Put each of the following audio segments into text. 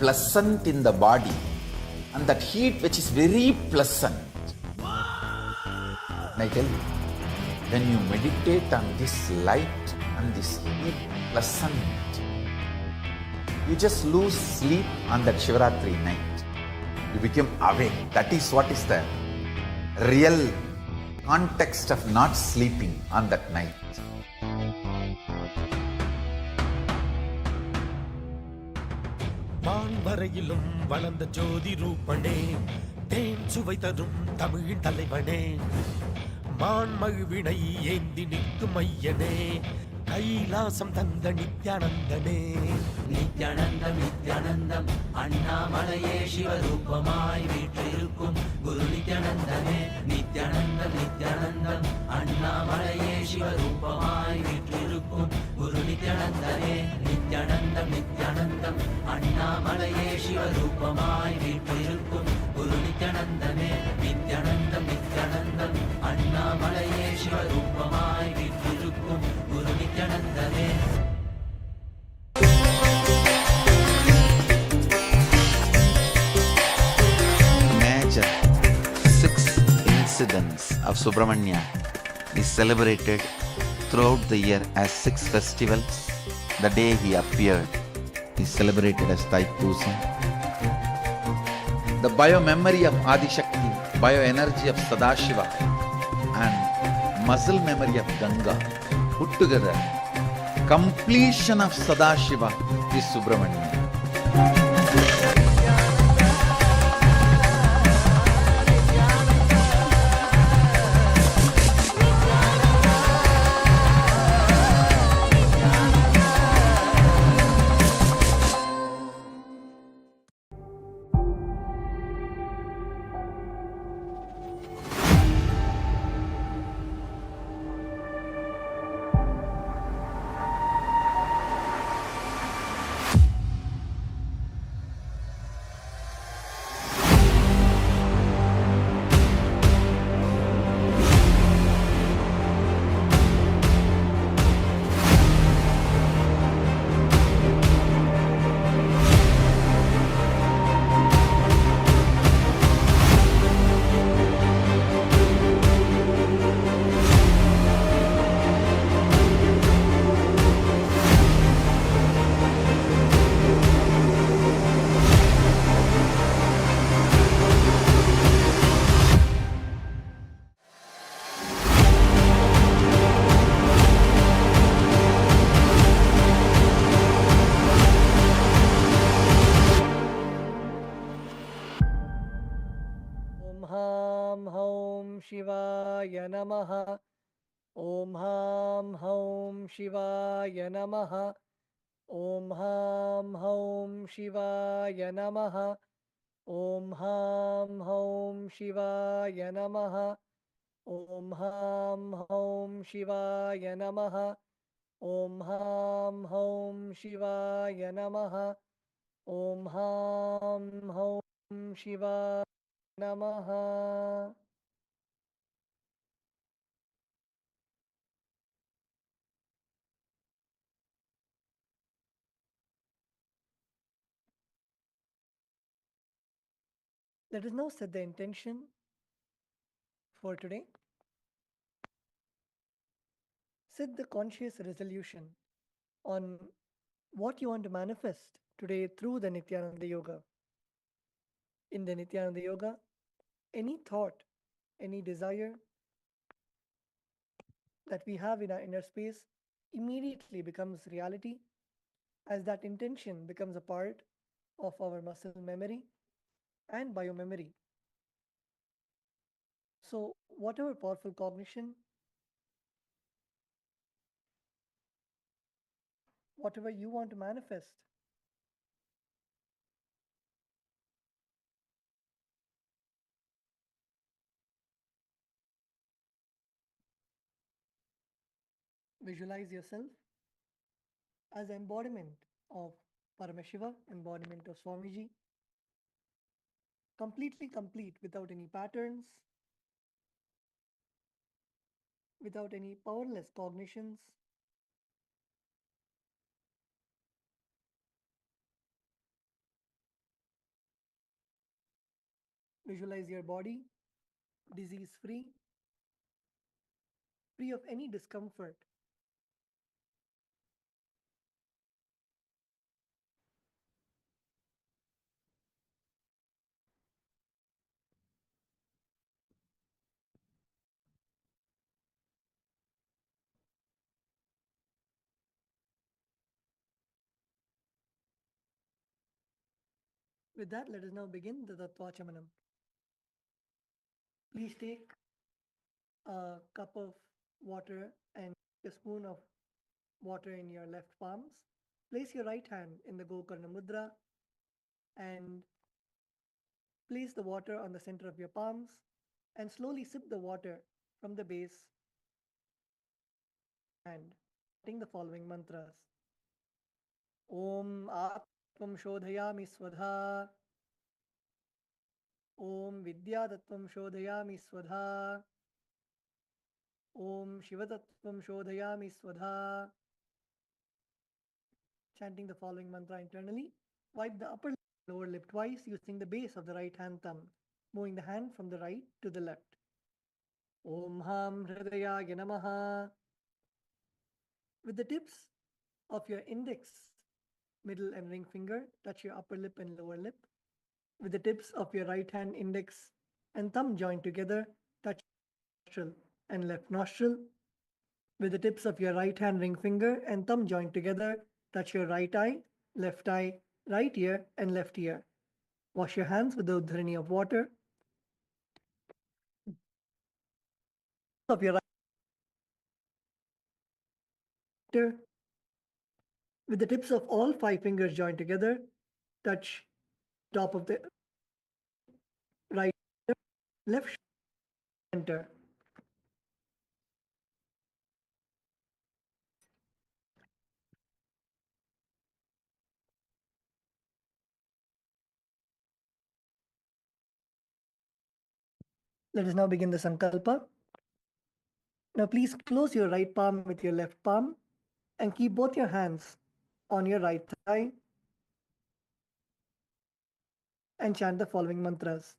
pleasant in the body, and that heat which is very pleasant. And I tell you, when you meditate on this light and this heat pleasant, you just lose sleep on that Shivaratri night. You become awake. That is what is the real context of not sleeping on that night. வான்வரையிலும் வளர்ந்த ஜோதி ரூபனே, தேன் சுவை தரும் தமிழின் தலைவனே, மான்மழுவினை ஏந்தி நிற்கும் ஐயனே, கைலாசம் தந்த நித்யானந்தனே. நித்யானந்தம் நித்யானந்தம் அண்ணாமலையே சிவரூபமாய் வீற்றிருக்கும் குரு நித்யானந்தனே. நித்யானந்தம் நித்யானந்தம் அண்ணாமலையே சிவரூபமாய் வீற்றிருக்கும் குரு நித்யானந்தனே. நித்யானந்தம் நித்யானந்தம் அண்ணாமலையே சிவரூபமாய் வீற்றிருக்கும் குரு நித்யானந்தனே. நித்யானந்தம் நித்யானந்தம் அண்ணாமலையே சிவரூபமாய் வீற்றிருக்கும் குரு நித்யானந்தனே. Major 6 incidents of Subramanya is celebrated throughout the year as 6 festivals. The day he appeared is celebrated as Thaipusam. The bio-memory of Adishakti, bio-energy of Sadashiva, and muscle memory of Ganga put together, completion of Sadashiva is Subramanya. शिवाय नमः। ॐ हां हौं शिवाय नमः। ॐ हां हौं शिवाय नमः। ॐ हां हौं शिवाय नमः। ॐ हां हौं शिवाय नमः। ॐ हां हौं शिवाय नमः। ॐ हां हौं शिवाय नमः। Let us now set the intention for today. Set the conscious resolution on what you want to manifest today through the Nityananda Yoga. In the Nityananda Yoga, any thought, any desire that we have in our inner space immediately becomes reality, as that intention becomes a part of our muscle memory and biomemory. So whatever powerful cognition, whatever you want to manifest, visualize yourself as the embodiment of Paramashiva, embodiment of Swamiji, completely complete, without any patterns, without any powerless cognitions, Visualize your body disease free, free of any discomfort. With that, let us now begin the Tattvachamanam. Please take a cup of water and a spoon of water in your left palms. Place your right hand in the Gokarna Mudra and place the water on the center of your palms and slowly sip the water from the base and chanting the following mantras. Om Atvam Shodhayami Swadha. Om Vidyatatvam Shodhayami Swadha. Om Shivatatvam Shodhayami Swadha. Chanting the following mantra internally. Wipe the upper lip and lower lip twice using the base of the right hand thumb, moving the hand from the right to the left. Om Ham Hridayaya Namaha. With the tips of your index, middle and ring finger, touch your upper lip and lower lip. With the tips of your right hand index and thumb joined together, touch nostril and left nostril. With the tips of your right hand ring finger and thumb joined together, touch your right eye, right ear, and left ear. Wash your hands with the udharani of water. Of your right ear. With the tips of all 5 fingers joined together, touch top of the right ear, left center. Let us now begin the Sankalpa. Now please close your right palm with your left palm and keep both your hands on your right thigh and chant the following mantras.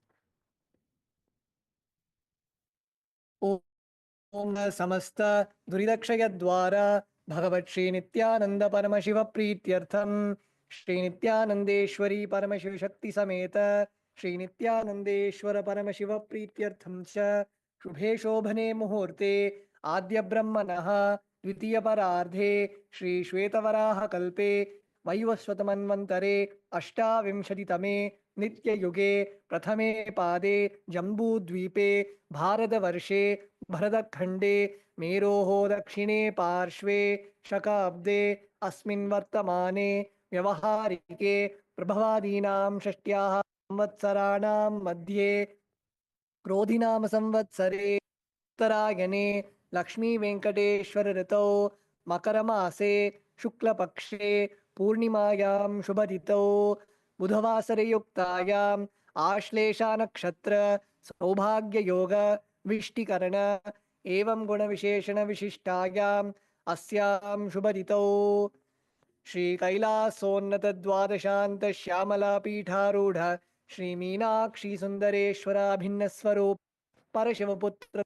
Om Samasta Duridakshayadwara Bhagavat Shri Nityananda Paramashiva Prityartham Shri Nityanandeshwari Paramashiva Shakti Sameta Shri Nityanandeshwara Paramashiva Prityartham Cha Shubhe Shobhane Muhurte Adya Brahmanaha Dvitiya Parardhe Shri Shvetavaraha Kalpe Vaivaswatamanvantare Ashtavimshaditame Nitya Yuge Prathame Pade Jambu Dvipe Bharatavarshe भरतखण्डे मेरोः दक्षिणे पार्श्वे शकाब्दे अस्मिन् वर्तमाने व्यवहारिके प्रभवादीनां षष्ट्याः संवत्सराणां मध्ये क्रोधिनाम संवत्सरे उत्तरायणे लक्ष्मीवेङ्कटेश्वर ऋतौ मकरमासे शुक्लपक्षे पूर्णिमायां शुभतिथौ बुधवासरे युक्तायाम् आश्लेषा नक्षत्र सौभाग्ययोग विष्टिकरण एवं गुणविशेषण विशिष्टायाम् अस्यां शुभतिथौ श्री कैलासोन्नत द्वादशान्त श्यामला पीठारूढ़ श्री मीनाक्षी सुंदरेश्वराभिन्न स्वरूप परशिवपुत्र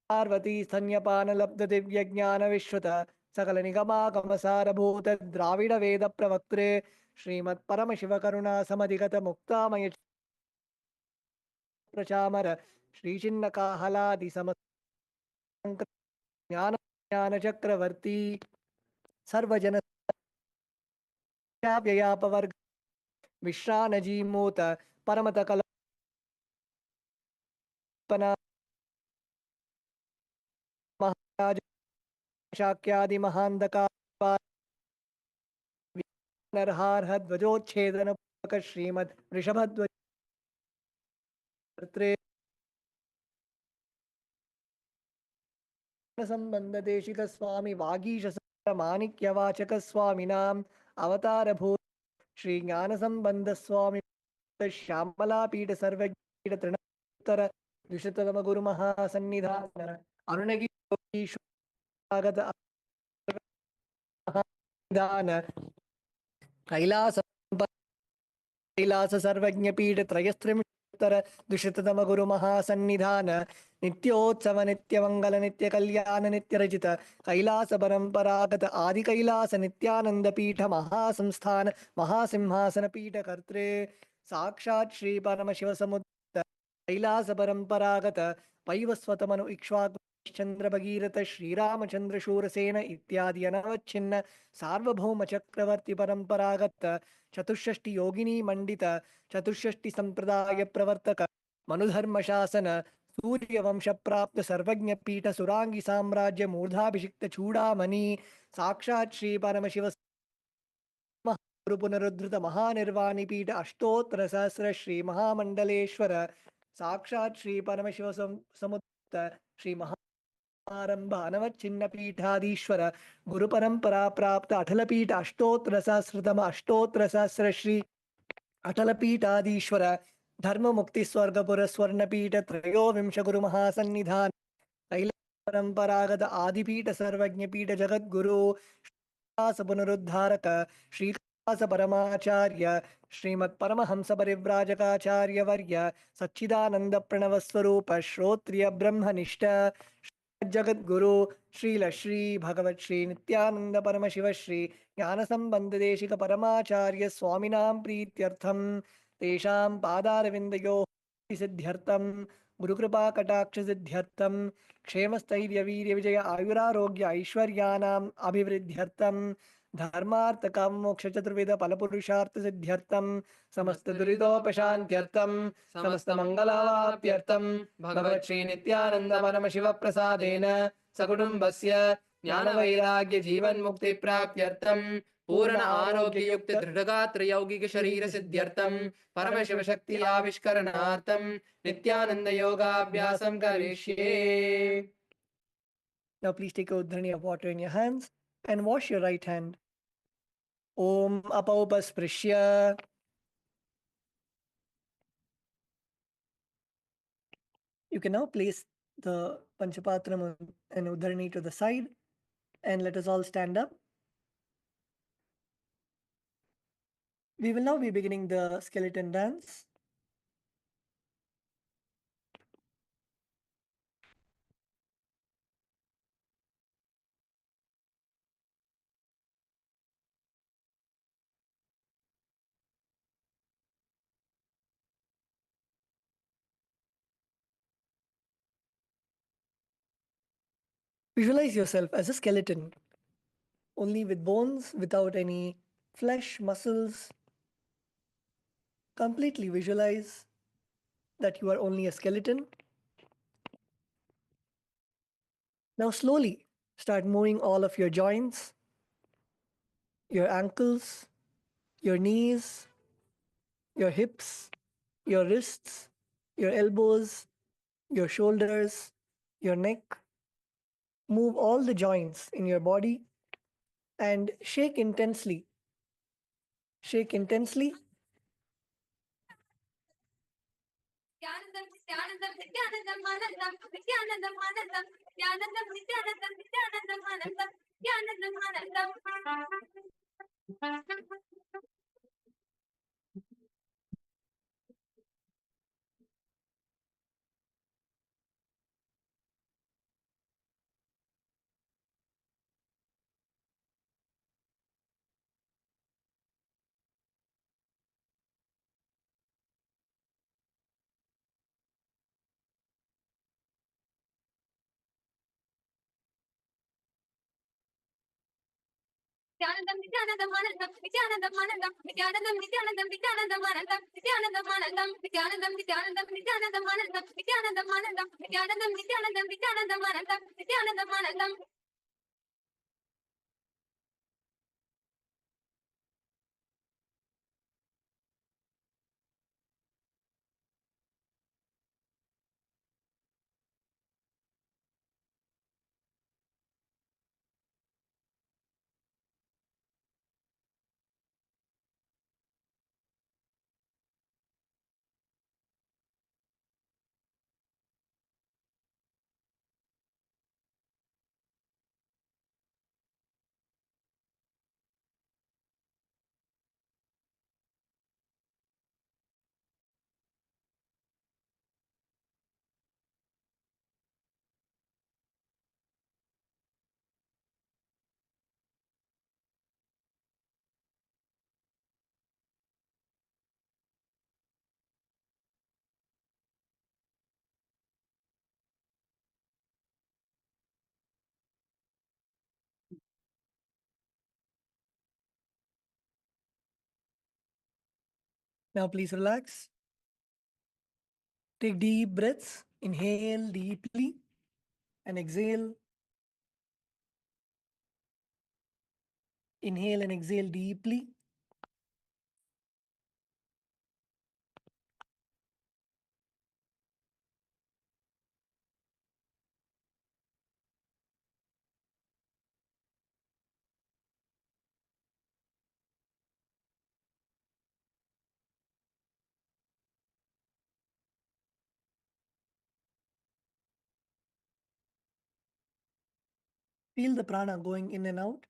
पार्वती स्तन्यपान लब्ध दिव्य ज्ञान विश्रुत सकल निगमागम सारभूत द्राविड वेद प्रवक्त्रे श्रीमत् परमशिव करुणा समधिगत मुक्तामय प्रचामर श्री चिन्ह काहलादि सम ज्ञान ज्ञान चक्रवर्ती सर्वजन व्यापवर्ग विश्रानजीमूत परमत कल्पना महाराज शाक्यादि महांधका नरहारह ध्वजोच्छेदन श्रीमद वृषभध्वज संबंध देशिक स्वामी वागीश माणिक्यवाचक स्वामिनाम अवतार भूत श्री ज्ञान संबंध स्वामी श्यामला पीठ सर्वज्ञ तृणोत्तर द्विशततम गुरु महासन्निधान अरुणगिरी स्वागत दान कैलास कैलास सर्वज्ञपीठ त्रयस्त्रिंशत्तर द्विशततम गुरु महासन्निधान नित्योत्सव नित्यमंगल नित्य कल्याण नित्य रचित कैलास परंपरागत आदि कैलास नित्यानंद पीठ महासंस्थान महासिंहासन पीठ कर्त्रे साक्षात् श्री परमशिव समुद्र कैलास परंपरागत वैवस्वतमनु इक्ष्वाकु चंद्र भगीरथ श्रीरामचंद्र शूरसेन इत्यादि अनवच्छिन्न सार्वभौम चक्रवर्ती परंपरागत चतुष्षष्टि योगिनी मंडित चतुष्षष्टि संप्रदाय प्रवर्तक मनुधर्म शासन सूर्य वंश प्राप्त सर्वज्ञ पीठ सुरांगी साम्राज्य मूर्धाभिषिक्त चूड़ामणि साक्षात् श्री परमशिव गुरु पुनरुद्धृत महानिर्वाणी पीठ अष्टोत्तर सहस्र श्री महामंडलेश्वर साक्षात् श्री परमशिव समुद्र श्री आरंभ अनवच्छिन्न पीठाधीश्वर गुरु परंपरा प्राप्त अटल पीठ अष्टोत्तर सहस्रतम अष्टोत्तर सहस्र श्री अटल पीठाधीश्वर धर्म मुक्ति स्वर्गपुर स्वर्ण पीठ त्रयोविंश गुरु महासन्निधान कैलास परंपरागत आदिपीठ सर्वज्ञ पीठ जगद्गुरु श्रीनिवास पुनरुद्धारक श्रीकास परमाचार्य श्रीमत् परमहंस परिव्राजकाचार्य वर्य सच्चिदानंद प्रणव स्वरूप श्रोत्रिय ब्रह्मनिष्ठ जगद्गुरु श्रील श्री भगवत श्री नित्यानंद परम शिव श्री ज्ञान संबंध देशिक परमाचार्य स्वामिनां प्रीत्यर्थम तेषां पादारविन्दयो सिद्ध्यर्थम गुरुकृपा कटाक्ष सिद्ध्यर्थम क्षेमस्थैर्य वीर्य विजय आयुरारोग्य ऐश्वर्यानाम् अभिवृद्ध्यर्थम धर्मार्थ काम मोक्ष चतुर्विध फल पुरुषार्थ सिद्ध्यर्थम समस्त दुरितोपशान्त्यर्थम समस्त मंगलावाप्यर्थम भगवत् श्री नित्यानंद परम शिव प्रसादेन सकुटुम्बस्य ज्ञान वैराग्य जीवन मुक्ति प्राप्त्यर्थम पूर्ण आरोग्य युक्त दृढ़गात्र यौगिक शरीर सिद्ध्यर्थम परमशिव शक्ति आविष्करणार्थम नित्यानंद योगाभ्यासं करिष्ये. Now please take a udhrani of water in your hands and wash your right hand. Om apaupasprisya. You can now place the Panchapatram and udhrani to the side and let us all stand up. We will now be beginning the skeleton dance. Visualize yourself as a skeleton, only with bones, without any flesh, muscles. Completely visualize that you are only a skeleton. Now slowly start moving all of your joints, your ankles, your knees, your hips, your wrists, your elbows, your shoulders, your neck. Move all the joints in your body and shake intensely. Shake intensely. Now please relax. Take deep breaths. Inhale deeply and exhale. Inhale and exhale deeply. Feel the prana going in and out.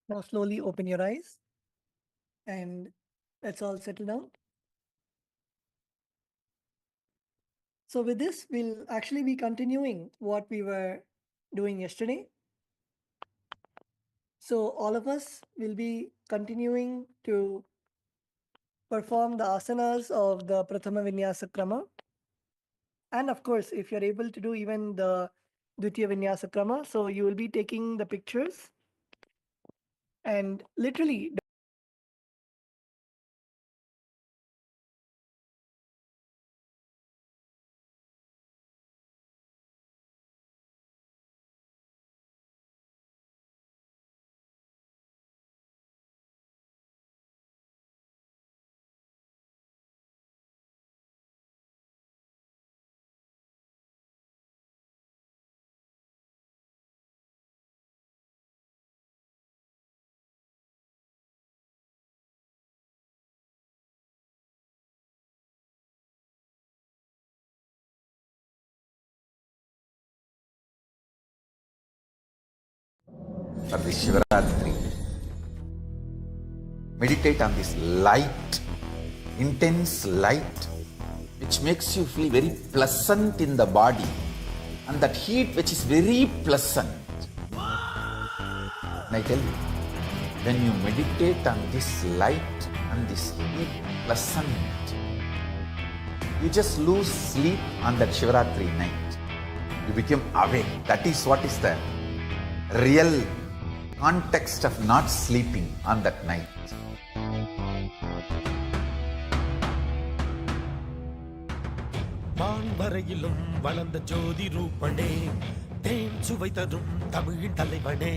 Now slowly open your eyes and let's all settle down. So with this, we'll actually be continuing what we were doing yesterday. So all of us will be continuing to perform the asanas of the Prathama Vinyasa Krama. And of course, if you're able to do even the Dvitiya Vinyasa Krama, so you will be taking the pictures and literally for the Shivaratri. Meditate on this light, intense light, which makes you feel very pleasant in the body, and that heat which is very pleasant. And I tell you, when you meditate on this light and this heat pleasant, you just lose sleep on that Shivaratri night. You become awake. That is what is the real context of not sleeping on that night. வான்வரையிலும் வளர்ந்த ஜோதி ரூபனே தேன் சுவை தரும் தமிழின் தலைவனே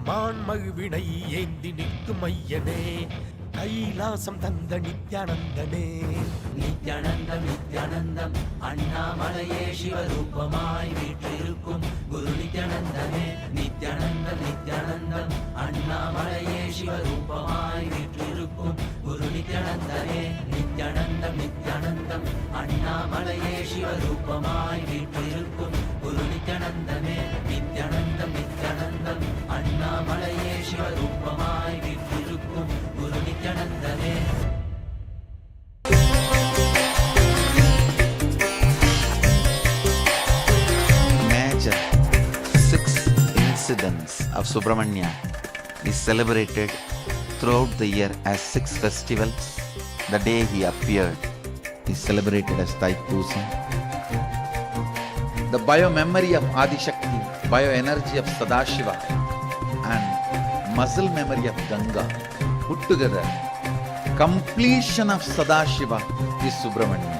மான் மகிழ்வினை ஏந்தி நிற்கும் ஐயனே கைலாசம் தந்த நித்யானந்தனே நித்யானந்தம் நித்யானந்தம் அண்ணாமலையே சிவரூபமாய் வீற்றிருக்கும் குரு நித்யானந்தமே நித்யானந்தம் நித்யானந்தம் அண்ணாமலையே சிவரூபமாய் வீற்றிருக்கும் குரு நித்யானந்தமே நித்யானந்தம் நித்யானந்தம் அண்ணாமலையே சிவரூபமாய் வீற்றிருக்கும் குரு நித்யானந்தமே நித்யானந்தம் நித்யானந்தம் அண்ணாமலையே சிவரூபமாய் வீற்றிருக்கும் குரு நித்யானந்தமே. Major 6 incidents of Subramanya is celebrated throughout the year as 6 festivals. The day he appeared is celebrated as Thaipusam. The bio-memory of Adishakti, bio-energy of Sadashiva, and muscle memory of Ganga put together, completion of Sadashiva is Subramanya.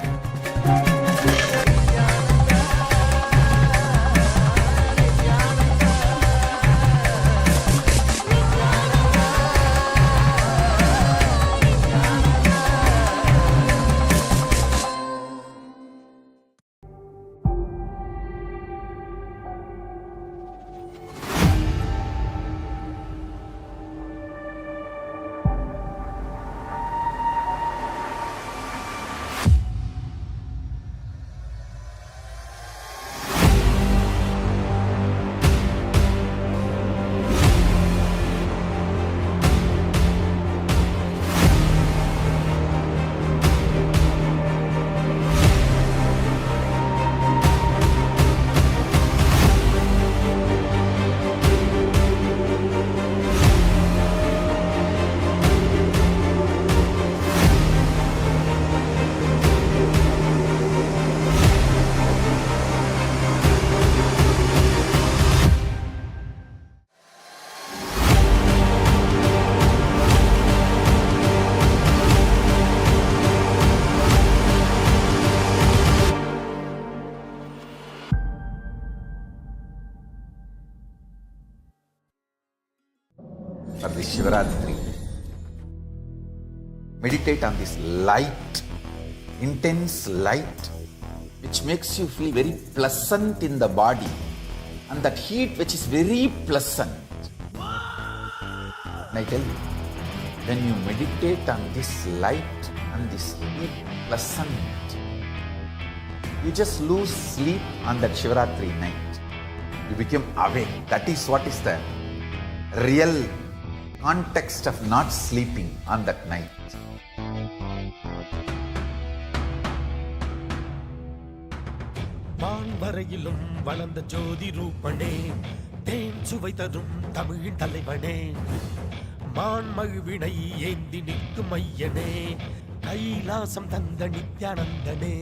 Shivaratri. Meditate on this light, intense light, which makes you feel very pleasant in the body, and that heat which is very pleasant. And I tell you, when you meditate on this light and this heat pleasant, you just lose sleep on that Shivaratri night. You become awake. That is what is the real context of not sleeping on that night. வான்வரையிலும் வளர்ந்த ஜோதி ரூபனே, தேன் சுவை தரும் தமிழின் தலைவனே, மான்மகிழ்வினை ஏந்தி நிற்கும் ஐயனே, கைலாசம் தந்த நித்யானந்தனே.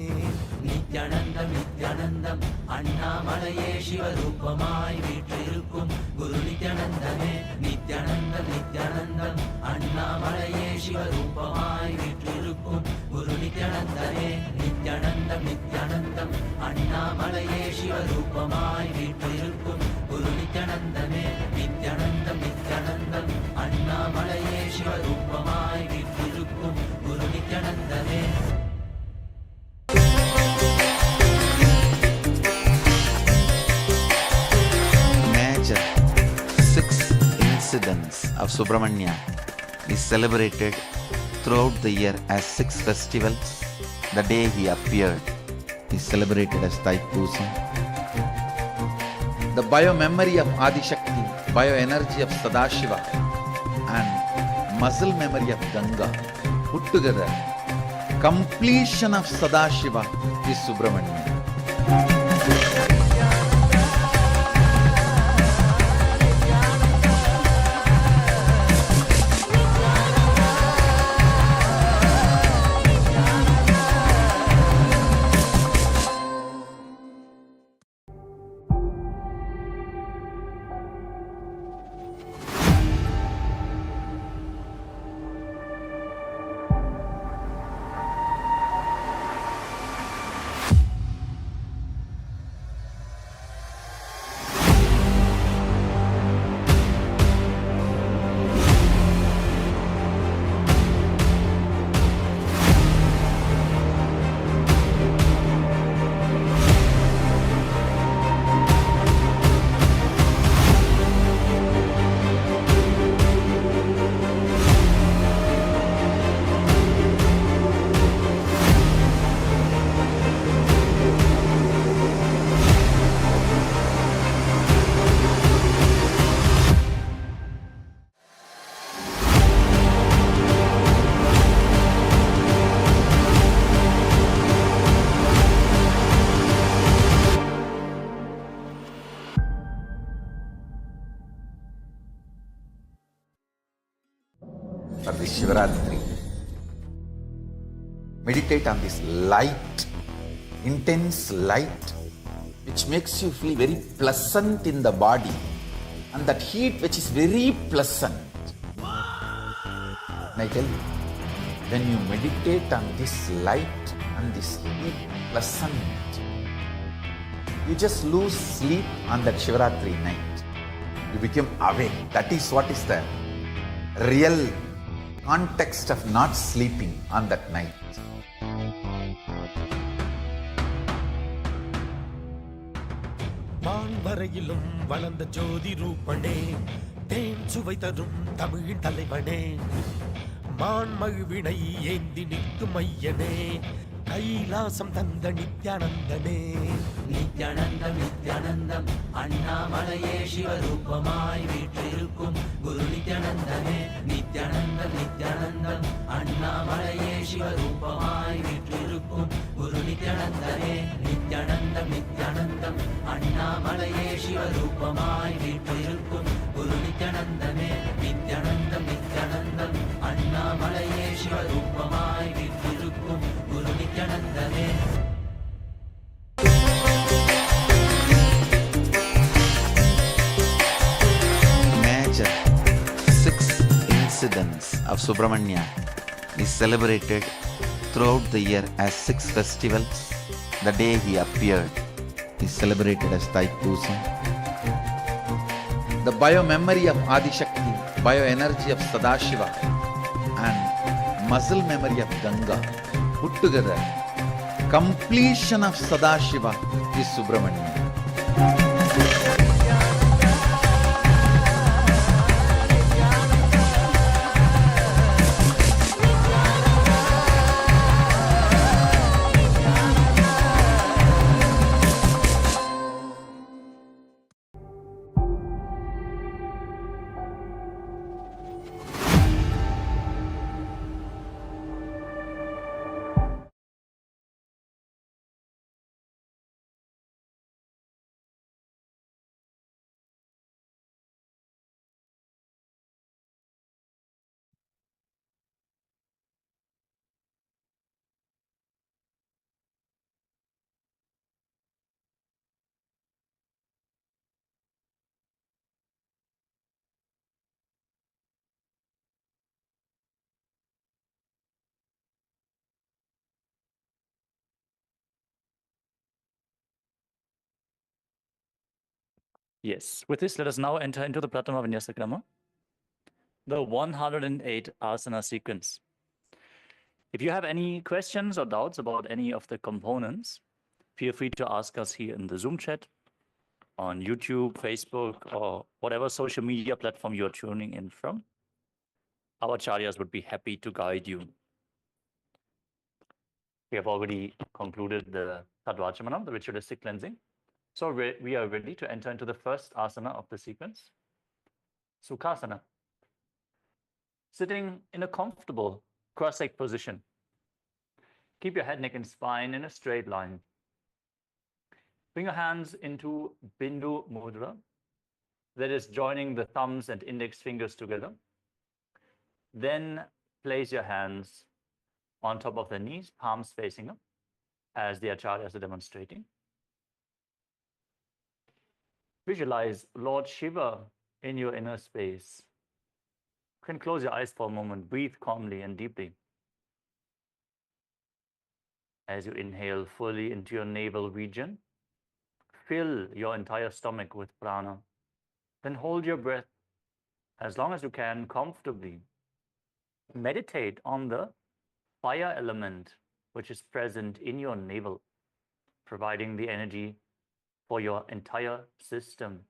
நித்யானந்தம் நித்யானந்தம் அண்ணாமலையே சிவரூபமாய் வீற்றிருக்கும் குரு நித்யானந்தமே. நித்யானந்தம் நித்யானந்தம் அண்ணாமலையே சிவரூபமாய் வீற்றிருக்கும் குரு நித்யானந்தனே. நித்யானந்தம் நித்யானந்தம் அண்ணாமலையே சிவரூபமாய் வீற்றிருக்கும் குரு நித்யானந்தமே. நித்யானந்தம் நித்யானந்தம் அண்ணாமலையே சிவரூபமாய் வீற்றிருக்கும் குரு நித்யானந்தமே. Major 6 incidents of Subramanya is celebrated throughout the year as 6 festivals. The day he appeared is celebrated as Thaipusam. The bio-memory of Adishakti, bio-energy of Sadashiva, and muscle memory of Ganga put together, completion of Sadashiva is Subramanya. For this Shivaratri, meditate on this light, intense light, which makes you feel very pleasant in the body, and that heat which is very pleasant. And I tell you, when you meditate on this light and this heat pleasant, you just lose sleep on that Shivaratri night. You become awake. That is what is the real context of not sleeping on that night. வான்வரையிலும் வளர்ந்த ஜோதி ரூபனே, தேன் சுவை தரும் தமிழின் தலைவனே, மான்மகிழ்வினை ஏந்தி நிற்கும் ஐயனே, கைலாசம் தந்த நித்யானந்தனே. நித்யானந்தம் நித்யானந்தம் அண்ணாமலையே சிவரூபமாய் வீற்றிருக்கும் குரு நித்யானந்தனே. நித்யானந்தம் நித்யானந்தம் அண்ணாமலையே சிவரூபமாய் வீற்றிருக்கும் குரு நித்யானந்தனே. நித்யானந்தம் நித்யானந்தம் அண்ணாமலையே சிவரூபமாய் வீற்றிருக்கும் குரு நித்யானந்தனே. நித்யானந்தம் நித்யானந்தம் அண்ணாமலையே சிவரூபமாய் வீற்றிருக்கும் குரு நித்யானந்தனே. Major 6 incidents of Subramanya is celebrated throughout the year as 6 festivals. The day he appeared is celebrated as Thaipusam. The bio-memory of Adishakti, bioenergy of Sadashiva and muscle memory of Ganga put together, completion of Sadashiva is Subramanian. Yes, with this, let us now enter into the Pratama Vinyasa Krama, the 108 asana sequence. If you have any questions or doubts about any of the components, feel free to ask us here in the Zoom chat, on YouTube, Facebook, or whatever social media platform you're tuning in from. Our acharyas would be happy to guide you. We have already concluded the Tadvachamanam, the ritualistic cleansing. So we are ready to enter into the first asana of the sequence, Sukhasana. Sitting in a comfortable cross-legged position. Keep your head, neck, and spine in a straight line. Bring your hands into Bindu Mudra, that is joining the thumbs and index fingers together. Then place your hands on top of the knees, palms facing up, as the acharyas are demonstrating. Visualize Lord Shiva in your inner space. You can close your eyes for a moment, breathe calmly and deeply. As you inhale fully into your navel region, fill your entire stomach with prana. Then hold your breath as long as you can comfortably. Meditate on the fire element which is present in your navel, providing the energy for your entire system.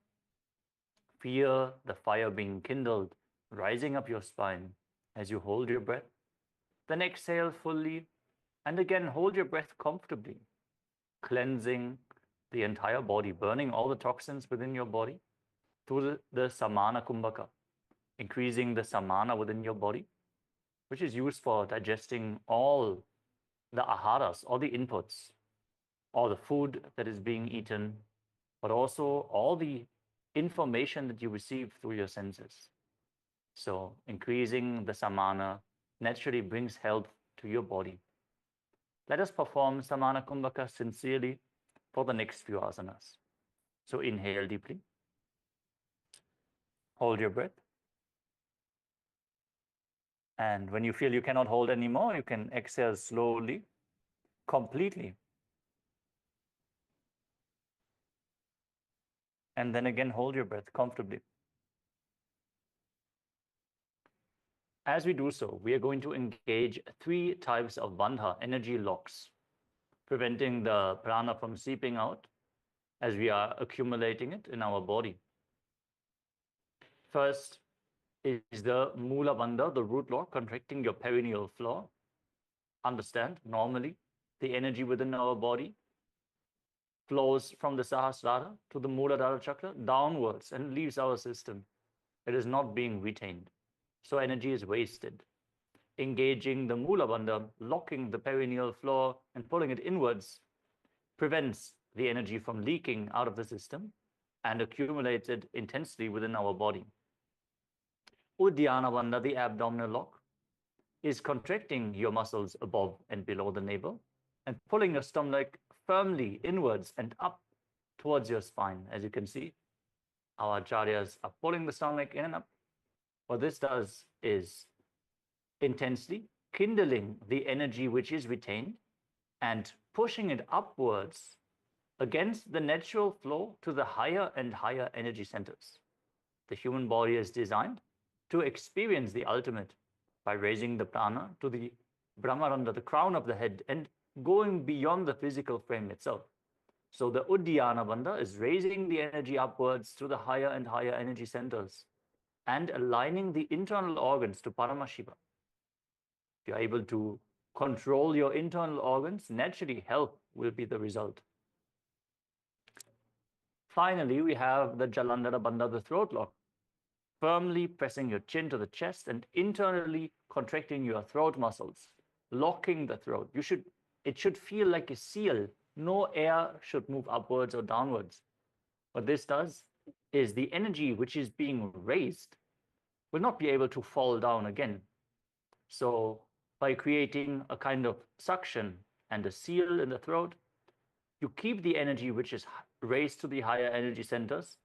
Feel the fire being kindled, rising up your spine as you hold your breath. Then exhale fully, and again hold your breath comfortably, cleansing the entire body, burning all the toxins within your body through the samana kumbhaka, increasing the samana within your body, which is used for digesting all the aharas, all the inputs, all the food that is being eaten, but also all the information that you receive through your senses. So increasing the samana naturally brings health to your body. Let us perform samana kumbhaka sincerely for the next few asanas. So inhale deeply. Hold your breath. And when you feel you cannot hold anymore, you can exhale slowly, completely. And then again, hold your breath comfortably. As we do so, we are going to engage 3 types of bandha, energy locks, preventing the prana from seeping out as we are accumulating it in our body. First is the Mula Bandha, the root lock, contracting your perineal floor. Understand, normally, the energy within our body flows from the Sahasrara to the Muladhara chakra downwards and leaves our system. It is not being retained. So energy is wasted. Engaging the Mula Bandha, locking the perineal floor and pulling it inwards, prevents the energy from leaking out of the system and accumulated intensely within our body. Uddiyana Bandha, the abdominal lock, is contracting your muscles above and below the navel and pulling your stomach firmly inwards and up towards your spine. As you can see, our acharyas are pulling the stomach in and up. What this does is intensely kindling the energy which is retained and pushing it upwards against the natural flow to the higher and higher energy centers. The human body is designed to experience the ultimate by raising the prana to the Brahmarandha, the crown of the head, and going beyond the physical frame itself. So the Uddiyana Bandha is raising the energy upwards to the higher and higher energy centers and aligning the internal organs to Paramashiva. If you're able to control your internal organs, naturally health will be the result. Finally, we have the Jalandhara Bandha, the throat lock, firmly pressing your chin to the chest and internally contracting your throat muscles, locking the throat. It should feel like a seal. No air should move upwards or downwards. What this does is the energy which is being raised will not be able to fall down again. So by creating a kind of suction and a seal in the throat, you keep the energy which is raised to the higher energy centers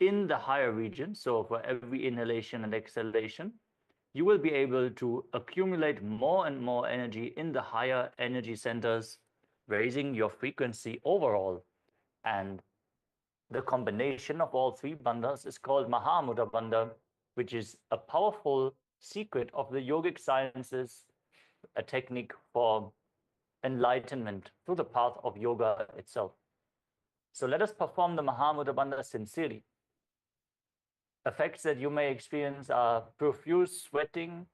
in the higher region. So for every inhalation and exhalation, you will be able to accumulate more and more energy in the higher energy centers, raising your frequency overall. And the combination of all three bandhas is called Mahamudra Bandha, which is a powerful secret of the yogic sciences, a technique for enlightenment through the path of yoga itself. So let us perform the Mahamudra Bandha sincerely. Effects that you may experience are profuse sweating,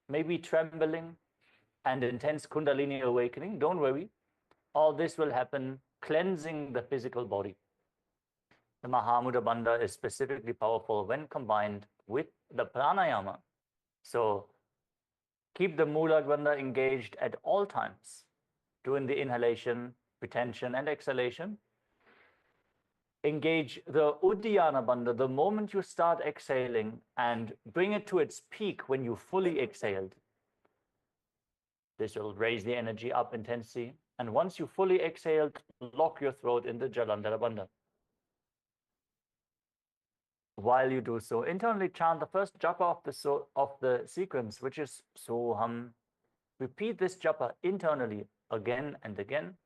maybe trembling, and intense Kundalini awakening. Don't worry, all this will happen cleansing the physical body. The Mahamudra Bandha is specifically powerful when combined with the pranayama. So keep the Mula Bandha engaged at all times, during the inhalation, retention, and exhalation. Engage the Uddiyana Bandha the moment you start exhaling and bring it to its peak when you fully exhaled. This will raise the energy up intensely. And once you fully exhaled, lock your throat in the Jalandhara Bandha. While you do so, internally chant the first japa of the sequence, which is Soham. Repeat this japa internally again and again.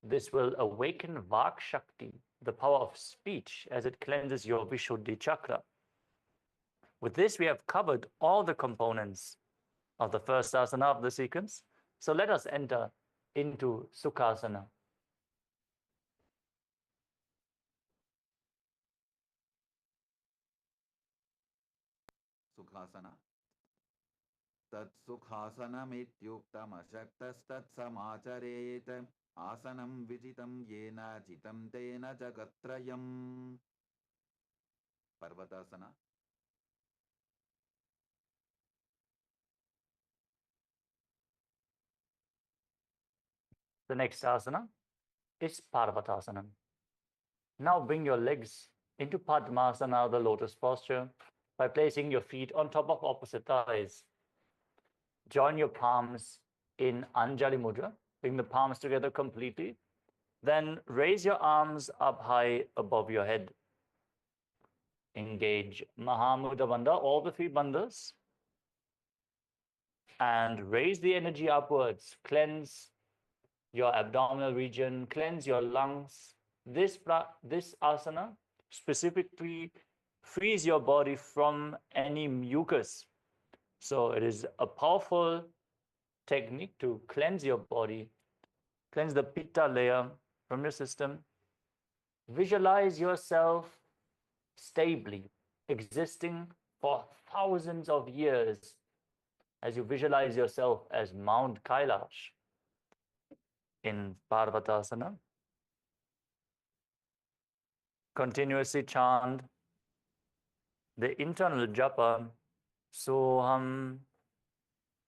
This will awaken Vak Shakti, the power of speech, as it cleanses your Vishuddhi chakra. With this, we have covered all the components of the first asana of the sequence. So let us enter into Sukhasana. Sukhasana. Tat sukhasanamityuktamashaktastatsamacharet asanam vijitam yena jitam tena jagatrayam. Parvatasana. The next asana is Parvatasana. Now bring your legs into Padmasana, the lotus posture, by placing your feet on top of opposite thighs. Join your palms in Anjali Mudra. Bring the palms together completely. Then raise your arms up high above your head. Engage Mahamudra Bandha, all the three bandhas, and raise the energy upwards. Cleanse your abdominal region, cleanse your lungs. This asana specifically frees your body from any mucus. So it is a powerful technique to cleanse your body, cleanse the pitta layer from your system. Visualize yourself stably existing for thousands of years as you visualize yourself as Mount Kailash in Parvatasana. Continuously chant the internal japa, Soham.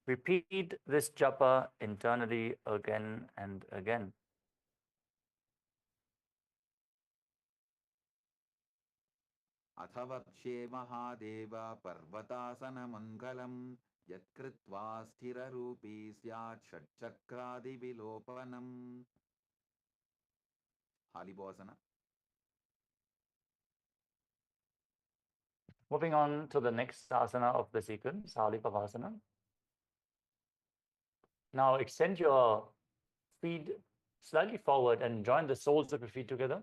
Repeat this japa internally again and again. Athavakshe Mahadeva Parvatasana Mangalam Yatkritva Sthira Rupi Syat Shatchakradi Vilopanam. Halibhasana. Moving on to the next asana of the sequence, Halipavasana. Now extend your feet slightly forward and join the soles of your feet together.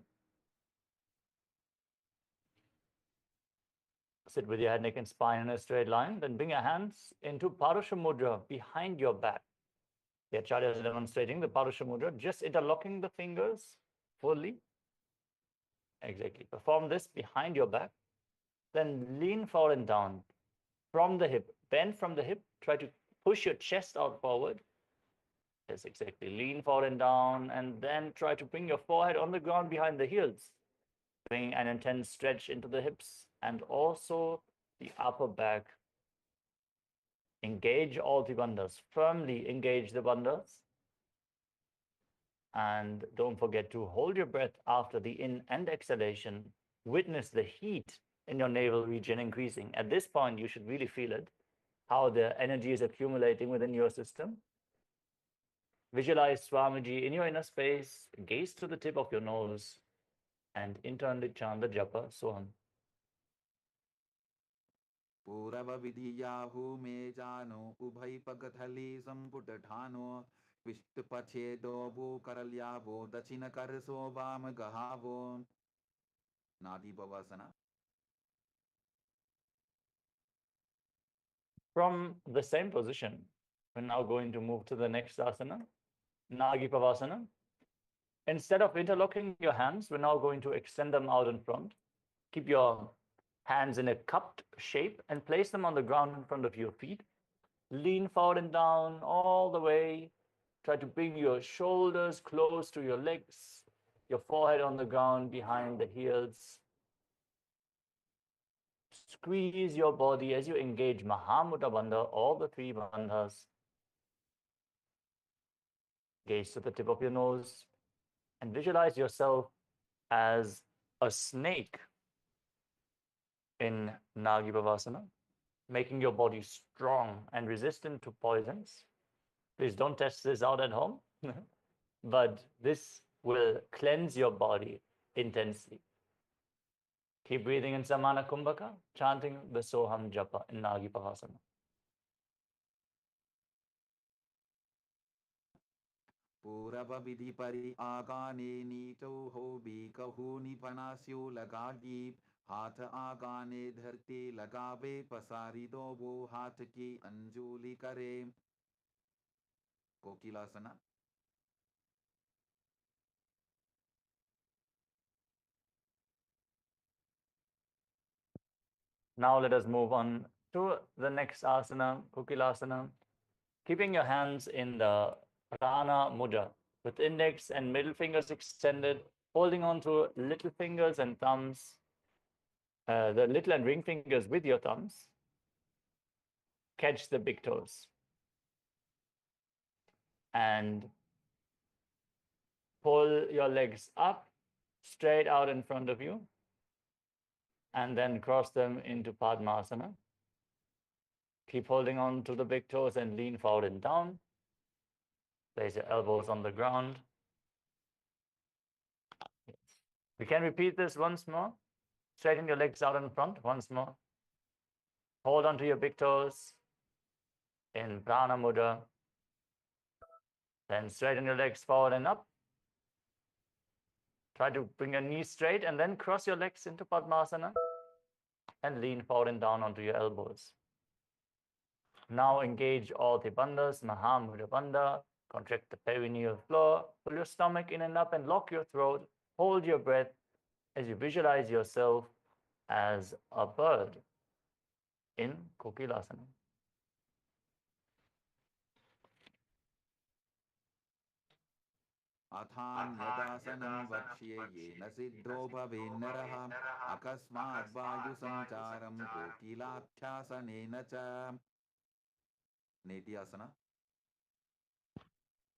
Sit with your head, neck, and spine in a straight line. Then bring your hands into Parusha Mudra behind your back. The Acharya is demonstrating the Parusha Mudra, just interlocking the fingers fully. Exactly. Perform this behind your back. Then lean forward and down from the hip. Bend from the hip. Try to push your chest out forward. Yes, exactly. Lean forward and down, and then try to bring your forehead on the ground behind the heels. Bring an intense stretch into the hips and also the upper back. Engage all the bandhas. Firmly engage the bandhas. And don't forget to hold your breath after the in and exhalation. Witness the heat in your navel region increasing. At this point, you should really feel it, how the energy is accumulating within your system. Visualize Swamiji in your inner space, gaze to the tip of your nose, and internally chant the japa Soham. पूरव विधियाहु मे जानो उभय पगथली संपुट ठानो विष्ट पछेदो वो करल्यावो दक्षिण कर सो वाम गहावो नादि भवासना. From the same position, we're now going to move to the next asana, Nagi Pavasana. Instead of interlocking your hands, we're now going to extend them out in front. Keep your hands in a cupped shape and place them on the ground in front of your feet. Lean forward and down all the way. Try to bring your shoulders close to your legs, your forehead on the ground behind the heels. Squeeze your body as you engage Mahamudra Bandha, all the three bandhas. Gaze to the tip of your nose and visualize yourself as a snake in Nagi Bhavasana, making your body strong and resistant to poisons. Please don't test this out at home, but this will cleanse your body intensely. Keep breathing in Samana Kumbhaka, chanting the Soham Japa in Nagi Bhavasana. पूरव विधि परि आगाने नीचो हो भी कहू निपनास्यो लगागी हाथ आगाने धरते लगावे पसारी दो वो हाथ की अंजुली करे. कोकिलासना. Now let us move on to the next asana, Kukilasana. Keeping your hands in the Prana Mudra with index and middle fingers extended, holding on to little fingers and thumbs, the little and ring fingers with your thumbs. Catch the big toes. And pull your legs up, straight out in front of you, and then cross them into Padmasana. Keep holding on to the big toes and lean forward and down. Place your elbows on the ground. Yes. We can repeat this once more. Straighten your legs out in front once more. Hold on to your big toes in Prana Mudra. Then straighten your legs forward and up. Try to bring your knees straight and then cross your legs into Padmasana and lean forward and down onto your elbows. Now engage all the bandhas, Mahamudra Bandha. Contract the perineal floor. Pull your stomach in and up and lock your throat. Hold your breath as you visualize yourself as a bird in Kokilasana. अथान्यदासनं वक्ष्ये येन सिद्धो भवेन्नरः अकस्मात् वायुसञ्चारं कोकिलाभ्यासनेन च. नेति-asana.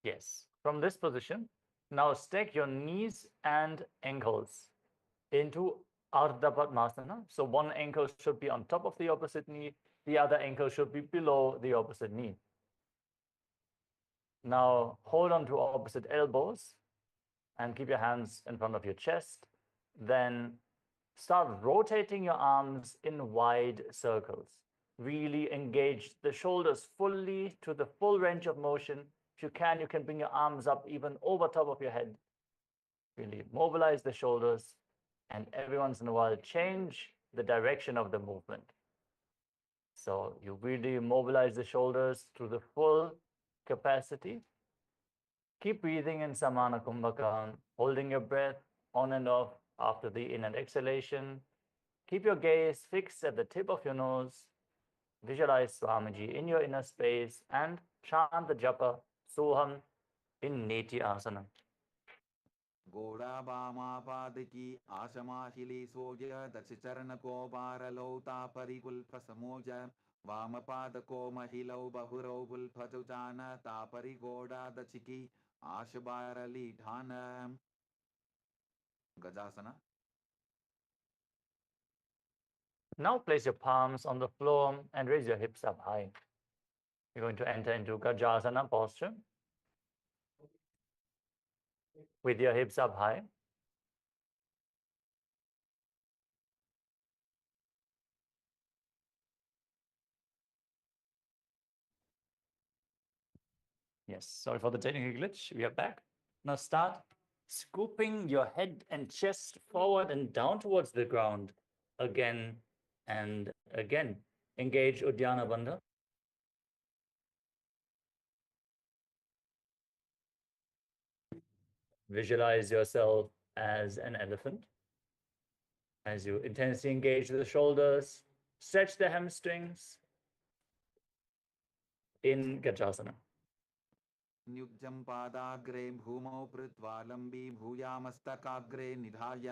Yes. From this position, now stack your knees and ankles into Ardha Padmasana. So one ankle should be on top of the opposite knee. The other ankle should be below the opposite knee. Now hold on to opposite elbows and keep your hands in front of your chest. Then start rotating your arms in wide circles. Really engage the shoulders fully to the full range of motion. If you can bring your arms up even over top of your head. Really mobilize the shoulders and every once in a while change the direction of the movement. So you really mobilize the shoulders to the full capacity. Keep breathing in Samana Kumbhaka, holding your breath on and off after the in and exhalation. Keep your gaze fixed at the tip of your nose. Visualize Swamiji in your inner space and chant the japa Soham in Neti Asana. घोड़ा वामापाद की आशमाशिली सोज दश चरण को बारलौता परिकुल्फ समोज वामपाद को महिलौ बहुरौ बुल्फजुजान तापरि घोड़ा दचिकी आशबारली ठान गजासना. Now place your palms on the floor and raise your hips up high. You're going to enter into Gajasana posture with your hips up high. Yes, sorry for the technical glitch. We are back. Now start scooping your head and chest forward and down towards the ground again and again. Engage Uddiyana Bandha. Visualize yourself as an elephant. As you intensely engage the shoulders, stretch the hamstrings in Gajasana. नियुज्यं पादाग्रे भूमौ पृत्वा लम्बी भूयामस्तकाग्रे निधाय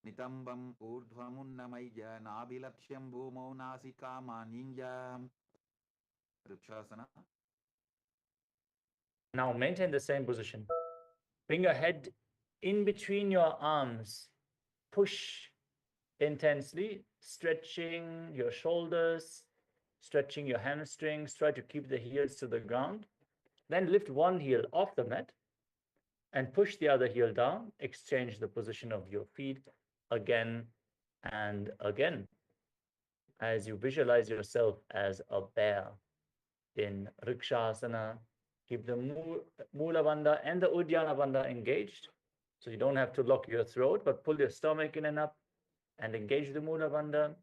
नितम्बम् ऊर्ध्वमुन्नमय्य नाभिलक्ष्यं भूमौ नासिकामानिञ्य. Vrikshasana. Now maintain the same position. Bring your head in between your arms. Push intensely, stretching your shoulders, stretching your hamstrings. Try to keep the heels to the ground. Then lift one heel off the mat and push the other heel down. Exchange the position of your feet again and again as you visualize yourself as a bear in Rikshasana. Keep the Mula Bandha and the Uddiyana Bandha engaged. So you don't have to lock your throat, but pull your stomach in and up and engage the Mula Bandha.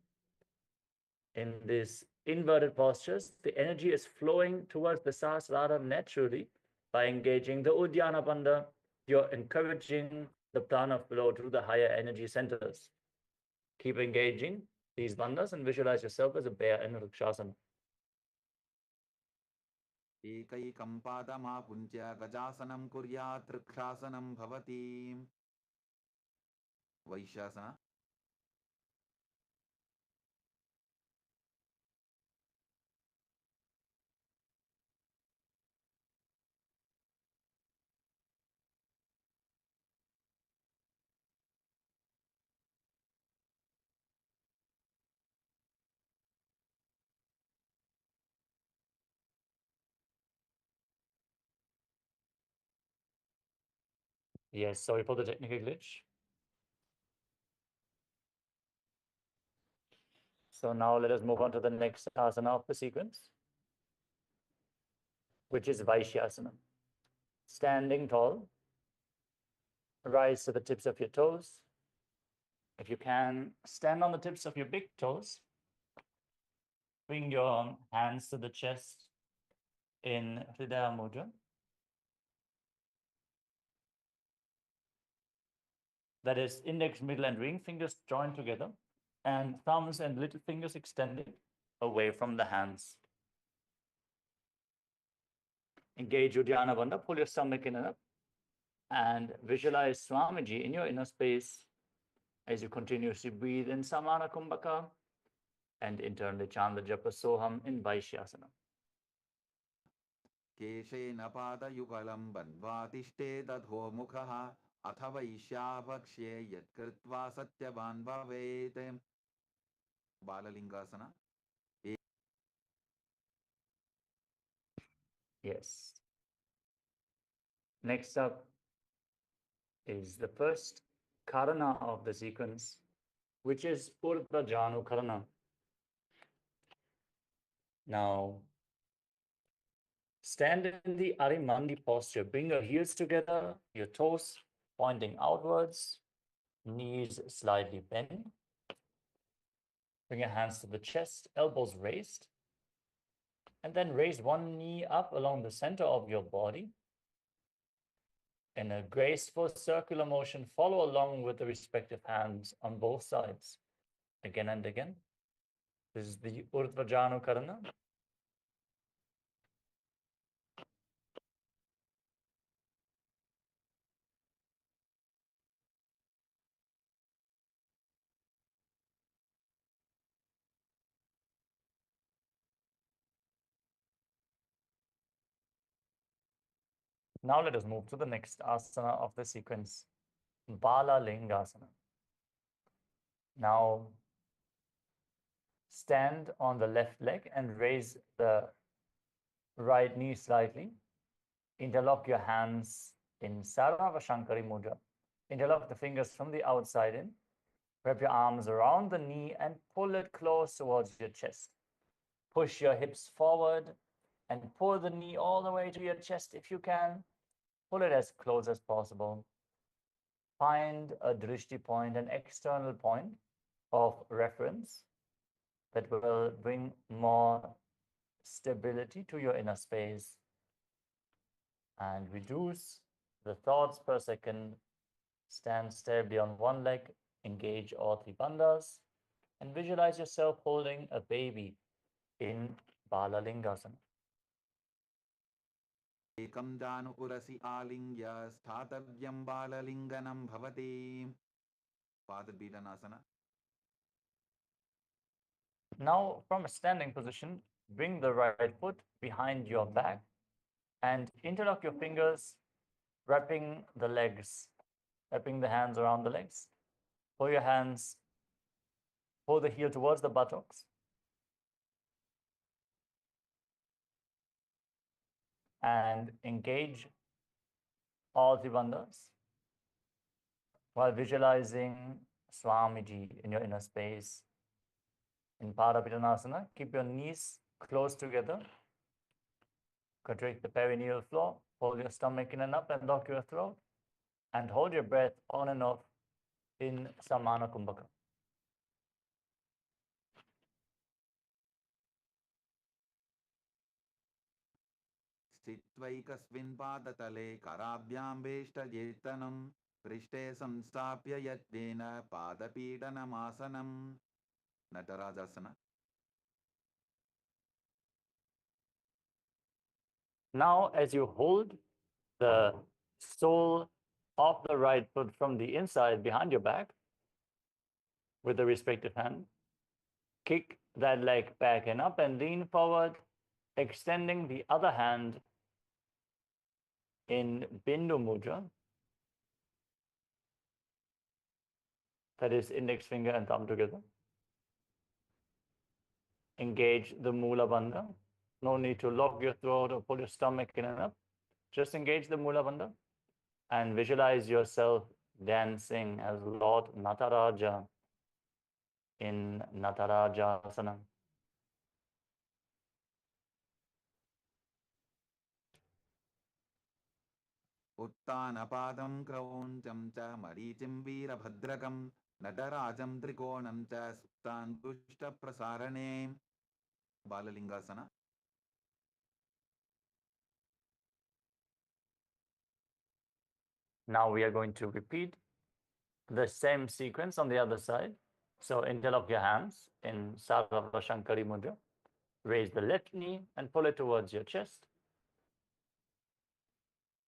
In this inverted postures, the energy is flowing towards the Sahasrara naturally. By engaging the Uddiyana Bandha, you're encouraging the prana flow to the higher energy centers. Keep engaging these bandhas and visualize yourself as a bear in Rikshasana. एकैकं पादमापुञ्ज्य गजासनं कुर्यात् वृक्षासनं भवति. वैश्यासना. Yes, sorry for the technical glitch. So now let us move on to the next asana of the sequence, which is Vaishyasana. Standing tall, rise to the tips of your toes. If you can, stand on the tips of your big toes. Bring your hands to the chest in Hridaya Mudra. That is index, middle, and ring fingers joined together, and thumbs and little fingers extended away from the hands. Engage Uddiyana Bandha, pull your stomach in and up, and visualize Swamiji in your inner space as you continuously breathe in Samana Kumbhaka and internally chant the japa Soham in Vaishyasana. केशेन पादयुगलं बन्ध्वा तिष्ठेदधो मुखः अथ वैश्याभक्ष्ये यत्कृत्वा सत्यवान् भवेत्. बाललिङ्गासना. Yes. Next up is the first karana of the sequence, which is Urdhva Janu Karana. Now, stand in the Arimandi posture. Bring your heels together, your toes pointing outwards, knees slightly bent. Bring your hands to the chest, elbows raised. And then raise one knee up along the center of your body. In a graceful circular motion, follow along with the respective hands on both sides. Again and again. This is the Urdhva Janu Karana. Now let us move to the next asana of the sequence, Bala Lingasana. Now stand on the left leg and raise the right knee slightly. Interlock your hands in Sarva Shankari Mudra. Interlock the fingers from the outside in. Wrap your arms around the knee and pull it close towards your chest. Push your hips forward and pull the knee all the way to your chest if you can. Pull it as close as possible. Find a drishti point, an external point of reference that will bring more stability to your inner space and reduce the thoughts per second. Stand stably on one leg, engage all three bandhas, and visualize yourself holding a baby in Bala Lingasana. एकं जानु उरसि आलिङ्ग्य स्थातव्यं बाललिङ्गनं भवति पादपीडनासना. Now, from a standing position, bring the right foot behind your back and interlock your fingers, wrapping the legs, wrapping the hands around the legs. Pull your hands, pull the heel towards the buttocks. And engage all the bandhas while visualizing Swamiji in your inner space. In Paramashivoham, keep your knees close together. Contract the perineal floor, hold your stomach in and up and lock your throat. And hold your breath on and off in Samana Kumbhaka. स्थित्वैकस्मिन् पादतले कराभ्यां वेष्टजेतनं पृष्ठे संस्थाप्य यत्नेन पादपीडनमासनं नटराजासना. Now, as you hold the sole of the right foot from the inside behind your back with the respective hand, kick that leg back and up and lean forward, extending the other hand in Bindu Mudra, that is index finger and thumb together. Engage the Mula Bandha. No need to lock your throat or pull your stomach in and up. Just engage the Mula Bandha and visualize yourself dancing as Lord Nataraja in Natarajasana. उत्तानपादं क्रौञ्चं च मरीचिं वीरभद्रकं नटराजं त्रिकोणं च सुप्तान्तुष्टप्रसारणे बाललिङ्गासना. Now we are going to repeat the same sequence on the other side. So interlock your hands in Sarva Shankari Mudra. Raise the left knee and pull it towards your chest.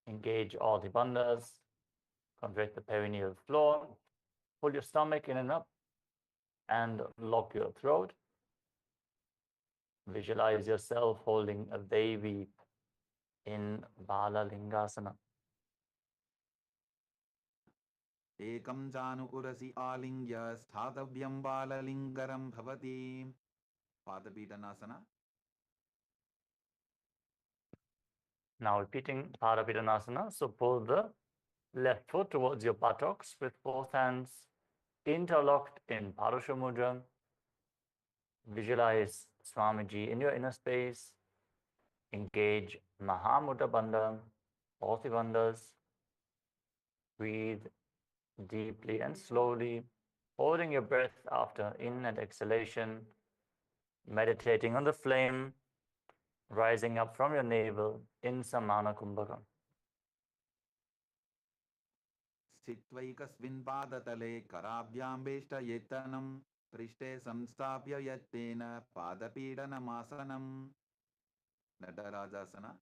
Engage all the bandhas. Contract the perineal floor. Pull your stomach in and up and lock your throat. Visualize yourself holding a baby in Bala Lingasana. एकं जानु उरसि आलिङ्ग्य स्थातव्यं बाललिङ्गरं भवति पादपीडनासना. Now repeating Paramashivoham. So pull the left foot towards your buttocks with both hands interlocked in Parusha Mudra. Visualize Swamiji in your inner space. Engage Mahamudra Bandha, all the bandhas. Breathe deeply and slowly Holding your breath after in and exhalation, meditating on the flame rising up from your navel in Samana Kumbhaka. स्थित्वैकस्मिन् पादतले कराभ्याम्बेष्टयेत्तनं पृष्ठे संस्थाप्य यत्तेन पादपीडनमासनं नटराजासना.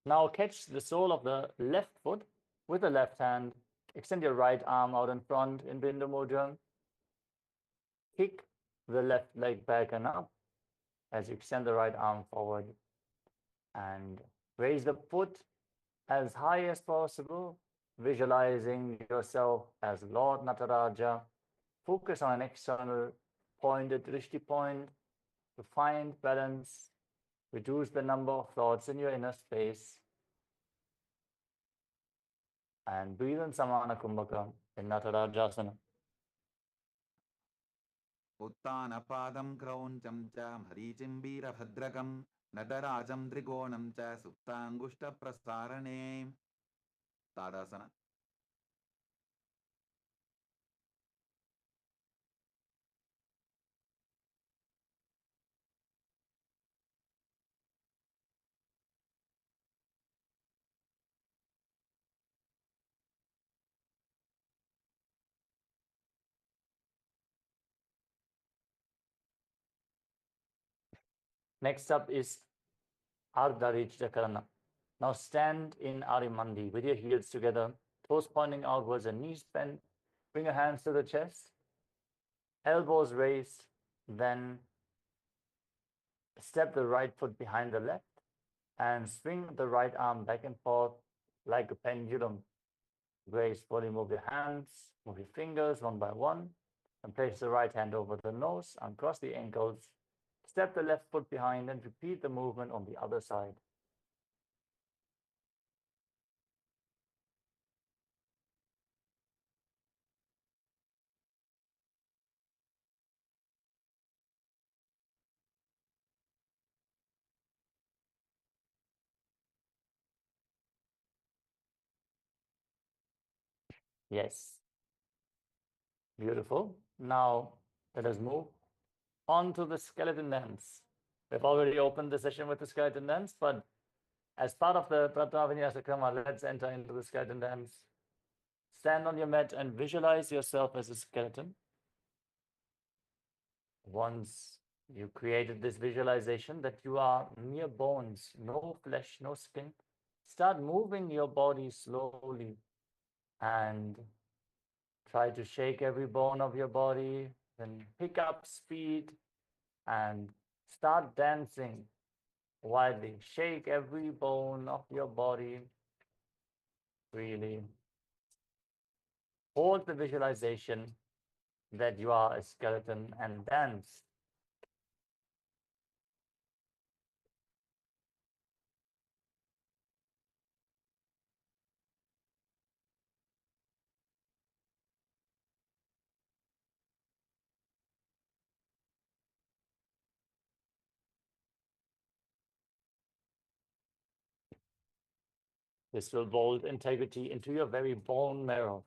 Now catch the sole of the left foot with the left hand. Extend your right arm out in front in Bindu Mudra. Kick the left leg back and up as you extend the right arm forward. And raise the foot as high as possible, visualizing yourself as Lord Nataraja. Focus on an external point, a drishti point, to find balance, reduce the number of thoughts in your inner space, and breathe in Samana Kumbhaka in Natarajasana. उत्तानपादं क्रौञ्चं च मरीचिं वीरभद्रकं नटराजं त्रिकोणं च सुप्ताङ्गुष्ठप्रसारणे ताडासना. Next up is Ardharija Karana. Now stand in Arimandi with your heels together, toes pointing outwards and knees bent. Bring your hands to the chest, elbows raised, then step the right foot behind the left and swing the right arm back and forth like a pendulum. Gracefully move your hands, move your fingers one by one, and place the right hand over the nose, uncross the ankles, step the left foot behind and repeat the movement on the other side. Yes. Beautiful. Now let us move on to the skeleton dance. We've already opened the session with the skeleton dance, but as part of the Pratna Vinyasa Krama, let's enter into the skeleton dance. Stand on your mat and visualize yourself as a skeleton. Once you created this visualization that you are mere bones, no flesh, no skin, start moving your body slowly and try to shake every bone of your body, then pick up speed and start dancing wildly. Shake every bone of your body freely. Hold the visualization that you are a skeleton and dance. This will mold integrity into your very bone marrow.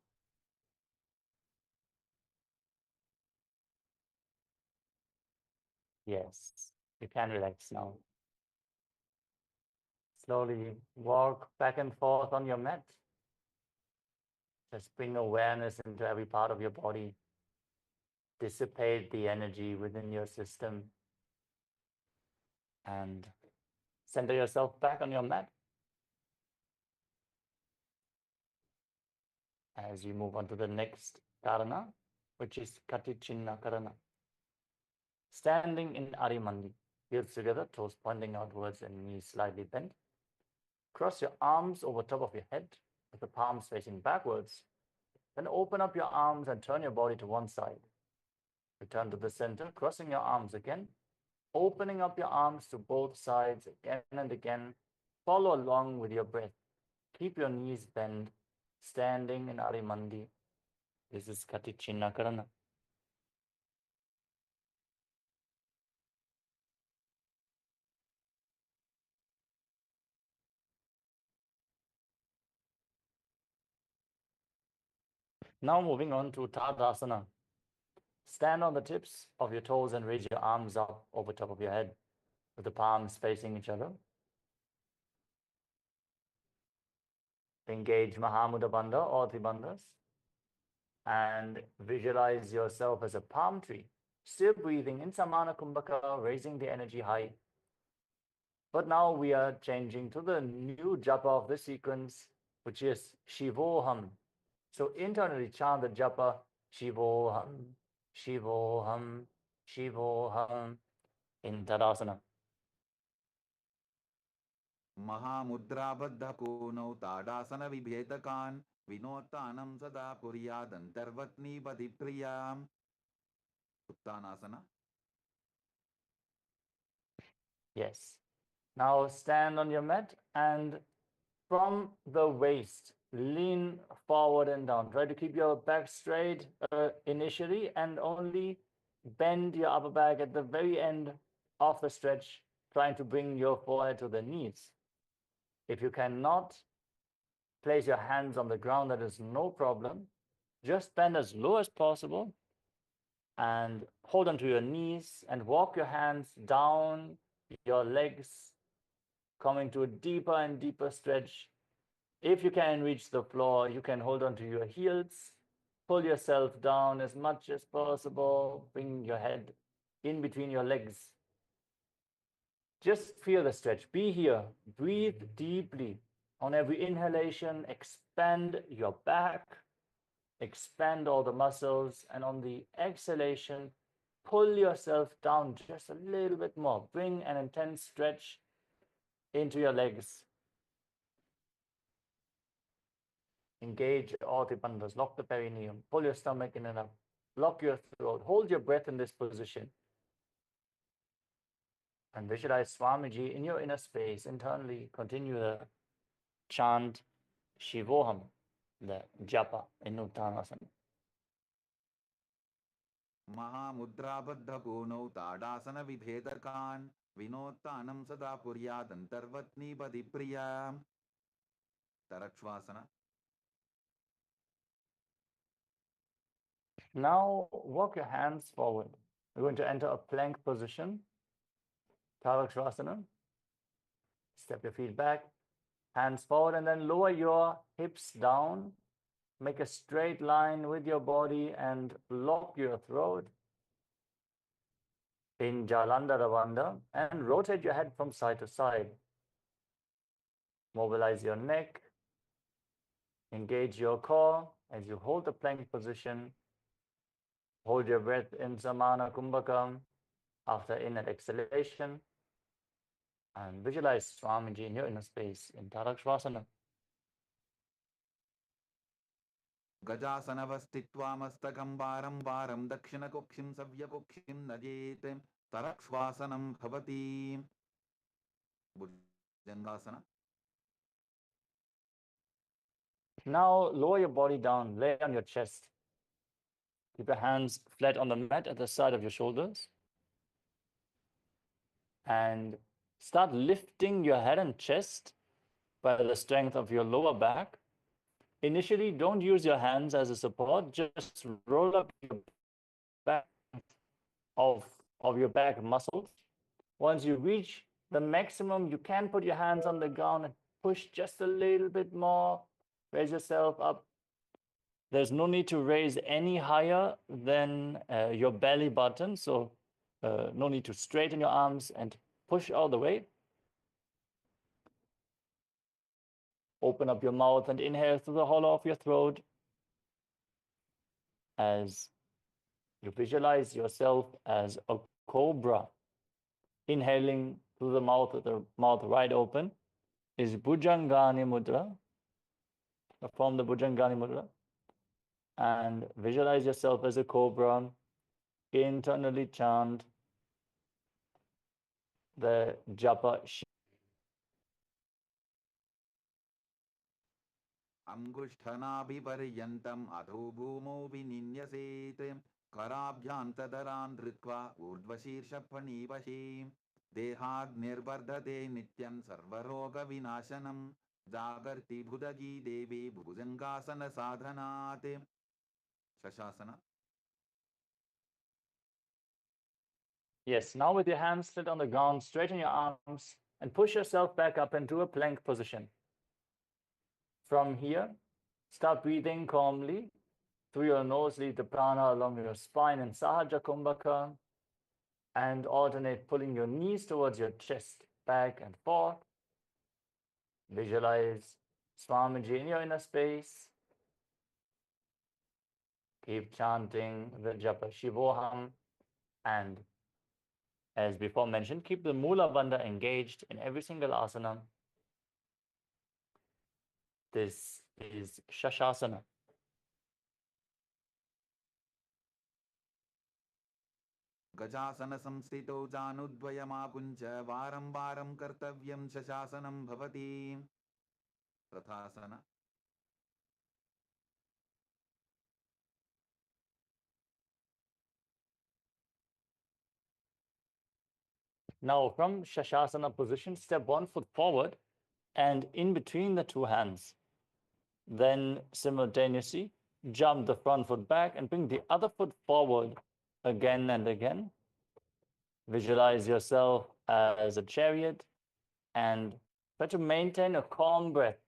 Yes, you can relax now. Slowly walk back and forth on your mat. Just bring awareness into every part of your body. Dissipate the energy within your system and center yourself back on your mat. As you move on to the next karana, which is Katichinna Karana. Standing in Arimandi, heels together, toes pointing outwards and knees slightly bent. Cross your arms over top of your head with the palms facing backwards. Then open up your arms and turn your body to one side. Return to the center, crossing your arms again, opening up your arms to both sides again and again. Follow along with your breath. Keep your knees bent, standing in Arimandi. This is Katichinna Karana. Now moving on to Tadasana. Stand on the tips of your toes and raise your arms up over top of your head with the palms facing each other. Engage Mahamudra Bandha or Tribandhas and visualize yourself as a palm tree. Still breathing in Samana Kumbhaka, raising the energy high. But now we are changing to the new japa of the sequence, which is Shivoham. So internally chant the japa Shivoham, Shivoham, Shivoham in Tadasana. महामुद्राबद्ध कोनौ tadasana विभेदकान् विनोत्तानं सदा कुर्यादन्तर्वत्नीपति प्रियाम्. उत्तानासना. Yes. Now stand on your mat and from the waist, lean forward and down. Try to keep your back straight initially and only bend your upper back at the very end of the stretch, trying to bring your forehead to the knees. If you cannot place your hands on the ground, that is no problem. Just bend as low as possible and hold onto your knees and walk your hands down your legs, coming to a deeper and deeper stretch. If you can reach the floor, you can hold onto your heels, pull yourself down as much as possible, bring your head in between your legs. Just feel the stretch. Be here. Breathe deeply. On every inhalation, expand your back, expand all the muscles, and on the exhalation, pull yourself down just a little bit more. Bring an intense stretch into your legs. Engage all the bandhas, lock the perineum, pull your stomach in and up, lock your throat, hold your breath in this position. And visualize Swamiji in your inner space. Internally, continue the chant Shivoham, the japa in Uttanasana. महामुद्राबद्ध कोनौ tadasana विभेदकान् विनोत्तानं सदा कुर्यादन्तर्वत्नीपति प्रियाम्. तरक्ष्वासना. Now walk your hands forward. We're going to enter a plank position. Tarakshvasana. Step your feet back, hands forward, and then lower your hips down. Make a straight line with your body and lock your throat in Jalandhara Bandha and rotate your head from side to side. Mobilize your neck, engage your core as you hold the plank position. Hold your breath in Samana Kumbhakam after in and exhalation. And visualize Swamiji in your inner space in Tarakshvasana. गजासनवस्थित्वा मस्तकं वारं वारं दक्षिणकुक्षिं सव्यकुक्षिं नजेत्. तरक्ष्वासनं भवति. भुजङ्गासना. Now lower your body down, lay on your chest. Keep your hands flat on the mat at the side of your shoulders. And start lifting your head and chest by the strength of your lower back. Initially, don't use your hands as a support, just roll up your back of your back muscles. Once you reach the maximum, you can put your hands on the ground and push just a little bit more. Raise yourself up. There's no need to raise any higher than your belly button, so no need to straighten your arms and push all the way. Open up your mouth and inhale through the hollow of your throat as you visualize yourself as a cobra. Inhaling through the mouth with the mouth wide open is Bhujangani Mudra. Perform the Bhujangani Mudra and visualize yourself as a cobra. Internally chant the japa. अंगुष्ठनाभिपर्यन्तम् अधो भूमौ विनिन्यसेत्. कराभ्यान्तदरान् धृत्वा ऊर्ध्वशीर्षफणीवशी. देहाग्निर्वर्धते नित्यं सर्वरोगविनाशनं. जागर्ति भुदगी देवी भुजङ्गासन साधनात्. Shashasana. Yes, now with your hands sit on the ground, straighten your arms and push yourself back up into a plank position. From here, start breathing calmly. Through your nose, lead the prana along your spine in Sahaja Kumbhaka and alternate pulling your knees towards your chest, back and forth. Visualize Swamiji in your inner space. Keep chanting the Japa Shivoham, and as before mentioned, keep the Mula Bandha engaged in every single asana. This is Shashasana. गजासन संस्थितो जानुद्वयमापुञ्च वारं वारं कर्तव्यं शशासनं भवति तथासन. Now from Shashasana position, step 1 foot forward and in between the two hands. Then simultaneously jump the front foot back and bring the other foot forward again and again. Visualize yourself as a chariot and try to maintain a calm breath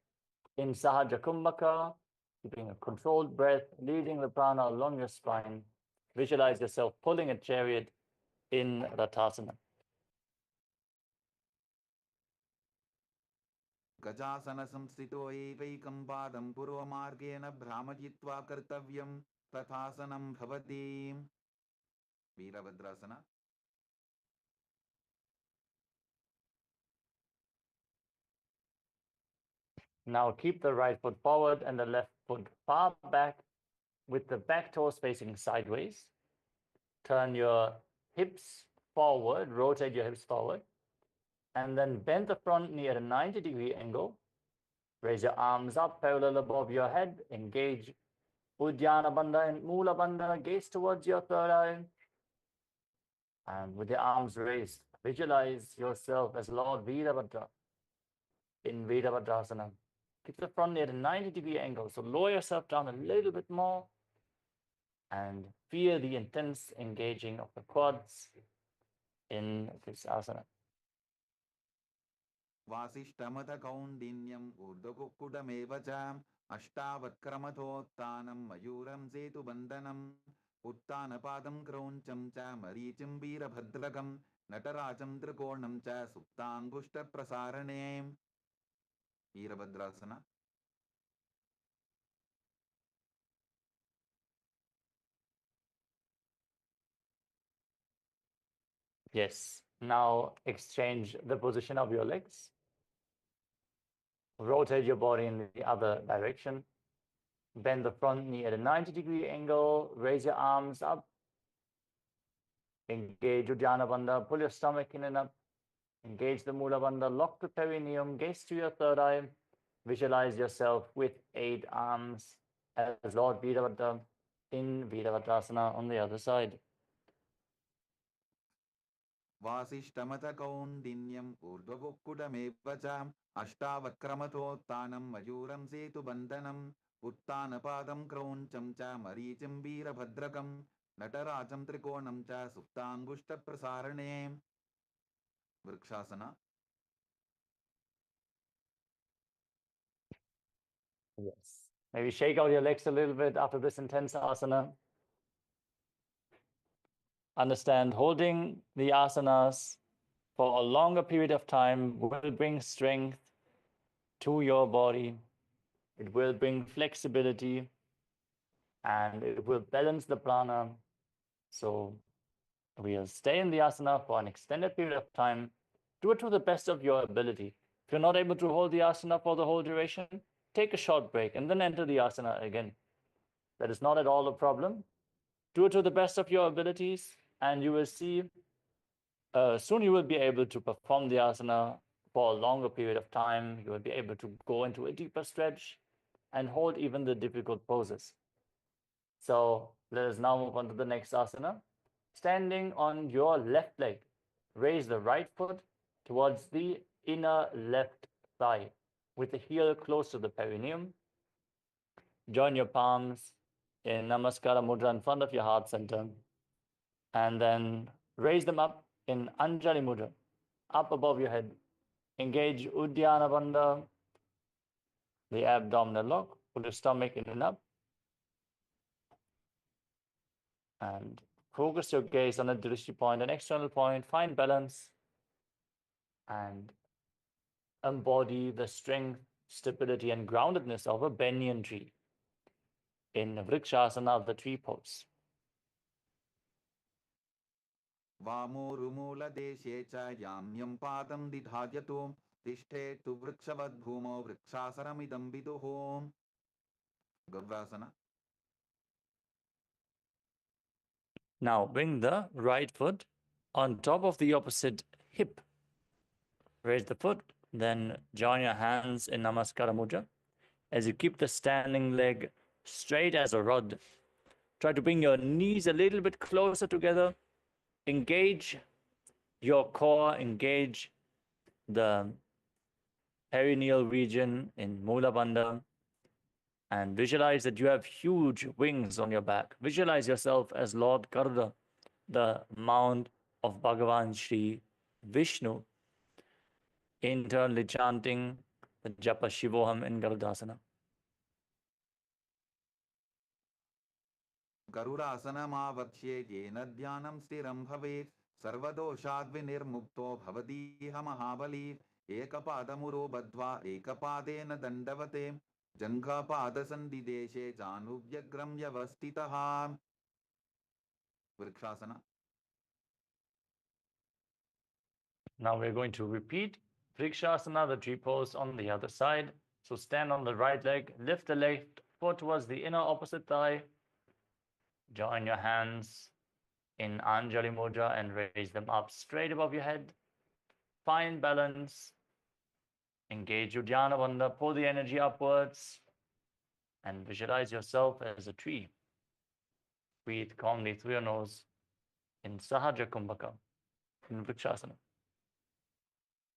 in Sahaja Kumbhaka, keeping a controlled breath, leading the prana along your spine. Visualize yourself pulling a chariot in Rathasana. गजासन संस्थितो एवैकं पादं पूर्वमार्गेण भ्रामयित्वा कर्तव्यं तथासनं भवति Virabhadrasana. Now keep the right foot forward and the left foot far back with the back toes facing sideways. Turn your hips forward, rotate your hips forward, and then bend the front knee at a 90-degree angle. Raise your arms up parallel above your head. Engage Uddiyana Bandha and Mula Bandha. Gaze towards your third eye. And with your arms raised, visualize yourself as Lord Veerabhadra in Veerabhadrasana. Keep the front knee at a 90-degree angle. So lower yourself down a little bit more and feel the intense engaging of the quads in this asana. वासिष्ठमथ कौण्डिन्यम् ऊर्ध्वकुक्कुटमेव च अष्टावक्क्रमथोत्थानं मयूरं सेतुबन्धनम् उत्थानपादं क्रौञ्चं च मरीचिं वीरभद्रकं नटराजं त्रिकोणं च सुप्ताङ्गुष्ठप्रसारणे Virabhadrasana. Yes. Now exchange the position of your legs. Rotate your body in the other direction. Bend the front knee at a 90-degree angle. Raise your arms up. Engage Uddiyana Bandha. Pull your stomach in and up. Engage the Mula Bandha. Lock the perineum. Gaze to your third eye. Visualize yourself with 8 arms as Lord Veerabhadra in Veerabhadrasana on the other side. वासिष्ठमथ कौण्डिन्यम् ऊर्ध्वकुक्कुटमेव च अष्टावक्क्रमथोत्थानं मयूरं सेतुबन्धनम् उत्थानपादं क्रौञ्चं च मरीचिं वीरभद्रकं नटराजं त्रिकोणं च सुप्ताङ्गुष्ठप्रसारणे vrikshasana. Yes. Maybe shake out your legs a little bit after this intense asana. Understand, holding the asanas for a longer period of time will bring strength to your body. It will bring flexibility and it will balance the prana. So we'll stay in the asana for an extended period of time. Do it to the best of your ability. If you're not able to hold the asana for the whole duration, take a short break and then enter the asana again. That is not at all a problem. Do it to the best of your abilities and you will see soon you will be able to perform the asana for a longer period of time. You will be able to go into a deeper stretch and hold even the difficult poses. So let us now move on to the next asana. Standing on your left leg, raise the right foot towards the inner left thigh with the heel close to the perineum. Join your palms in Namaskara Mudra in front of your heart center. And then raise them up in Anjali Mudra, up above your head. Engage Uddiyana Bandha, the abdominal lock. Put your stomach in and up. And focus your gaze on a drishti point, an external point. Find balance and embody the strength, stability, and groundedness of a banyan tree in Vrikshasana of the tree pose. वामोरुमूलदेशे च याम्यं पादं दिधार्यतो तिष्ठेतु वृक्षवद्भूमौ वृक्षासनमिदं विदुः. Gavrasana. Now bring the right foot on top of the opposite hip. Raise the foot, then join your hands in Namaskara Mudra. As you keep the standing leg straight as a rod, try to bring your knees a little bit closer together. Engage your core, engage the perineal region in Mula Bandha, and visualize that you have huge wings on your back. Visualize yourself as Lord Garuda, the mount of Bhagavan Shri Vishnu, internally chanting the Japa Shivoham in Garudasana. गरुडासनमावक्ष्ये येन ध्यानं स्थिरं भवेत् सर्वदोषाद्विनिर्मुक्तो भवतीह महाबली एकपादमुरो बद्ध्वा एकपादेन दण्डवते जङ्घापादसन्धिदेशे जानुभ्यग्रं व्यवस्थितः. Vrikshasana. Now we're going to repeat Vrikshasana, the tree pose, on the other side. So stand on the right leg, lift the left foot towards the inner opposite thigh. Join your hands in Anjali Mudra and raise them up straight above your head. Find balance. Engage Uddiyana Bandha, pull the energy upwards, and visualize yourself as a tree. Breathe calmly through your nose in Sahaja Kumbhaka, in Vrikshasana.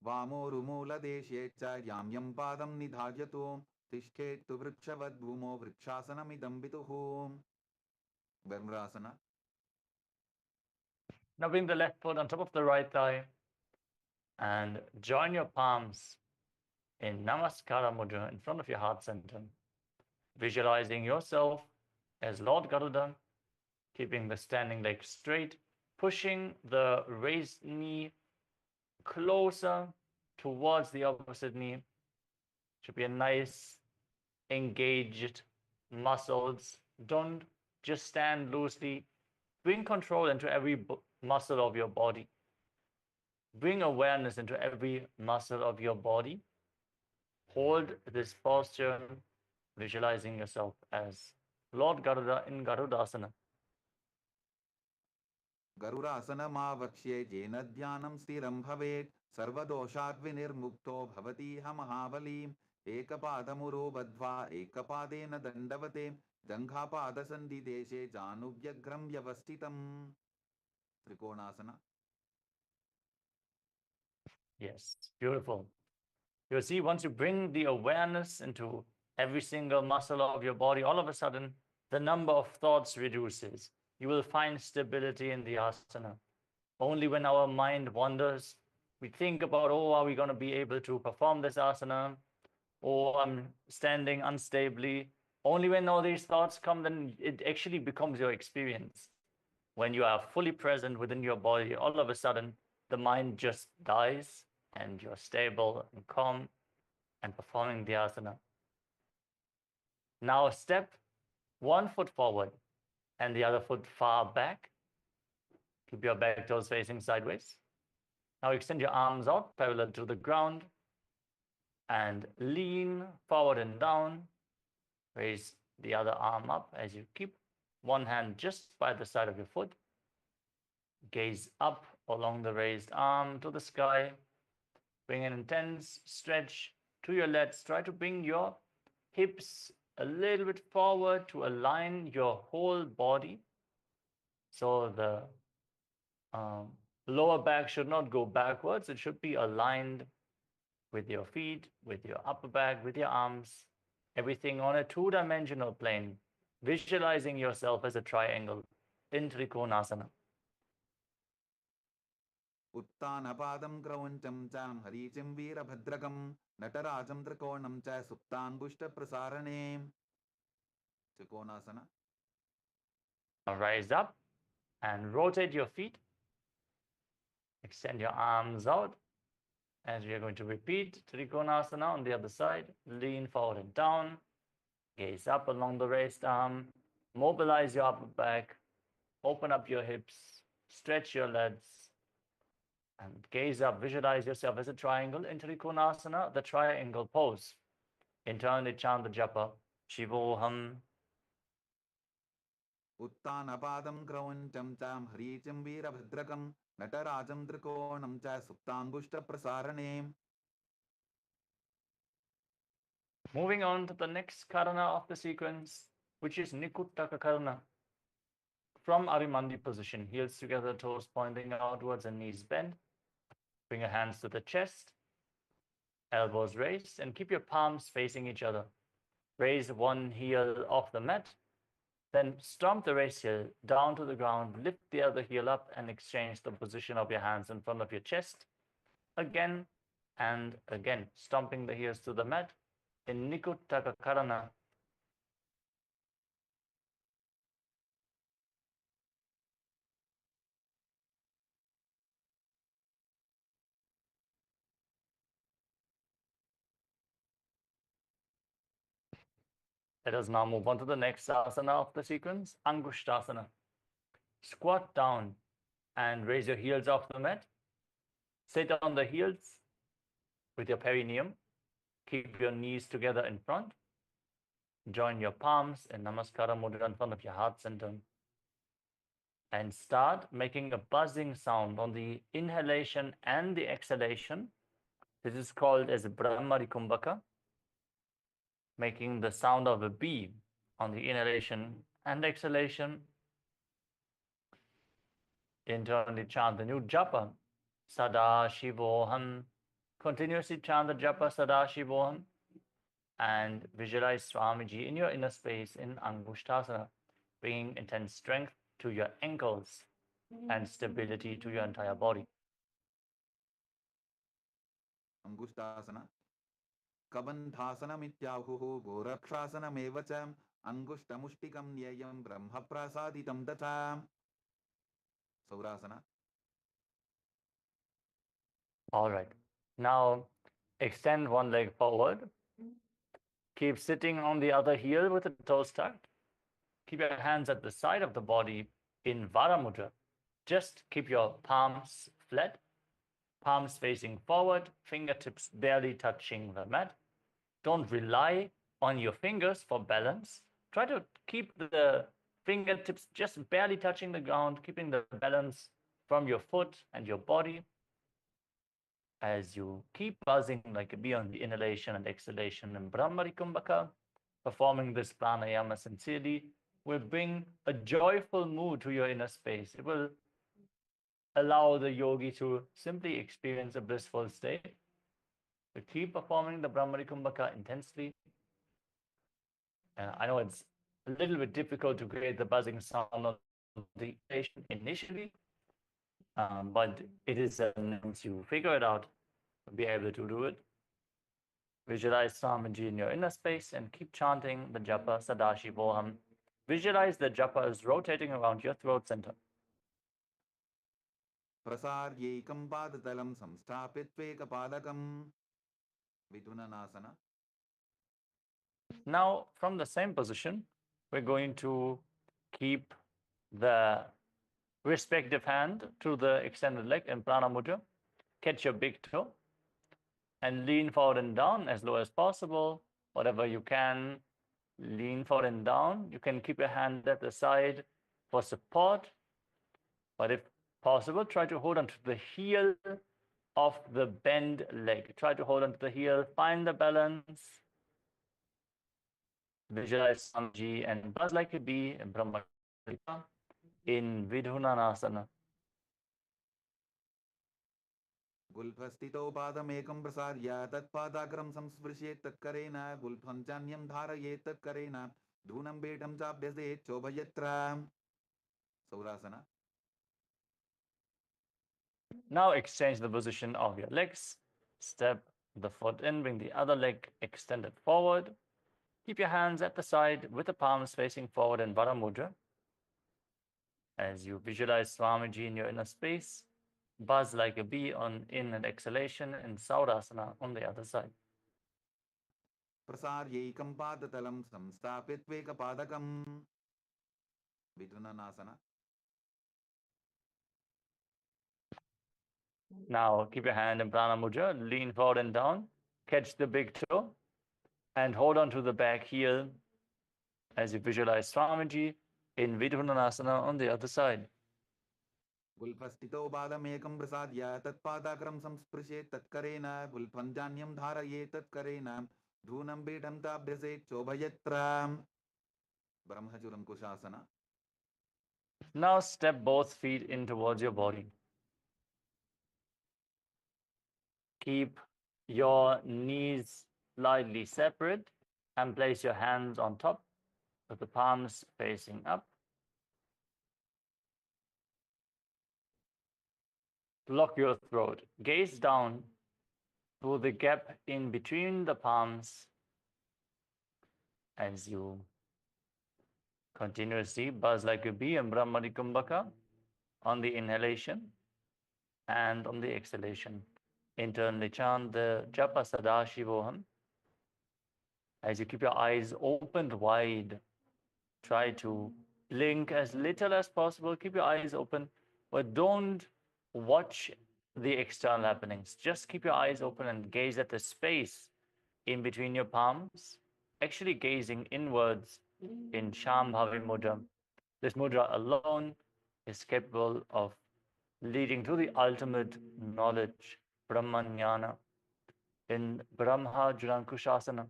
वामोरुमूलदेशे च याम्यं पादं निधार्यतो तिष्ठेतु वृक्षवद्भूमौ वृक्षासनमिदं विदुः. Varmrasana. Now bring the left foot on top of the right thigh and join your palms in Namaskara Mudra in front of your heart center, visualizing yourself as Lord Garuda, keeping the standing leg straight, pushing the raised knee closer towards the opposite knee. Should be a nice engaged muscles. Don't just stand loosely. Bring control into every muscle of your body. Bring awareness into every muscle of your body. Hold this posture, visualizing yourself as Lord Garuda in Garudasana. गरुडासनमावक्ष्ये येन ध्यानं स्थिरं भवेत् सर्वदोषाद्विनिर्मुक्तो भवतीह महाबली एकपादमुरो बद्ध्वा एकपादेन दण्डवते जङ्घापादसन्धिदेशे जानुभ्यग्रं व्यवस्थितम्. Trikonasana. Yes, beautiful. You'll see once you bring the awareness into every single muscle of your body, all of a sudden, the number of thoughts reduces. You will find stability in the asana. Only when our mind wanders, we think about, oh, are we going to be able to perform this asana? Or I'm standing unstably. Only when all these thoughts come, then it actually becomes your experience. When you are fully present within your body, all of a sudden, the mind just dies and you're stable and calm and performing the asana. Now step one foot forward and the other foot far back. Keep your back toes facing sideways. Now extend your arms out parallel to the ground and lean forward and down. Raise the other arm up as you keep one hand just by the side of your foot. Gaze up along the raised arm to the sky. Bring an intense stretch to your legs. Try to bring your hips a little bit forward to align your whole body. So the lower back should not go backwards. It should be aligned with your feet, with your upper back, with your arms. Everything on a two-dimensional plane. visualizing yourself as a triangle in Trikonasana. उत्तानपादं क्रौञ्चं च हरीचिं वीरभद्रकं नटराजं त्रिकोणं च सुप्तान्बुष्टप्रसारणे Trikonasana. Now rise up and rotate your feet. Extend your arms out as we are going to repeat Trikonasana on the other side. Lean forward and down. Gaze up along the raised arm. Mobilize your upper back. Open up your hips. Stretch your legs. And gaze up. Visualize yourself as a triangle in Trikonasana, the triangle pose. Internally chant the japa. Shivoham. उत्तानपादं क्रौञ्चं च हरीचिं वीरभद्रकं नटराजं त्रिकोणं च सुप्तान्बुष्टप्रसारणे. Moving on to the next karana of the sequence, which is Nikuttaka karana. From Arimandi position, heels together, toes pointing outwards and knees bent. Bring your hands to the chest, elbows raised, and keep your palms facing each other. Raise one heel off the mat, then stomp the raised heel down to the ground, lift the other heel up, and exchange the position of your hands in front of your chest. Again and again, stomping the heels to the mat in Nikuttaka karana. Let us now move on to the next asana of the sequence, Angushtasana. Squat down and raise your heels off the mat. Sit on the heels with your perineum. Keep your knees together in front. Join your palms in Namaskara Mudra in front of your heart center. And start making a buzzing sound on the inhalation and the exhalation. This is called as Brahmari Kumbhaka. Making the sound of a bee on the inhalation and exhalation. Internally chant the new japa, Sadashivoham. Continuously chant the japa, Sadashivoham, and visualize Swamiji in your inner space in Angushtasana, bringing intense strength to your ankles and stability to your entire body. Angushtasana. Kabandhasanamityāhuः गोरक्षासनमेव च अंगुष्टमुष्टिकं न्येयं ब्रह्मप्रसादितं तथा. Saurasana. All right. Now extend one leg forward. Keep sitting on the other heel with the toes tucked. Keep your hands at the side of the body in Varamudra. Just keep your palms flat, palms facing forward, fingertips barely touching the mat. Don't rely on your fingers for balance. Try to keep the fingertips just barely touching the ground, keeping the balance from your foot and your body. As you keep buzzing like a bee on the inhalation and exhalation in Brahmari Kumbhaka, performing this pranayama sincerely will bring a joyful mood to your inner space. It will allow the yogi to simply experience a blissful state. So keep performing the Brahmari Kumbhaka intensely. I know it's a little bit difficult to create the buzzing sound on the inhalation initially, but it is once you figure it out, you'll be able to do it. Visualize Swamiji in your inner space and keep chanting the japa Sadashivoham. Visualize the japa is rotating around your throat center. प्रसार्यैकं पादतलं संस्थाप्यत्वेकपादकं. Vidunanasana. Now, from the same position, we're going to keep the respective hand to the extended leg in Prana Mudra. Catch your big toe and lean forward and down as low as possible. Whatever you can, lean forward and down. You can keep your hand at the side for support, but if possible, try to hold on to the heel of the bent leg. Try to hold on to the heel, find the balance. Visualize Swamiji and buzz like a bee in Brahma in Vidhunanasana. गुल्फस्थितो पादमेकं प्रसार्य तत्पादाग्रं संस्पृशेत् तत्करेण गुल्फं चान्यं धारयेत् तत्करेण धूनं बेढं चाभ्यसेत् चोभयत्र. Saurasana. Now exchange the position of your legs. Step the foot in, bring the other leg extended forward. Keep your hands at the side with the palms facing forward in Vara Mudra. As you visualize Swamiji in your inner space, buzz like a bee on in and exhalation in Saurasana on the other side. प्रसार्यैकं पादतलं संस्थाप्यत्वेकपादकं विधुननासना. Now keep your hand in Prana Mudra, lean forward and down, catch the big toe, and hold on to the back heel as you visualize Swamiji in Vidhunanasana on the other side. गुल्फस्थितो पादमेकं प्रसाद्य तत्पादाग्रं संस्पृशेत् तत्करेण गुल्फं जान्यं धारयेत् तत्करेण धूनं पीठं ताभ्यसेत् चोभयत्र. ब्रह्मचूरं कुशासना. Now step both feet in towards your body. Keep your knees slightly separate and place your hands on top with the palms facing up. Block your throat. Gaze down through the gap in between the palms as you continuously buzz like a bee and Brahmari Kumbhaka on the inhalation and on the exhalation. Internally chant the Japa Sadashivoham. As you keep your eyes opened wide, try to blink as little as possible. Keep your eyes open, but don't watch the external happenings. Just keep your eyes open and gaze at the space in between your palms, actually gazing inwards in Shambhavi Mudra. This mudra alone is capable of leading to the ultimate knowledge, Brahmanyana, in Brahma Jurankushasana.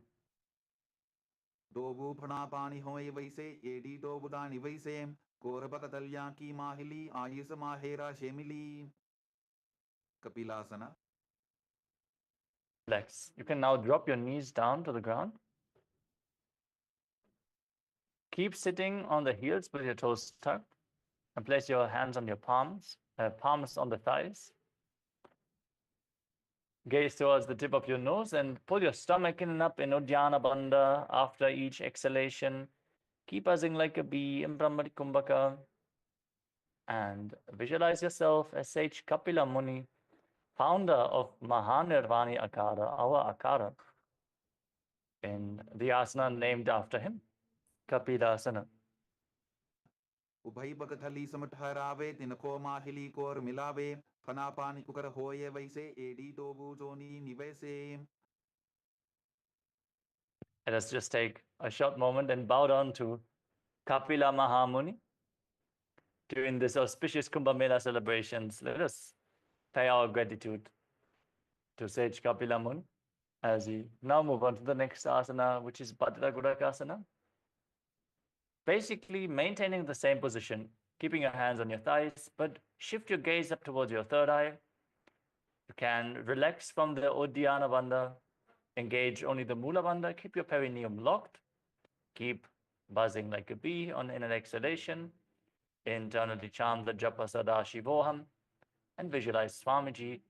दोबू फणा पानी होए वैसे AD दोबुदानी वैसे कोरबकतल्या की माहिली Ayush माहेरा शेमिली. Kapilasana. Relax. You can now drop your knees down to the ground. Keep sitting on the heels with your toes tucked and place your hands on your palms on the thighs. Gaze towards the tip of your nose and pull your stomach in and up in Uddiyana Bandha after each exhalation. Keep buzzing like a bee in Brahmari Kumbhaka. And visualize yourself as Sage Kapila Muni, founder of Mahanirvani Akara, our Akara, in the asana named after him, Kapilasana. उभय बकथली समठहरावे तिनको माहिली core मिलावे फना पानी cooker होए वैसे AD दोबू Johnny निवैसे. Let us just take a short moment and bow down to Kapila Mahamuni. During this auspicious Kumbh Mela celebrations, let us pay our gratitude to Sage Kapila Muni as we now move on to the next asana, which is Bhadra Gurakasana. Basically, maintaining the same position, keeping your hands on your thighs, but shift your gaze up towards your third eye. You can relax from the Uddiyana Bandha, engage only the Mula Bandha, keep your perineum locked, keep buzzing like a bee on in an exhalation, internally chant the Japa Sadashivoham, and visualize Swamiji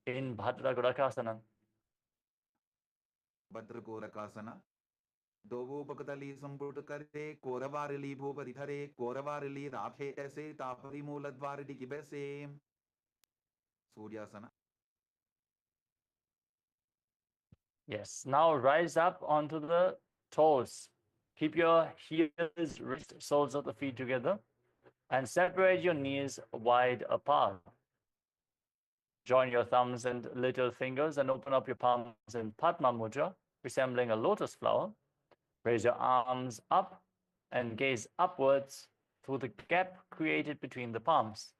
in Bhadra Gurakasana. Bhadra Gurakasana. दोवो बकतली संपुट करे कोरवारिली भूपति धरे कोरवारिली राधे ऐसे तापरी मूलद्वारिटी की बैसे. सूर्यासना. Yes, now rise up onto the toes. Keep your heels, wrist, soles of the feet together and separate your knees wide apart. Join your thumbs and little fingers and open up your palms in Padma Mudra, resembling a lotus flower. Raise your arms up and gaze upwards through the gap created between the palms.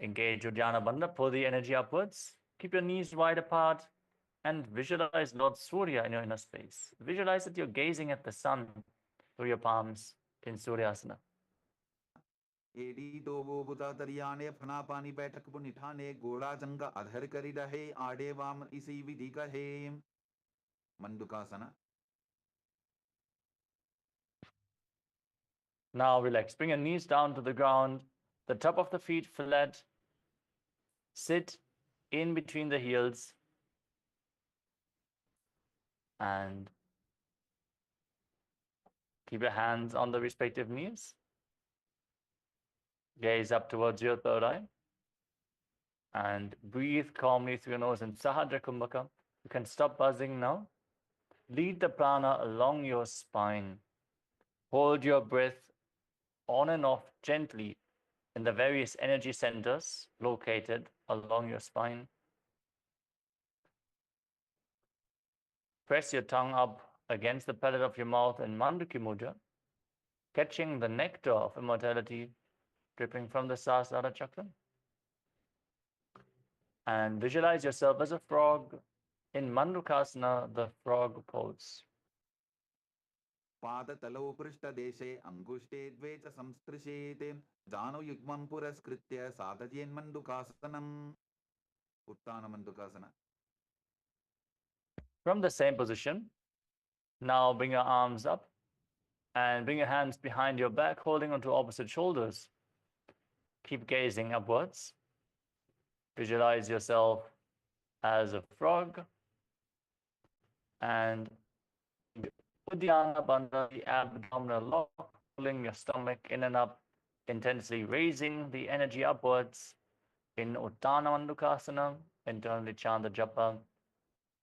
Engage Uddiyana Bandha, pull the energy upwards. Keep your knees wide apart and visualize Lord Surya in your inner space. Visualize that you're gazing at the sun through your palms in Suryasana. एडी दोबो बुता दरियाने फना पानी बैठक पुनिठाने गोड़ा जंगा अधर करी रहे आड़े वाम इसी विधि कहे. मंडुकासना. Now relax. Bring your knees down to the ground, the top of the feet flat. Sit in between the heels and keep your hands on the respective knees. Gaze up towards your third eye and breathe calmly through your nose in Sahadra Kumbhaka. You can stop buzzing now. Lead the prana along your spine. Hold your breath on and off gently in the various energy centers located along your spine. Press your tongue up against the palate of your mouth in Manduki Mudra, catching the nectar of immortality dripping from the Sahasrara chakra. And visualize yourself as a frog in Mandukasana, the frog pose. पादतलौ पृष्ठदेशे अङ्गुष्ठे द्वे च संस्पृशेत् जानुयुग्मं पुरस्कृत्य साधयेन्मण्डुकासनम् उत्तानमण्डुकासना. From the same position, now bring your arms up and bring your hands behind your back, holding onto opposite shoulders. Keep gazing upwards. Visualize yourself as a frog and Uddiyana Bandha, the abdominal lock, pulling your stomach in and up, intensely raising the energy upwards. In Uttana Mandukasana, internally chant the japa,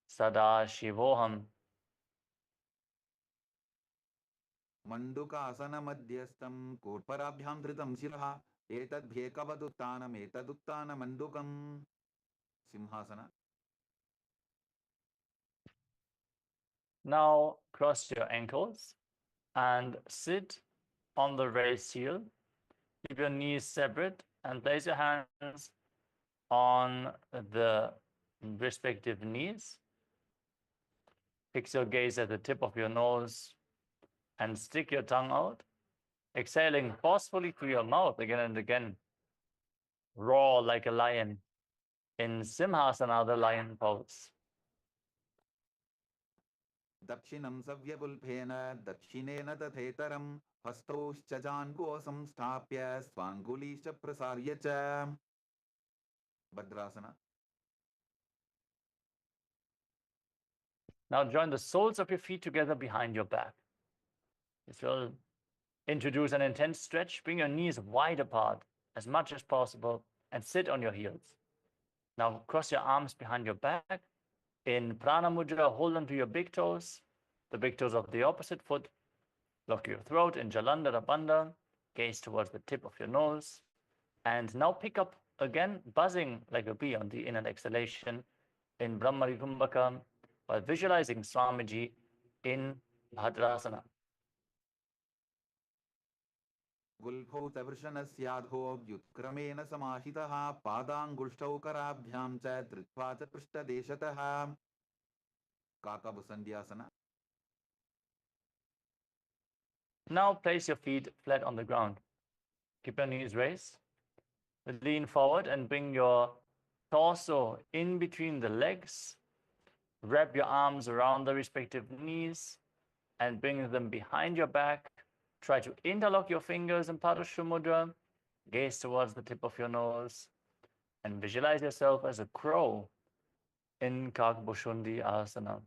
Sadashivoham. मण्डुकासनमध्यस्थं कोट्पराभ्यां धृतं शिरः एतद्भ्येकवदुत्तानमेतदुत्तानमण्डुकम् सिंहासना. Now cross your ankles and sit on the raised heel. Keep your knees separate and place your hands on the respective knees. Fix your gaze at the tip of your nose and stick your tongue out, exhaling forcefully through your mouth again and again. Roar like a lion in Simhasana, the lion pose. दक्षिणं सव्यपुल्फेन दक्षिणेन तथेतरं हस्तौश्चजान्गो संस्थाप्य स्वाङ्गुलीश्च प्रसार्य च भद्रासना. Now join the soles of your feet together behind your back. This will introduce an intense stretch. Bring your knees wide apart as much as possible and sit on your heels. Now cross your arms behind your back. In Prana Mudra, hold on to your big toes, the big toes of the opposite foot. Lock your throat in Jalandhara Bandha. Gaze towards the tip of your nose. And now pick up again, buzzing like a bee on the inner exhalation in Brahmari Kumbhaka, while visualizing Swamiji in Bhadrasana. गुल्फौतवृषणस्याधो व्युत्क्रमेण समाहितः पादाङ्गुष्ठौ कराभ्यां च धृत्वा च पृष्ठदेशतः काकभुसन्ध्यासना. Now place your feet flat on the ground. Keep your knees raised. Lean forward and bring your torso in between the legs. Wrap your arms around the respective knees and bring them behind your back. Try to interlock your fingers in Padusha Mudra. Gaze towards the tip of your nose and visualize yourself as a crow in Kakbushundi Asana.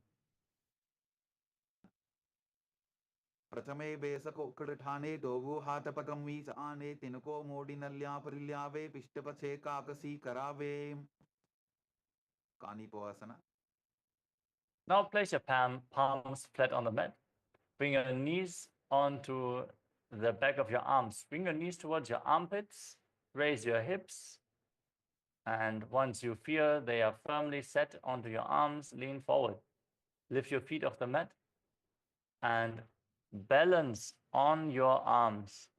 प्रथमे बेसकोक्कड़ठाने Dogu हाथपकं वीस आने तिनको मोडिनल्या परिल्यावे पिष्टपछे काकसी करावे कानिपोआसना. Now place your palms flat on the mat. Bring your knees onto the back of your arms. Bring your knees towards your armpits. Raise your hips. And once you feel they are firmly set onto your arms, lean forward. Lift your feet off the mat and balance on your arms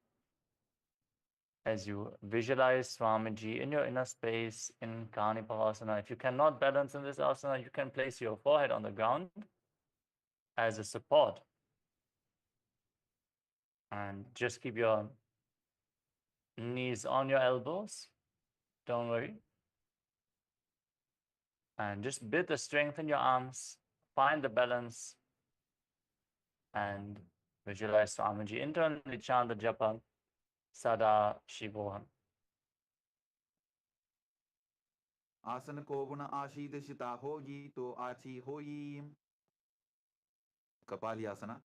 as you visualize Swamiji in your inner space in Karnipavasana. If you cannot balance in this asana, you can place your forehead on the ground as a support. And just keep your knees on your elbows. Don't worry. And just build the strength in your arms. Find the balance. And Visualize Swamiji internally chant the japa Sada Shivoham. आसन को गुण आशीर्षिता होगी तो आची होई. Kapalyasana.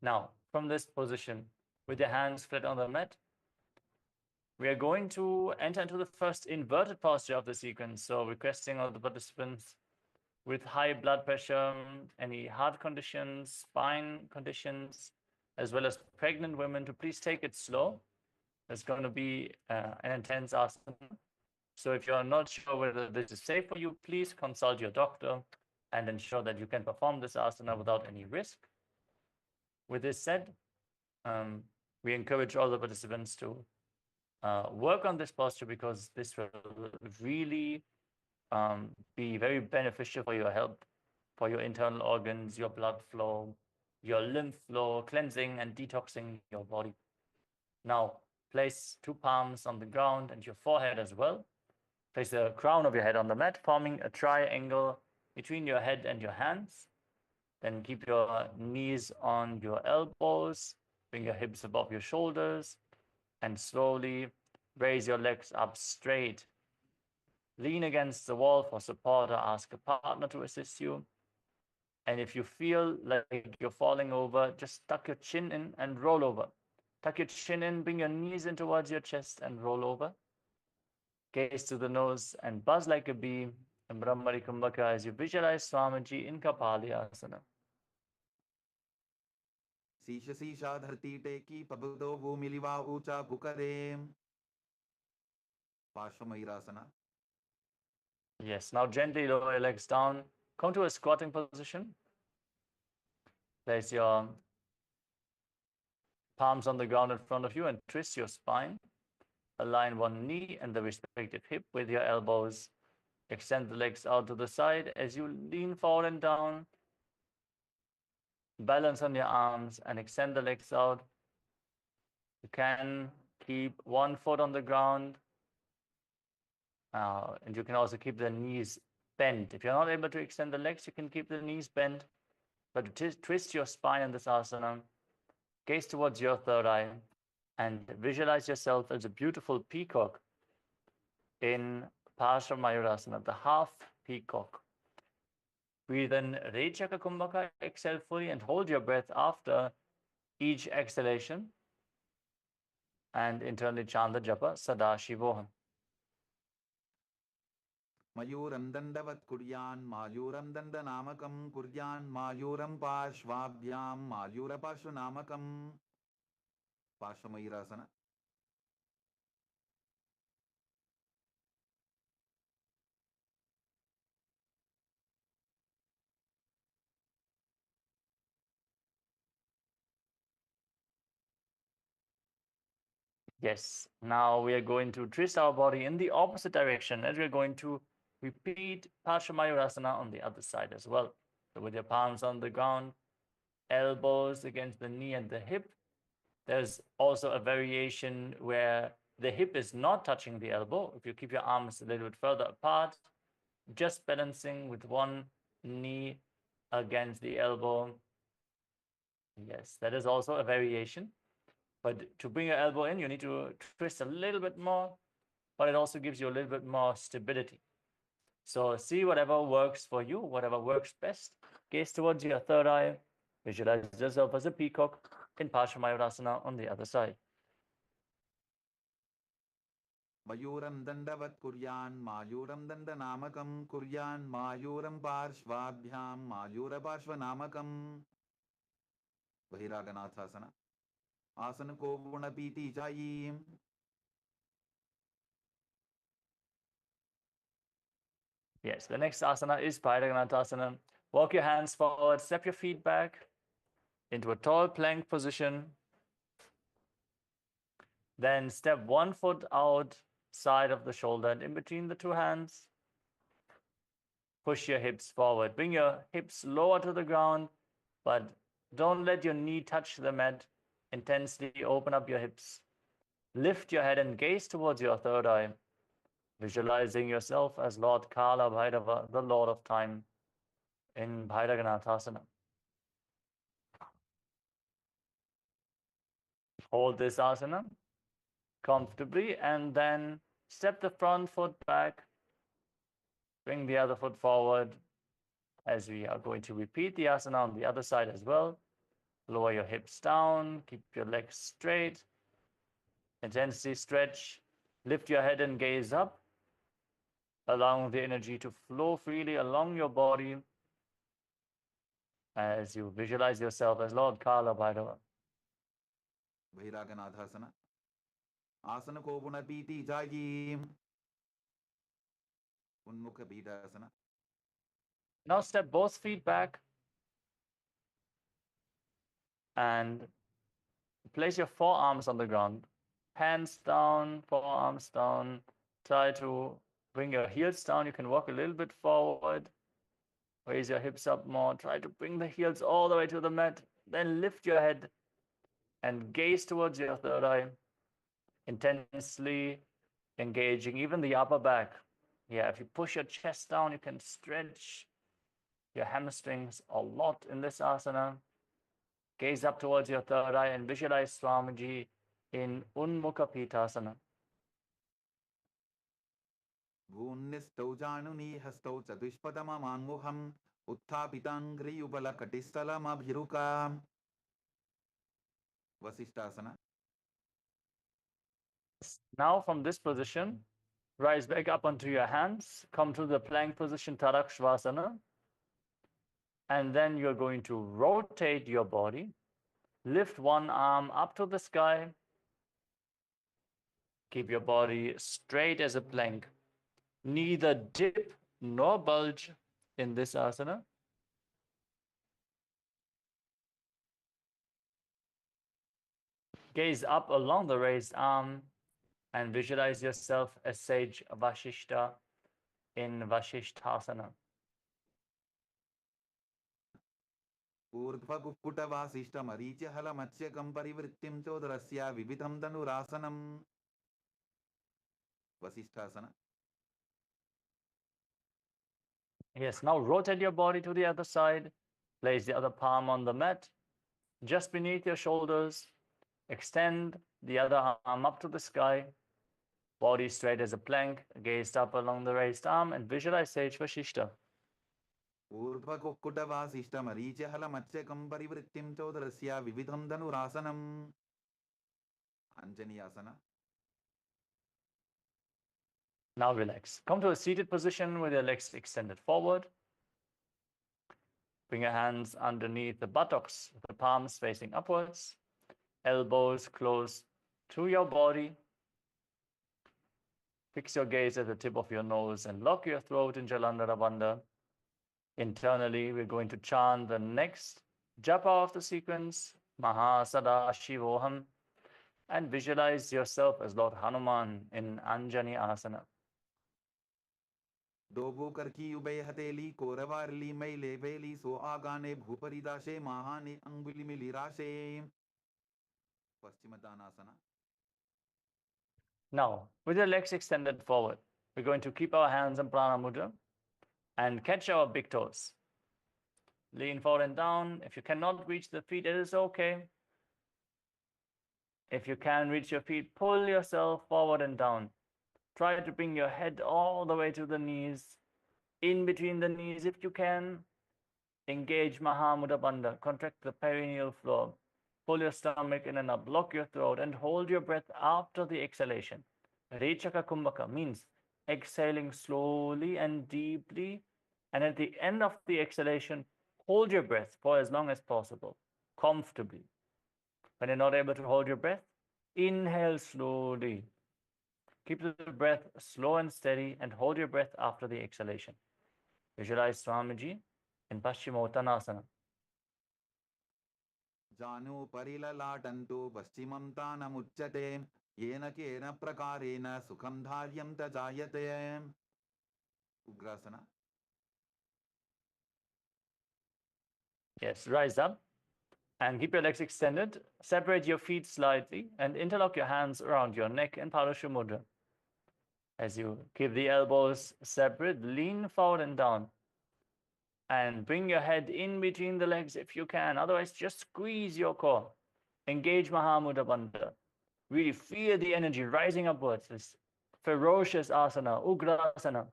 Now, from this position, with your hands flat on the mat, we are going to enter into the first inverted posture of the sequence. So requesting all the participants with high blood pressure, any heart conditions, spine conditions, as well as pregnant women to please take it slow. It's going to be an intense asana. So if you're not sure whether this is safe for you, please consult your doctor and ensure that you can perform this asana without any risk. With this said, we encourage all the participants to work on this posture because this will really be very beneficial for your health, for your internal organs, your blood flow, your lymph flow, cleansing and detoxing your body. Now, place 2 palms on the ground and your forehead as well. Place the crown of your head on the mat, forming a triangle between your head and your hands. Then keep your knees on your elbows, bring your hips above your shoulders, and slowly raise your legs up straight. Lean against the wall for support or ask a partner to assist you. And if you feel like you're falling over, just tuck your chin in and roll over. Tuck your chin in, bring your knees in towards your chest and roll over. Gaze to the nose and buzz like a bee in Brahmari Kumbhaka as you visualize Swamiji in Kapalyasana. शीश शीशा धरती टेकी पबदो वो मिलिवा ऊंचा भुकरे. Parshvamayurasana. Yes, now gently lower your legs down. Come to a squatting position. Place your palms on the ground in front of you and twist your spine. Align one knee and the respective hip with your elbows. Extend the legs out to the side as you lean forward and down. Balance on your arms and extend the legs out. You can keep one foot on the ground. And you can also keep the knees bent. If you're not able to extend the legs, you can keep the knees bent. But twist your spine in this asana. Gaze towards your third eye and visualize yourself as a beautiful peacock in Parshvamayurasana, the half peacock. Breathe in Rechaka Kumbhaka, exhale fully and hold your breath after each exhalation. And internally chant the japa Sada Shivoham. मयूरं दंडवत् कुर्यान् मायूरं दंडनामकं कुर्यान् मायूरं पार्श्वाभ्यां मायूरपार्श्वनामकं. Parshvamayurasana. Yes, now we are going to twist our body in the opposite direction as we're going to repeat Parshvamayurasana on the other side as well. So with your palms on the ground, elbows against the knee and the hip. There's also a variation where the hip is not touching the elbow. If you keep your arms a little bit further apart, just balancing with one knee against the elbow. Yes, that is also a variation. But to bring your elbow in, you need to twist a little bit more, but it also gives you a little bit more stability. So see whatever works for you, whatever works best. Gaze towards your third eye. Visualize yourself as a peacock in Parshvamayurasana on the other side. मयूरं दंडवत् कुर्यान् मायूरं दंडनामकं कुर्यान् मायूरं पार्श्वाभ्यां मायूरपार्श्वनामकं. बहिरागनाथासना. आसन को गुण पीति चाहिए. Yes, the next asana is Bhairaganatha. Walk your hands forward, step your feet back into a tall plank position. Then step one foot outside of the shoulder and in between the two hands. Push your hips forward. Bring your hips lower to the ground, but don't let your knee touch the mat. Intensely open up your hips. Lift your head and gaze towards your third eye, visualizing yourself as Lord Kala Bhairava, the Lord of Time, in Bhairaganatha. Hold this asana comfortably and then step the front foot back. Bring the other foot forward as we are going to repeat the asana on the other side as well. Lower your hips down, keep your legs straight. Intensely stretch, lift your head and gaze up, allowing the energy to flow freely along your body as you visualize yourself as Lord Kala Bhairava. Bhairaganathasana. Asana ko punarpiti jayi. Unmukha Bidasana. Now step both feet back and place your forearms on the ground. Hands down, forearms down. Try to bring your heels down. You can walk a little bit forward. Raise your hips up more. Try to bring the heels all the way to the mat. Then lift your head and gaze towards your third eye. Intensely engaging even the upper back. Yeah, if you push your chest down, you can stretch your hamstrings a lot in this asana. Gaze up towards your third eye and visualize Swamiji in Unmukha Pitasana. Bhunnistau januni hastau chatushpadama manmuham uttapitangri upala katistalam abhiruka. Vasishtasana. Now from this position, rise back up onto your hands, come to the plank position, Tarakshvasana, and then you're going to rotate your body, lift one arm up to the sky, keep your body straight as a plank, neither dip nor bulge in this asana. Gaze up along the raised arm and visualize yourself as sage Vashishta in Vashishthasana. Urdhvakukkutavasishta marichahala matsyakam parivrittim chodarasya vivitam dhanurasanam. Vasishthasana. Yes, now rotate your body to the other side. Place the other palm on the mat, just beneath your shoulders. Extend the other arm up to the sky. Body straight as a plank, gazed up along the raised arm, and visualize Sage Vashishta. Urdhvakukkutavasishta marichahala matsyakam parivrittim chodarasya vividham dhanurasanam. Anjaniyasana. Now relax. Come to a seated position with your legs extended forward. Bring your hands underneath the buttocks, the palms facing upwards, elbows close to your body. Fix your gaze at the tip of your nose and lock your throat in Jalandhara Bandha. Internally, we're going to chant the next japa of the sequence, Mahasada-shivoham, and visualize yourself as Lord Hanuman in Anjani Asana. Dobu karki ubay hateli koravarli may leveli so agane bhuparidashe mahane anguli milirashe. Paschimottanasana. Now, with your legs extended forward, we're going to keep our hands in Prana Mudra and catch our big toes. Lean forward and down. If you cannot reach the feet, it is okay. If you can reach your feet, pull yourself forward and down. Try to bring your head all the way to the knees. In between the knees, if you can, engage Mahamudra Bandha. Contract the perineal floor. Pull your stomach in and up. Block your throat and hold your breath after the exhalation. Rechaka Kumbhaka means exhaling slowly and deeply. And at the end of the exhalation, hold your breath for as long as possible, comfortably. When you're not able to hold your breath, inhale slowly. Keep the breath slow and steady and hold your breath after the exhalation. Visualize Swamiji in Paschimottanasana. Janu parilalatantu paschimam tanamuchyate yena kena prakarena sukham dharyam tajayate. Ugrasana. Yes, rise up and keep your legs extended. Separate your feet slightly and interlock your hands around your neck in Parashu Mudra. As you keep the elbows separate, lean forward and down. And bring your head in between the legs if you can. Otherwise, just squeeze your core. Engage Mahamudra Bandha. Really feel the energy rising upwards, this ferocious asana, Ugrasana.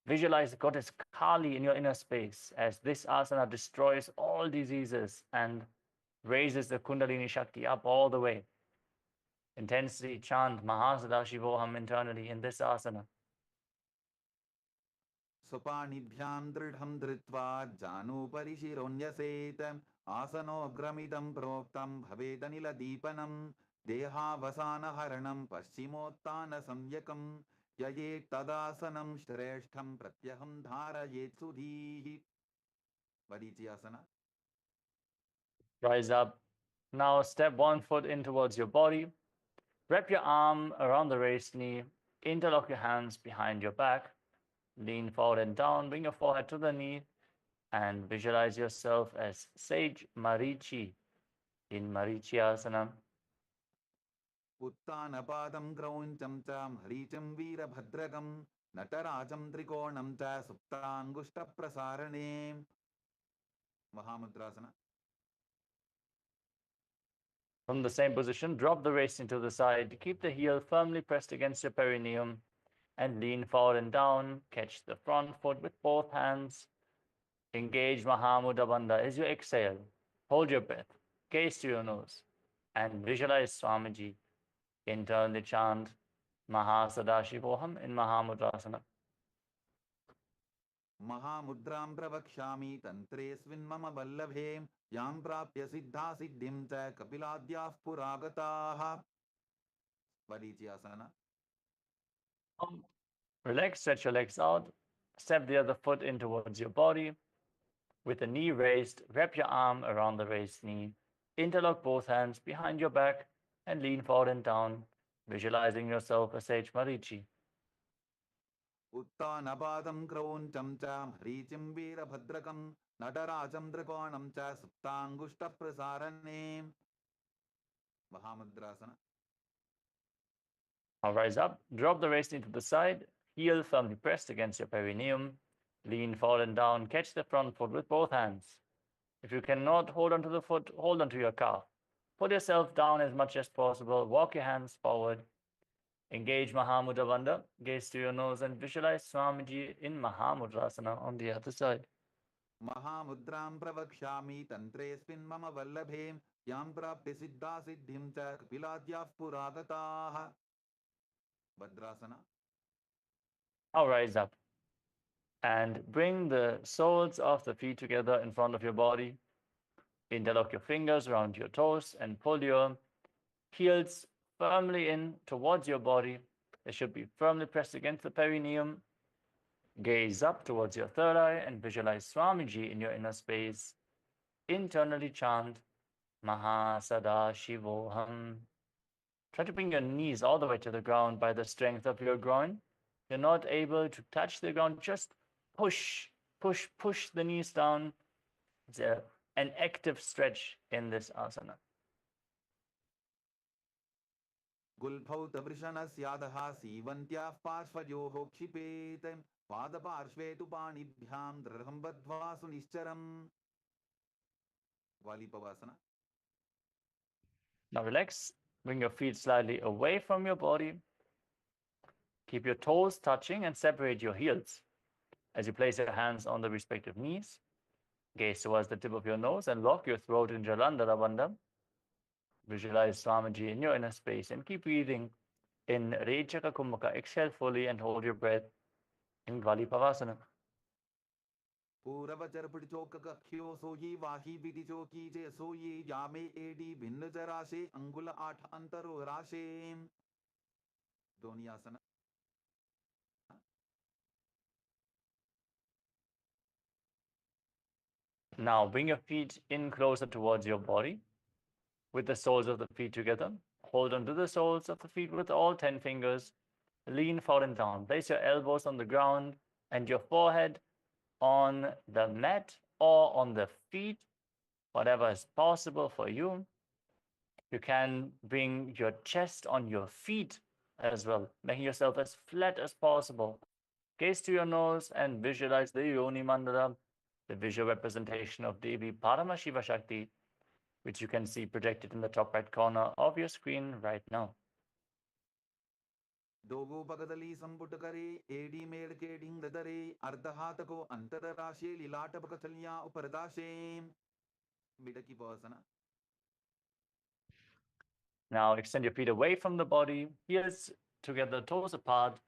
Visualize Goddess Kali in your inner space as this asana destroys all diseases and raises the Kundalini Shakti up all the way. Intensely chant Mahasadashivoham internally in this asana. स्वपाणिभ्यां दृढं धृत्वा जानुभरि शिरोन्यसेत् आसनोऽग्रमिदं प्रोक्तं भवेदनिलदीपनं देहावसानहरणं पश्चिमोत्तानसंज्ञकं ययेत् तदासनं श्रेष्ठं प्रत्यहं धारयेत् सुधीः. Vaditi asana. Rise up. Now step one foot in towards your body. Wrap your arm around the raised knee. Interlock your hands behind your back. Lean forward and down. Bring your forehead to the knee. And visualize yourself as Sage Marichi in Marichiasana. उत्तानपादं क्रौञ्चं च हरीचं वीरभद्रकं नटराजं त्रिकोणं च सुप्ताङ्गुष्ठप्रसारणे. Mahamudrasana. From the same position, drop the waist into the side. Keep the heel firmly pressed against your perineum and lean forward and down. Catch the front foot with both hands. Engage Mahamudra Bandha as you exhale. Hold your breath. Gaze to your nose and visualize Swamiji. Internally chant Mahasadashivoham in Mahamudrasana. महामुद्रां प्रवक्ष्यामि तन्त्रेऽस्मिन् मम वल्लभे यां प्राप्य सिद्धा सिद्धिं च कपिलाद्याः पुरागताः. Vaditi-asana. Relax, stretch your legs out. Step the other foot in towards your body. With the knee raised, wrap your arm around the raised knee. Interlock both hands behind your back and lean forward and down, visualizing yourself as Sage Marichi. उत्तानपादं क्रौञ्चं च हरीचिं वीरभद्रकं नटराजं त्रिकोणं च सुप्ताङ्गुष्ठप्रसारणे. Mahamudrasana. Now rise up, drop the waist into the side, heel firmly pressed against your perineum, lean forward and down, catch the front foot with both hands. If you cannot hold onto the foot, hold onto your calf. Put yourself down as much as possible, walk your hands forward. Engage Mahamudra Bandha, gaze to your nose and visualize Swamiji in Mahamudrasana on the other side. महामुद्रां प्रवक्ष्यामि तन्त्रेऽस्मिन् मम वल्लभे यां प्राप्य सिद्धा सिद्धिं च कपिलाद्याः पुरागताः. Bhadrasana. Now rise up and bring the soles of the feet together in front of your body. Interlock your fingers around your toes and pull your heels firmly in towards your body. They should be firmly pressed against the perineum. Gaze up towards your third eye and visualize Swamiji in your inner space. Internally chant Mahasadashivoham. Try to bring your knees all the way to the ground by the strength of your groin. If you're not able to touch the ground, just push the knees down. It's an active stretch in this asana. गुल्फौतवृषणस्यादः सीवन्त्याः पार्श्वयोः क्षिपेत् पादपार्श्वे तु पाणिभ्यां दृढं बद्ध्वा सुनिश्चरम्. Valipavasana. Now relax. Bring your feet slightly away from your body. Keep your toes touching and separate your heels. As you place your hands on the respective knees, gaze towards the tip of your nose and lock your throat in Jalandhara Bandha. Visualize Swamiji in your inner space and keep breathing in Rejaka Kumbhaka. Exhale fully and hold your breath in Valipavasana. पूरवचर पिടിचोक कख्यो सोयी वाही बिटिचोकी जे सोयी यामे AD भिन्न जराशे अंगुल 8 अंतरो राशे. Donyasana. Now bring your feet in closer towards your body with the soles of the feet together. Hold onto the soles of the feet with all 10 fingers. Lean forward and down. Place your elbows on the ground and your forehead on the mat or on the feet, whatever is possible for you. You can bring your chest on your feet as well, making yourself as flat as possible. Gaze to your nose and visualize the Yoni Mandala, the visual representation of Devi Paramashiva Shakti, which you can see projected in the top right corner of your screen right now. दोगो पगदली संपुट करे AD मेड़ के ढिंग दरे अर्ध हाथ को अंतर राशे लीलाट पकथलियां उपरदाशे बिडकी पवसना. Now extend your feet away from the body, heels together, toes apart.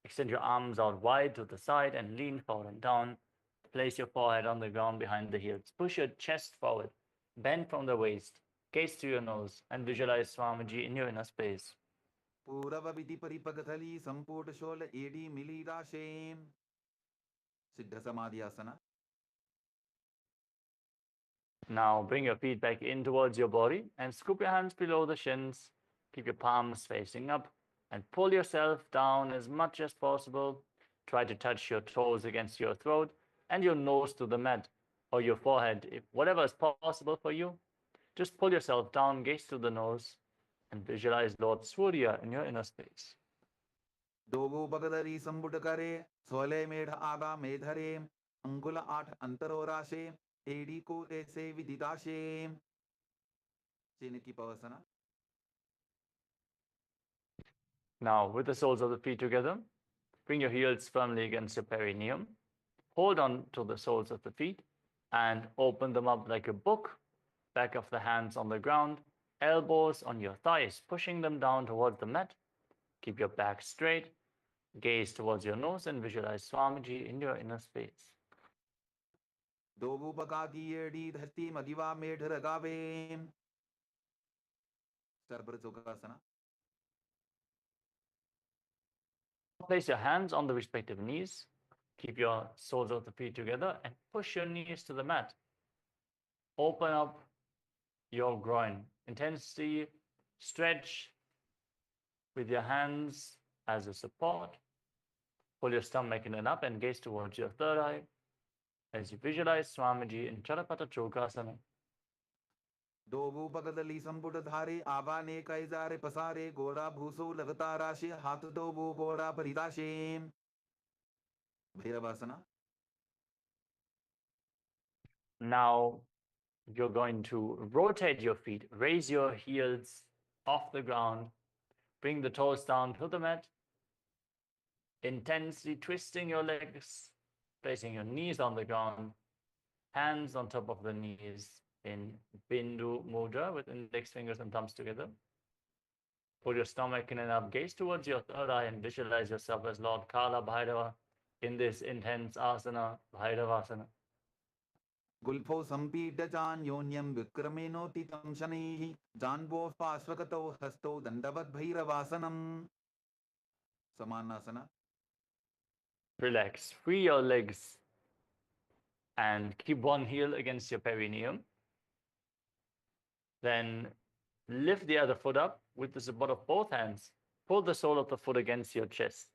Extend your arms out wide to the side and lean forward and down. Place your forehead on the ground behind the heels. Push your chest forward. Bend from the waist. Gaze to your nose and visualize Swamiji in your inner space. पूरव विधि परिपगथली संपुट शोल एडी मिली राशे सिद्ध समाधि आसना. Now bring your feet back in towards your body and scoop your hands below the shins. Keep your palms facing up and pull yourself down as much as possible. Try to touch your toes against your throat and your nose to the mat or your forehead, if whatever is possible for you. Just pull yourself down, gaze to the nose, and visualize Lord Surya in your inner space. दोगो पगदरी संपुट करे सोले मेढ़ आगा मेधरे अंगुल 8 अंतरो राशे AD को ऐसे विदिताशे चिन्ह की पवसना. Now, with the soles of the feet together, bring your heels firmly against your perineum. Hold on to the soles of the feet and open them up like a book. Back of the hands on the ground, elbows on your thighs, pushing them down towards the mat. Keep your back straight. Gaze towards your nose and visualize Swamiji in your inner space. दोगो पका की AD धरती मदिवा मेढ़ रगावे server चौकासना. Place your hands on the respective knees. Keep your soles of the feet together and push your knees to the mat. Open up your groin. Intensely stretch with your hands as a support. Pull your stomach in and up and gaze towards your third eye as you visualize Swamiji in Charapata Chokasana. दोगो पगदली संपुट धारे आबा ने कैजारे पसारे गोड़ा भूसो लगता राशे हाथ दोगो गोड़ा परिदाशे भैरवासना. Now you're going to rotate your feet, raise your heels off the ground, bring the toes down to the mat, intensely twisting your legs, placing your knees on the ground, hands on top of the knees in Bindu Mudra with index fingers and thumbs together. Pull your stomach in and up, gaze towards your third eye and visualize yourself as Lord Kala Bhairava in this intense asana, Bhairavasana. गुल्फो संपीड्य जान योन्यम विक्रमेनोतितं शनैः जान्वो पार्श्वगतौ हस्तौ दण्डवद् भैरवासनम् समानासना. Relax, free your legs and keep one heel against your perineum. Then lift the other foot up with the support of both hands. Pull the sole of the foot against your chest,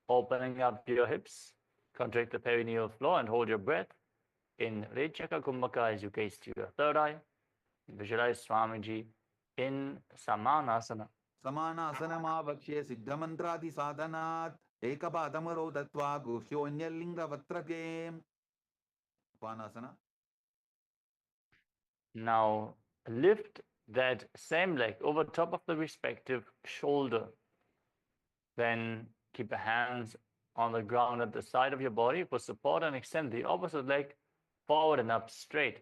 opening up your hips. Contract the perineal floor and hold your breath in Rechaka Kumbhaka as you gaze to your third eye. Visualize Swamiji in Samanasana. समानासनमावक्ष्ये सिद्धमन्त्रादि साधनात् एकपादमरो दत्वा गुह्योऽन्यलिङ्गवत्रके उपानासना. Now lift that same leg over top of the respective shoulder. Then keep your hands on the ground at the side of your body for support and extend the opposite leg forward and up straight.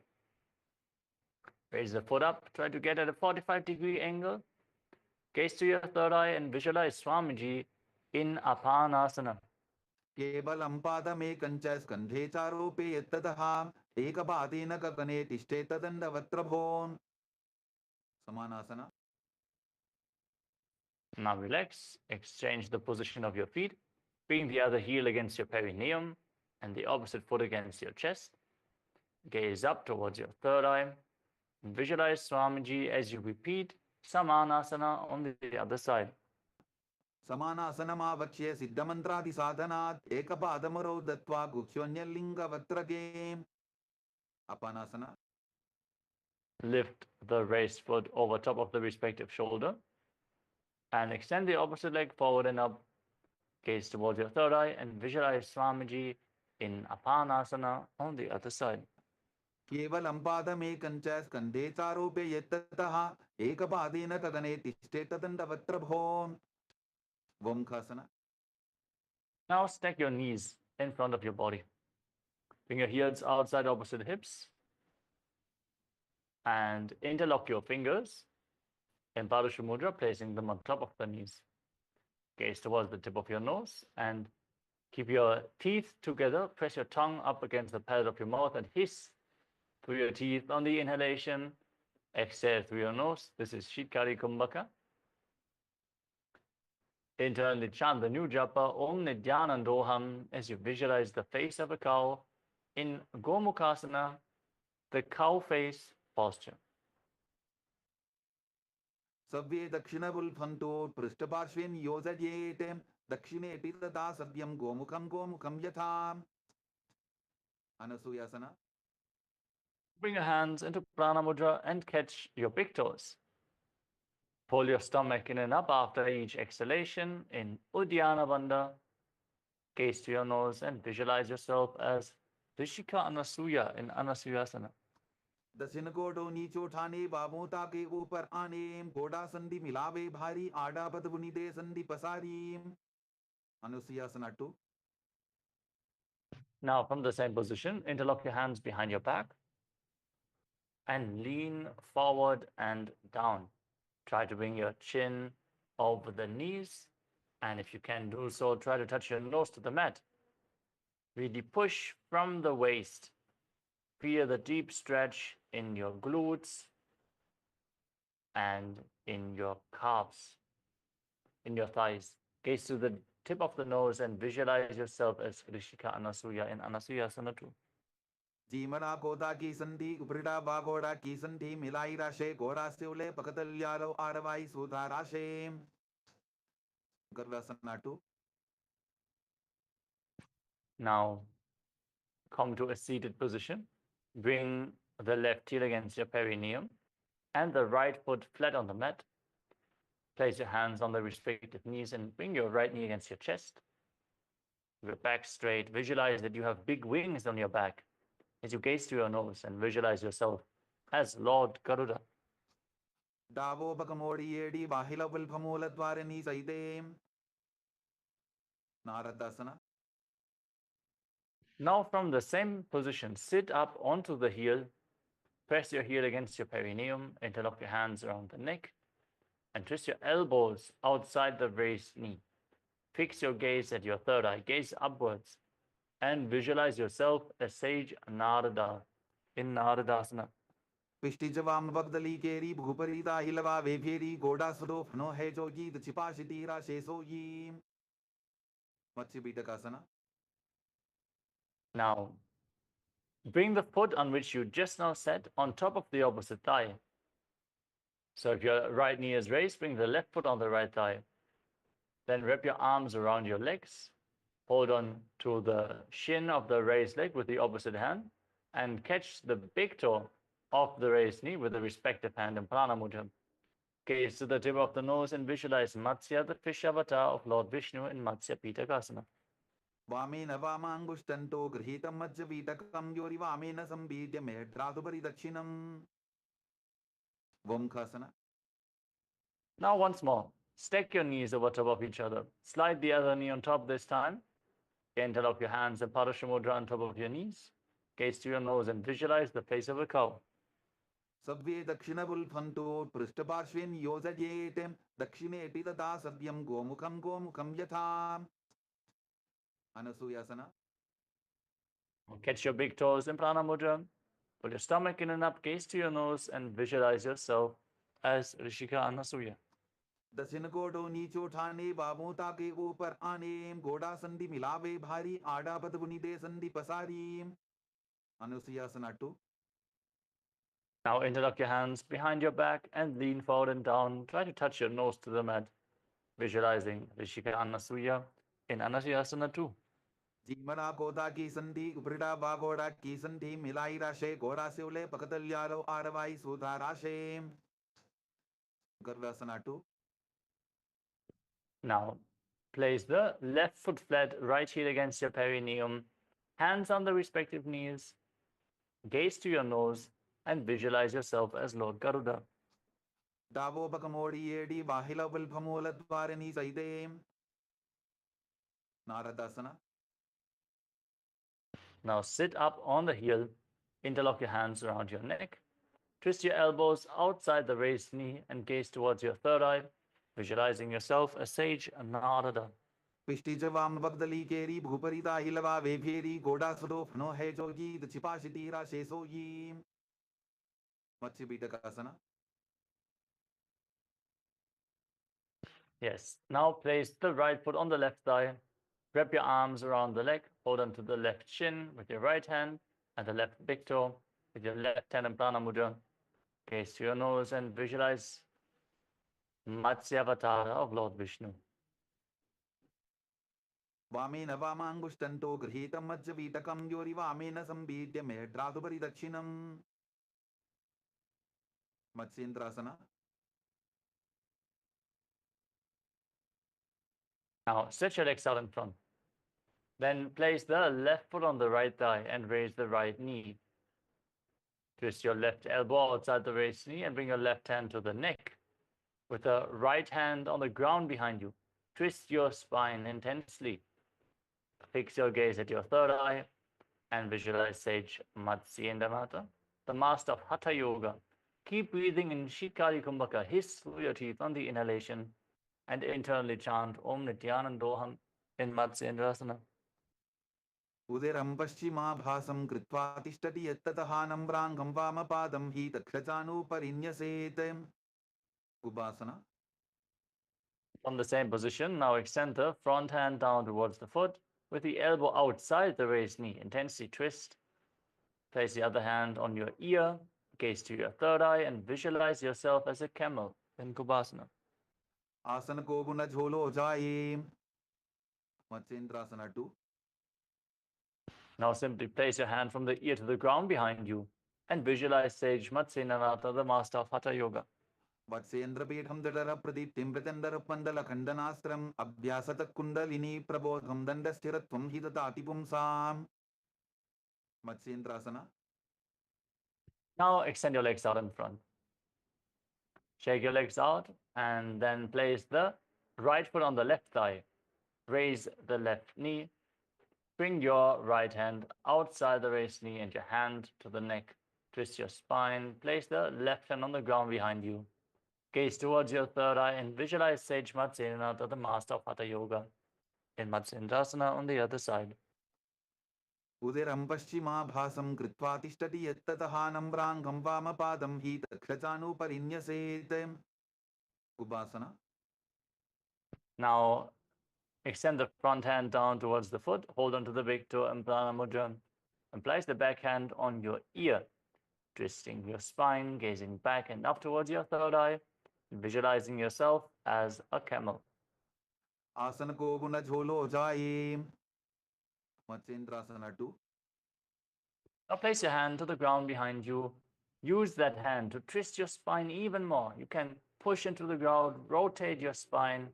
Raise the foot up, try to get at a 45-degree angle. Gaze to your third eye and visualize Swamiji in Apanasana. केवलं पादमेकञ्च स्कन्धे चारोपे यत्ततः एकपादेन गगने तिष्ठे तदण्डवत्रभोन् समानासना. Now relax, exchange the position of your feet. Bring the other heel against your perineum and the opposite foot against your chest. Gaze up towards your third eye. Visualize Swamiji as you repeat Samanasana on the other side. समानासनमावक्ष्ये सिद्धमन्त्रादि साधनात् एकपादमरो दत्वा गुह्योऽन्यलिङ्गवत्रके अपानासना. Lift the raised foot over top of the respective shoulder and extend the opposite leg forward and up. Gaze towards your third eye and visualize Swamiji in Apanasana on the other side. केवलं पादमेकञ्च स्कन्धे चारोप्य यत्ततः एकपादेन तदने तिष्ठे तदण्डवत्रभो Vomkhasana. Now stack your knees in front of your body. Bring your heels outside opposite hips and interlock your fingers in Parashva Mudra, placing them on top of the knees. Gaze towards the tip of your nose and keep your teeth together. Press your tongue up against the palate of your mouth and hiss through your teeth on the inhalation. Exhale through your nose. This is Shitkari Kumbhaka. Internally chant the new japa Om Nidyanandoham as you visualize the face of a cow in Gomukhasana, the cow face posture. Savye Dakshinabulfanto Prishtaparshvin Yozayetem Dakshine Pitata Sadyam Gomukham Yatham. Anasuyasana. Bring your hands into Prana Mudra and catch your big toes. Pull your stomach in and up after each exhalation in Uddiyana Bandha. Gaze to your nose and visualize yourself as Rishika Anasuya in Anasuyasana. दक्षिण कोटो नीचो ठाने बाबोता के ऊपर आने घोड़ा संधि मिलावे भारी आडा पद बुनिदे संधि पसारी Anusuyasana 2. Now from the same position, interlock your hands behind your back and lean forward and down. Try to bring your chin over the knees, and if you can do so, try to touch your nose to the mat. Really push from the waist. Feel the deep stretch in your glutes and in your calves, in your thighs. Gaze to the tip of the nose and visualize yourself as Rishika Anasuya in Anasuyasana 2. जीमरा कोदा की संधि उपरिडा बागोड़ा की संधि मिलाई राशे घोड़ा से उले पकतल्यालो आरवाई सुधा राशे Garvasana 2. Now come to a seated position. Bring the left heel against your perineum and the right foot flat on the mat. Place your hands on the respective knees and bring your right knee against your chest. Your back straight. Visualize that you have big wings on your back as you gaze to your nose and visualize yourself as Lord Garuda. Davo Bakamodi Edi Bahila Vilpamulatvarani Saidem Naradasana. Now from the same position, sit up onto the heel. Press your heel against your perineum. Interlock your hands around the neck and twist your elbows outside the raised knee. Fix your gaze at your third eye. Gaze upwards and visualize yourself as Sage Narada in Naradasana. Pishtijavam Bagdali Keri Bhuparita Hilava Veveri Goda Sudo No Hejoji the Chipashitira Shesoyi Matsibita Now, bring the foot on which you just now sat on top of the opposite thigh. So if your right knee is raised, bring the left foot on the right thigh. Then wrap your arms around your legs. Hold on to the shin of the raised leg with the opposite hand and catch the big toe of the raised knee with the respective hand in Prana Mudra. Gaze to the tip of the nose and visualize Matsya, the fish avatar of Lord Vishnu in Matsya Pitakasana. Vamen Vamangushthanto Grihitam Majjavitakam Yori Vamena Sambhidya Medradubari Dakshinam Vomkhasana. Now once more, stack your knees over top of each other. Slide the other knee on top this time. Interlock your hands in Parashva Mudra on top of your knees. Gaze to your nose and visualize the face of a cow. Sabve Dakshinabulfanto Prishtaparshvin Yozayetem Dakshine Pitata Sadyam Gomukham Yatham Anasuyasana. Catch your big toes in Prana Mudra. Pull your stomach in and up, gaze to your nose, and visualize yourself as Rishika Anasuya. दक्षिण कोटो नीचो ठाने बाबोता के ऊपर आने घोड़ा संधि मिलावे भारी आडा पद बुनिदे संधि पसारी Anusuyasana 2. Now interlock your hands behind your back and lean forward and down. Try to touch your nose to the mat, visualizing Rishika Anasuya in Anasuyasana 2. जीमरा कोदा की संधि उपरिडा बागोड़ा की संधि मिलाई राशे घोड़ा से उले पकतल्यालो आरवाई सुधा राशे Garvasana 2. Now, place the left foot flat, right heel against your perineum, hands on the respective knees. Gaze to your nose and visualize yourself as Lord Garuda. Davopakamodiedi Bahilavilpamooladvarani Saidem. Naradasana. Now sit up on the heel, interlock your hands around your neck, twist your elbows outside the raised knee and gaze towards your third eye, visualizing yourself as Sage Narada. Pishtijavam Bagdali Keri Bhuparita Hilava Veveri Goda Sudo no Hejogi the Chipashitira Shesoyi Machibitakasana. Yes. Now place the right foot on the left thigh. Wrap your arms around the leg. Hold onto the left shin with your right hand and the left big toe with your left hand in Prana Mudra. Gaze to your nose and visualize Matsyavatara of Lord Vishnu. Vamena Vamangustanto Grihitam Majjavitakam Yori Vamena Sambidya Medradubari Dakshinam Matsyendrasana. Now stretch your legs out in front. Then place the left foot on the right thigh and raise the right knee. Twist your left elbow outside the raised knee and bring your left hand to the neck. With the right hand on the ground behind you, twist your spine intensely. Fix your gaze at your third eye and visualize Sage Matsyendrasana, the master of Hatha Yoga. Keep breathing in Shikari Kumbhaka. Hiss through your teeth on the inhalation and internally chant Om Nityanandoham in Matsyendrasana. Uderam Paschimabhasam Kritva Tishtati Yattatahanam Brangam Vamapadam Hi Takshachanu Parinyasetem Ubasana. From the same position, now extend the front hand down towards the foot with the elbow outside the raised knee. Intensely twist. Place the other hand on your ear, gaze to your third eye, and visualize yourself as a camel in Kubasana. Asana Koguna Jholo Jaye Matsyendrasana 2. Now simply place your hand from the ear to the ground behind you and visualize Sage Matsyendrasana, the master of Hatha Yoga. Vatsyendrapitham Dadara Pradiptim Pratendara Pandala Khandanastram Abhyasata Kundalini Prabodham Dandasthiratvam Hidatati Pumsam Matsyendrasana. Now extend your legs out in front. Shake your legs out and then place the right foot on the left thigh. Raise the left knee. Bring your right hand outside the raised knee and your hand to the neck. Twist your spine. Place the left hand on the ground behind you. Gaze towards your third eye and visualize Sage Matsyendrasana, the master of Hatha Yoga, in Matsyendrasana on the other side. Uderam Paschimabhasam Kritva Tishtati Yattatahanam Brangam Vamapadam Hi Takshachanu Parinyasetem Ubasana. Now extend the front hand down towards the foot. Hold onto the big toe in Prana Mudra. And place the back hand on your ear, twisting your spine, gazing back and up towards your third eye, visualizing yourself as a camel. Asana Koguna Jholo Jaye Matsyendrasana 2. Now place your hand to the ground behind you. Use that hand to twist your spine even more. You can push into the ground, rotate your spine,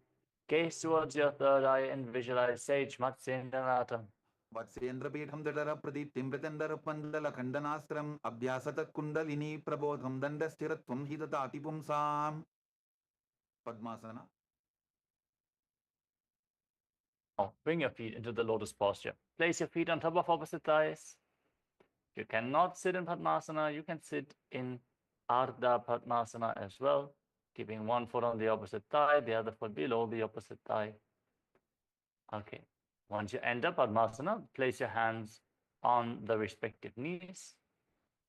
gaze towards your third eye and visualize Sage Matsyendrasana. Vatsyendrapitham Dadara Pradiptim Pratendara Pandala Khandanastram Abhyasata Kundalini Prabodham Dandasthiratvam Hidatati Pumsam Padmasana. Now bring your feet into the lotus posture. Place your feet on top of opposite thighs. If you cannot sit in Padmasana, you can sit in Ardha Padmasana as well, keeping one foot on the opposite thigh, the other foot below the opposite thigh. Okay. Once you enter Padmasana, place your hands on the respective knees.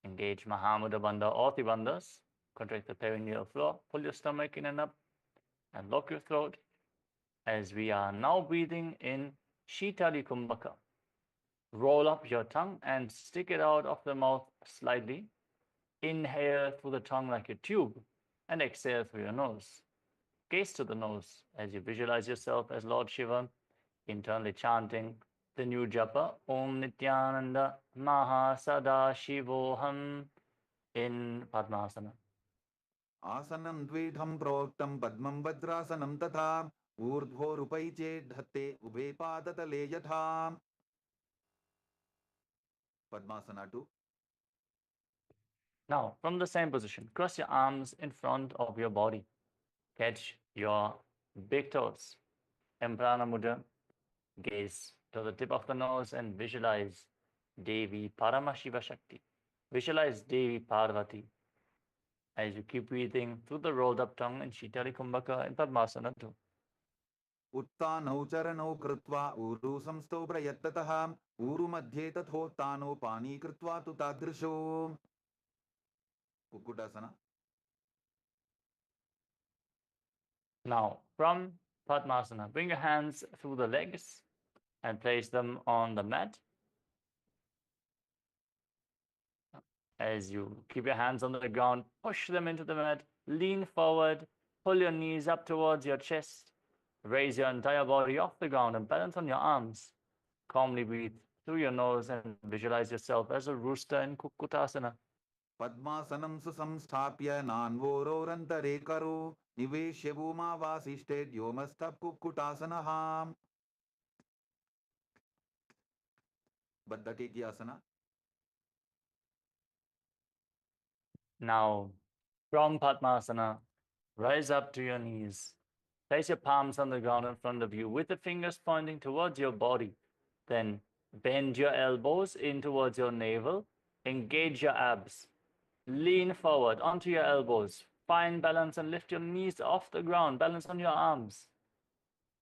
Engage Mahamudra Bandha or Bandhas. Contract the perineal floor. Pull your stomach in and up and lock your throat. As we are now breathing in Shitali Kumbhaka. Roll up your tongue and stick it out of the mouth slightly. Inhale through the tongue like a tube and exhale through your nose. Gaze to the nose as you visualize yourself as Lord Shiva, internally chanting the new japa Om Nityananda Mahasada-shivoham in Padmasana. Asanam Dvedham Proktam Padmam Vajrasanam Tatha Urdhvo Rupaiche Dhatte Ube Padatale Yatha Padmasana 2. Now, from the same position, cross your arms in front of your body. Catch your big toes. In Prana Mudra, gaze to the tip of the nose and visualize Devi Paramashiva Shakti. Visualize Devi Parvati as you keep breathing through the rolled up tongue in Shitali Kumbhaka in Padmasana 2. उत्तानौ चरणौ कृत्वा ऊरु संस्थौ प्रयत्ततः ऊरु मध्ये तथोत्तानौ पानी कृत्वा तु तादृशो कुक्कुटासना. Now, from Padmasana, bring your hands through the legs and place them on the mat. As you keep your hands on the ground, push them into the mat, lean forward, pull your knees up towards your chest, raise your entire body off the ground and balance on your arms. Calmly breathe through your nose and visualize yourself as a rooster in Kukkutasana. पद्मासनं सुसंस्थाप्य नान्वोरोरन्तरे करो निवेश्य भूमावासिष्ठे व्योमस्थः कुक्कुटासनः. बद्धकेकी आसना. Now, from Padmasana, rise up to your knees. Place your palms on the ground in front of you with the fingers pointing towards your body. Then bend your elbows in towards your navel. Engage your abs. Lean forward onto your elbows. Find balance and lift your knees off the ground. Balance on your arms.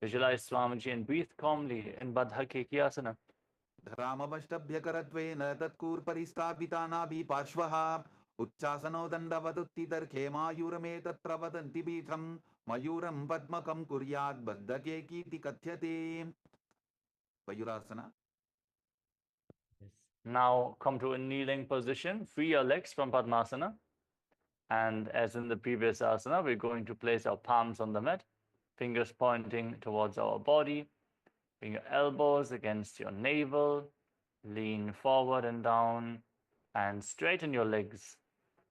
Visualize Swamiji and breathe calmly in Baddha Kekiasana. धरामवष्टभ्यकरत्वेन तत्कूर्परिस्थापितानाभि पार्श्वः उच्चासनो दण्डवदुत्थितर्खेमायुरमेतत्र वदन्ति पीठं मयूरं पद्मकं कुर्यात् बद्धकेकीति कथ्यते. Mayurasana. Now come to a kneeling position. Free your legs from Padmasana. And as in the previous asana, we're going to place our palms on the mat, fingers pointing towards our body. Bring your elbows against your navel. Lean forward and down and straighten your legs.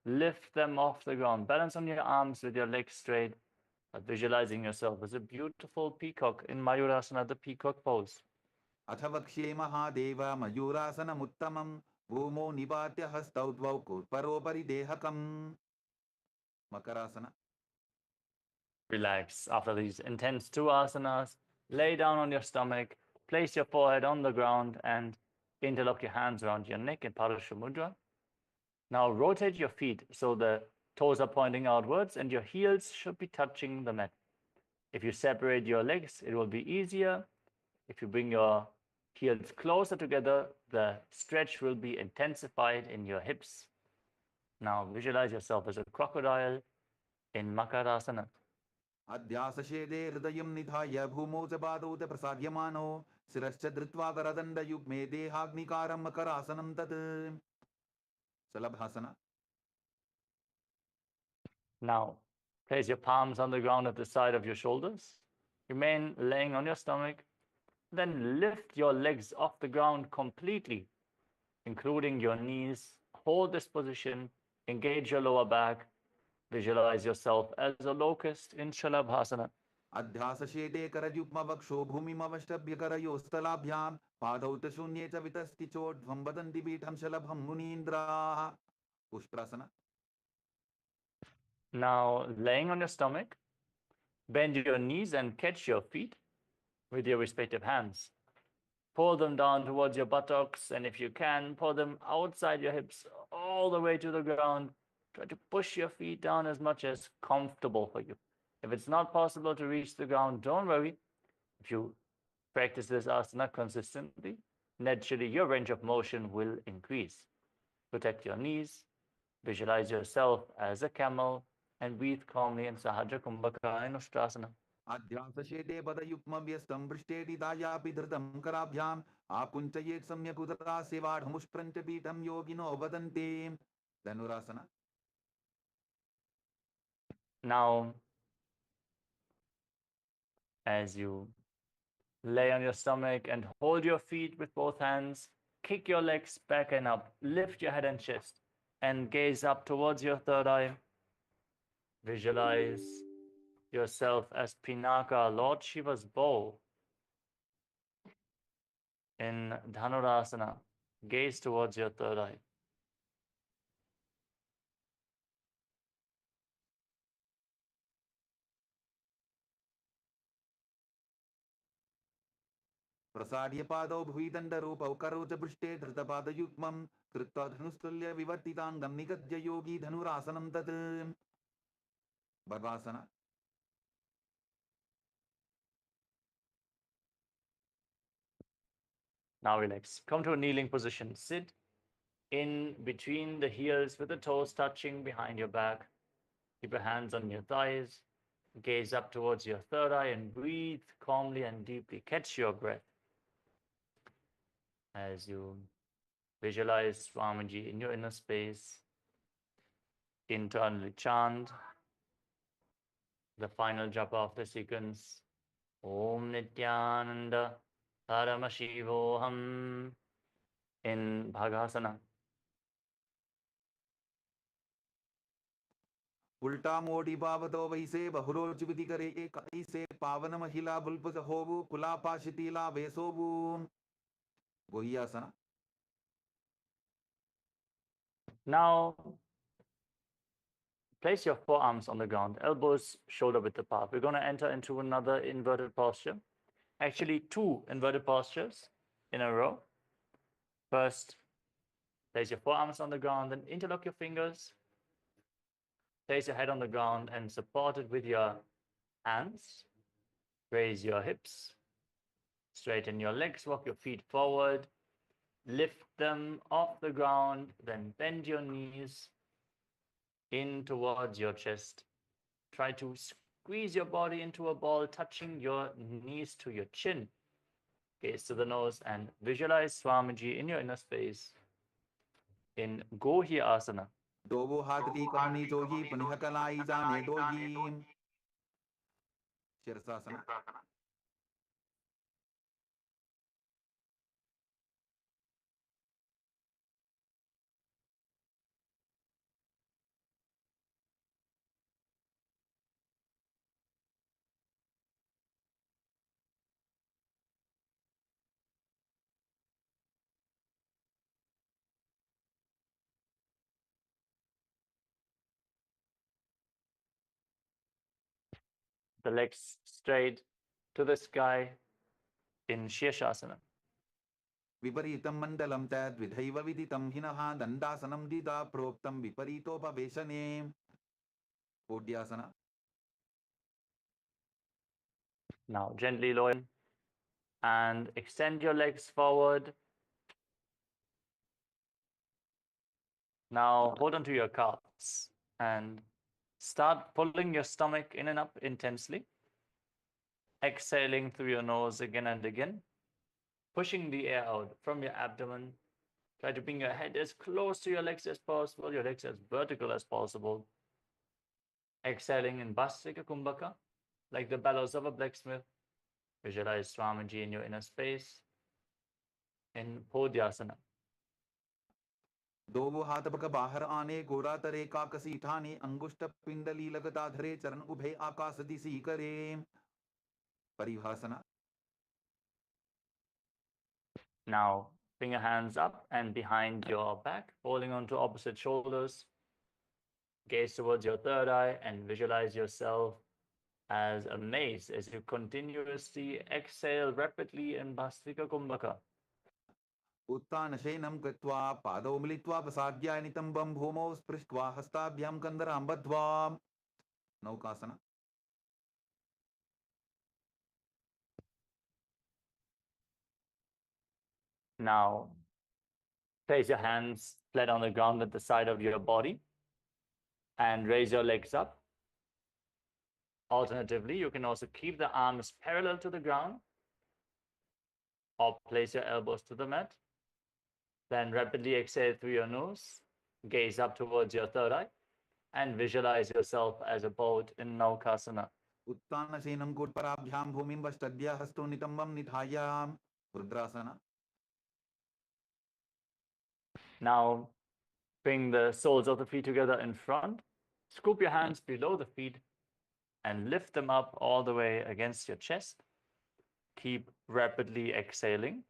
Lift them off the ground. Balance on your arms with your legs straight, but visualizing yourself as a beautiful peacock in Mayurasana, the peacock pose. अथ वक्ष्ये महादेव मयूरासनमुत्तमं भूमौ निपात्य हस्तौ द्वौ कूर्परोपरि देहकम्. Makarasana. Relax. After these intense two asanas, lay down on your stomach, place your forehead on the ground, and interlock your hands around your neck in Parasha Mudra. Now rotate your feet so the toes are pointing outwards and your heels should be touching the mat. If you separate your legs, it will be easier. If you bring your heels closer together, the stretch will be intensified in your hips. Now visualize yourself as a crocodile in Makarasana. अध्यासशेदे हृदयं निधाय भूमौ च पादौ च प्रसाद्यमानो शिरश्च धृत्वा करदण्डयुग्मे देहाग्निकारं मकरासनं तत्. Salabhasana. Now place your palms on the ground at the side of your shoulders. Remain laying on your stomach. Then lift your legs off the ground completely, including your knees. Hold this position. Engage your lower back. Visualize yourself as a locust in Shalabhasana. अध्यासशेदे करयुग्मवक्षो भूमिमवष्टभ्यकरयोस्तलाभ्यां पादौ च शून्ये च वितस्ति चोर्ध्वं वदन्ति पीठं शलभं मुनीन्द्राः. पुष्परासना. Now, laying on your stomach, bend your knees and catch your feet with your respective hands. Pull them down towards your buttocks, and if you can, pull them outside your hips all the way to the ground. Try to push your feet down as much as comfortable for you. If it's not possible to reach the ground, don't worry. If you practice this asana consistently, naturally your range of motion will increase. Protect your knees, visualize yourself as a camel, and breathe calmly in Sahaja Kumbhaka in Ustrasana. अध्यासशेदे पदयुग्मव्यस्तं पृष्ठेडिदायापि धृतं कराभ्याम् आकुञ्चयेत् सम्यक् उदरासेवाढमुष्प्रञ्च पीठं योगिनो वदन्ति. Dhanurasana. Now, as you lay on your stomach and hold your feet with both hands, kick your legs back and up, lift your head and chest, and gaze up towards your third eye. Visualize yourself as Pinaka, Lord Shiva's bow. In Dhanurasana, gaze towards your third eye. प्रसार्य पादौ भुविदण्डरूपौ करोच पृष्ठे धृतपादयुग्मं कृत्वा धनुस्तुल्य विवर्तिताङ्गं निगद्य योगी धनुरासनं तत् बर्वासना. Now relax. Come to a kneeling position. Sit in between the heels with the toes touching behind your back. Keep your hands on your thighs. Gaze up towards your third eye and breathe calmly and deeply. Catch your breath as you visualize Swamiji in your inner space. Internally chant the final japa of the sequence. Om Nityananda Paramashivoham in Bhagasana. उल्टा मोड़ी बावतो वैसे बहुरोचुविधि करे एक ऐसे पावन महिला बुल्पुस होवु कुलापाशितीला वेसोवु गोहियासना. Now place your forearms on the ground, elbows shoulder width apart. We're going to enter into another inverted posture. Actually, two inverted postures in a row. First, place your forearms on the ground, then interlock your fingers. Place your head on the ground and support it with your hands. Raise your hips. Straighten your legs, walk your feet forward. Lift them off the ground, then bend your knees in towards your chest. Try to squeeze your body into a ball, touching your knees to your chin. Gaze to the nose and visualize Swamiji in your inner space in Gohi Asana. दोवो हाथ की कमनी जोगी पुनिह कलाई जाने दोगी shirshasana. The legs straight to the sky in Shirshasana. विपरीतं मण्डलं तद्विधैव विदितं हिनः दण्डासनं दिदा प्रोक्तं विपरीतोपवेशने कोड्यासना. Now gently lower and extend your legs forward. Now hold on to your calves and start pulling your stomach in and up intensely. Exhaling through your nose again and again. Pushing the air out from your abdomen. Try to bring your head as close to your legs as possible, your legs as vertical as possible. Exhaling in Bhastrika Kumbhaka, like the bellows of a blacksmith. Visualize Swamiji in your inner space in Podhyasana. दोवो हाथ पक बाहर आने गोरा तरे काकसी ठाने अंगुष्ठ पिंडली लगता धरे चरण उभे आकाश दिशी करे परिभासना. Now bring your hands up and behind your back, holding onto opposite shoulders. Gaze towards your third eye and visualize yourself as a mace as you continuously exhale rapidly in Bhastrika Kumbhaka. उत्तानशयनं कृत्वा पादौ मिलित्वा प्रसाद्याय नितम्बं भूमौ स्पृष्ट्वा हस्ताभ्यां कन्दरां बद्ध्वा नौकासना. Now place your hands flat on the ground at the side of your body and raise your legs up. Alternatively, you can also keep the arms parallel to the ground or place your elbows to the mat. Then rapidly exhale through your nose, gaze up towards your third eye, and visualize yourself as a boat in Naukasana. उत्तानशयनं कोट्पराभ्यां भूमिं वष्टद्य हस्तो नितम्बं निधाय रुद्रासना. Now bring the soles of the feet together in front. Scoop your hands below the feet and lift them up all the way against your chest. Keep rapidly exhaling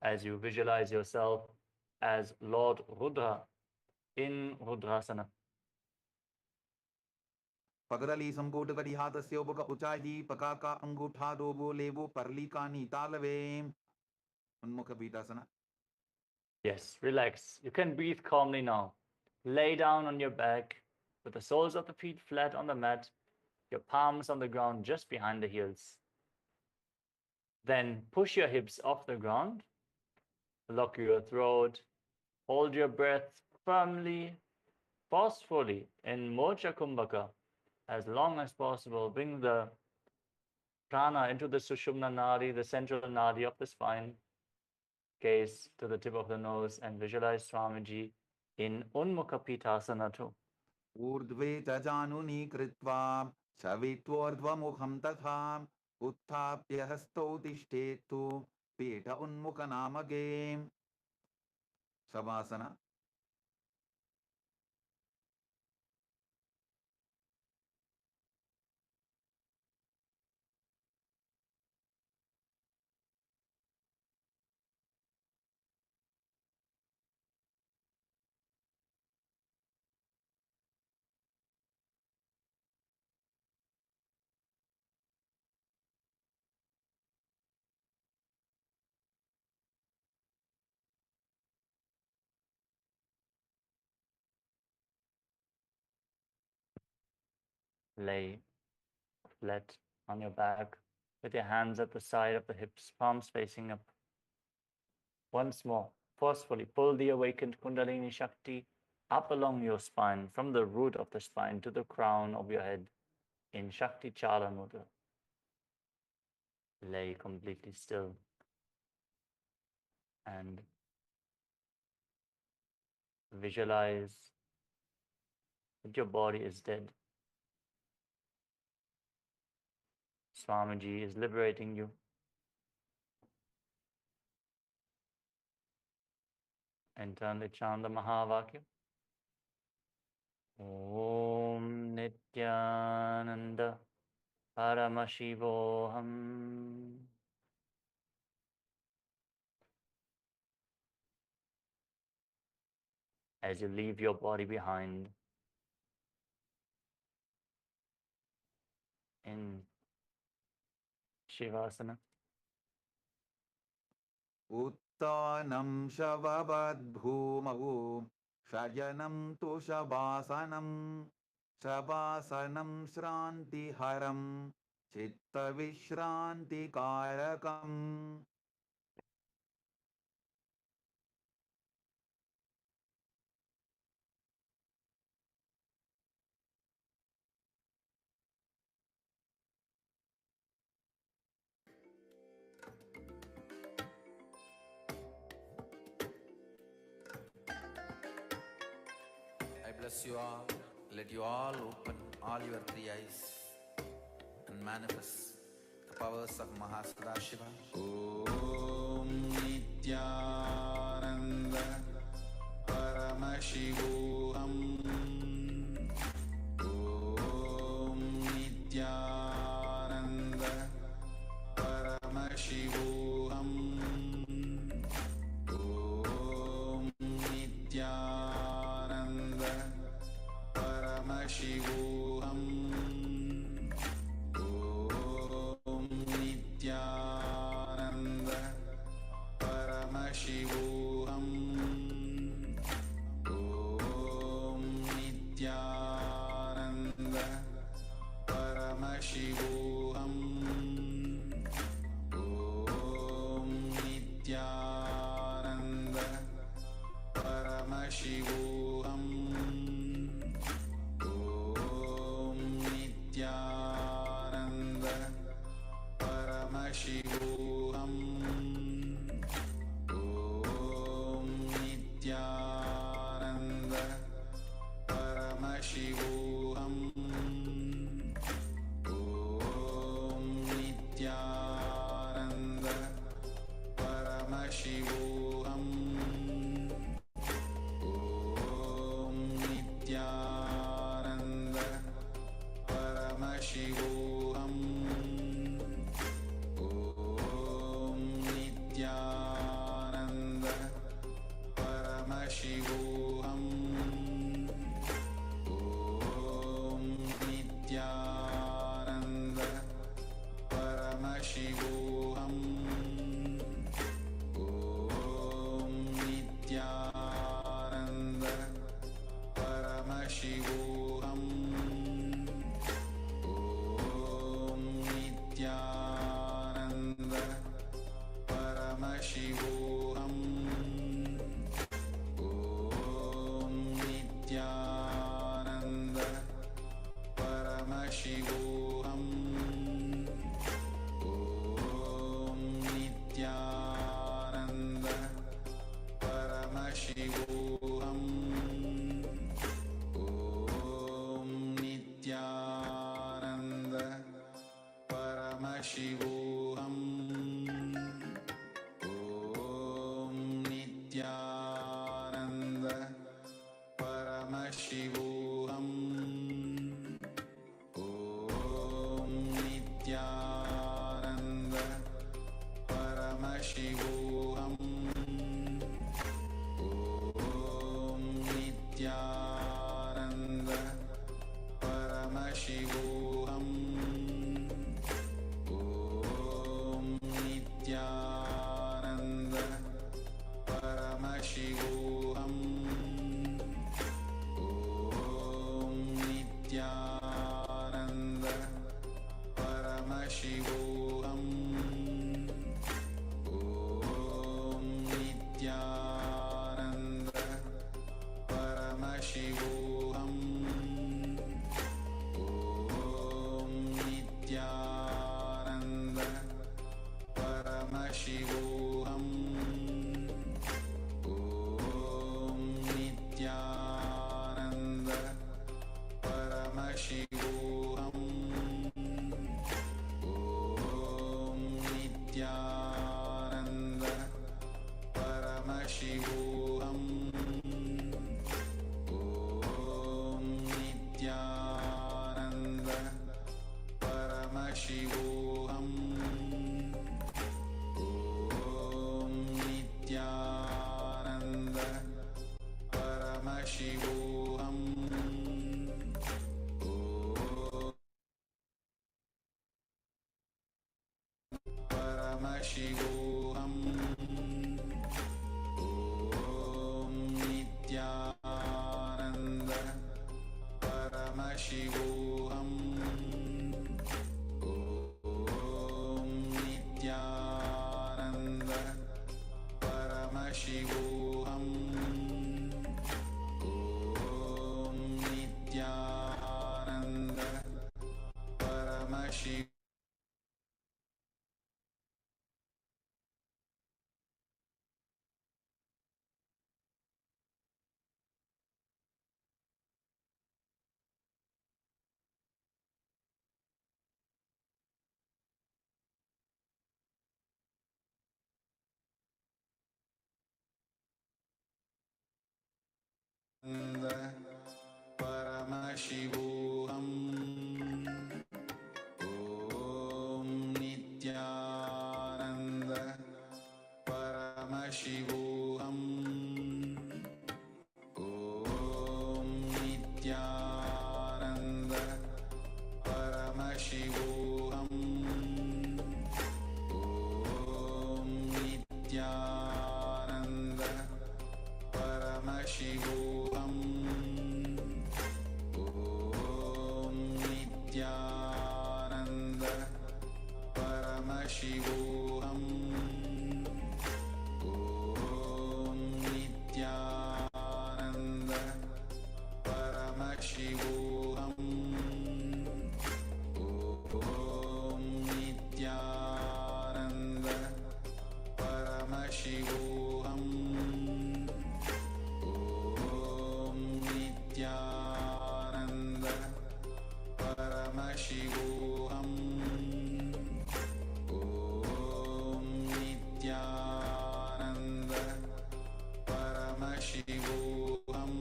as you visualize yourself as Lord Rudra in Rudrasana. पगरली संकोट करी हाथ से उपका उचाई पका का अंगूठा दोबो लेबो परली का नीतालवे उन्मुख पीठासना. Yes, relax. You can breathe calmly now. Lay down on your back with the soles of the feet flat on the mat, your palms on the ground just behind the heels. Then push your hips off the ground, lock your throat, hold your breath firmly, forcefully in Mocha Kumbhaka as long as possible. Bring the prana into the Sushumna Nadi, the central Nadi of the spine. Gaze to the tip of the nose and visualize Swamiji in Unmukha Pitasana too. ऊर्ध्वे च जानुनी कृत्वा शवित्वोर्ध्वमुखं तथा उत्थाप्य हस्तौ तिष्ठेतु पीठ उन्मुखनामके. Savasana. Lay flat on your back with your hands at the side of the hips, palms facing up. Once more, forcefully pull the awakened Kundalini Shakti up along your spine, from the root of the spine to the crown of your head in Shakti Chala Mudra. Lay completely still and visualize that your body is dead. Swamiji is liberating you. Internally chant the Mahavakya. Om Nityananda Paramashivoham. As you leave your body behind in Shivasana. Uttanam shavabadbhumau shayanam tu shavāsanam shavasanam shrantiharam chitta vishrantikārakam. I bless you all. Let you all open all your three eyes and manifest the powers of Mahasada Om Nityananda Paramashivoham. Om Nityananda Paramashivoham. Om Nityananda Paramashivoham. Om Nityananda Paramashivoham. Om Nityananda Paramashivoham. Om Nityananda Paramashivoham. Om Nityananda Paramashivoham. Om Nityananda Paramashivoham. Om Nityananda Paramashivoham. Om Paramashivoham Om Nityananda Paramashivoham Om Nityananda Paramashivoham Om Nityananda Paramashivoham Om Nityananda Paramashivoham Om Nityananda Paramashivoham Om Nityananda Paramashivoham Om Nityananda Paramashivoham Om Nityananda Paramashivoham Om Nityananda Paramashivoham Om Nityananda Paramashivoham Om Nityananda Paramashivoham Paramashivoham Om Nityananda Paramashivoham Om Nityananda Paramashivoham Om Nityananda Paramashivoham Paramashivoham Om Nityananda Paramashivoham Om Nityananda Paramashivoham Om Nityananda Paramashivoham Om Nityananda Paramashivoham Om Nityananda Paramashivoham Om Nityananda Paramashivoham Om Nityananda Paramashivoham Om Nityananda Paramashivoham Om Nityananda Paramashivoham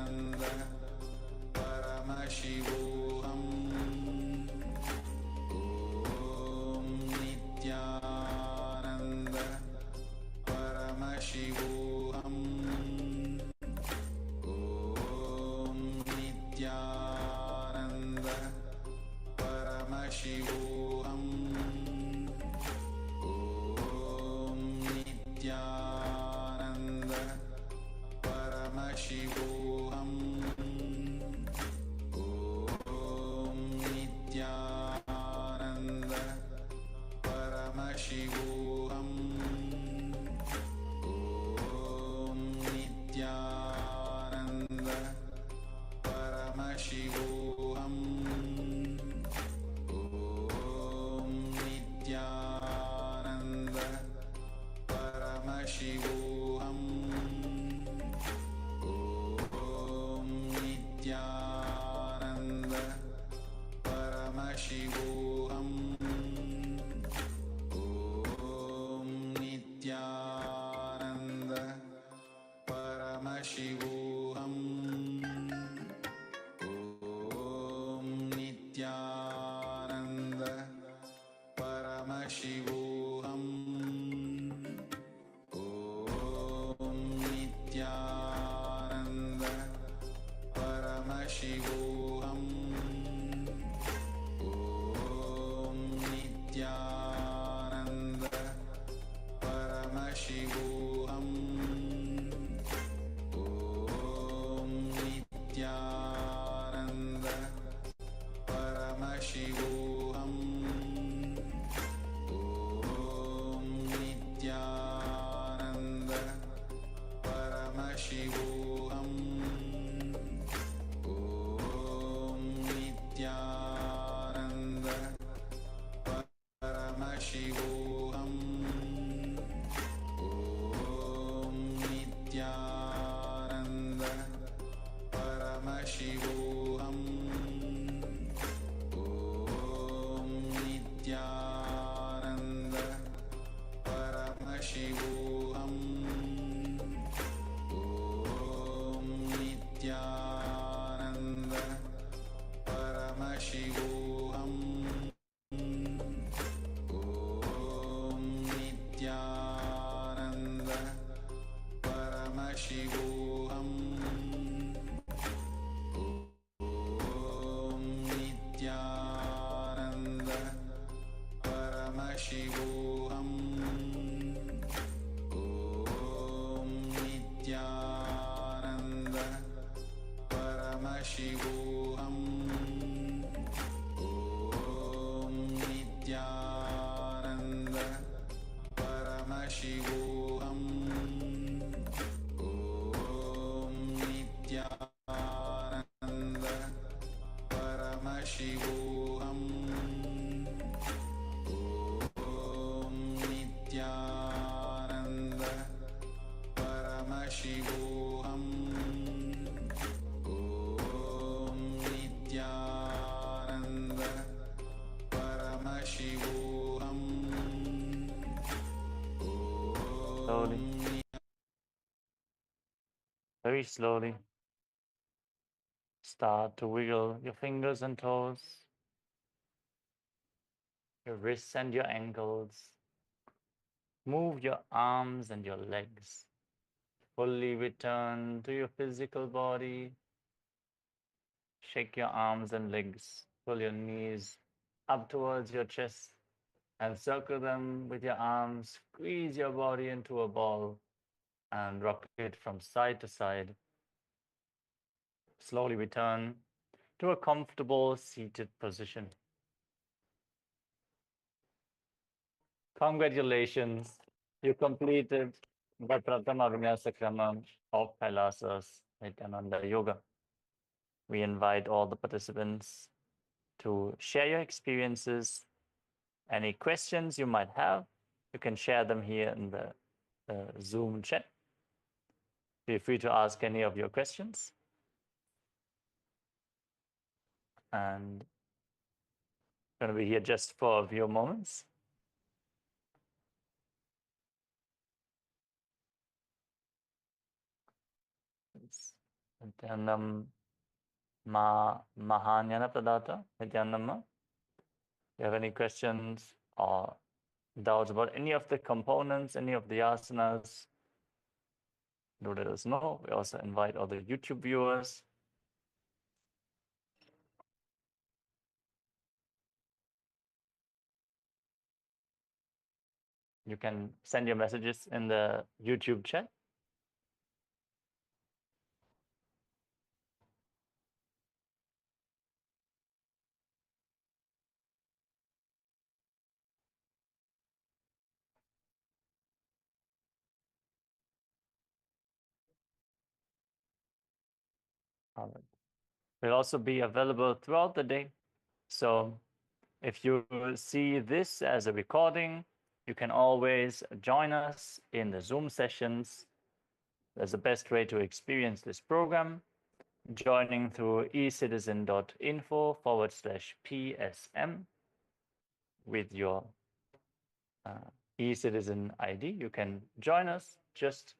Om Nityananda Paramashivoham Om Nityananda Paramashivoham Om Nityananda Paramashivoham Om Nityananda Paramashivoham Om Nityananda Paramashivoham Om Nityananda Paramashivoham Om Paramashivoham Om Nityananda Paramashivoham Om Nityananda Paramashivoham Om Nityananda Paramashivoham Om Nityananda Paramashivoham Om Nityananda Paramashivoham Om Nityananda Paramashivoham Om Nityananda Paramashivoham Om Nityananda Paramashivoham Om Nityananda Paramashivoham Om Nityananda Paramashivoham Om Nityananda Paramashivoham Om Nityananda Paramashivoham Om Nityananda Paramashivoham Om Nityananda Paramashivoham Om Nityananda Paramashivoham Om Nityananda Paramashivoham Om Nityananda Paramashivoham Slowly, very slowly, start to wiggle your fingers and toes, your wrists and your ankles. Move your arms and your legs. Fully return to your physical body. Shake your arms and legs. Pull your knees up towards your chest and circle them with your arms. Squeeze your body into a ball and rock it from side to side. Slowly return to a comfortable seated position. Congratulations, you completed the Pratama Vinyasa Krama of Kailasa's Nityananda Yoga. We invite all the participants to share your experiences. Any questions you might have, you can share them here in the Zoom chat. Feel free to ask any of your questions. And I'm going to be here just for a few moments. Nityanam Mahanyana Pradata, Nityanama. If you have any questions or doubts about any of the components, any of the asanas, do let us know. We also invite other YouTube viewers. You can send your messages in the YouTube chat. We'll also be available throughout the day. So if you see this as a recording, you can always join us in the Zoom sessions. That's the best way to experience this program. joining through ecitizen.info/PSM with your eCitizen ID. You can join us. Just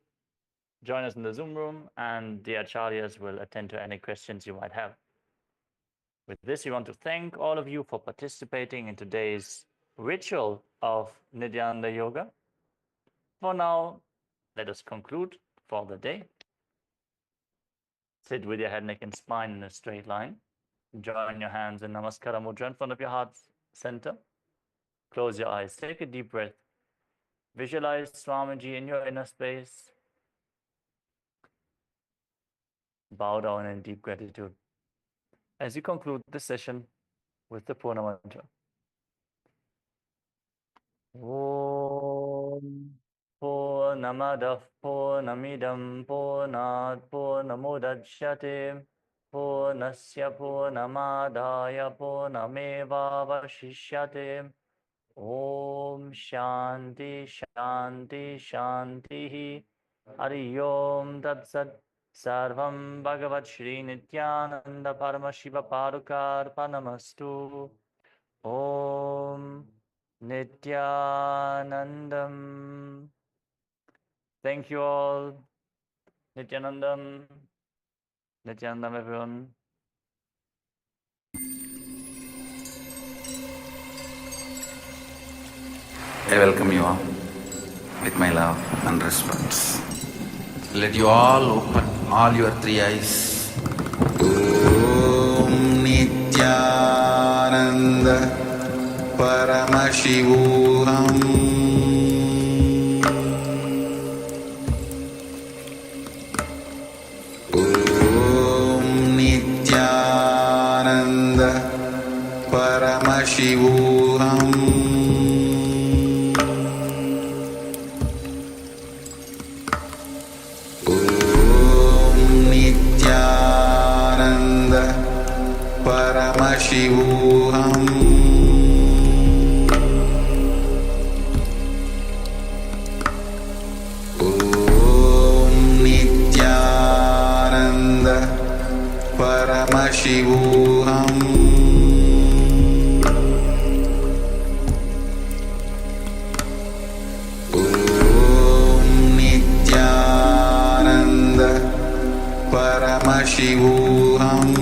join us in the Zoom room, and the acharyas will attend to any questions you might have. With this, we want to thank all of you for participating in today's ritual of Nityananda Yoga. For now, let us conclude for the day. Sit with your head, neck, and spine in a straight line. Join your hands in Namaskara Mudra in front of your heart center. Close your eyes. Take a deep breath. Visualize Swamiji in your inner space. Bow down in deep gratitude as you conclude this session with the Purna Mantra. Om Purnamadav Purnamidam Purnat Purnamudachyate Purnasya Purnamadaya Purnamevavashishyate. Om Shanti Shanti Shanti Hari Om Tat Sat. Sarvam Bhagavat Shri Nityananda Paramashivoham Level. Om Nityanandam. Thank you all. Nityanandam. Nityanandam, everyone. I welcome you all with my love and respect. Let you all open all your three eyes. Om Nityananda Paramashivoham. Om Nityananda Paramashivoham. Paramashivoham. Om Nityananda Paramashivoham. Om Nityananda Paramashivoham.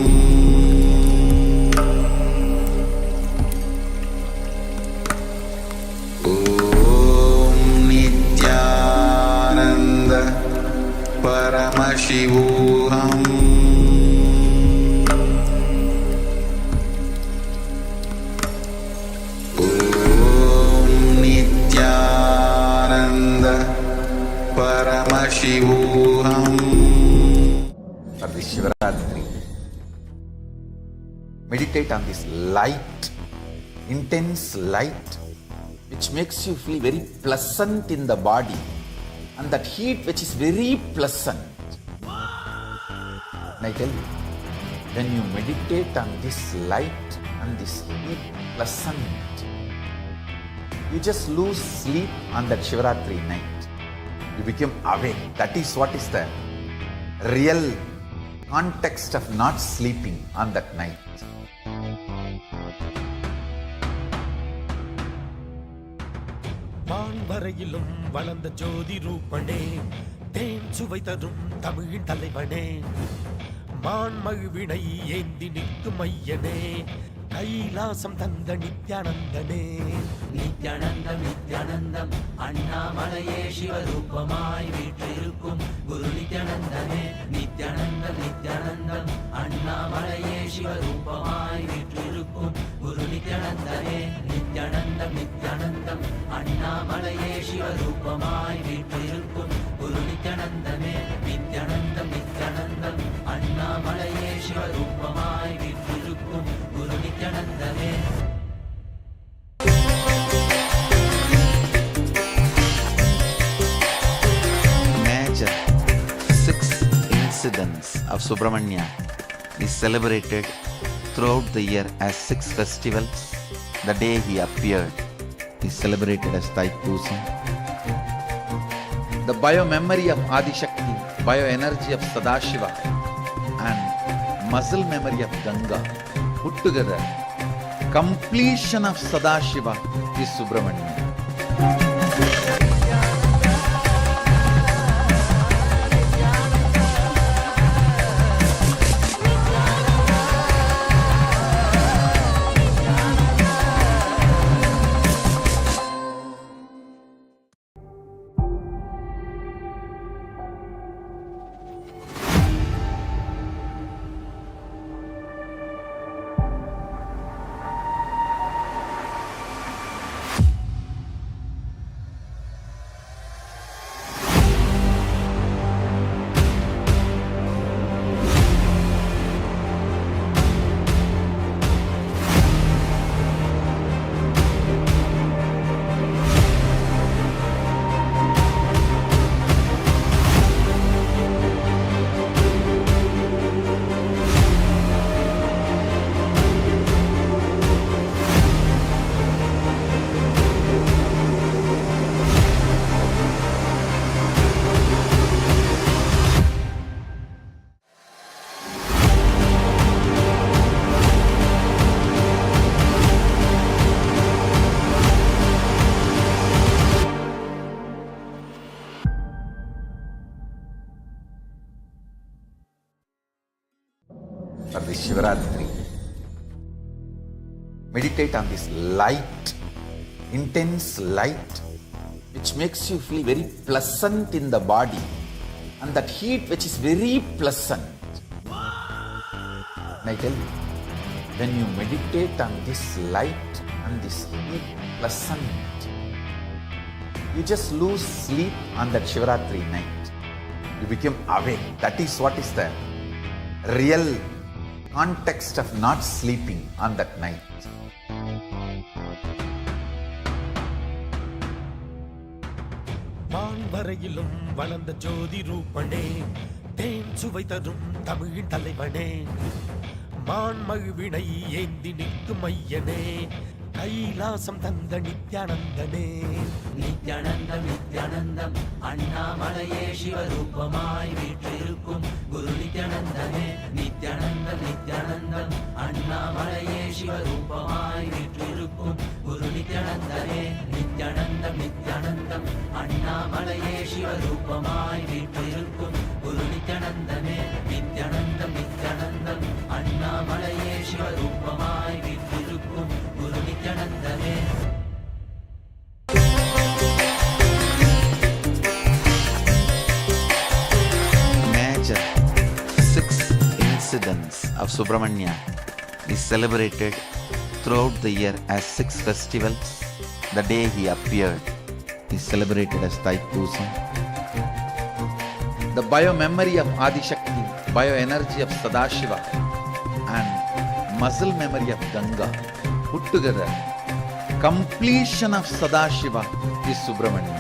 Paramashivoham. Om Nityananda Paramashivoham. For this Shivaratri, meditate on this light, intense light, which makes you feel very pleasant in the body, and that heat which is very pleasant. And I tell you, when you meditate on this light and this heat pleasant, you just lose sleep on that Shivaratri night. You become awake. That is what is the real context of not sleeping on that night. வான்வரையிலும் வளர்ந்த ஜோதி ரூபனே, தேன் சுவை தரும் தமிழின் தலைவனே, மான்மகிழ்வினை ஏந்தி நிற்கும் ஐயனே, கைலாசம் தந்த நித்யானந்தனே. நித்யானந்தம் நித்யானந்தம் அண்ணாமலையே சிவரூபமாய் வீற்றிருக்கும் குரு நித்யானந்தனே. நித்யானந்தம் நித்யானந்தம் அண்ணாமலையே சிவரூபமாய் வீற்றிருக்கும் குரு நித்யானந்தனே. நித்யானந்தம் நித்யானந்தம் அண்ணாமலையே சிவரூபமாய் வீற்றிருக்கும் குரு நித்யானந்தனே. நித்யானந்தம் நித்யானந்தம் அண்ணாமலையே சிவரூபமாய் வீற்றிருக்கும் குரு நித்யானந்தனே. Imagine 6 incidents of Subramanya is celebrated throughout the year as 6 festivals. The day he appeared is celebrated as Thaipusam. The bio-memory of Adi Shakti, bio-energy of Sadashiva, and muscle memory of Ganga put together, completion of Sadashiva is Subramanya. For this Shivaratri, meditate on this light, intense light, which makes you feel very pleasant in the body, and that heat which is very pleasant. And I tell you, when you meditate on this light and this heat pleasant, you just lose sleep on that Shivaratri night. You become awake. That is what is the real context of not sleeping on that night. வான்வரையிலும் வளர்ந்த ஜோதி ரூபனே, தேன் சுவை தரும் தமிழின் தலைவனே, மான்மழுவினை ஏந்தி நிற்கும் ஐயனே, கைலாசம் தந்த நித்யானந்தனே. நித்யானந்தம் நித்யானந்தம் அண்ணாமலையே சிவரூபமாய் வீற்றிருக்கும் குரு நித்யானந்தனே. நித்யானந்தம் நித்யானந்தம் அண்ணாமலையே சிவரூபமாய் வீற்றிருக்கும் குரு நித்யானந்தனே. நித்யானந்தம் நித்யானந்தம் அண்ணாமலையே சிவரூபமாய் வீற்றிருக்கும் குரு நித்யானந்தனே. நித்யானந்தம் நித்யானந்தம் அண்ணாமலையே சிவரூபமாய் வீற்றிருக்கும் குரு நித்யானந்தனே. Major 6 incidents of Subramanya is celebrated throughout the year as 6 festivals. The day he appeared is celebrated as Thaipusam. The bio-memory of Adishakti, bio-energy of Sadashiva, and muscle memory of Ganga put together, completion of Sadashiva is Subramanya.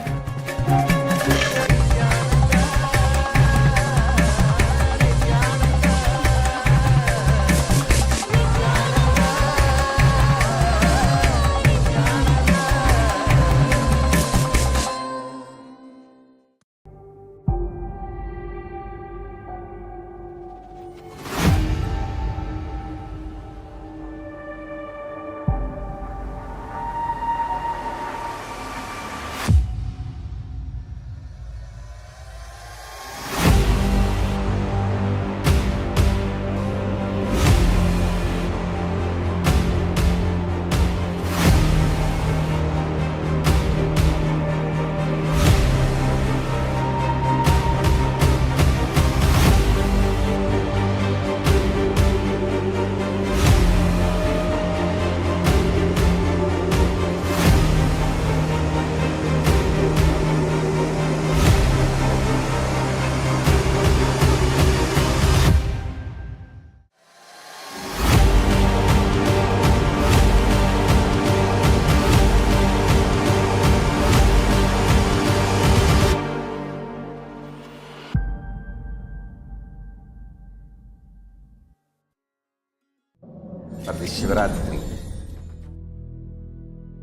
For this Shivaratri,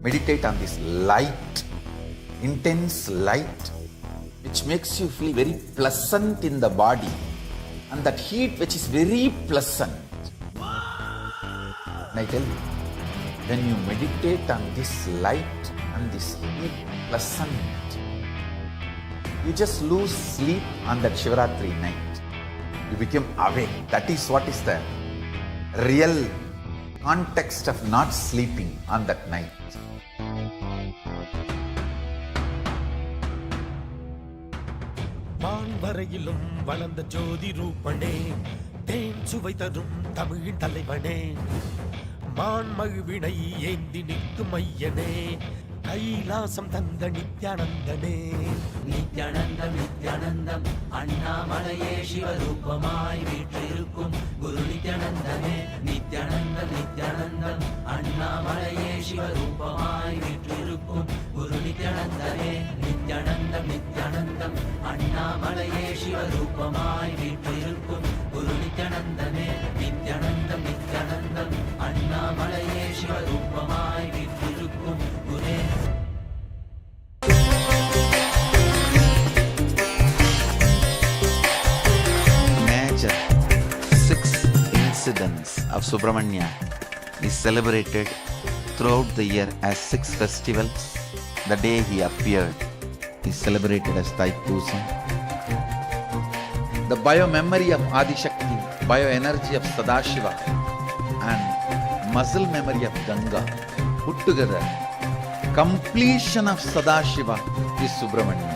meditate on this light, intense light, which makes you feel very pleasant in the body, and that heat which is very pleasant. And I tell you, when you meditate on this light and this heat pleasant, you just lose sleep on that Shivaratri night. You become awake. That is what is the real context of not sleeping on that night. வான்வரையிலும் வளர்ந்த ஜோதி ரூபனே தேன் சுவை தரும் தமிழின் தலைவனே மான்மழுவினை ஏந்தி நிற்கும் ஐயனே கைலாசம் தந்த நித்யானந்தனே நித்யானந்தம் நித்யானந்தம் அண்ணாமலையே சிவரூபமாய் வீற்றிருக்கும் குரு நித்யானந்தமே நித்யானந்தம் நித்யானந்தம் அண்ணாமலையே சிவரூபமாய் வீற்றிருக்கும் குரு நித்யானந்தமே நித்யானந்தம் நித்யானந்தம் அண்ணாமலையே சிவரூபமாய் வீற்றிருக்கும் குரு நித்யானந்தமே நித்யானந்தம் நித்யானந்தம் அண்ணாமலையே சிவரூபமாய் வீற்றிருக்கும் குரு Major 6 incidents of Subramanya is celebrated throughout the year as 6 festivals. The day he appeared is celebrated as Thaipusam. The bio-memory of Adishakti, bio-energy of Sadashiva and muscle memory of Ganga put together, completion of Sadashiva is Subramanya.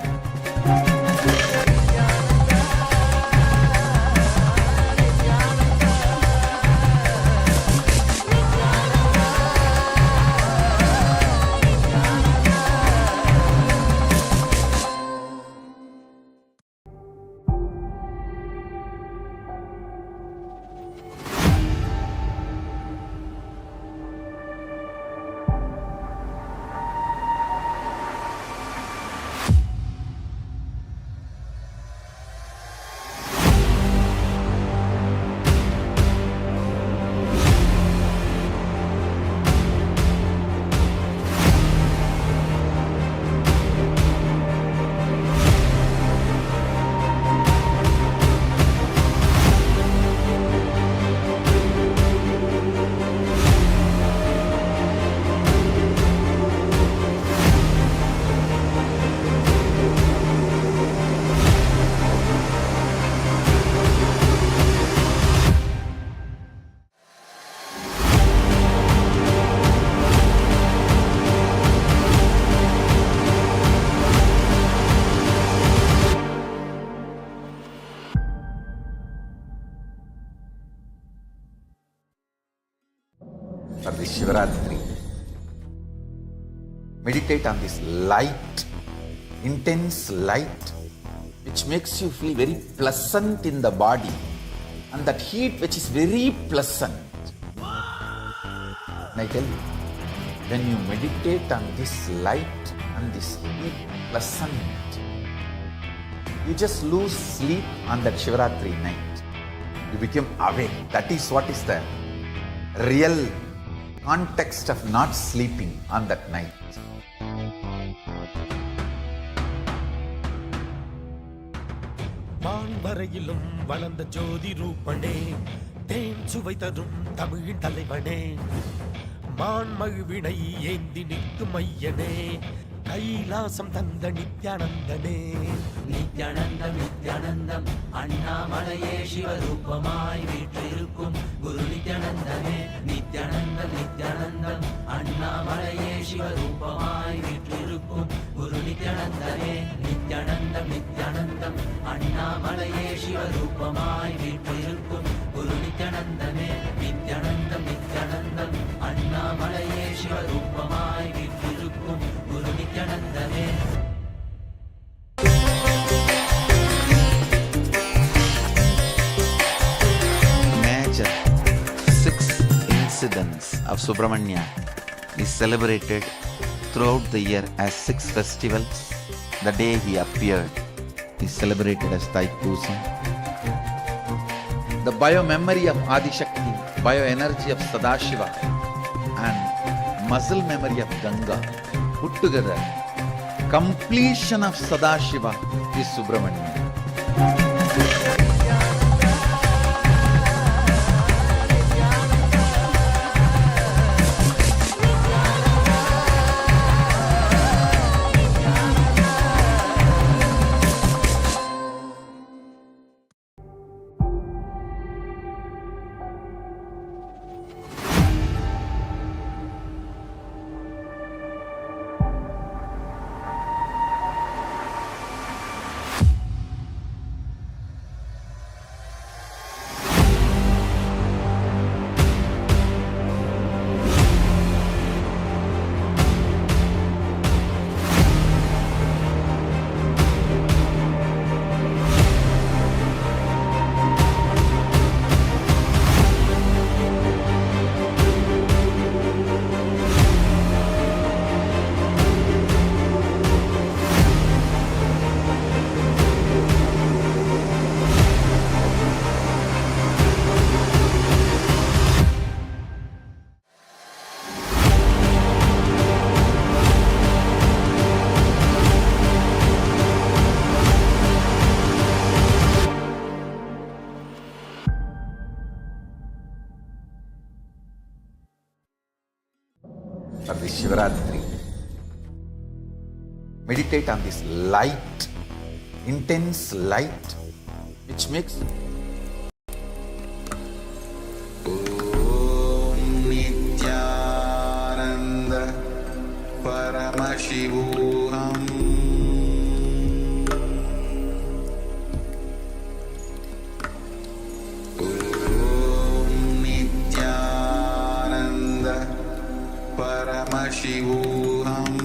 For this Shivaratri, meditate on this light, intense light, which makes you feel very pleasant in the body, and that heat which is very pleasant. And I tell you, when you meditate on this light and this heat pleasant, you just lose sleep on that Shivaratri night. You become awake. That is what is the real context of not sleeping on that night. வான்வரையிலும் வளர்ந்த ஜோதி ரூபனே தேன் சுவை தரும் தமிழின் தலைவனே மான்மழுவினை ஏந்தி நிற்கும் ஐயனே கைலாசம் தந்த நித்யானந்தனே நித்யானந்தம் நித்யானந்தம் அண்ணாமலையே சிவரூபமாய் வீற்றிருக்கும் குரு நித்யானந்தமே நித்யானந்தம் நித்யானந்தம் அண்ணாமலையே சிவரூபமாய் வீற்றிருக்கும் குரு நித்யானந்தமே நித்யானந்தம் நித்யானந்தம் அண்ணாமலையே சிவரூபமாய் வீற்றிருக்கும் குரு நித்யானந்தமே நித்யானந்தம் நித்யானந்தம் அண்ணாமலையே சிவரூபமாய் வீற்றிருக்கும் குரு நித்யானந்தமே Major 6 incidents of Subramanya is celebrated throughout the year as 6 festivals. The day he appeared is celebrated as Thaipusam. The bio-memory of Adishakti, bio-energy of Sadashiva and muscle memory of Ganga put together, completion of Sadashiva is Subramanya. for this Shivaratri. Meditate on this light, intense light, which makes Nityananda Paramashivoham Nityananda Paramashivoham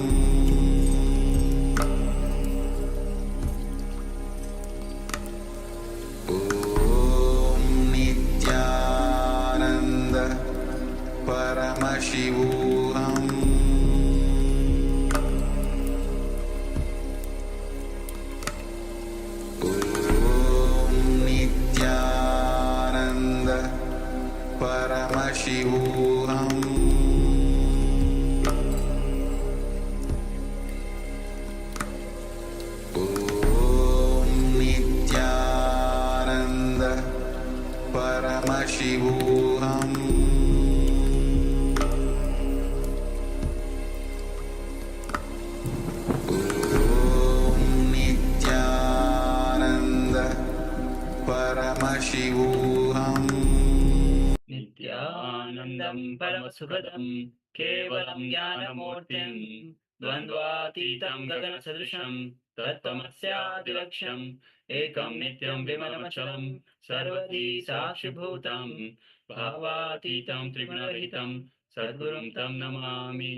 Nityananda Paramashivoham Nityananda Paramashivoham Nityananda Paramashivoham Nityananda Paramashivoham नित्यानन्दं परमसुखदं केवलं ज्ञानमूर्तिं द्वन्द्वातीतं गगनसदृशं तत्त्वमस्यादिलक्ष्यम् एकं नित्यं विमलमचलं सर्वधी साक्षिभूतं भावातीतं त्रिगुणरहितं सद्गुरुं तं Namami.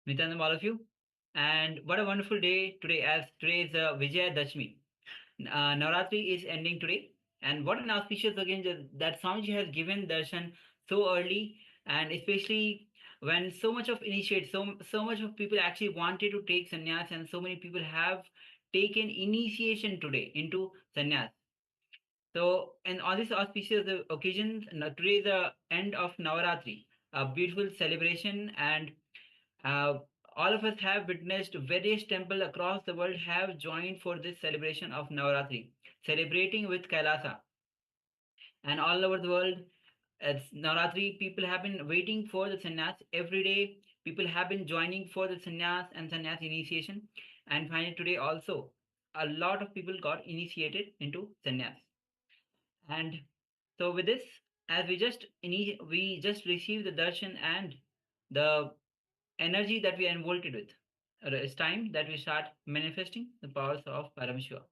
Nityanandam, all of you, and what a wonderful day today, as today is Vijaya Dashmi. Navratri is ending today, and what an auspicious occasion that Swamiji has given darshan so early, and especially when so much of initiate, so much of people actually wanted to take sannyas, and so many people have taken initiation today into sannyas. So, and on this auspicious occasion, today is the end of Navaratri, a beautiful celebration, and uh, all of us have witnessed various temples across the world have joined for this celebration of Navaratri, celebrating with Kailasa. And all over the world, as Navaratri, people have been waiting for the sannyas every day. People have been joining for the sannyas and sannyas initiation. And finally, today also, a lot of people got initiated into sannyas. And so, with this, as we just received the darshan and the energy that we are involved with. It's time that we start manifesting the powers of Paramashiva.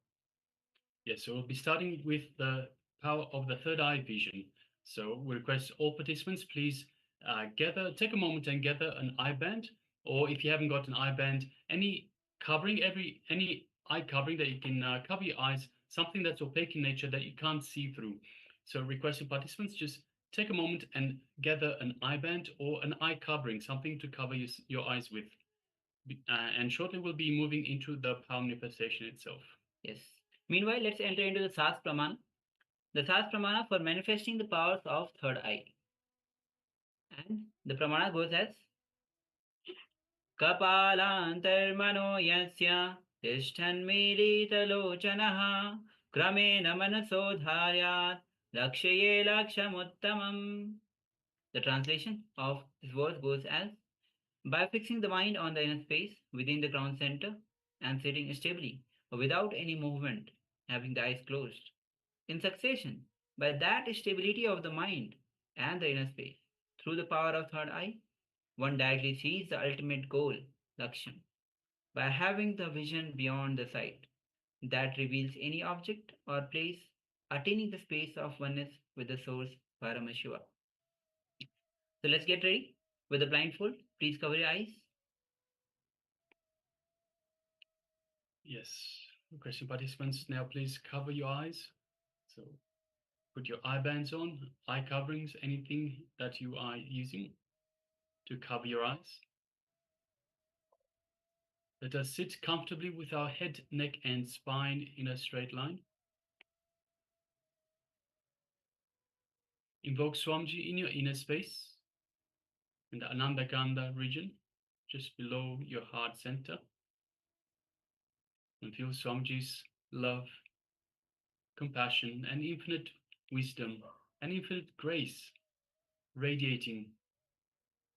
Yes, so we'll be starting with the power of the third eye vision. So we request all participants, please take a moment and gather an eye band, or if you haven't got an eye band, any eye covering that you can cover your eyes, something that's opaque in nature that you can't see through. So requesting participants, just take a moment and gather an eye band or an eye covering, something to cover your eyes with. And shortly we'll be moving into the power manifestation itself. Yes. Meanwhile, let's enter into the Sas Pramana. The Sas Pramana for manifesting the powers of third eye. And the Pramana goes as Kapalantarmano yasya tishthanmilitalochanaha kramena manaso dharyat lakshaye lakshamuttamam. The translation of this verse goes as by fixing the mind on the inner space within the crown center and sitting stably without any movement, having the eyes closed. In succession, by that stability of the mind and the inner space, through the power of third eye, one directly sees the ultimate goal, Laksham, by having the vision beyond the sight that reveals any object or place, attaining the space of oneness with the source, Paramashiva. So let's get ready with the blindfold. Please cover your eyes. Yes, requesting participants now please cover your eyes. So put your eye bands on, eye coverings, anything that you are using to cover your eyes. Let us sit comfortably with our head, neck, and spine in a straight line. Invoke Swamiji in your inner space, in the Anandakanda region, just below your heart center. And feel Swamiji's love, compassion, and infinite wisdom and infinite grace radiating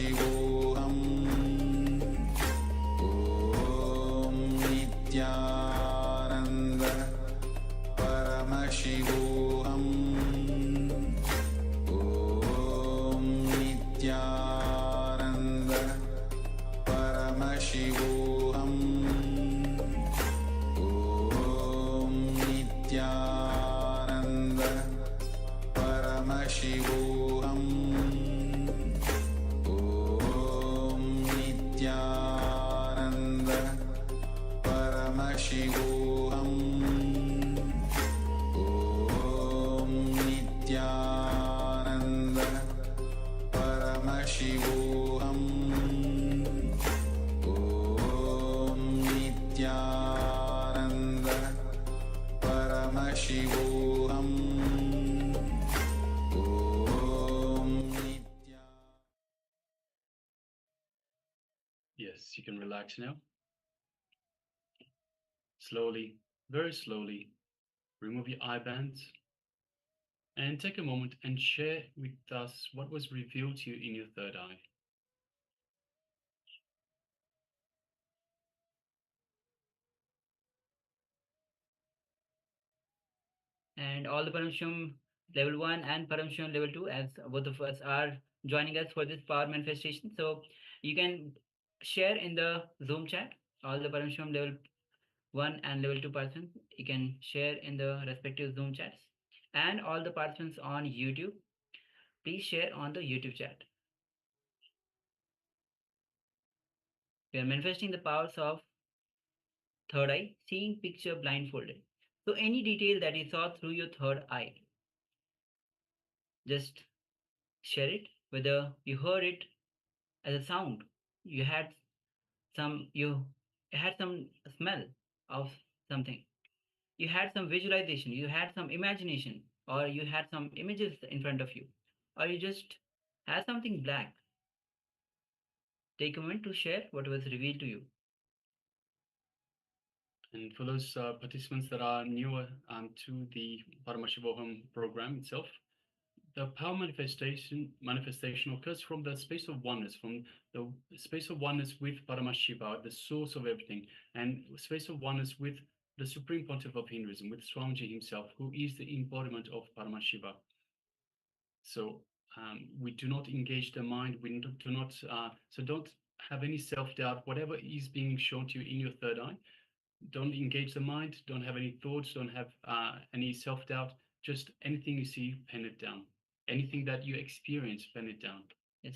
Paramashivoham Om Nityananda Paramashivoham Om Nityananda Paramashivoham Om Nityananda Paramashivoham Om Nityananda Paramashivoham Om Nityananda Paramashivoham Om Nityananda Paramashivoham Om Nitya. Yes, you can relax now. Slowly, very slowly, remove your eye bands and take a moment and share with us what was revealed to you in your third eye. And all the Paramasham level 1 and Paramasham level 2, as both of us are joining us for this power manifestation. So you can share in the Zoom chat all the Paramasham level 1 and level 2 persons. You can share in the respective Zoom chats. And all the participants on YouTube, please share on the YouTube chat. We are manifesting the powers of third eye, seeing picture blindfolded. So any detail that you saw through your third eye, just share it, whether you heard it as a sound, you had you had some smell of something, you had some visualization, you had some imagination, or you had some images in front of you, or you just had something black. Take a moment to share what was revealed to you. And for those participants that are newer to the Paramashivoham program itself, the power manifestation occurs from the space of oneness, from the space of oneness with Paramashiva, the source of everything, and space of oneness with the Supreme Pontiff of Hinduism, with Swamiji himself, who is the embodiment of Paramashiva. So we do not engage the mind. We do not. So don't have any self-doubt. Whatever is being shown to you in your third eye, don't engage the mind. Don't have any thoughts. Don't have any self-doubt. Just anything you see, pen it down. Anything that you experience, pen it down.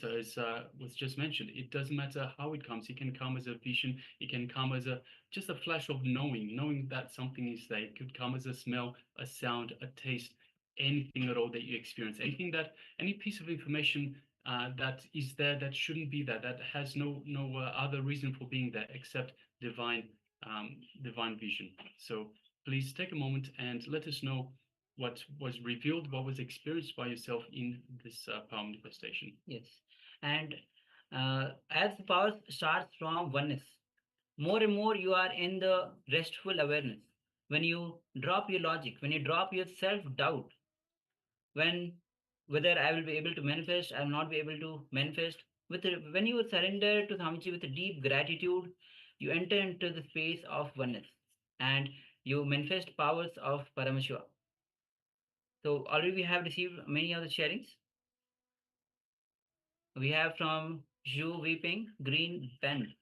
So as was just mentioned, it doesn't matter how it comes. It can come as a vision. It can come as just a flash of knowing that something is there. It could come as a smell, a sound, a taste, anything at all that you experience. Any piece of information that is there that shouldn't be there, that has no other reason for being there except divine vision. So please take a moment and let us know what was revealed, what was experienced by yourself in this power manifestation. Yes. And as the power starts from oneness, more and more you are in the restful awareness. When you drop your logic, when you drop your self-doubt, when whether I will be able to manifest, I will not be able to manifest, when you surrender to Swamiji with a deep gratitude, you enter into the space of oneness and you manifest powers of Paramashiva. So already we have received many of the sharings. We have from Zhu Weeping, green pen.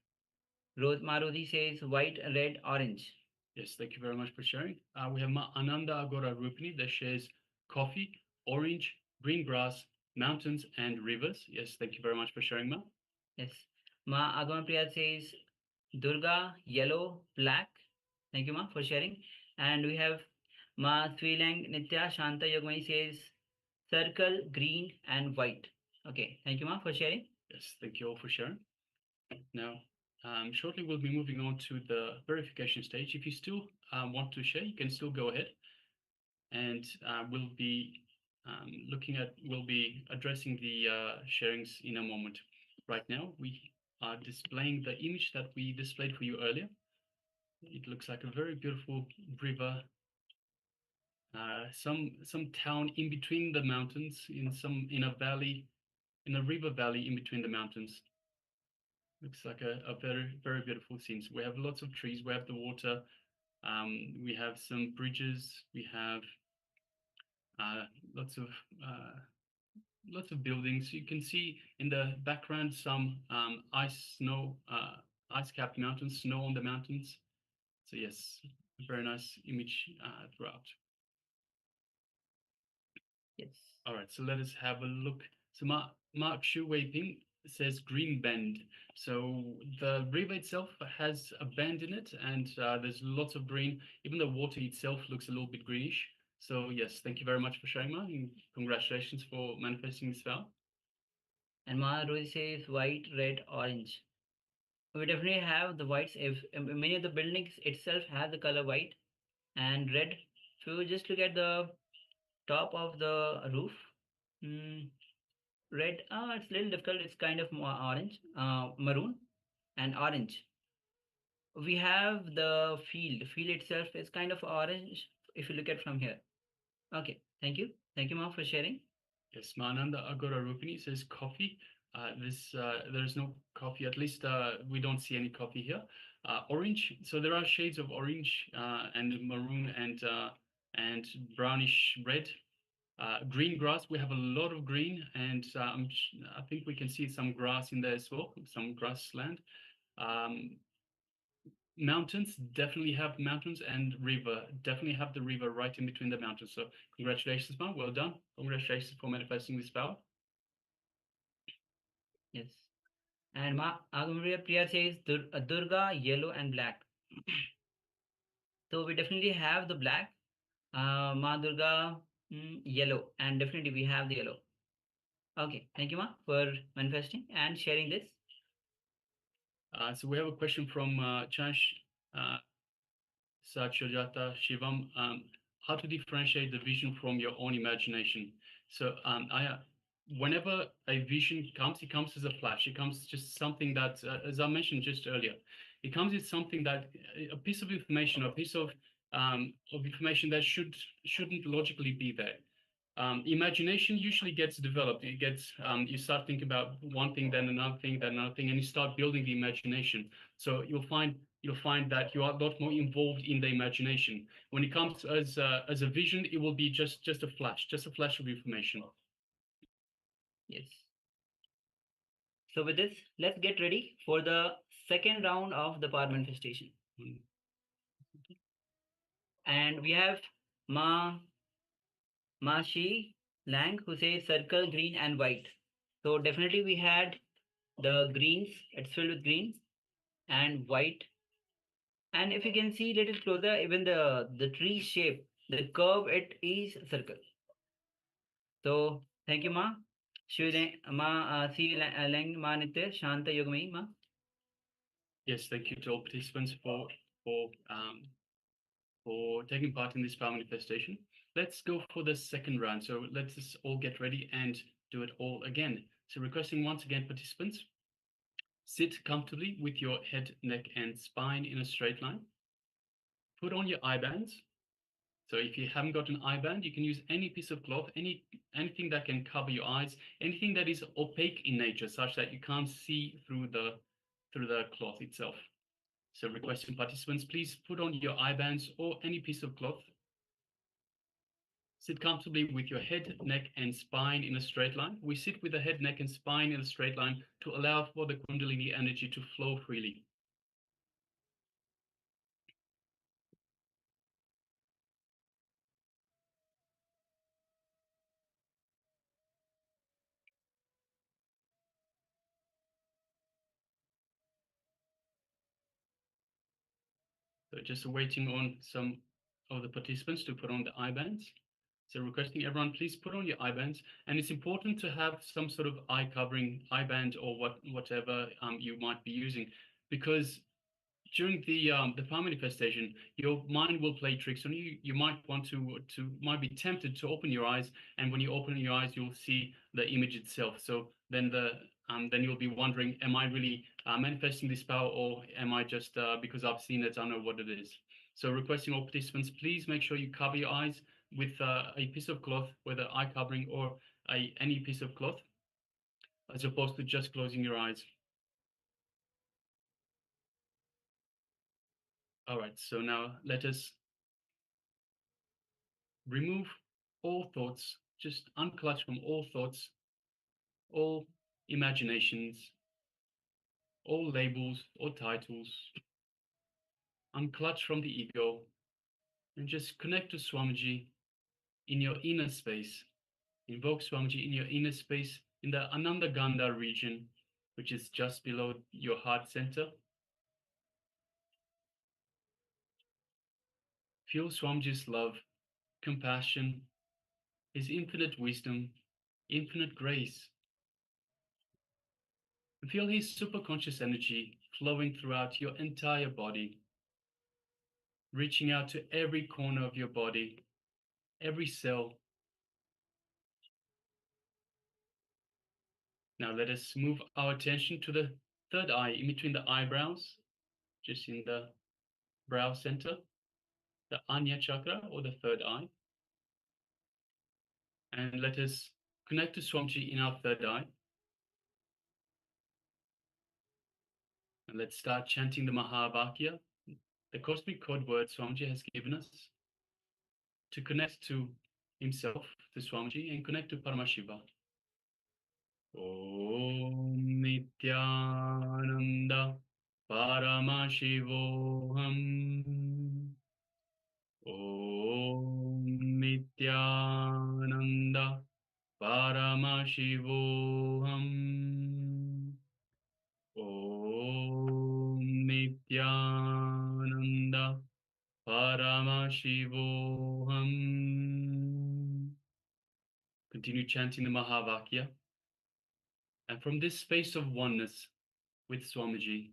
Marudi says white, red, orange. Yes, thank you very much for sharing. We have Ma Ananda Agora Rupini that shares coffee, orange, green grass, mountains, and rivers. Yes, thank you very much for sharing, Ma. Yes. Ma Agama Priya says Durga, yellow, black. Thank you, Ma, for sharing. And we have Ma Swilang Nitya Shanta Yogmai says circle, green, and white. Okay, thank you, Ma, for sharing. Yes, thank you all for sharing. Now, shortly we'll be moving on to the verification stage. If you still want to share, you can still go ahead. And we'll be we'll be addressing the sharings in a moment. Right now, we are displaying the image that we displayed for you earlier. It looks like a very beautiful river, some town in between the mountains, in a valley, in a river valley in between the mountains. Looks like a very, very beautiful scene. So we have lots of trees, we have the water, we have some bridges, we have lots of buildings. You can see in the background some ice-capped mountains, snow on the mountains. So yes, a very nice image throughout. Yes. All right, so let us have a look. So Mark Shu Wei Ping says Green Bend. So the river itself has a bend in it, and there's lots of green. Even the water itself looks a little bit greenish. So yes, thank you very much for sharing, Ma, and congratulations for manifesting this vow. And Ma Rosie says white, red, orange. We definitely have the whites. If many of the buildings itself have the color white and red. So you just look at the top of the roof. Red, it's a little difficult. It's kind of more orange, maroon, and orange. We have the field. Field itself is kind of orange if you look at from here. Okay, thank you. Thank you, Ma, for sharing. Yes, Mananda Agora Rupini says coffee. There's no coffee, at least we don't see any coffee here. Orange, so there are shades of orange and maroon and brownish red. Green grass, we have a lot of green, and I think we can see some grass in there as well, some grassland. Mountains, definitely have mountains, and river, definitely have the river right in between the mountains. So congratulations, Ma, well done. Congratulations for manifesting this vow. Yes. And Ma Agamaria Priya says Durga, yellow and black. So we definitely have the black. Ma Durga, yellow, and definitely we have the yellow. Okay, thank you, Ma, for manifesting and sharing this. So we have a question from Chansh Sachojata Shivam. How to differentiate the vision from your own imagination? So whenever a vision comes, it comes as a flash. It comes just something that, as I mentioned just earlier, it comes as something that, a piece of information, a piece of information that shouldn't logically be there. Imagination usually gets developed. It gets you start thinking about one thing, then another thing, and you start building the imagination. So you'll find that you are a lot more involved in the imagination. When it comes as a vision, it will be just a flash of information. Yes. So with this, let's get ready for the second round of the power manifestation. And we have Ma Shi Lang, who says circle, green and white. So definitely we had the greens, it's filled with green and white. And if you can see a little closer, even the tree shape, the curve, it is circle. So thank you, Ma. Ma Si Lang Ma Nitya Shanta Yogami Ma. Yes, thank you to all participants for taking part in this power manifestation. Let's go for the second round. So let's just all get ready and do it all again. So requesting once again, participants, sit comfortably with your head, neck, and spine in a straight line. Put on your eye bands. So if you haven't got an eye band, you can use any piece of cloth, anything that can cover your eyes, anything that is opaque in nature, such that you can't see through the cloth itself. So requesting participants, please put on your eye bands or any piece of cloth. Sit comfortably with your head, neck, and spine in a straight line. We sit with the head, neck, and spine in a straight line to allow for the Kundalini energy to flow freely. So just waiting on some of the participants to put on the eye bands. So requesting everyone, please put on your eye bands. And it's important to have some sort of eye covering, eye band, or whatever you might be using, because during the power manifestation, your mind will play tricks on you. You might want might be tempted to open your eyes, and when you open your eyes, you'll see the image itself. So then then you'll be wondering, am I really manifesting this power, or am I just because I've seen it, I know what it is. So requesting all participants, please make sure you cover your eyes with a piece of cloth, whether eye covering or any piece of cloth. as opposed to just closing your eyes. All right, so now let us remove all thoughts, just unclutch from all thoughts, all imaginations, all labels or titles. Unclutch from the ego and just connect to Swamiji in your inner space. Invoke Swamiji in your inner space in the Ananda Gandha region, which is just below your heart center. Feel Swamiji's love, compassion, his infinite wisdom, infinite grace. And feel his superconscious energy flowing throughout your entire body, reaching out to every corner of your body, every cell. Now let us move our attention to the third eye, in between the eyebrows, just in the brow center, the Anya chakra or the third eye. And let us connect to Swamiji in our third eye. And let's start chanting the Mahavakya, the cosmic code word Swamiji has given us to connect to himself, to Swamiji, and connect to Paramashiva. Om Nityananda Paramashivoham. Om Nityananda Paramashivoham. Om Nityananda Paramashivoham. Continue chanting the Mahavakya. And from this space of oneness with Swamiji,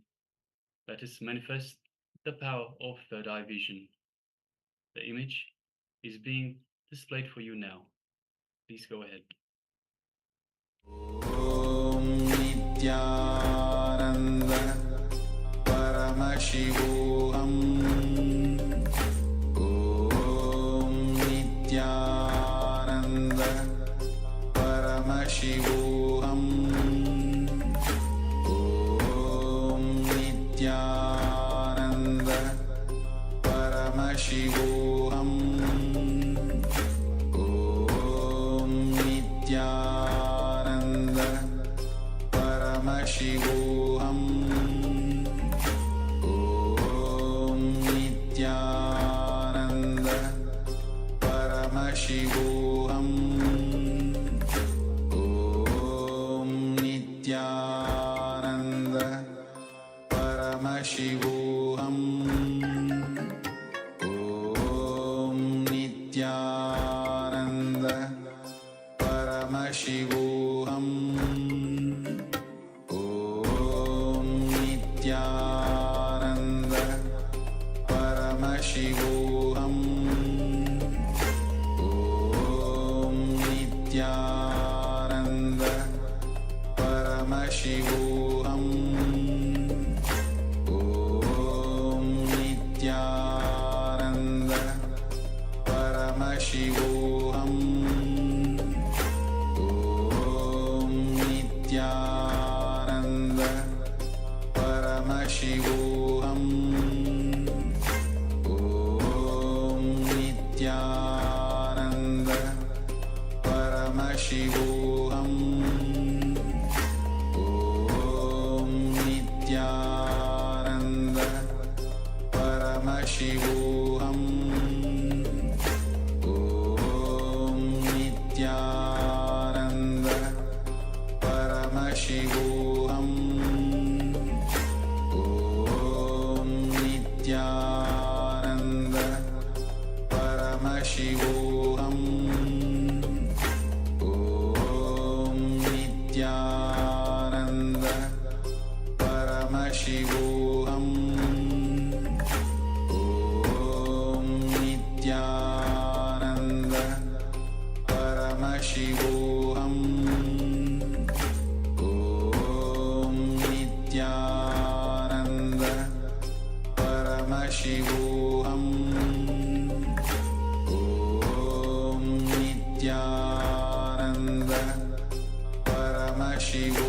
let us manifest the power of third eye vision. The image is being displayed for you now. Please go ahead. Om Nityananda Paramashivoham. Om Nityananda Paramashivoham. Om Nityananda Paramashivoham. Om Nityananda Paramashivoham. Om Nityananda Paramashivoham. Om Nityananda Paramashivoham. Om Nityananda Paramashivoham. Om Nityananda Paramashivoham. Om Nityananda Paramashivoham. Om Nityananda Paramashivoham. Om Nityananda Paramashivoham. Om Nityananda Paramashivoham. Om Nityananda Paramashivoham. Om Nityananda Paramashivoham. Om Nityananda Paramashivoham. Om Nityananda Paramashivoham. Om Nityananda Paramashivoham. Om Nityananda Paramashivoham. Om Nityananda Paramashivoham.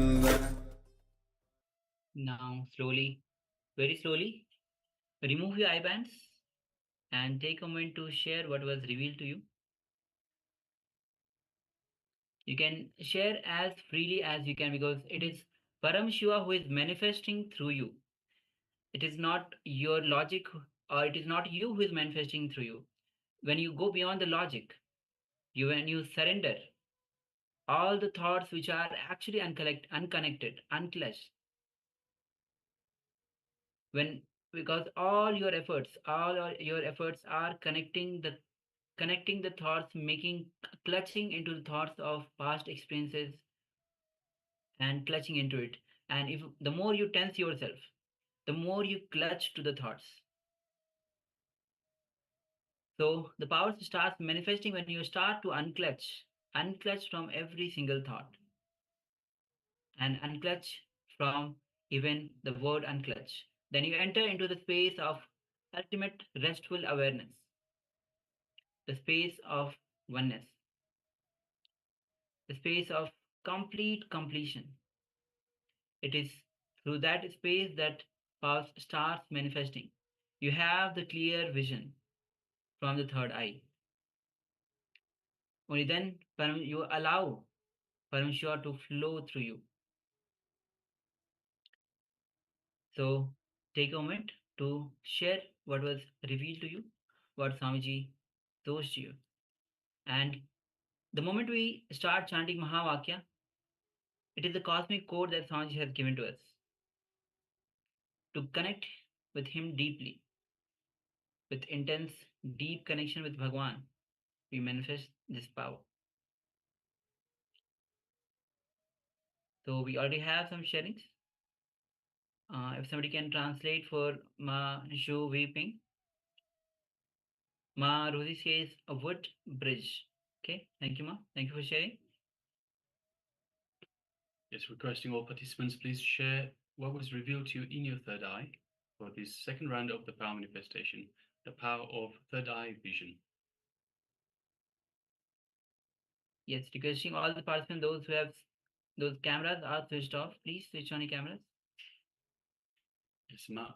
Now, slowly, very slowly, remove your eye bands and take a moment to share what was revealed to you. You can share as freely as you can because it is Paramashiva who is manifesting through you. It is not your logic or it is not you who is manifesting through you. When you go beyond the logic, when you surrender all the thoughts which are actually unconnected, unclutched, when because all your efforts are connecting the thoughts, making clutching into the thoughts of past experiences and clutching into it. And if the more you tense yourself, the more you clutch to the thoughts. So the power starts manifesting when you start to unclutch from every single thought, and unclutch from even the word unclutch. Then you enter into the space of ultimate restful awareness, the space of oneness, the space of complete completion. It is through that space that power starts manifesting. You have the clear vision from the third eye. Only then you allow Parameshwar to flow through you. So take a moment to share what was revealed to you, what Swamiji told to you. And the moment we start chanting Mahavakya, it is the cosmic code that Swamiji has given to us to connect with him deeply, with intense, deep connection with Bhagwan. We manifest this power. So we already have some sharings. If somebody can translate for Ma Shu Weeping. Ma Rosie says a wood bridge. Okay, thank you, Ma. Thank you for sharing. Yes, requesting all participants, please share what was revealed to you in your third eye for this second round of the power manifestation, the power of third eye vision. Yes, requesting all the participants, those who have those cameras are switched off, please switch on your cameras. Yes, Ma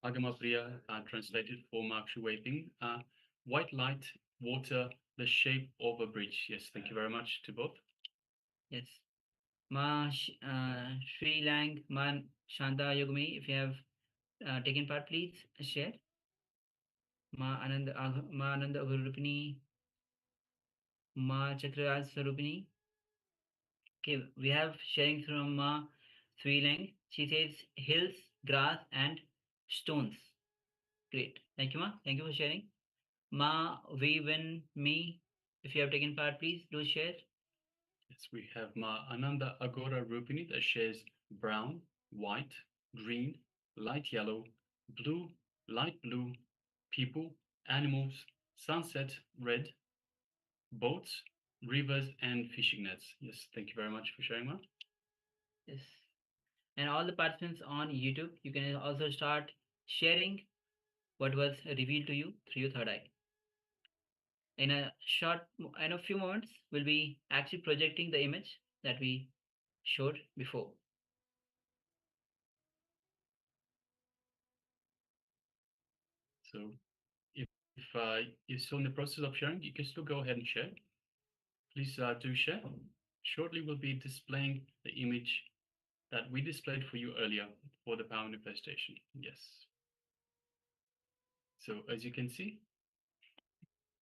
Agamapriya translated for Mark Shuwaping. White light, water, the shape of a bridge. Yes, thank you very much to both. Yes. Ma Sri Lang, Ma Shanta Yogami, if you have taken part, please share. Ma Ananda Agurupini, Ma Chakraraj Sarupini. Okay, we have sharing from Ma Sri Lang. She says hills, grass, and stones. Great. Thank you, Ma. Thank you for sharing. Ma Weven Me, if you have taken part, please do share. Yes, we have Ma Ananda Agora Rupini that shares brown, white, green, light yellow, blue, light blue, people, animals, sunset, red, boats, rivers, and fishing nets. Yes, thank you very much for sharing, Ma. Yes. And all the participants on YouTube, you can also start sharing what was revealed to you through your third eye. In a few moments, we'll be actually projecting the image that we showed before. So if you're still in the process of sharing, you can still go ahead and share. Please do share. Shortly, we'll be displaying the image that we displayed for you earlier for the power manifestation. Yes. So as you can see,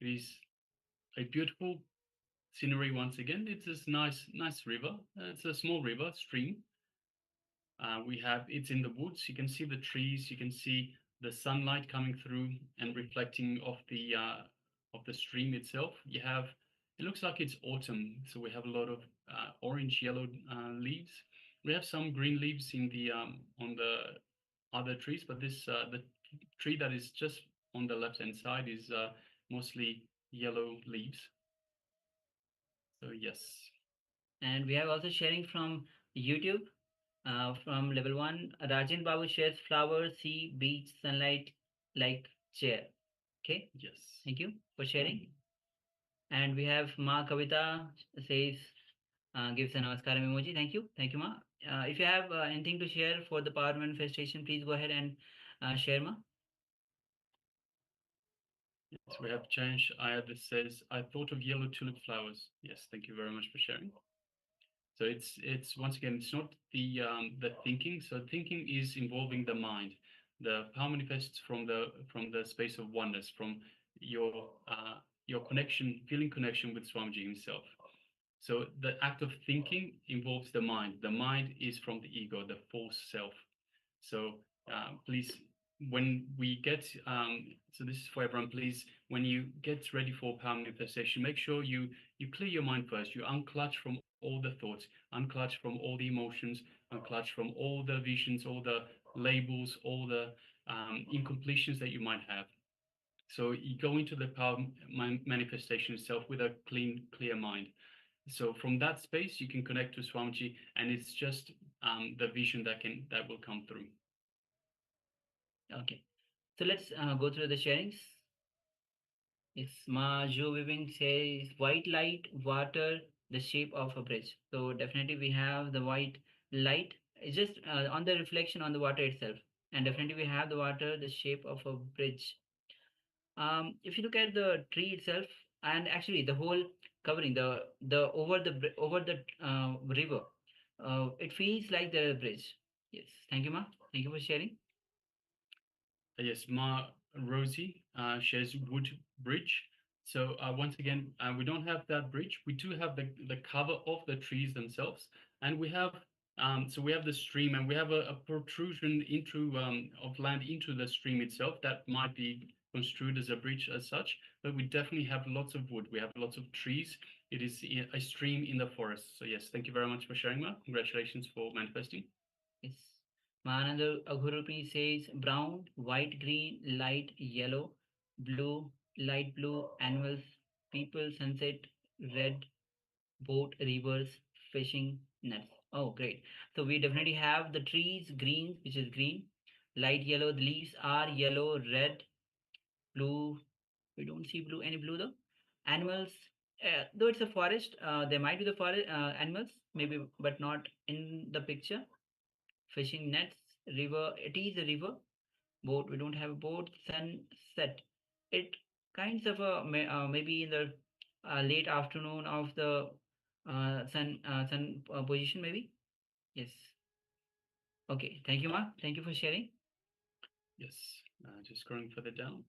it is a beautiful scenery once again. It's this nice river. It's a small river, stream. It's in the woods. You can see the trees. You can see the sunlight coming through and reflecting off the stream itself. It looks like it's autumn, so we have a lot of orange, yellow leaves. We have some green leaves in the on the other trees, but the tree that is just on the left-hand side is mostly yellow leaves. So yes. And we have also sharing from YouTube, from level 1, Rajan Babu shares flower, sea, beach, sunlight, like chair. Okay. Yes. Thank you for sharing. And we have Ma Kavita says gives a namaskaram emoji. Thank you, ma. If you have anything to share for the power manifestation, please go ahead and share, ma. Yes, we have changed. That says, I thought of yellow tulip flowers. Yes, thank you very much for sharing. So it's once again, it's not the thinking. So thinking is involving the mind. The power manifests from the space of oneness, from your connection, feeling connection with Swamiji himself. So the act of thinking involves the mind. The mind is from the ego, the false self. So please, when we get, so this is for everyone, please, when you get ready for power manifestation, make sure you clear your mind first. You unclutch from all the thoughts, unclutch from all the emotions, unclutch from all the visions, all the labels, all the incompletions that you might have. So you go into the power manifestation itself with a clear mind. So from that space, you can connect to Swamiji, and it's just the vision that will come through. Okay, so let's go through the sharings. Yes, Ma Jo Viving says white light, water, the shape of a bridge. So definitely we have the white light. It's just on the reflection on the water itself, and definitely we have the water, the shape of a bridge. If you look at the tree itself, and actually the whole covering, the over the river, it feels like the bridge. Yes, thank you, Ma. Thank you for sharing. Yes, Ma Rosie shares wood bridge. So once again, we don't have that bridge. We do have the cover of the trees themselves, and we have so we have the stream, and we have a protrusion into of land into the stream itself that might be construed as a bridge as such. But we definitely have lots of wood. We have lots of trees. It is a stream in the forest. So yes, thank you very much for sharing, Ma. Congratulations for manifesting. Yes. Mananda Aghurupi says brown, white, green, light, yellow, blue, light blue, animals, people, sunset, red, boat, rivers, fishing, nets. Oh, great. So we definitely have the trees, green, which is green, light yellow, the leaves are yellow, red, blue. We don't see blue, any blue though. Animals, though it's a forest, there might be the forest animals, maybe, but not in the picture. Fishing nets, river, it is a river. Boat, we don't have a boat. Sunset, it kinds of a maybe in the late afternoon of the sun position maybe. Yes. Okay, thank you, Ma. Thank you for sharing. Yes, just scrolling further down.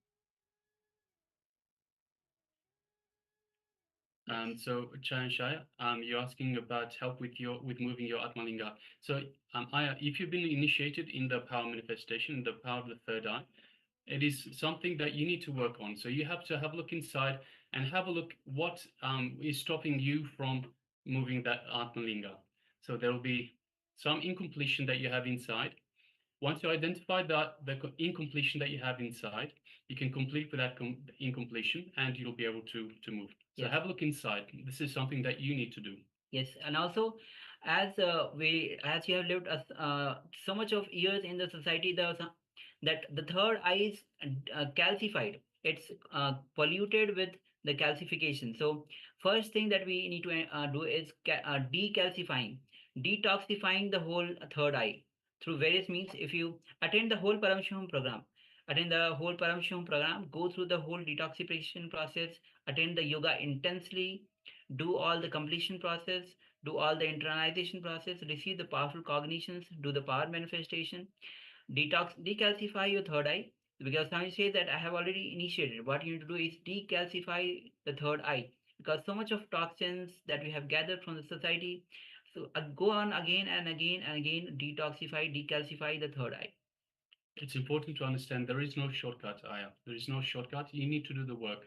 Yes. So Chayan Shaya, you're asking about help with moving your Atmalinga. So Aya, if you've been initiated in the power manifestation, the power of the third eye, it is something that you need to work on. So you have to have a look inside and have a look what is stopping you from moving that Atmalinga. So there will be some incompletion that you have inside. Once you identify the incompletion that you have inside, you can complete with that incompletion, and you'll be able to move. So Yes. have a look inside. This is something that you need to do. Yes, and also as as you have lived so much of years in the society, that the third eye is calcified. It's polluted with the calcification. So first thing that we need to do is decalcifying, detoxifying the whole third eye through various means. If you attend the whole Paramashivoham program, go through the whole detoxification process, attend the yoga intensely, do all the completion process, do all the internalization process, receive the powerful cognitions, do the power manifestation, decalcify your third eye. Because some say that I have already initiated. What you need to do is decalcify the third eye, because so much of toxins that we have gathered from the society. So go on again and again and again, decalcify the third eye. It's important to understand there is no shortcut, Aya. There is no shortcut. You need to do the work.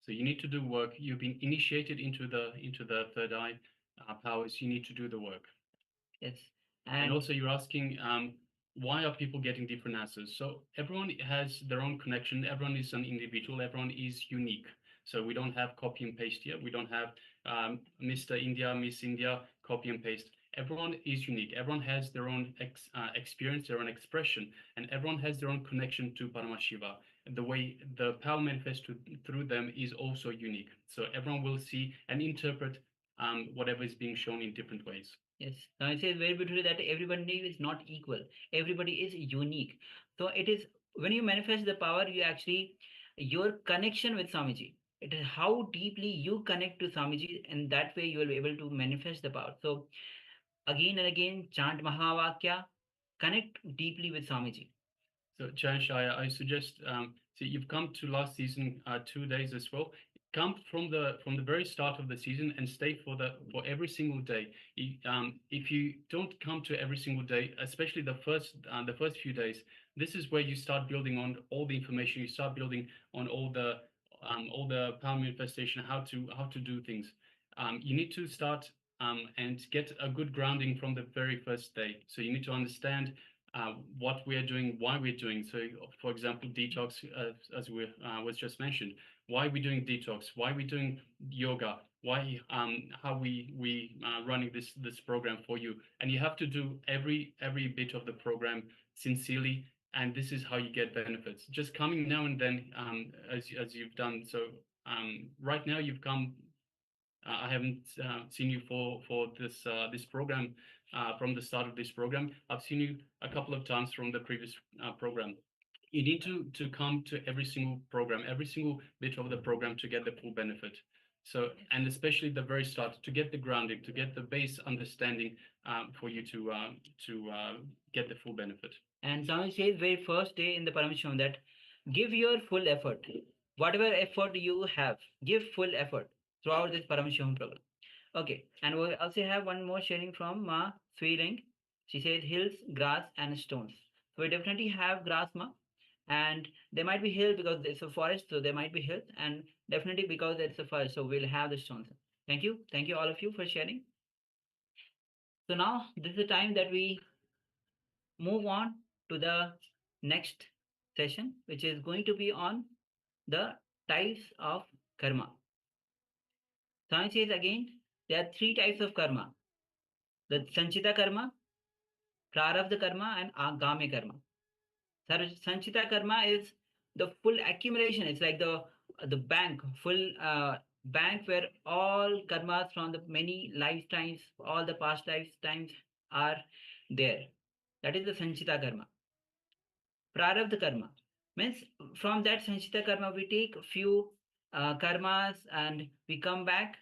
So you need to do work. You've been initiated into the third eye powers. You need to do the work. Yes. And also you're asking why are people getting different answers? So everyone has their own connection. Everyone is an individual. Everyone is unique. So we don't have copy and paste here. We don't have Mr. India, Miss India, copy and paste. Everyone is unique. Everyone has their own experience, their own expression, and everyone has their own connection to Paramashiva. The way the power manifests through them is also unique. So everyone will see and interpret whatever is being shown in different ways. Yes, it says very beautifully that everybody is not equal. Everybody is unique. So it is when you manifest the power, you actually your connection with Swamiji. It is how deeply you connect to Swamiji, and that way you will be able to manifest the power. So again and again, chant Mahavakya, connect deeply with Swamiji. So Jayesh, I suggest, so you've come to last season 2 days as well. Come from the very start of the season and stay for every single day. If you don't come to every single day, especially the first few days, this is where you start building on all the information. You start building on all the power manifestation, how to do things. You need to start and get a good grounding from the very first day. So you need to understand what we are doing, why we're doing. So, for example, detox, as was just mentioned. Why are we doing detox? Why are we doing yoga? Why how we running this program for you? And you have to do every bit of the program sincerely, and this is how you get benefits. Just coming now and then, as you've done. So right now you've come. I haven't seen you for this program from the start of this program. I've seen you a couple of times from the previous program. You need to come to every single program, every single bit of the program to get the full benefit. So, and especially the very start, to get the grounding, to get the base understanding for you to get the full benefit. And Swami says very first day in the Paramashivoham that give your full effort. Whatever effort you have, give full effort throughout this Paramashivoham program. Okay, and we also have one more sharing from Ma Sweeling. She says hills, grass, and stones. So we definitely have grass, Ma, and there might be hills because it's a forest, so there might be hills, and definitely because it's a forest, so we'll have the stones. Thank you all of you for sharing. So now this is the time that we move on to the next session, which is going to be on the types of karma. Science says again, there are 3 types of karma: the Sanchita karma, Prarabdha karma, and Agami karma. Sanchita karma is the full accumulation. It's like the bank, full bank where all karmas from the many lifetimes, all the past lifetimes are there. That is the Sanchita karma. Prarabdha karma means from that Sanchita karma we take few karmas and we come back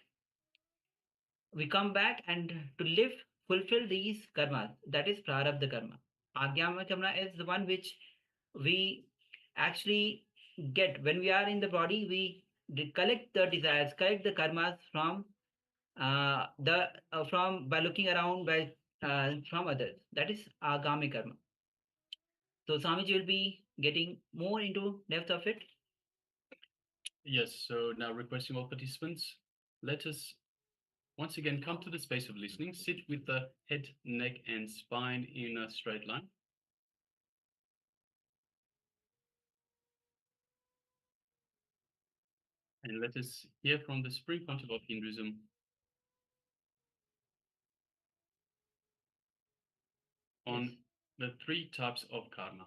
and to live, fulfill these karmas. That is Prarabdha karma. Agyama karma is the one which we actually get when we are in the body. We collect the desires, collect the karmas from by looking around by from others. That is Agami karma. So Swamiji will be getting more into depth of it. Yes, so now requesting all participants, let us once again come to the space of listening. Sit with the head, neck, and spine in a straight line. And let us hear from the Supreme Pontiff of Hinduism on the 3 types of karma.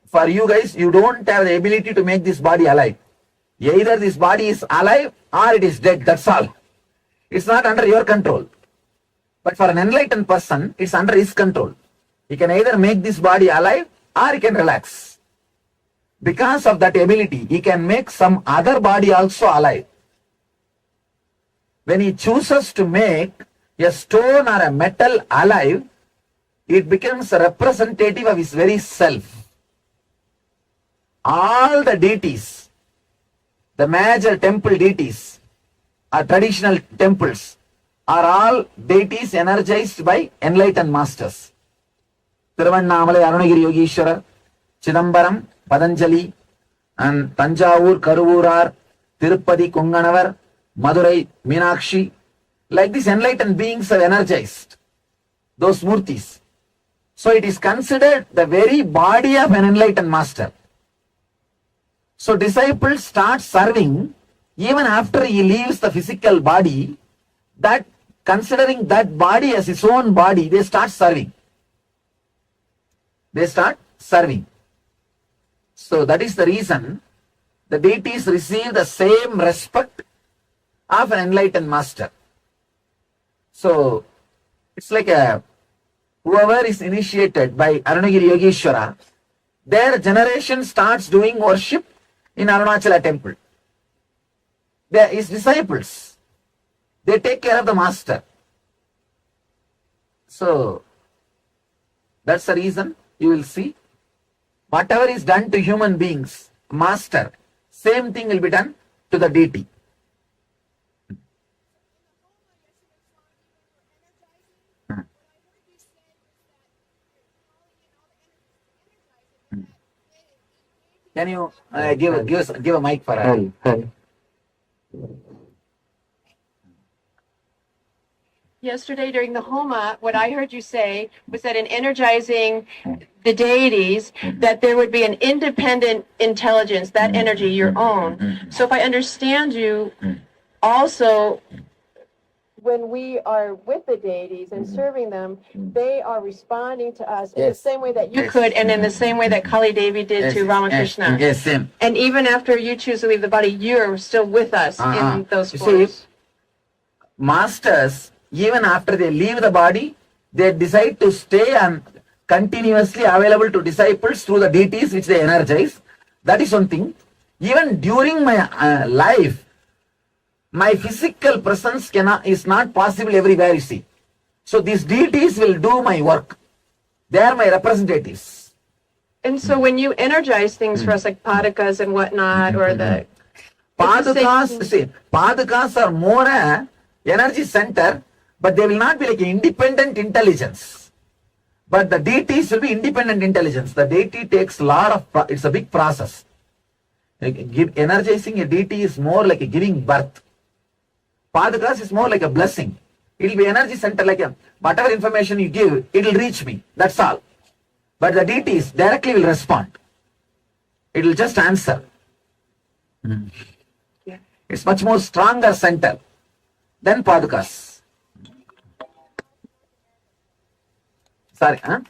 For you guys, you don't have the ability to make this body alive. Either this body is alive or it is dead, that's all. It's not under your control. But for an enlightened person, it's under his control. He can either make this body alive or he can relax. Because of that ability, he can make some other body also alive. When he chooses to make a stone or a metal alive, it becomes a representative of his very self. All the deities, the major temple deities, or traditional temples, are all deities energized by enlightened masters. Tiruvannamalai Arunagiri Yogeshwarar, Chidambaram, Patanjali, and Tanjavur, Karuvurar, Tirupati, Kunganavar, Madurai, Meenakshi. Like these enlightened beings are energized those murtis. So it is considered the very body of an enlightened master. So disciples start serving even after he leaves the physical body. that considering that body as its own body, they start serving. They start serving. So that is the reason the deities receive the same respect of an enlightened master. So it's like whoever is initiated by Arunagiri Yogeshwara, their generation starts doing worship in Arunachala temple. They are his disciples. They take care of the master. So that's the reason you will see whatever is done to human beings, master, same thing will be done to the deity. Can you give a mic for her? Yesterday during the Homa, what I heard you say was that in energizing the deities, that there would be an independent intelligence, that energy, your own. So if I understand you, also, when we are with the deities and serving them, they are responding to us in the same way that you could, and in the same way that Kali Devi did to Ramakrishna. Yes, same. And even after you choose to leave the body, you're still with us in those forms. Masters, even after they leave the body, they decide to stay and continuously available to disciples through the deities which they energize. That is one thing. Even during my life, my physical presence is not possible everywhere, you see. So these deities will do my work. They are my representatives. And so when you energize things for us, like padakas and whatnot, or the... Padakas are more energy center, but they will not be like an independent intelligence. But the deities will be independent intelligence. The deity takes a lot of, it's a big process. Energizing a deity is more like a giving birth. Padakas is more like a blessing. It will be energy center, like whatever information you give, it will reach me. That's all. But the deities directly will respond. It will just answer. Yeah. It's much more stronger center than Padakas. Sorry, huh?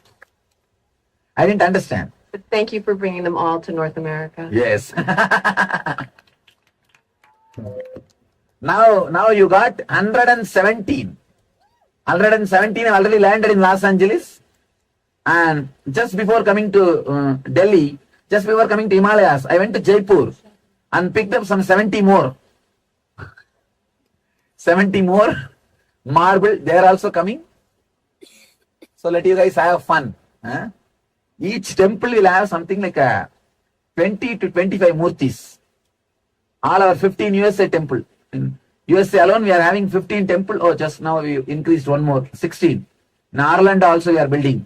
I didn't understand. But thank you for bringing them all to North America. Yes. Now you got 117. 117 have already landed in Los Angeles. And just before coming to Delhi, just before coming to Himalayas, I went to Jaipur and picked up some 70 more. 70 more marble, they are also coming. So let you guys have fun. Huh? Each temple will have something like 20 to 25 murtis. All our 15 USA temple. In USA alone, we are having 15 temple. Oh, just now we increased one more, 16. In Ireland also we are building.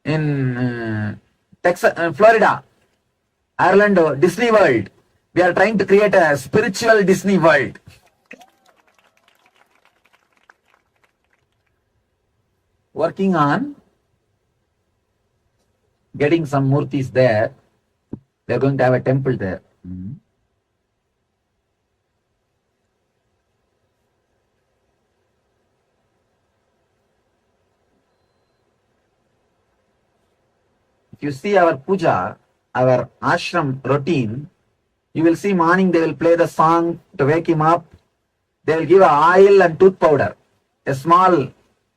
In Texas, Florida, Orlando, Disney World. We are trying to create a spiritual Disney World. Working on getting some murtis there. They are going to have a temple there. If you see our puja, our ashram routine, you will see morning they will play the song to wake him up. They will give a oil and tooth powder, a small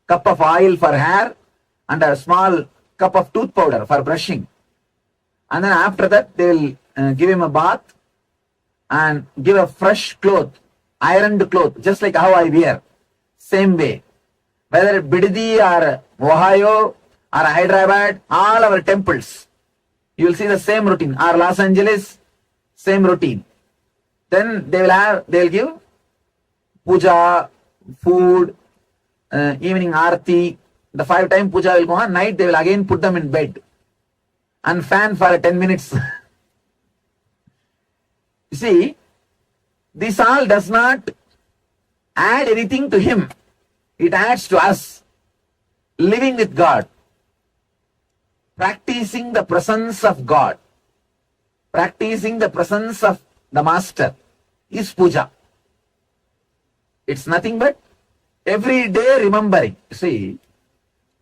cup of oil for hair and a small cup of tooth powder for brushing. And then after that they will give him a bath and give a fresh cloth, ironed cloth, just like how I wear. Same way. Whether Bidadi or Ohio or Hyderabad, all our temples, you will see the same routine. Or Los Angeles, same routine. Then they will give puja, food, evening aarti. The 5-time puja will go on. Night they will again put them in bed and fan for 10 minutes. You see, this all does not add anything to him. It adds to us. Living with God. Practicing the presence of God. Practicing the presence of the Master is puja. It's nothing but every day remembering. See,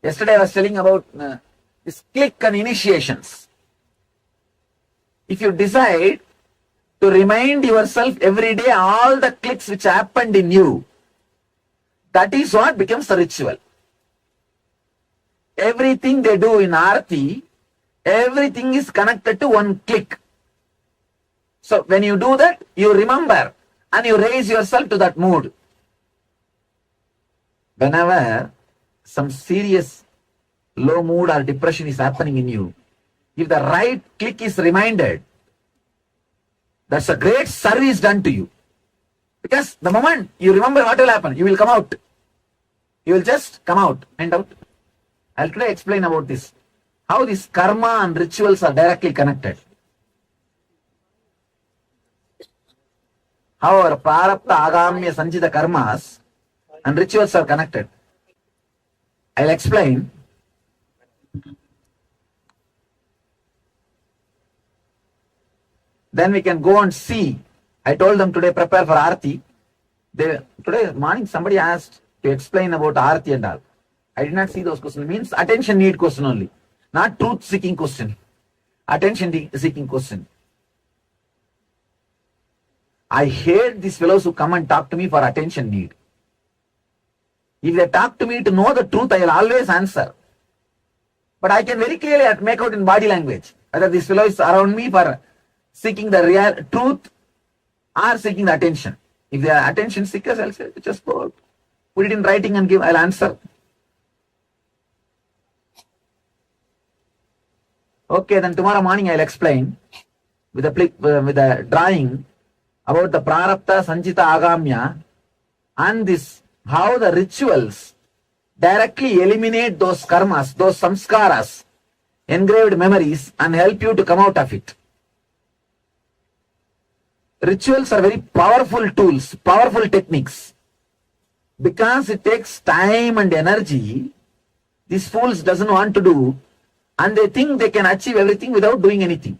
yesterday I was telling about this click and initiations. If you decide to remind yourself every day all the clicks which happened in you, that is what becomes the ritual. Everything they do in Aarti, everything is connected to one click. So when you do that, you remember and you raise yourself to that mood. Whenever some serious low mood or depression is happening in you, if the right click is reminded, that's a great service done to you. Because the moment you remember what will happen, you will come out. You will just come out and out. I'll today explain about this. How this karma and rituals are directly connected. How our prarabdha, agamya, sanchita karmas and rituals are connected. I'll explain. Then we can go and see. I told them today prepare for Aarti. Today morning somebody asked to explain about Aarti and all. I did not see those questions. It means attention need question only. Not truth seeking question. Attention seeking question. I hate these fellows who come and talk to me for attention need. If they talk to me to know the truth, I will always answer. But I can very clearly make out in body language whether this fellow is around me for seeking the real truth or seeking the attention. If they are attention seekers, I'll say, just go out. Put it in writing and give, I'll answer. Okay, then tomorrow morning I'll explain with a drawing about the prarabdha, sanchita, agamya and this, how the rituals directly eliminate those karmas, those samskaras, engraved memories and help you to come out of it. Rituals are very powerful tools, powerful techniques. Because it takes time and energy, these fools doesn't want to do, and they think they can achieve everything without doing anything.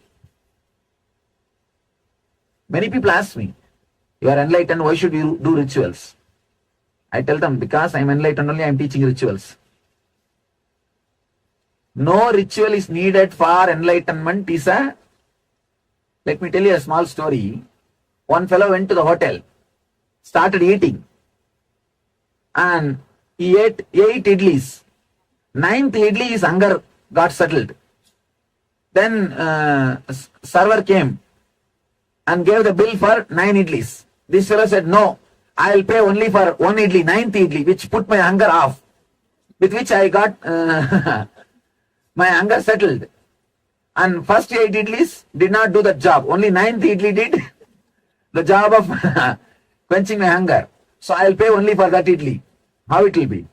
Many people ask me, you are enlightened, why should you do rituals? I tell them, because I am enlightened only, I am teaching rituals. No ritual is needed for enlightenment. Let me tell you a small story. One fellow went to the hotel, started eating, and he ate 8 idlis. 9th idli, his hunger got settled. Then server came and gave the bill for 9 idlis. This fellow said, no, I will pay only for 1 idli, 9th idli, which put my hunger off, with which I got my hunger settled. And first 8 idlis did not do the job. Only 9th idli did the job of quenching my hunger. So I will pay only for that idli. How it will be?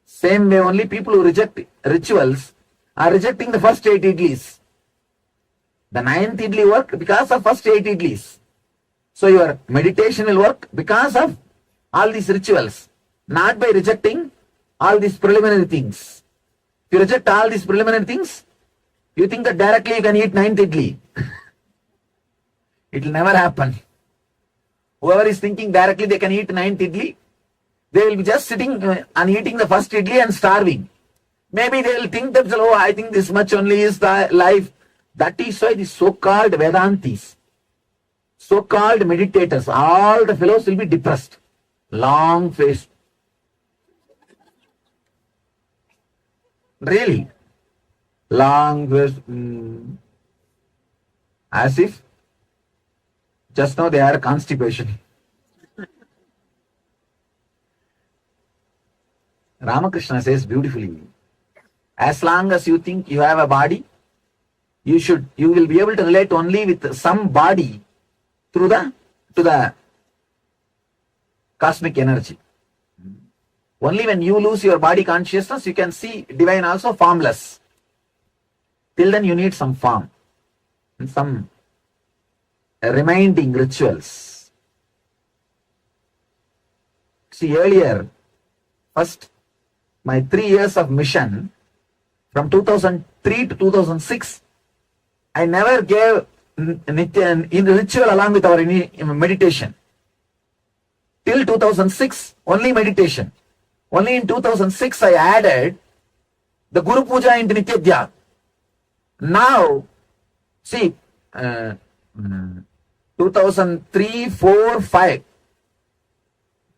Same way only people who reject rituals are rejecting the first 8 idlis. The 9th idli work because of first 8 idlis. So your meditation will work because of all these rituals, not by rejecting all these preliminary things. If you reject all these preliminary things, you think that directly you can eat 9th idli. It will never happen. Whoever is thinking directly they can eat 9th idli, they will be just sitting and eating the first idli and starving. Maybe they will think that, oh, I think this much only is the life. That is why the so-called Vedantis, so-called meditators, all the fellows will be depressed. Long face. Really. Long face. As if just now they had constipation. Ramakrishna says beautifully, as long as you think you have a body, you will be able to relate only with some body to the cosmic energy. Only when you lose your body consciousness, you can see divine also formless. Till then you need some form and some reminding rituals. See, earlier, first, my 3 years of mission, from 2003 to 2006, I never gave in ritual along with our meditation. till 2006, only meditation. Only in 2006 I added the Guru Puja into Nitya Dhyan. Now, see, 2003, 4, 5,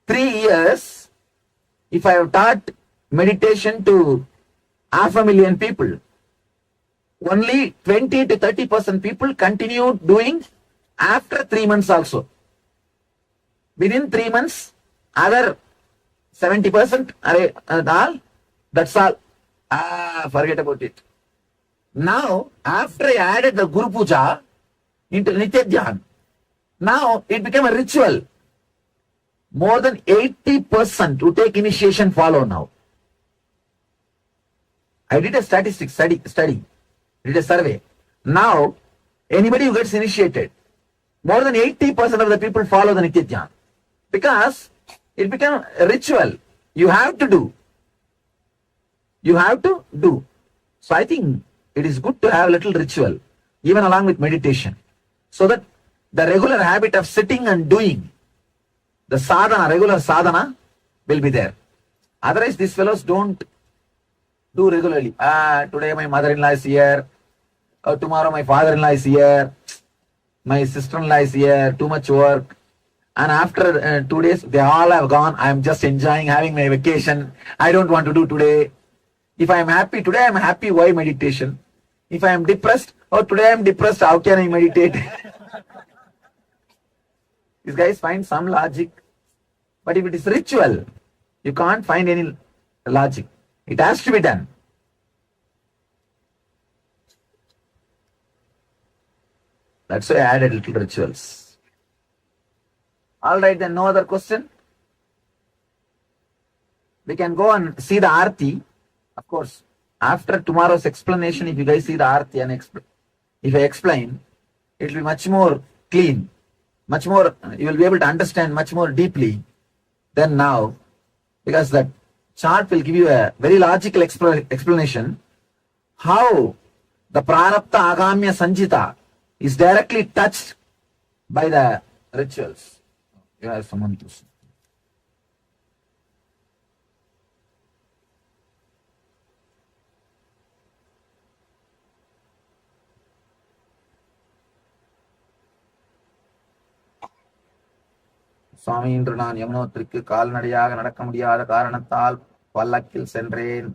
3 years, if I have taught meditation to 500,000 people, only 20 to 30% people continued doing after 3 months also. Within 3 months, other 70%, that's all. Forget about it. Now, after I added the Guru Puja into Nitya Dhyan, now it became a ritual. More than 80% who take initiation follow now. I did a statistics study, did a survey. Now, anybody who gets initiated, more than 80% of the people follow the Nitya Dhyan. Because it became a ritual. You have to do. You have to do. So I think it is good to have a little ritual, even along with meditation, so that the regular habit of sitting and doing, the sadhana, regular sadhana will be there. Otherwise, these fellows don't do regularly. Today my mother-in-law is here. Tomorrow my father-in-law is here. My sister-in-law is here. Too much work. And after 2 days, they all have gone. I am just enjoying having my vacation. I don't want to do today. If I am happy today, I am happy. Why meditation? If I am depressed, today I am depressed. How can I meditate? These guys find some logic. But if it is ritual, you can't find any logic. It has to be done. That's why I added little rituals. Alright, then no other question? We can go and see the Aarti. Of course, after tomorrow's explanation, if you guys see the Aarti and if I explain, it will be much more clean, much more, you will be able to understand much more deeply than now, because that chart will give you a very logical explanation how the Prarabdha Agamya Sanjita is directly touched by the rituals. You have someone to see. சுவாமி, இன்று நான் யமுனோத்திரிக்கு கால்நடையாக நடக்க முடியாத காரணத்தால் பல்லக்கில் சென்றேன்.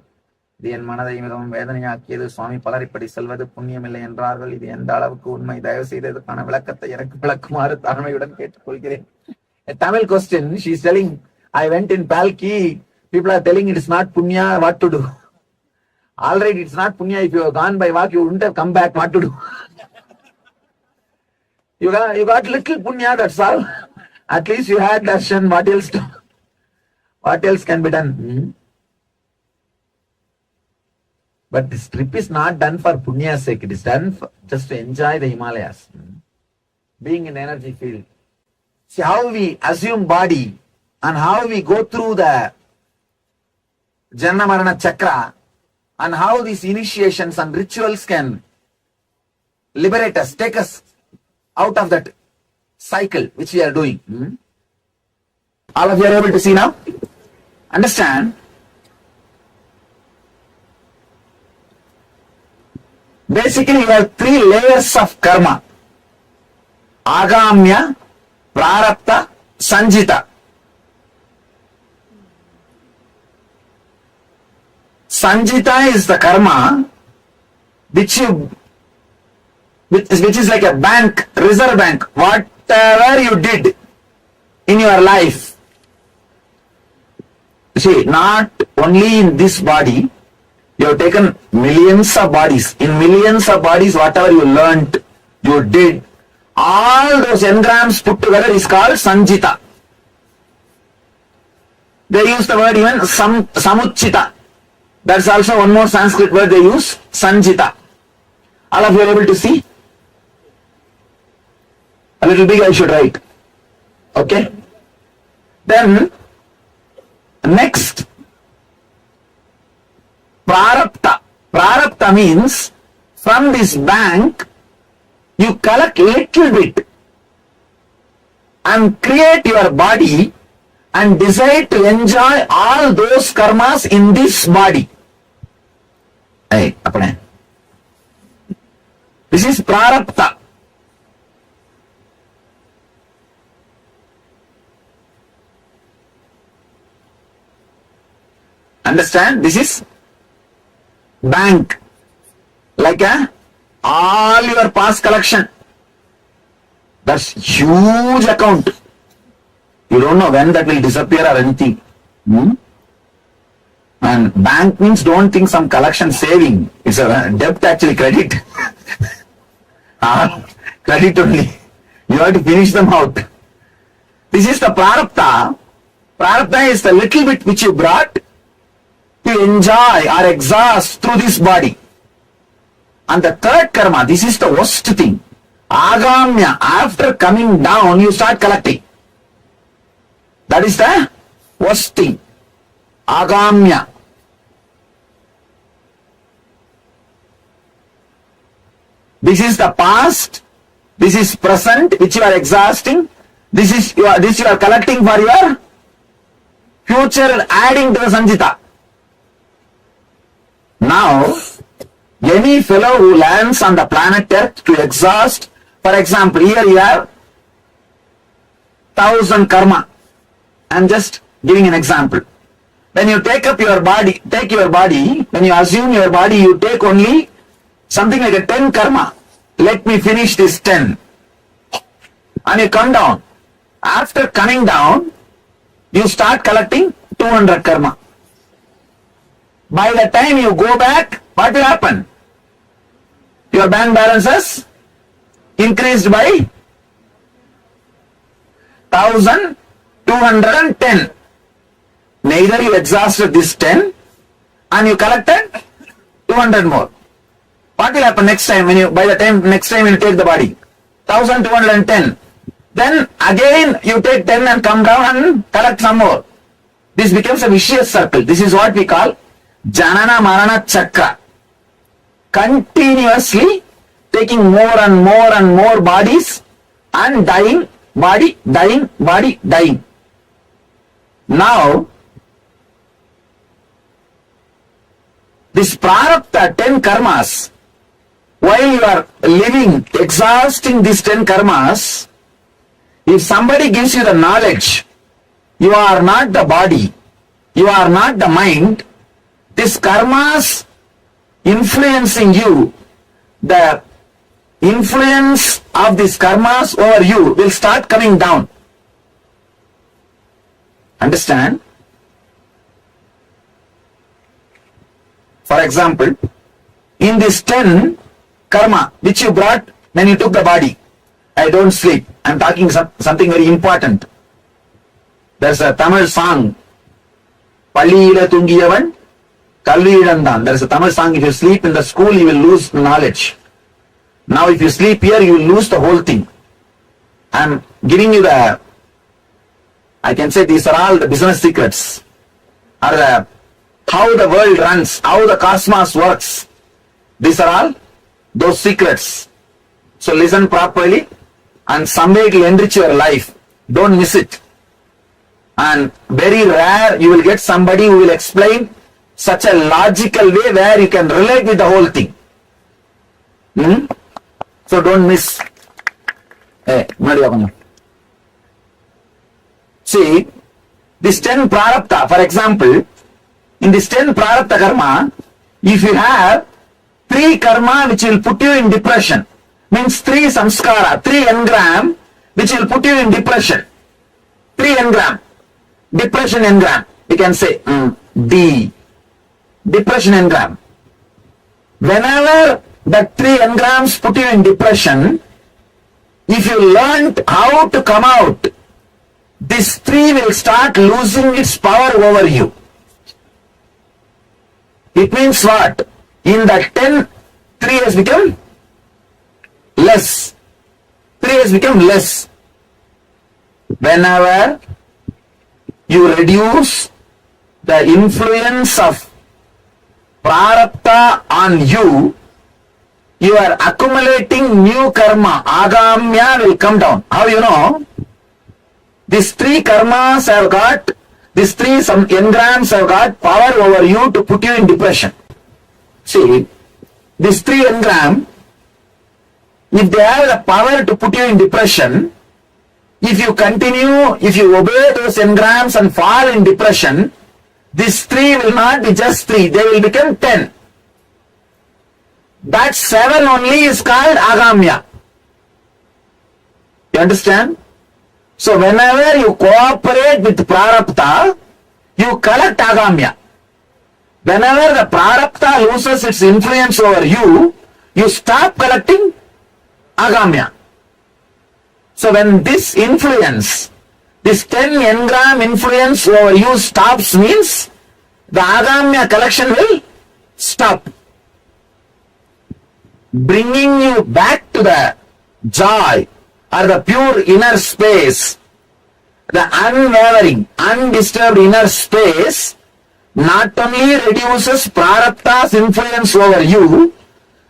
இது என் மனதை மிகவும் வேதனையாக்கியது. சுவாமி, பலர் இப்படி செல்வது புண்ணியமில்லை என்றார்கள். இது எந்த அளவுக்கு உண்மை? தயவு செய்து இதற்கான விளக்கத்தை எனக்கு விளக்குமாறு தாழ்மையுடன் கேட்டுக்கொள்கிறேன். A Tamil question, she is telling, I went in Palki, people are telling it is not punya, what to do? Alright, it's not punya, if you have gone by walk, you wouldn't have come back, what to do? You got little punya, that's all. At least you had darshan, what else can be done? But this trip is not done for punya's sake, it is done for just to enjoy the Himalayas. Being in the energy field. See how we assume body and how we go through the Janma Marana Chakra and how these initiations and rituals can liberate us, take us out of that cycle which we are doing. All of you are able to see now? Understand? Basically, you have 3 layers of karma. Agamya, Prarabdha, Sanjita. Sanjita is the karma which is like a bank, reserve bank. Whatever you did in your life, see, not only in this body, you have taken millions of bodies. In millions of bodies, whatever you learnt, you did, all those engrams put together is called Sanjita. They use the word even Samuchita. That's also one more Sanskrit word they use, Sanjita. All of you are able to see? A little big I should write. Okay? Then, next, Prarabdha. Prarabdha means, from this bank, you collect little bit and create your body and decide to enjoy all those karmas in this body. Hey, apne. This is prarabdha. Understand? This is bank. Like all your past collection. That's huge account. You don't know when that will disappear or anything. And bank means don't think some collection saving. It's a debt actually, credit. Credit only. You have to finish them out. This is the prarabdha. Prarabdha is the little bit which you brought to enjoy or exhaust through this body. And the third karma, this is the worst thing. Agamya, after coming down, you start collecting. That is the worst thing. Agamya. This is the past. This is present, which you are exhausting. This you are collecting for your future, adding to the Sanjita. Now, any fellow who lands on the planet Earth to exhaust, for example, here you have 1,000 karma. I'm just giving an example. When you take your body, when you assume your body, you take only something like a 10 karma. Let me finish this 10. And you come down. After coming down, you start collecting 200 karma. By the time you go back, what will happen? Your bank balances increased by 1,210. Neither you exhausted this 10 and you collected 200 more. What will happen next time next time you take the body? 1,210. Then again you take 10 and come down and collect some more. This becomes a vicious circle. This is what we call Janana Marana Chakra. Continuously taking more and more and more bodies and dying, body, dying, body, dying. Now, this prarabdha 10 karmas, while you are living, exhausting these 10 karmas, if somebody gives you the knowledge, you are not the body, you are not the mind, this karmas influencing you, the influence of these karmas over you will start coming down. Understand? For example, in this 10 karma which you brought when you took the body, I don't sleep. I'm talking something very important. There's a Tamil song, Palliyila Tungiyavan, Kalviyidandan. There's a Tamil song, if you sleep in the school, you will lose knowledge. Now if you sleep here, you will lose the whole thing. I'm giving you I can say these are all the business secrets. Or how the world runs, how the cosmos works. These are all those secrets. So listen properly and someday it will enrich your life. Don't miss it. And very rare you will get somebody who will explain such a logical way where you can relate with the whole thing. So don't miss. See, this 10 prarabdha, for example, in this 10 prarabdha karma, if you have 3 karma which will put you in depression, means 3 samskara, 3 engram which will put you in depression. 3 engram, depression engram, we can say D, depression engram. Whenever the 3 engrams put you in depression, if you learned how to come out, this 3 will start losing its power over you. It means what? In the 10, 3 has become less. 3 has become less. Whenever you reduce the influence of prarabdha on you, you are accumulating new karma. Agamya will come down. How you know? These three karmas have got, these three some engrams have got power over you to put you in depression. See, these three engram, if they have the power to put you in depression, if you continue, if you obey those engrams and fall in depression, these three will not be just three, they will become 10. That 7 only is called agamya. You understand? So whenever you cooperate with prarabdha, you collect agamya. Whenever the prarabdha loses its influence over you, you stop collecting agamya. So when this influence, this 10 engram influence over you stops, means the agamya collection will stop. Bringing you back to the joy or the pure inner space, the unwavering, undisturbed inner space, not only reduces prarabdha's influence over you,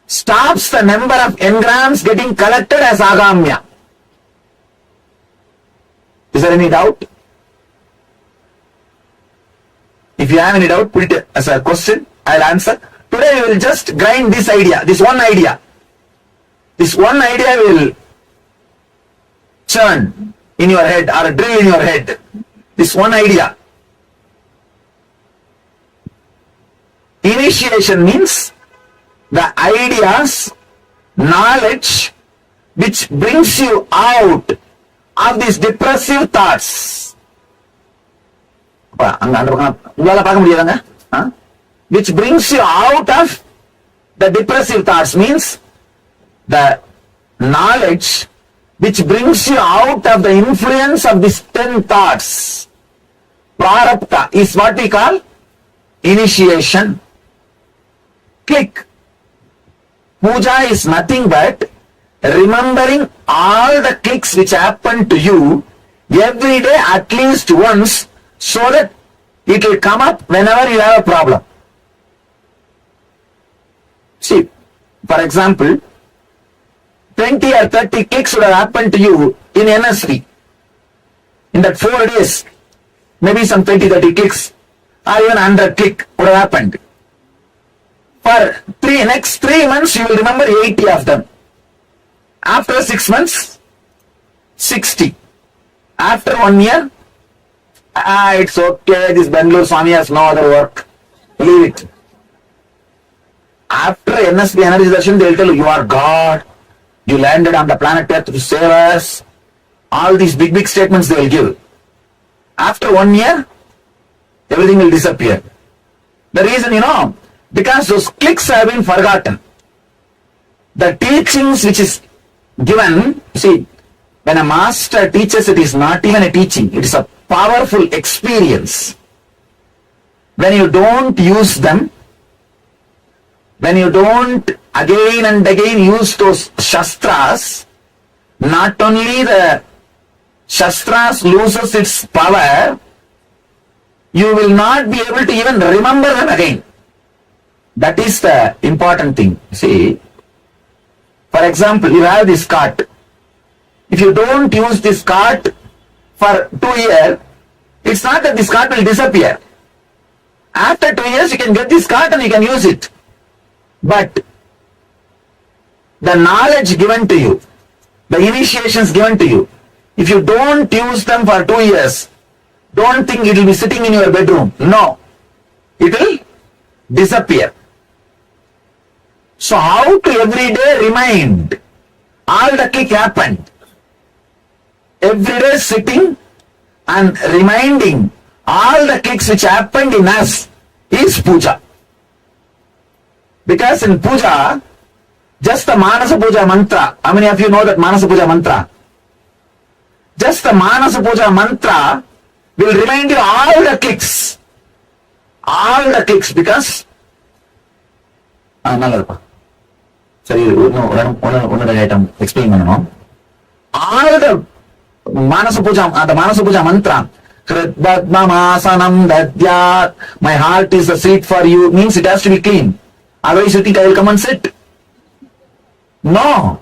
stops the number of engrams getting collected as agamya. Is there any doubt? If you have any doubt, put it as a question, I'll answer. Today we will just grind this idea, this one idea. This one idea will churn in your head or drill in your head. This one idea. Initiation means the ideas, knowledge which brings you out of these depressive thoughts. Which brings you out of the depressive thoughts means the knowledge which brings you out of the influence of these 10 thoughts. Prarabdha is what we call initiation. Click. Puja is nothing but remembering all the clicks which happen to you every day at least once, so that it will come up whenever you have a problem. See, for example, 20 or 30 clicks would have happened to you in NSV. In that 4 days, maybe some 20-30 clicks or even 100 click would have happened. For next 3 months, you will remember 80 of them. After 6 months, 60. After 1 year, it's okay, this Bangalore Swami has no other work. Leave it. After NSB Energy Darshan, they will tell you, you are God. You landed on the planet Earth to save us. All these big statements they will give. After 1 year, everything will disappear. The reason, because those clicks have been forgotten. The teachings which is given, see, when a master teaches, it is not even a teaching, it is a powerful experience. When you don't use them, when you don't again and again use those shastras, not only the shastras loses its power, you will not be able to even remember them again. That is the important thing. See, for example, you have this cart. If you don't use this cart for 2 years, it's not that this cart will disappear. After 2 years, you can get this cart and you can use it. But the knowledge given to you, the initiations given to you, if you don't use them for 2 years, don't think it will be sitting in your bedroom. No, it will disappear. So how to every day remind? All the click happened. Every day sitting and reminding all the clicks which happened in us is puja. Because in puja, just the Manasa Puja mantra, how many of you know that Manasa Puja mantra? Just the Manasa Puja mantra will remind you all the clicks. All the clicks, because sorry, one item explain all the Manasa Puja mantra, Kritbadmamasanam Dadyat, my heart is the seat for you, means it has to be clean. Otherwise you think I will come and sit. No.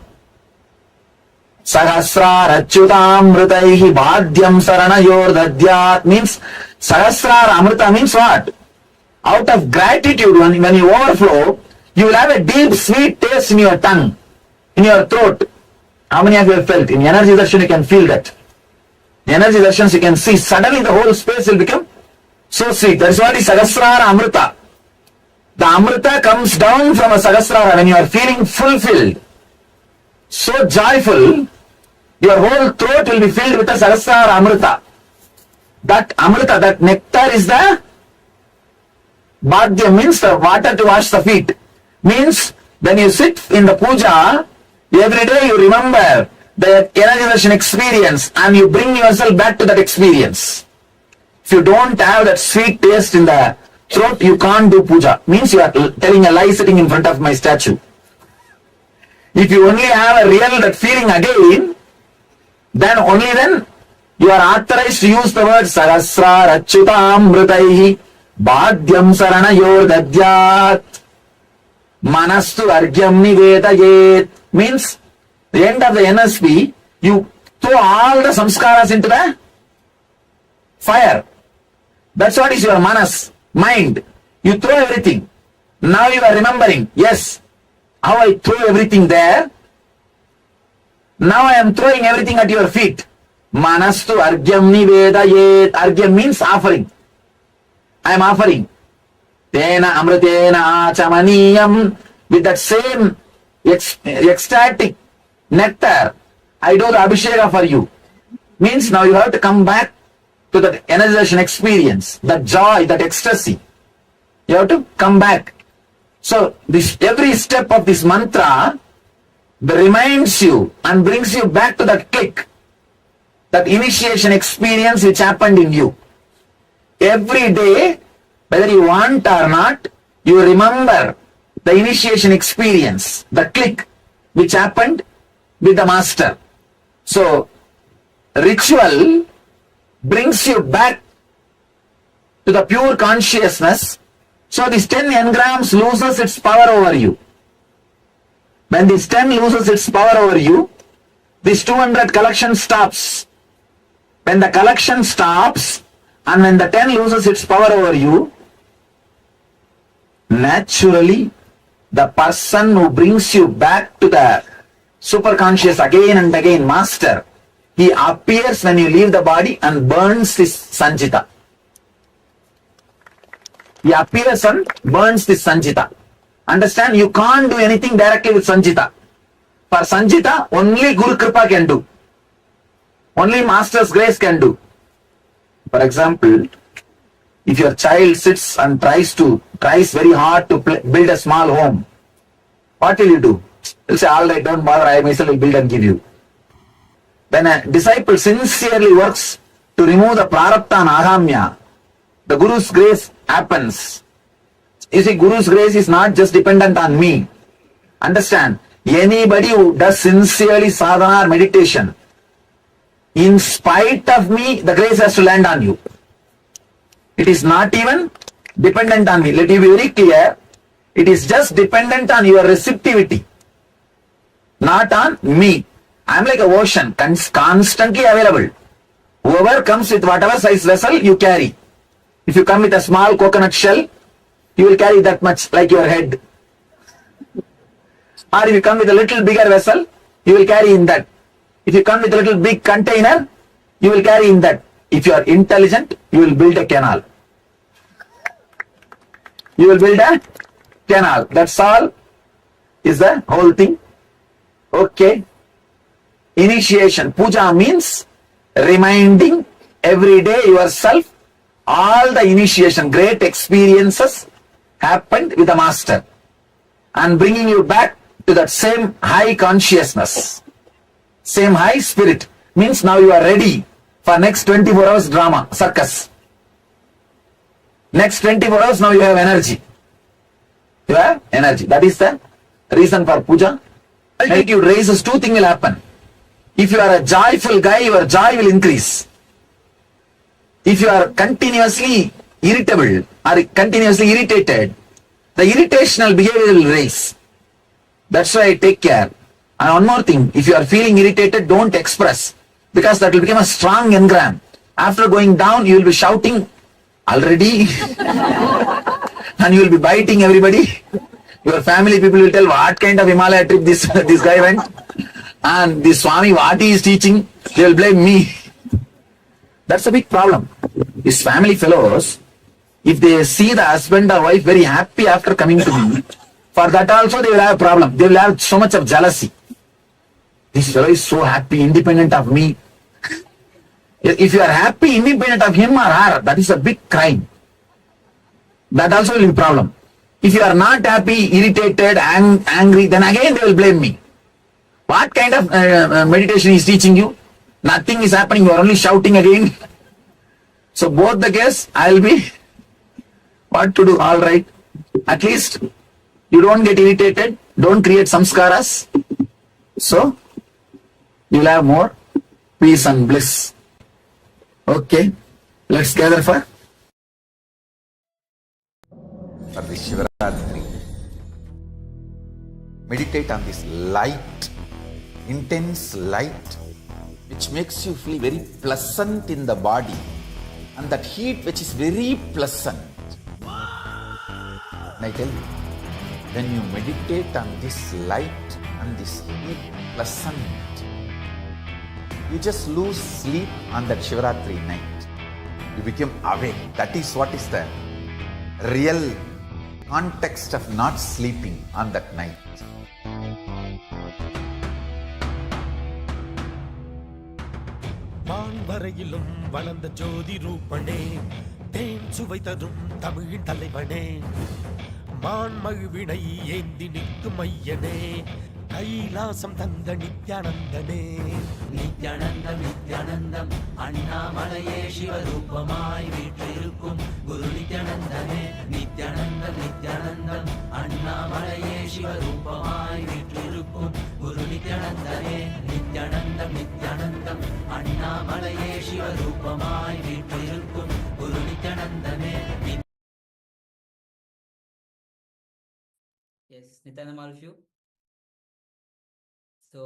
Sahasrara Achyutamritaihi Bhadyam Saranayor Dadyat means Sahasrara Amrita means what? Out of gratitude, when you overflow, you will have a deep sweet taste in your tongue, in your throat. How many of you have felt? In energy darshan you can feel that. In energy darshans you can see suddenly the whole space will become so sweet. That is what is Sahasrara Amrita. The Amrita comes down from a Sahasrara when you are feeling fulfilled, so joyful, your whole throat will be filled with a Sahasrara Amrita. That Amrita, that nectar is the Bhadya, means the water to wash the feet. Means when you sit in the puja, every day you remember the energy darshan experience and you bring yourself back to that experience. If you don't have that sweet taste in the throat, you can't do puja. Means you are telling a lie sitting in front of my statue. If you only have a real that feeling again, then only then you are authorized to use the word Sahasrara Achyutamritaihi Bhadyam Saranayor Dadyat Manastu Argyam Nivedayet means the end of the NSP, you throw all the samskaras into the fire. That's what is your manas, mind. You throw everything. Now you are remembering, yes, how I throw everything there. Now I am throwing everything at your feet. Manastu Argyam Nivedayet. Argyam means offering. I am offering. Tena Amritena Chamaniyam. With that same ecstatic nectar, I do the Abhisheka for you. Means now you have to come back to that energization experience, that joy, that ecstasy. You have to come back. So this every step of this mantra reminds you and brings you back to that click, that initiation experience which happened in you. Every day, whether you want or not, you remember the initiation experience, the click which happened with the master. So, ritual brings you back to the pure consciousness. So, this 10 engrams loses its power over you. When this 10 loses its power over you, this 200 collection stops. When the collection stops and when the 10 loses its power over you, naturally, the person who brings you back to the superconscious again and again, master, he appears when you leave the body and burns this sanjita. He appears and burns this sanjita. Understand? You can't do anything directly with sanjita. For sanjita, only Guru Kripa can do. Only Master's grace can do. For example, if your child sits and tries very hard to build a small home, what will you do? You'll say, all right, don't bother, I myself will build and give you. When a disciple sincerely works to remove the prarabdha and agamya, the Guru's grace happens. You see, Guru's grace is not just dependent on me. Understand? Anybody who does sincerely sadhana or meditation, in spite of me, the grace has to land on you. It is not even dependent on me. Let me be very clear. It is just dependent on your receptivity, not on me. I am like a ocean, constantly available. Whoever comes with whatever size vessel you carry. If you come with a small coconut shell, you will carry that much like your head. Or if you come with a little bigger vessel, you will carry in that. If you come with a little big container, you will carry in that. If you are intelligent, you will build a canal. You will build a canal. That's all is the whole thing. Okay. Initiation. Puja means reminding every day yourself all the initiation, great experiences happened with the master and bringing you back to that same high consciousness, same high spirit. Means now you are ready for next 24 hours drama, circus. Next 24 hours now you have energy. You have energy. That is the reason for puja. Altitude raises, two things will happen. If you are a joyful guy, your joy will increase. If you are continuously irritable or continuously irritated, the irritational behavior will rise. That's why I take care. And one more thing, if you are feeling irritated, don't express, because that will become a strong engram. After going down, you will be shouting already and you will be biting everybody. Your family people will tell what kind of Himalaya trip this guy went, and this Swami, what he is teaching, they will blame me. That's a big problem. His family fellows, if they see the husband or wife very happy after coming to me, for that also they will have a problem. They will have so much of jealousy. This fellow is so happy, independent of me. If you are happy, independent of him or her, that is a big crime. That also will be a problem. If you are not happy, irritated, angry, then again they will blame me. What kind of meditation is teaching you? Nothing is happening, you are only shouting again. So both the case, I will be, what to do, all right. At least you don't get irritated, don't create samskaras. So you will have more peace and bliss. Okay, let's gather for the Shivaratri. Meditate on this light, intense light, which makes you feel very pleasant in the body, and that heat which is very pleasant. And I tell you, when you meditate on this light and this heat pleasant, you just lose sleep on that Shivaratri night. You become awake. That is what is the real context of not sleeping on that night. வான்வரையிலும் வளர்ந்த ஜோதி ரூபனே, தேன் சுவை தரும் தமிழின் தலைவனே, மான்மழுவினை ஏந்தி நிற்கும் ஐயனே, கைலாசம் தந்த நித்யானந்தனே. நித்யானந்தம் நித்யானந்தம் அண்ணாமலையே சிவரூபமாய் வீற்றிருக்கும் குரு நித்யானந்தமே. நித்யானந்தம் நித்யானந்தம் அண்ணாமலையே சிவரூபமாய் வீற்றிருக்கும் குரு நித்யானந்தமே. நித்யானந்தம் நித்யானந்தம் அண்ணாமலையே சிவரூபமாய் வீற்றிருக்கும் குரு நித்யானந்தமே. Yes, Nityananda, all of you. So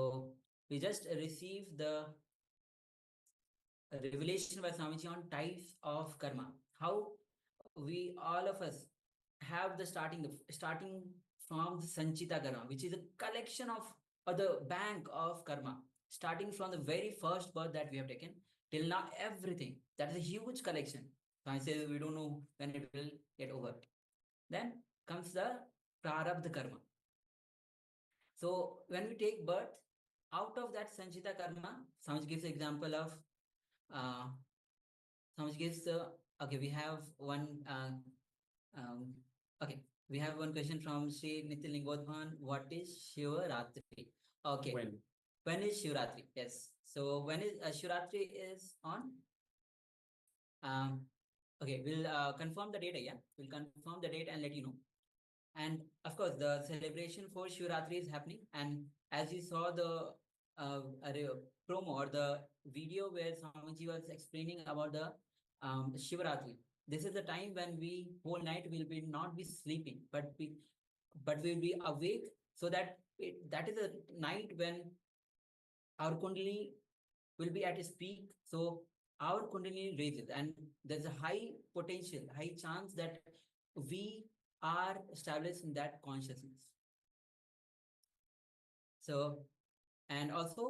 we just received the revelation by Swamiji on types of karma. How we all of us have the starting from the Sanchita karma, which is a collection of, or the bank of karma, starting from the very first birth that we have taken till now, everything. That is a huge collection. Swami says we don't know when it will get over. Then comes the Prarabdha karma. So when we take birth, out of that Sanchita karma, Swamiji gives an example of, Swamiji gives, okay, we have one, okay, we have one question from Sri Nitin Lingodhan. What is Shivaratri? Okay. When is Shivaratri? Yes. So when is Shivaratri is on? Okay, we'll confirm the date. Yeah, we'll confirm the date and let you know. And of course, the celebration for Shivaratri is happening. And as you saw the promo or the video where Swamiji was explaining about the Shivaratri, this is the time when we whole night will be not be sleeping, but we will be awake, so that that is a night when our Kundalini will be at its peak. So our Kundalini raises, and there's a high potential, high chance that we are established in that consciousness. So, and also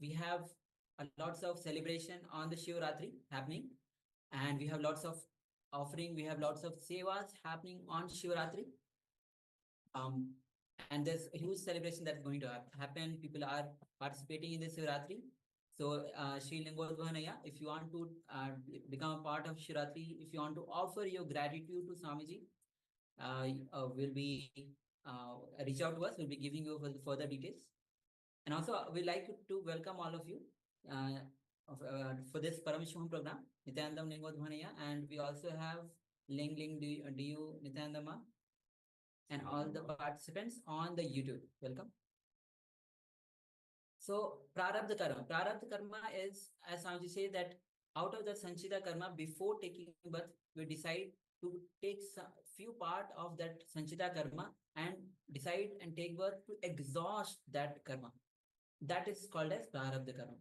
we have lots of celebration on the Shivaratri happening, and we have lots of offering, we have lots of sevas happening on Shivaratri. And there's a huge celebration that's going to happen. People are participating in the Shivaratri. So, Sri Lingodvanaya, if you want to become a part of Shivaratri, if you want to offer your gratitude to Swamiji, will be reach out to us. We'll be giving you further details. And also, we'd like to welcome all of you for this Paramashivoham program, Nityanandam Lingodvanaya, and we also have Ling Du Nityanandama, and all the participants on the YouTube. Welcome. So, Prarabdha karma. Prarabdha karma is, as Swamiji says, that out of the Sanchita karma, before taking birth, we decide to take few part of that Sanchita karma and decide and take birth to exhaust that karma. That is called as Prarabdha karma.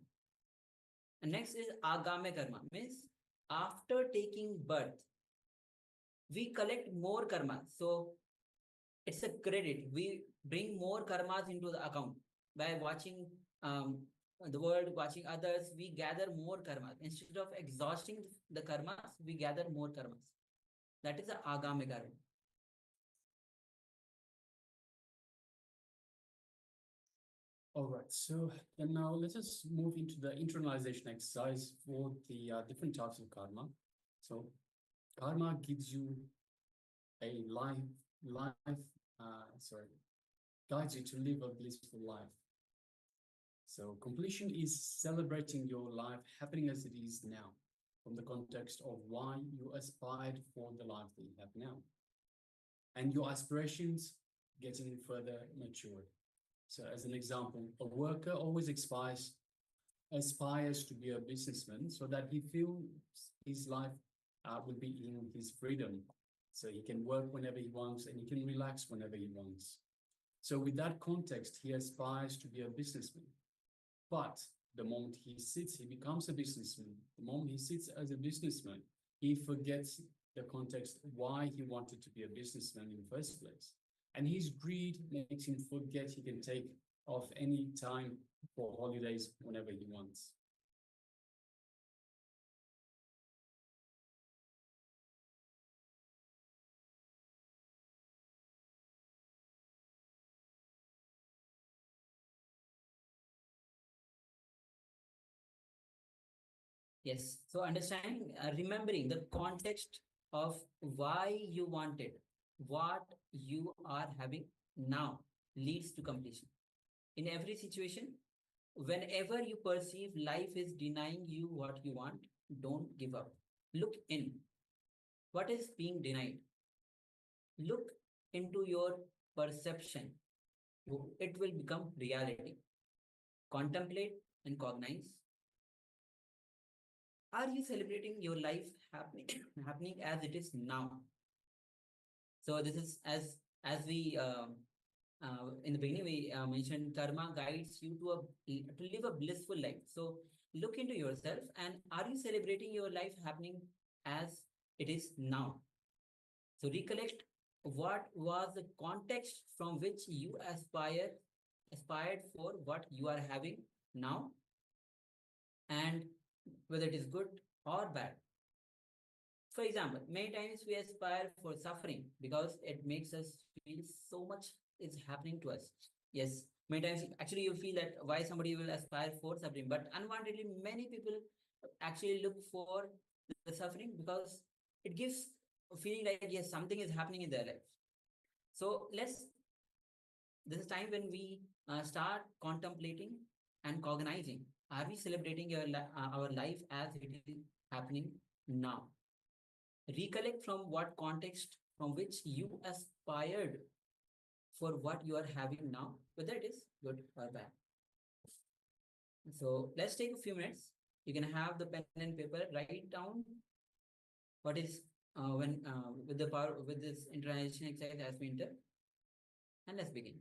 And next is Agame karma, means after taking birth, we collect more karma. So it's a credit. We bring more karmas into the account by watching the world, watching others. We gather more karmas instead of exhausting the karmas. We gather more karmas. That is the Agame karma. All right, so then now let us move into the internalization exercise for the different types of karma. So karma gives you a guides you to live a blissful life. So completion is celebrating your life happening as it is now, from the context of why you aspired for the life that you have now, and your aspirations getting further matured. So as an example, a worker always aspires to be a businessman so that he feels his life will be in his freedom. So he can work whenever he wants and he can relax whenever he wants. So with that context, he aspires to be a businessman. But the moment he sits, he becomes a businessman. The moment he sits as a businessman, he forgets the context why he wanted to be a businessman in the first place. And his greed makes him forget he can take off any time for holidays whenever he wants. Yes. So understanding, remembering the context of why you wanted, what you are having now leads to completion. In every situation, whenever you perceive life is denying you what you want, don't give up. Look in. What is being denied? Look into your perception. It will become reality. Contemplate and cognize. Are you celebrating your life happening as it is now? So this is as we in the beginning we mentioned karma guides you to live a blissful life. So look into yourself and are you celebrating your life happening as it is now? So recollect what was the context from which you aspired for what you are having now, and whether it is good or bad. For example, many times we aspire for suffering because it makes us feel so much is happening to us. Yes, many times actually you feel that why somebody will aspire for suffering, but unwantedly many people actually look for the suffering because it gives a feeling like yes, something is happening in their life. So this is time when we start contemplating and cognizing. Are we celebrating our life as it is happening now? Recollect from what context from which you aspired for what you are having now, whether it is good or bad. So let's take a few minutes. You can have the pen and paper, write down what is with this internalization exercise as we enter, and let's begin.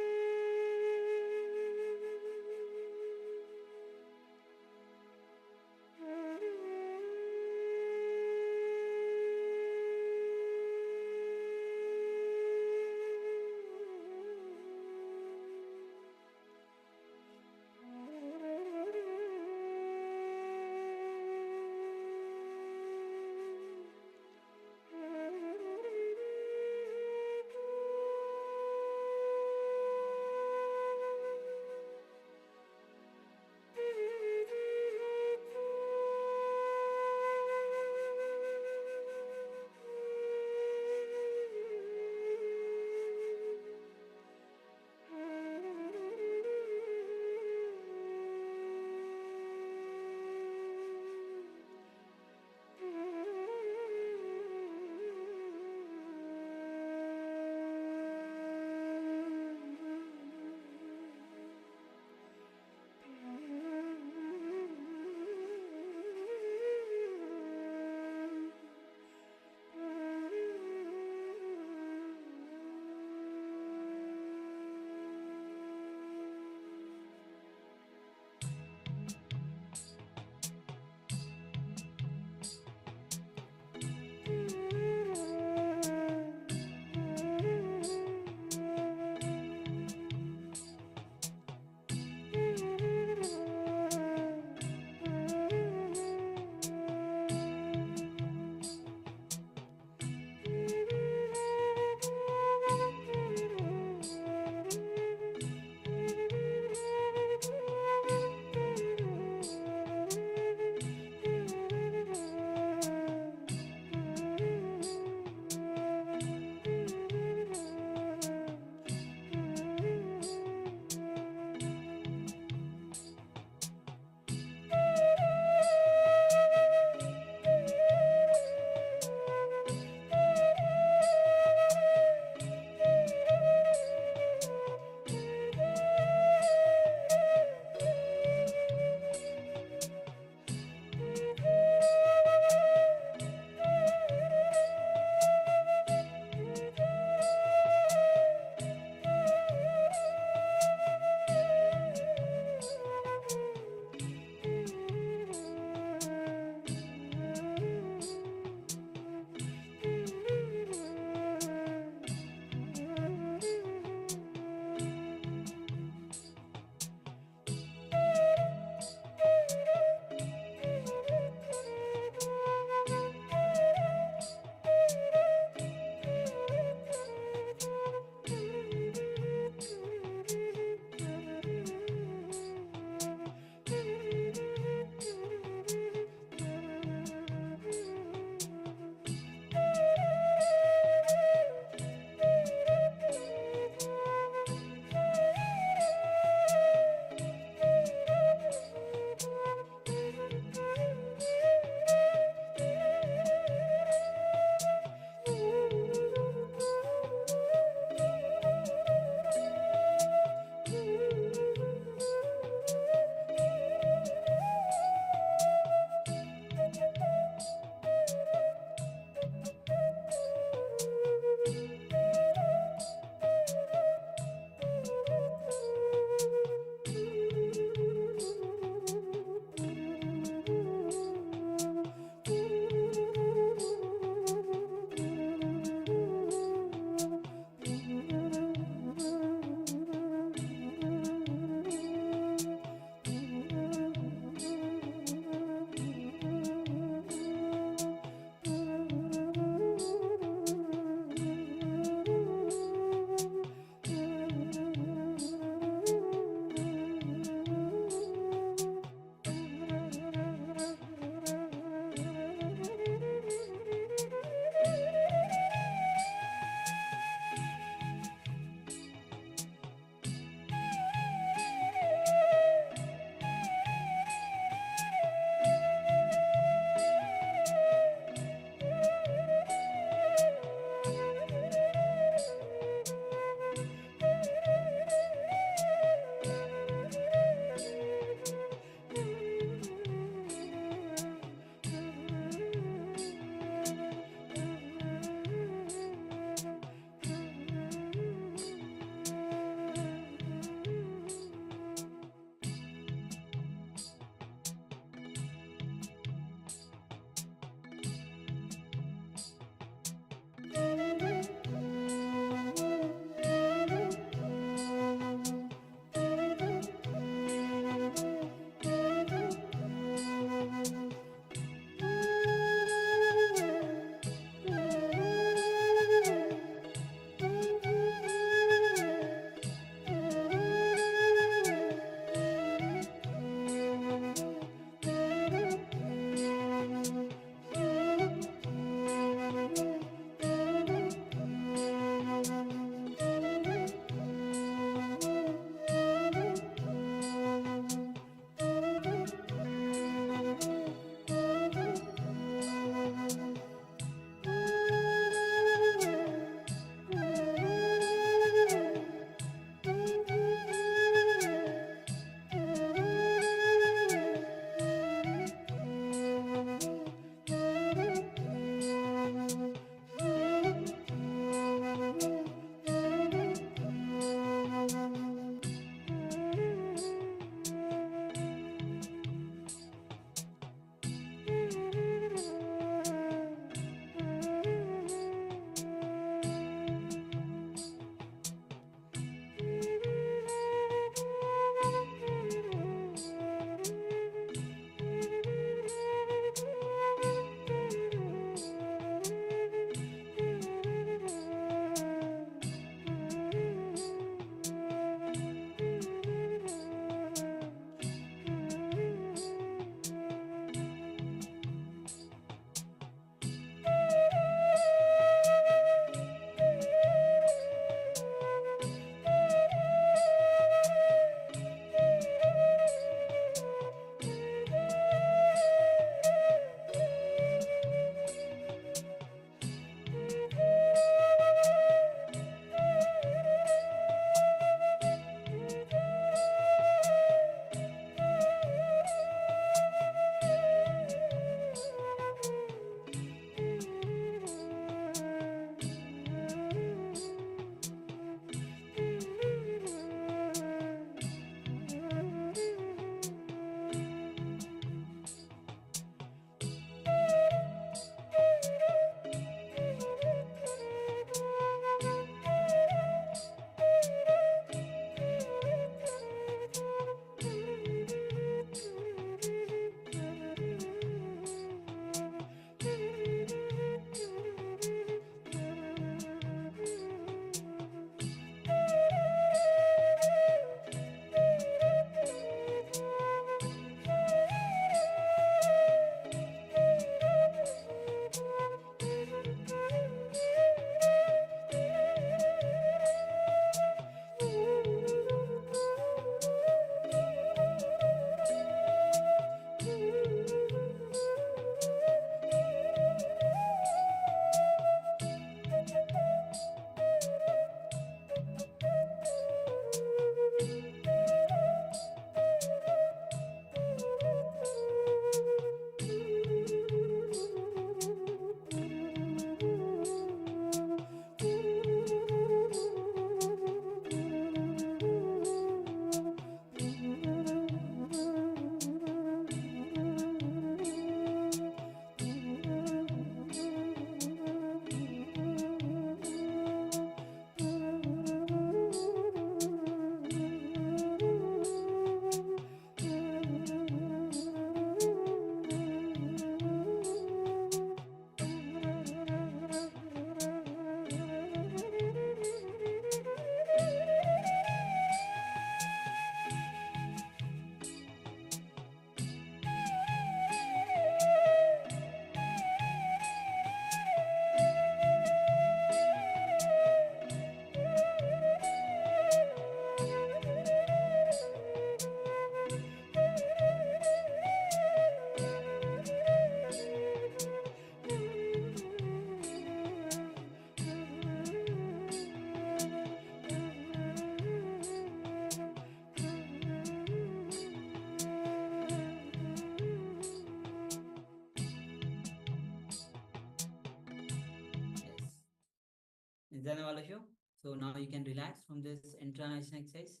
Is that all of you? So now you can relax from this intranation exercise.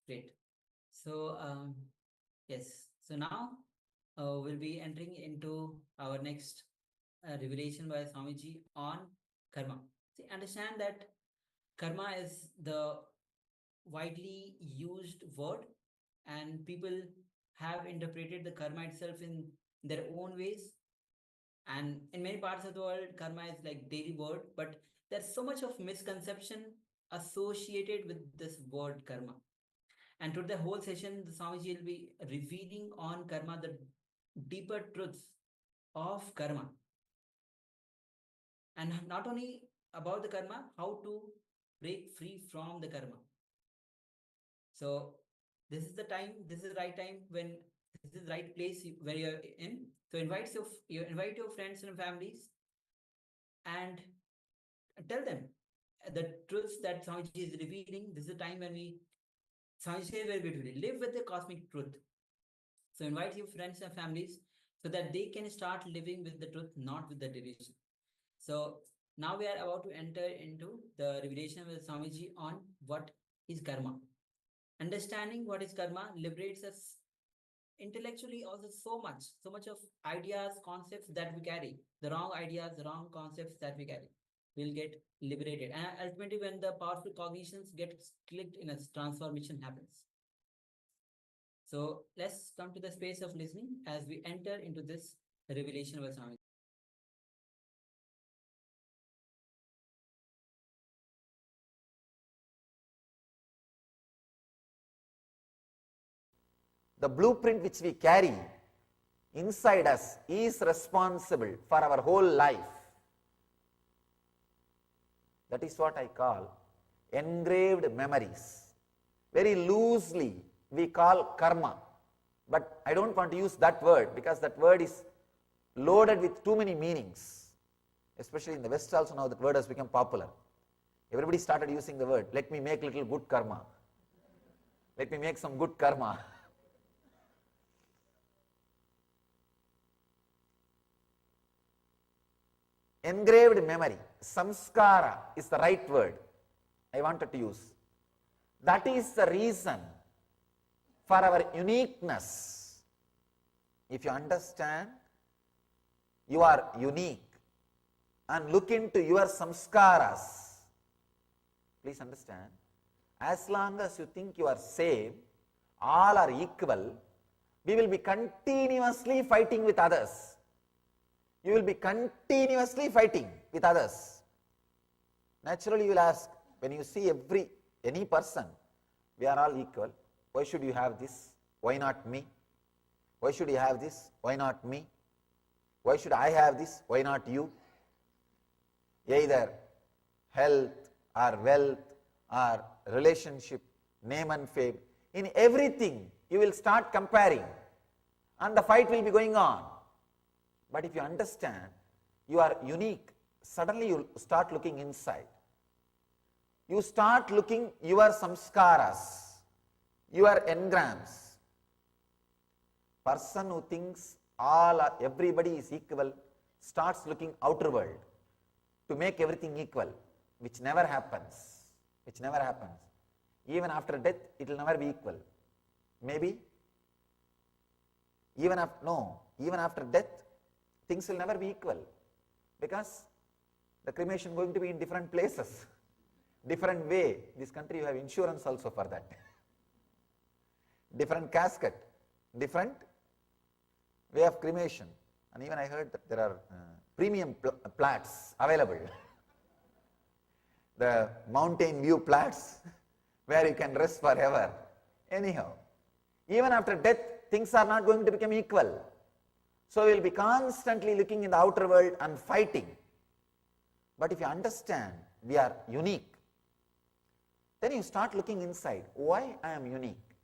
Great. So yes. So now we'll be entering into our next revelation by Swamiji on karma. See, understand that karma is the widely used word, and people have interpreted the karma itself in their own ways. And in many parts of the world, karma is like daily word, but there's so much of misconception associated with this word karma. And to the whole session, the Swamiji will be revealing on karma the deeper truths of karma. And not only about the karma, how to break free from the karma. So this is the time, this is the right time when this is the right place where you're in. So invite your friends and families and tell them the truths that Swamiji is revealing. This is the time when Swamiji says very beautifully, live with the cosmic truth. So invite your friends and families so that they can start living with the truth, not with the delusion. So now we are about to enter into the revelation with Swamiji on what is karma. Understanding what is karma liberates us intellectually also so much of ideas, concepts that we carry, the wrong ideas, the wrong concepts that we carry will get liberated. And ultimately, when the powerful cognitions get clicked in, a transformation happens. So let's come to the space of listening as we enter into this revelation of Swami. The blueprint which we carry inside us is responsible for our whole life. That is what I call engraved memories. Very loosely we call karma, but I don't want to use that word because that word is loaded with too many meanings. Especially in the West also now that word has become popular. Everybody started using the word, let me make little good karma. Let me make some good karma. Engraved memory, samskara is the right word I wanted to use. That is the reason for our uniqueness. If you understand you are unique and look into your samskaras, please understand, as long as you think you are same, all are equal, we will be continuously fighting with others. You will be continuously fighting with others. Naturally, you will ask, when you see any person, we are all equal. Why should you have this? Why not me? Why should you have this? Why not me? Why should I have this? Why not you? Either health or wealth or relationship, name and fame, in everything you will start comparing and the fight will be going on. But if you understand you are unique, suddenly you start looking inside. You start looking your samskaras, your engrams. Person who thinks everybody is equal starts looking outer world to make everything equal, which never happens. Which never happens. Even after death, it will never be equal. Maybe even after death, things will never be equal, because the cremation going to be in different places, different way. This country you have insurance also for that. Different casket, different way of cremation. And even I heard that there are premium plats available. The mountain view plats where you can rest forever. Anyhow, even after death, things are not going to become equal. So we will be constantly looking in the outer world and fighting. But if you understand we are unique, then you start looking inside. Why I am unique?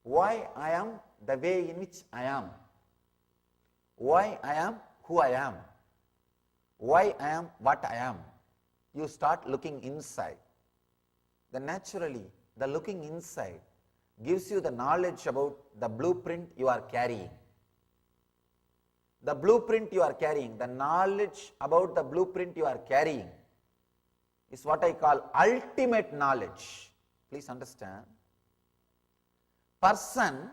Why I am the way in which I am? Why I am who I am? Why I am what I am? You start looking inside. Then naturally, the looking inside gives you the knowledge about the blueprint you are carrying. The blueprint you are carrying, the knowledge about the blueprint you are carrying is what I call ultimate knowledge. Please understand. Person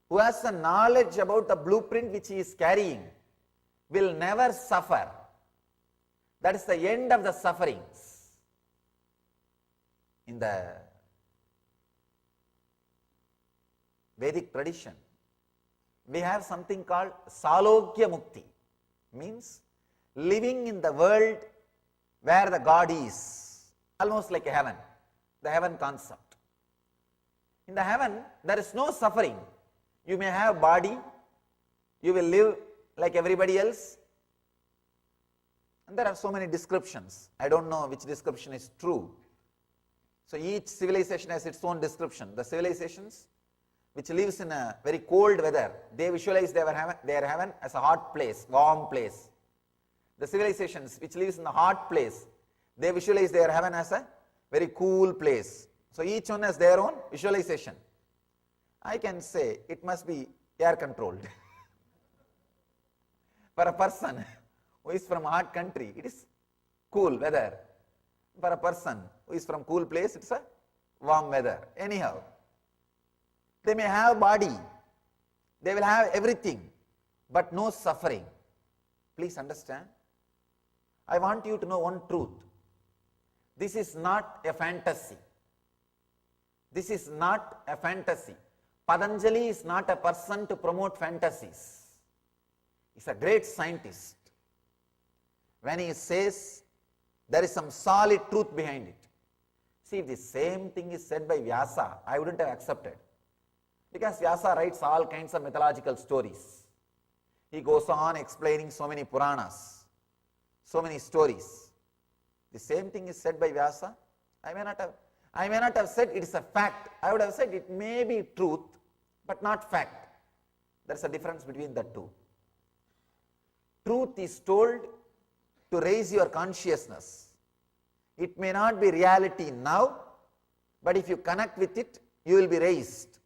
who has a knowledge about the blueprint which he is carrying will never suffer. That is the end of the sufferings. In the Vedic tradition, we have something called Salokya Mukti, means living in the world where the God is, almost like a heaven, the heaven concept. In the heaven, there is no suffering. You may have body, you will live like everybody else. And there are so many descriptions. I don't know which description is true. So each civilization has its own description. The civilizations which lives in a very cold weather, they visualize their heaven as a hot place, warm place. The civilizations which lives in the hot place, they visualize their heaven as a very cool place. So each one has their own visualization. I can say it must be air controlled. For a person who is from a hot country, it is cool weather. For a person who is from cool place, it's a warm weather. Anyhow, they may have body, they will have everything, but no suffering. Please understand. I want you to know one truth. This is not a fantasy. This is not a fantasy. Patanjali is not a person to promote fantasies. He's a great scientist. When he says there is some solid truth behind it. See, if the same thing is said by Vyasa, I wouldn't have accepted. Because Vyasa writes all kinds of mythological stories. He goes on explaining so many Puranas, so many stories. The same thing is said by Vyasa. I may not have said it is a fact. I would have said it may be truth, but not fact. There is a difference between the two. Truth is told to raise your consciousness. It may not be reality now, but if you connect with it, you will be raised.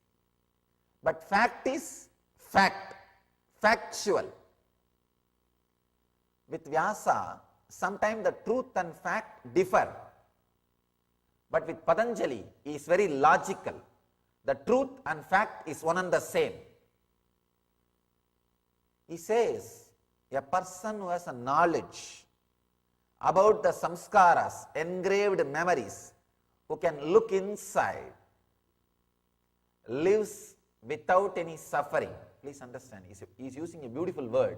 But fact is fact, factual. With Vyasa, sometimes the truth and fact differ. But with Patanjali, he is very logical. The truth and fact is one and the same. He says, a person who has a knowledge about the samskaras, engraved memories, who can look inside, lives without any suffering. Please understand, he is using a beautiful word.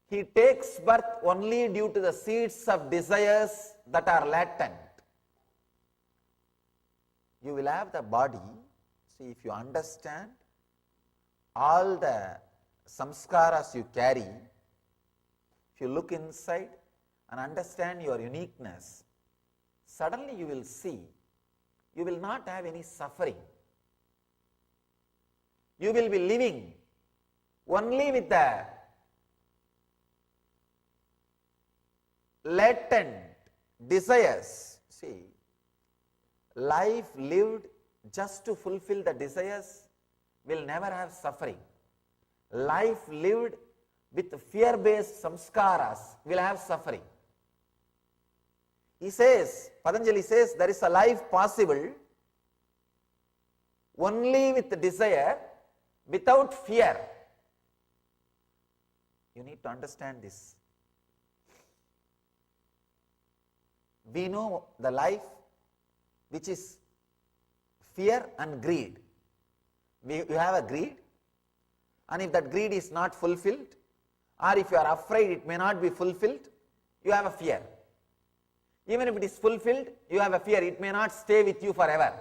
He takes birth only due to the seeds of desires that are latent. You will have the body. See, if you understand all the samskaras you carry, if you look inside and understand your uniqueness, suddenly you will see you will not have any suffering. You will be living only with the latent desires. See, life lived just to fulfill the desires will never have suffering. Life lived with fear-based samskaras will have suffering. He says, Patanjali says, there is a life possible only with desire, without fear. You need to understand this. We know the life which is fear and greed. You have a greed, and if that greed is not fulfilled, or if you are afraid it may not be fulfilled, you have a fear. Even if it is fulfilled, you have a fear. It may not stay with you forever.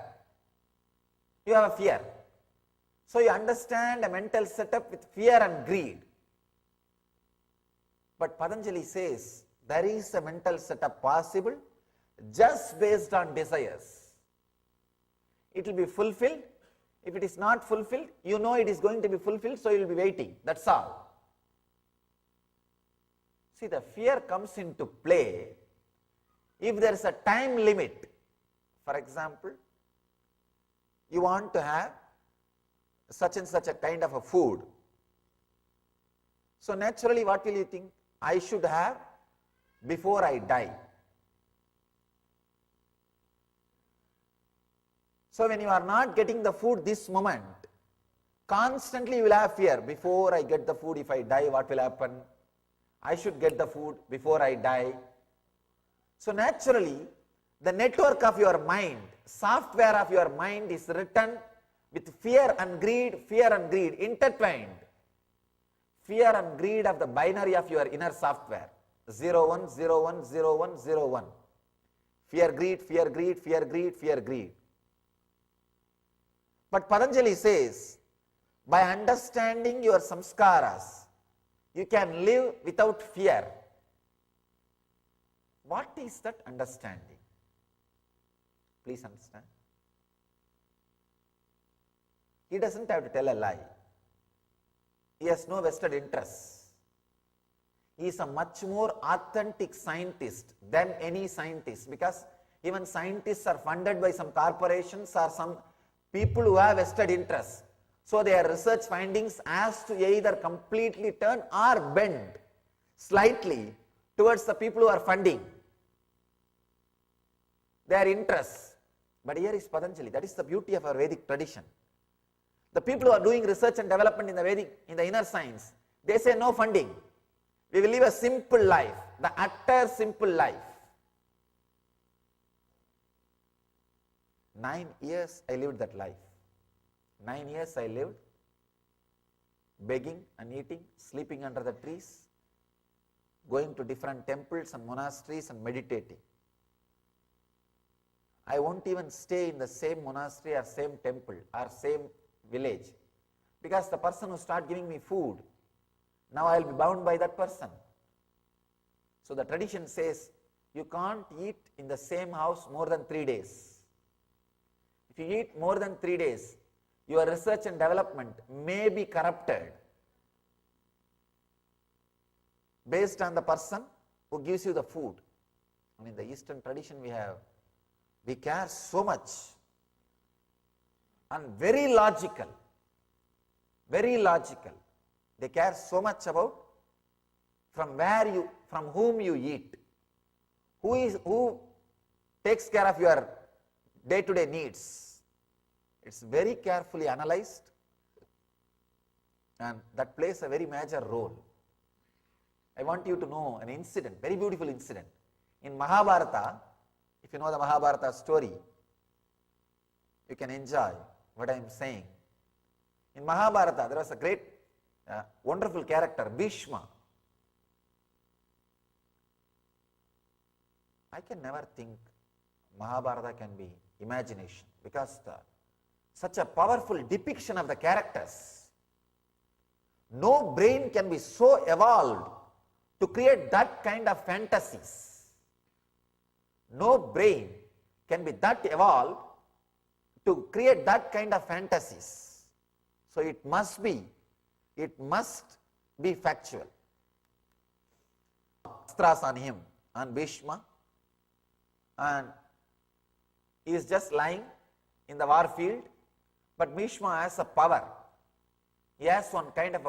You have a fear. So you understand a mental setup with fear and greed. But Patanjali says there is a mental setup possible just based on desires. It will be fulfilled. If it is not fulfilled, you know it is going to be fulfilled, so you will be waiting. That's all. See, the fear comes into play if there is a time limit. For example, you want to have such and such a kind of a food. So naturally, what will you think? I should have before I die. So when you are not getting the food this moment, constantly you will have fear. Before I get the food, if I die, what will happen? I should get the food before I die. So naturally, the network of your mind, software of your mind is written with fear and greed, intertwined. Fear and greed of the binary of your inner software. 0, 1, 0, 1, 0, 1, 0, 1. Fear, greed, fear, greed, fear, greed, fear, greed. But Patanjali says, by understanding your samskaras, you can live without fear. What is that understanding? Please understand. He doesn't have to tell a lie. He has no vested interest. He is a much more authentic scientist than any scientist, because even scientists are funded by some corporations or some people who have vested interests. So their research findings has to either completely turn or bend slightly towards the people who are funding their interests. But here is Patanjali. That is the beauty of our Vedic tradition. The people who are doing research and development in the Vedic, in the inner science, they say no funding. We will live a simple life, the utter simple life. 9 years I lived that life. 9 years I lived begging and eating, sleeping under the trees, going to different temples and monasteries and meditating. I won't even stay in the same monastery or same temple or same village, because the person who start giving me food, now I will be bound by that person. So the tradition says you can't eat in the same house more than 3 days. If you eat more than 3 days, your research and development may be corrupted based on the person who gives you the food. And in the Eastern tradition we care so much, and very logical. They care so much about from whom you eat, who takes care of your day-to-day needs. It's very carefully analyzed, and that plays a very major role. I want you to know an incident, very beautiful incident. In Mahabharata, if you know the Mahabharata story, you can enjoy what I am saying. In Mahabharata, there was a great, wonderful character, Bhishma. I can never think Mahabharata can be imagination, because such a powerful depiction of the characters. No brain can be so evolved to create that kind of fantasies. No brain can be that evolved to create that kind of fantasies. So it must be factual. Astras on him, on Bhishma, and he is just lying in the war field, but Bhishma has a power. He has one kind of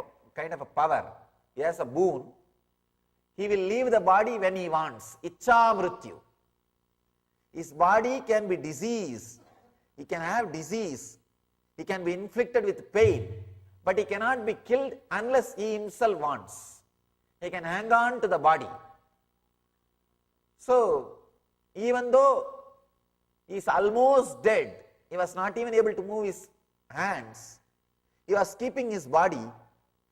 a power. He has a boon. He will leave the body when he wants. Ichcha mrityu. His body can be diseased. He can have disease. He can be inflicted with pain, but he cannot be killed unless he himself wants. He can hang on to the body. So, even though he is almost dead, he was not even able to move his hands. He was keeping his body,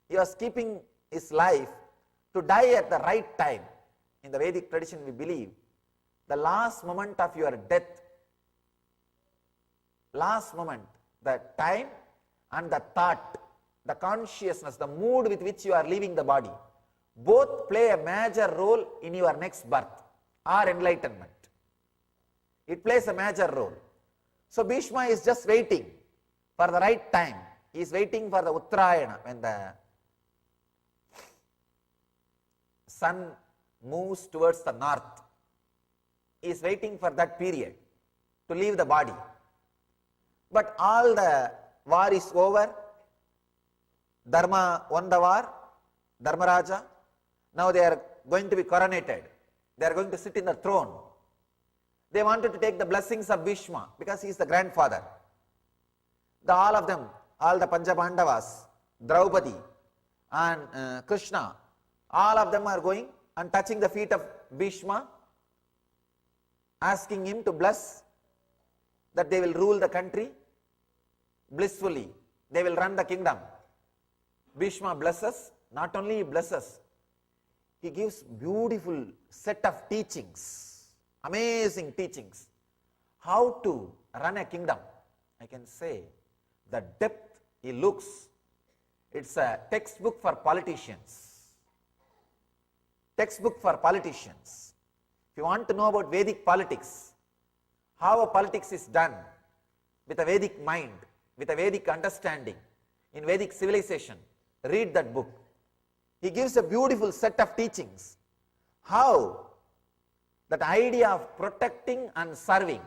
he was keeping his life to die at the right time. In the Vedic tradition, we believe the last moment of your death, last moment, the time and the thought, the consciousness, the mood with which you are leaving the body, both play a major role in your next birth or enlightenment. It plays a major role. So Bhishma is just waiting for the right time. He is waiting for the Uttarayana, when the sun moves towards the north. He is waiting for that period to leave the body. But all the war is over. Dharma won the war, Dharmaraja. Now they are going to be coronated. They are going to sit in the throne. They wanted to take the blessings of Bhishma because he is the grandfather. All of them, all the Pancha-Pandavas, Draupadi and Krishna, all of them are going and touching the feet of Bhishma, asking him to bless that they will rule the country blissfully. They will run the kingdom. Bhishma blesses, not only he blesses, he gives beautiful set of teachings, amazing teachings, how to run a kingdom. I can say the depth he looks, it's a textbook for politicians. Textbook for politicians. If you want to know about Vedic politics, how a politics is done with a Vedic mind, with a Vedic understanding, in Vedic civilization, read that book. He gives a beautiful set of teachings, how that idea of protecting and serving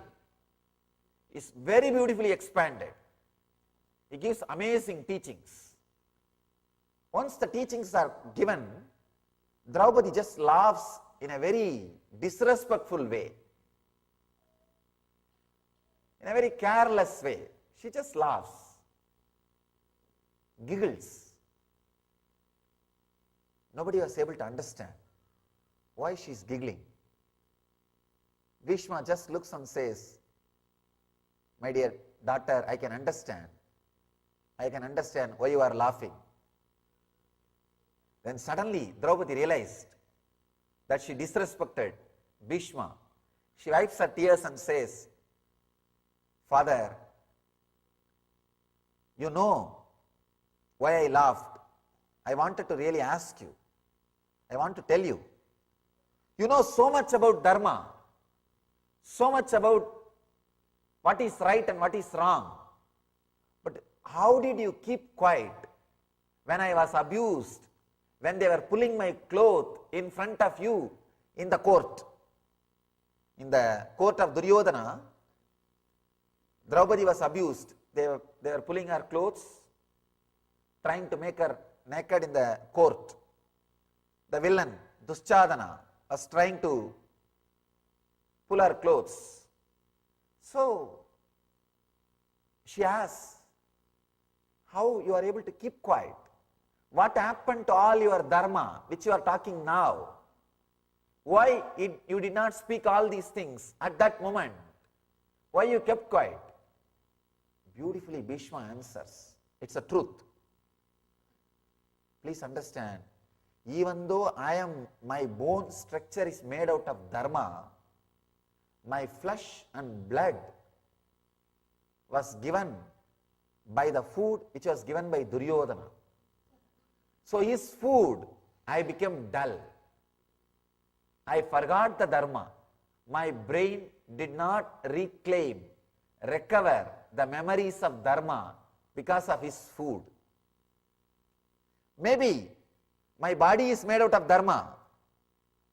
is very beautifully expanded. He gives amazing teachings. Once the teachings are given, Draupadi just laughs in a very disrespectful way, in a very careless way. She just laughs, giggles. Nobody was able to understand why she is giggling. Bhishma just looks and says, "My dear daughter, I can understand. I can understand why you are laughing." Then suddenly Draupadi realized that she disrespected Bhishma. She wipes her tears and says, "Father, you know why I laughed. I wanted to really ask you. I want to tell you. You know so much about Dharma, so much about what is right and what is wrong. But how did you keep quiet when I was abused, when they were pulling my cloth in front of you in the court?" In the court of Duryodhana, Draupadi was abused. They were pulling her clothes, trying to make her naked in the court. The villain, Duschadana, was trying to pull her clothes. So she asks, "How you are able to keep quiet? What happened to all your dharma which you are talking now? Why you did not speak all these things at that moment? Why you kept quiet?" Beautifully Bhishma answers, "It's a truth. Please understand, even though my bone structure is made out of dharma, my flesh and blood was given by the food which was given by Duryodhana. So his food, I became dull. I forgot the dharma. My brain did not recover the memories of dharma because of his food. Maybe my body is made out of dharma,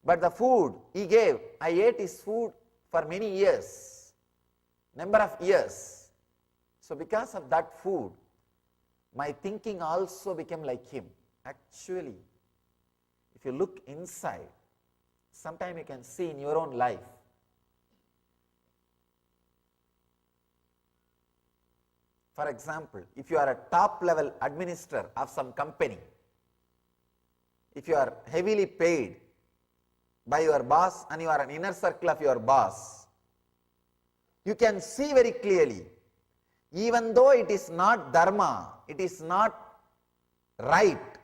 but the food he gave, I ate his food for many years, number of years. So because of that food, my thinking also became like him." Actually, if you look inside, sometime you can see in your own life. For example, if you are a top level administrator of some company, if you are heavily paid by your boss and you are an inner circle of your boss, you can see very clearly, even though it is not dharma, it is not right,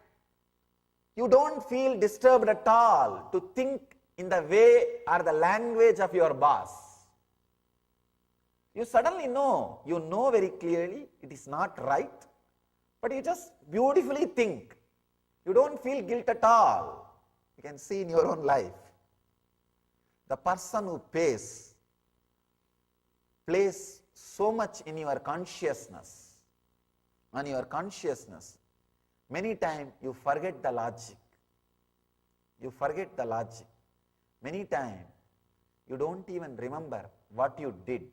you don't feel disturbed at all to think in the way or the language of your boss. You suddenly know, you know very clearly it is not right, but you just beautifully think. You don't feel guilt at all. You can see in your own life. The person who plays so much in your consciousness, on your consciousness, many times you forget the logic. You forget the logic. Many times you don't even remember what you did.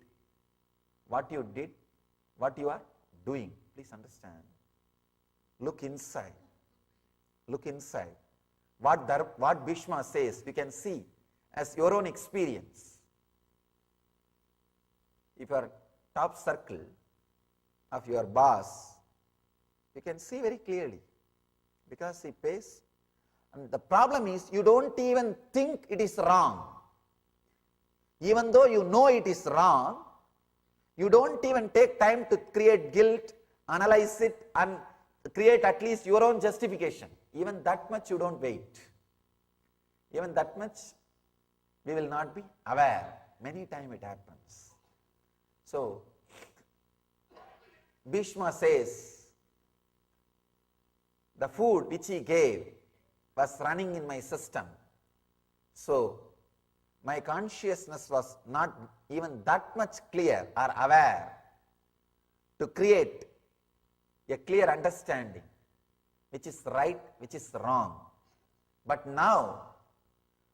What you did, what you are doing. Please understand. Look inside. Look inside. What Bhishma says, you can see as your own experience. If you are top circle, of your boss, you can see very clearly because he pays. And the problem is you don't even think it is wrong. Even though you know it is wrong, you don't even take time to create guilt, analyze it, and create at least your own justification. Even that much you don't wait. Even that much we will not be aware. Many times it happens. So, Bhishma says, the food which he gave was running in my system. So, my consciousness was not even that much clear or aware to create a clear understanding which is right, which is wrong. But now,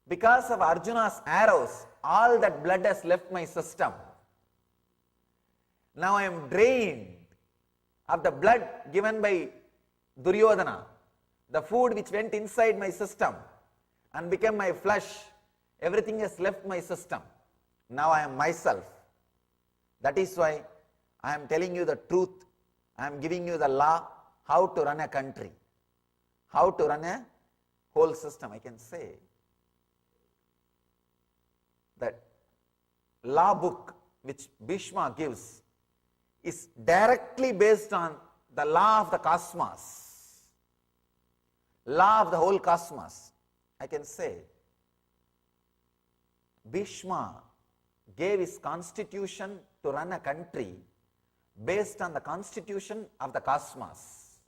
because of Arjuna's arrows, all that blood has left my system. Now I am drained of the blood given by Duryodhana, the food which went inside my system and became my flesh. Everything has left my system. Now I am myself. That is why I am telling you the truth. I am giving you the law, how to run a country, how to run a whole system. I can say that law book which Bhishma gives is directly based on the law of the cosmos, law of the whole cosmos. I can say Bhishma gave his constitution to run a country based on the constitution of the cosmos.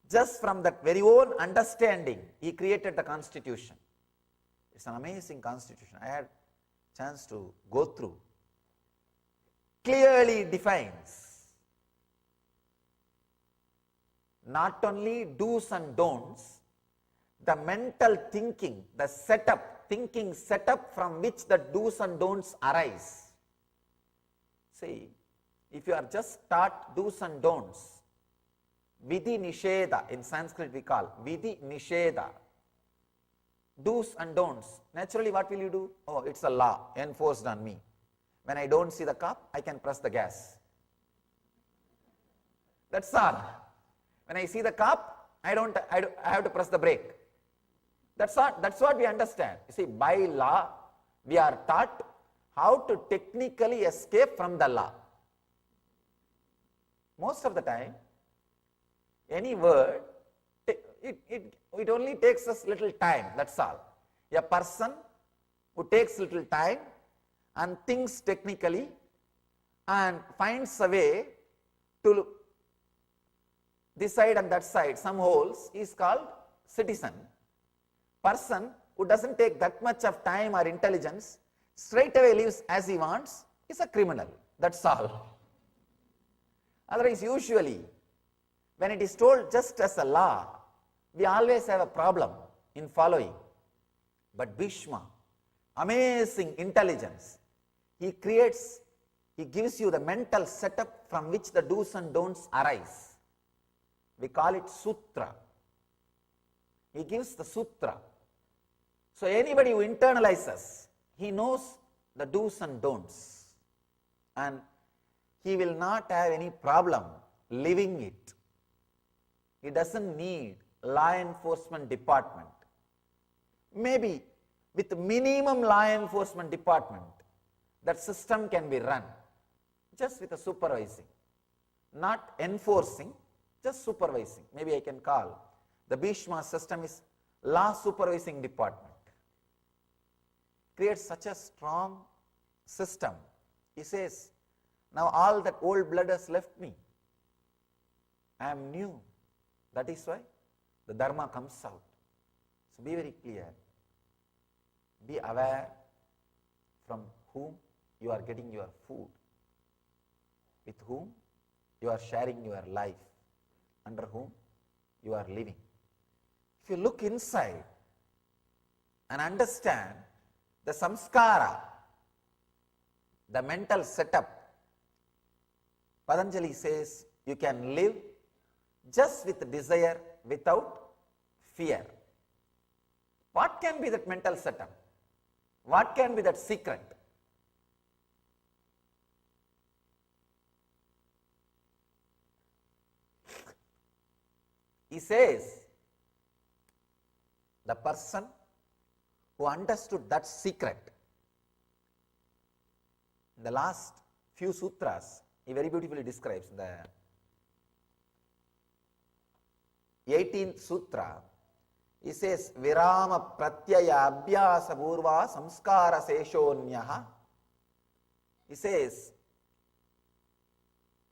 Just from that very own understanding, he created the constitution. It's an amazing constitution. I had chance to go through. Clearly defines not only do's and don'ts, the mental thinking, the setup, thinking setup from which the do's and don'ts arise. See, if you are just taught do's and don'ts, vidhi nisheda, in Sanskrit we call vidhi nisheda, do's and don'ts, naturally what will you do? Oh, it's a law enforced on me. When I don't see the cop, I can press the gas. That's all. When I see the cop, I have to press the brake. That's what we understand. You see, by law, we are taught how to technically escape from the law. Most of the time, any word, it only takes us little time, that's all. A person who takes little time and thinks technically and finds a way to this side and that side, some holes, is called citizen. Person who doesn't take that much of time or intelligence, straight away lives as he wants, is a criminal, that's all. Otherwise, usually, when it is told just as a law, we always have a problem in following. But Bhishma, amazing intelligence, he gives you the mental setup from which the do's and don'ts arise. We call it sutra. He gives the sutra. So anybody who internalizes, he knows the do's and don'ts. And he will not have any problem living it. He doesn't need law enforcement department. Maybe with minimum law enforcement department, that system can be run just with a supervising, not enforcing, just supervising. Maybe I can call the Bhishma system is law supervising department. Creates such a strong system. He says, now all that old blood has left me. I am new. That is why the dharma comes out. So be very clear. Be aware from whom you are getting your food, with whom you are sharing your life, under whom you are living. If you look inside and understand the samskara, the mental setup, Patanjali says you can live just with desire without fear. What can be that mental setup? What can be that secret? He says, the person who understood that secret, in the last few sutras, he very beautifully describes the 18th sutra. He says, Virama pratyaya abhyasa purva samskara seshonyaha. He says,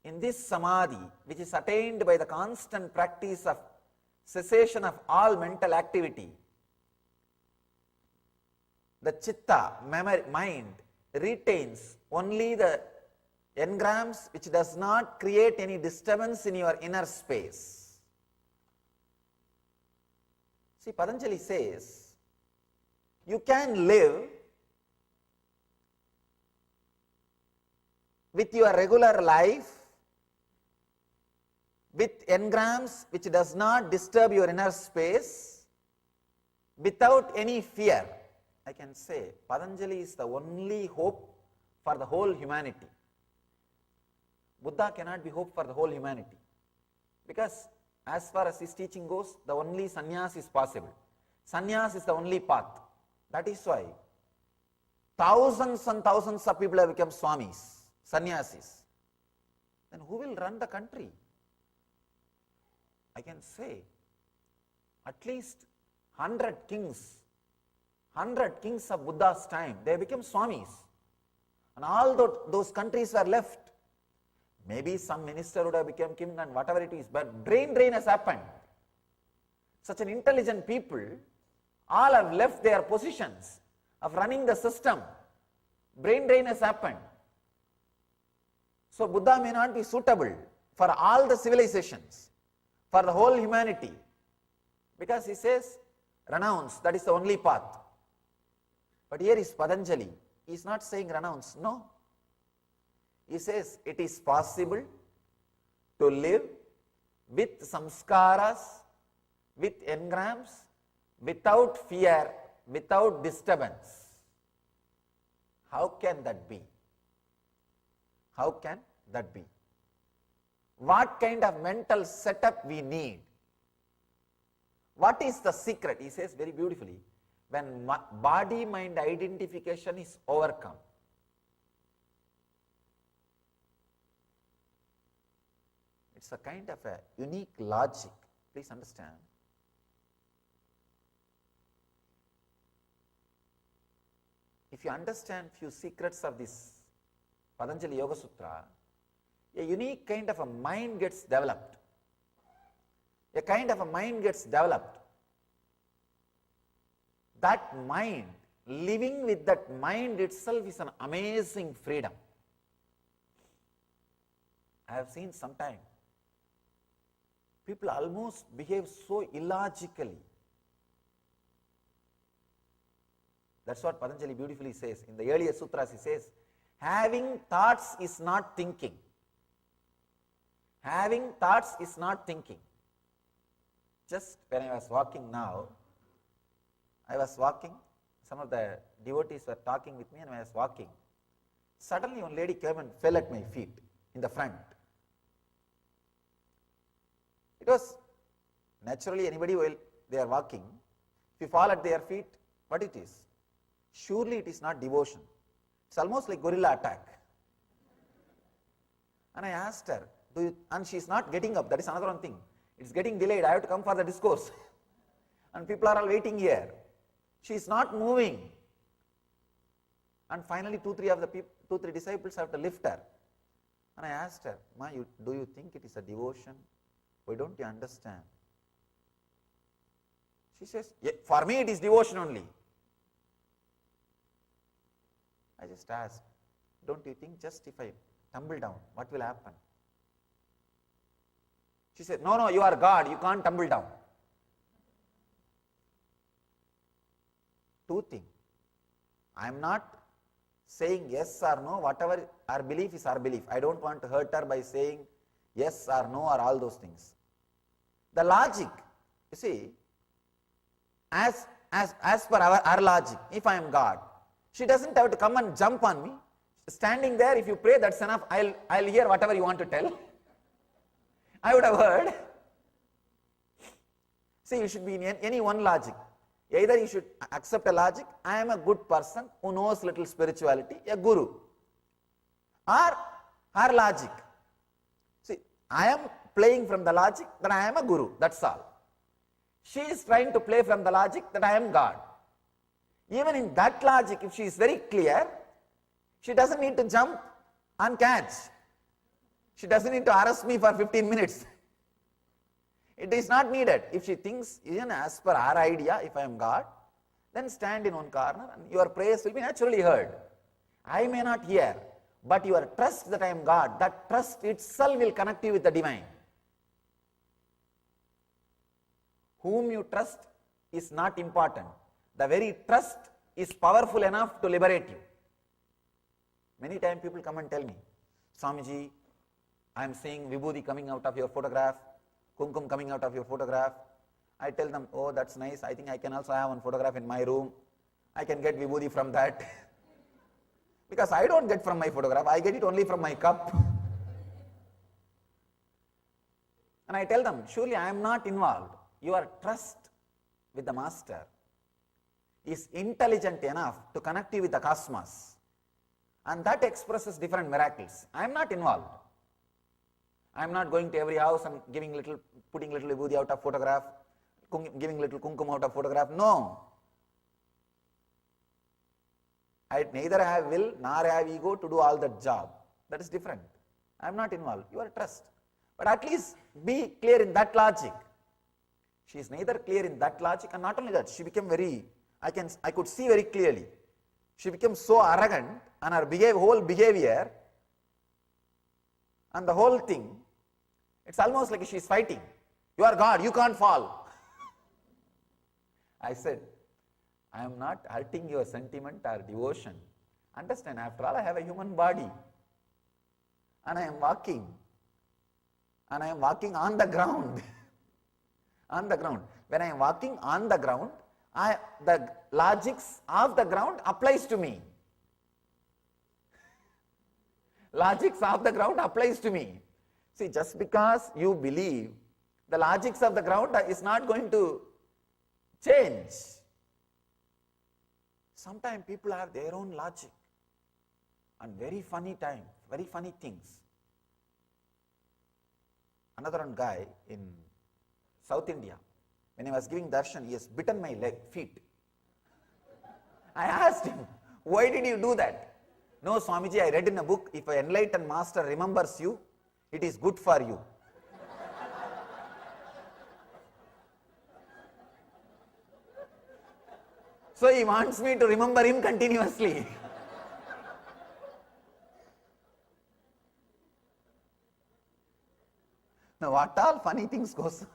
in this samadhi, which is attained by the constant practice of cessation of all mental activity, the chitta, mind, retains only the engrams which does not create any disturbance in your inner space. See, Patanjali says, you can live with your regular life with engrams which does not disturb your inner space without any fear. I can say Patanjali is the only hope for the whole humanity. Buddha cannot be hope for the whole humanity, because as far as his teaching goes, the only sannyas is possible. Sannyas is the only path. That is why thousands and thousands of people have become swamis, sannyasis. Then who will run the country? I can say at least 100 kings of Buddha's time, they became swamis. And all those countries were left. Maybe some minister would have become king and whatever it is, but brain drain has happened. Such an intelligent people, all have left their positions of running the system. Brain drain has happened. So Buddha may not be suitable for all the civilizations, for the whole humanity, because he says, renounce, that is the only path. But here is Patanjali, he is not saying renounce, no. He says it is possible to live with samskaras, with engrams, without fear, without disturbance. How can that be? How can that be? What kind of mental setup we need? What is the secret? He says very beautifully, when body-mind identification is overcome, it's a kind of a unique logic. Please understand. If you understand few secrets of this Patanjali Yoga Sutra, a unique kind of a mind gets developed. A kind of a mind gets developed. That mind, living with that mind itself is an amazing freedom. I have seen sometime people almost behave so illogically. That's what Patanjali beautifully says. In the earlier sutras he says, having thoughts is not thinking. Having thoughts is not thinking. Just when I was walking now, some of the devotees were talking with me and I was walking. Suddenly one lady came and fell at my feet in the front. It was naturally anybody while they are walking, if you fall at their feet, what it is? Surely it is not devotion. It's almost like gorilla attack. And I asked her, and she is not getting up, that is another one thing. It's getting delayed, I have to come for the discourse. And people are all waiting here. She is not moving. And finally 2-3 disciples have to lift her. And I asked her, Ma, do you think it is a devotion? Why don't you understand? She says, yeah, for me it is devotion only. I just asked, don't you think just if I tumble down, what will happen? She said, no, you are God, you can't tumble down. Two things. I am not saying yes or no, whatever our belief is our belief. I don't want to hurt her by saying yes or no or all those things. The logic, you see, as per our logic, if I am God, she doesn't have to come and jump on me. Standing there, if you pray, that's enough. I'll hear whatever you want to tell. I would have heard. See, you should be in any one logic. Either you should accept a logic, I am a good person who knows little spirituality, a guru. Or her logic. See, I am playing from the logic that I am a guru, that's all. She is trying to play from the logic that I am God. Even in that logic, if she is very clear, she doesn't need to jump and catch. She doesn't need to harass me for 15 minutes. It is not needed. If she thinks, even as per her idea, if I am God, then stand in one corner and your prayers will be naturally heard. I may not hear, but your trust that I am God, that trust itself will connect you with the divine. Whom you trust is not important. The very trust is powerful enough to liberate you. Many times people come and tell me, Swamiji, I am seeing Vibhuti coming out of your photograph, Kumkum coming out of your photograph. I tell them, oh, that's nice. I think I can also have one photograph in my room. I can get Vibhuti from that. Because I don't get from my photograph, I get it only from my cup. And I tell them, surely I am not involved. Your trust with the Master is intelligent enough to connect you with the cosmos. And that expresses different miracles. I am not involved. I am not going to every house and putting little vibhuti out of photograph, giving little kumkum out of photograph. No. I neither have will nor have ego to do all that job. That is different. I am not involved. Your trust. But at least be clear in that logic. She is neither clear in that logic, and not only that, she became I could see very clearly. She became so arrogant, and her whole behavior and the whole thing, it's almost like she is fighting. You are God, you can't fall. I said, I am not hurting your sentiment or devotion. Understand, after all, I have a human body. And I am walking. And I am walking on the ground. On the ground. When I am walking on the ground, the logics of the ground applies to me. Logics of the ground applies to me. See, just because you believe, the logics of the ground is not going to change. Sometimes people have their own logic and very funny things. Another one guy in South India, when I was giving darshan, he has bitten my feet. I asked him, why did you do that? No, Swamiji, I read in a book, if an enlightened master remembers you, it is good for you. So he wants me to remember him continuously. Now what all funny things goes on?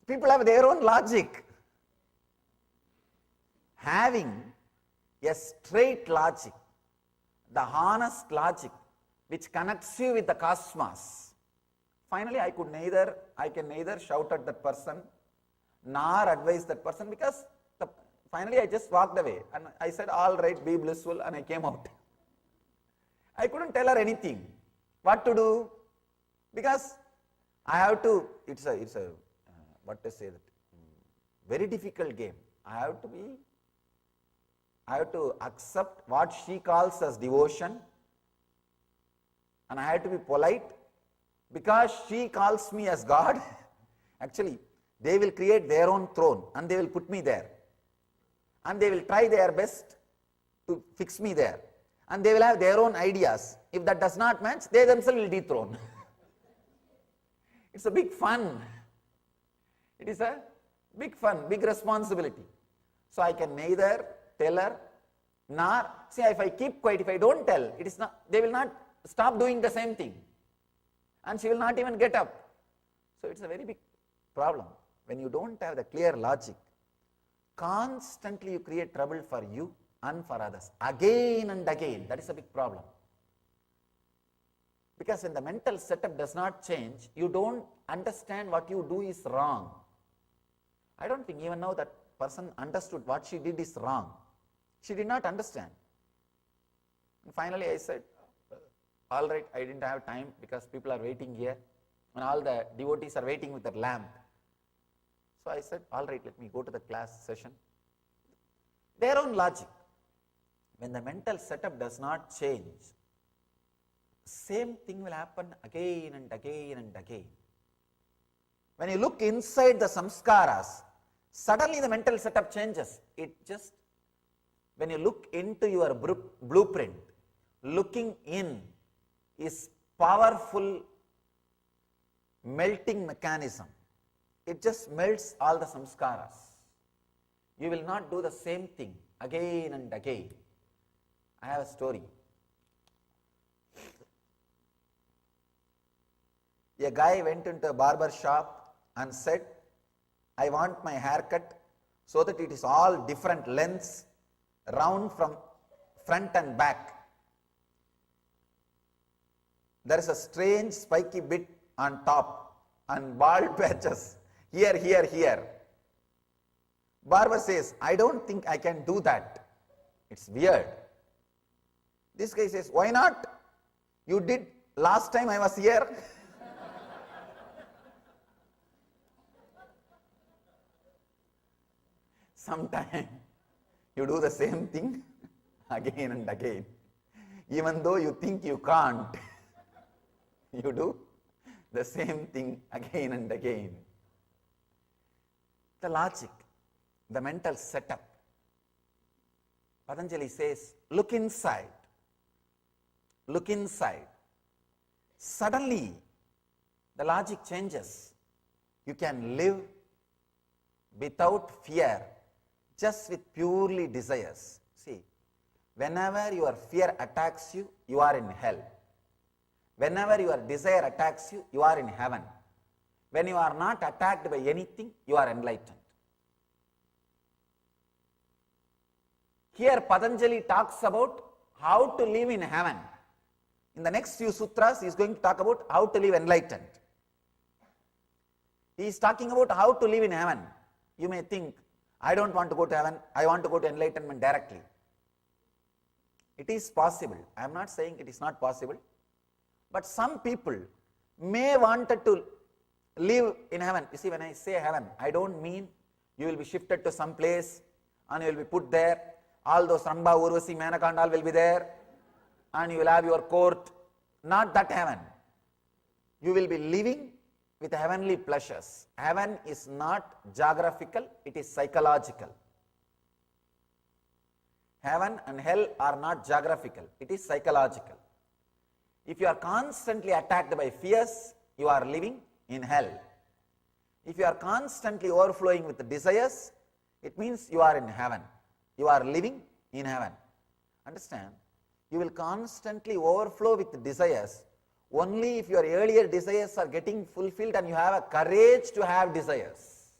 People have their own logic. Having a straight logic, the honest logic, which connects you with the cosmos. Finally, I can neither shout at that person nor advise that person, because finally I just walked away and I said, all right, be blissful, and I came out. I couldn't tell her anything. What to do? Because I have to, it's a very difficult game. I have to accept what she calls as devotion, and I have to be polite because she calls me as God. Actually, they will create their own throne and they will put me there, and they will try their best to fix me there, and they will have their own ideas. If that does not match, they themselves will dethrone. It's a big fun. It is a big fun, big responsibility. So I can neither tell her nor, see, if I keep quiet, if I don't tell, they will not stop doing the same thing, and she will not even get up. So it's a very big problem. When you don't have the clear logic, constantly you create trouble for you and for others, again and again. That is a big problem. Because when the mental setup does not change, you don't understand what you do is wrong. I don't think even now that person understood what she did is wrong. She did not understand. And finally I said, all right, I didn't have time because people are waiting here. when all the devotees are waiting with their lamp. So I said, all right, let me go to the class session. Their own logic. When the mental setup does not change, same thing will happen again and again and again. When you look inside the samskaras, suddenly the mental setup changes. When you look into your blueprint, looking in is powerful melting mechanism. It just melts all the samskaras. You will not do the same thing again and again. I have a story. A guy went into a barber shop and said, I want my haircut so that it is all different lengths, round from front and back. There is a strange spiky bit on top and bald patches here, here, here. Barber says, I don't think I can do that. It's weird. This guy says, why not? You did last time I was here. Sometime you do the same thing again and again. Even though you think you can't, you do the same thing again and again. The logic, the mental setup. Patanjali says, look inside. Look inside. Suddenly, the logic changes. You can live without fear, just with purely desires. See, whenever your fear attacks you, you are in hell. Whenever your desire attacks you, you are in heaven. When you are not attacked by anything, you are enlightened. Here Patanjali talks about how to live in heaven. In the next few sutras, he is going to talk about how to live enlightened. He is talking about how to live in heaven. You may think, I don't want to go to heaven, I want to go to enlightenment directly. It is possible. I am not saying it is not possible. But some people may want to live in heaven. You see, when I say heaven, I don't mean you will be shifted to some place and you will be put there. All those Ramba, Urvasi, Menaka and all will be there. And you will have your court. Not that heaven. You will be living with heavenly pleasures. Heaven is not geographical, it is psychological. Heaven and hell are not geographical, it is psychological. If you are constantly attacked by fears, you are living in hell. If you are constantly overflowing with desires, it means you are in heaven. You are living in heaven. Understand? You will constantly overflow with desires only if your earlier desires are getting fulfilled and you have a courage to have desires.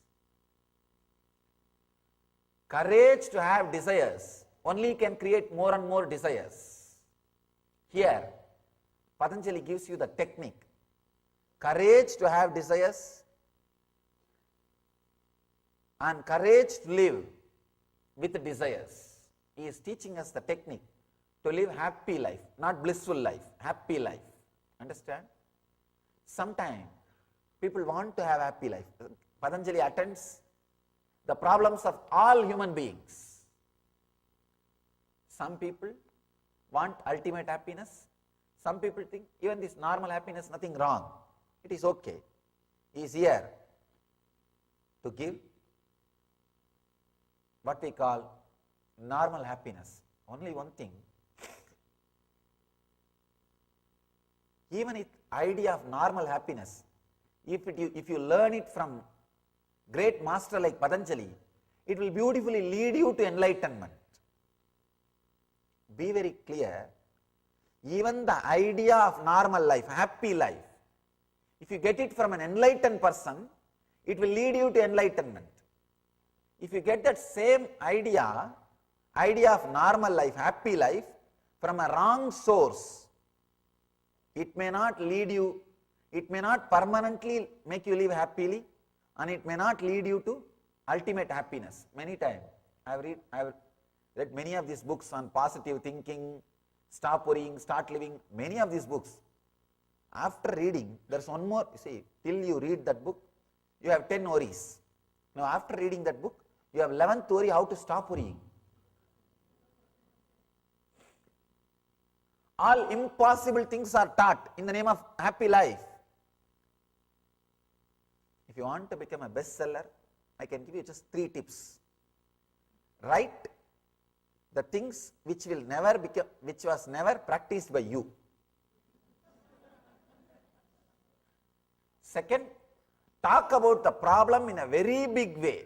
Courage to have desires only can create more and more desires. Here, Patanjali gives you the technique. Courage to have desires and courage to live with desires. He is teaching us the technique to live happy life, not blissful life, happy life. Understand? Sometimes people want to have happy life. Patanjali attends the problems of all human beings. Some people want ultimate happiness. Some people think even this normal happiness, nothing wrong. It is okay. He is here to give what we call normal happiness. Only one thing. Even the idea of normal happiness, if you learn it from great master like Patanjali, it will beautifully lead you to enlightenment. Be very clear, even the idea of normal life, happy life, if you get it from an enlightened person, it will lead you to enlightenment. If you get that same idea of normal life, happy life, from a wrong source, it may not lead you, it may not permanently make you live happily, and it may not lead you to ultimate happiness. Many times, I have read many of these books on positive thinking, stop worrying, start living, many of these books. After reading, there's one more, see, till you read that book, you have 10 worries. Now after reading that book, you have 11th worry, how to stop worrying. All impossible things are taught in the name of happy life. If you want to become a bestseller, I can give you just 3 tips. Write the things which will never become, which was never practiced by you. Second, talk about the problem in a very big way.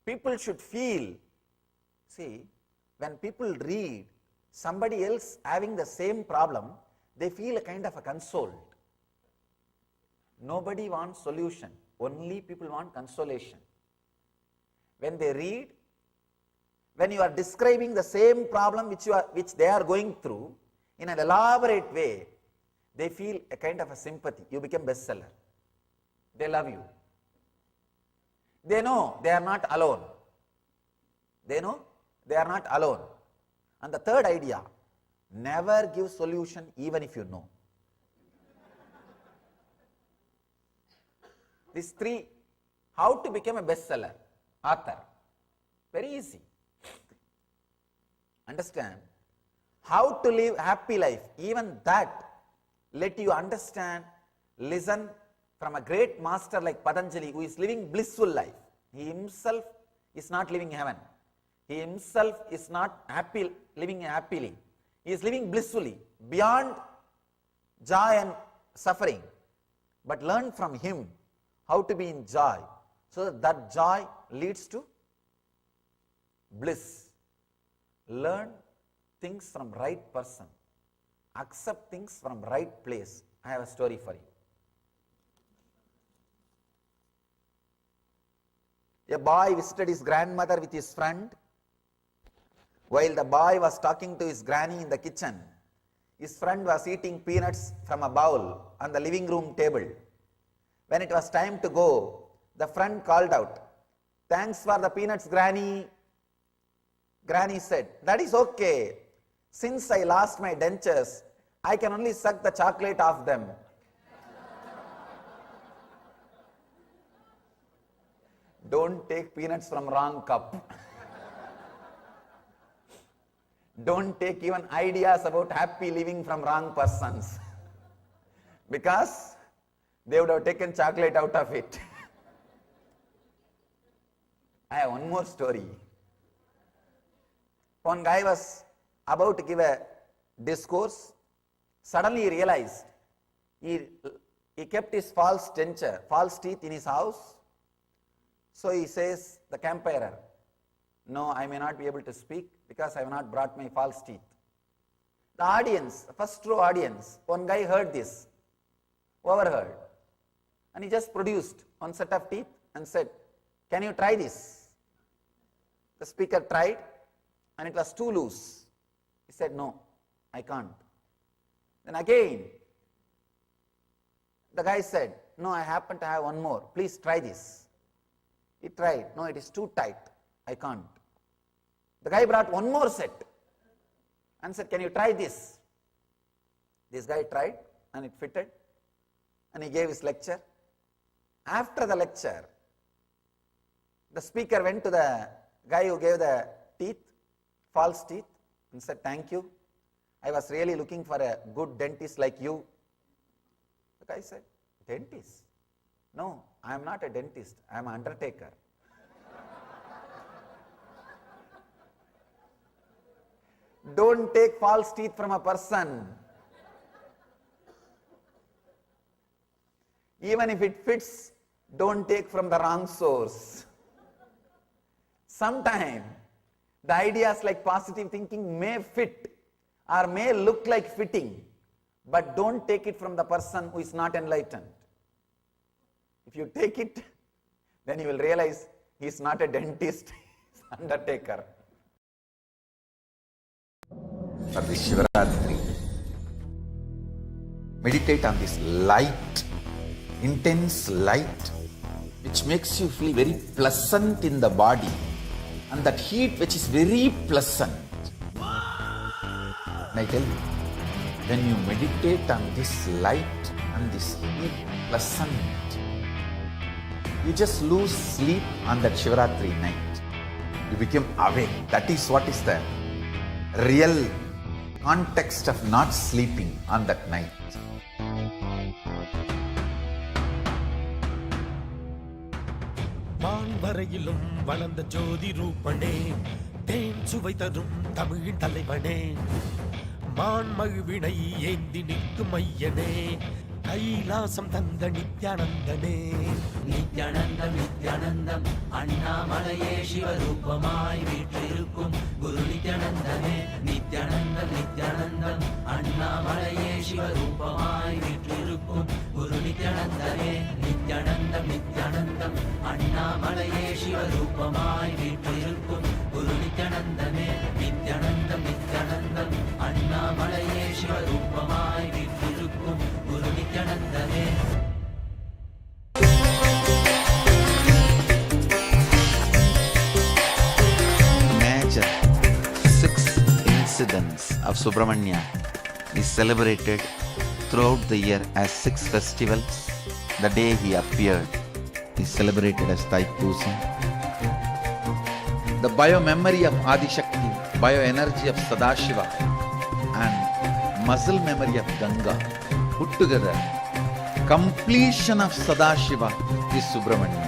People should feel. See, when people read somebody else having the same problem, they feel a kind of a consoled. Nobody wants solution. Only people want consolation. When they read, when you are describing the same problem which they are going through in an elaborate way, they feel a kind of a sympathy. You become bestseller. They love you. They know they are not alone. They know they are not alone. And the third idea, never give solution even if you know. These 3, how to become a bestseller, author. Very easy. Understand, how to live happy life, even that, let you understand, listen from a great master like Patanjali, who is living blissful life. He himself is not living heaven. He himself is not happy, living happily. He is living blissfully, beyond joy and suffering. But learn from him how to be in joy, so that that joy leads to bliss. Learn things from right person. Accept things from right place. I have a story for you. A boy visited his grandmother with his friend. While the boy was talking to his granny in the kitchen, his friend was eating peanuts from a bowl on the living room table. When it was time to go, the friend called out, "Thanks for the peanuts, Granny." Granny said, "That is okay. Since I lost my dentures, I can only suck the chocolate off them." Don't take peanuts from wrong cup. Don't take even ideas about happy living from wrong persons. Because they would have taken chocolate out of it. I have one more story. One guy was about to give a discourse. Suddenly he realized he kept his false teeth in his house. So he says, the campfire, "No, I may not be able to speak because I have not brought my false teeth." The audience, the first row audience, one guy heard this, overheard, and he just produced one set of teeth and said, "Can you try this?" The speaker tried, and it was too loose. He said, "No, I can't." Then again, the guy said, "No, I happen to have one more. Please try this." He tried. "No, it is too tight. I can't." The guy brought one more set and said, "Can you try this?" This guy tried, and it fitted, and he gave his lecture. After the lecture, the speaker went to the guy who gave the teeth, false teeth, and said, "Thank you. I was really looking for a good dentist like you." The guy said, "Dentist? No, I am not a dentist. I am an undertaker." Don't take false teeth from a person. Even if it fits, don't take from the wrong source. Sometimes the ideas like positive thinking may fit or may look like fitting, but don't take it from the person who is not enlightened. If you take it, then you will realize he is not a dentist, he is an undertaker. For this Shivaratri, meditate on this light, intense light, which makes you feel very pleasant in the body, and that heat which is very pleasant. And I tell you, when you meditate on this light and this heat pleasant, you just lose sleep on that Shivaratri night. You become awake. That is what is the real context of not sleeping on that night. வான்வரையிலும் வளர்ந்த ஜோதி ரூபனே, தேன் சுவை தரும் தமிழின் தலைவனே, மான்மழுவினை ஏந்தி நிற்கும் ஐயனே, கைலாசம் தந்த நித்யானந்தனே. நித்யானந்தம் நித்யானந்தம் அண்ணாமலையே சிவரூபமாய் வீற்றிருக்கும் குரு நித்யானந்தமே. நித்யானந்தம் நித்யானந்தம் அண்ணாமலையே சிவரூபமாய் வீற்றிருக்கும் குரு நித்யானந்தமே. நித்யானந்தம் நித்யானந்தம் அண்ணாமலையே சிவரூபமாய் வீற்றிருக்கும் குரு நித்யானந்தமே. நித்யானந்தம் நித்யானந்தம் அண்ணாமலையே சிவரூபமாய் வீற்றிருக்கும் குரு நித்யானந்தமே. Major 6 incidents of Subramanya is celebrated throughout the year as 6 festivals. The day he appeared is celebrated as Thaipusam. The bio-memory of Adishakti, bio-energy of Sadashiva and muscle memory of Ganga put together, completion of Sadashiva is Subramanya.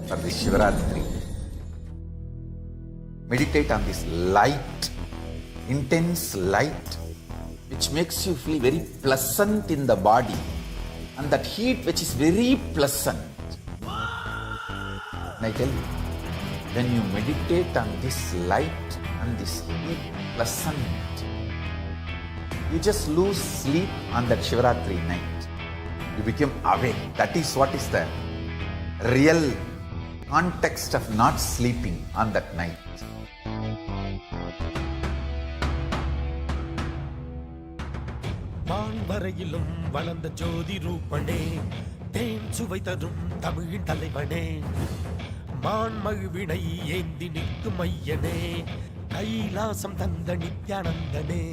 For this Shivaratri, meditate on this light, intense light, which makes you feel very pleasant in the body, and that heat which is very pleasant. And I tell you, when you meditate on this light and this heat pleasant, you just lose sleep on that Shivaratri night. You become awake. That is what is the real context of not sleeping on that night. வான்வரையிலும் வளர்ந்த ஜோதி ரூபனே, தேன் சுவை தரும் தமிழின் தலைவனே, மான்மழுவினை ஏந்தி நிற்கும் ஐயனே, கைலாசம் தந்த நித்யானந்தனே.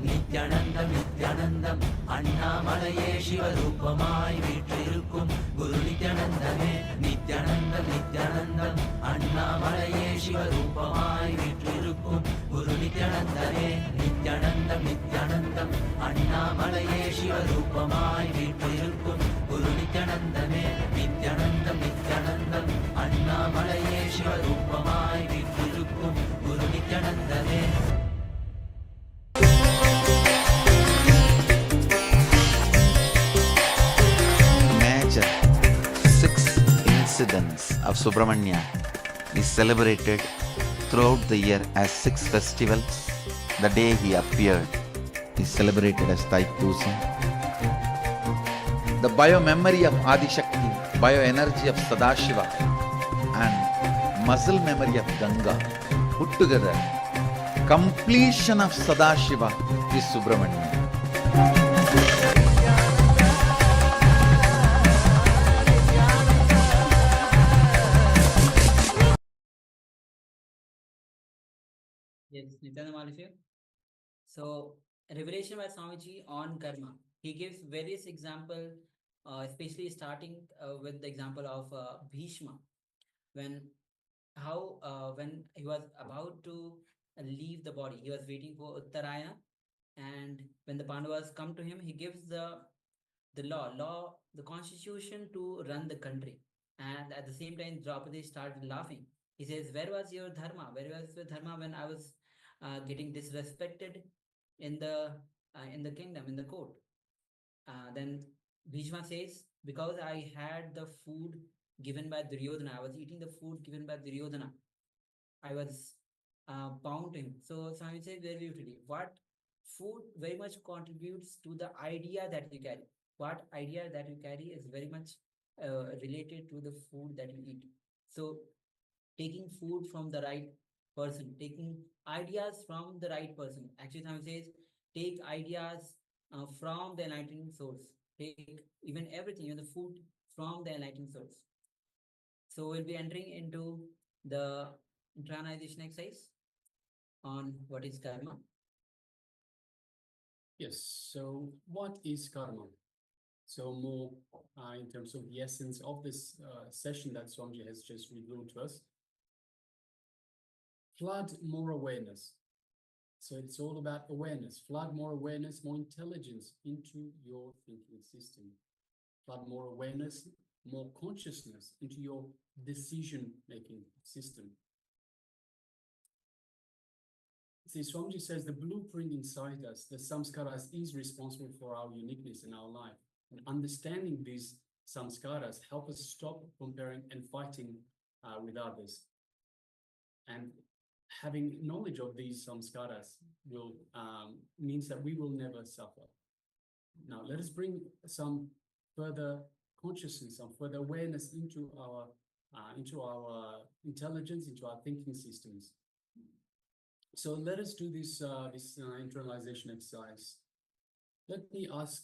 நித்யானந்தம் நித்யானந்தம் அண்ணாமலையே சிவரூபமாய் வீற்றிருக்கும் குரு நித்யானந்தமே. நித்யானந்தம் நித்யானந்தம் அண்ணாமலையே சிவரூபமாய் வீற்றிருக்கும் குரு நித்யானந்தமே. நித்யானந்தம் நித்யானந்தம் அண்ணாமலையே சிவரூபமாய் வீற்றிருக்கும் குரு நித்யானந்தமே. நித்யானந்தம் நித்யானந்தம் அண்ணாமலையே சிவரூபமாய் வீற்றிருக்கும் குரு நித்யானந்தமே. Major 6 incidents of Subramanya is celebrated throughout the year as 6 festivals. The day he appeared is celebrated as Thaipusam. The bio-memory of Adishakti, bio-energy of Sadashiva and muscle memory of Ganga put together, completion of Sadashiva is Subramanya. Yes, Nityananda Malishya. So, revelation by Swamiji on karma. He gives various example, especially starting with the example of Bhishma, when when he was about to leave the body, he was waiting for Uttarayana, and when the Pandavas come to him, he gives the law, the constitution to run the country. And at the same time, Draupadi started laughing. He says, "Where was your dharma? Where was your dharma when I was getting disrespected in the kingdom, in the court?" Then Bhishma says, "Because I had the food given by Duryodhana, I was eating the food given by Duryodhana. I was bound to him." So Swami says very beautifully, what food very much contributes to the idea that you carry. What idea that you carry is very much related to the food that you eat. So taking food from the right person, taking ideas from the right person. Actually, Swami says, take ideas from the enlightening source. Take even everything, even the food from the enlightening source. So we'll be entering into the internalization exercise on what is karma. Yes, so what is karma? So more in terms of the essence of this session that Swamiji has just revealed to us. Flood more awareness. So it's all about awareness. Flood more awareness, more intelligence into your thinking system. Flood more awareness, more consciousness into your decision-making system. See, Swamiji says the blueprint inside us, the samskaras, is responsible for our uniqueness in our life. And understanding these samskaras help us stop comparing and fighting with others. And having knowledge of these samskaras will means that we will never suffer. Now, let us bring some further consciousness, some further awareness into our intelligence, into our thinking systems. So let us do this internalization exercise. Let me ask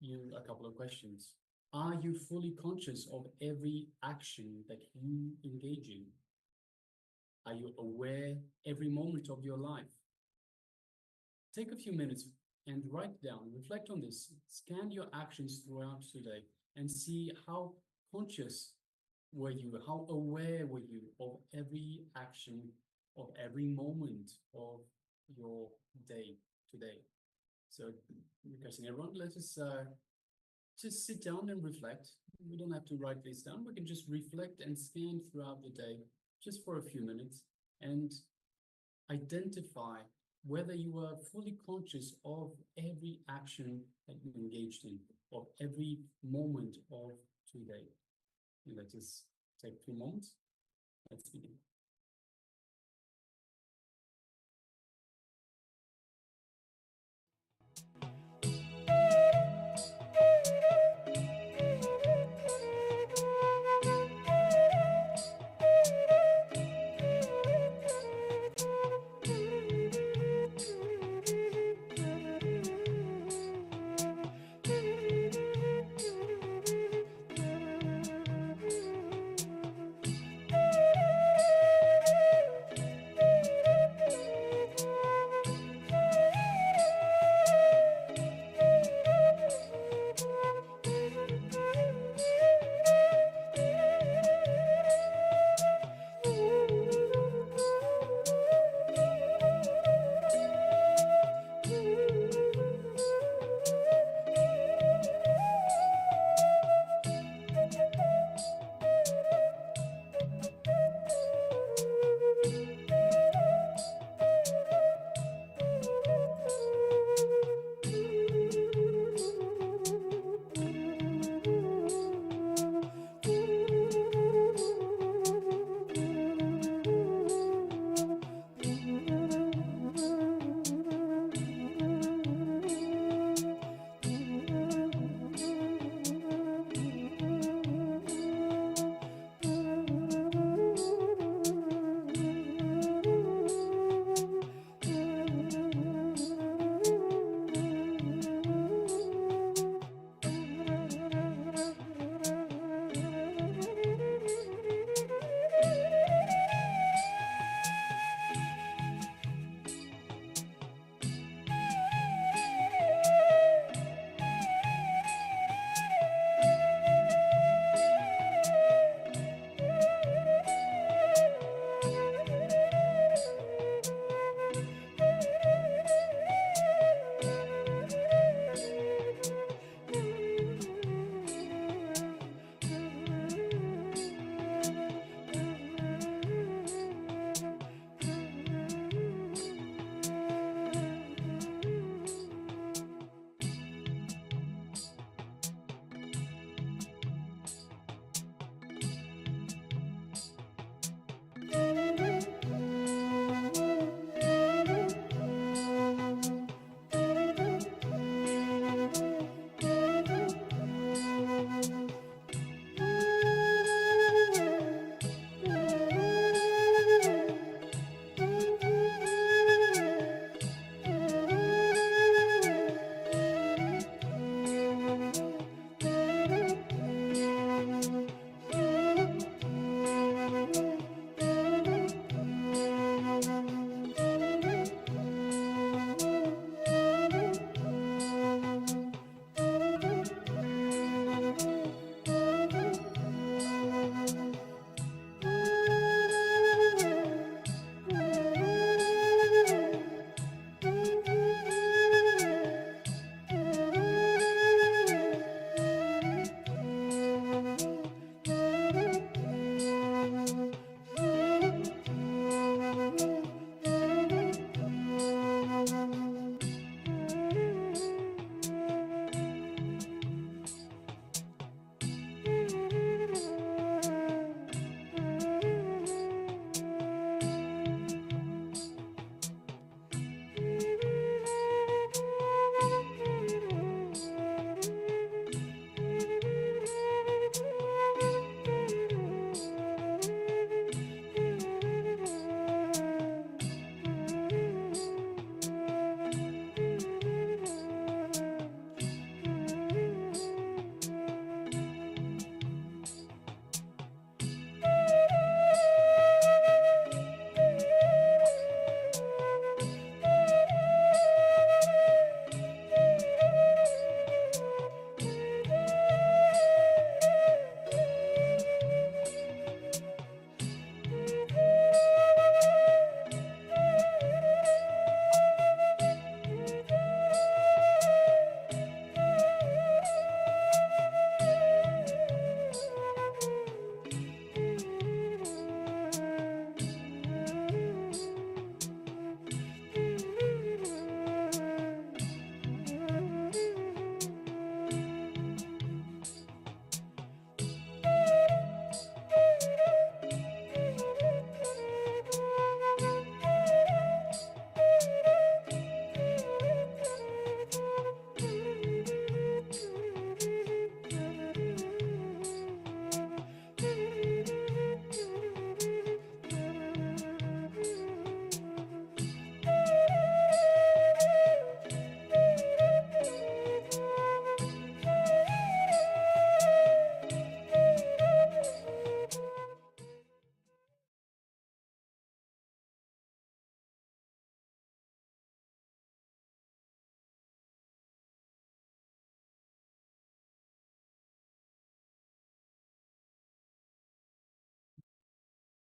you a couple of questions. Are you fully conscious of every action that you engage in? Are you aware every moment of your life? Take a few minutes and write down, reflect on this, scan your actions throughout today and see how conscious were you, how aware were you of every action, of every moment of your day today. So requesting everyone, let us just sit down and reflect. We don't have to write this down. We can just reflect and scan throughout the day just for a few minutes and identify whether you are fully conscious of every action that you engaged in, of every moment of today. And let us take a few moments. Let's begin.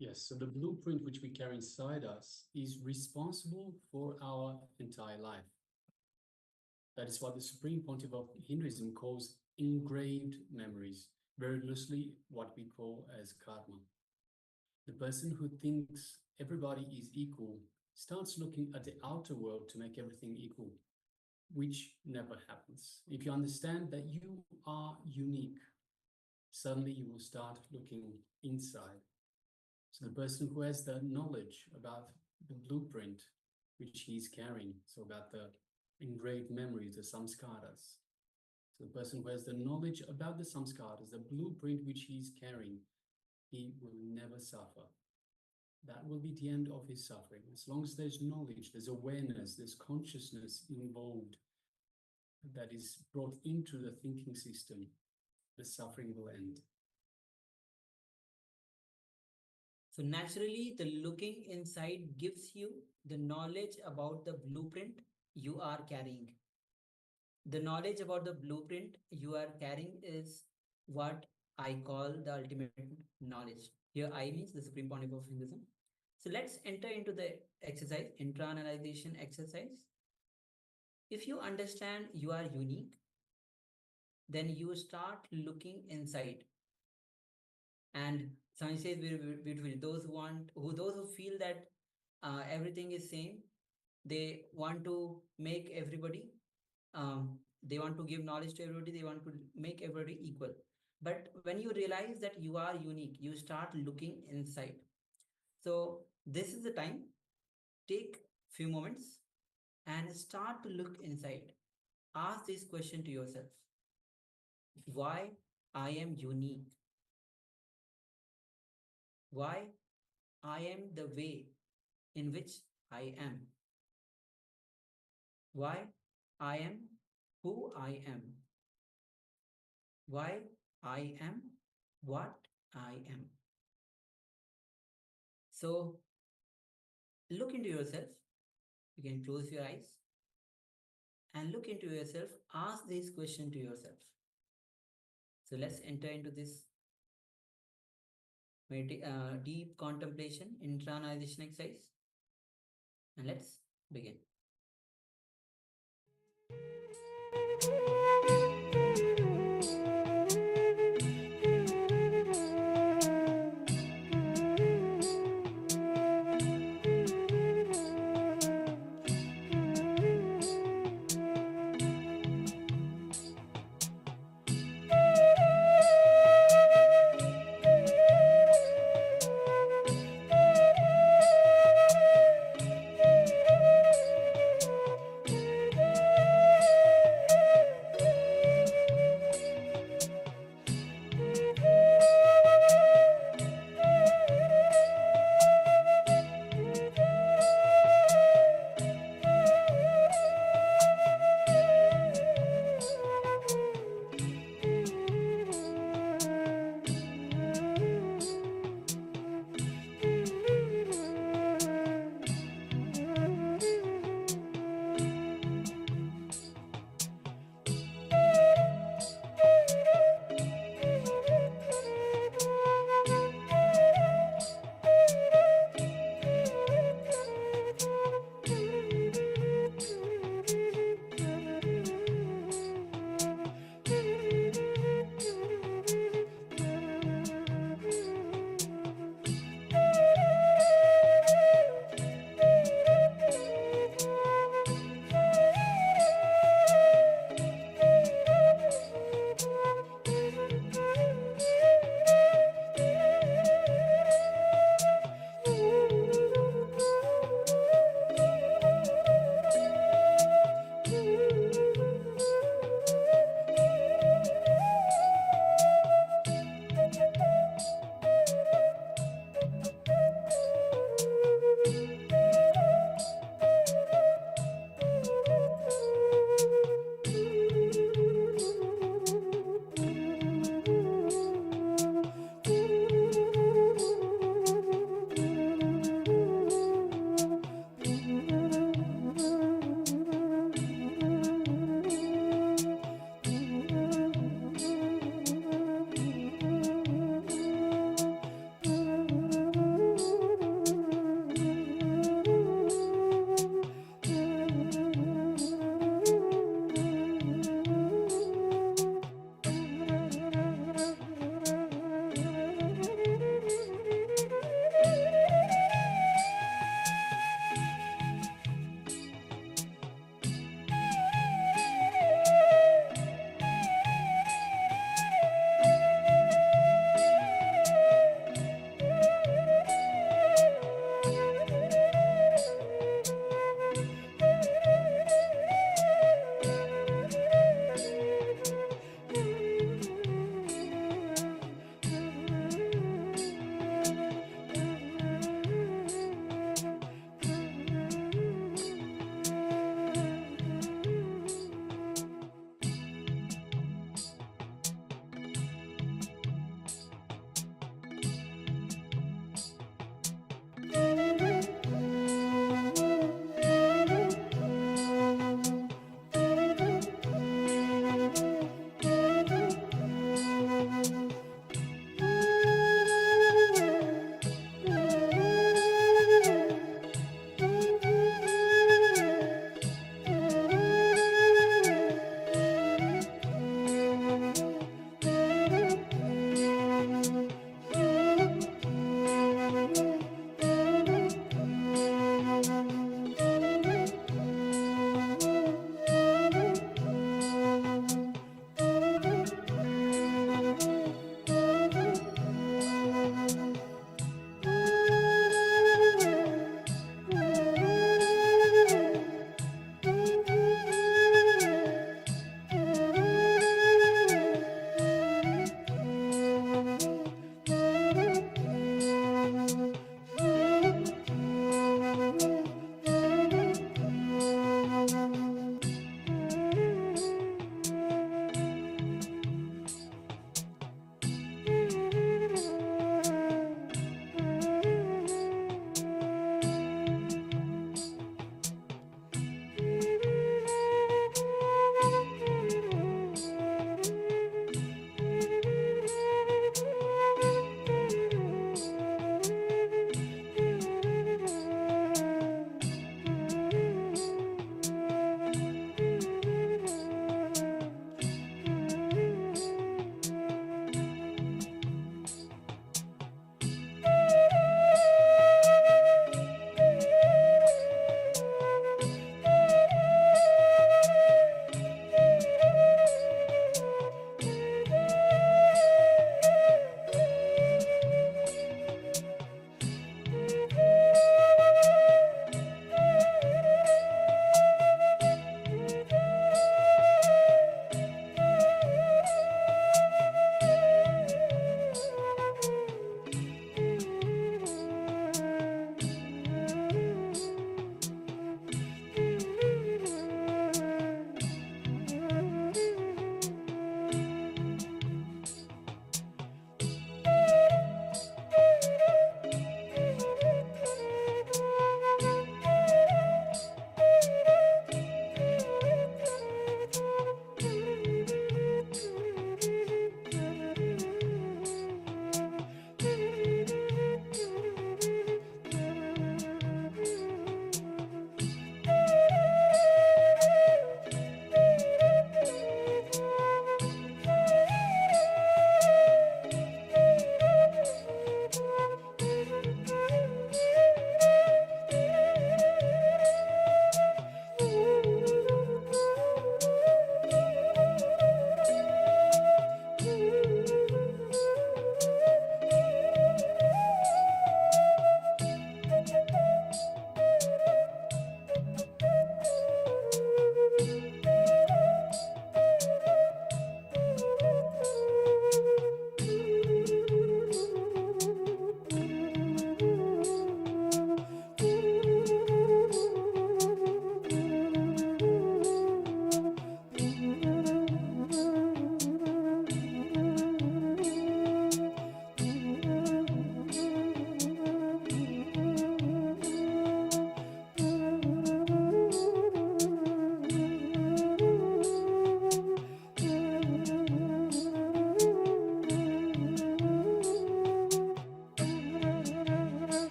Yes, so the blueprint which we carry inside us is responsible for our entire life. That is what the Supreme Pontiff of Hinduism calls engraved memories, very loosely what we call as karma. The person who thinks everybody is equal starts looking at the outer world to make everything equal, which never happens. If you understand that you are unique, suddenly you will start looking inside. So the person who has the knowledge about the blueprint which he's carrying, so about the engraved memories, the samskaras. So the person who has the knowledge about the samskaras, the blueprint which he's carrying, he will never suffer. That will be the end of his suffering. As long as there's knowledge, there's awareness, there's consciousness involved that is brought into the thinking system, the suffering will end. So naturally, the looking inside gives you the knowledge about the blueprint you are carrying. The knowledge about the blueprint you are carrying is what I call the ultimate knowledge. Here I means the Supreme Pontiff of Hinduism. So let's enter into the exercise, intra-analyzation exercise. If you understand you are unique, then you start looking inside. And Swami says beautifully, those who feel that everything is same, they want to make everybody, they want to give knowledge to everybody, they want to make everybody equal. But when you realize that you are unique, you start looking inside. So this is the time, take few moments and start to look inside. Ask this question to yourself. Why I am unique? Why I am the way in which I am? Why I am who I am? Why I am what I am? So look into yourself. You can close your eyes and look into yourself. Ask this question to yourself. So let's enter into this deep contemplation, internalization exercise, and let's begin.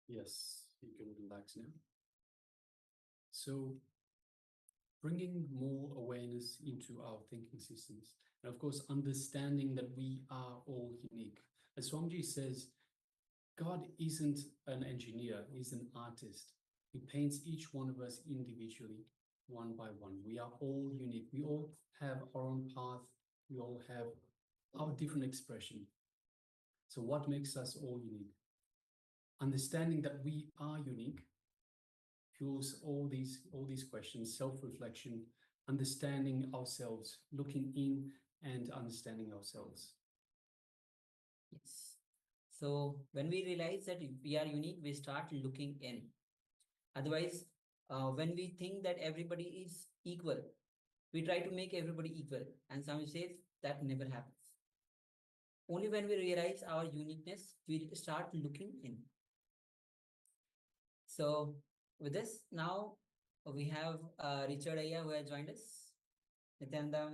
Yes, you can relax now. So, bringing more awareness into our thinking systems, and of course, understanding that we are all unique. As Swamiji says, God isn't an engineer, he's an artist. He paints each one of us individually, one by one. We are all unique. We all have our own path. We all have our different expression. So what makes us all unique? Understanding that we are unique fuels all these questions: self-reflection, understanding ourselves, looking in and understanding ourselves. Yes. So when we realize that we are unique, we start looking in. Otherwise, when we think that everybody is equal, we try to make everybody equal. And some says that never happens. Only when we realize our uniqueness, we start looking in. So with this, now we have Richard Ayya who has joined us. Nityananda,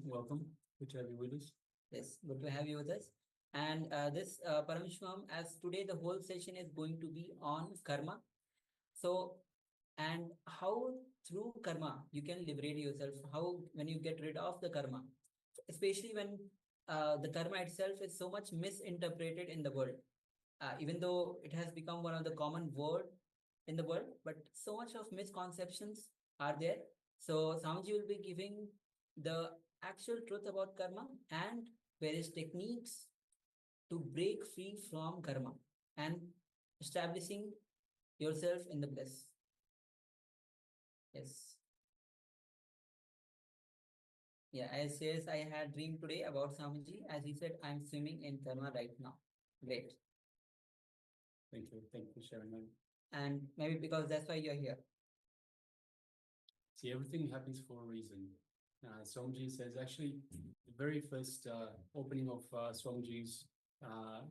Welcome. Good to have you with us. yes, good to have you with us. And this Paramashivoham, as today the whole session is going to be on karma. So, and how through karma you can liberate yourself, how when you get rid of the karma, especially when the karma itself is so much misinterpreted in the world. Even though it has become one of the common word in the world, but so much of misconceptions are there. So Swamiji will be giving the actual truth about karma and various techniques to break free from karma and establishing yourself in the bliss. Yes. Yeah, as says, I had dreamed today about Swamiji. As he said, I'm swimming in karma right now. Great. Thank you. Thank you for sharing that. And maybe because that's why you're here. See, everything happens for a reason. Swamiji says, actually, the very first opening of Swamiji's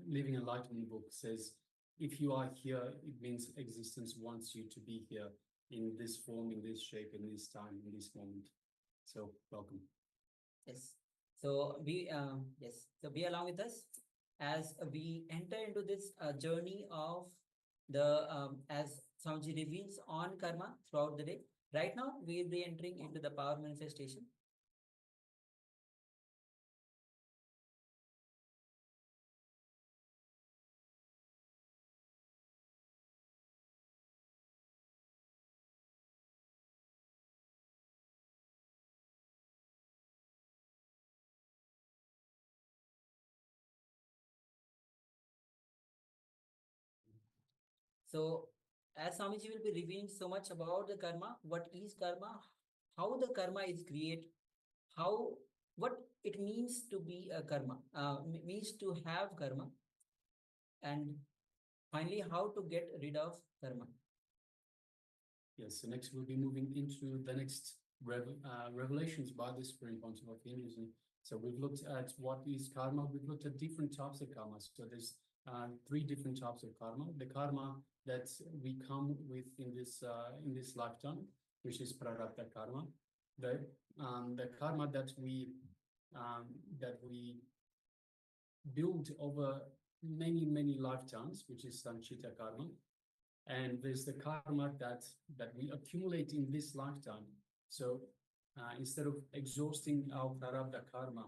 Living Enlightenment book says, if you are here, it means existence wants you to be here in this form, in this shape, in this time, in this moment. So, welcome. Yes. So be along with us as we enter into this journey of the as Swamiji reveals on karma throughout the day. Right now, we will be entering into the power manifestation. So, as Swamiji will be revealing so much about the karma, what is karma, how the karma is created, what it means to be a karma, means to have karma, and finally how to get rid of karma. Yes, so next we'll be moving into the next revelations by the Supreme Pontiff of Hinduism. So we've looked at what is karma. We've looked at different types of karma. So there's 3 different types of karma. The karma that we come with in this lifetime, which is prarabdha karma. The karma that we build over many lifetimes, which is sanchita karma. And there's the karma that we accumulate in this lifetime. So instead of exhausting our prarabdha karma,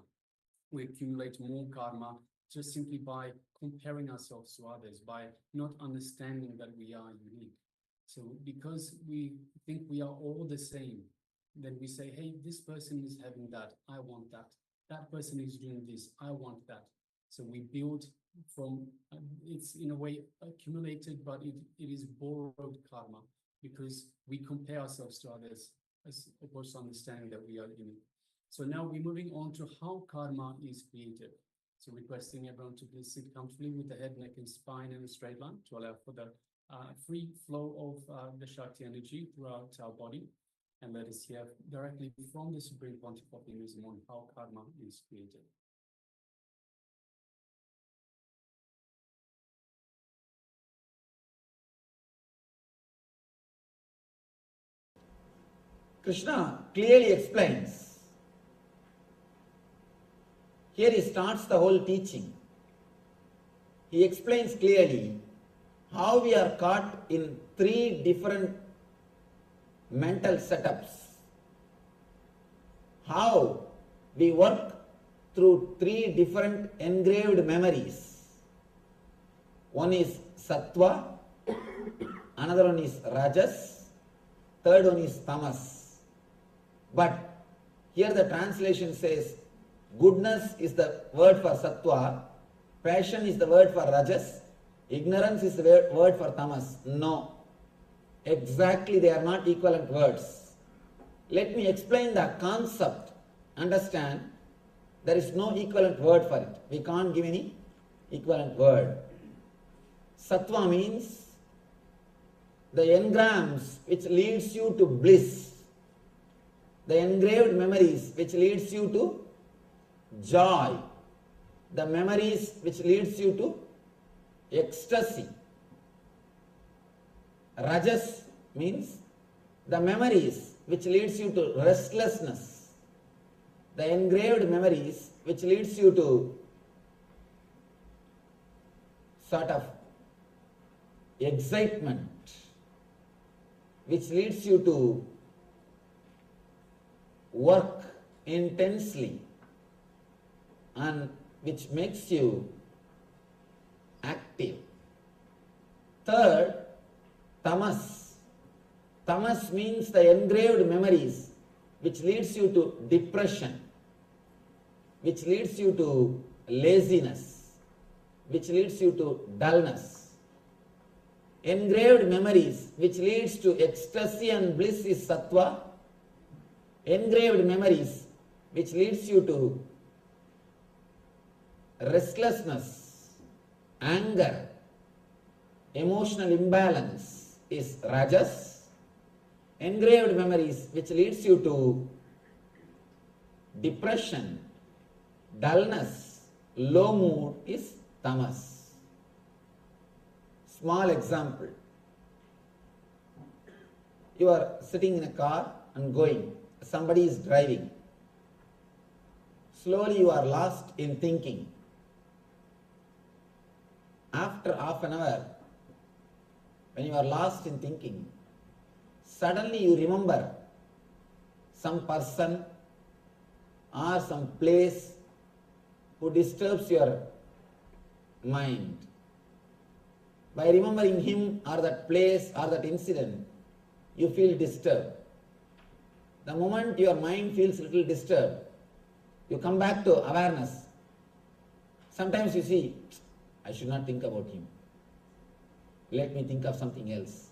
we accumulate more karma just simply by comparing ourselves to others, by not understanding that we are unique. So because we think we are all the same, then we say, hey, this person is having that, I want that. That person is doing this, I want that. So we build from, it's in a way accumulated, but it is borrowed karma because we compare ourselves to others as opposed to understanding that we are unique. So now we're moving on to how karma is created. So requesting everyone to please sit comfortably with the head, neck, and spine in a straight line to allow for the free flow of the Shakti energy throughout our body. And let us hear directly from the Supreme Pontiff of Hinduism on how karma is created. Krishna clearly explains. Here he starts the whole teaching. He explains clearly how we are caught in 3 different mental setups, how we work through 3 different engraved memories. One is sattva, another one is rajas, third one is tamas. But here the translation says goodness is the word for sattva, passion is the word for rajas, ignorance is the word for tamas. No, exactly they are not equivalent words. Let me explain the concept. Understand, there is no equivalent word for it. We can't give any equivalent word. Sattva means the engrams which leads you to bliss, the engraved memories which leads you to joy, the memories which leads you to ecstasy. Rajas means the memories which leads you to restlessness, the engraved memories which leads you to sort of excitement, which leads you to work intensely and which makes you active. Third, tamas. Tamas means the engraved memories which leads you to depression, which leads you to laziness, which leads you to dullness. Engraved memories which leads to ecstasy and bliss is sattva. Engraved memories which leads you to restlessness, anger, emotional imbalance is rajas. Engraved memories which leads you to depression, dullness, low mood is tamas. Small example. You are sitting in a car and going. Somebody is driving. Slowly you are lost in thinking. After half an hour, when you are lost in thinking, suddenly you remember some person or some place who disturbs your mind. By remembering him or that place or that incident, you feel disturbed. The moment your mind feels a little disturbed, you come back to awareness. Sometimes you see, I should not think about him. Let me think of something else.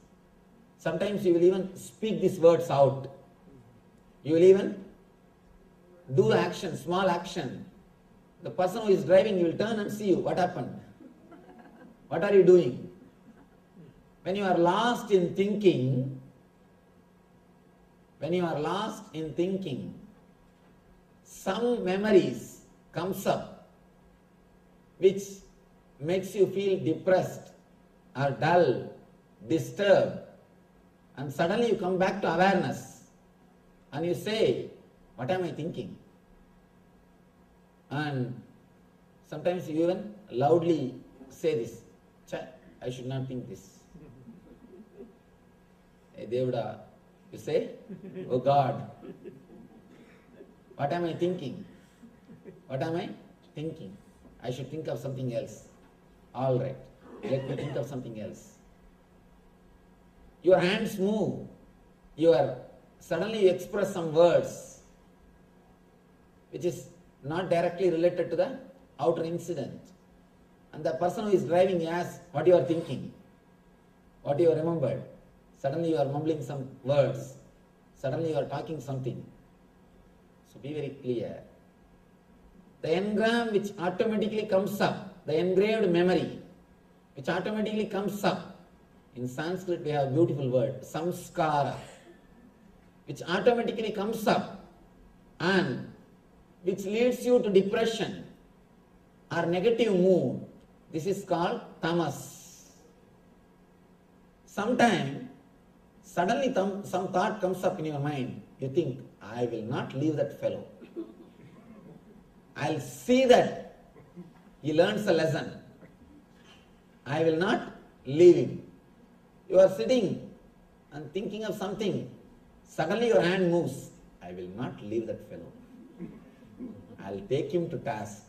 Sometimes you will even speak these words out. You will even do the action, small action. The person who is driving will turn and see you. What happened? What are you doing? When you are lost in thinking, some memories comes up which makes you feel depressed or dull, disturbed, and suddenly you come back to awareness and you say, what am I thinking? And sometimes you even loudly say this, I should not think this. Hey Devada, you say, oh God, what am I thinking? What am I thinking? I should think of something else. All right, let me think of something else. Your hands move. Suddenly you express some words which is not directly related to the outer incident. And the person who is driving asks what you are thinking, what you remembered. Suddenly you are mumbling some words. Suddenly you are talking something. So be very clear. The engram which automatically comes up, the engraved memory which automatically comes up. In Sanskrit we have a beautiful word, samskara, which automatically comes up and which leads you to depression or negative mood. This is called tamas. Sometime, suddenly some thought comes up in your mind. You think, I will not leave that fellow. I'll see that he learns a lesson. I will not leave him. You are sitting and thinking of something. Suddenly your hand moves. I will not leave that fellow. I'll take him to task.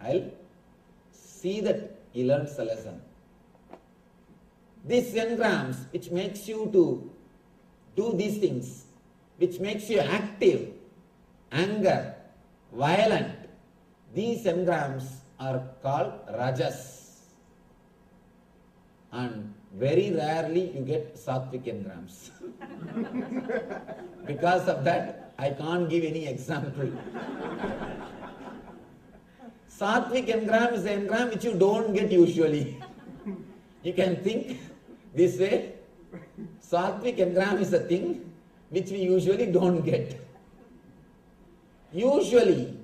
I'll see that he learns a lesson. These engrams which makes you to do these things, which makes you active, anger, violent, these engrams are called rajas. And very rarely you get sattvic engrams. Because of that, I can't give any example. Sattvic engram is an engram which you don't get usually. You can think this way. Sattvic engram is a thing which we usually don't get. Usually,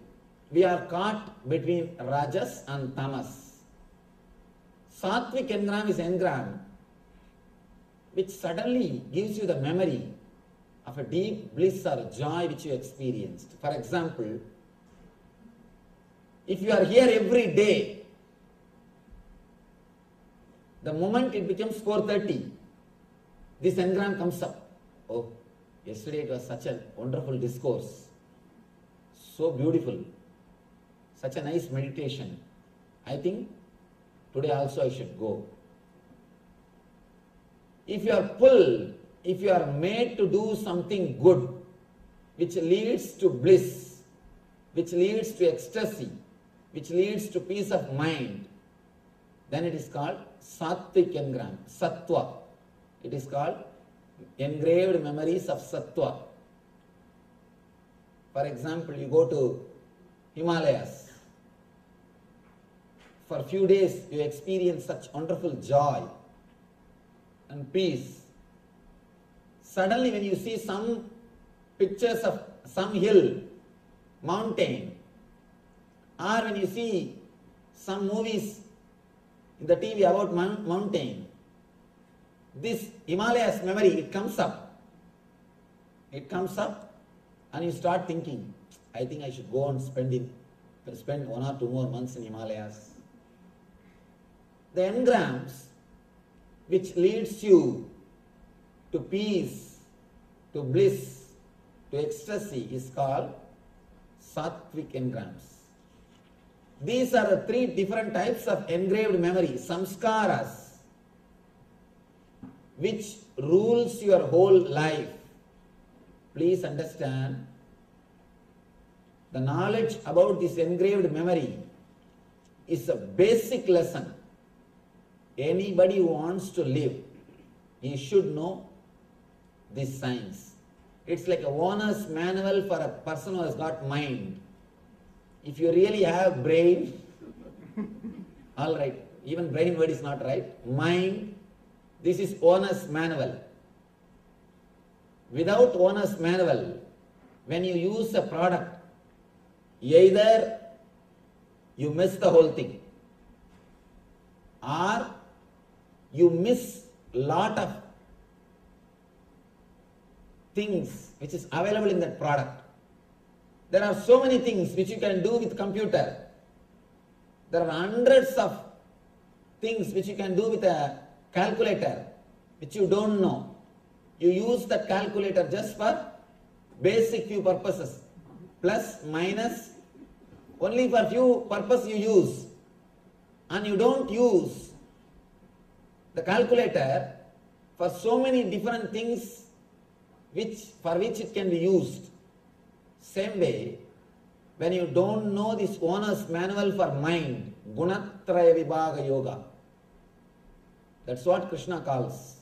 we are caught between rajas and tamas. Sattvic engram is engram which suddenly gives you the memory of a deep bliss or joy which you experienced. For example, if you are here every day, the moment it becomes 4:30, this engram comes up. Oh, yesterday it was such a wonderful discourse. So beautiful. Such a nice meditation. I think today also I should go. If you are pulled, if you are made to do something good, which leads to bliss, which leads to ecstasy, which leads to peace of mind, then it is called sattvic engram, sattva. It is called engraved memories of sattva. For example, you go to Himalayas. For a few days, you experience such wonderful joy and peace. Suddenly, when you see some pictures of some hill, mountain, or when you see some movies in the TV about mountain, this Himalayas memory, it comes up. It comes up and you start thinking, I think I should go and spend 1 or 2 more months in Himalayas. The engrams which leads you to peace, to bliss, to ecstasy is called sattvic engrams. These are the 3 different types of engraved memory, samskaras, which rules your whole life. Please understand, the knowledge about this engraved memory is a basic lesson. Anybody who wants to live, he should know this science. It's like a owner's manual for a person who has got mind. If you really have brain, all right, even brain word is not right, mind, this is owner's manual. Without owner's manual, when you use a product, either you miss the whole thing, or you miss lot of things which is available in that product. There are so many things which you can do with computer. There are hundreds of things which you can do with a calculator which you don't know. You use the calculator just for basic few purposes. Plus, minus, only for few purposes you use. And you don't use the calculator for so many different things for which it can be used. Same way, when you don't know this owner's manual for mind, Gunatraya Vibhaga Yoga, that's what Krishna calls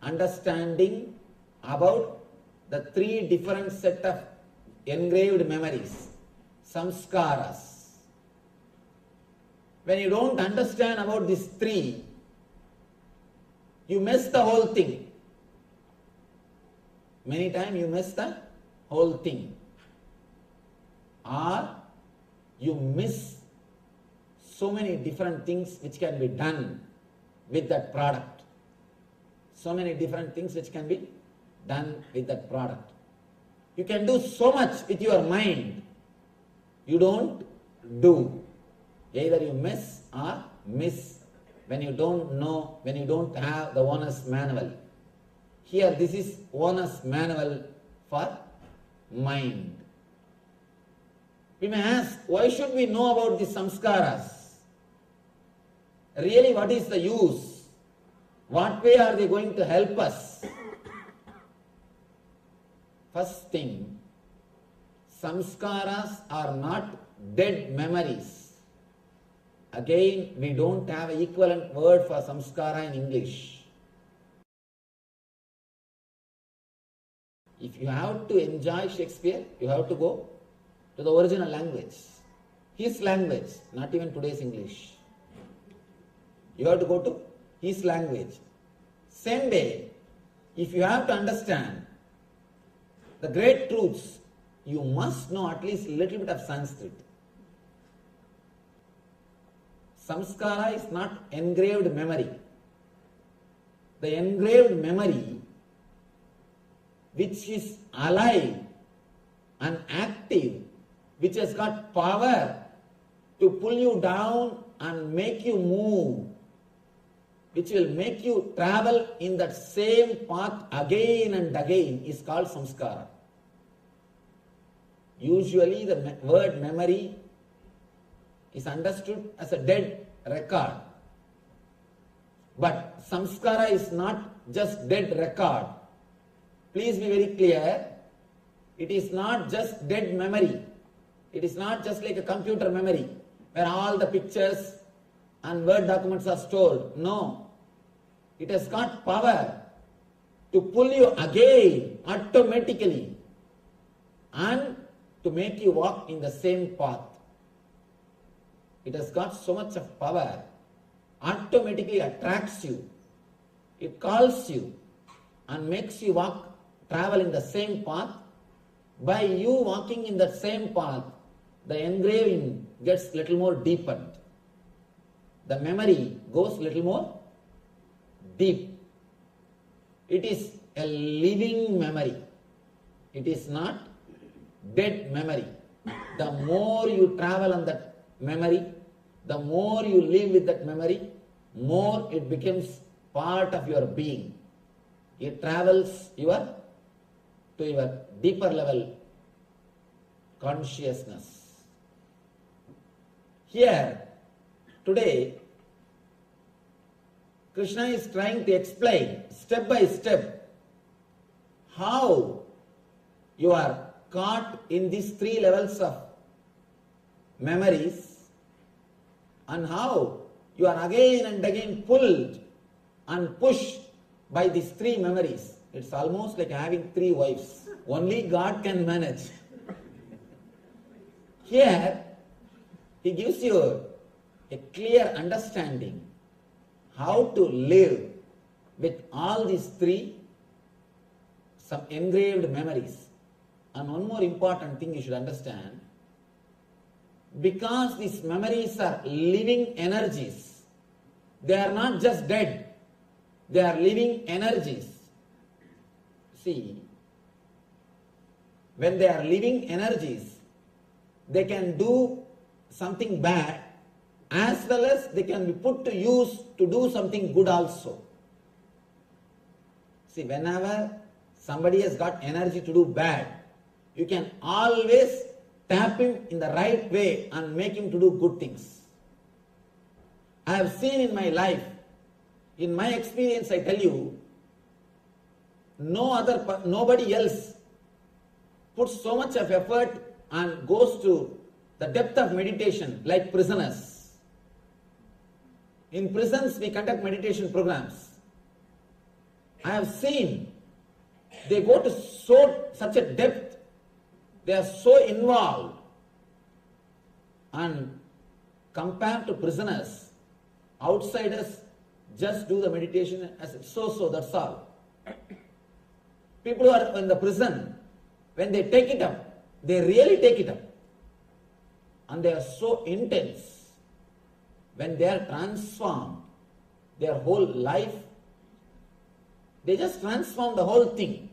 understanding about the 3 different set of engraved memories, samskaras. When you don't understand about these 3, you miss the whole thing. Many times you miss the whole thing. Or you miss so many different things which can be done with that product. So many different things which can be done with that product. You can do so much with your mind. You don't do. Either you miss or miss. when you don't know, when you don't have the owner's manual. Here, this is owner's manual for mind. We may ask, why should we know about the samskaras? Really, what is the use? What way are they going to help us? First thing, samskaras are not dead memories. Again, we don't have an equivalent word for samskara in English. If you have to enjoy Shakespeare, you have to go to the original language. His language, not even today's English. You have to go to his language. Same way, if you have to understand the great truths, you must know at least a little bit of Sanskrit. Samskara is not engraved memory. The engraved memory, which is alive and active, which has got power to pull you down and make you move, which will make you travel in that same path again and again, is called samskara. Usually the word memory is understood as a dead record. But samskara is not just dead record. Please be very clear. It is not just dead memory. It is not just like a computer memory where all the pictures and Word documents are stored. No. It has got power to pull you again automatically and to make you walk in the same path. It has got so much of power, automatically attracts you. It calls you and makes you travel in the same path. By you walking in that same path, the engraving gets little more deepened. The memory goes little more deep. It is a living memory. It is not dead memory. The more you travel on that memory, the more you live with that memory, more it becomes part of your being. It travels to your deeper level consciousness. Here, today, Krishna is trying to explain step by step how you are caught in these three levels of memories and how you are again and again pulled and pushed by these three memories. It's almost like having three wives. Only God can manage. Here, he gives you a clear understanding how to live with all these three, some engraved memories. And one more important thing you should understand, because these memories are living energies, they are not just dead, they are living energies. See, when they are living energies, they can do something bad as well as they can be put to use to do something good also. See, whenever somebody has got energy to do bad, you can always tap him in the right way and make him to do good things. I have seen in my life, in my experience I tell you, nobody else puts so much of effort and goes to the depth of meditation like prisoners. In prisons we conduct meditation programs. I have seen they go to such a depth, they are so involved, and compared to prisoners, outsiders just do the meditation as so, that's all. People who are in the prison, when they take it up, they really take it up. And they are so intense. When they are transformed, their whole life, they just transform the whole thing.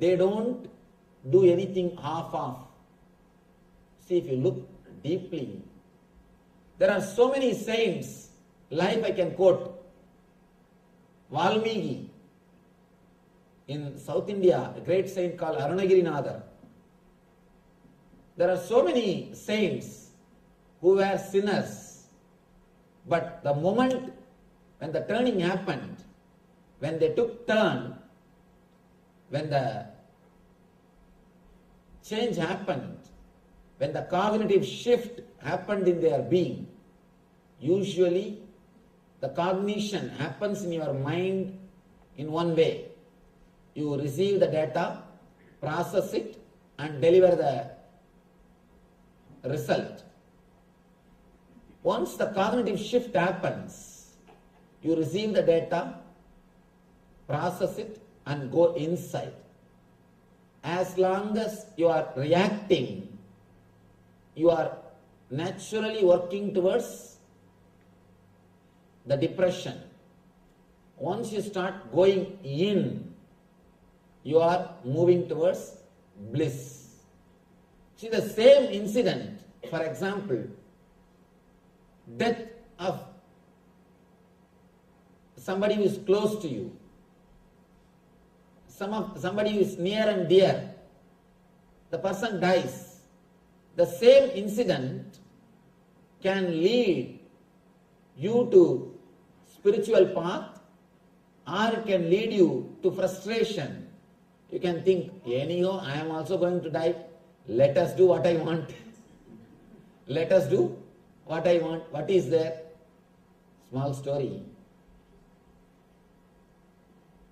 They don't do anything half-off. See, if you look deeply, there are so many saints life I can quote Valmiki in South India, a great saint called Arunagirinatha. There are so many saints who were sinners, but the moment when the turning happened, when they took turn, when the change happened, when the cognitive shift happened in their being, usually the cognition happens in your mind in one way. You receive the data, process it, and deliver the result. Once the cognitive shift happens, you receive the data, process it, and go inside. As long as you are reacting, you are naturally working towards the depression. Once you start going in, you are moving towards bliss. See, the same incident, for example, death of somebody who is close to you, somebody who is near and dear, the person dies. The same incident can lead you to spiritual path, or it can lead you to frustration. You can think, anyhow, I am also going to die. Let us do what I want. Let us do what I want. What is there? Small story.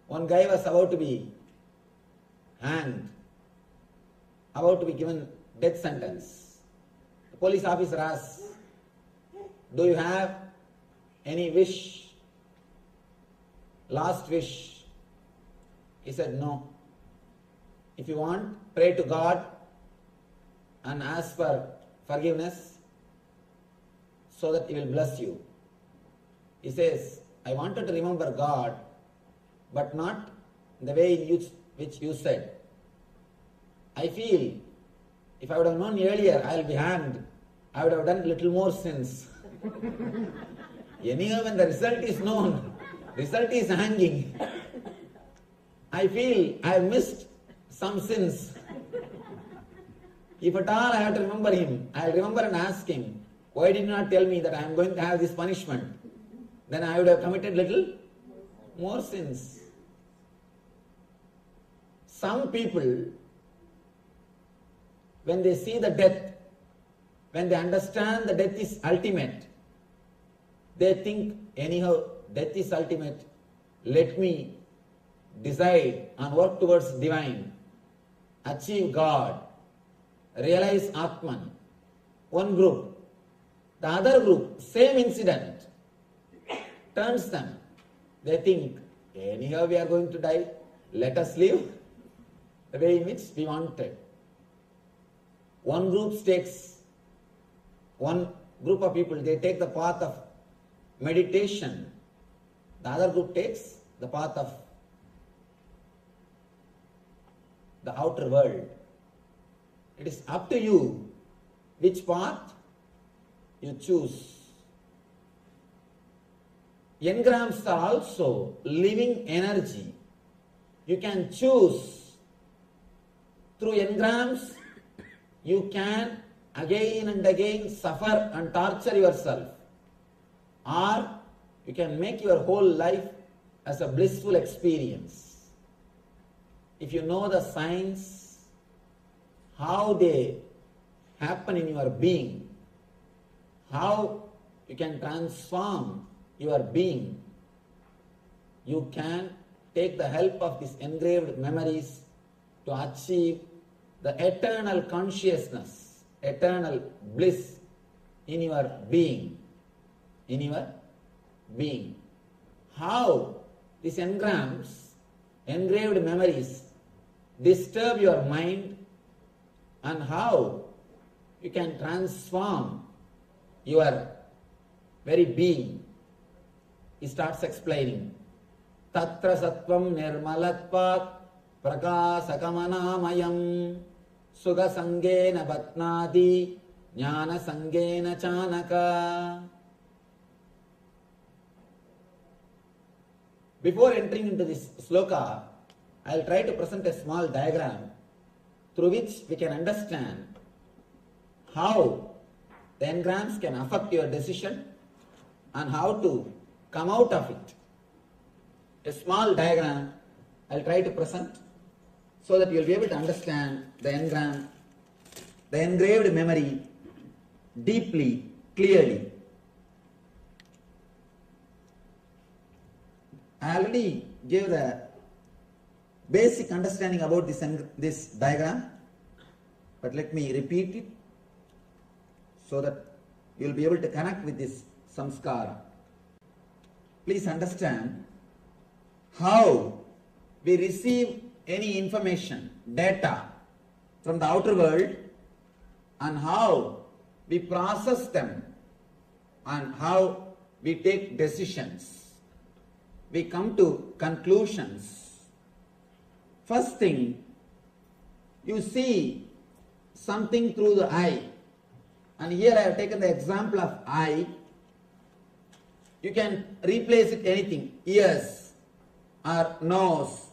One guy was about to be hanged, about to be given death sentence. The police officer asks, do you have any wish? Last wish? He said, no. If you want, pray to God and ask for forgiveness so that He will bless you. He says, I wanted to remember God, but not the way in which you said. I feel if I would have known earlier I will be hanged, I would have done little more sins. Anyhow, when the result is known, result is hanging, I feel I have missed some sins. If at all I have to remember him, I will remember and ask him, why did you not tell me that I am going to have this punishment? Then I would have committed little more sins. Some people, when they see the death, when they understand the death is ultimate, they think, anyhow, death is ultimate. Let me decide and work towards divine, achieve God, realize Atman. One group. The other group, same incident, turns them. They think, anyhow we are going to die, let us live the way in which we wanted. One group of people, they take the path of meditation. The other group takes the path of the outer world. It is up to you which path you choose. Engrams are also living energy. You can choose. Through engrams, you can again and again suffer and torture yourself. Or you can make your whole life as a blissful experience. If you know the signs, how they happen in your being, how you can transform your being, you can take the help of these engraved memories to achieve the eternal consciousness, eternal bliss in your being. In your being. How these engrams, engraved memories, disturb your mind, and how you can transform your very being. He starts explaining. Tatra sattvam nirmalatvat prakasakamanāmayam sugha sangena batnādi jnana sangena chanaka. Before entering into this sloka, I will try to present a small diagram through which we can understand how the engrams can affect your decision and how to come out of it. A small diagram I will try to present so that you will be able to understand the engram, the engraved memory deeply, clearly. I already gave the basic understanding about this diagram, but let me repeat it so that you will be able to connect with this samskara. Please understand how we receive any information, data from the outer world, and how we process them and how we take decisions. We come to conclusions. First thing, you see something through the eye, and here I have taken the example of eye. You can replace it anything, ears or nose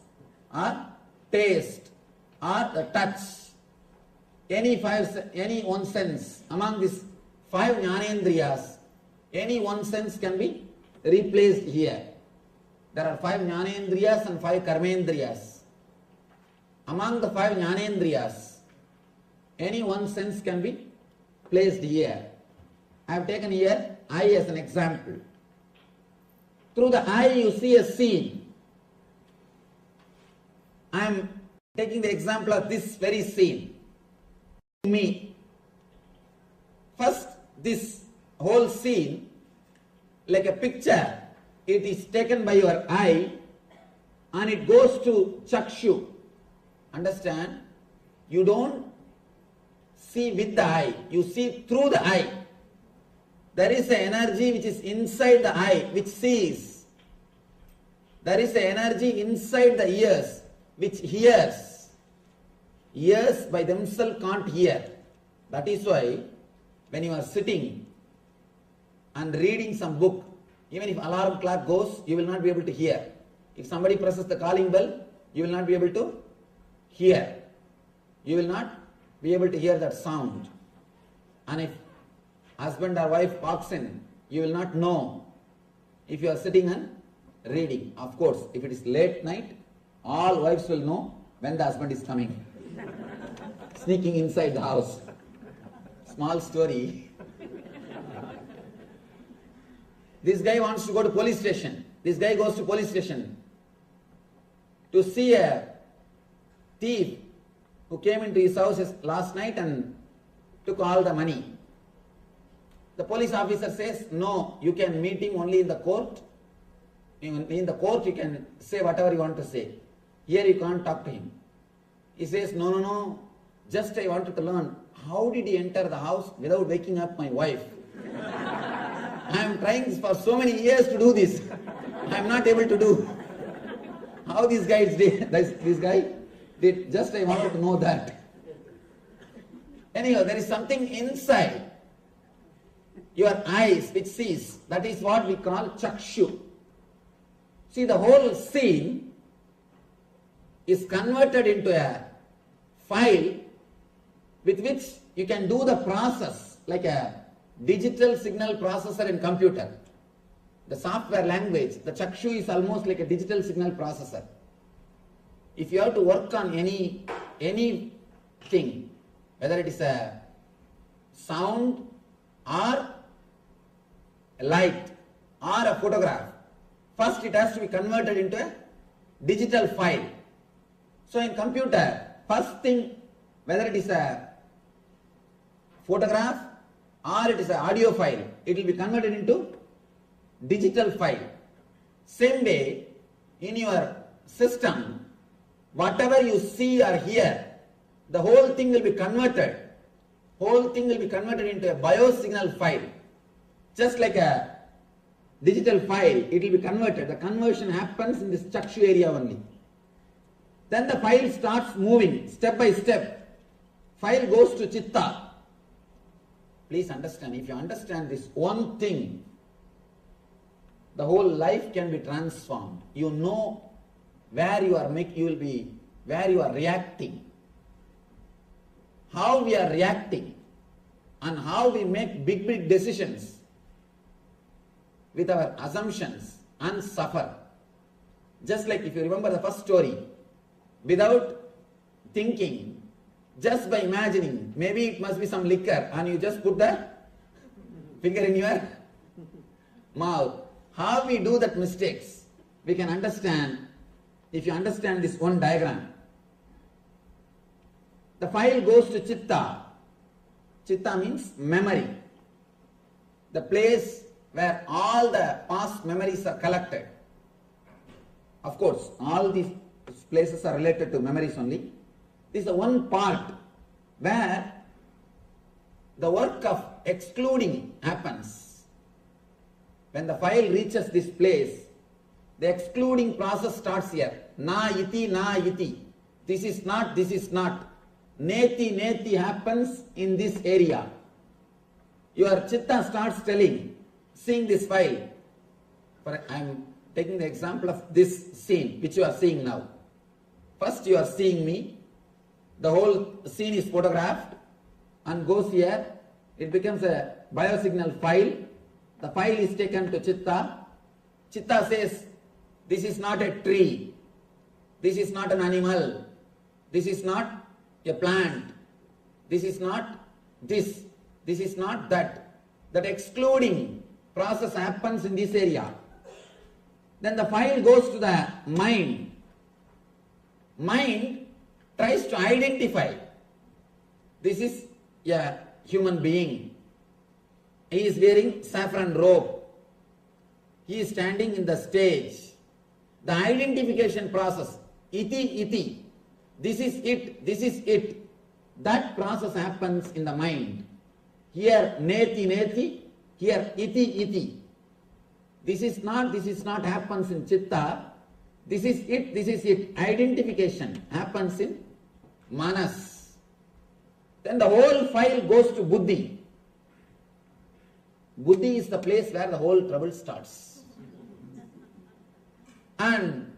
or taste or the touch, any one sense. Among these 5 jnanendriyas, any one sense can be replaced here. There are 5 jnanendriyas and 5 karmendriyas. Among the 5 jnanendriyas, any one sense can be placed here. I have taken here eye as an example. Through the eye you see a scene. I am taking the example of this very scene. Me. First, this whole scene, like a picture, it is taken by your eye and it goes to chakshu. Understand? You don't see with the eye, you see through the eye. There is an energy which is inside the eye which sees. There is an energy inside the ears which hears. Ears by themselves can't hear. That is why when you are sitting and reading some book, even if alarm clock goes, you will not be able to hear. If somebody presses the calling bell, you will not be able to hear. You will not be able to hear that sound. And if husband or wife walks in, you will not know if you are sitting and reading. Of course, if it is late night, all wives will know when the husband is coming, sneaking inside the house. Small story. This guy wants to go to police station. This guy goes to police station to see a thief who came into his house last night and took all the money. The police officer says, no, you can meet him only in the court. In the court you can say whatever you want to say. Here you can't talk to him. He says, no, just I wanted to learn, how did he enter the house without waking up my wife? I am trying for so many years to do this. I am not able to do. How this guy did, just I wanted to know that. Anyhow, there is something inside your eyes which sees. That is what we call chakshu. See, the whole scene is converted into a file with which you can do the process like a digital signal processor in computer. The software language, the chakshu is almost like a digital signal processor. If you have to work on anything, whether it is a sound or a light or a photograph, first it has to be converted into a digital file. So in computer, first thing, whether it is a photograph or it is an audio file, it will be converted into digital file. Same way, in your system, whatever you see or hear, the whole thing will be converted. Whole thing will be converted into a biosignal file. Just like a digital file, it will be converted. The conversion happens in this chakshu area only. Then the file starts moving step by step. File goes to chitta. Please understand, if you understand this one thing, the whole life can be transformed. You know where you are where you are reacting, how we are reacting, and how we make big decisions with our assumptions and suffer. Just like if you remember the first story, without thinking, just by imagining, maybe it must be some liquor, and you just put the finger in your mouth. How we do that mistakes, we can understand if you understand this one diagram. The file goes to Chitta. Chitta means memory. The place where all the past memories are collected. Of course, all these places are related to memories only. This is the one part where the work of excluding happens. When the file reaches this place, the excluding process starts here. Na iti, na iti. This is not, this is not. Neti, neti happens in this area. Your chitta starts telling, seeing this file. I am taking the example of this scene which you are seeing now. First you are seeing me. The whole scene is photographed and goes here. It becomes a biosignal file. The file is taken to Chitta. Chitta says, this is not a tree. This is not an animal. This is not a plant. This is not this. This is not that. That excluding process happens in this area. Then the file goes to the mind. Mind tries to identify. This is a human being. He is wearing saffron robe. He is standing in the stage. The identification process, iti, iti, this is it, this is it. That process happens in the mind. Here neti, neti, here iti, iti. This is not happens in Chitta. This is it. Identification happens in Manas. Then the whole file goes to Buddhi. Buddhi is the place where the whole trouble starts. And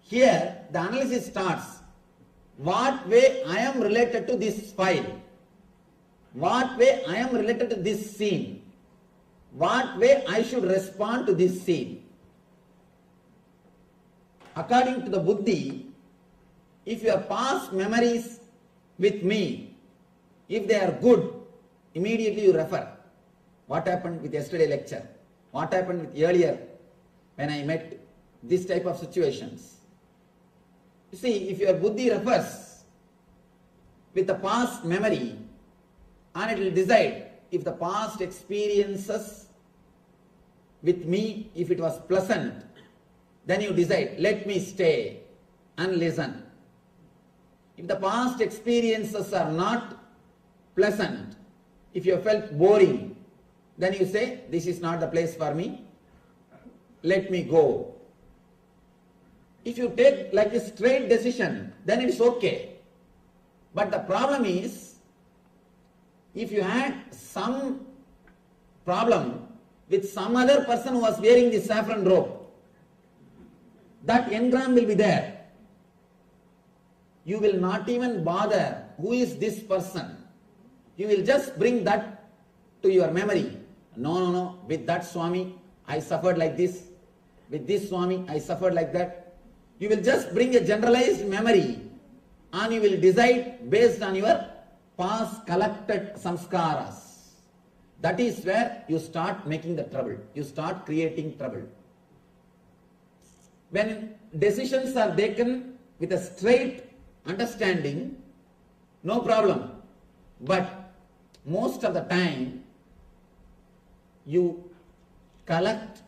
here the analysis starts. What way I am related to this file? What way I am related to this scene? What way I should respond to this scene? According to the Buddhi, if your past memories with me, if they are good, immediately you refer. What happened with yesterday lecture? What happened with earlier when I met this type of situations? You see, if your Buddhi refers with the past memory, and it will decide if the past experiences with me, if it was pleasant, then you decide, let me stay and listen. If the past experiences are not pleasant, if you felt boring, then you say, this is not the place for me, let me go. If you take like a straight decision, then it's okay. But the problem is, if you had some problem with some other person who was wearing the saffron robe, that engram will be there. You will not even bother who is this person. You will just bring that to your memory. No, with that Swami I suffered like this. With this Swami I suffered like that. You will just bring a generalized memory and you will decide based on your past collected samskaras. That is where you start making the trouble. You start creating trouble. When decisions are taken with a straight understanding, no problem. But most of the time, you collect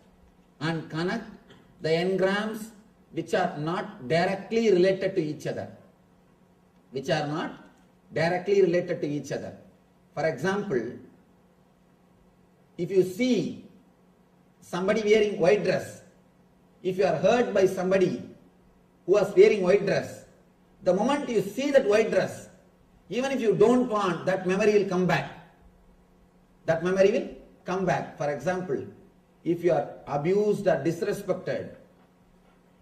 and connect the engrams which are not directly related to each other. Which are not directly related to each other. For example, if you see somebody wearing white dress, if you are hurt by somebody who was wearing white dress, the moment you see that white dress, even if you don't want, that memory will come back. That memory will come back. For example, if you are abused or disrespected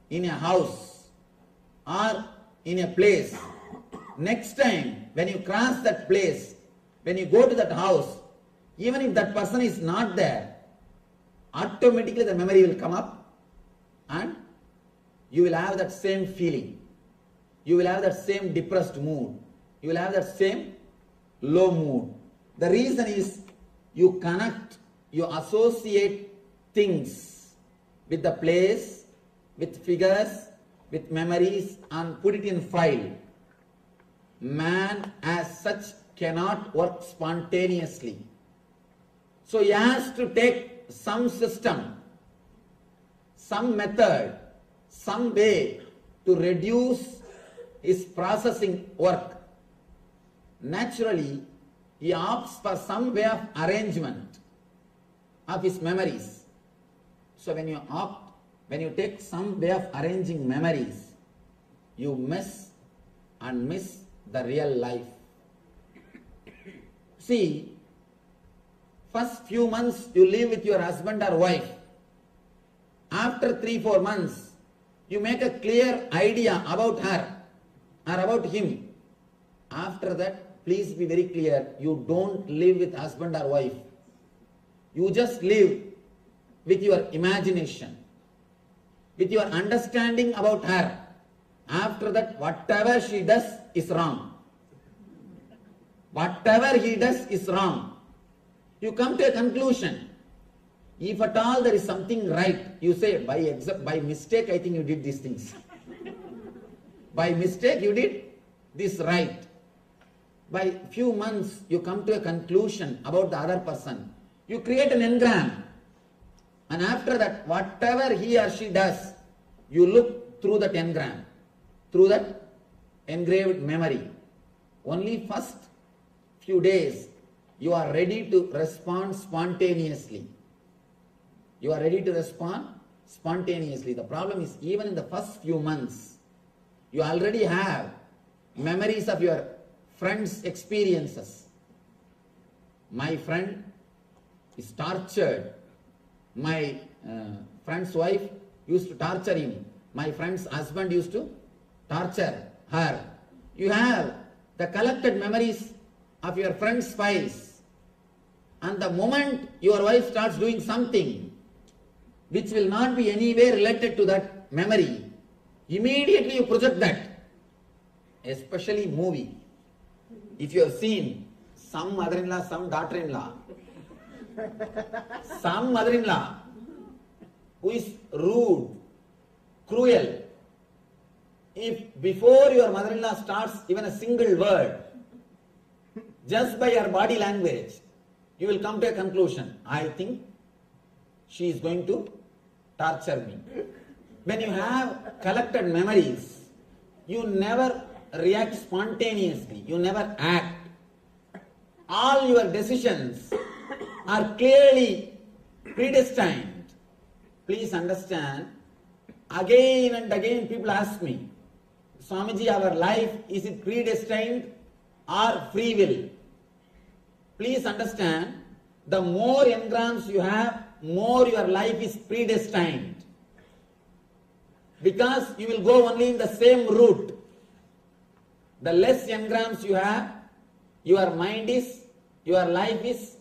in a house or in a place, next time when you cross that place, when you go to that house, even if that person is not there, automatically the memory will come up and you will have that same feeling. You will have that same depressed mood. You will have that same low mood. The reason is you connect, you associate things with the place, with figures, with memories and put it in file. Man as such cannot work spontaneously. So he has to take some system, some method, some way to reduce his processing work. Naturally, he opts for some way of arrangement of his memories. So when you take some way of arranging memories, you miss the real life. See, first few months you live with your husband or wife. After 3-4 months, you make a clear idea about her or about him. After that, please be very clear, you don't live with husband or wife. You just live with your imagination, with your understanding about her. After that, whatever she does is wrong. Whatever he does is wrong. You come to a conclusion. If at all there is something right, you say, by mistake I think you did these things. By mistake you did this right. By few months you come to a conclusion about the other person. You create an engram. And after that, whatever he or she does, you look through that engram, through that engraved memory. Only first few days, you are ready to respond spontaneously. You are ready to respond spontaneously. The problem is, even in the first few months, you already have memories of your friends' experiences. My friend is tortured. My friend's wife used to torture him. My friend's husband used to torture her. You have the collected memories of your friend's files. And the moment your wife starts doing something which will not be anywhere related to that memory, immediately you project that. Especially movie. If you have seen some mother-in-law, some daughter-in-law, some mother-in-law who is rude, cruel, if before your mother-in-law starts even a single word, just by her body language, you will come to a conclusion. I think she is going to torture me. When you have collected memories, you never react spontaneously. You never act. All your decisions are clearly predestined. Please understand, again and again people ask me, Swamiji, our life, is it predestined or free will? Please understand, the more engrams you have, more your life is predestined. Because you will go only in the same route. The less engrams you have, your mind is, your life is,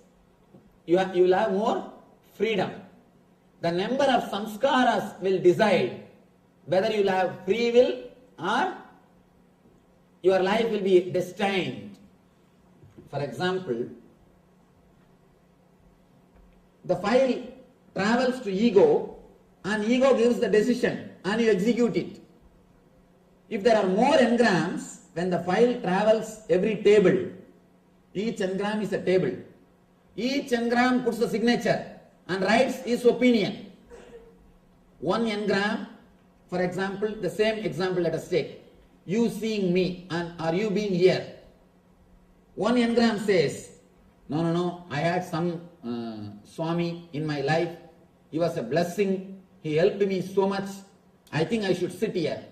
you will have more freedom. The number of samskaras will decide whether you will have free will or your life will be destined. For example, the file travels to ego and ego gives the decision and you execute it. If there are more engrams, when the file travels every table, each engram is a table. Each engram puts a signature and writes his opinion. One engram, for example, the same example let us take. You seeing me and are you being here? One engram says, no, I had some Swami in my life. He was a blessing. He helped me so much. I think I should sit here.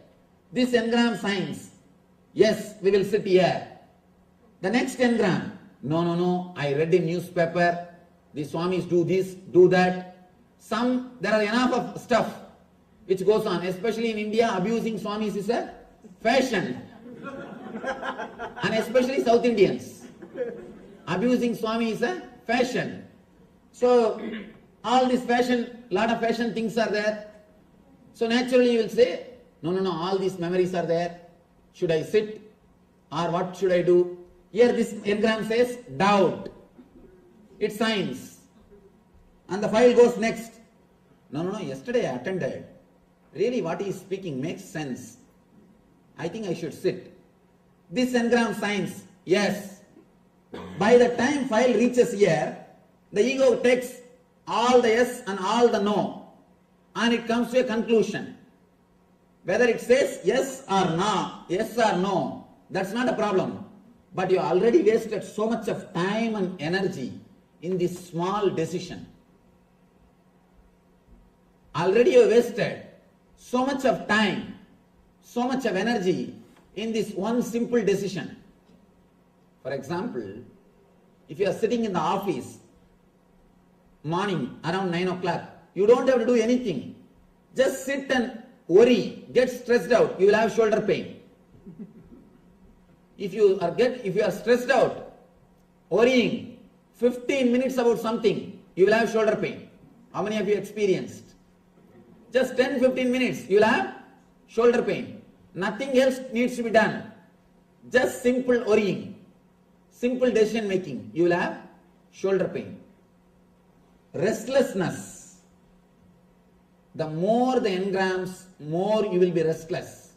This engram signs, yes, we will sit here. The next engram, no, I read in newspaper, the Swamis do this, do that. There are enough of stuff which goes on, especially in India. Abusing Swamis is a fashion. And especially South Indians. Abusing Swami is a fashion. So, all this fashion, lot of fashion things are there. So naturally you will say, no, all these memories are there. Should I sit? Or what should I do? Here this engram says doubt. It signs. And the file goes next. No, yesterday I attended. Really what he is speaking makes sense. I think I should sit. This engram signs, yes. By the time file reaches here, the ego takes all the yes and all the no, and it comes to a conclusion. Whether it says yes or no, that's not a problem. But you already wasted so much of time and energy in this small decision. Already you wasted so much of time, so much of energy in this one simple decision. For example, if you are sitting in the office, morning around 9 o'clock, you don't have to do anything. Just sit and worry, get stressed out, you will have shoulder pain. If you are stressed out, worrying 15 minutes about something, you will have shoulder pain. How many of you experienced? Just 10-15 minutes, you will have shoulder pain. Nothing else needs to be done. Just simple worrying, simple decision making, you will have shoulder pain. Restlessness. The more the engrams, more you will be restless.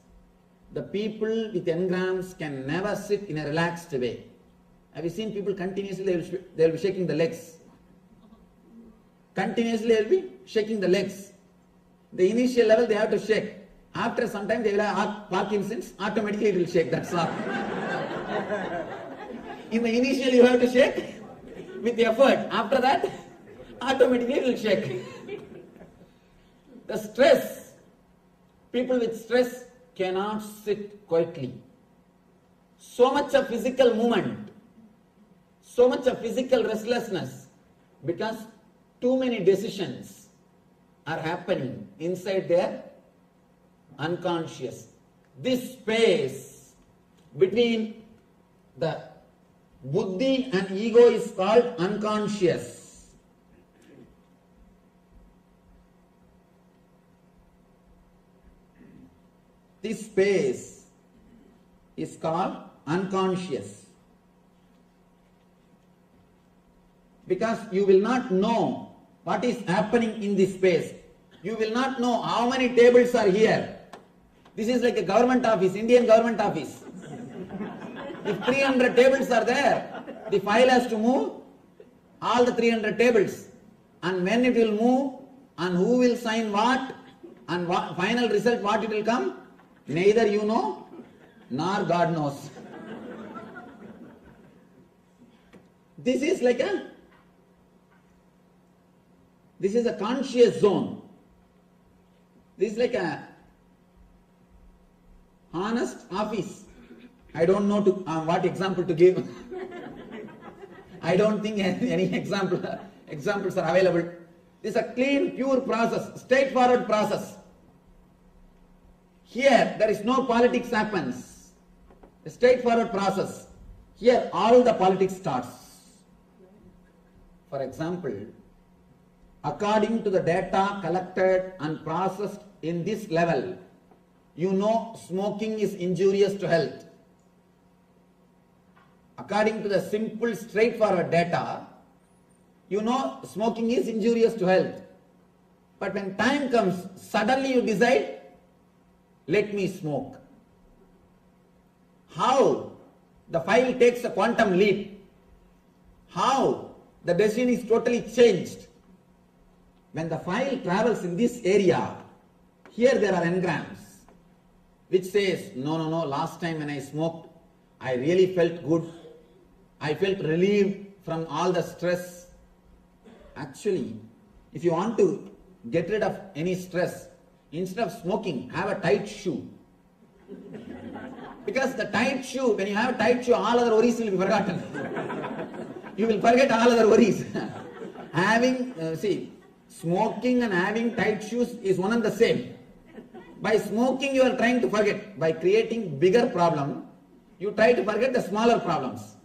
The people with engrams can never sit in a relaxed way. Have you seen people continuously, they will be shaking the legs. Continuously they will be shaking the legs. The initial level they have to shake. After some time they will have Parkinson's, automatically it will shake, that's all. In the initial you have to shake with effort. After that, automatically it will shake. The stress, people with stress cannot sit quietly. So much of physical movement, so much of physical restlessness, because too many decisions are happening inside their unconscious. This space between the buddhi and ego is called unconscious. This space is called unconscious. Because you will not know what is happening in this space. You will not know how many tables are here. This is like a government office, Indian government office. If 300 tables are there, the file has to move all the 300 tables. And when it will move, and who will sign what, and what, final result what it will come, neither you know, nor God knows. This is a conscious zone. This is like a honest office. I don't know what example to give. I don't think any examples are available. This is a clean, pure process, straightforward process. Here, there is no politics happens. A straightforward process. Here, all the politics starts. For example, according to the data collected and processed in this level, you know smoking is injurious to health. According to the simple, straightforward data, you know smoking is injurious to health. But when time comes, suddenly you decide, let me smoke. How the file takes a quantum leap. How the decision is totally changed. When the file travels in this area, here there are engrams which says, no, last time when I smoked, I really felt good. I felt relieved from all the stress. Actually, if you want to get rid of any stress, instead of smoking, have a tight shoe. Because the tight shoe, when you have a tight shoe, all other worries will be forgotten. You will forget all other worries. Smoking and having tight shoes is one and the same. By smoking you are trying to forget. By creating bigger problem, you try to forget the smaller problems.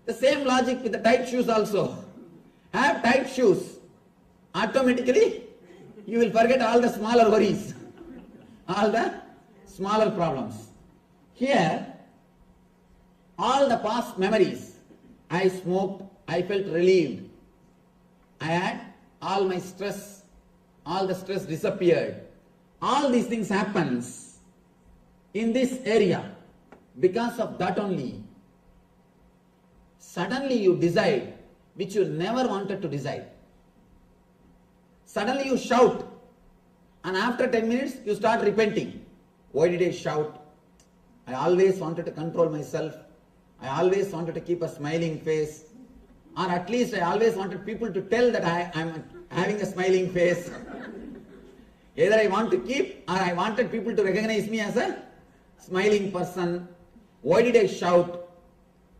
The same logic with the tight shoes also. Have tight shoes. Automatically you will forget all the smaller worries. All the smaller problems. Here, all the past memories. I smoked, I felt relieved. I had all my stress, all the stress disappeared. All these things happens in this area. Because of that only, suddenly you decide which you never wanted to decide. Suddenly you shout, and after 10 minutes you start repenting. Why did I shout? I always wanted to control myself. I always wanted to keep a smiling face. Or at least I always wanted people to tell that I am having a smiling face. Either I want to keep, or I wanted people to recognize me as a smiling person. Why did I shout?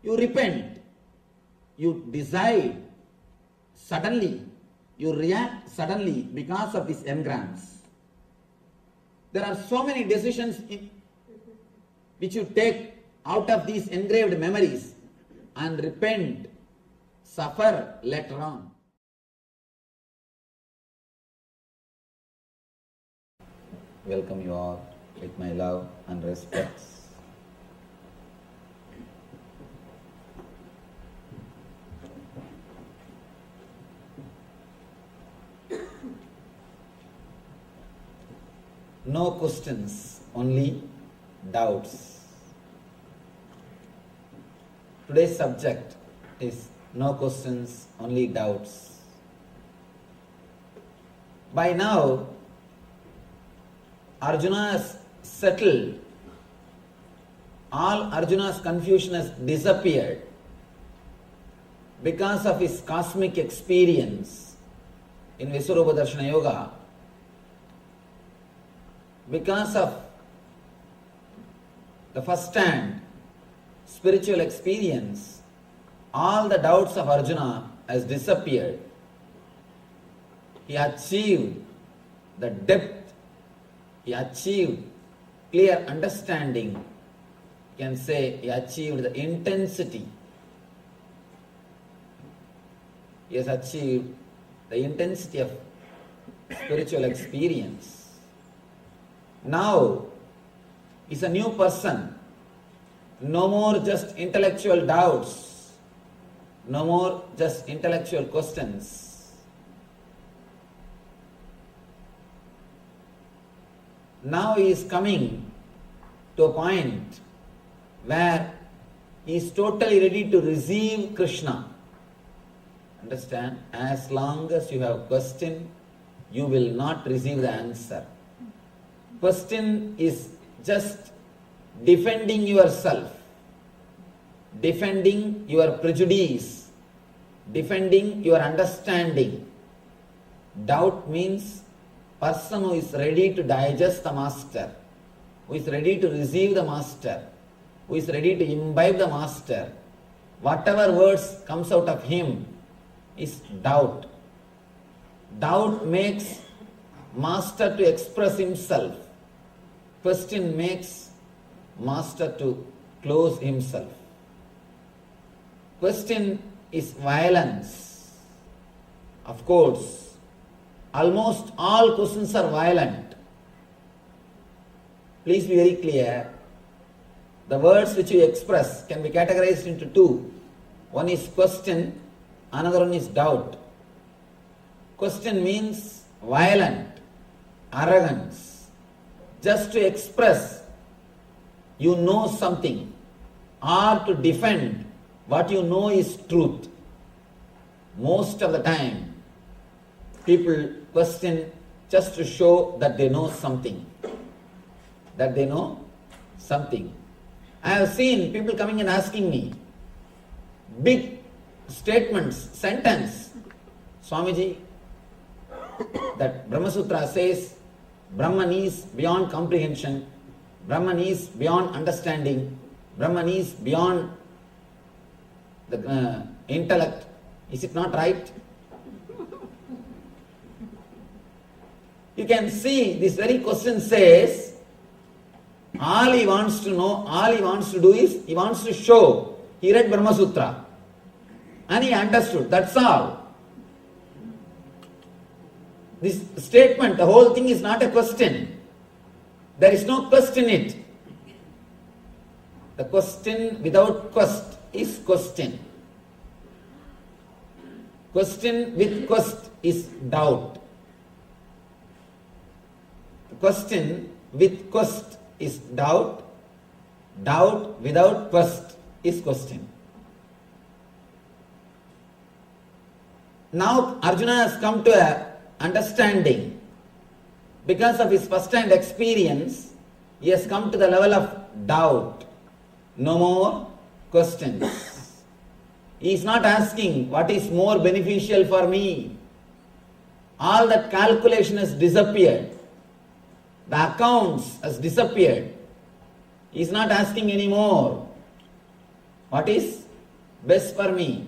You repent. You decide. Suddenly, you react suddenly because of these engrams. There are so many decisions which you take out of these engraved memories and repent, suffer later on. Welcome you all with my love and respects. No questions, only doubts. Today's subject is no questions, only doubts. By now, Arjuna has settled. All Arjuna's confusion has disappeared because of his cosmic experience in Visurupa Darshana Yoga. Because of the first-hand spiritual experience, all the doubts of Arjuna has disappeared. He achieved the depth, he achieved clear understanding. You can say he achieved the intensity. He has achieved the intensity of spiritual experience. Now, he's a new person. No more just intellectual doubts. No more just intellectual questions. Now he is coming to a point where he is totally ready to receive Krishna. Understand? As long as you have question, you will not receive the answer. Question is just defending yourself, defending your prejudice, defending your understanding. Doubt means person who is ready to digest the master, who is ready to receive the master, who is ready to imbibe the master. Whatever words comes out of him is doubt. Doubt makes master to express himself. Question makes master to close himself. Question is violence. Of course, almost all questions are violent. Please be very clear. The words which you express can be categorized into two. One is question, another one is doubt. Question means violent, arrogance. Just to express you know something, or to defend what you know is truth. Most of the time, people question just to show that they know something. That they know something. I have seen people coming and asking me big statements, sentence. Swamiji, that Brahma Sutra says Brahman is beyond comprehension, Brahman is beyond understanding, Brahman is beyond the intellect. Is it not right? You can see this very question says, all he wants to know, all he wants to do is, he wants to show. He read Brahma Sutra and he understood, that's all. This statement, the whole thing is not a question. There is no question in it. The question without quest is question. Question with quest is doubt. Question with quest is doubt. Doubt without quest is question. Now Arjuna has come to a understanding. Because of his first-hand experience, he has come to the level of doubt. No more questions. He is not asking what is more beneficial for me. All that calculation has disappeared. The accounts has disappeared. He is not asking anymore what is best for me.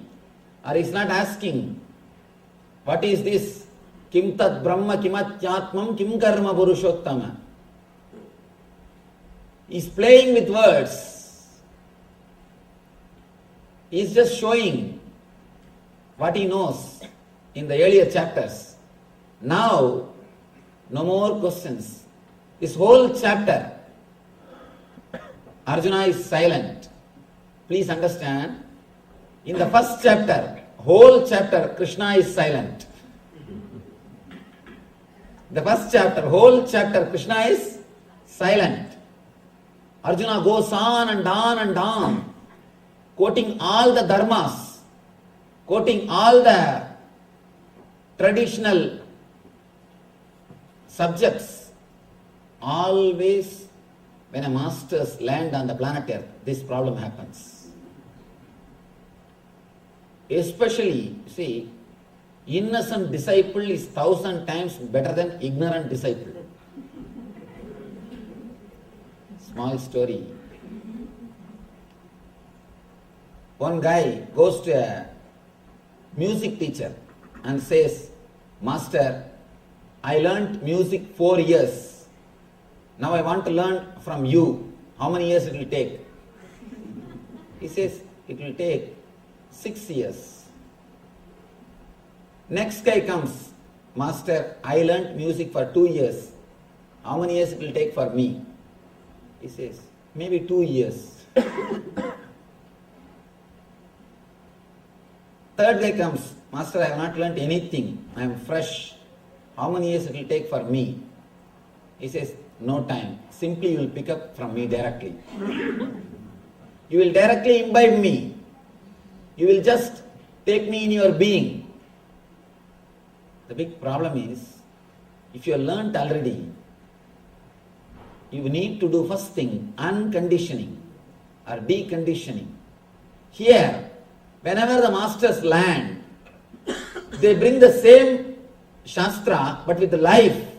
Or he is not asking what is this kim tat brahma kimatyatmam kim karma purushottama. He is playing with words. He is just showing what he knows in the earlier chapters. Now, no more questions. This whole chapter, Arjuna is silent. Please understand, in the first chapter, whole chapter, Krishna is silent. The first chapter, whole chapter, Krishna is silent. Arjuna goes on and on and on, quoting all the dharmas, quoting all the traditional subjects. Always when a masters land on the planet Earth, this problem happens. Especially, see, innocent disciple is 1,000 times better than ignorant disciple. Small story. One guy goes to a music teacher and says, Master, I learnt music 4 years. Now I want to learn from you. How many years it will take? He says, it will take 6 years. Next guy comes, Master, I learnt music for 2 years. How many years it will take for me? He says, maybe 2 years. Third guy comes, Master, I have not learnt anything. I am fresh. How many years it will take for me? He says, no time. Simply you will pick up from me directly. You will directly imbibe me. You will just take me in your being. The big problem is, if you have learnt already, you need to do first thing, unconditioning or deconditioning. Here, whenever the masters land, they bring the same Shastra but with life.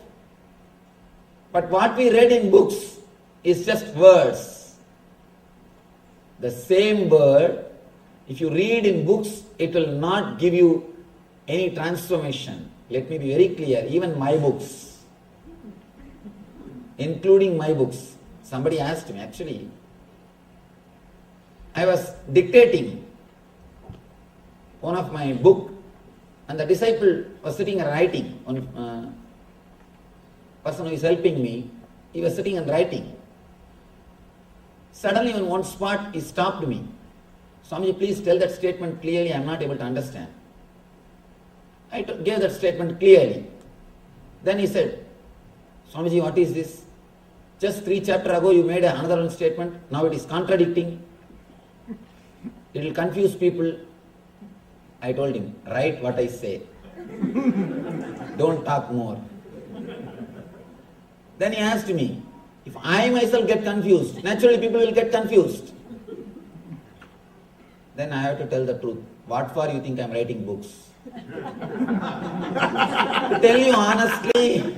But what we read in books is just words. The same word, if you read in books, it will not give you any transformation. Let me be very clear, even my books, including my books. Somebody asked me, actually, I was dictating one of my book and the disciple was sitting and writing. One person who is helping me, he was sitting and writing. Suddenly on one spot he stopped me. Swamiji, please tell that statement clearly, I am not able to understand. I gave that statement clearly. Then he said, Swamiji, what is this? Just 3 chapters ago you made another one statement, now it is contradicting. It will confuse people. I told him, write what I say. Don't talk more. Then he asked me, if I myself get confused, naturally people will get confused. Then I have to tell the truth. What for you think I am writing books? To tell you honestly,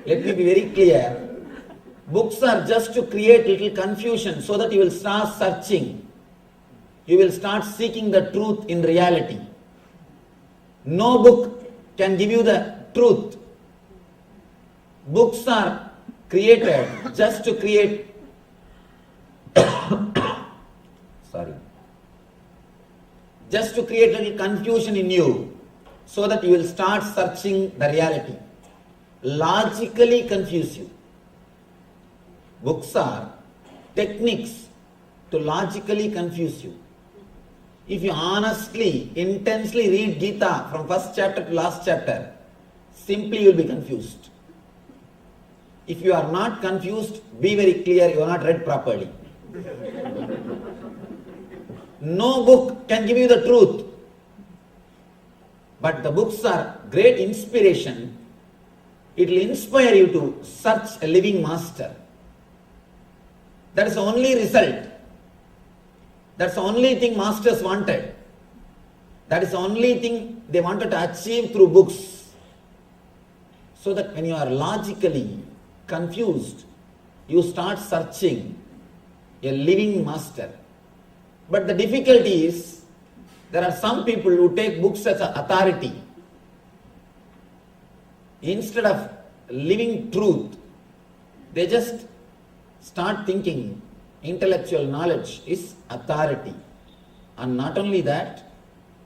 let me be very clear. Books are just to create little confusion so that you will start searching. You will start seeking the truth in reality. No book can give you the truth. Books are created just to create just to create a little confusion in you so that you will start searching the reality. Logically confuse you. Books are techniques to logically confuse you. If you honestly, intensely read Gita from first chapter to last chapter, simply you will be confused. If you are not confused, be very clear, you are not read properly. No book can give you the truth. But the books are great inspiration. It will inspire you to search a living master. That is the only result. That's the only thing masters wanted. That is the only thing they wanted to achieve through books. So that when you are logically confused, you start searching a living master. But the difficulty is, there are some people who take books as an authority. Instead of living truth, they just start thinking intellectual knowledge is authority. And not only that,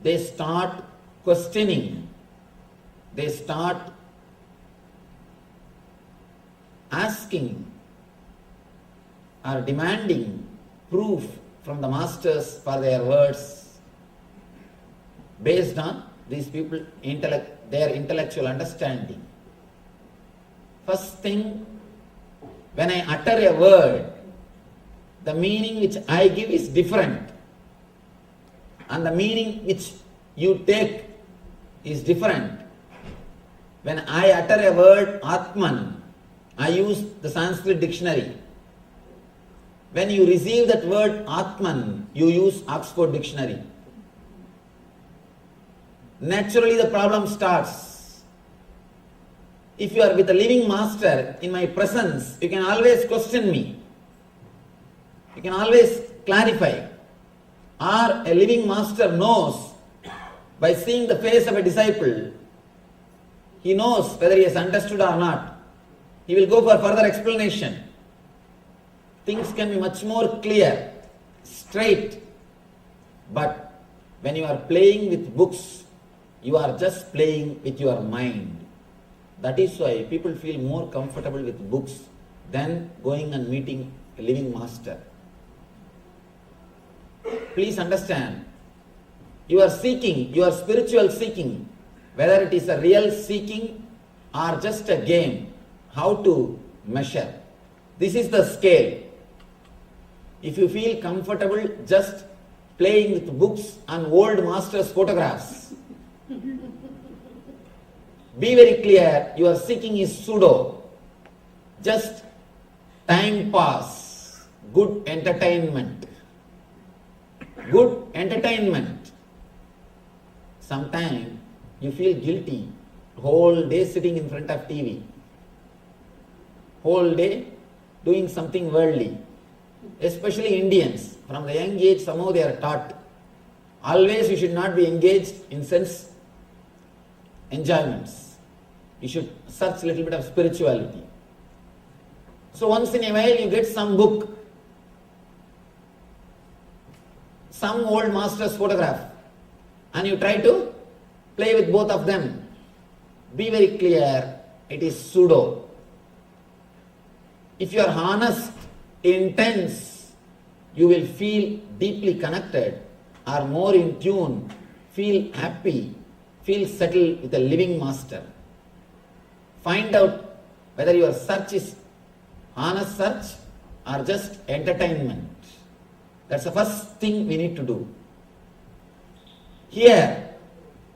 they start questioning. They start asking or demanding proof from the masters for their words based on these people their intellectual understanding. First thing, when I utter a word, the meaning which I give is different, and the meaning which you take is different. When I utter a word Atman, I use the Sanskrit dictionary. When you receive that word Atman, you use Oxford dictionary. Naturally the problem starts. If you are with a living master in my presence, you can always question me. You can always clarify. Or a living master knows by seeing the face of a disciple, he knows whether he has understood or not. He will go for further explanation. Things can be much more clear, straight. But when you are playing with books, you are just playing with your mind. That is why people feel more comfortable with books than going and meeting a living master. Please understand, you are seeking, your spiritual seeking, whether it is a real seeking or just a game, how to measure. This is the scale. If you feel comfortable just playing with books and old masters' photographs, be very clear, your seeking is pseudo. Just time pass, good entertainment. Good entertainment. Sometimes you feel guilty, whole day sitting in front of TV, whole day doing something worldly. Especially Indians, from the young age somehow they are taught, always you should not be engaged in sense enjoyments. You should search a little bit of spirituality. So once in a while you get some book, some old master's photograph, and you try to play with both of them. Be very clear, it is pseudo. If you are honest, intense, you will feel deeply connected or more in tune, feel happy, feel settled with a living master. Find out whether your search is honest search or just entertainment. That's the first thing we need to do. Here,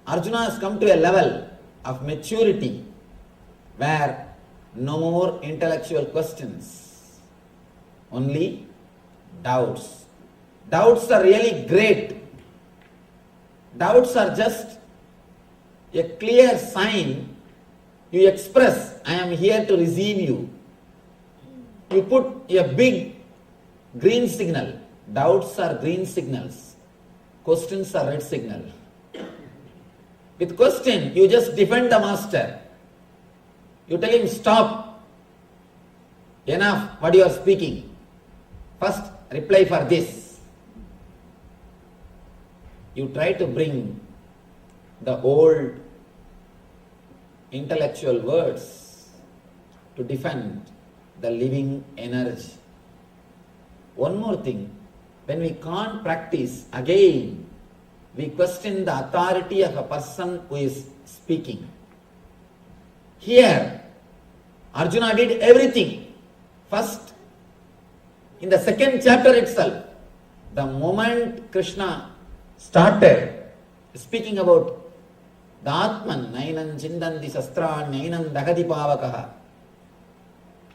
Arjuna has come to a level of maturity where no more intellectual questions, only doubts. Doubts are really great. Doubts are just a clear sign. You express, I am here to receive you. You put a big green signal. Doubts are green signals. Questions are red signal. With question, you just defend the master. You tell him, stop. enough what you are speaking. First reply for this. You try to bring the old intellectual words to defend the living energy. One more thing, when we can't practice, again we question the authority of a person who is speaking. Here, Arjuna did everything. First, in the second chapter itself, the moment Krishna started speaking about the Atman, Nainam Chindandi Sastran, Nainam Dagati Pavakaha,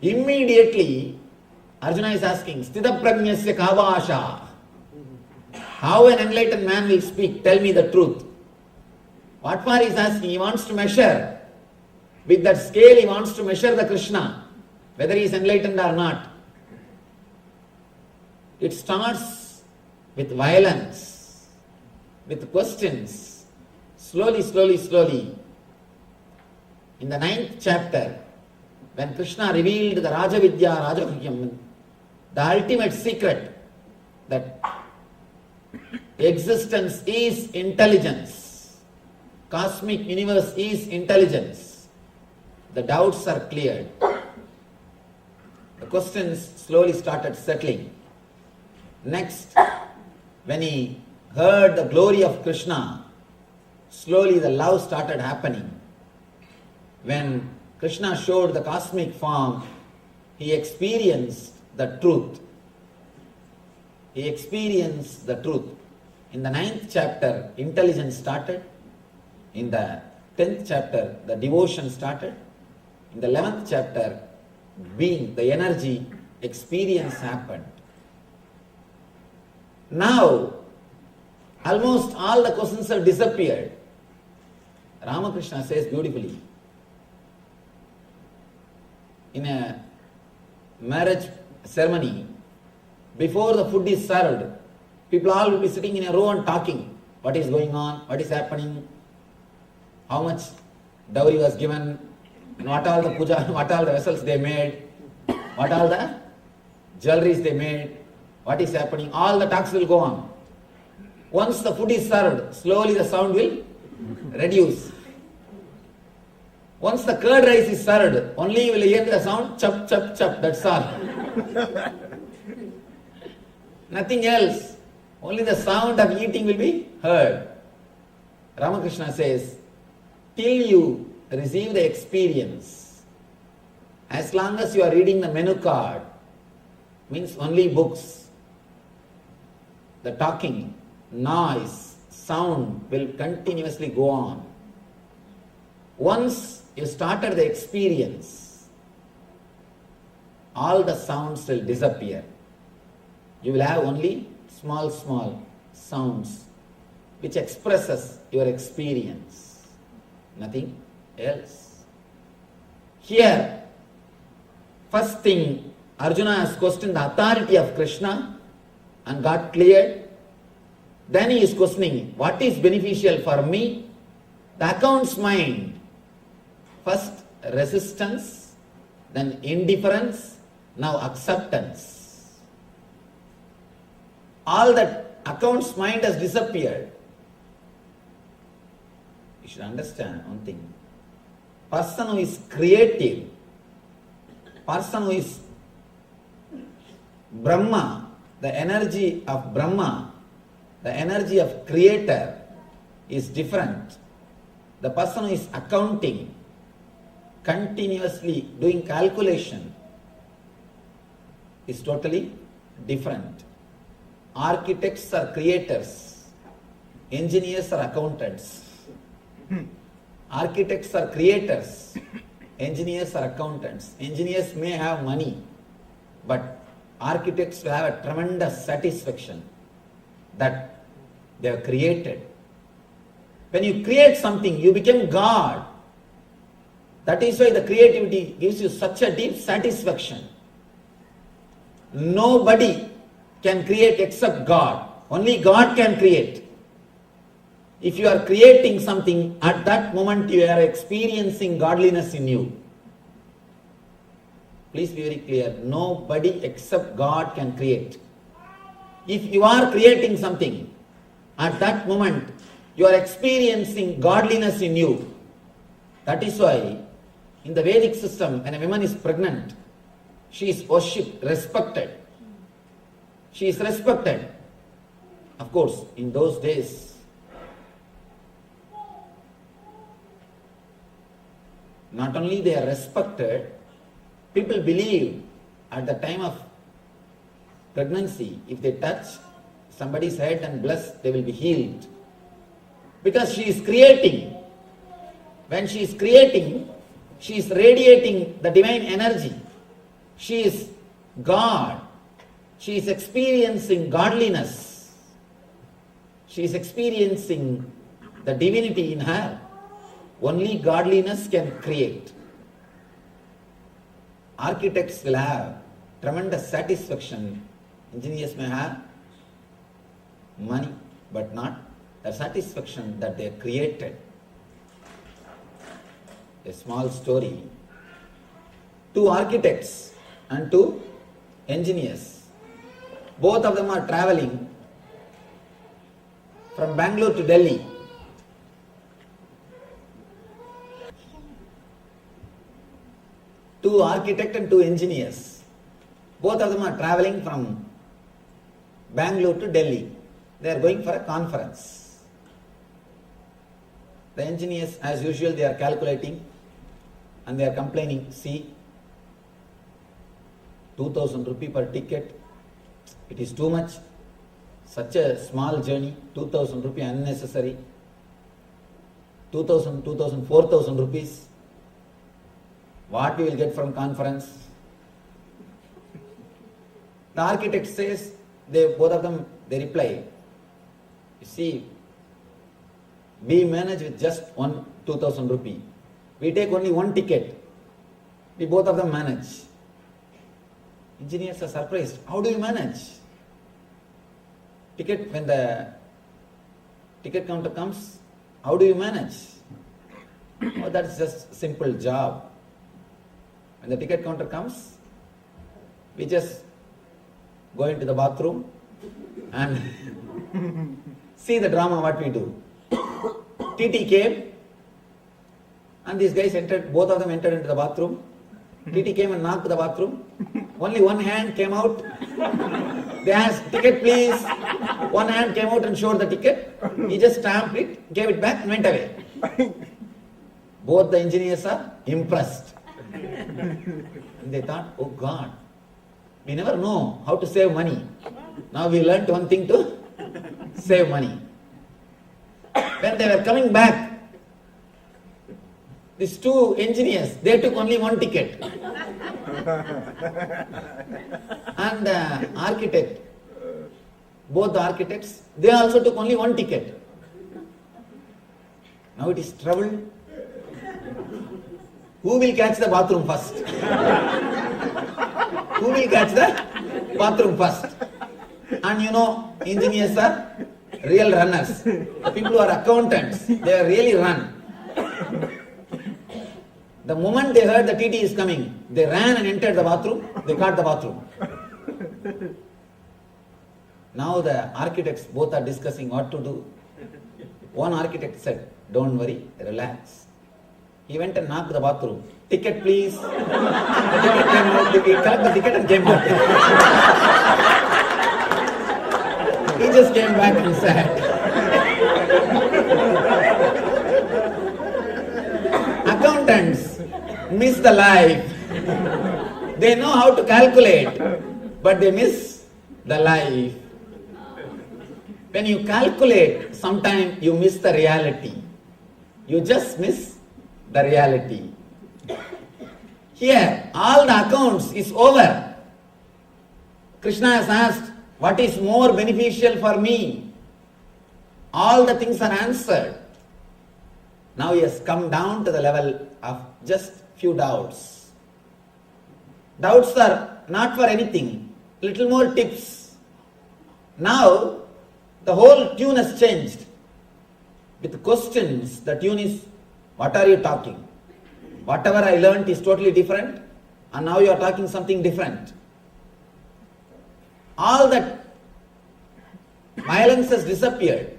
immediately Arjuna is asking, Sthita Prajnasya Kavasha. How an enlightened man will speak? Tell me the truth. What for he is asking? He wants to measure. With that scale, he wants to measure the Krishna, whether he is enlightened or not. It starts with violence, with questions, slowly. In the 9th chapter, when Krishna revealed the Rajavidya, Rajaguhyam, the ultimate secret that existence is intelligence, cosmic universe is intelligence, the doubts are cleared. The questions slowly started settling. Next, when he heard the glory of Krishna, slowly the love started happening. When Krishna showed the cosmic form, he experienced the truth. He experienced the truth. In the 9th chapter, intelligence started. In the 10th chapter, the devotion started. In the 11th chapter, being, the energy, experience happened. Now, almost all the questions have disappeared. Ramakrishna says beautifully, in a marriage ceremony, before the food is served, people all will be sitting in a row and talking. What is going on? What is happening? How much dowry was given? And what all the puja, what all the vessels they made? What all the jewelries they made? What is happening? All the talks will go on. Once the food is served, slowly the sound will reduce. Once the curd rice is served, only you will hear the sound chup, chup, chup, that's all. Nothing else. Only the sound of eating will be heard. Ramakrishna says, till you receive the experience, as long as you are reading the menu card, means only books, the talking, noise, sound will continuously go on. Once you started the experience, all the sounds will disappear. You will have only small sounds which expresses your experience, nothing else. Here, first thing, Arjuna has questioned the authority of Krishna and got cleared. Then he is questioning what is beneficial for me. The accounts mind. First resistance, then indifference, now acceptance. All that accounts mind has disappeared. You should understand one thing. Person who is creative, person who is Brahma, the energy of Brahma, the energy of creator is different. The person who is accounting, continuously doing calculation is totally different. Architects are creators, engineers are accountants. Architects are creators, engineers are accountants. Engineers may have money, but architects will have a tremendous satisfaction that they have created. When you create something, you become God. That is why the creativity gives you such a deep satisfaction. Nobody can create except God. Only God can create. If you are creating something, at that moment you are experiencing godliness in you. Please be very clear. Nobody except God can create. If you are creating something, at that moment, you are experiencing godliness in you. That is why, in the Vedic system, when a woman is pregnant, she is worshipped, respected. She is respected. Of course, in those days, not only they are respected, people believe at the time of pregnancy, if they touch somebody's head and bless, they will be healed. Because she is creating. When she is creating, she is radiating the divine energy. She is God. She is experiencing godliness. She is experiencing the divinity in her. Only godliness can create. Architects will have tremendous satisfaction. Engineers may have money, but not the satisfaction that they created. A small story. 2 architects and 2 engineers. Both of them are traveling from Bangalore to Delhi. Two architects and 2 engineers. Both of them are traveling from Bangalore to Delhi. They are going for a conference. The engineers, as usual, they are calculating and they are complaining, see, 2000 rupees per ticket, it is too much. Such a small journey, 2000 rupees unnecessary. 2000, 4000 rupees. What we will get from conference? The architect says, both of them, they reply, you see, we manage with just 2000 rupee. We take only 1 ticket. We both of them manage. Engineers are surprised. How do you manage? Ticket, when the ticket counter comes, how do you manage? Oh, that's just simple job. When the ticket counter comes, we just go into the bathroom and see the drama what we do. TT came and these guys entered, both of them entered into the bathroom. TT came and knocked the bathroom. Only one hand came out. They asked, ticket please. One hand came out and showed the ticket. He just stamped it, gave it back and went away. Both the engineers are impressed. And they thought, oh God, we never know how to save money. Now we learned one thing to save money. When they were coming back, these 2 engineers, they took only 1 ticket. And the architect, both the architects, they also took only 1 ticket. Now it is trouble. Who will catch the bathroom first? Who will catch the bathroom first? And you know, engineers are real runners. The people who are accountants, they are really run. The moment they heard the TT is coming, they ran and entered the bathroom, they caught the bathroom. Now the architects both are discussing what to do. One architect said, don't worry, relax. He went and knocked the bathroom. Ticket please. The ticket came out, he collected the ticket and came out. He just came back and said, accountants miss the life. They know how to calculate, but they miss the life. When you calculate, sometimes you miss the reality. You just miss the reality. Here, all the accounts is over. Krishna has asked, what is more beneficial for me? All the things are answered. Now he has come down to the level of just few doubts. Doubts are not for anything. Little more tips. Now, the whole tune has changed. With questions, the tune is, what are you talking? Whatever I learnt is totally different. and now you are talking something different. All that violence has disappeared.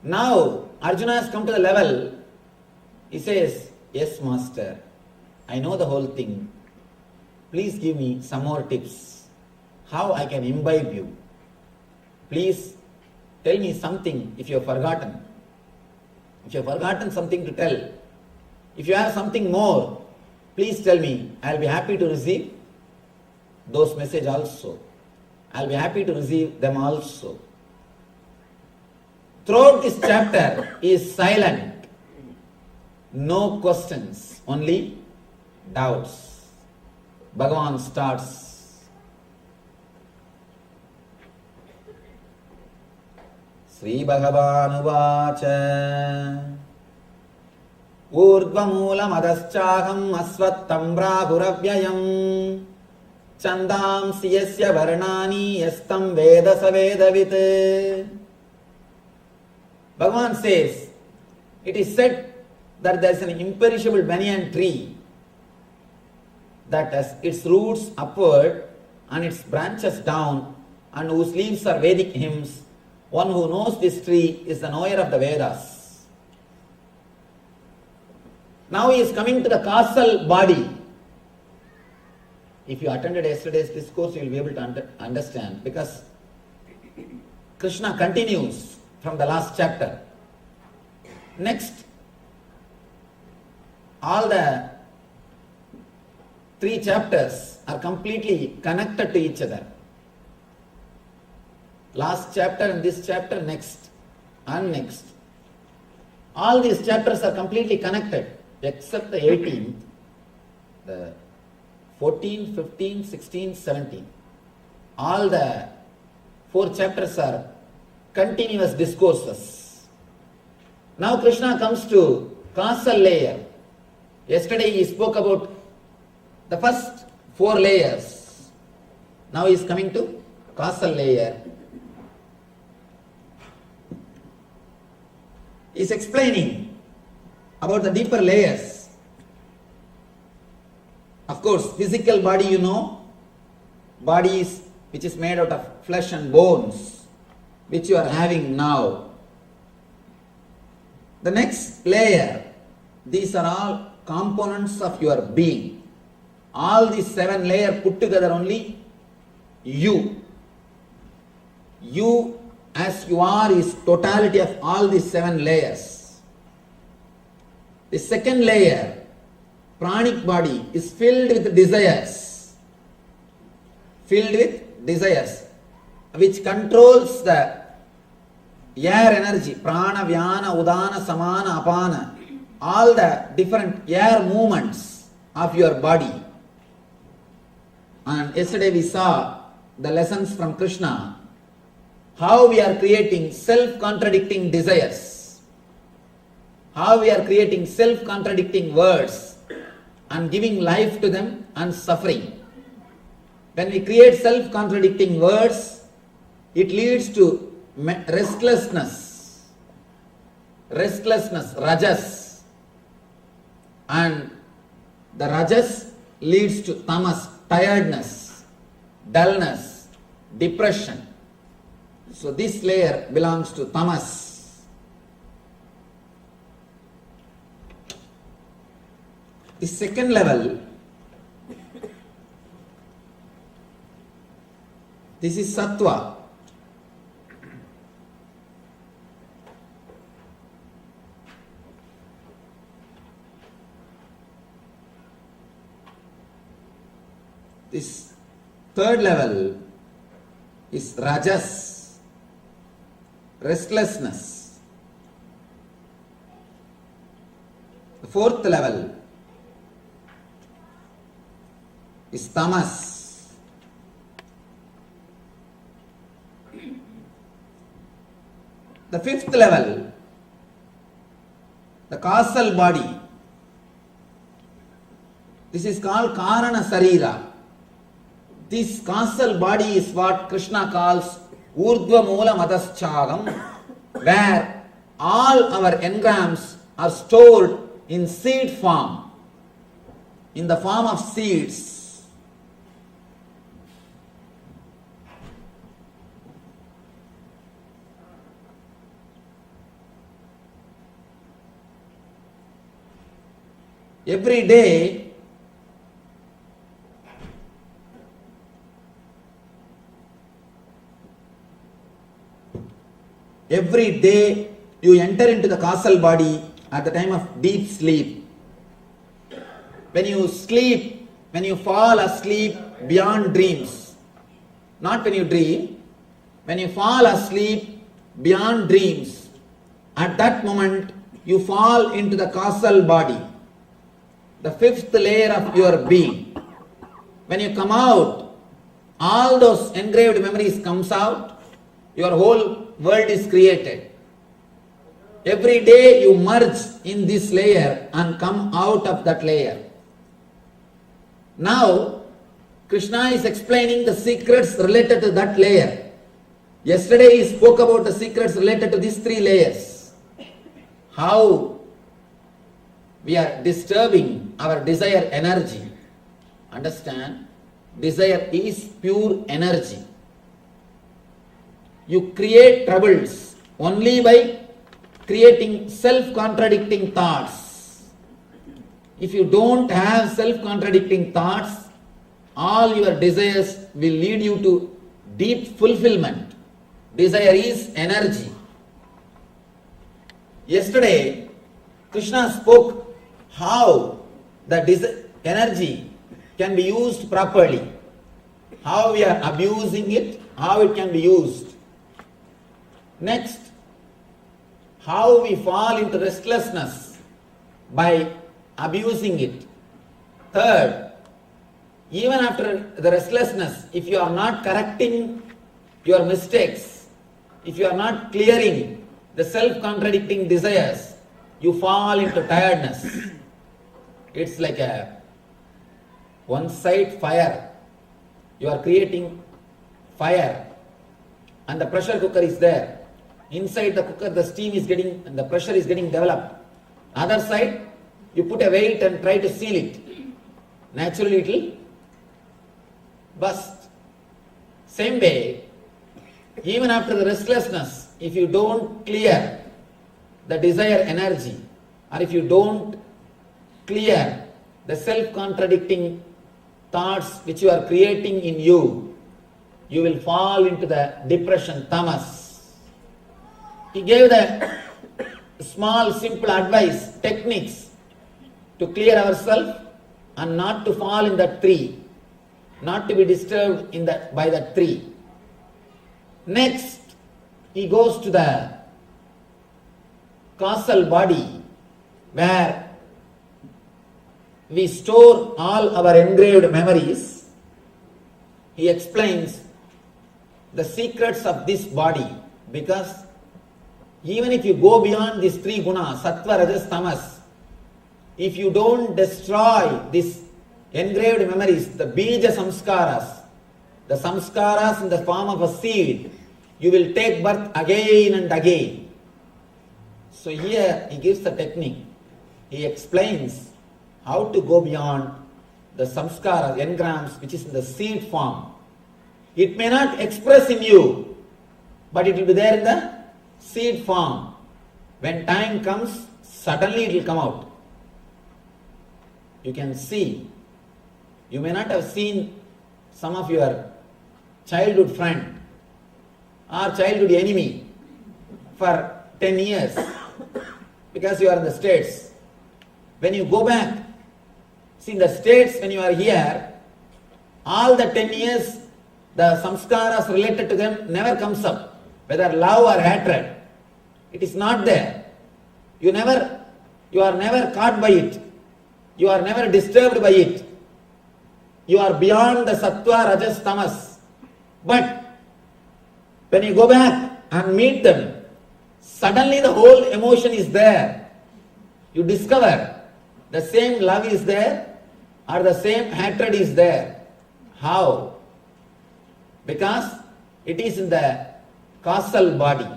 Now Arjuna has come to the level, he says, yes master, I know the whole thing. Please give me some more tips. How I can imbibe you. Please tell me something if you have forgotten. If you have forgotten something to tell. If you have something more, please tell me. I will be happy to receive those messages also. I will be happy to receive them also. Throughout this chapter is silent. No questions, only doubts. Bhagavan starts. Sri Bhagavan Uvacha Urdvamulam Adaschaham Asvattam Brahuravyayam Chandam Siyasya Varnani Yastam Veda Savedavit. Bhagavan says, it is said that there is an imperishable banyan tree that has its roots upward and its branches down, and whose leaves are Vedic hymns. One who knows this tree is the knower of the Vedas. Now he is coming to the causal body. If you attended yesterday's discourse, you will be able to understand, because Krishna continues from the last chapter. Next, all the 3 chapters are completely connected to each other. Last chapter and this chapter, next and next. All these chapters are completely connected except the 18th, the 14, 15, 16, 17. All the 4 chapters are continuous discourses. Now Krishna comes to causal layer. Yesterday he spoke about the first 4 layers. Now he is coming to causal layer. He is explaining about the deeper layers. Of course, physical body, you know, body which is made out of flesh and bones, which you are having now. The next layer, these are all components of your being. All these 7 layers put together only you. You as you are is totality of all these 7 layers. The second layer, pranic body, is filled with desires. Filled with desires, which controls the air energy, prana, vyana, udana, samana, apana, all the different air movements of your body. And yesterday we saw the lessons from Krishna, how we are creating self-contradicting desires, how we are creating self-contradicting words and giving life to them and suffering. When we create self-contradicting words, it leads to restlessness, rajas, and the rajas leads to tamas, tiredness, dullness, depression. So this layer belongs to tamas. The second level, this is sattva. This third level is rajas, restlessness. The fourth level is tamas. The fifth level, the causal body. This is called Karana Sarira. This causal body is what Krishna calls Urdhva Moola Madaschagam, where all our engrams are stored in seed form. in the form of seeds. Every day, you enter into the causal body at the time of deep sleep. When you sleep, when you fall asleep beyond dreams, not when you dream, when you fall asleep beyond dreams, at that moment you fall into the causal body, the fifth layer of your being. When you come out, all those engraved memories comes out, your whole world is created. Every day you merge in this layer and come out of that layer. Now, Krishna is explaining the secrets related to that layer. Yesterday he spoke about the secrets related to these three layers. How we are disturbing our desire energy. Understand? Desire is pure energy. You create troubles only by creating self-contradicting thoughts. If you don't have self-contradicting thoughts, all your desires will lead you to deep fulfillment. Desire is energy. Yesterday, Krishna spoke how the energy can be used properly, how we are abusing it, how it can be used. Next, how we fall into restlessness by abusing it. Third, even after the restlessness, if you are not correcting your mistakes, if you are not clearing the self-contradicting desires, you fall into tiredness. It's like a one-side fire. You are creating fire and the pressure cooker is there. Inside the cooker, the steam is getting, and the pressure is getting developed. Other side, you put a weight and try to seal it. Naturally, it will burst. Same way, even after the restlessness, if you don't clear the desire energy, or if you don't clear the self-contradicting thoughts which you are creating in you, you will fall into the depression, tamas. He gave the small, simple advice, techniques to clear ourselves and not to fall in that tree, not to be disturbed by that tree. Next, he goes to the causal body where we store all our engraved memories. He explains the secrets of this body, because even if you go beyond these three gunas, sattva, rajas, tamas, if you don't destroy these engraved memories, the bija samskaras, the samskaras in the form of a seed, you will take birth again and again. So here he gives the technique. He explains how to go beyond the samskaras, engrams, which is in the seed form. It may not express in you, but it will be there in the seed form. When time comes, suddenly it will come out. You can see. You may not have seen some of your childhood friend or childhood enemy for 10 years because you are in the States. When you go back, see in the States when you are here, all the 10 years, the samskaras related to them never comes up. Whether love or hatred, it is not there. You are never caught by it. You are never disturbed by it. You are beyond the sattva, rajas, tamas. But when you go back and meet them, suddenly the whole emotion is there. You discover the same love is there or the same hatred is there. How? Because it is in the causal body.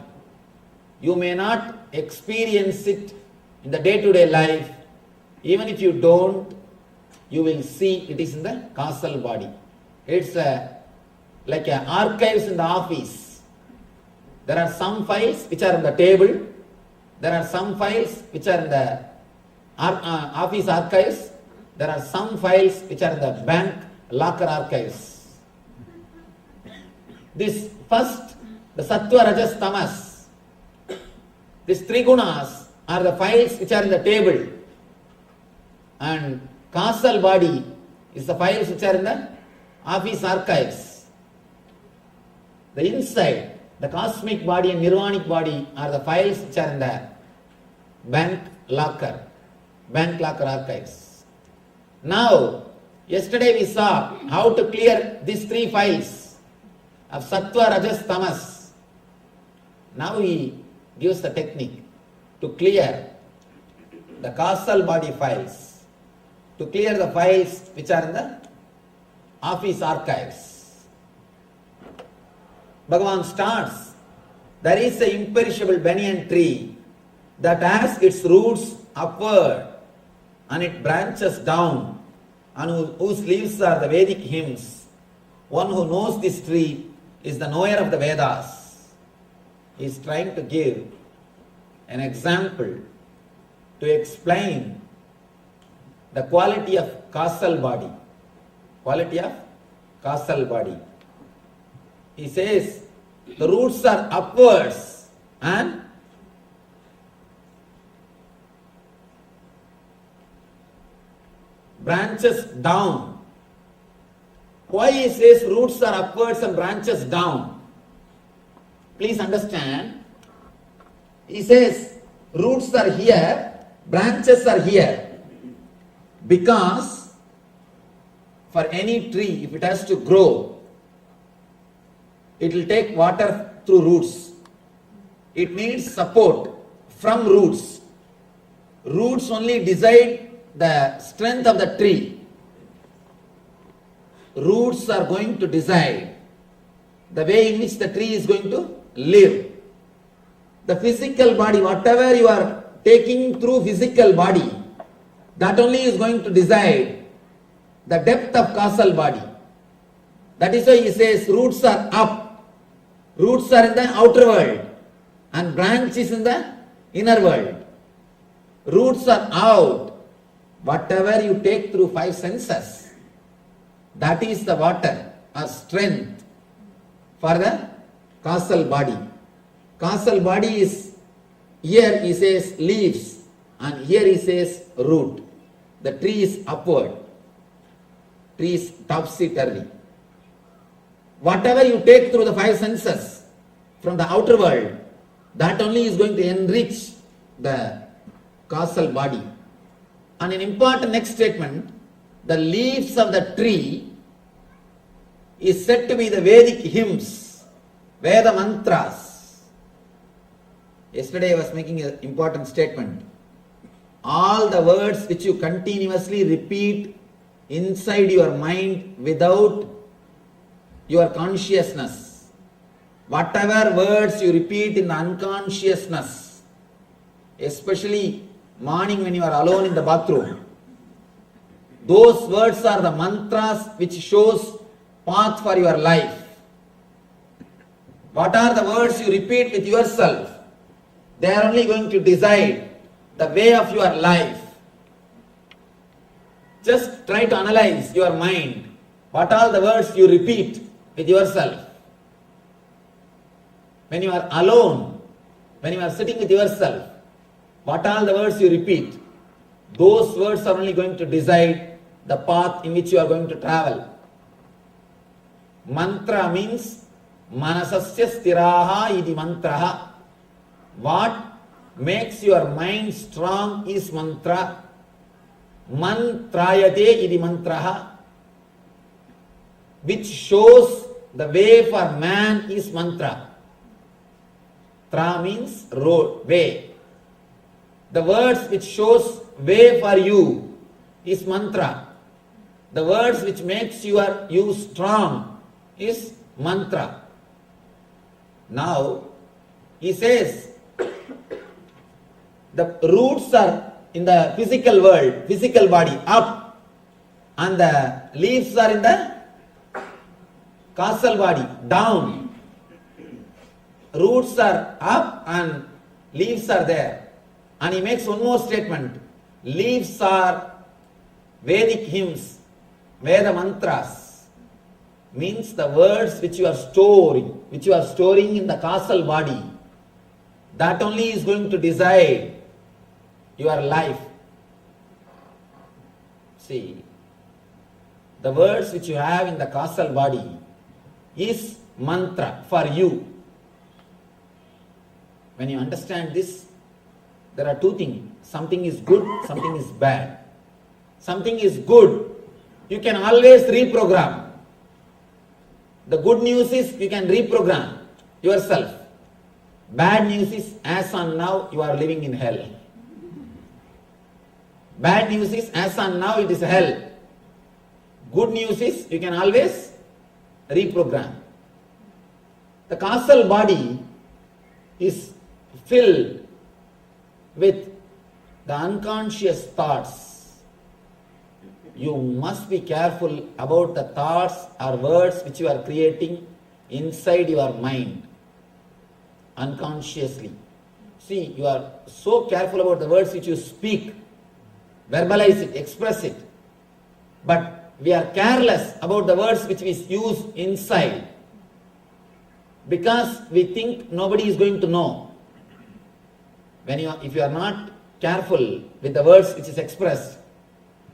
You may not experience it in the day-to-day life. Even if you don't you will see it is in the causal body. It's like archives in the office. There are some files which are on the table. There are some files which are in the office archives. There are some files which are in the bank locker archives. This first, the Sattva, Rajas, Tamas, these three gunas are the files which are in the table, and causal body is the files which are in the office archives. The inside, the cosmic body and nirvanic body are the files which are in the bank locker archives. Now, yesterday we saw how to clear these three files of Sattva, Rajas, Tamas. Now he gives the technique to clear the causal body files, to clear the files which are in the office archives. Bhagavan starts, there is an imperishable banyan tree that has its roots upward and it branches down, and whose leaves are the Vedic hymns. One who knows this tree is the knower of the Vedas. He is trying to give an example to explain the quality of causal body. Quality of causal body. He says the roots are upwards and branches down. Why he says roots are upwards and branches down? Please understand. He says roots are here, branches are here. Because for any tree, if it has to grow, it will take water through roots. It needs support from roots. Roots only decide the strength of the tree. Roots are going to decide the way in which the tree is going to live. The physical body, whatever you are taking through physical body, that only is going to decide the depth of causal body. That is why he says roots are up, roots are in the outer world, and branch is in the inner world. Roots are out. Whatever you take through five senses, that is the water or strength for the causal body. Causal body is, here he says leaves, and here he says root. The tree is upward. Tree is topsy-turvy. Whatever you take through the five senses from the outer world, that only is going to enrich the causal body. And an important next statement, the leaves of the tree is said to be the Vedic hymns, Veda mantras. Yesterday I was making an important statement. All the words which you continuously repeat inside your mind without your consciousness, whatever words you repeat in the unconsciousness, especially morning when you are alone in the bathroom, those words are the mantras which shows path for your life. What are the words you repeat with yourself? They are only going to decide the way of your life. Just try to analyze your mind. What are the words you repeat with yourself? When you are alone, when you are sitting with yourself, what are the words you repeat? Those words are only going to decide the path in which you are going to travel. Mantra means manasasya stiraha idi mantraha. What makes your mind strong is mantra. Mantrayate idi mantraha. Which shows the way for man is mantra. Tra means road, way. The words which shows way for you is mantra. The words which makes you strong is mantra. Now, he says, the roots are in the physical world, physical body, up. and the leaves are in the causal body, down. Roots are up and leaves are there. And he makes one more statement. Leaves are Vedic hymns, Veda mantras, means the words which you are storing in the causal body. That only is going to decide your life. See, the words which you have in the causal body is mantra for you. When you understand this, there are two things. Something is good, something is bad. Something is good, you can always reprogram. The good news is you can reprogram yourself. Bad news is as on now you are living in hell. Bad news is as on now it is hell. Good news is you can always reprogram. The causal body is filled with the unconscious thoughts. You must be careful about the thoughts or words which you are creating inside your mind unconsciously. See, you are so careful about the words which you speak, verbalize it, express it. But we are careless about the words which we use inside because we think nobody is going to know. If you are not careful with the words which is expressed,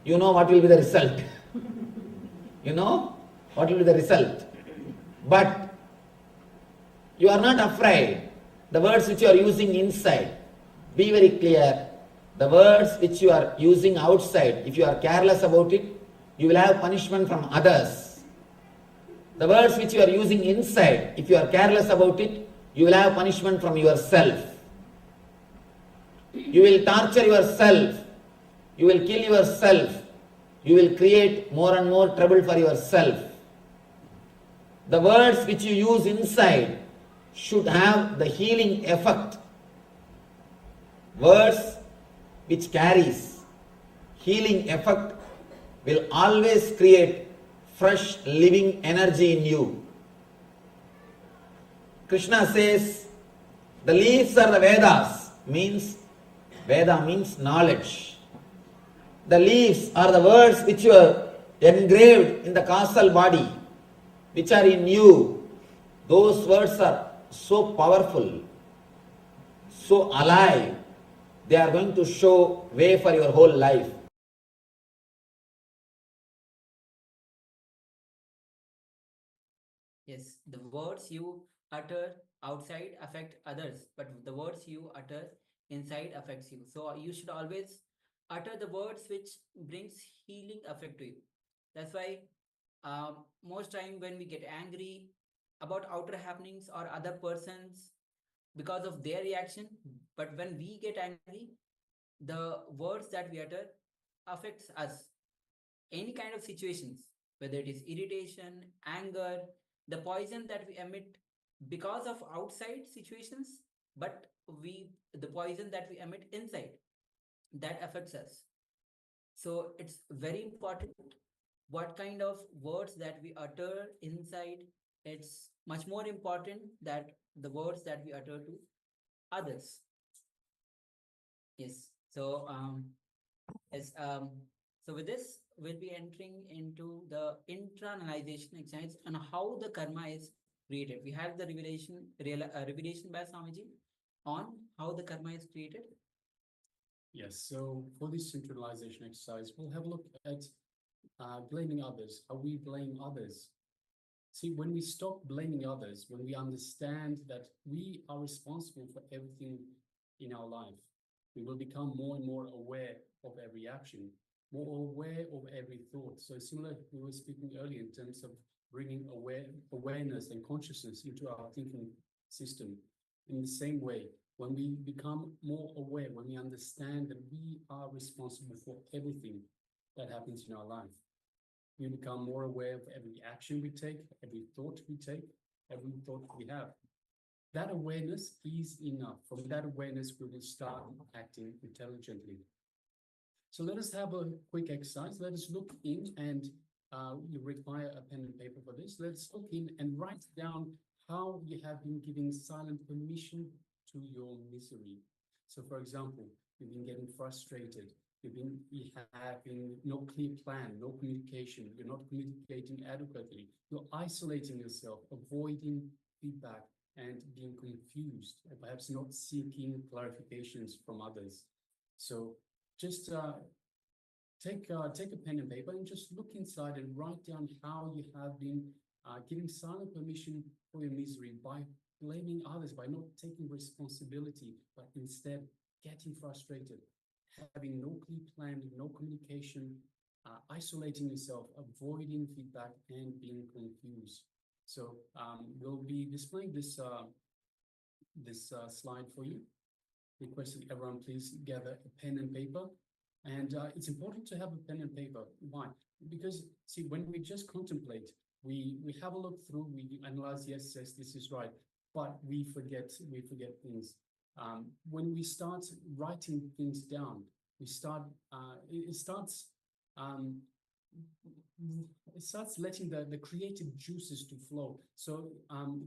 you know what will be the result. You know what will be the result. But you are not afraid. The words which you are using inside, be very clear. The words which you are using outside, if you are careless about it, you will have punishment from others. The words which you are using inside, if you are careless about it, you will have punishment from yourself. You will torture yourself. You will kill yourself. You will create more and more trouble for yourself. The words which you use inside should have the healing effect. Words which carries healing effect will always create fresh living energy in you. Krishna says, the leaves are the Vedas, Veda means knowledge. The leaves are the words which were engraved in the causal body, which are in you. Those words are so powerful, so alive. They are going to show way for your whole life. Yes, the words you utter outside affect others, but the words you utter inside affects you. So you should always utter the words which brings healing effect to you. That's why most time when we get angry about outer happenings or other persons because of their reaction, but when we get angry, the words that we utter affects us. Any kind of situations, whether it is irritation, anger, the poison that we emit because of outside situations, but the poison that we emit inside, that affects us. So it's very important what kind of words that we utter inside. It's much more important that the words that we utter to others. Yes. So yes. So with this, we'll be entering into the internalization exercise and how the karma is created. We have the revelation by Swamiji on how the karma is created. Yes, so for this centralization exercise, we'll have a look at blaming others, how we blame others. See, when we stop blaming others, when we understand that we are responsible for everything in our life, we will become more and more aware of every action, more aware of every thought. So similar, we were speaking earlier in terms of bringing awareness and consciousness into our thinking system. In the same way, when we become more aware, when we understand that we are responsible for everything that happens in our life, we become more aware of every action we take, every thought we take, every thought we have. That awareness is enough. From that awareness, we will start acting intelligently. So let us have a quick exercise. Let us look in, and you require a pen and paper for this. Let's look in and write down how you have been giving silent permission to your misery. So for example, you've been getting frustrated. You have no clear plan, no communication. You're not communicating adequately. You're isolating yourself, avoiding feedback, and being confused, and perhaps not seeking clarifications from others. So just take a pen and paper and just look inside and write down how you have been giving silent permission for your misery by blaming others, by not taking responsibility, but instead getting frustrated, having no clear plan, no communication, isolating yourself, avoiding feedback, and being confused. So we'll be displaying this slide for you. Requesting everyone please gather a pen and paper. And it's important to have a pen and paper. Why? Because see, when we just contemplate, we have a look through, we analyze, yes, this is right, but we forget things. When we start writing things down, we start it starts letting the creative juices to flow. So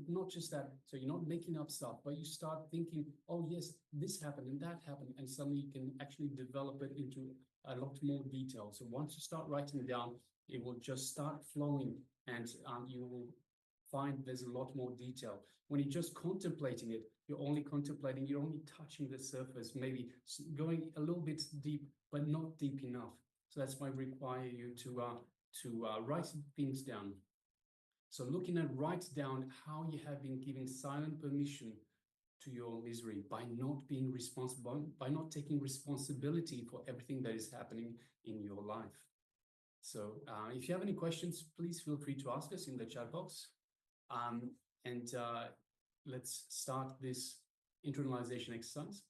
not just that, so you're not making up stuff, but you start thinking, oh yes, this happened and that happened, and suddenly you can actually develop it into a lot more detail. So once you start writing down, it will just start flowing, and you will find there's a lot more detail. When you're just contemplating it, you're only contemplating, you're only touching the surface, maybe going a little bit deep, but not deep enough. So that's why I require you to write things down. So looking at, write down how you have been giving silent permission to your misery by not being responsible, by not taking responsibility for everything that is happening in your life. So if you have any questions, please feel free to ask us in the chat box. And let's start this internalization exercise.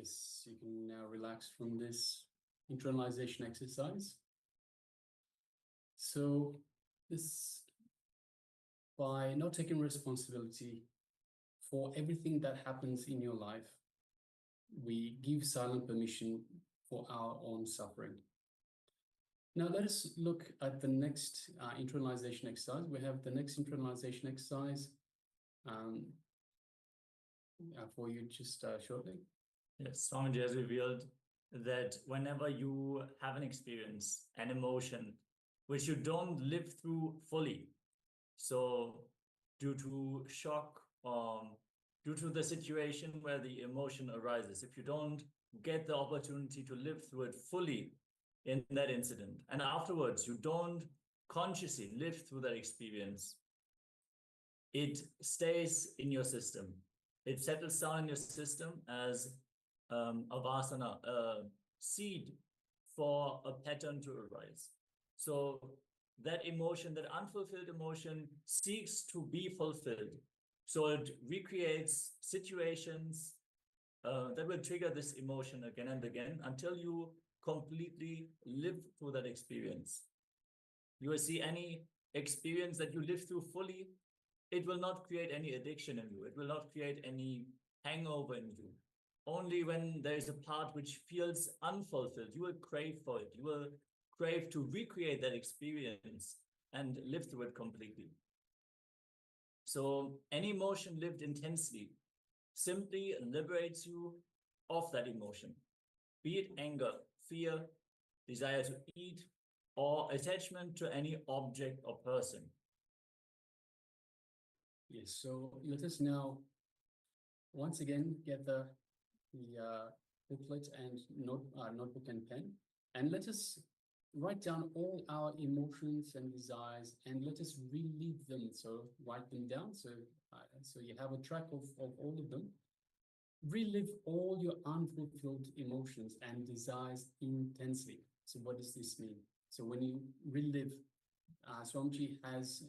Yes, you can now relax from this internalization exercise. So this, by not taking responsibility for everything that happens in your life, we give silent permission for our own suffering. Now let us look at the next internalization exercise. We have the next internalization exercise for you just shortly. Yes, Swamiji has revealed that whenever you have an experience, an emotion, which you don't live through fully, so due to shock, due to the situation where the emotion arises, if you don't get the opportunity to live through it fully in that incident, and afterwards you don't consciously live through that experience, it stays in your system. It settles down in your system as a vasana, a seed for a pattern to arise. So that emotion, that unfulfilled emotion, seeks to be fulfilled. So it recreates situations that will trigger this emotion again and again until you completely live through that experience. You will see any experience that you live through fully, it will not create any addiction in you. It will not create any hangover in you. Only when there is a part which feels unfulfilled, you will crave for it. You will crave to recreate that experience and live through it completely. So any emotion lived intensely simply liberates you of that emotion, be it anger, fear, desire to eat, or attachment to any object or person. Yes, so let us now once again get the booklet and notebook and pen, and let us write down all our emotions and desires, and let us relive them. So write them down, so you have a track of all of them. Relive all your unfulfilled emotions and desires intensely. So what does this mean? So when you relive, Swamiji has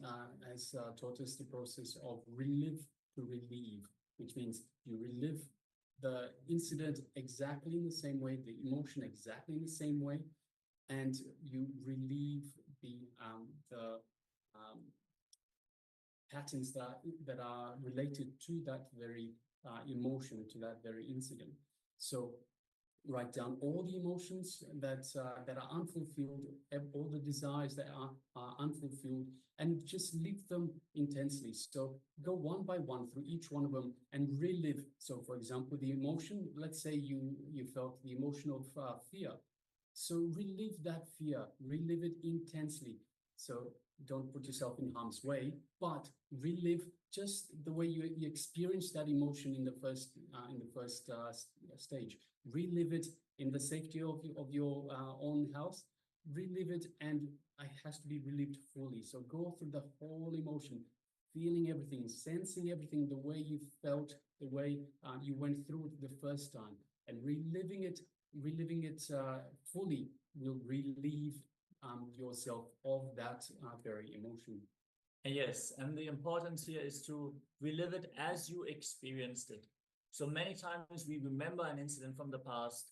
taught us the process of relive to relieve, which means you relive the incident exactly in the same way, the emotion exactly in the same way, and you relieve the patterns that are related to that very emotion, to that very incident. So write down all the emotions that are unfulfilled, all the desires that are unfulfilled, and just live them intensely. So go one by one through each one of them and relive. So for example, the emotion, let's say you felt the emotion of fear. So relive that fear, relive it intensely. So don't put yourself in harm's way, but relive just the way you experienced that emotion in the first stage. Relive it in the safety of your own house. Relive it, and it has to be relived fully. So go through the whole emotion, feeling everything, sensing everything the way you felt, the way you went through it the first time, and reliving it fully will relieve yourself of that very emotion. Yes, and the importance here is to relive it as you experienced it. So many times we remember an incident from the past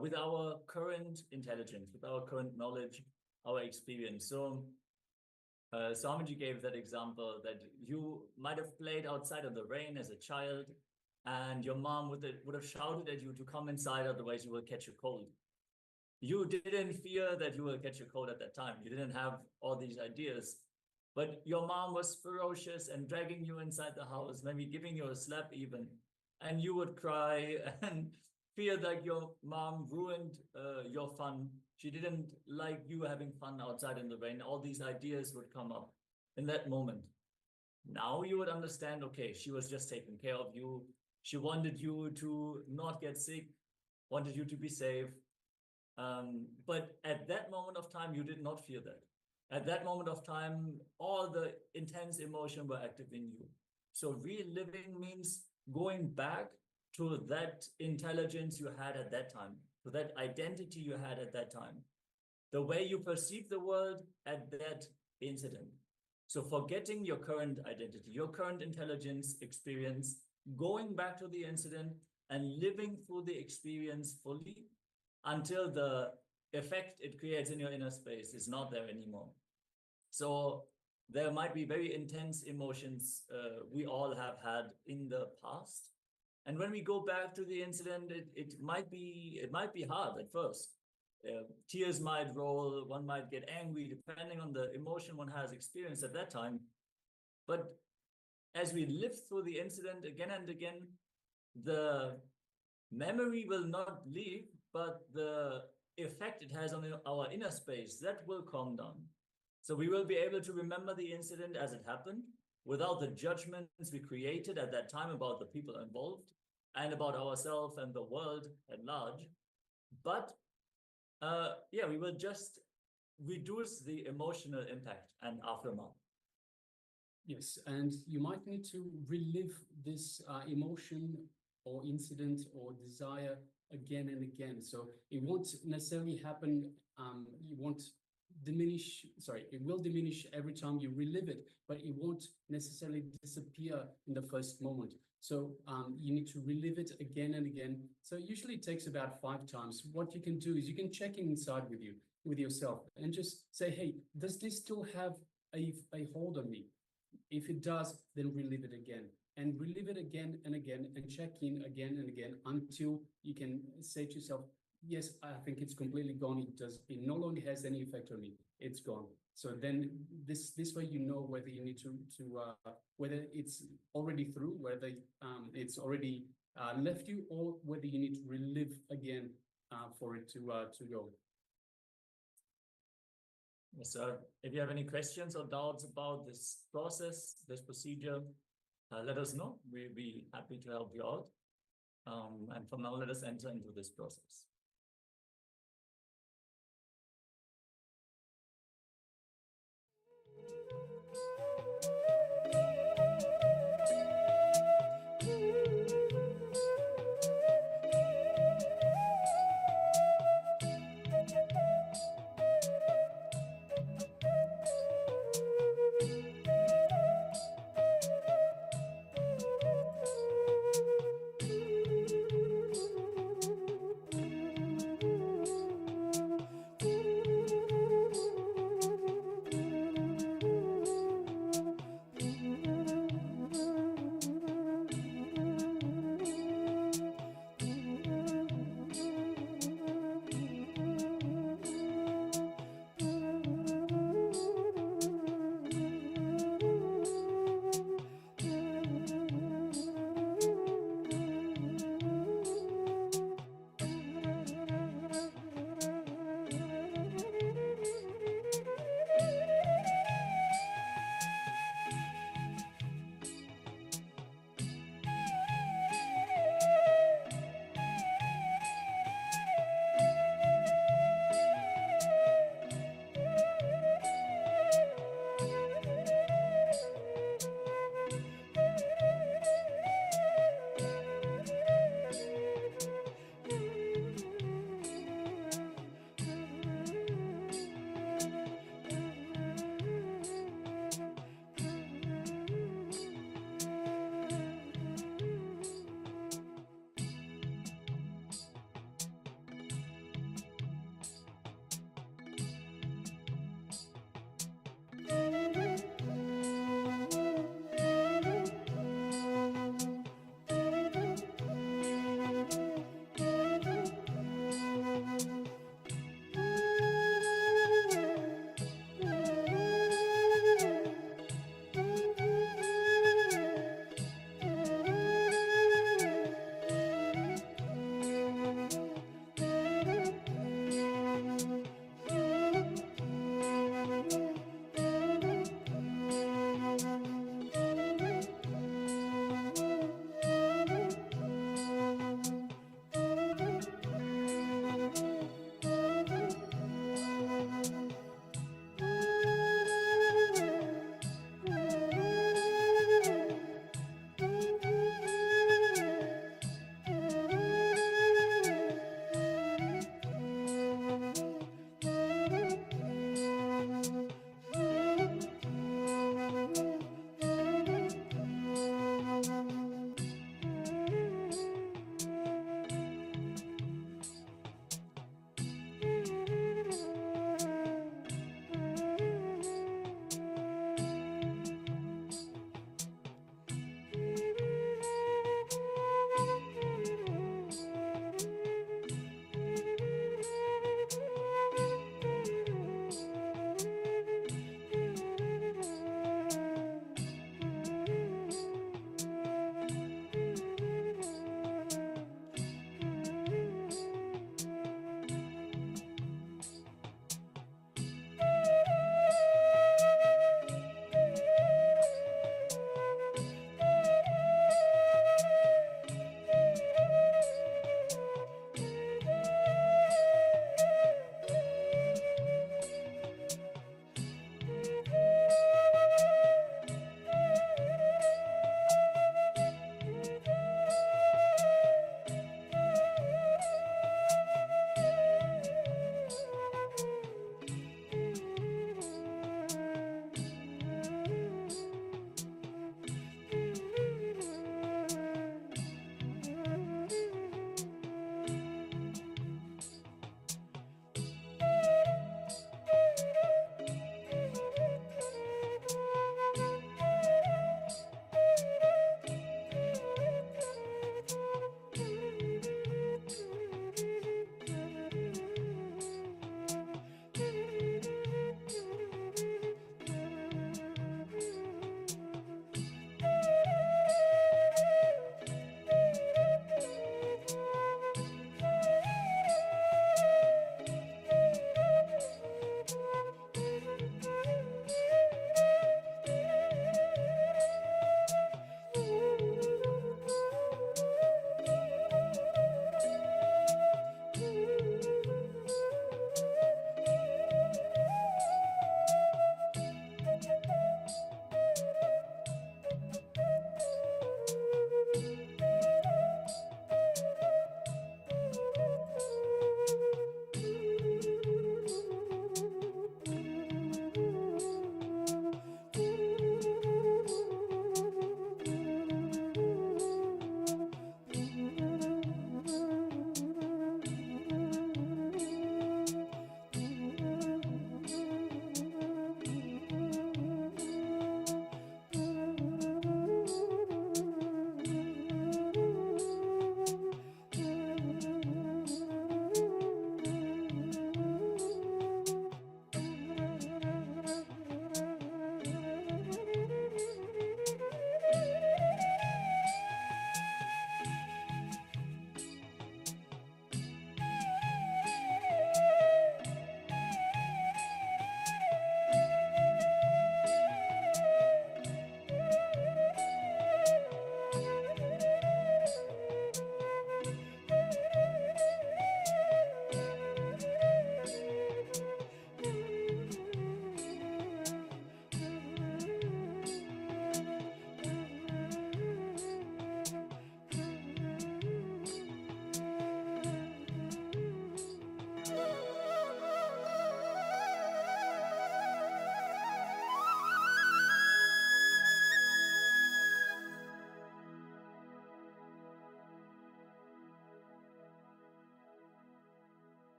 with our current intelligence, with our current knowledge, our experience. So Swamiji gave that example that you might have played outside in the rain as a child, and your mom would have shouted at you to come inside, otherwise you will catch a cold. You didn't fear that you will catch a cold at that time. You didn't have all these ideas. But your mom was ferocious and dragging you inside the house, maybe giving you a slap even. And you would cry and fear that your mom ruined your fun. She didn't like you having fun outside in the rain. All these ideas would come up in that moment. Now you would understand, okay, she was just taking care of you. She wanted you to not get sick, wanted you to be safe. But at that moment of time, you did not feel that. At that moment of time, all the intense emotion were active in you. So reliving means going back to that intelligence you had at that time, to that identity you had at that time, the way you perceive the world at that incident. So forgetting your current identity, your current intelligence experience, going back to the incident and living through the experience fully until the effect it creates in your inner space is not there anymore. So there might be very intense emotions we all have had in the past. And when we go back to the incident, it might be hard at first. Tears might roll, one might get angry, depending on the emotion one has experienced at that time. But as we live through the incident again and again, the memory will not leave, but the effect it has on our inner space, that will calm down. So we will be able to remember the incident as it happened without the judgments we created at that time about the people involved and about ourselves and the world at large. But yeah, we will just reduce the emotional impact and aftermath. Yes, and you might need to relive this emotion or incident or desire again and again. So it won't necessarily happen, it will diminish every time you relive it, but it won't necessarily disappear in the first moment. So you need to relive it again and again. So it usually takes about 5 times. What you can do is you can check inside with yourself and just say, hey, does this still have a hold on me? If it does, then relive it again and relive it again and again and check in again and again until you can say to yourself, yes, I think it's completely gone. It no longer has any effect on me. It's gone. So then this way you know whether you need to whether it's already through, whether it's already left you, or whether you need to relive again for it to go. So if you have any questions or doubts about this process, this procedure, let us know. We'll be happy to help you out. And for now, let us enter into this process.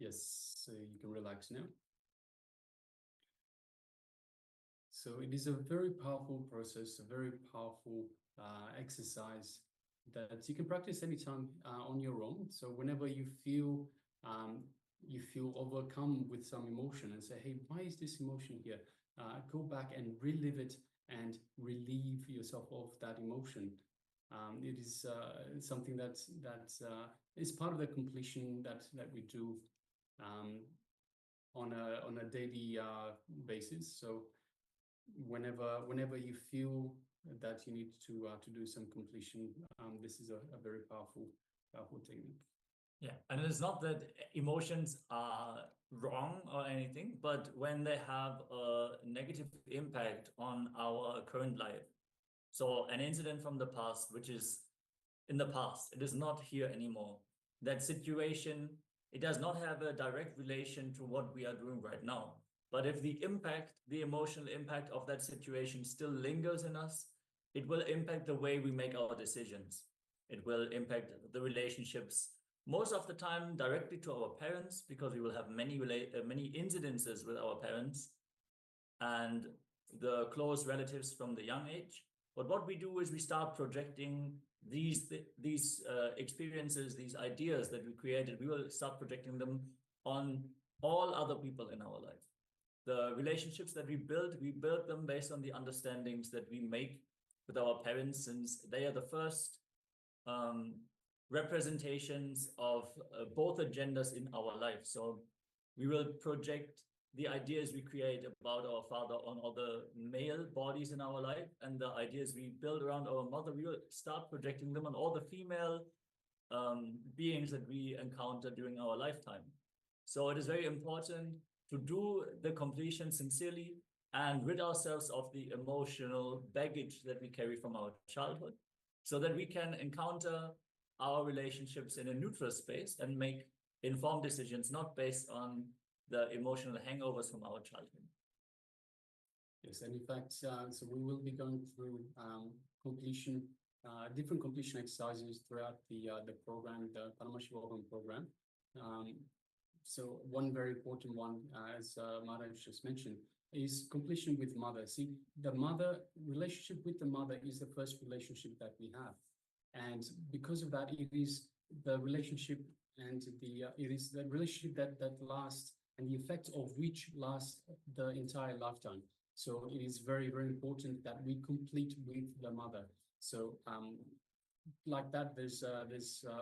Yes, so you can relax now. So it is a very powerful process, a very powerful exercise that you can practice anytime on your own. So whenever you feel overcome with some emotion and say, hey, why is this emotion here? Go back and relive it and relieve yourself of that emotion. It is something that is part of the completion that we do on a daily basis. So whenever you feel that you need to do some completion, this is a very powerful technique. Yeah, and it's not that emotions are wrong or anything, but when they have a negative impact on our current life. So an incident from the past, which is in the past, it is not here anymore. That situation, it does not have a direct relation to what we are doing right now. But if the impact, the emotional impact of that situation still lingers in us, it will impact the way we make our decisions. It will impact the relationships, most of the time directly to our parents, because we will have many incidences with our parents and the close relatives from the young age. But what we do is we start projecting these experiences, these ideas that we created, we will start projecting them on all other people in our life. The relationships that we build them based on the understandings that we make with our parents, since they are the first representations of both agendas in our life. So we will project the ideas we create about our father on other male bodies in our life, and the ideas we build around our mother, we will start projecting them on all the female beings that we encounter during our lifetime. So it is very important to do the completion sincerely and rid ourselves of the emotional baggage that we carry from our childhood, so that we can encounter our relationships in a neutral space and make informed decisions, not based on the emotional hangovers from our childhood. Yes, and in fact, so we will be going through different completion exercises throughout the program, the Paramashivoham program. So one very important one, as Maharaj just mentioned, is completion with mother. See, the relationship with the mother is the first relationship that we have. And because of that, it is the relationship and it is the relationship that lasts, and the effect of which lasts the entire lifetime. So it is very, very important that we complete with the mother. So like that, there's a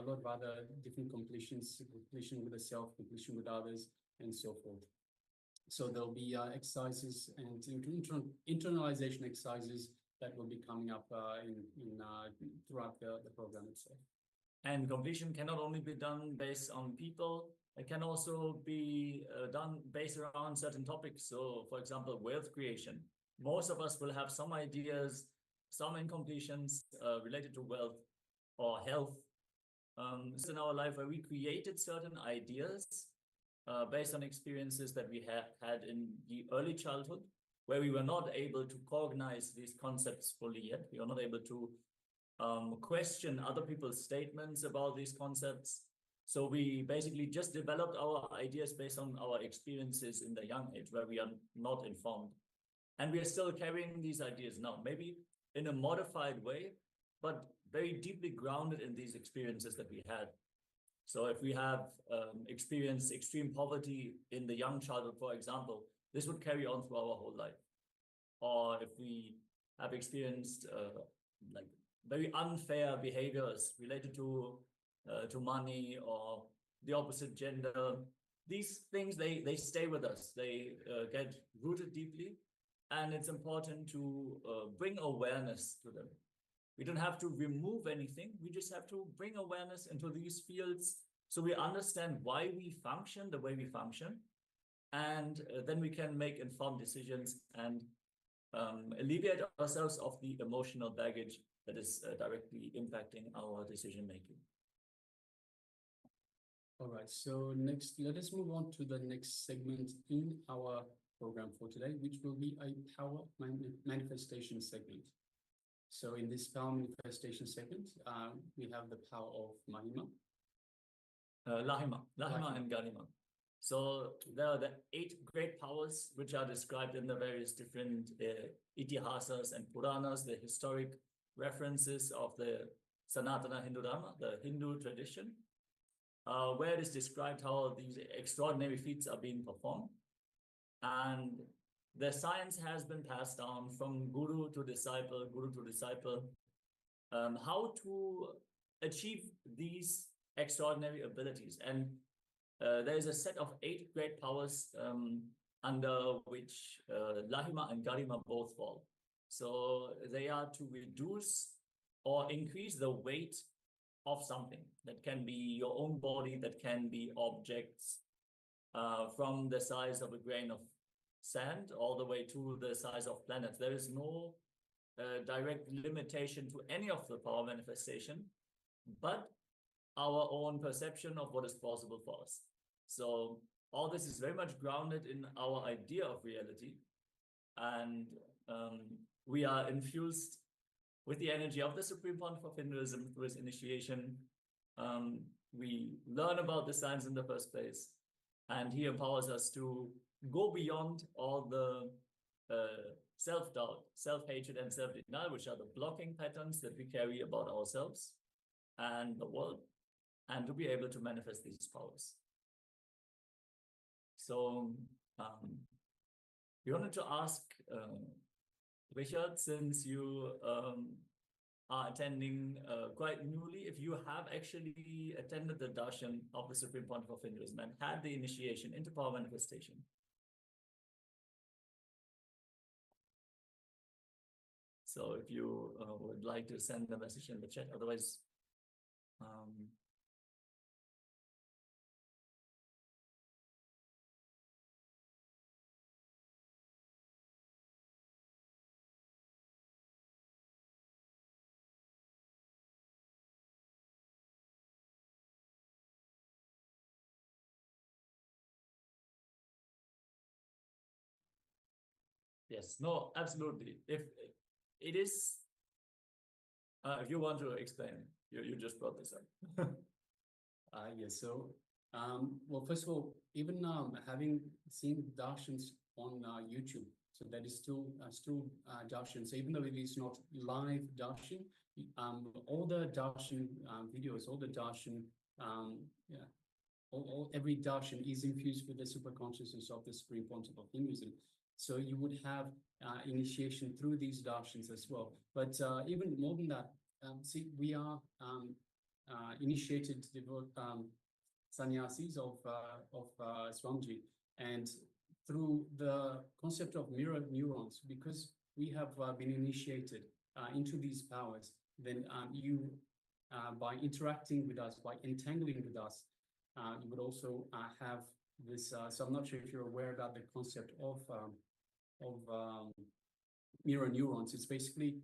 lot of other different completions, completion with the self, completion with others, and so forth. So there'll be exercises and internalization exercises that will be coming up throughout the program itself. And completion cannot only be done based on people, it can also be done based around certain topics. So, for example, wealth creation. Most of us will have some ideas, some incompletions related to wealth or health. In our life where we created certain ideas based on experiences that we had in the early childhood, where we were not able to cognize these concepts fully yet. We were not able to question other people's statements about these concepts. So we basically just developed our ideas based on our experiences in the young age, where we are not informed. And we are still carrying these ideas now, maybe in a modified way, but very deeply grounded in these experiences that we had. So if we have experienced extreme poverty in the young childhood, for example, this would carry on through our whole life. Or if we have experienced like very unfair behaviors related to money or the opposite gender, these things, they stay with us. They get rooted deeply, and it's important to bring awareness to them. We don't have to remove anything. We just have to bring awareness into these fields so we understand why we function the way we function, and then we can make informed decisions and alleviate ourselves of the emotional baggage that is directly impacting our decision making. All right, so next, let us move on to the next segment in our program for today, which will be a power manifestation segment. So in this power manifestation segment, we have the power of Mahima. Lahima and Garima. So there are the 8 great powers which are described in the various different itihasas and Puranas, the historic references of the Sanatana Hindu Dharma, the Hindu tradition, where it is described how these extraordinary feats are being performed. And the science has been passed down from guru to disciple, how to achieve these extraordinary abilities. And there is a set of 8 great powers under which Lahima and Garima both fall. So they are to reduce or increase the weight of something. That can be your own body, that can be objects from the size of a grain of sand all the way to the size of planets. There is no direct limitation to any of the power manifestation, but our own perception of what is possible for us. So all this is very much grounded in our idea of reality, and we are infused with the energy of the Supreme Pontiff of Hinduism through his initiation. We learn about the science in the first place, and he empowers us to go beyond all the self-doubt, self-hatred, and self-denial, which are the blocking patterns that we carry about ourselves and the world, and to be able to manifest these powers. So we wanted to ask Richard, since you are attending quite newly, if you have actually attended the darshan of the Supreme Pontiff of Hinduism and had the initiation into power manifestation. So if you would like to send the message in the chat, otherwise, yes, no, absolutely. If it is, if you want to explain, you just brought this up. Yes, so, well, first of all, even having seen darshans on YouTube, so that is still darshan. So even though it is not live darshan, all the darshan videos, all the darshan, every darshan is infused with the super consciousness of the Supreme Pontiff of Hinduism. So you would have initiation through these darshans as well. But even more than that, see, we are initiated sannyasis of Swamiji, and through the concept of mirror neurons, because we have been initiated into these powers, then you, by interacting with us, by entangling with us, you would also have this. So I'm not sure if you're aware about the concept of mirror neurons. It's basically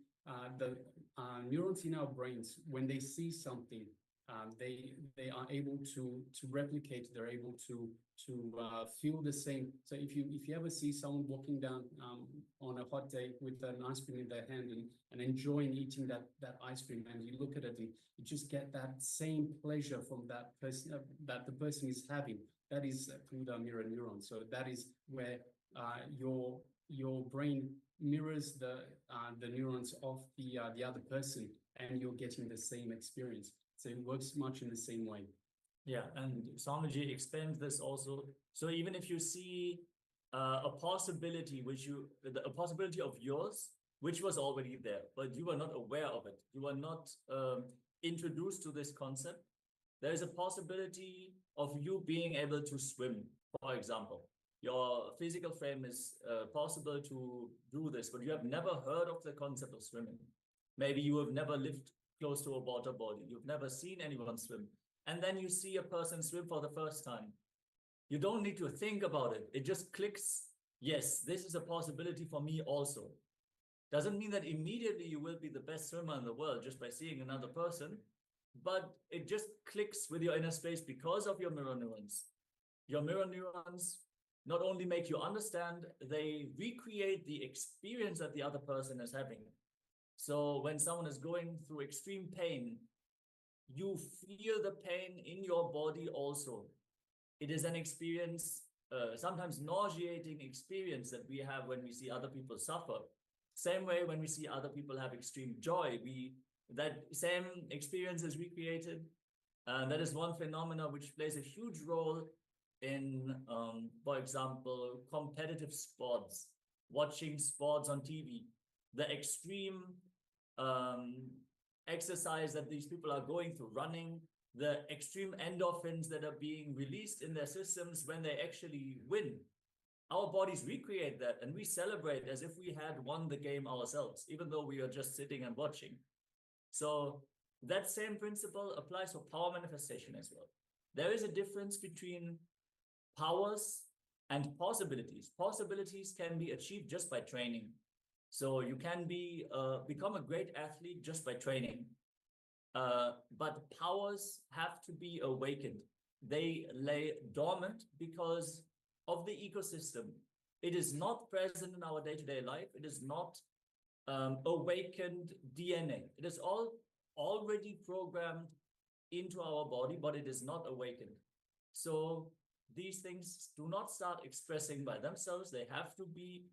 the neurons in our brains. When they see something, they are able to replicate. They're able to feel the same. So if you ever see someone walking down on a hot day with an ice cream in their hand and enjoying eating that ice cream, and you look at it and you just get that same pleasure from that person that the person is having. That is through the mirror neuron. So that is where your brain mirrors the neurons of the other person, and you're getting the same experience. So it works much in the same way. Yeah, and Swamiji explains this also. So even if you see a possibility a possibility of yours, which was already there, but you were not aware of it, you were not introduced to this concept, there is a possibility of you being able to swim, for example. Your physical frame is possible to do this, but you have never heard of the concept of swimming. Maybe you have never lived close to a water body. You've never seen anyone swim. And then you see a person swim for the first time. You don't need to think about it. It just clicks. Yes, this is a possibility for me also. Doesn't mean that immediately you will be the best swimmer in the world just by seeing another person, but it just clicks with your inner space because of your mirror neurons. Your mirror neurons not only make you understand, they recreate the experience that the other person is having. So when someone is going through extreme pain, you feel the pain in your body also. it is an experience, sometimes nauseating experience that we have when we see other people suffer. Same way when we see other people have extreme joy, that same experience is recreated. That is one phenomena which plays a huge role in, for example, competitive sports, watching sports on TV, the extreme exercise that these people are going through, running, the extreme endorphins that are being released in their systems when they actually win. Our bodies recreate that and we celebrate as if we had won the game ourselves, even though we are just sitting and watching. So that same principle applies for power manifestation as well. There is a difference between powers and possibilities. Possibilities can be achieved just by training. So you can become a great athlete just by training. But powers have to be awakened. They lay dormant because of the ecosystem. It is not present in our day-to-day life. It is not awakened DNA. It is all already programmed into our body, but it is not awakened. So these things do not start expressing by themselves. They have to be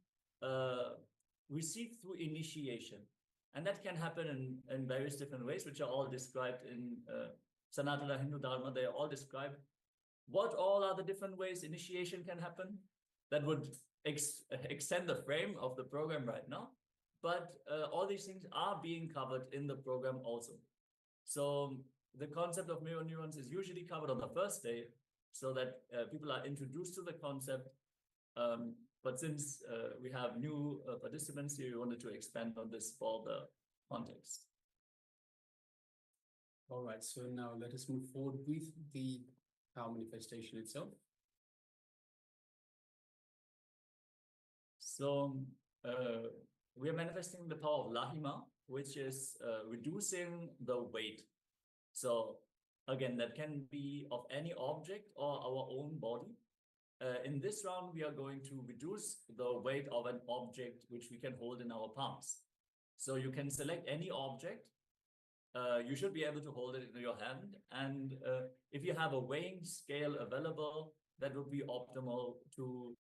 received through initiation. And that can happen in various different ways, which are all described in Sanatana Hindu Dharma. They are all described. What all are the different ways initiation can happen? That would extend the frame of the program right now. But all these things are being covered in the program also. So the concept of mirror neurons is usually covered on the first day so that people are introduced to the concept. But since we have new participants here, we wanted to expand on this for the context. All right, so now let us move forward with the power manifestation itself. So we are manifesting the power of Lahima, which is reducing the weight. So again, that can be of any object or our own body. In this round, we are going to reduce the weight of an object which we can hold in our palms. So you can select any object. You should be able to hold it in your hand. And if you have a weighing scale available, that would be optimal to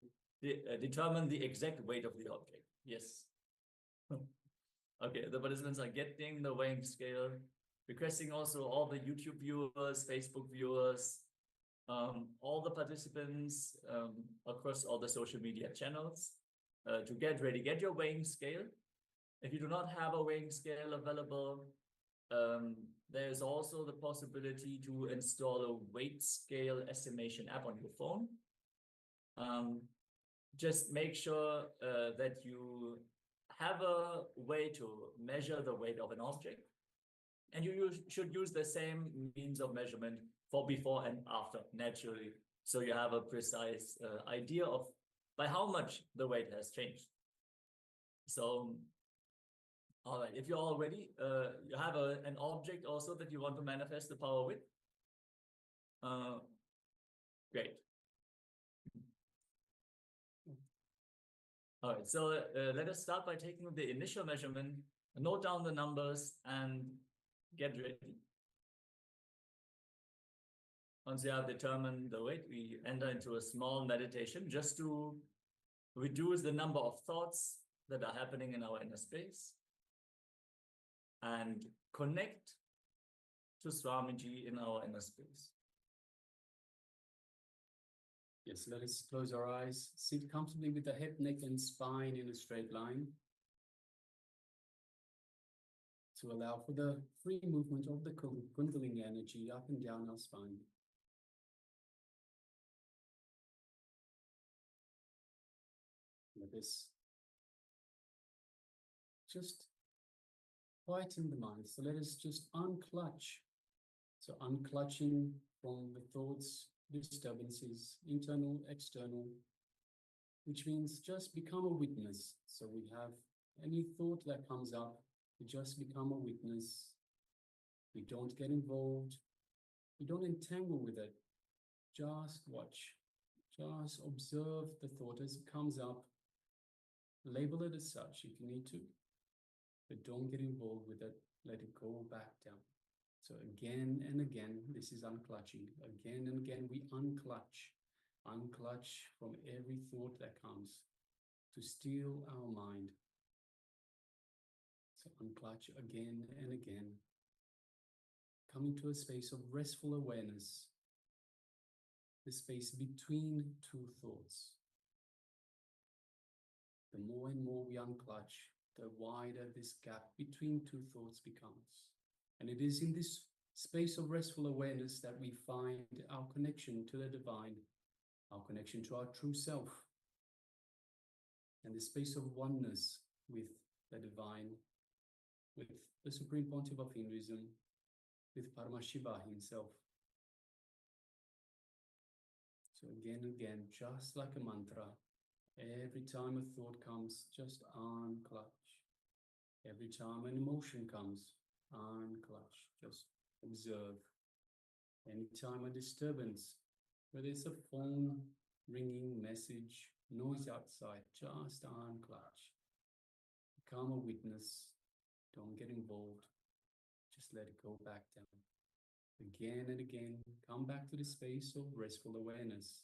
determine the exact weight of the object. Yes. Okay, the participants are getting the weighing scale, requesting also all the YouTube viewers, Facebook viewers, all the participants across all the social media channels to get ready. Get your weighing scale. If you do not have a weighing scale available, there's also the possibility to install a weight scale estimation app on your phone. Just make sure that you have a way to measure the weight of an object. And you should use the same means of measurement for before and after, naturally. So you have a precise idea of by how much the weight has changed. So, all right, if you're all ready, you have an object also that you want to manifest the power with. Great. All right, so let us start by taking the initial measurement, note down the numbers, and get ready. Once you have determined the weight, we enter into a small meditation just to reduce the number of thoughts that are happening in our inner space and connect to Swamiji in our inner space. Yes, let us close our eyes, sit comfortably with the head, neck, and spine in a straight line to allow for the free movement of the Kundalini energy up and down our spine. Let us just quieten the mind. So let us just unclutch. So unclutching from the thoughts, disturbances, internal, external, which means just become a witness. So we have any thought that comes up, we just become a witness. We don't get involved. We don't entangle with it. Just watch. Just observe the thought as it comes up. Label it as such if you need to, but don't get involved with it. Let it go back down. So again and again, this is unclutching. Again and again, we unclutch. unclutch from every thought that comes to still our mind. So unclutch again and again, coming to a space of restful awareness, the space between two thoughts. The more and more we unclutch, the wider this gap between two thoughts becomes. And it is in this space of restful awareness that we find our connection to the divine, our connection to our true self, and the space of oneness with the divine, with the Supreme Pontiff of Hinduism, with Paramashiva himself. So again and again, just like a mantra, every time a thought comes, just unclutch. Every time an emotion comes, unclutch, just observe. Anytime a disturbance, whether it's a phone, ringing, message, noise outside, just unclutch. Become a witness, don't get involved, just let it go back down. Again and again, come back to the space of restful awareness.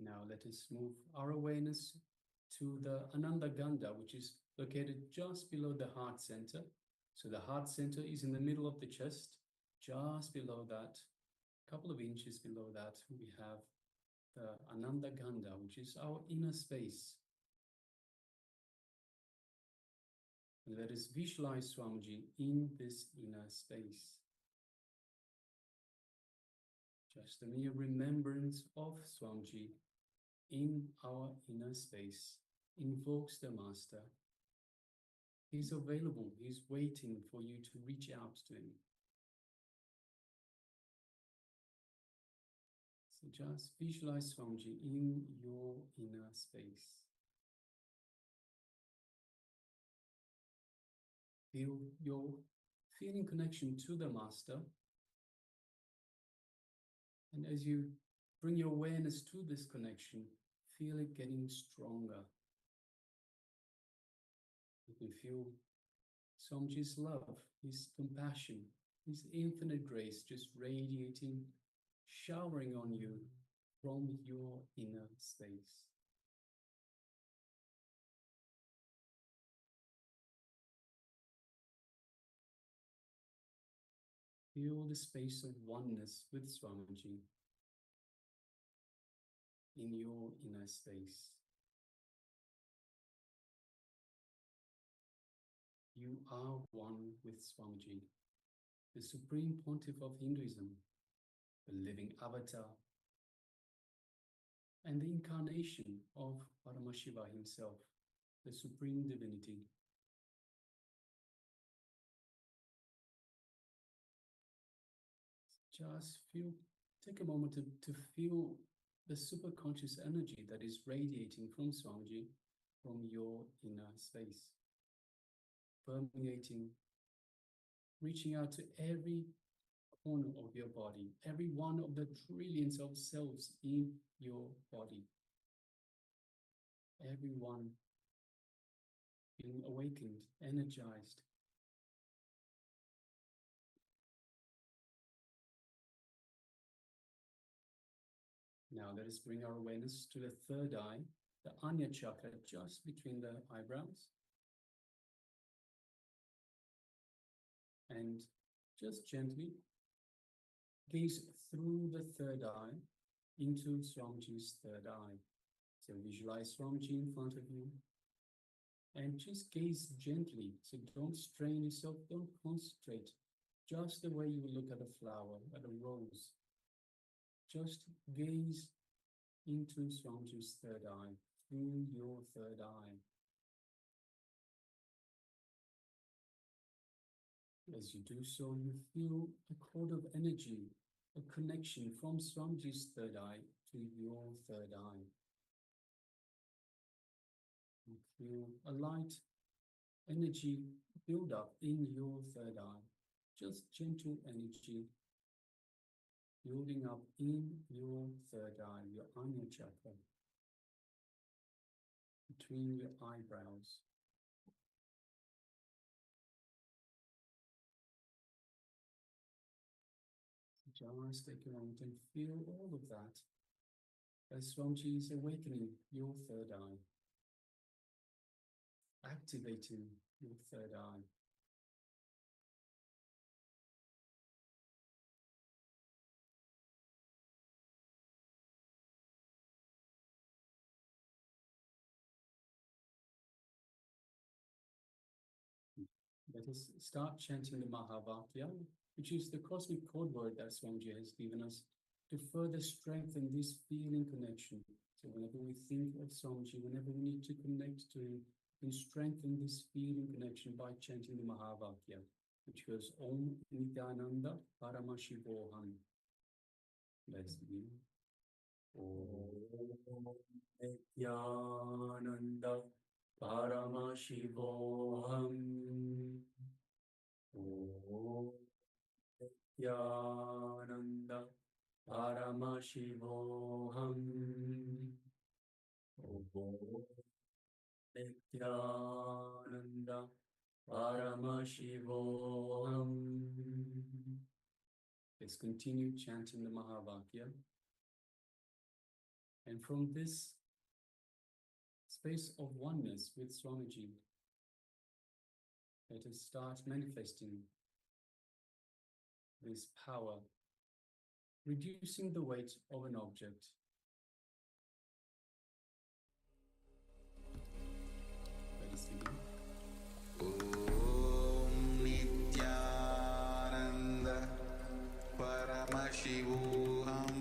Now let us move our awareness to the Ananda Gandha, which is located just below the heart center. So the heart center is in the middle of the chest. Just below that, a couple of inches below that, we have the Ananda Gandha, which is our inner space. And let us visualize Swamiji in this inner space. Just a mere remembrance of Swamiji in our inner space invokes the Master. He's available, he's waiting for you to reach out to him. So just visualize Swamiji in your inner space. Feel your feeling connection to the Master. And as you bring your awareness to this connection, feel it getting stronger. You can feel Swamiji's love, his compassion, his infinite grace just radiating, showering on you from your inner space. Feel the space of oneness with Swamiji in your inner space. You are one with Swamiji, the Supreme Pontiff of Hinduism, the living avatar, and the incarnation of Paramashiva himself, the Supreme Divinity. Just take a moment to feel the superconscious energy that is radiating from Swamiji, from your inner space, permeating, reaching out to every corner of your body, every one of the trillions of cells in your body. Everyone being awakened, energized. Now let us bring our awareness to the third eye, the Anya chakra, just between the eyebrows. And just gently gaze through the third eye into Swamiji's third eye. So visualize Swamiji in front of you and just gaze gently. So don't strain yourself, don't concentrate. Just the way you would look at a flower, at a rose. Just gaze into Swamiji's third eye, through your third eye. As you do so, you feel a cord of energy, a connection from Swamiji's third eye to your third eye. You feel a light energy build up in your third eye, just gentle energy building up in your third eye, your Anya chakra, between your eyebrows. Just take a moment and feel all of that as Swamiji is awakening your third eye, activating your third eye. Let us start chanting the Mahavakya, which is the cosmic code word that Swamiji has given us to further strengthen this feeling connection. So whenever we think of Swamiji, whenever we need to connect to him, we strengthen this feeling connection by chanting the Mahavakya, which goes Om Nityananda Paramashivoham. Let's begin. Om Nityananda Paramashivoham. Om Nityananda Paramashivoham. Om Nityananda Paramashivoham. Let's continue chanting the Mahavakya. And from this space of oneness with Swamiji, let us start manifesting this power, reducing the weight of an object. Let us begin. Om Nityananda Paramashivoham.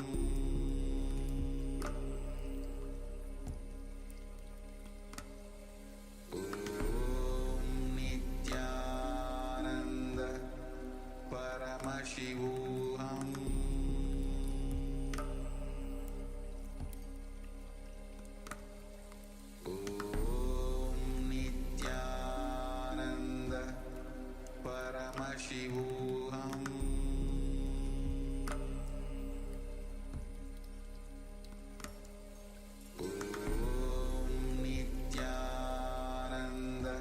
Om Nityananda Paramashivoham. Om Nityananda Paramashivoham. Om Nityananda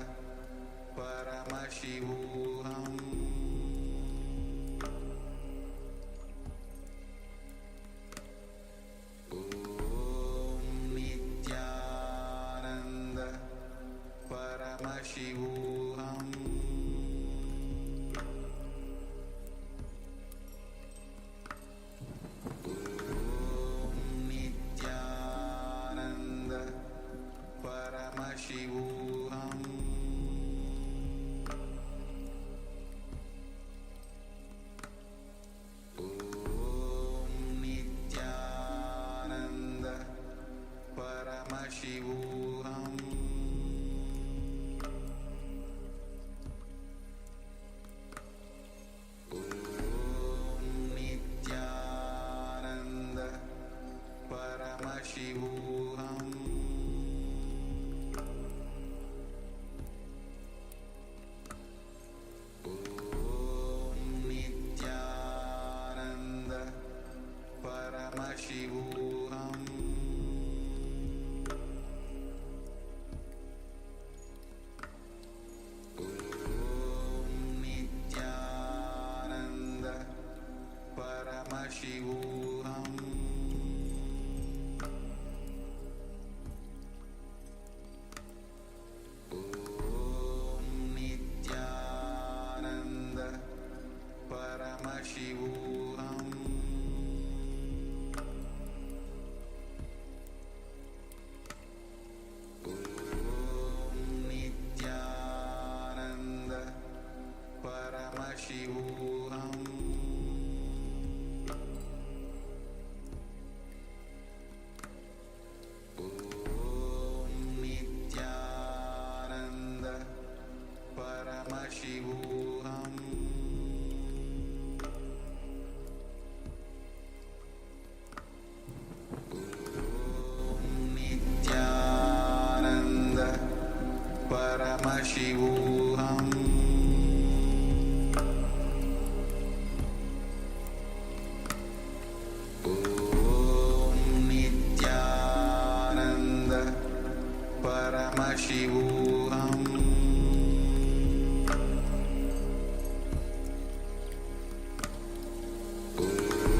Paramashivoham. Om Nityananda Paramashivoham. Om Nityananda Paramashivoham. Om Nityananda Paramashivoham. Om Nityananda Paramashivoham. Om Nityananda Paramashivoham. Om Nityananda Paramashivoham. Om Nityananda Paramashivoham. Om Nityananda Paramashivoham. Om Nityananda Paramashivoham. Om Nityananda Paramashivoham. Om Nityananda Paramashivoham. Om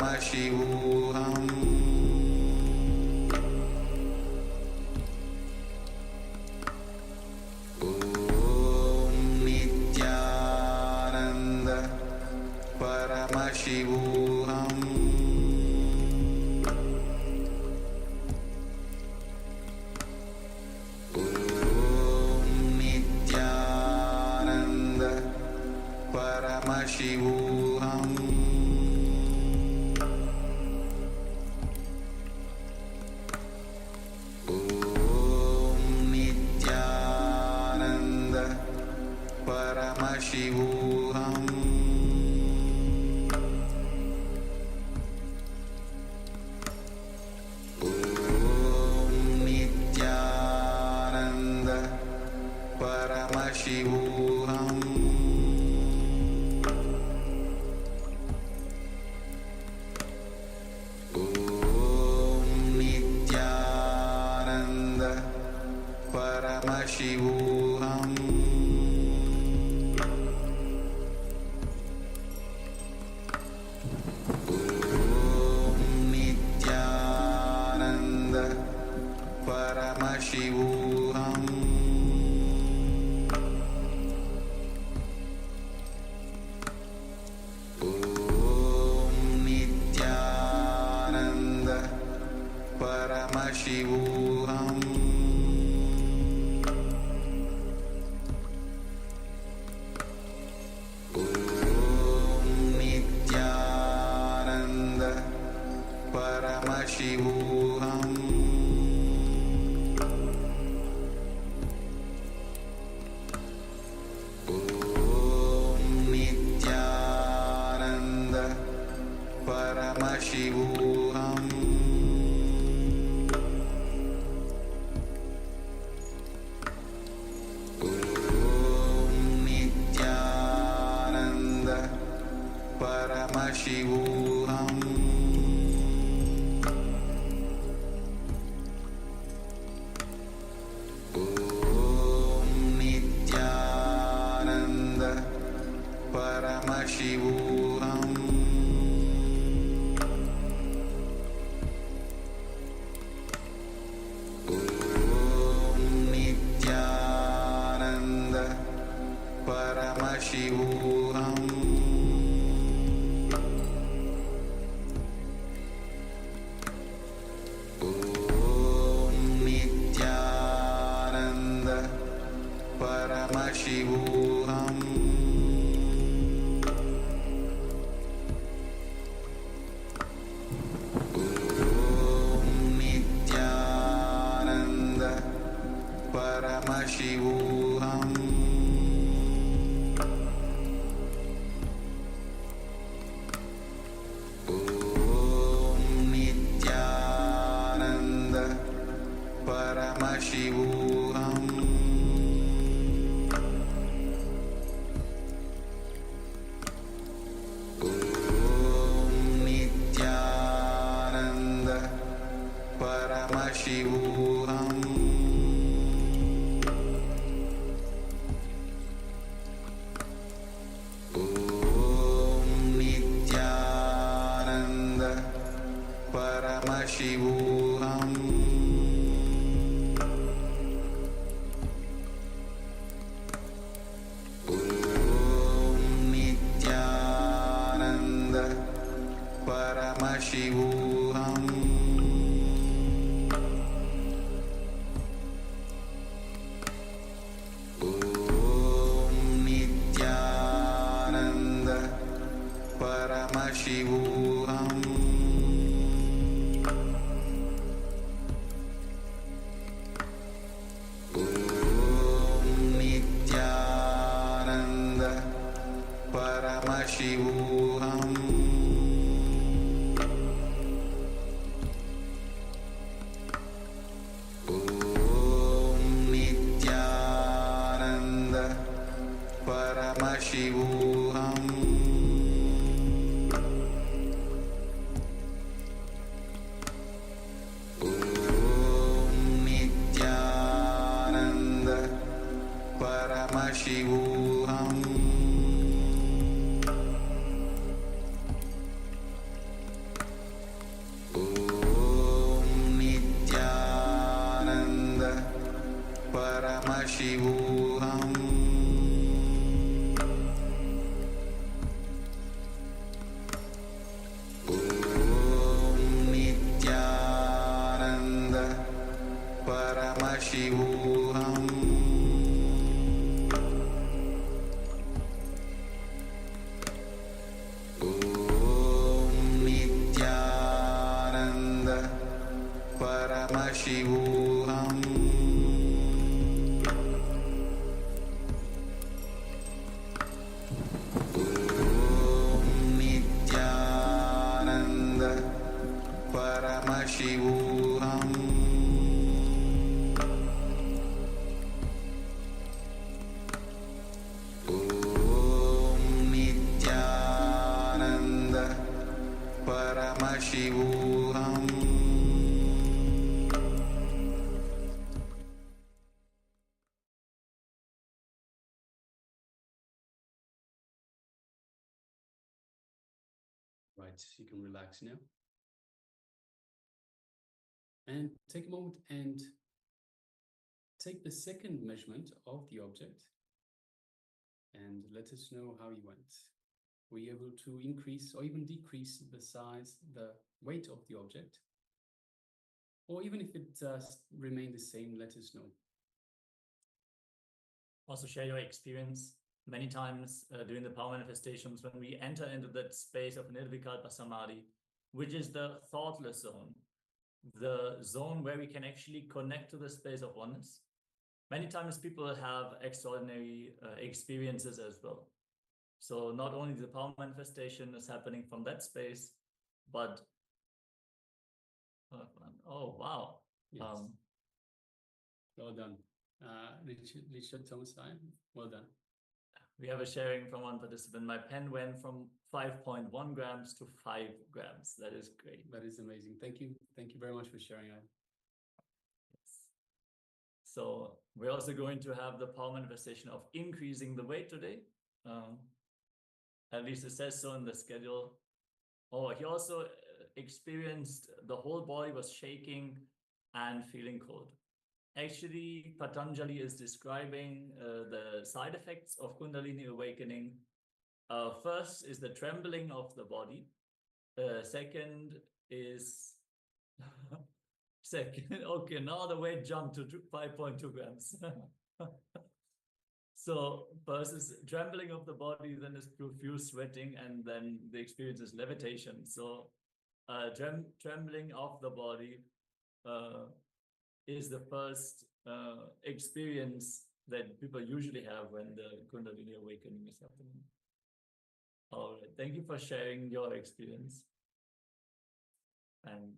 Paramashivoham Om Nityananda Paramashivoham Paramashivoham Om Nityananda Paramashivoham Om Nityananda Paramashivoham Paramashivoham Om Nityananda Paramashivoham Om Nityananda Paramashivoham Paramashivoham Om Nityananda Paramashivoham Om Nityananda Paramashivoham Paramashivoham Om Nityananda Paramashivoham Om Nityananda Paramashivoham Paramashivoham Om Nityananda Paramashivoham Om Nityananda Paramashivoham Paramashivoham Om Nityananda Paramashivoham Om Nityananda Paramashivoham Paramashivoham Om Nityananda Paramashivoham Paramashivoham Om Nityananda Paramashivoham Om Nityananda Paramashivoham Om Nityananda Paramashivoham Right, you can relax now. And take a moment and take the second measurement of the object and let us know how you went. Were you able to increase or even decrease the size, the weight of the object? Or even if it remained the same, let us know. Also share your experience. Many times during the power manifestations, when we enter into that space of nirvikalpa samadhi, which is the thoughtless zone, the zone where we can actually connect to the space of oneness, many times people have extraordinary experiences as well. So not only the power manifestation is happening from that space, but oh wow. Yes. Well done. Richard Thomas, well done. We have a sharing from one participant. My pen went from 5.1 grams to 5 grams. That is great. That is amazing. Thank you. Thank you very much for sharing that. Yes. So we're also going to have the power manifestation of increasing the weight today. At least it says so in the schedule. Oh, he also experienced the whole body was shaking and feeling cold. Actually, Patanjali is describing the side effects of Kundalini awakening. First is the trembling of the body. Second is okay, now the weight jumped to 5.2 grams. So first is trembling of the body, then is profuse sweating, and then the experience is levitation. So trembling of the body is the first experience that people usually have when the Kundalini awakening is happening. All right, thank you for sharing your experience. And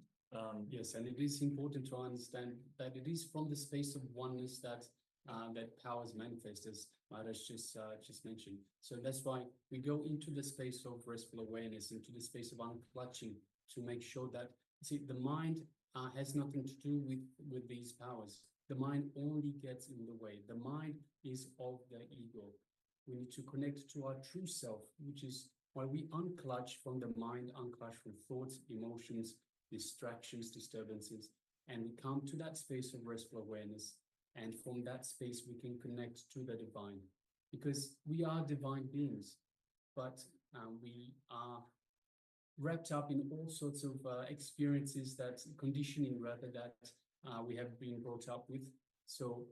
yes, and it is important to understand that it is from the space of oneness that that powers manifest, as Maharaj just mentioned. So that's why we go into the space of restful awareness, into the space of unclutching, to make sure that, see, the mind has nothing to do with these powers. The mind only gets in the way. The mind is of the ego. We need to connect to our true self, which is why we unclutch from the mind, unclutch from thoughts, emotions, distractions, disturbances, and we come to that space of restful awareness. And from that space, we can connect to the divine, because we are divine beings, but we are wrapped up in all sorts of experiences, that conditioning rather, that we have been brought up with. So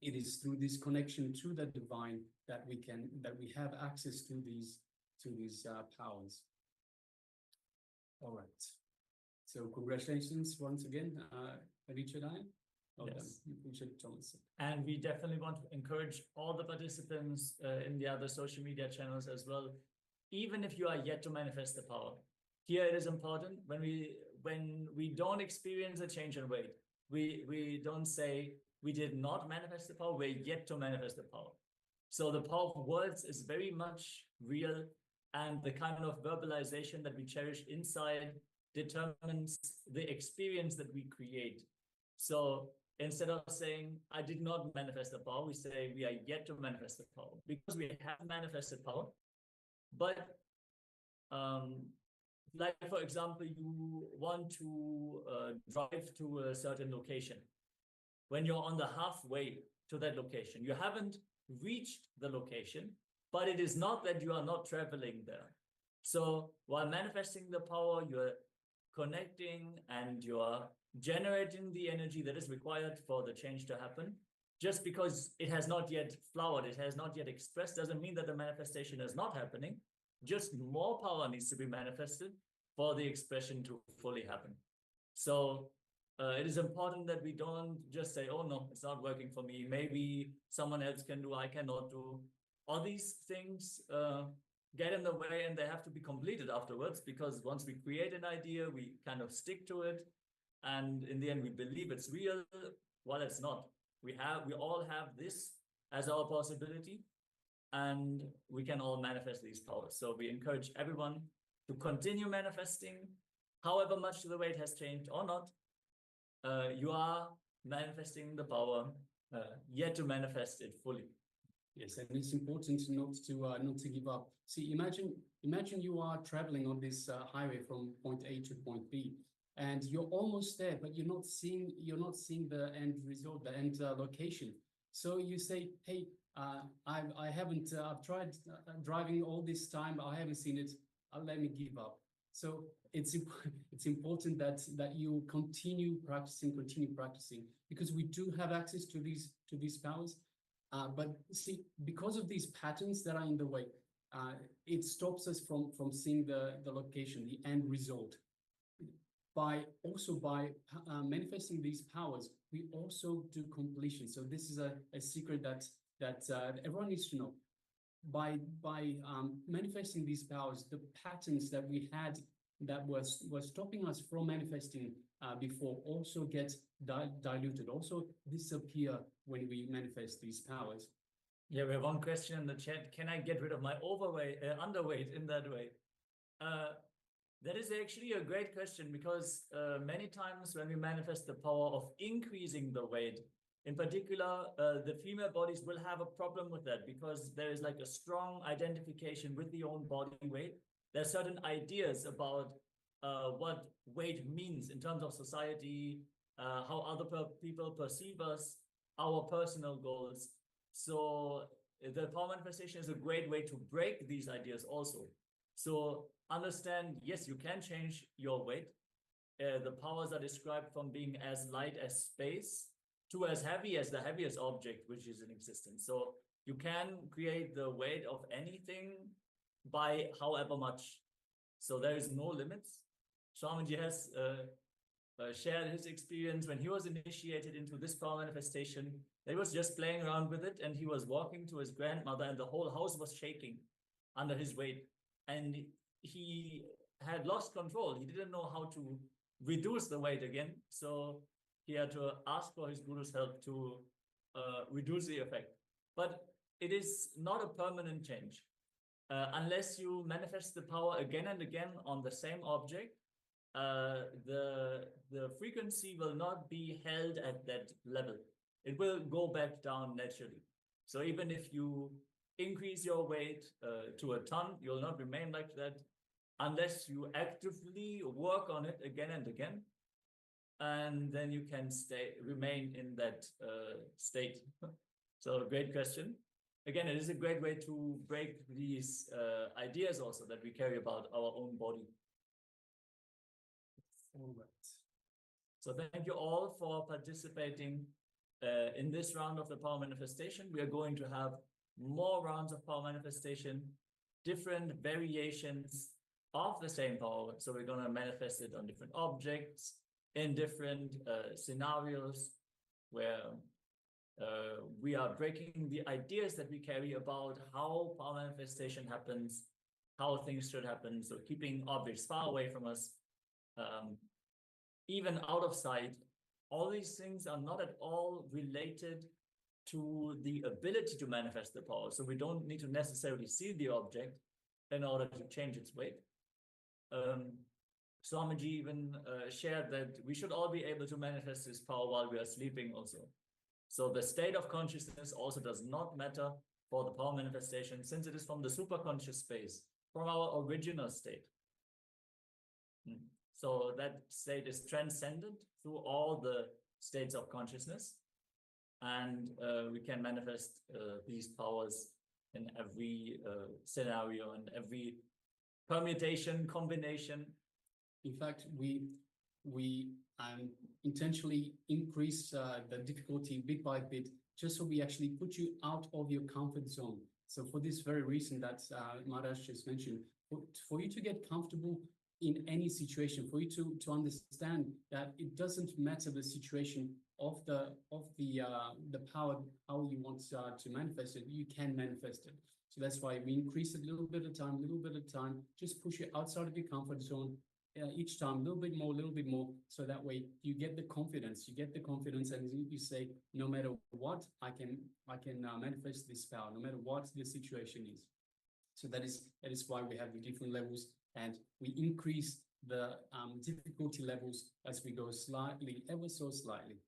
it is through this connection to the divine that we have access to these powers. All right. So congratulations once again, Richard. Well yes. done, Richard Thomas. And we definitely want to encourage all the participants in the other social media channels as well. Even if you are yet to manifest the power, here it is important when we don't experience a change in weight, we don't say we did not manifest the power, we're yet to manifest the power. So the power of words is very much real, and the kind of verbalization that we cherish inside determines the experience that we create. So instead of saying, I did not manifest the power, we say we are yet to manifest the power, because we have manifested power. But like, for example, you want to drive to a certain location. When you're on the halfway to that location, you haven't reached the location, but it is not that you are not traveling there. So while manifesting the power, you're connecting and you are generating the energy that is required for the change to happen. Just because it has not yet flowered, it has not yet expressed, doesn't mean that the manifestation is not happening. Just more power needs to be manifested for the expression to fully happen. So it is important that we don't just say, oh no, it's not working for me. Maybe someone else can do, I cannot do. All these things get in the way and they have to be completed afterwards, because once we create an idea, we kind of stick to it. And in the end, we believe it's real. Well, it's not. We all have this as our possibility, and we can all manifest these powers. So we encourage everyone to continue manifesting, however much the weight has changed or not. You are manifesting the power, yet to manifest it fully. Yes, and it's important not to give up. See, imagine you are traveling on this highway from point A to point B, and you're almost there, but you're not seeing the end result, the end location. So you say, hey, I've tried driving all this time, I haven't seen it. Let me give up. So it's important that you continue practicing, because we do have access to these powers. But see, because of these patterns that are in the way, it stops us from seeing the location, the end result. By manifesting these powers, we also do completion. So this is a secret that everyone needs to know. By manifesting these powers, the patterns that we had that was stopping us from manifesting before also get diluted, also disappear when we manifest these powers. Yeah, we have one question in the chat. Can I get rid of my underweight in that way? That is actually a great question, because many times when we manifest the power of increasing the weight, in particular, the female bodies will have a problem with that, because there is like a strong identification with the own body weight. There are certain ideas about what weight means in terms of society, how other people perceive us, our personal goals. So the power manifestation is a great way to break these ideas also. So understand, yes, you can change your weight. The powers are described from being as light as space to as heavy as the heaviest object which is in existence. So you can create the weight of anything by however much. So there is no limits. Swamiji has shared his experience when he was initiated into this power manifestation. He was just playing around with it, and he was walking to his grandmother, and the whole house was shaking under his weight. And he had lost control. He didn't know how to reduce the weight again. So he had to ask for his guru's help to reduce the effect. But it is not a permanent change. Unless you manifest the power again and again on the same object, the frequency will not be held at that level. It will go back down naturally. So even if you increase your weight to a ton, you'll not remain like that unless you actively work on it again and again. And then you can remain in that state. So great question. Again, it is a great way to break these ideas also that we carry about our own body. All right. So thank you all for participating in this round of the power manifestation. We are going to have more rounds of power manifestation, different variations of the same power. So we're going to manifest it on different objects, in different scenarios where we are breaking the ideas that we carry about how power manifestation happens, how things should happen. So keeping objects far away from us, even out of sight. All these things are not at all related to the ability to manifest the power. So we don't need to necessarily see the object in order to change its weight. Swamiji even shared that we should all be able to manifest this power while we are sleeping also. So the state of consciousness also does not matter for the power manifestation, since it is from the superconscious space, from our original state. So that state is transcendent through all the states of consciousness. And we can manifest these powers in every scenario and every permutation, combination. In fact, we intentionally increase the difficulty bit by bit, just so we actually put you out of your comfort zone. So for this very reason that Maharaj just mentioned, for you to get comfortable in any situation, for you to understand that it doesn't matter the situation of the power, how you want to manifest it, you can manifest it. So that's why we increase it a little bit at a time, just push you outside of your comfort zone each time, a little bit more, so that way you get the confidence, and you say, no matter what, I can manifest this power, no matter what the situation is. So that is why we have the different levels, and we increase the difficulty levels as we go slightly, ever so slightly.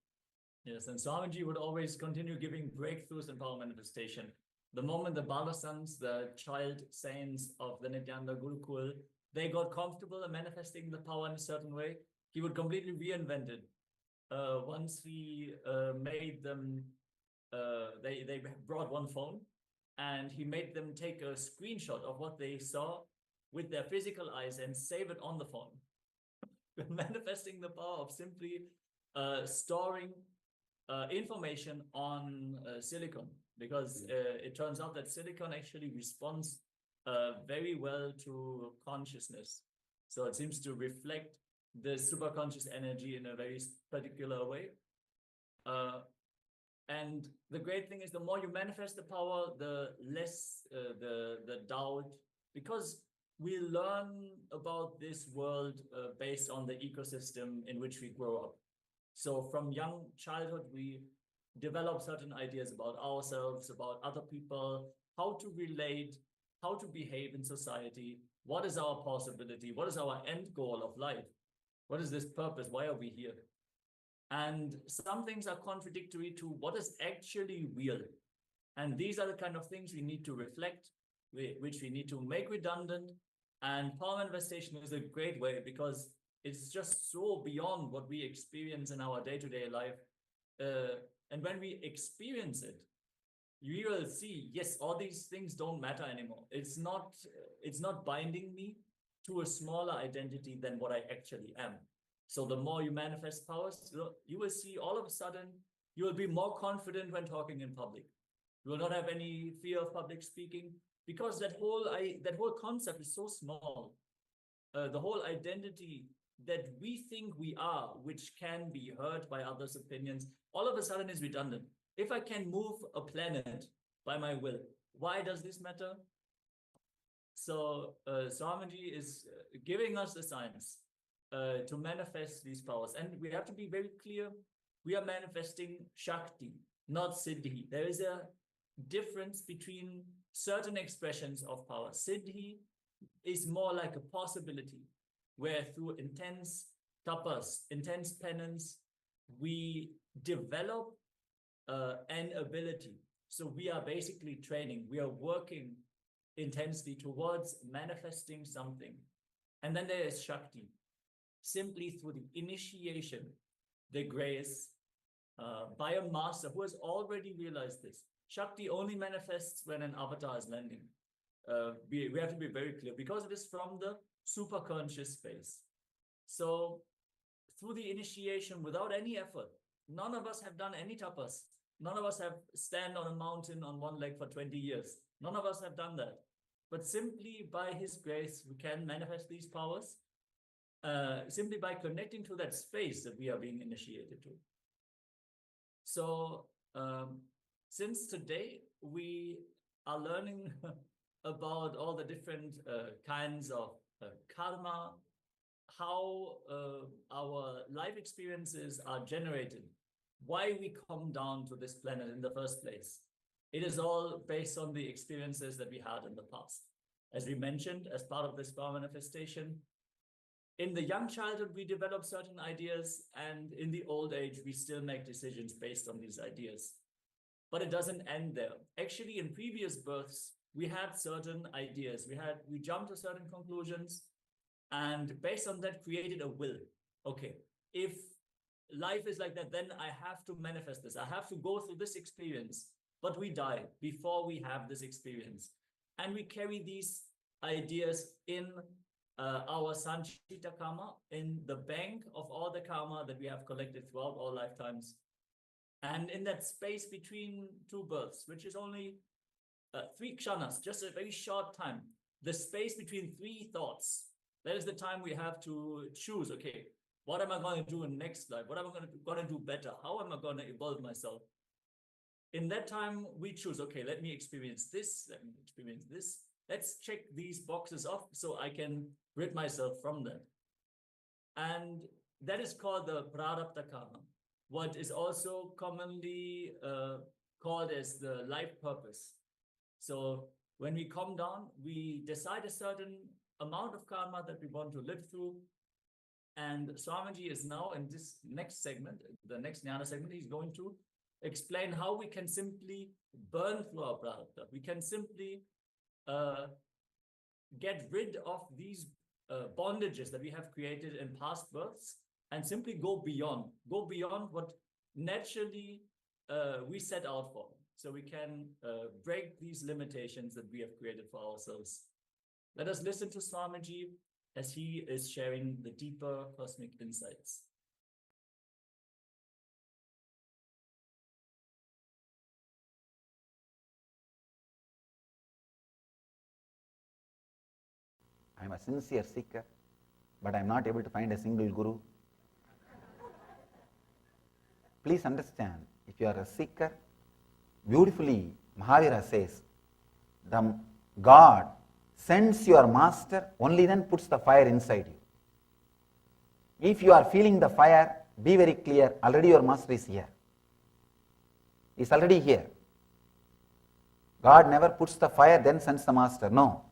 Yes, and Swamiji would always continue giving breakthroughs in power manifestation. The moment the Balasans, the child saints of the Nityananda Gurukul, they got comfortable in manifesting the power in a certain way, he would completely reinvent it. Once he made them, they brought one phone, and he made them take a screenshot of what they saw with their physical eyes and save it on the phone. Manifesting the power of simply storing information on silicon, because it turns out that silicon actually responds very well to consciousness. So it seems to reflect the superconscious energy in a very particular way. And the great thing is, the more you manifest the power, the less the doubt, because we learn about this world based on the ecosystem in which we grow up. So from young childhood, we develop certain ideas about ourselves, about other people, how to relate, how to behave in society, what is our possibility, what is our end goal of life, what is this purpose, why are we here? And some things are contradictory to what is actually real. And these are the kind of things we need to reflect, which we need to make redundant. And power manifestation is a great way, because it's just so beyond what we experience in our day-to-day life. And when we experience it, you will see, yes, all these things don't matter anymore. It's not binding me to a smaller identity than what I actually am. So the more you manifest powers, you will see all of a sudden, you will be more confident when talking in public. You will not have any fear of public speaking, because that whole concept is so small. The whole identity that we think we are, which can be hurt by others' opinions, all of a sudden is redundant. If I can move a planet by my will, why does this matter? So Swamiji is giving us the science to manifest these powers. And we have to be very clear, we are manifesting Shakti, not Siddhi. There is a difference between certain expressions of power. Siddhi is more like a possibility, where through intense tapas, intense penance, we develop an ability. So we are basically training, we are working intensely towards manifesting something. And then there is Shakti, simply through the initiation, the grace, by a master who has already realized this. Shakti only manifests when an avatar is landing. We have to be very clear, because it is from the superconscious space. So through the initiation, without any effort, none of us have done any tapas. None of us have stand on a mountain on one leg for 20 years. None of us have done that. But simply by his grace, we can manifest these powers, simply by connecting to that space that we are being initiated to. So since today, we are learning about all the different kinds of karma, how our life experiences are generated, why we come down to this planet in the first place. It is all based on the experiences that we had in the past. As we mentioned, as part of this power manifestation, in the young childhood, we develop certain ideas, and in the old age, we still make decisions based on these ideas. But it doesn't end there. Actually, in previous births, we had certain ideas. We jumped to certain conclusions, and based on that, created a will. Okay, if life is like that, then I have to manifest this. I have to go through this experience, but we die before we have this experience. And we carry these ideas in our Sanchita karma in the bank of all the karma that we have collected throughout all lifetimes. And in that space between two births, which is only 3 kshanas, just a very short time, the space between 3 thoughts, that is the time we have to choose, okay, what am I going to do in next life? What am I going to do better? How am I going to evolve myself? In that time, we choose, okay, let me experience this, let me experience this. Let's check these boxes off so I can rid myself from that. And that is called the prarabdha karma, what is also commonly called as the life purpose. So when we come down, we decide a certain amount of karma that we want to live through. And Swamiji is now in this next segment, the next jnana segment, he's going to explain how we can simply burn through our prarabdha. We can simply get rid of these bondages that we have created in past births and simply go beyond what naturally we set out for. So we can break these limitations that we have created for ourselves. Let us listen to Swamiji as he is sharing the deeper cosmic insights. I am a sincere seeker, but I am not able to find a single guru. Please understand, if you are a seeker, beautifully Mahavira says, the God sends your master, only then puts the fire inside you. If you are feeling the fire, be very clear, already your master is here. He is already here. God never puts the fire, then sends the master. No.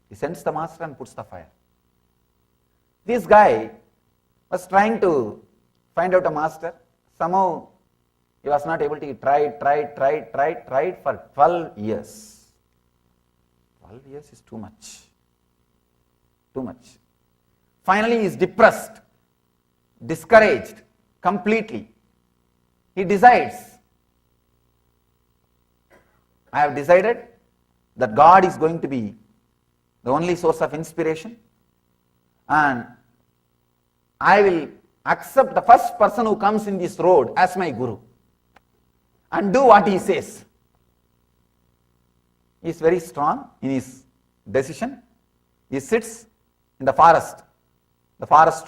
He sends the master and puts the fire. This guy was trying to find out a master. Somehow he was not able to. He tried for 12 years. 12 years is too much. Too much. Finally he is depressed, discouraged completely. He decides, I have decided that God is going to be the only source of inspiration, and I will accept the first person who comes in this road as my guru and do what he says. He is very strong in his decision. He sits in the forest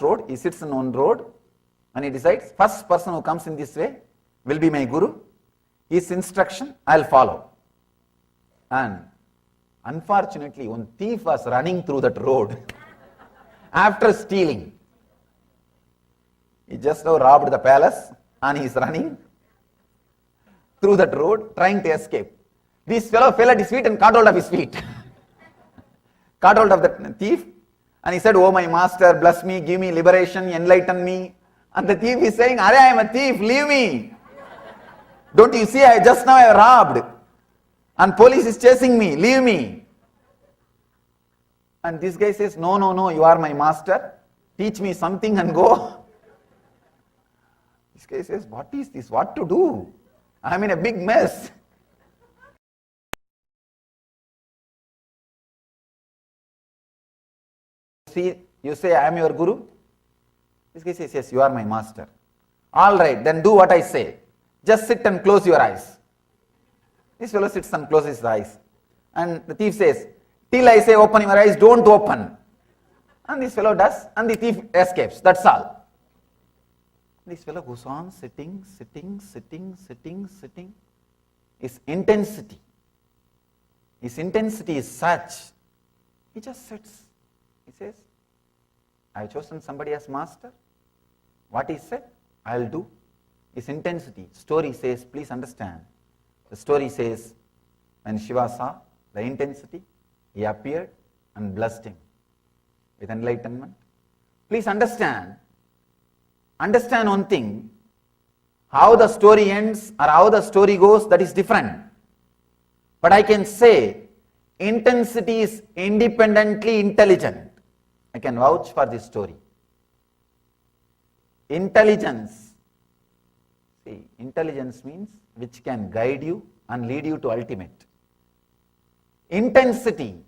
road, he sits in one road and he decides, first person who comes in this way will be my guru. His instruction I will follow. And unfortunately, one thief was running through that road after stealing. He just now robbed the palace and he is running through that road trying to escape. This fellow fell at his feet and caught hold of his feet. Caught hold of the thief and he said, oh my master, bless me, give me liberation, enlighten me. And the thief is saying, Arey, I am a thief, leave me. Don't you see, just now I robbed. And police is chasing me, leave me. And this guy says, no, you are my master. Teach me something and go. This guy says, what is this? What to do? I am in a big mess. See, you say, I am your guru. This guy says, yes, you are my master. All right, then do what I say. Just sit and close your eyes. This fellow sits and closes his eyes. And the thief says, till I say open your eyes, don't open. And this fellow does, and the thief escapes. That's all. This fellow goes on sitting. His intensity is such. He just sits. He says, I have chosen somebody as master. What he said, I will do. His intensity. Story says, please understand. The story says, when Shiva saw the intensity, he appeared and blessed him with enlightenment. Please understand one thing, how the story ends or how the story goes, that is different. But I can say, intensity is independently intelligent. I can vouch for this story. Intelligence means which can guide you and lead you to ultimate. Intensity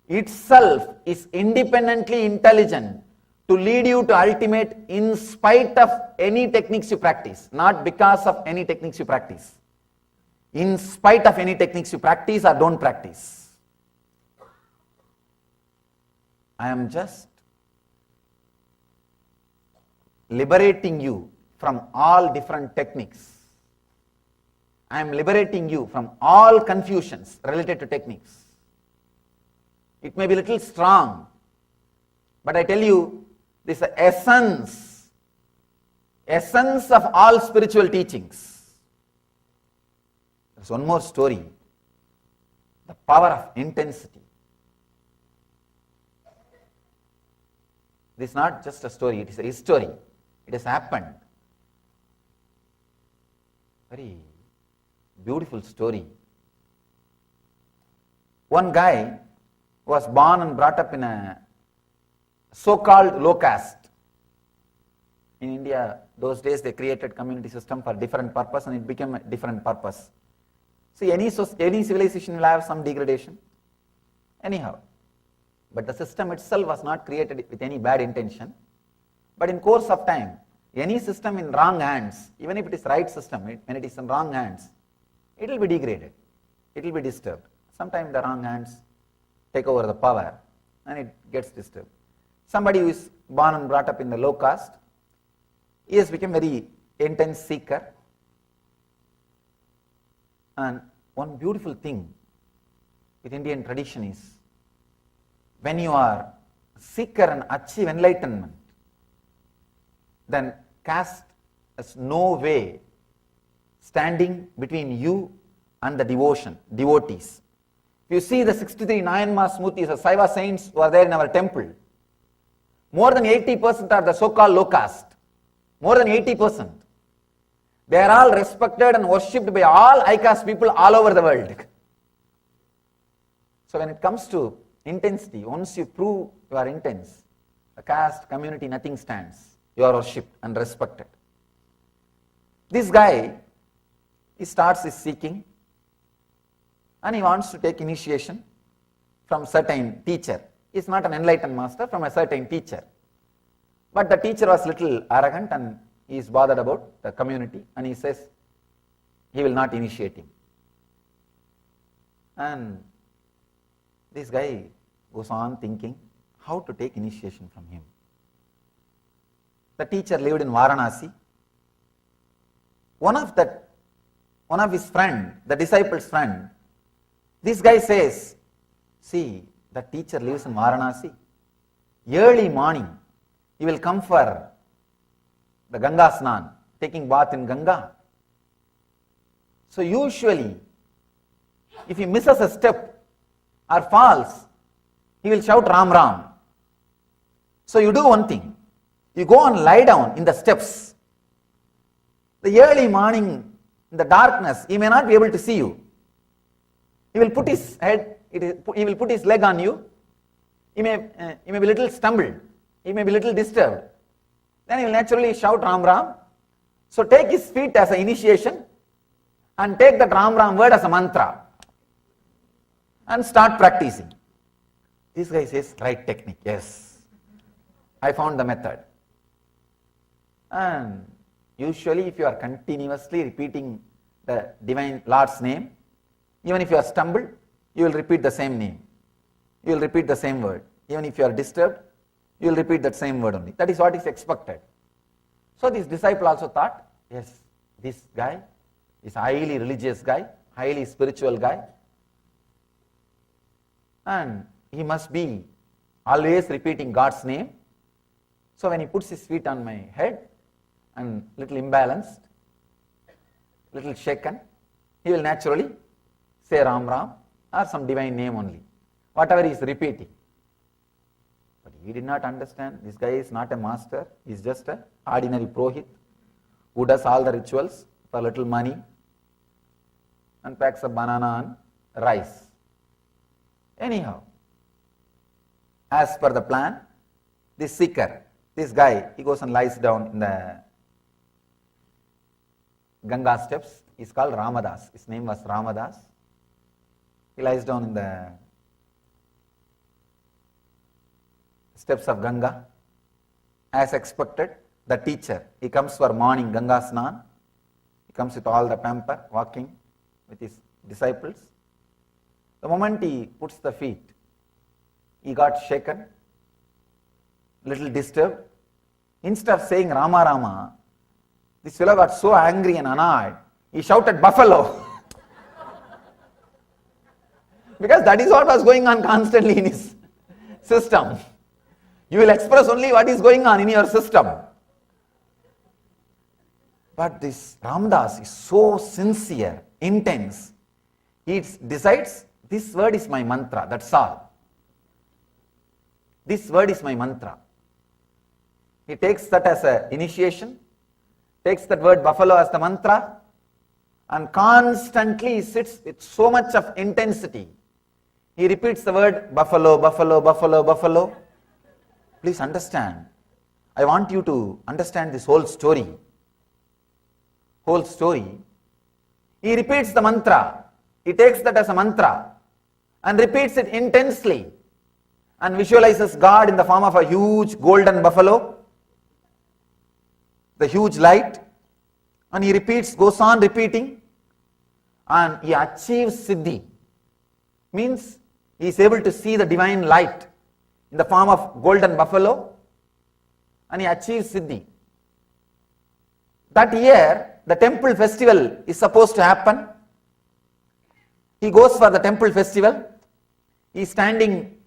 itself is independently intelligent to lead you to ultimate in spite of any techniques you practice, not because of any techniques you practice. In spite of any techniques you practice or don't practice. I am just liberating you from all different techniques. I am liberating you from all confusions related to techniques. It may be a little strong, but I tell you, this is the essence of all spiritual teachings. There's one more story, the power of intensity. This is not just a story, it is a history. It has happened. Very beautiful story. One guy was born and brought up in a so-called low caste. In India, those days they created community system for different purpose and it became a different purpose. See, any civilization will have some degradation. Anyhow. But the system itself was not created with any bad intention. But in course of time, any system in wrong hands, even if it is right system, when it is in wrong hands, it will be degraded. It will be disturbed. Sometimes the wrong hands take over the power and it gets disturbed. Somebody who is born and brought up in the low caste, he has become very intense seeker. And one beautiful thing with Indian tradition is, when you are seeker and achieve enlightenment, then caste has no way standing between you and the devotees. If you see the 63 Nayanmar Smoothis, the Saiva saints who are there in our temple, more than 80% are the so-called low caste. More than 80%. They are all respected and worshipped by all high caste people all over the world. So when it comes to intensity, once you prove you are intense, the caste, community, nothing stands. You are worshipped and respected. This guy, he starts his seeking and he wants to take initiation from certain teacher. He is not an enlightened master, from a certain teacher. But the teacher was little arrogant and he is bothered about the community and he says he will not initiate him. And this guy goes on thinking how to take initiation from him. The teacher lived in Varanasi. One of his friend, the disciple's friend, this guy says, see, the teacher lives in Varanasi. Early morning, he will come for the Ganga Snan, taking bath in Ganga. So usually, if he misses a step or falls, he will shout Ram Ram. So you do one thing, you go and lie down in the steps. The early morning, in the darkness, he may not be able to see you. He will put his head, he will put his leg on you. He may be a little stumbled. He may be a little disturbed. Then he will naturally shout Ram Ram. So take his feet as an initiation and take that Ram Ram word as a mantra and start practicing. This guy says, right technique, yes. I found the method. And usually if you are continuously repeating the Divine Lord's name, even if you are stumbled, you will repeat the same name. You will repeat the same word. Even if you are disturbed, you will repeat that same word only. That is what is expected. So this disciple also thought, yes, this guy is a highly religious guy, highly spiritual guy, and he must be always repeating God's name. So when he puts his feet on my head and little imbalanced, little shaken, he will naturally say Ram Ram or some divine name only, whatever he is repeating. But he did not understand, this guy is not a master, he is just an ordinary Purohit who does all the rituals for little money and packs a banana and rice. Anyhow, as per the plan, this seeker, this guy, he goes and lies down in the Ganga steps. He is called Ramadas. His name was Ramadas. He lies down in the steps of Ganga. As expected, the teacher, he comes for morning Ganga Snan. He comes with all the pamper, walking with his disciples. The moment he puts the feet, he got shaken, little disturbed. Instead of saying Rama Rama, this fellow got so angry and annoyed, he shouted buffalo. Because that is what was going on constantly in his system. You will express only what is going on in your system. But this Ramdas is so sincere, intense. He decides, this word is my mantra, that's all. This word is my mantra. He takes that as an initiation, takes that word buffalo as the mantra, and constantly sits with so much of intensity. He repeats the word buffalo, buffalo, buffalo, buffalo. Please understand. I want you to understand this whole story. Whole story. He repeats the mantra. He takes that as a mantra and repeats it intensely and visualizes God in the form of a huge golden buffalo, the huge light, and he repeats, goes on repeating, and he achieves siddhi. Means he is able to see the divine light in the form of golden buffalo, and he achieves siddhi. That year, the temple festival is supposed to happen. He goes for the temple festival. He is standing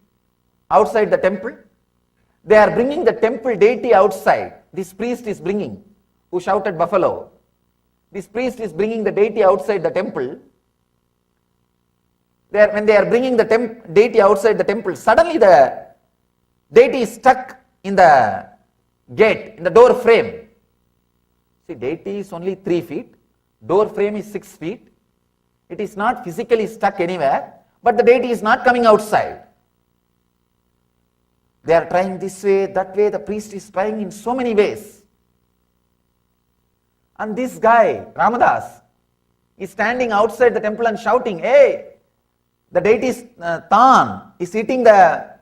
outside the temple. They are bringing the temple deity outside. This priest is bringing, who shouted buffalo. This priest is bringing the deity outside the temple. When they are bringing the deity outside the temple, suddenly the deity is stuck in the gate, in the door frame. See, deity is only 3 feet, door frame is 6 feet. It is not physically stuck anywhere, but the deity is not coming outside. They are trying this way, that way, the priest is trying in so many ways. And this guy, Ramadas, is standing outside the temple and shouting, hey, the deity's Tan is hitting the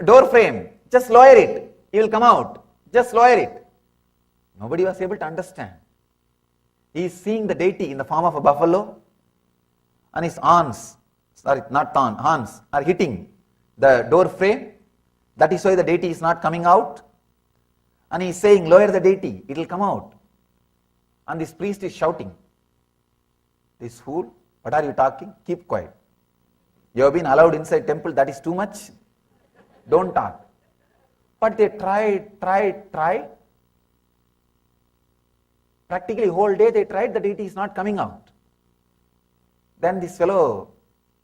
door frame, just lower it, he will come out, just lower it. Nobody was able to understand. He is seeing the deity in the form of a buffalo, and his arms, horns are hitting the door frame. That is why the deity is not coming out. And he is saying, lower the deity, it will come out. And this priest is shouting, this fool, what are you talking? Keep quiet. You have been allowed inside temple, that is too much. Don't talk. But they tried. Practically whole day they tried, the deity is not coming out. Then this fellow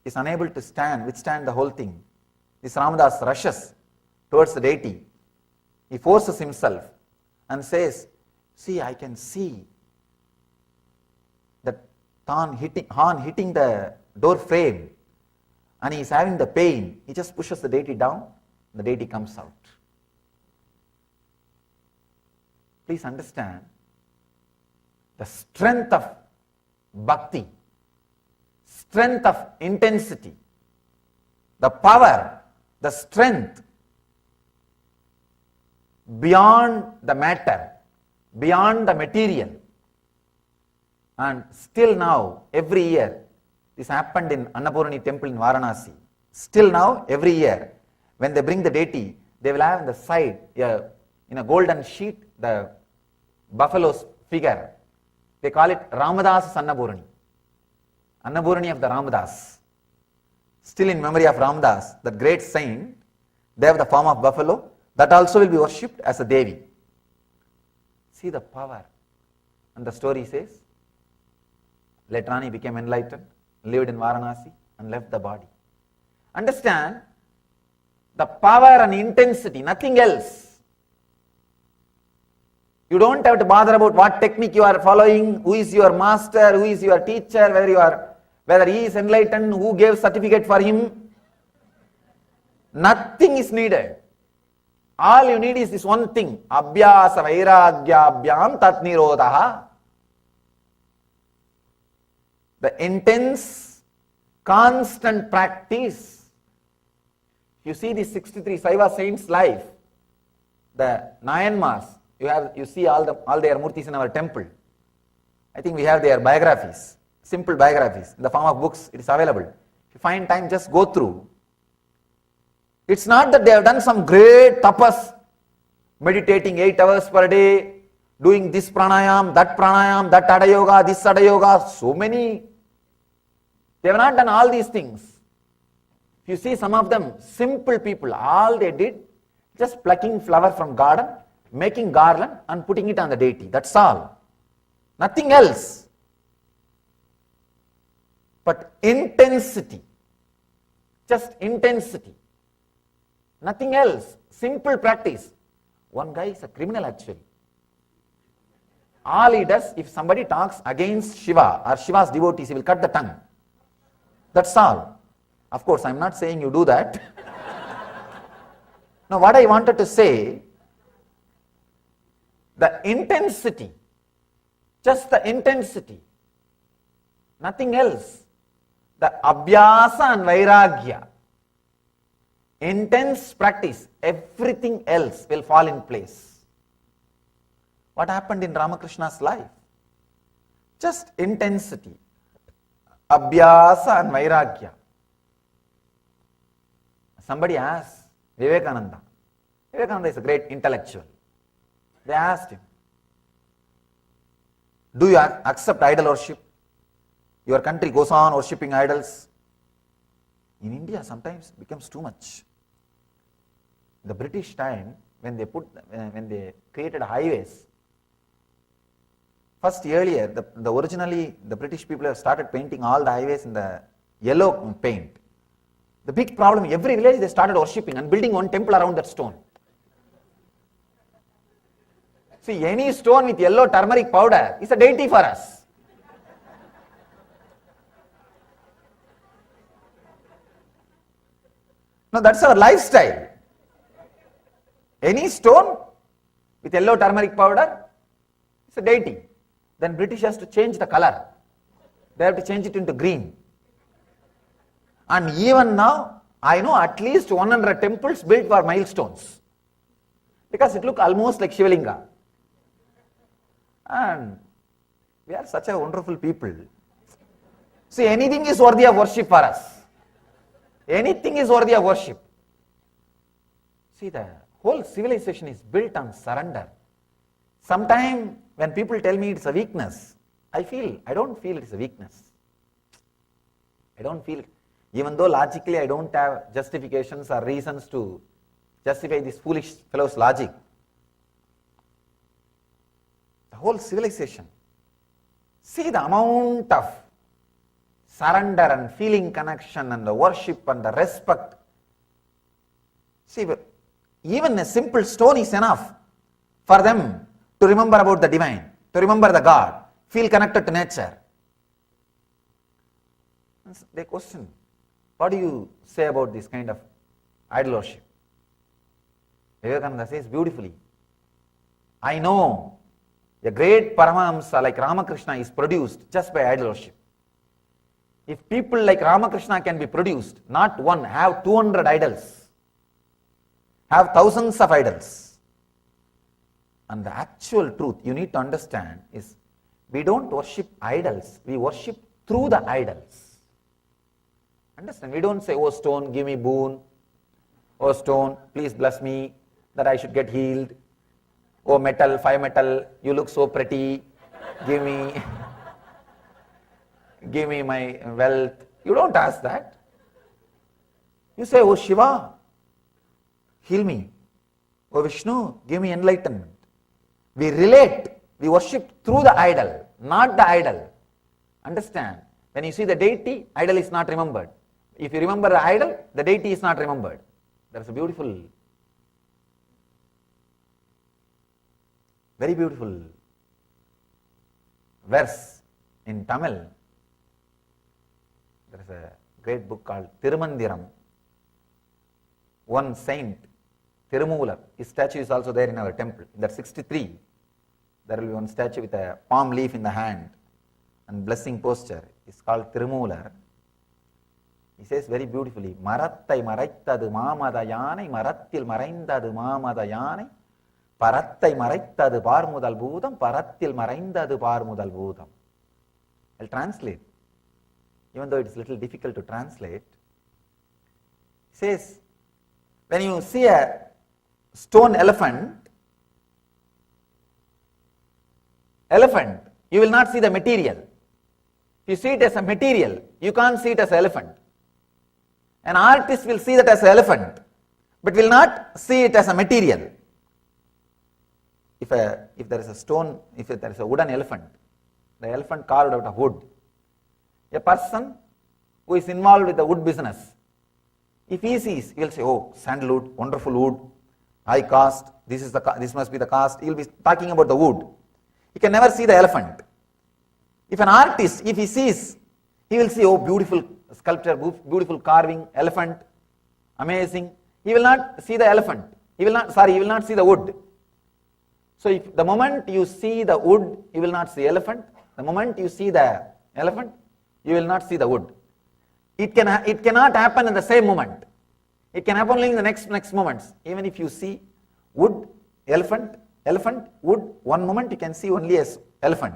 is unable to withstand the whole thing. This Ramadas rushes towards the deity. He forces himself and says, see, I can see the horn hitting the door frame, and he is having the pain. He just pushes the deity down, the deity comes out. Please understand the strength of bhakti, strength of intensity, the power, the strength beyond the matter, beyond the material. And still now, every year, this happened in Annapurni temple in Varanasi. Still now, every year, when they bring the deity, they will have on the side, in a golden sheet, the buffalo's figure. They call it Ramadas Annapurni. Annapurni of the Ramadas. Still in memory of Ramadas, that great saint, they have the form of buffalo. That also will be worshipped as a Devi. See the power. And the story says, later on he became enlightened, lived in Varanasi and left the body. Understand the power and intensity, nothing else. You don't have to bother about what technique you are following, who is your master, who is your teacher, whether he is enlightened, who gave certificate for him. Nothing is needed. All you need is this one thing, abhyasa vairagyabhyam tat nirodha. The intense, constant practice You see the 63 Saiva saints' life, the Nayanmars, you see all their murtis in our temple. I think we have their biographies, simple biographies, in the form of books. It is available. If you find time, just go through. It's not that they have done some great tapas, meditating 8 hours per day, doing this pranayam, that Ada Yoga, this Ada Yoga, so many. They have not done all these things. If you see some of them, simple people, all they did, just plucking flower from garden, making garland and putting it on the deity. That's all. Nothing else. But intensity. Just intensity. Nothing else. Simple practice. One guy is a criminal actually. All he does, if somebody talks against Shiva or Shiva's devotees, he will cut the tongue. That's all. Of course, I am not saying you do that. Now, what I wanted to say, the intensity, just the intensity, nothing else. The abhyasa and vairagya, intense practice, everything else will fall in place. What happened in Ramakrishna's life? Just intensity, abhyasa and vairagya. Somebody asked Vivekananda. Vivekananda is a great intellectual. They asked him, do you accept idol worship? Your country goes on worshipping idols. In India, sometimes it becomes too much. The British time, when they created highways, first earlier, originally the British people have started painting all the highways in the yellow paint. The big problem, every village they started worshipping and building one temple around that stone. See, any stone with yellow turmeric powder is a deity for us. No, that's our lifestyle. Any stone with yellow turmeric powder is a deity. Then British has to change the color. They have to change it into green. And even now, I know at least 100 temples built for milestones. Because it looks almost like Shivalinga. And we are such a wonderful people. See, anything is worthy of worship for us. Anything is worthy of worship. See, the whole civilization is built on surrender. Sometimes when people tell me it's a weakness, I don't feel it's a weakness. I don't feel it. Even though logically I don't have justifications or reasons to justify this foolish fellow's logic. The whole civilization. See the amount of surrender and feeling connection and the worship and the respect. See, even a simple stone is enough for them to remember about the divine, to remember the God, feel connected to nature. They question, what do you say about this kind of idol worship? Vivekananda says beautifully, I know a great Paramahamsa like Ramakrishna is produced just by idol worship. If people like Ramakrishna can be produced, not one, have 200 idols, have thousands of idols. And the actual truth you need to understand is, we don't worship idols, we worship through the idols. Understand? We don't say, oh stone, give me boon. Oh stone, please bless me that I should get healed. Oh metal, fire metal, you look so pretty. Give me my wealth. You don't ask that. You say, oh Shiva, heal me. Oh Vishnu, give me enlightenment. We relate. We worship through the idol, not the idol. Understand? When you see the deity, idol is not remembered. If you remember the idol, the deity is not remembered. There is a beautiful, very beautiful verse in Tamil. There is a great book called Tirumandiram. One saint, Tirumular, his statue is also there in our temple. In that 63, there will be one statue with a palm leaf in the hand and blessing posture. It's called Tirumular. He says very beautifully, Marattai maraitadu mamada yanai, Marattil maraindadu mamada yanai, Parattai maraitadu parmudal bhudam, Parattil maraindadu parmudal bhudam. I'll translate, even though it's a little difficult to translate. He says, when you see a stone elephant, you will not see the material. If you see it as a material, you can't see it as an elephant. An artist will see that as an elephant, but will not see it as a material. If there is a stone, if there is a wooden elephant, the elephant carved out of wood, a person who is involved with the wood business, if he sees, he will say, oh, sandalwood, wonderful wood, high cost, this must be the cost. He will be talking about the wood. He can never see the elephant. If an artist, if he sees, he will see, oh, beautiful sculpture, beautiful carving, elephant, amazing. He will not see the elephant. He will not see the wood. So if the moment you see the wood, you will not see elephant. The moment you see the elephant, you will not see the wood. It cannot happen in the same moment. It can happen only in the next moments. Even if you see wood, elephant, wood, one moment you can see only as elephant.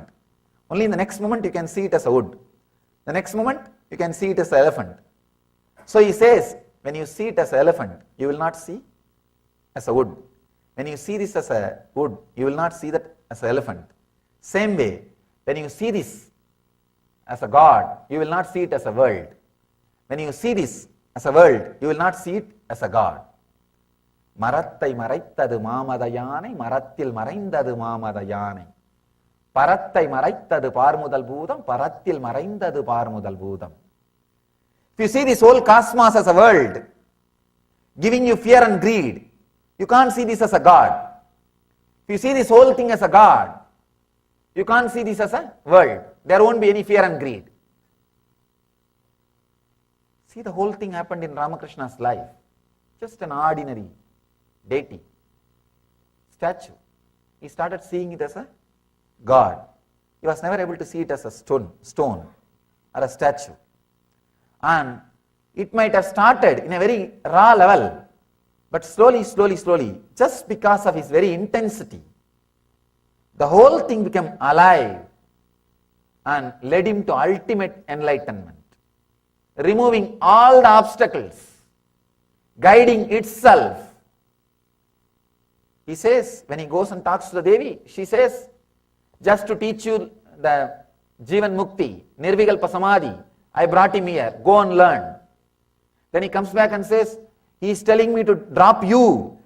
Only in the next moment you can see it as a wood. The next moment you can see it as an elephant. So he says, when you see it as an elephant, you will not see as a wood. When you see this as a wood, you will not see that as an elephant. Same way, when you see this as a God, you will not see it as a world. When you see this as a world, you will not see it as a God. Marattai maraitadu mamada yanai, Marattil maraindadu mamada yanai. Parattai maraitadu parmudal bhudam, Parattil maraindadu parmudal bhudam. If you see this whole cosmos as a world, giving you fear and greed, you can't see this as a God. If you see this whole thing as a God, you can't see this as a world. There won't be any fear and greed. See, the whole thing happened in Ramakrishna's life. Just an ordinary deity, statue. He started seeing it as a God. He was never able to see it as a stone or a statue. And it might have started in a very raw level, but slowly, just because of his very intensity, the whole thing became alive and led him to ultimate enlightenment, removing all the obstacles, guiding itself. He says, when he goes and talks to the Devi, she says, just to teach you the Jivan Mukti, Nirvikalpa Samadhi, I brought him here, go and learn. Then he comes back and says, he is telling me to drop you.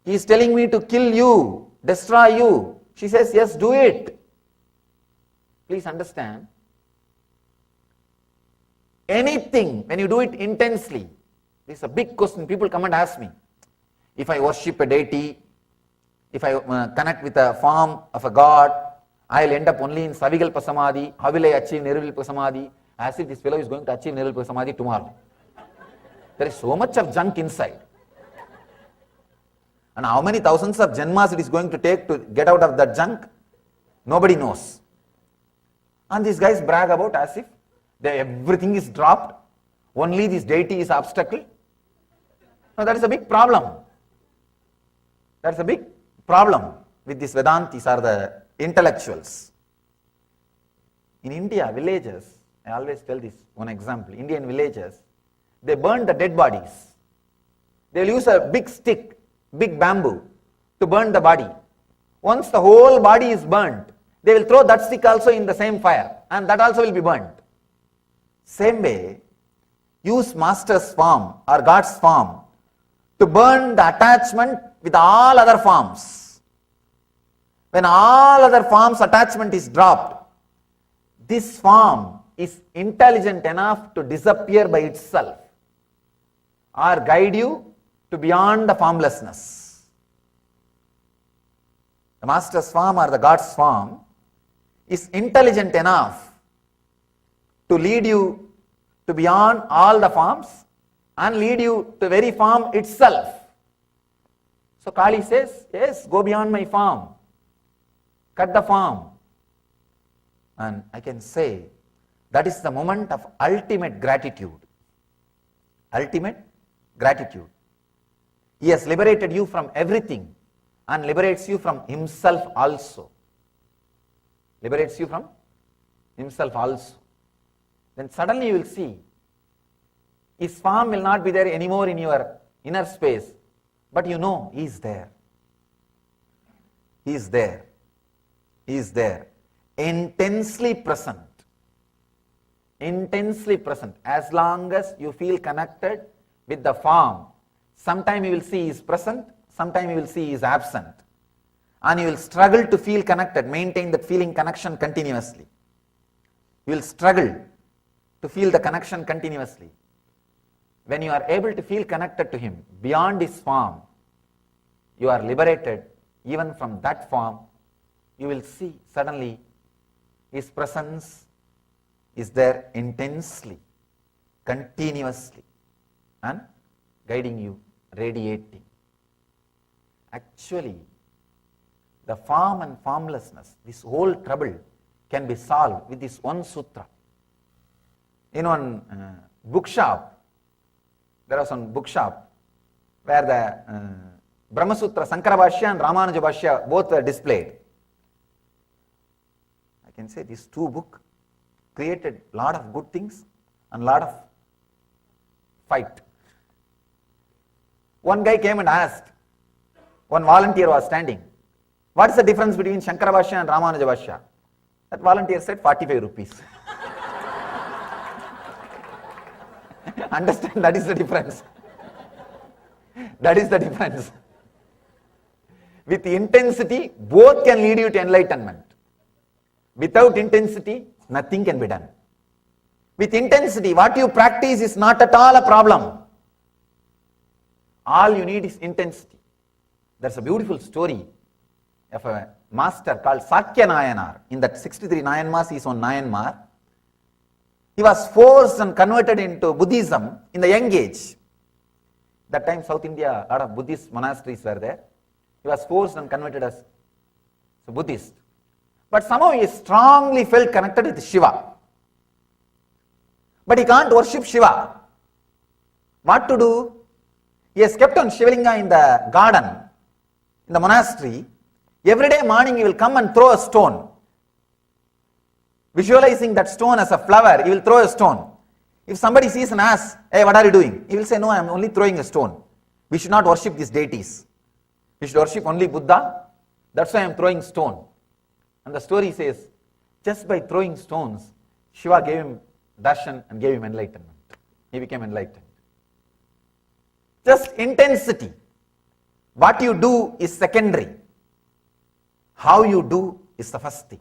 He is telling me to kill you, destroy you. She says, yes, do it. Please understand, anything, when you do it intensely, this is a big question. People come and ask me, if I worship a deity, if I connect with a form of a god, I will end up only in Savikalpa Samadhi. How will I achieve Nirvikalpa Samadhi? As if this fellow is going to achieve Nirvikalpa Samadhi tomorrow. There is so much of junk inside. And how many thousands of janmas it is going to take to get out of that junk, nobody knows. And these guys brag about as if everything is dropped, only this deity is obstacle. Now that is a big problem. That's a big problem with these Vedantis or the intellectuals. In India, villages, I always tell this one example, Indian villages, they burn the dead bodies. They will use a big stick, big bamboo to burn the body. Once the whole body is burnt, they will throw that stick also in the same fire and that also will be burnt. Same way, use master's form or God's form to burn the attachment with all other forms. When all other forms attachment is dropped, this form is intelligent enough to disappear by itself or guide you to beyond the formlessness. The master's form or the God's form is intelligent enough to lead you to beyond all the forms and lead you to very form itself. So Kali says, yes, go beyond my form, cut the form. And I can say That is the moment of ultimate gratitude. Ultimate gratitude. He has liberated you from everything and liberates you from himself also. Liberates you from himself also. Then suddenly you will see his form will not be there anymore in your inner space, but you know he is there. He is there. He is there. Intensely present. Intensely present. As long as you feel connected with the form, sometime you will see he is present, sometime you will see he is absent. And you will struggle to feel connected, maintain that feeling connection continuously. You will struggle to feel the connection continuously. When you are able to feel connected to him beyond his form, you are liberated even from that form. You will see suddenly his presence is there intensely, continuously, and guiding you, radiating. Actually, the form and formlessness, this whole trouble can be solved with this one sutra. In one bookshop, there was one bookshop where the Brahma Sutra, Sankara Bhashya and Ramanuja Bhashya both were displayed. I can say these two books created a lot of good things and a lot of fight. One guy came and asked, one volunteer was standing, what is the difference between Shankara Bhashya and Ramanuja Bhashya? That volunteer said 45 rupees. Understand, that is the difference. That is the difference. With intensity, both can lead you to enlightenment. Without intensity, nothing can be done. With intensity, what you practice is not at all a problem. All you need is intensity. There's a beautiful story of a master called Sakya Nayanar. In that 63 Nayanmars, he is on Nayanmar. He was forced and converted into Buddhism in the young age. That time South India, a lot of Buddhist monasteries were there. He was forced and converted as a Buddhist. But somehow he strongly felt connected with Shiva. But he can't worship Shiva. What to do? He has kept on Shivalinga in the garden, in the monastery. Every day morning he will come and throw a stone. Visualizing that stone as a flower, he will throw a stone. If somebody sees and asks, hey, what are you doing? He will say, no, I am only throwing a stone. We should not worship these deities. We should worship only Buddha. That's why I am throwing stone. And the story says, just by throwing stones, Shiva gave him darshan and gave him enlightenment. He became enlightened. Just intensity. What you do is secondary. How you do is the first thing.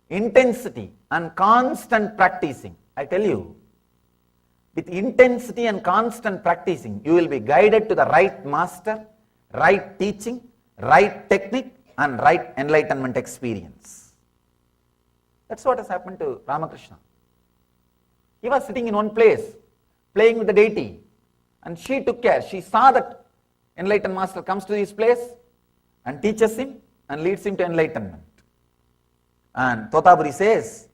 Intensity and constant practicing. I tell you, with intensity and constant practicing, you will be guided to the right master, right teaching, right technique, and right enlightenment experience. That's what has happened to Ramakrishna. He was sitting in one place, playing with the deity, and she took care. She saw that enlightened master comes to this place and teaches him and leads him to enlightenment. And Totaburi says,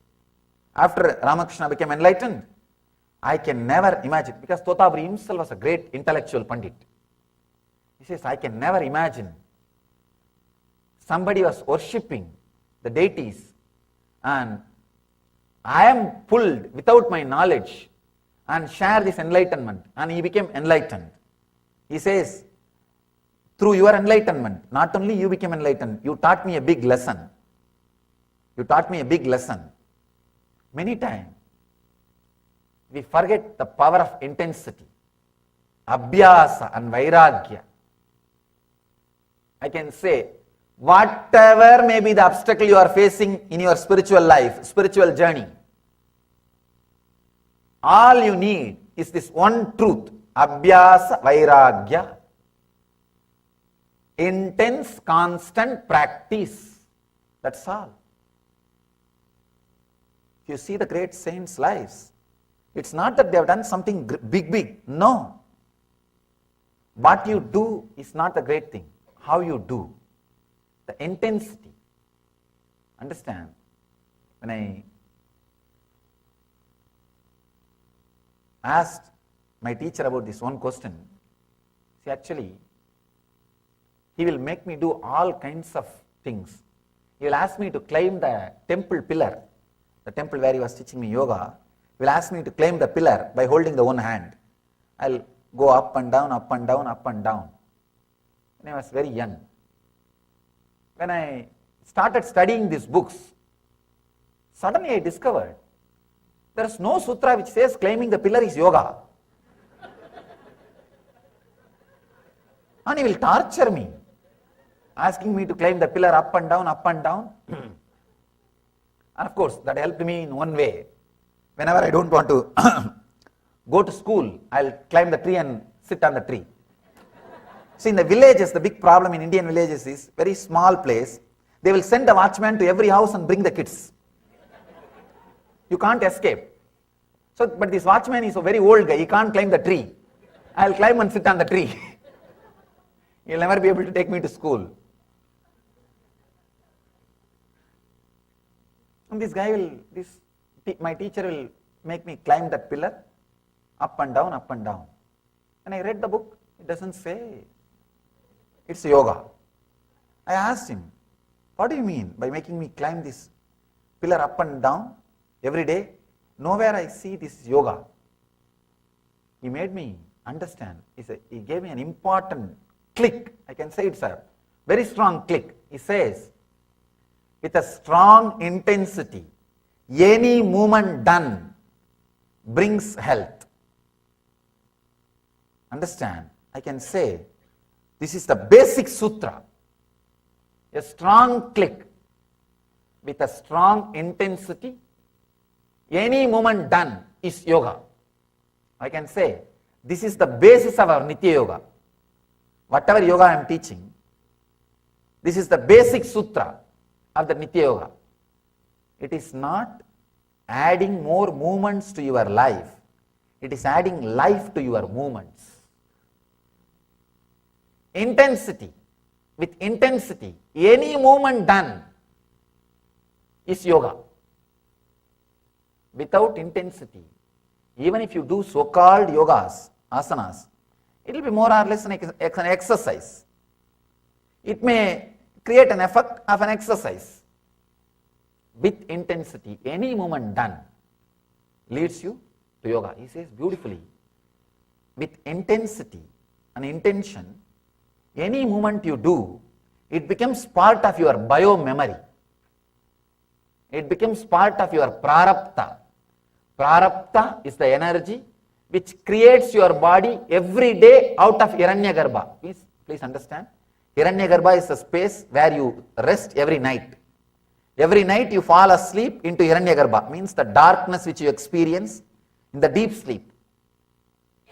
after Ramakrishna became enlightened, I can never imagine, because Totaburi himself was a great intellectual Pandit. He says, I can never imagine somebody was worshipping the deities and I am pulled without my knowledge and share this enlightenment, and he became enlightened. He says, through your enlightenment, not only you became enlightened, you taught me a big lesson. You taught me a big lesson. Many times, we forget the power of intensity, abhyasa and vairagya. I can say, whatever may be the obstacle you are facing in your spiritual life, spiritual journey, all you need is this one truth, abhyasa vairagya. Intense, constant practice. That's all. If you see the great saints' lives, it's not that they have done something big. No. What you do is not the great thing. How you do. The intensity. Understand? When I asked my teacher about this one question. See, actually, he will make me do all kinds of things. He will ask me to climb the temple pillar, the temple where he was teaching me yoga. He will ask me to climb the pillar by holding the one hand. I'll go up and down, up and down, up and down. When I was very young. When I started studying these books, suddenly I discovered there is no sutra which says climbing the pillar is yoga. And he will torture me, asking me to climb the pillar up and down, up and down. And of course, that helped me in one way. Whenever I don't want to go to school, I'll climb the tree and sit on the tree. See, in the villages, the big problem in Indian villages is very small place. They will send a watchman to every house and bring the kids. You can't escape. So, but this watchman is a very old guy. He can't climb the tree. I'll climb and sit on the tree. He'll never be able to take me to school. And this guy will, my teacher will make me climb that pillar, up and down, up and down. And I read the book, it doesn't say it's yoga. I asked him, what do you mean by making me climb this pillar up and down every day? Nowhere I see this yoga. He made me understand. He gave me an important click. I can say it's a very strong click. He says, with a strong intensity, any movement done brings health. Understand? I can say, this is the basic sutra. A strong click with a strong intensity, any movement done is yoga. I can say, this is the basis of our Nitya Yoga. Whatever yoga I am teaching, this is the basic sutra of the Nitya Yoga. It is not adding more movements to your life. It is adding life to your movements. Intensity. With intensity, any movement done is yoga. Without intensity, even if you do so-called yogas, asanas, it will be more or less an exercise. It may create an effect of an exercise. With intensity, any movement done leads you to yoga. He says beautifully, with intensity and intention, any movement you do, it becomes part of your bio-memory. It becomes part of your prarabdha. Prarabdha is the energy which creates your body every day out of Hiranyagarbha. Please understand. Hiranyagarbha is a space where you rest every night. Every night you fall asleep into Hiranyagarbha, means the darkness which you experience in the deep sleep.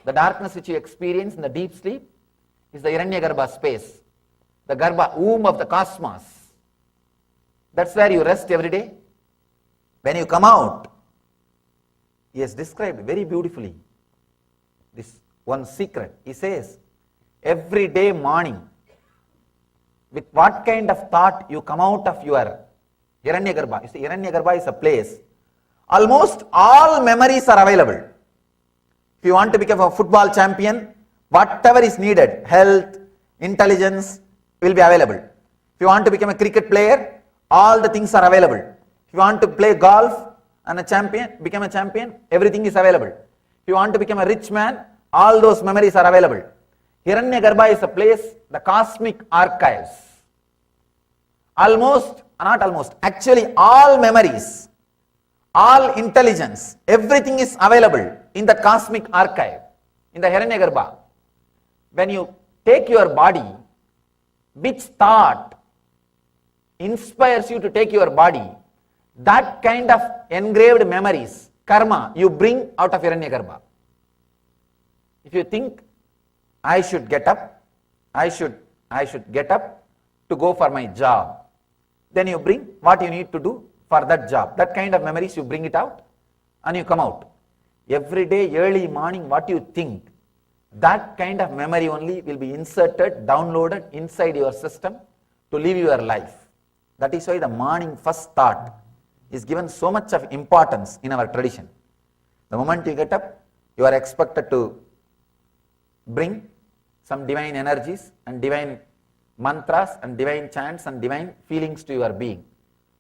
The darkness which you experience in the deep sleep is the Hiranyagarbha space, the Garbha, womb of the cosmos. That's where you rest every day. When you come out, he has described very beautifully this one secret. He says, every day morning, with what kind of thought you come out of your Hiranyagarbha. You see, Hiranyagarbha is a place, almost all memories are available. If you want to become a football champion, whatever is needed, health, intelligence, will be available. If you want to become a cricket player, all the things are available. If you want to play golf and become a champion, everything is available. If you want to become a rich man, all those memories are available. Hiranyagarbha is a place, the cosmic archives. Actually all memories, all intelligence, everything is available in the cosmic archive, in the Hiranyagarbha. When you take your body, which thought inspires you to take your body, that kind of engraved memories, karma, you bring out of Hiranyagarbha. If you think, I should get up to go for my job, then you bring what you need to do for that job. That kind of memories, you bring it out and you come out. Every day, early morning, what you think, that kind of memory only will be inserted, downloaded inside your system to live your life. That is why the morning first thought is given so much of importance in our tradition. The moment you get up, you are expected to bring some divine energies and divine mantras and divine chants and divine feelings to your being,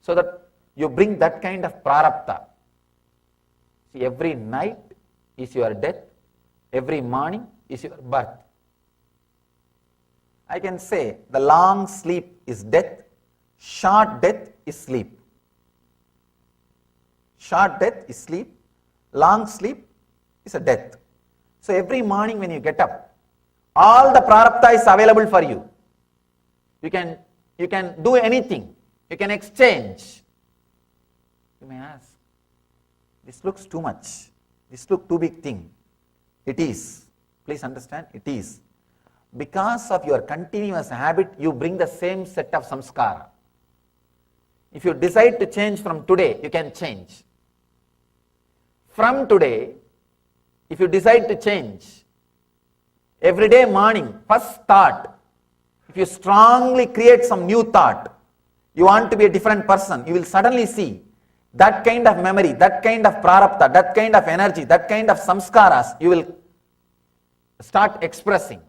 so that you bring that kind of prarabdha. See, every night is your death, every morning is your birth. I can say the long sleep is death, short death is sleep. Short death is sleep, long sleep is a death. So every morning when you get up, all the prarabdha is available for you. You can do anything, you can exchange. You may ask, this looks too much, this looks too big thing. It is, please understand, it is. Because of your continuous habit, you bring the same set of samskara. If you decide to change from today, you can change. From today, if you decide to change, every day morning, first thought, if you strongly create some new thought, you want to be a different person, you will suddenly see that kind of memory, that kind of prarabdha, that kind of energy, that kind of samskaras, you will start expressing,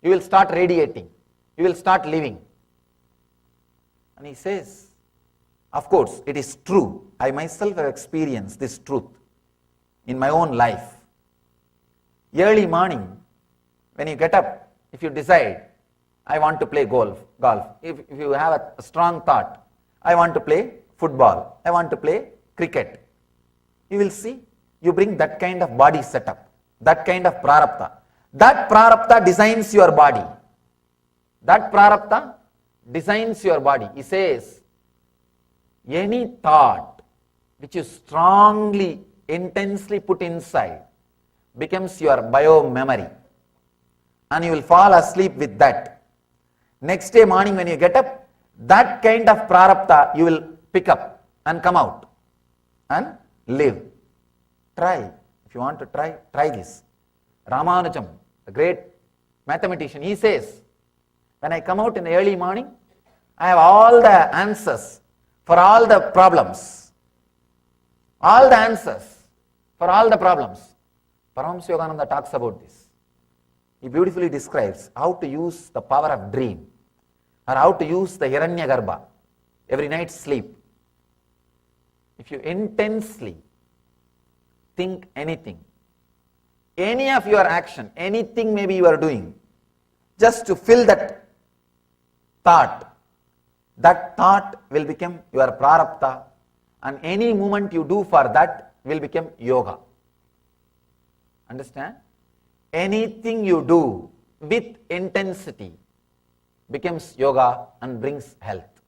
you will start radiating, you will start living. And he says, of course, it is true. I myself have experienced this truth in my own life. Early morning, when you get up, if you decide, I want to play golf. If you have a strong thought, I want to play football, I want to play cricket, you will see, you bring that kind of body setup, that kind of prarabdha. That prarabdha designs your body. That prarabdha designs your body. He says, any thought which you strongly, intensely put inside becomes your bio-memory, and you will fall asleep with that. Next day morning when you get up, that kind of prarabdha you will pick up and come out and live. Try. If you want to try this. Ramanujam, the great mathematician, he says, when I come out in the early morning, I have all the answers for all the problems. All the answers for all the problems. Paramashivoham talks about this. He beautifully describes how to use the power of dream, or how to use the Hiranyagarbha, every night sleep. If you intensely think anything, any of your action, anything maybe you are doing, just to fill that thought will become your prarabdha, and any movement you do for that will become yoga. Understand? Anything you do with intensity becomes yoga and brings health.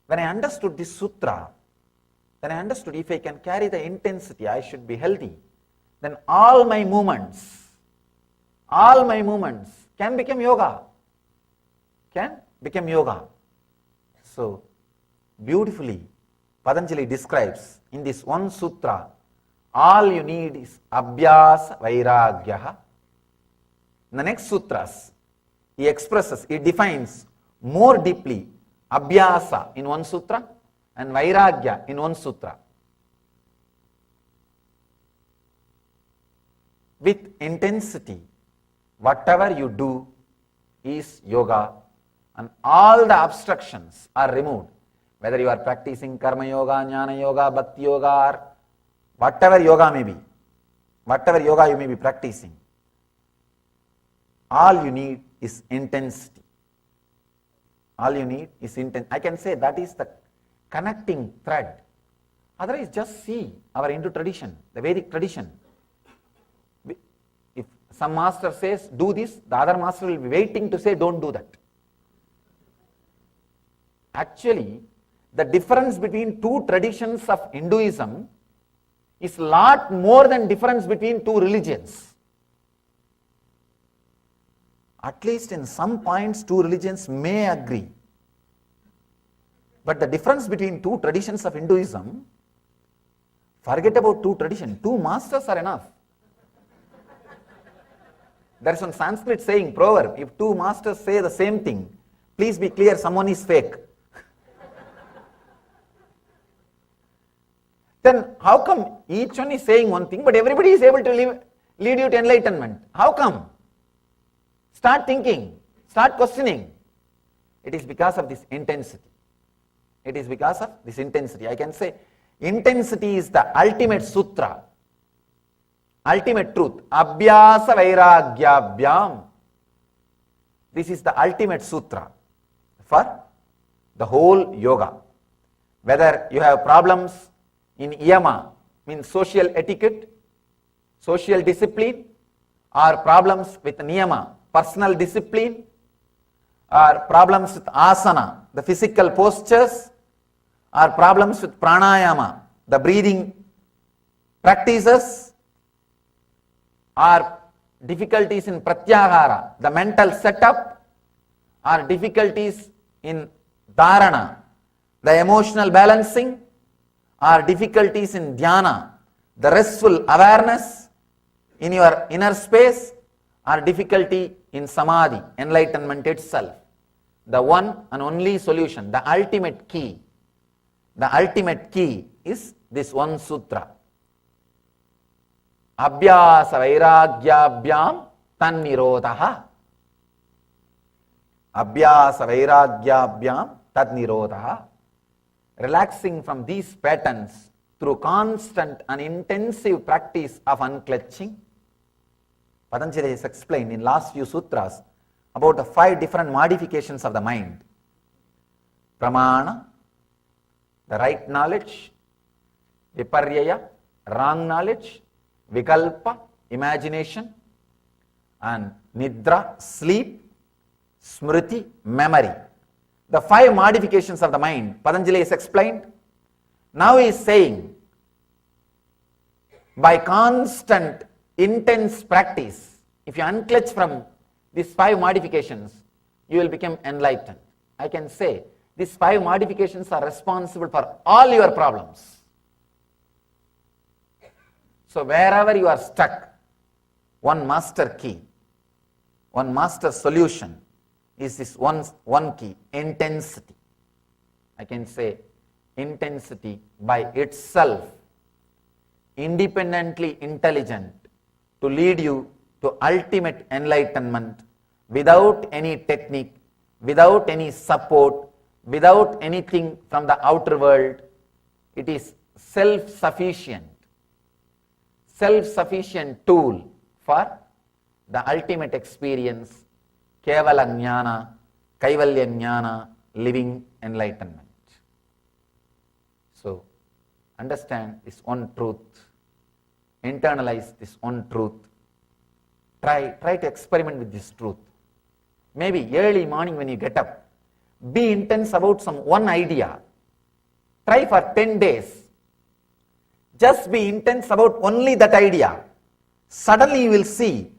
When I understood this sutra, then I understood if I can carry the intensity, I should be healthy, then all my movements can become yoga. So, beautifully, Patanjali describes in this one sutra, all you need is abhyasa vairagyaha. In the next sutras, he defines more deeply abhyasa in one sutra and vairagya in one sutra. With intensity, whatever you do is yoga, and all the obstructions are removed. Whether you are practicing karma yoga, jnana yoga, bhakti yoga, or whatever yoga may be, whatever yoga you may be practicing, all you need is intensity. All you need is intensity. I can say that is the connecting thread. Otherwise, just see our Hindu tradition, the Vedic tradition. If some master says, do this, the other master will be waiting to say, don't do that. Actually, the difference between two traditions of Hinduism is a lot more than difference between two religions. At least in some points, two religions may agree. But the difference between two traditions of Hinduism, forget about two traditions, two masters are enough. There is one Sanskrit saying, proverb, if two masters say the same thing, please be clear, someone is fake. Then how come each one is saying one thing, but everybody is able to lead you to enlightenment? How come? Start thinking, start questioning. It is because of this intensity. It is because of this intensity. I can say intensity is the ultimate sutra, ultimate truth. Abhyasa vairagyabhyam. This is the ultimate sutra for the whole yoga. Whether you have problems in yama, means social etiquette, social discipline, or problems with niyama, personal discipline, or problems with asana, the physical postures, or problems with pranayama, the breathing practices, or difficulties in pratyahara, the mental setup, or difficulties in dharana, the emotional balancing, or difficulties in dhyana, the restful awareness in your inner space, or difficulty in samadhi, enlightenment itself. The one and only solution, the ultimate key is this one sutra. Abhyasa vairagyabhyam tannirodha. Abhyasa vairagyabhyam tannirodha. Relaxing from these patterns through constant and intensive practice of unclutching. Patanjali has explained in last few sutras about the 5 different modifications of the mind. Pramana, the right knowledge; viparyaya, wrong knowledge; vikalpa, imagination; and nidra, sleep; smriti, memory. The 5 modifications of the mind, Patanjali has explained. Now he is saying, by constant, intense practice, if you unclutch from these 5 modifications, you will become enlightened. I can say, these 5 modifications are responsible for all your problems. So wherever you are stuck, one master key, one master solution is this one key, intensity. I can say intensity by itself, independently intelligent to lead you to ultimate enlightenment without any technique, without any support, without anything from the outer world. It is self-sufficient tool for the ultimate experience, Kevala Jnana, Kaivalya Jnana, living enlightenment. So, understand this one truth, internalize this one truth, try to experiment with this truth. Maybe early morning when you get up, be intense about some one idea. Try for 10 days. Just be intense about only that idea. Suddenly you will see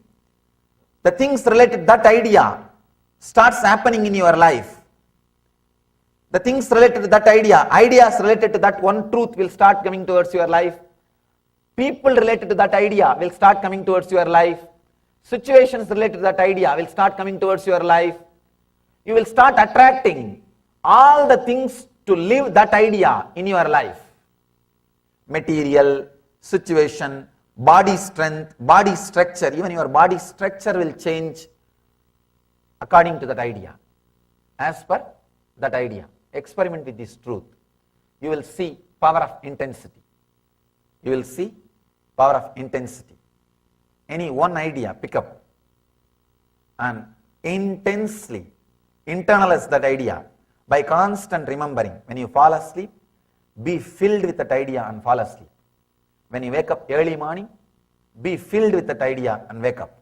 the things related to that idea starts happening in your life. The things related to that idea, ideas related to that one truth will start coming towards your life. People related to that idea will start coming towards your life. Situations related to that idea will start coming towards your life. You will start attracting all the things to live that idea in your life. Material, situation, body strength, body structure, even your body structure will change according to that idea, as per that idea. Experiment with this truth. You will see power of intensity. You will see power of intensity. Any one idea, pick up and intensely internalize that idea by constant remembering. When you fall asleep, be filled with that idea and fall asleep. When you wake up early morning, be filled with that idea and wake up.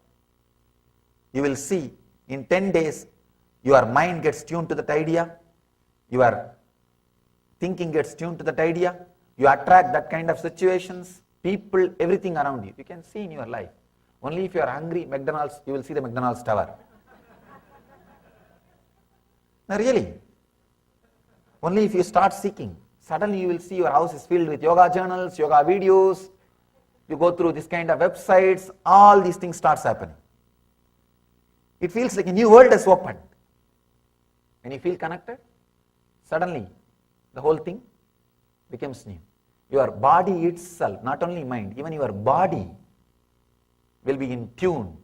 You will see in 10 days, your mind gets tuned to that idea, your thinking gets tuned to that idea, you attract that kind of situations, people, everything around you. You can see in your life. Only if you are hungry, McDonald's, you will see the McDonald's tower. No, really. Only if you start seeking, suddenly you will see your house is filled with yoga journals, yoga videos, you go through this kind of websites, all these things starts happening. It feels like a new world has opened. When you feel connected, suddenly the whole thing becomes new. your body itself, not only mind, even your body will be in tune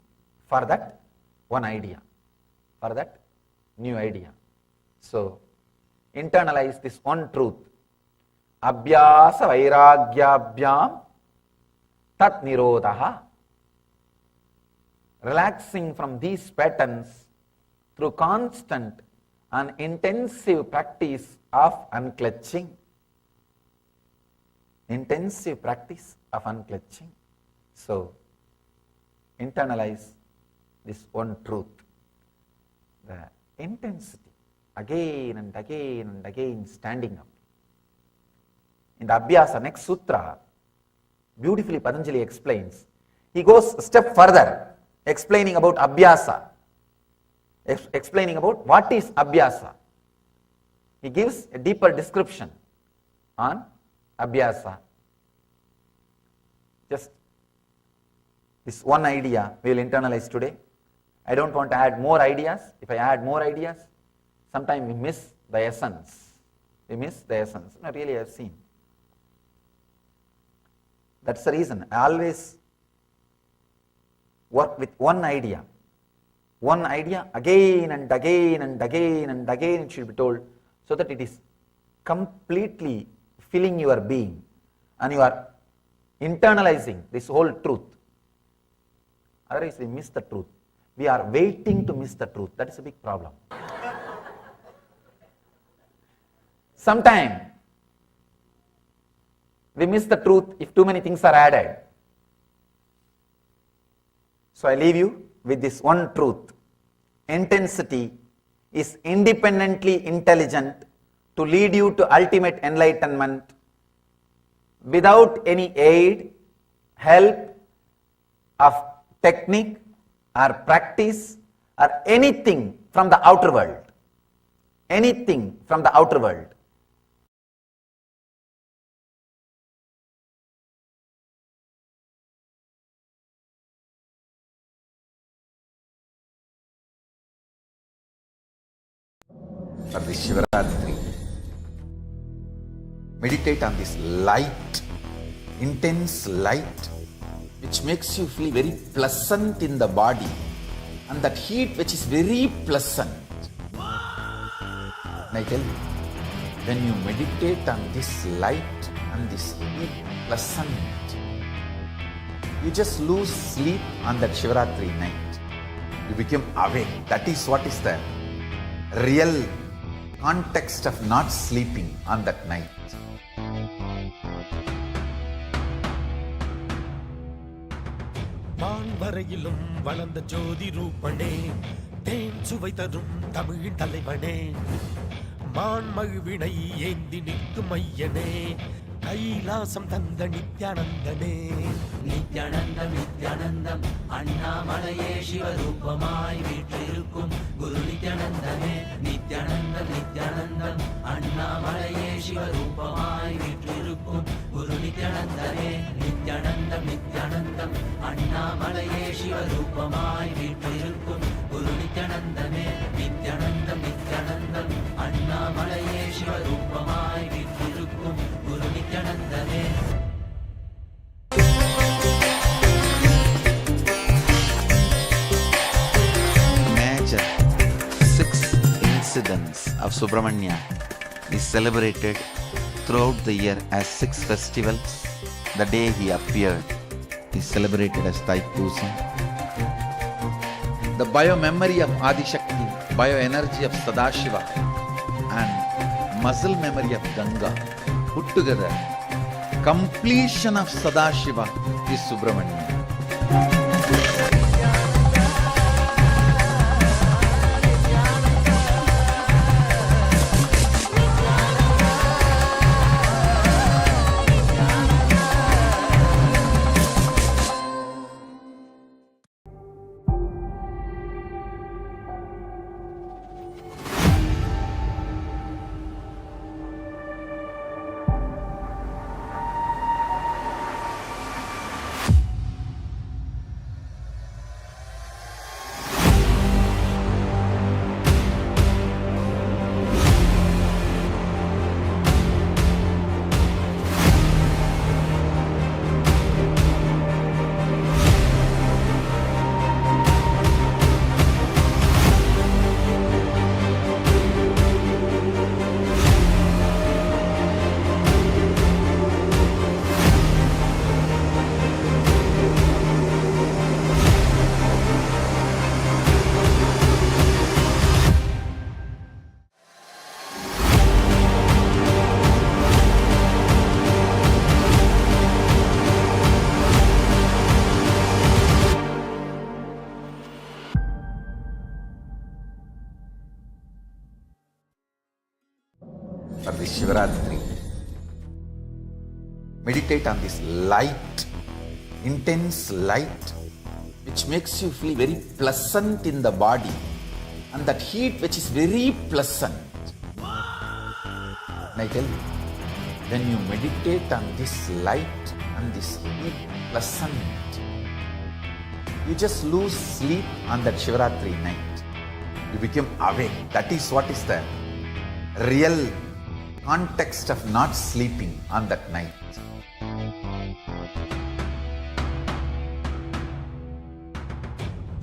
for that one idea, for that new idea. So, internalize this one truth. Abhyasa vairagyabhyam tat nirodha. Relaxing from these patterns through constant and intensive practice of unclutching. Intensive practice of unclutching. So, internalize this one truth. The intensity, again and again and again standing up. In the Abhyasa, next sutra, beautifully Patanjali explains. He goes a step further, explaining about Abhyasa, explaining about what is Abhyasa. He gives a deeper description on Abhyasa. Just this one idea we will internalize today. I don't want to add more ideas. If I add more ideas, sometimes we miss the essence. We miss the essence. No, really I have seen. That's the reason I always work with one idea. One idea again and again and again and again it should be told, so that it is completely filling your being and you are internalizing this whole truth. Otherwise we miss the truth. We are waiting to miss the truth. That is a big problem. Sometimes we miss the truth if too many things are added. So I leave you with this one truth. Intensity is independently intelligent to lead you to ultimate enlightenment without any aid, help of technique or practice or anything from the outer world. Anything from the outer world. For this Shivaratri, meditate on this light, intense light, which makes you feel very pleasant in the body, and that heat which is very pleasant. And I tell you, when you meditate on this light and this heat pleasant, you just lose sleep on that Shivaratri night. You become awake. That is what is the real context of not sleeping on that night. வான்வரையிலும் வளர்ந்த ஜோதி ரூபனே, தேன் சுவை தரும் தமிழின் தலைவனே, மான்மழுவினை ஏந்தி நிற்கும் ஐயனே, கைலாசம் தந்த நித்யானந்தனே. நித்யானந்தம் நித்யானந்தம் அண்ணாமலையே சிவரூபமாய் வீற்றிருக்கும் குரு நித்யானந்தமே. நித்யானந்தம் நித்யானந்தம் அண்ணாமலையே சிவரூபமாய் வீற்றிருக்கும் குரு நித்யானந்தமே. நித்யானந்தம் நித்யானந்தம் அண்ணாமலையே சிவரூபமாய் வீற்றிருக்கும் குரு நித்யானந்தமே. நித்யானந்தம் நித்யானந்தம் அண்ணாமலையே சிவரூபமாய் வீற்றிருக்கும் குரு நித்யானந்தமே. Major 6 incidents of Subramanya is celebrated throughout the year as 6 festivals. The day he appeared is celebrated as Thaipusam. The bio-memory of Adishakti, bio-energy of Sadashiva and muscle memory of Ganga put together, completion of Sadashiva is Subramanya. for this Shivaratri. Meditate on this light, intense light, which makes you feel very pleasant in the body, and that heat which is very pleasant. And I tell you, when you meditate on this light and this heat pleasant, you just lose sleep on that Shivaratri night. You become awake. That is what is the real context of not sleeping on that night.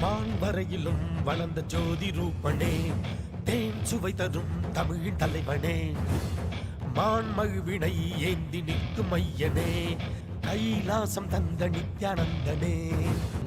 வான்வரையிலும் வளர்ந்த ஜோதி ரூபனே, தேன் சுவை தரும் தமிழின் தலைவனே, மான்மழுவினை ஏந்தி நிற்கும் ஐயனே, கைலாசம் தந்த நித்யானந்தனே.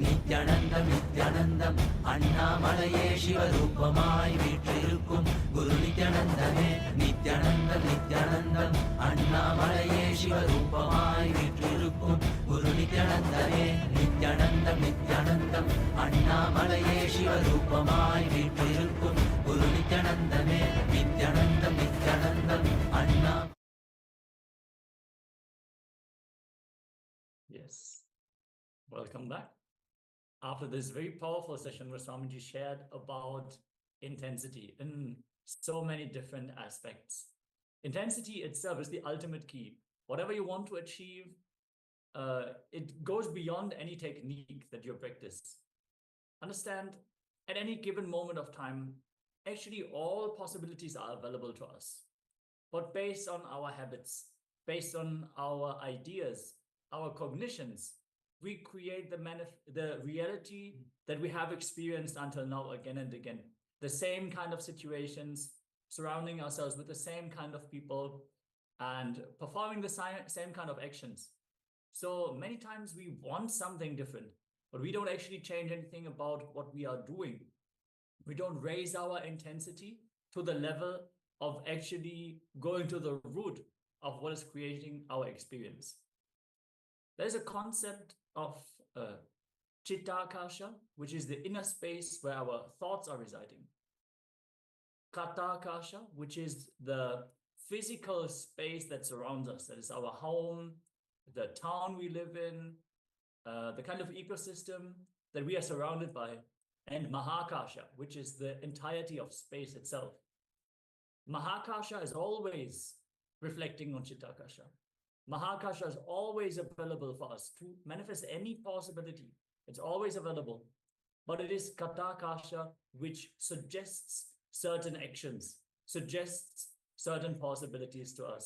நித்யானந்தம் நித்யானந்தம் அண்ணாமலையே சிவரூபமாய் வீற்றிருக்கும் குரு நித்யானந்தமே. நித்யானந்தம் நித்யானந்தம் அண்ணாமலையே சிவரூபமாய் வீற்றிருக்கும் குரு நித்யானந்தமே. நித்யானந்தம் நித்யானந்தம் அண்ணாமலையே சிவரூபமாய் வீற்றிருக்கும் குரு நித்யானந்தமே. நித்யானந்தம் நித்யானந்தம் அண்ணா. Yes, welcome back. After this very powerful session where Swamiji shared about intensity in so many different aspects. Intensity itself is the ultimate key. Whatever you want to achieve, it goes beyond any technique that you practice. Understand, at any given moment of time, actually all possibilities are available to us. But based on our habits, based on our ideas, our cognitions, we create the reality that we have experienced until now again and again. The same kind of situations, surrounding ourselves with the same kind of people, and performing the same kind of actions. So many times we want something different, but we don't actually change anything about what we are doing. We don't raise our intensity to the level of actually going to the root of what is creating our experience. There's a concept of Chittakasha, which is the inner space where our thoughts are residing. Katakasha, which is the physical space that surrounds us. That is our home, the town we live in, the kind of ecosystem that we are surrounded by. And Mahakasha, which is the entirety of space itself. Mahakasha is always reflecting on Chittakasha. Mahakasha is always available for us to manifest any possibility. It's always available. But it is Katakasha which suggests certain actions, suggests certain possibilities to us.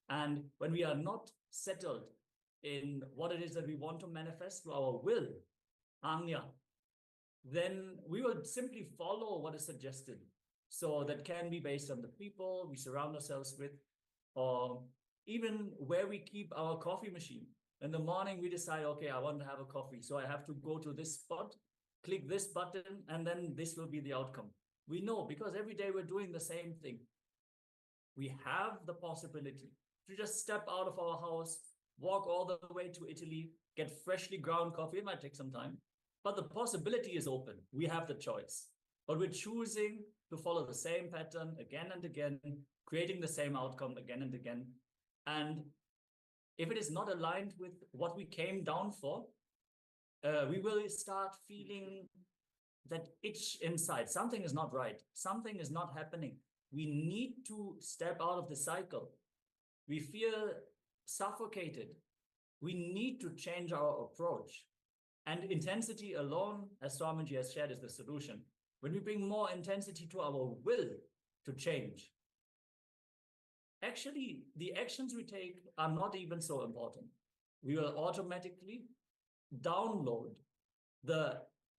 And when we are not settled in what it is that we want to manifest through our will, Anya, then we will simply follow what is suggested. So that can be based on the people we surround ourselves with, or even where we keep our coffee machine. In the morning, we decide, okay, I want to have a coffee. So I have to go to this spot, click this button, and then this will be the outcome. We know because every day we're doing the same thing. We have the possibility to just step out of our house, walk all the way to Italy, get freshly ground coffee. It might take some time, but the possibility is open. We have the choice, but we're choosing to follow the same pattern again and again, creating the same outcome again and again. And if it is not aligned with what we came down for, we will start feeling that itch inside. Something is not right. Something is not happening. We need to step out of the cycle. We feel suffocated. We need to change our approach. And intensity alone, as Swamiji has shared, is the solution. When we bring more intensity to our will to change, actually, the actions we take are not even so important. We will automatically download the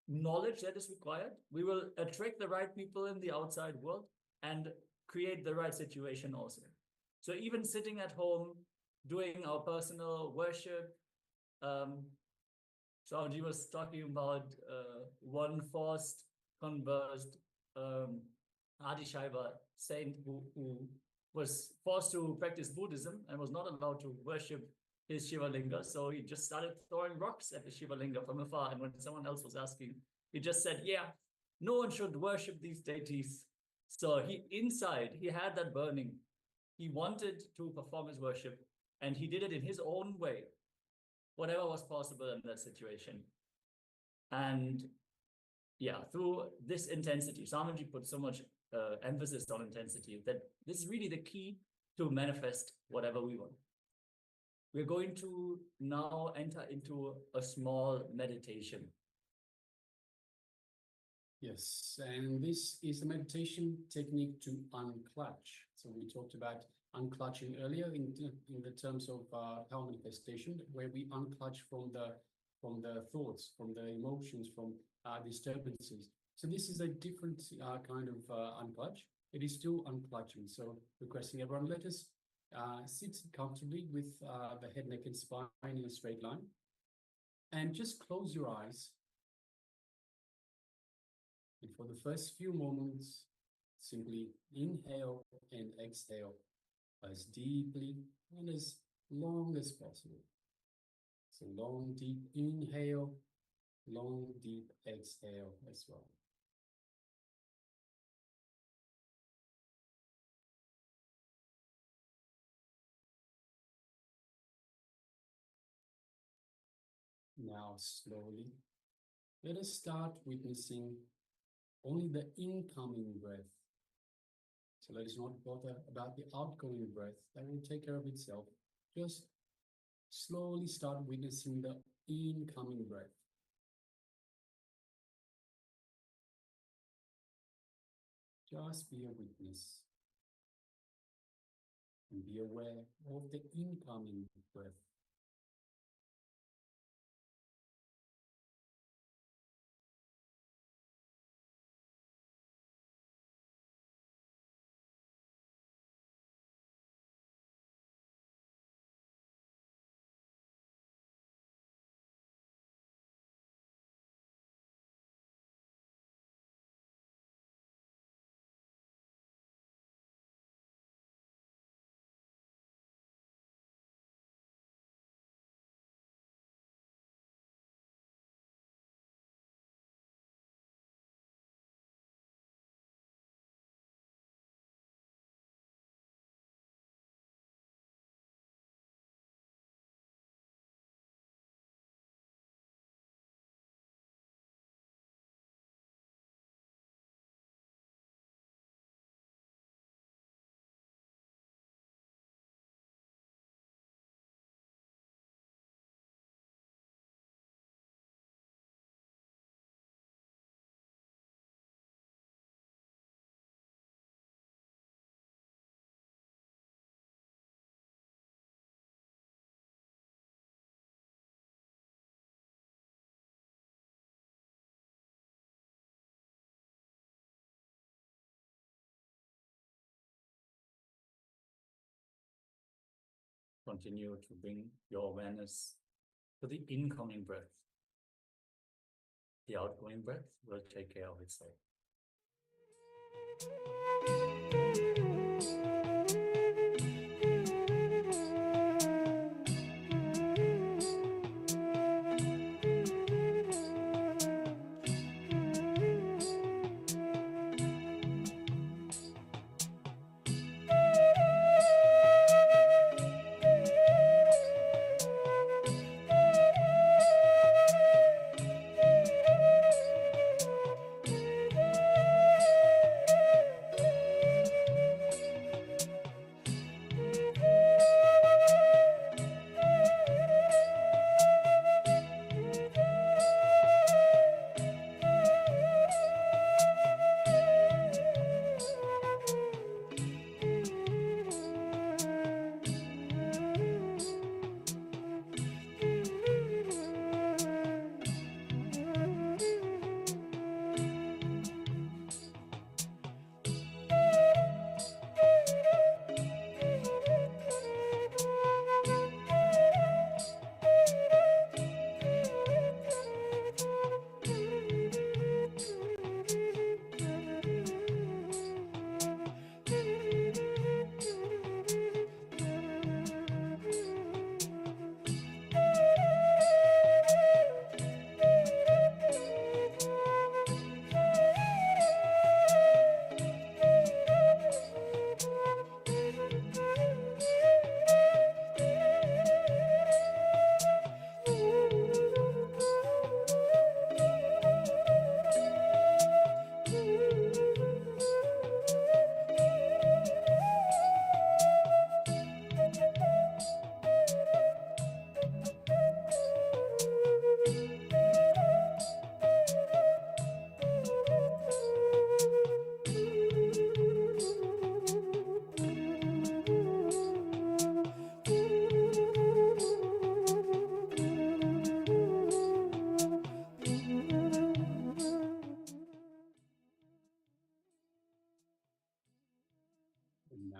knowledge that is required. We will attract the right people in the outside world and create the right situation also. So even sitting at home, doing our personal worship, Swamiji was talking about one forced, conversed Adishaiva saint who was forced to practice Buddhism and was not allowed to worship his Shivalinga. So he just started throwing rocks at the Shivalinga from afar. And when someone else was asking, he just said, yeah, no one should worship these deities. So inside, he had that burning. He wanted to perform his worship, and he did it in his own way, whatever was possible in that situation. And yeah, through this intensity, Swamiji put so much emphasis on intensity that this is really the key to manifest whatever we want. We're going to now enter into a small meditation. Yes, and this is a meditation technique to unclutch. So we talked about unclutching earlier in the terms of power manifestation, where we unclutch from the thoughts, from the emotions, from disturbances. So this is a different kind of unclutch. It is still unclutching. So requesting everyone, let us sit comfortably with the head, neck, and spine in a straight line, and just close your eyes. And for the first few moments, simply inhale and exhale as deeply and as long as possible. So long, deep inhale, long, deep exhale as well. Now slowly, let us start witnessing only the incoming breath. So let us not bother about the outgoing breath. That will take care of itself. Just slowly start witnessing the incoming breath. Just be a witness. And be aware of the incoming breath. Continue to bring your awareness to the incoming breath. The outgoing breath will take care of itself.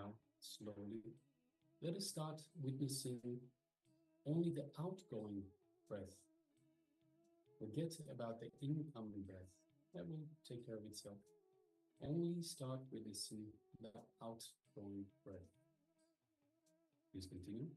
now, slowly, let us start witnessing only the outgoing breath. Forget about the incoming breath. That will take care of itself. Only start witnessing the outgoing breath. Please continue.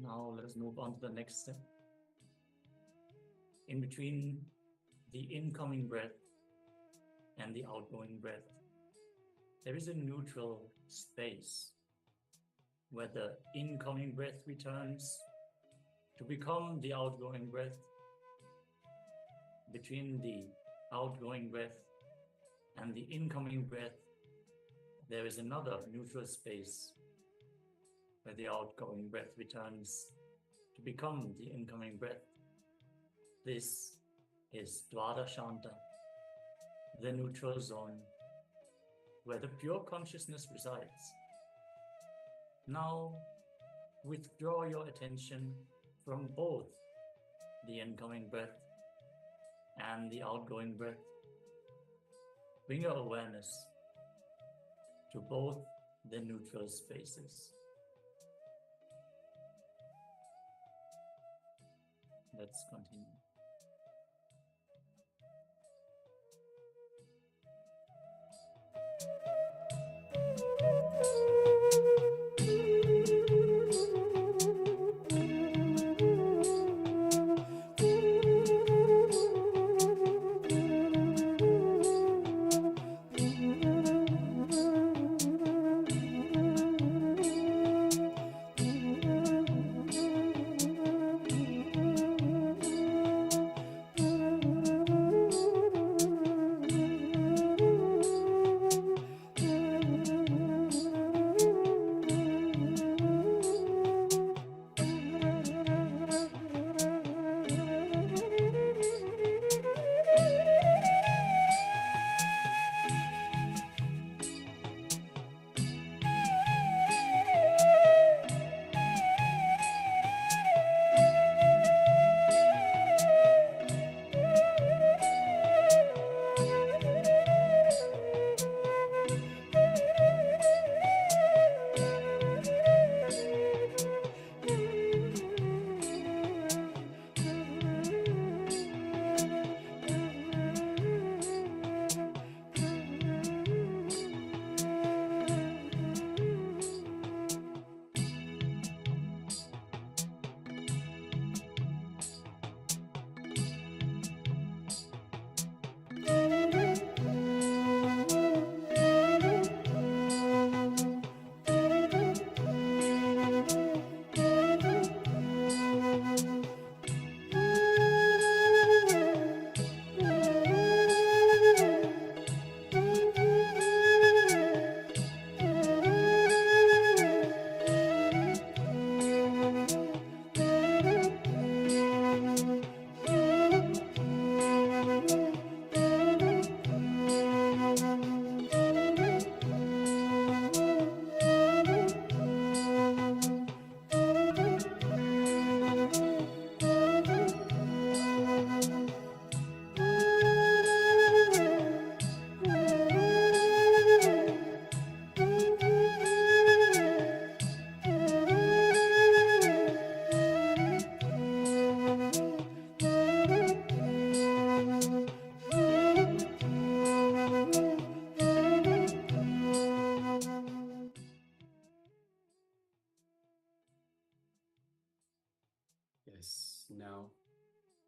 Now let us move on to the next step. In between the incoming breath and the outgoing breath, there is a neutral space where the incoming breath returns to become the outgoing breath. Between the outgoing breath and the incoming breath, there is another neutral space where the outgoing breath returns to become the incoming breath. This is Dvadashanta, the neutral zone, where the pure consciousness resides. Now, withdraw your attention from both the incoming breath and the outgoing breath. Bring your awareness to both the neutral spaces. Let's continue.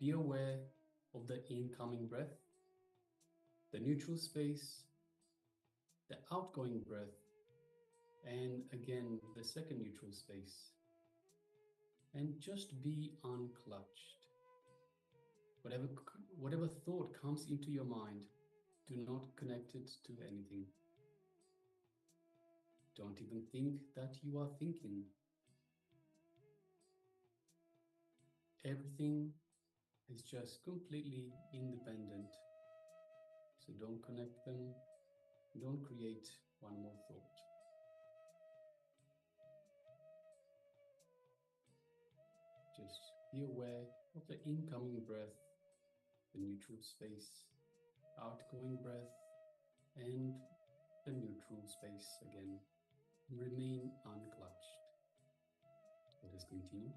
be aware of the incoming breath, the neutral space, the outgoing breath, and again, the second neutral space. And just be unclutched. Whatever thought comes into your mind, do not connect it to anything. Don't even think that you are thinking. Everything is just completely independent. So don't connect them. Don't create one more thought. Just be aware of the incoming breath, the neutral space, outgoing breath, and the neutral space again. Remain unclutched. Let us continue.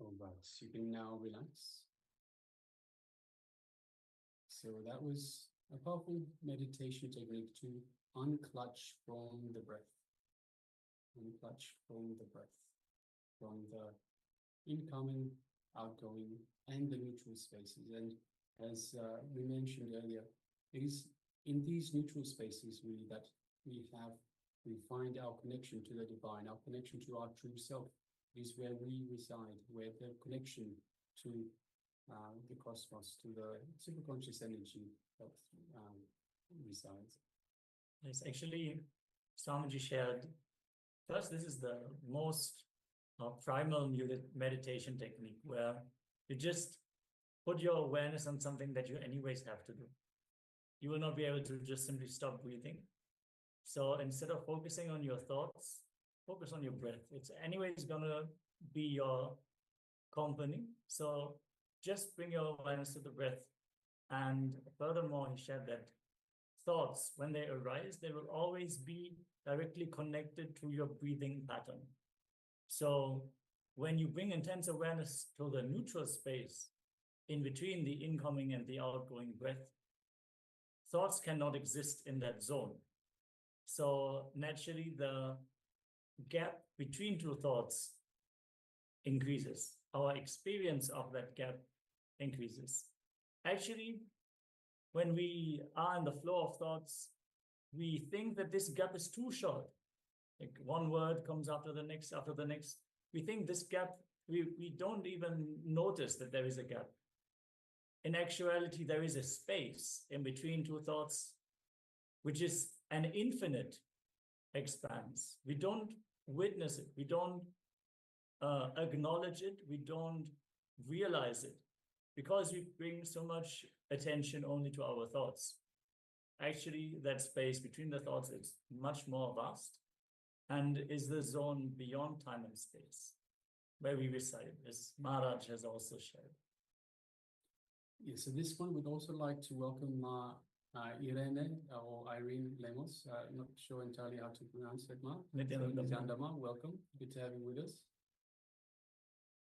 All right, you can now relax. So that was a powerful meditation technique to unclutch from the breath. Unclutch from the breath, from the incoming, outgoing, and the neutral spaces. And as we mentioned earlier, it is in these neutral spaces really that we find our connection to the divine, our connection to our true self. Is where we reside, where the connection to the cosmos, to the superconscious energy that resides. Yes, actually, Swamiji shared, first, this is the most primal meditation technique where you just put your awareness on something that you anyways have to do. You will not be able to just simply stop breathing. So instead of focusing on your thoughts, focus on your breath. It's anyways gonna be your company. So just bring your awareness to the breath. And furthermore, he shared that thoughts, when they arise, they will always be directly connected to your breathing pattern. So when you bring intense awareness to the neutral space in between the incoming and the outgoing breath, thoughts cannot exist in that zone. So naturally, the gap between two thoughts increases. Our experience of that gap increases. Actually, when we are in the flow of thoughts, we think that this gap is too short. Like one word comes after the next, after the next. We think this gap, we don't even notice that there is a gap. In actuality, there is a space in between two thoughts, which is an infinite expanse. We don't witness it. We don't acknowledge it. We don't realize it because we bring so much attention only to our thoughts. Actually, that space between the thoughts is much more vast and is the zone beyond time and space where we reside, as Maharaj has also shared. Yes, so this one would also like to welcome Irene or Irene Lemos. Not sure entirely how to pronounce it, Ma. Nityanandama, welcome. Good to have you with us.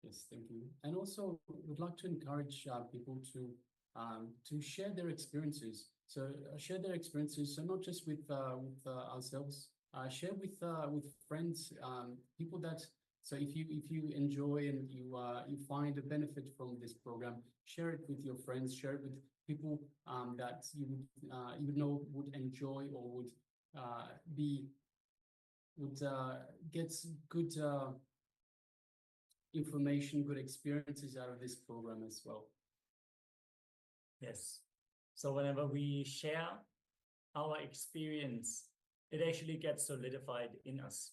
Yes, thank you. And also, would like to encourage people to share their experiences. So share their experiences. So not just with ourselves. Share with friends, people that. So if you enjoy and you find a benefit from this program, share it with your friends. Share it with people that you would know would enjoy or would get good information, good experiences out of this program as well. Yes. So whenever we share our experience, it actually gets solidified in us.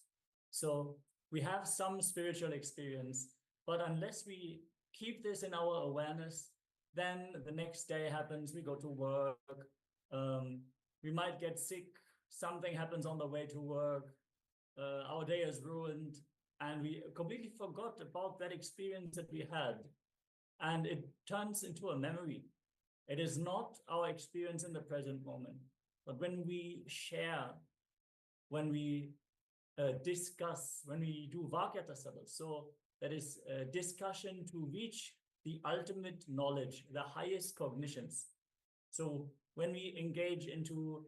So we have some spiritual experience, but unless we keep this in our awareness, then the next day happens, we go to work, we might get sick, something happens on the way to work, our day is ruined, and we completely forgot about that experience that we had. And it turns into a memory. It is not our experience in the present moment. But when we share, when we discuss, when we do Vakyata Sabha, so that is a discussion to reach the ultimate knowledge, the highest cognitions. So when we engage into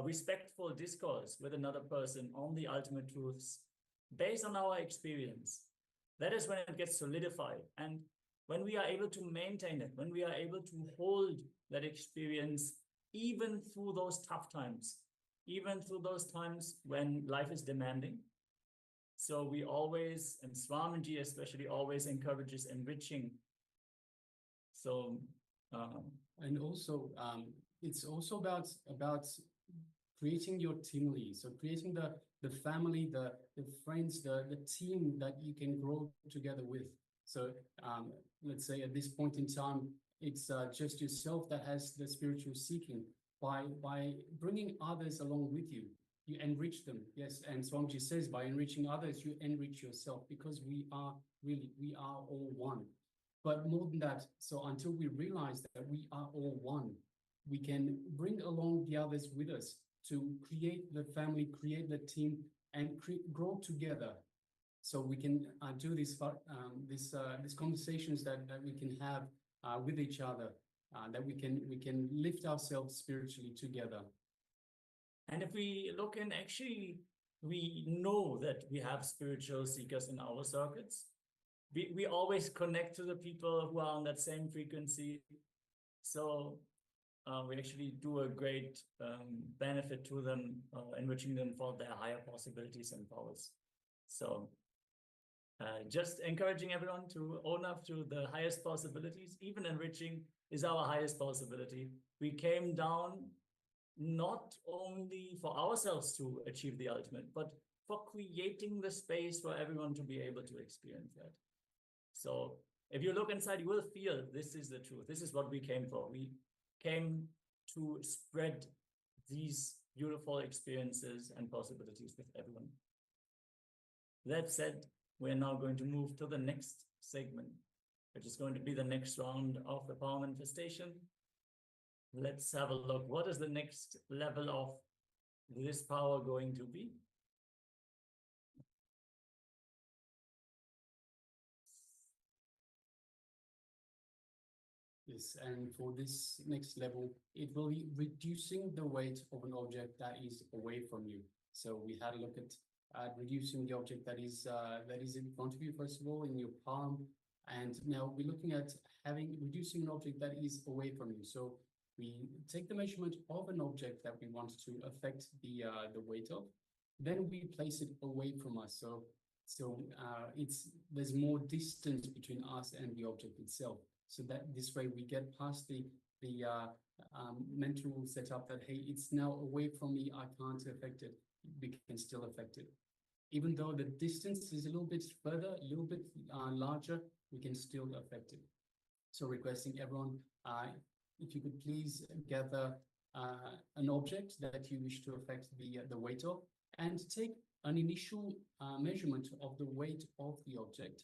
respectful discourse with another person on the ultimate truths, based on our experience, that is when it gets solidified. And when we are able to maintain it, when we are able to hold that experience, even through those tough times, even through those times when life is demanding. So we always, and Swamiji especially, always encourages enriching. So, and also, it's also about creating your teamly. So creating the family, the friends, the team that you can grow together with. So let's say at this point in time, it's just yourself that has the spiritual seeking. By bringing others along with you, you enrich them. Yes, and Swamiji says by enriching others, you enrich yourself, because we are all one. But more than that, so until we realize that we are all one, we can bring along the others with us to create the family, create the team, and grow together. So we can do these conversations that we can have with each other, that we can lift ourselves spiritually together. And if we look in, actually, we know that we have spiritual seekers in our circuits. We always connect to the people who are on that same frequency. So we actually do a great benefit to them, enriching them for their higher possibilities and powers. So just encouraging everyone to own up to the highest possibilities. Even enriching is our highest possibility. We came down not only for ourselves to achieve the ultimate, but for creating the space for everyone to be able to experience that. So if you look inside, you will feel this is the truth. This is what we came for. We came to spread these beautiful experiences and possibilities with everyone. That said, we're now going to move to the next segment, which is going to be the next round of the power manifestation. Let's have a look. What is the next level of this power going to be? Yes, and for this next level, it will be reducing the weight of an object that is away from you. So we had a look at reducing the object that is in front of you, first of all, in your palm. And now we're looking at reducing an object that is away from you. So we take the measurement of an object that we want to affect the weight of, then we place it away from us. So there's more distance between us and the object itself. So that this way we get past the mental setup that, hey, it's now away from me, I can't affect it. We can still affect it. Even though the distance is a little bit further, a little bit larger, we can still affect it. So requesting everyone, if you could please gather an object that you wish to affect the weight of, and take an initial measurement of the weight of the object.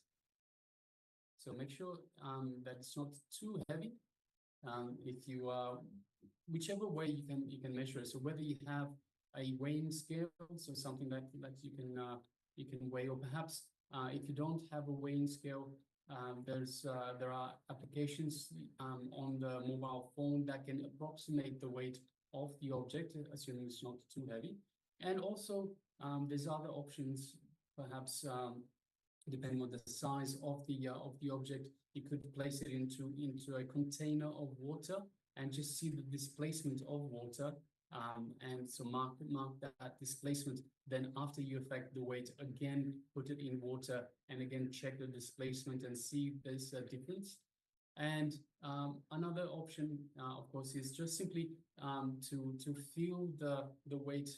So make sure that it's not too heavy. If you whichever way you can measure it. So whether you have a weighing scale, so something that you can weigh, or perhaps if you don't have a weighing scale, there are applications on the mobile phone that can approximate the weight of the object, assuming it's not too heavy. And also there's other options, perhaps depending on the size of the object, you could place it into a container of water and just see the displacement of water. And so mark that displacement. Then after you affect the weight, again put it in water and again check the displacement and see if there's a difference. And another option, of course, is just simply to feel the weight.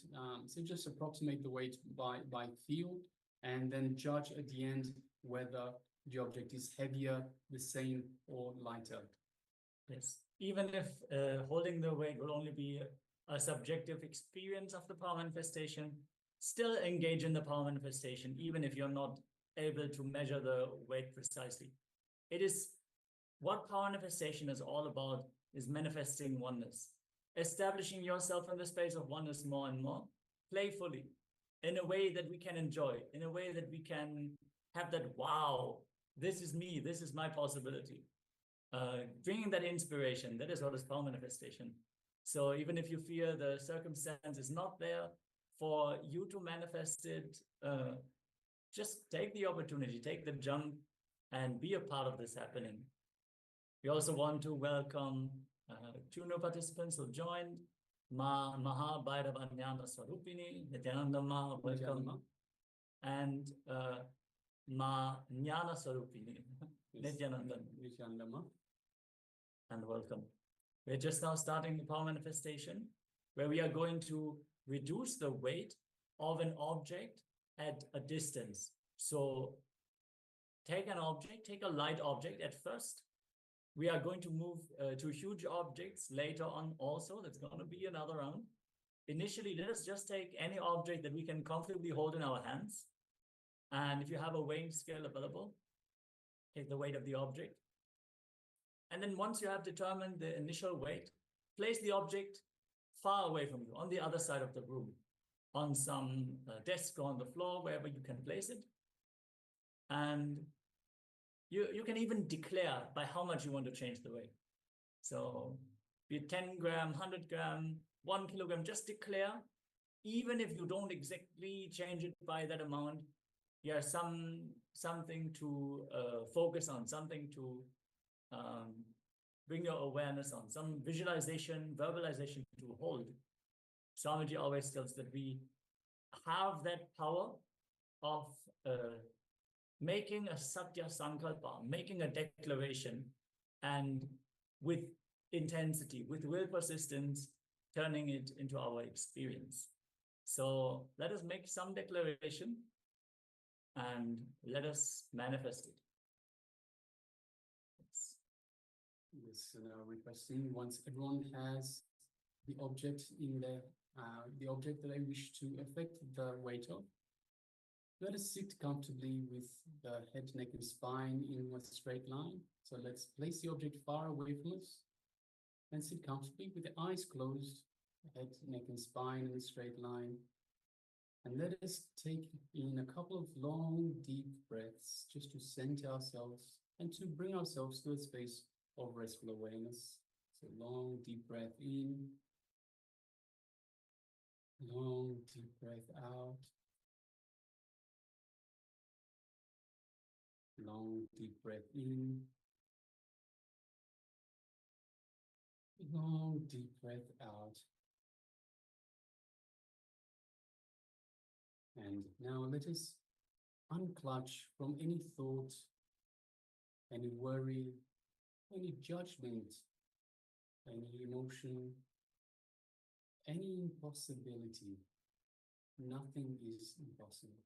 So just approximate the weight by feel, and then judge at the end whether the object is heavier, the same, or lighter. Yes, even if holding the weight will only be a subjective experience of the power manifestation, still engage in the power manifestation, even if you're not able to measure the weight precisely. It is what power manifestation is all about, is manifesting oneness, establishing yourself in the space of oneness more and more, playfully, in a way that we can enjoy, in a way that we can have that, wow, this is me, this is my possibility. Bringing that inspiration, that is what is power manifestation. So even if you fear the circumstance is not there for you to manifest it, just take the opportunity, take the jump, and be a part of this happening. We also want to welcome 2 new participants who joined. Maha Bhairavanyana Swarupini, Nityananda Ma, welcome. And Ma Jnana Swarupini, Nityananda Ma, and welcome. We're just now starting the power manifestation, where we are going to reduce the weight of an object at a distance. So take an object, take a light object at first. We are going to move to huge objects later on also. That's going to be another round. Initially, let us just take any object that we can comfortably hold in our hands. And if you have a weighing scale available, take the weight of the object. And then once you have determined the initial weight, place the object far away from you, on the other side of the room, on some desk or on the floor, wherever you can place it. And you can even declare by how much you want to change the weight. So be it 10 gram, 100 gram, 1 kilogram, just declare, even if you don't exactly change it by that amount, yeah, something to focus on, something to bring your awareness on, some visualization, verbalization to hold. Swamiji always tells that we have that power of making a satya sankalpa, making a declaration, and with intensity, with will persistence, turning it into our experience. So let us make some declaration and let us manifest it. Yes, requesting, once everyone has the object in there, the object that I wish to affect the weight of, let us sit comfortably with the head, neck, and spine in a straight line. So let's place the object far away from us and sit comfortably with the eyes closed, head, neck, and spine in a straight line. And let us take in a couple of long, deep breaths just to center ourselves and to bring ourselves to a space of restful awareness. So long, deep breath in. Long, deep breath out. Long, deep breath in. Long, deep breath out. And now let us unclutch from any thought, any worry, any judgment, any emotion, any impossibility. Nothing is impossible.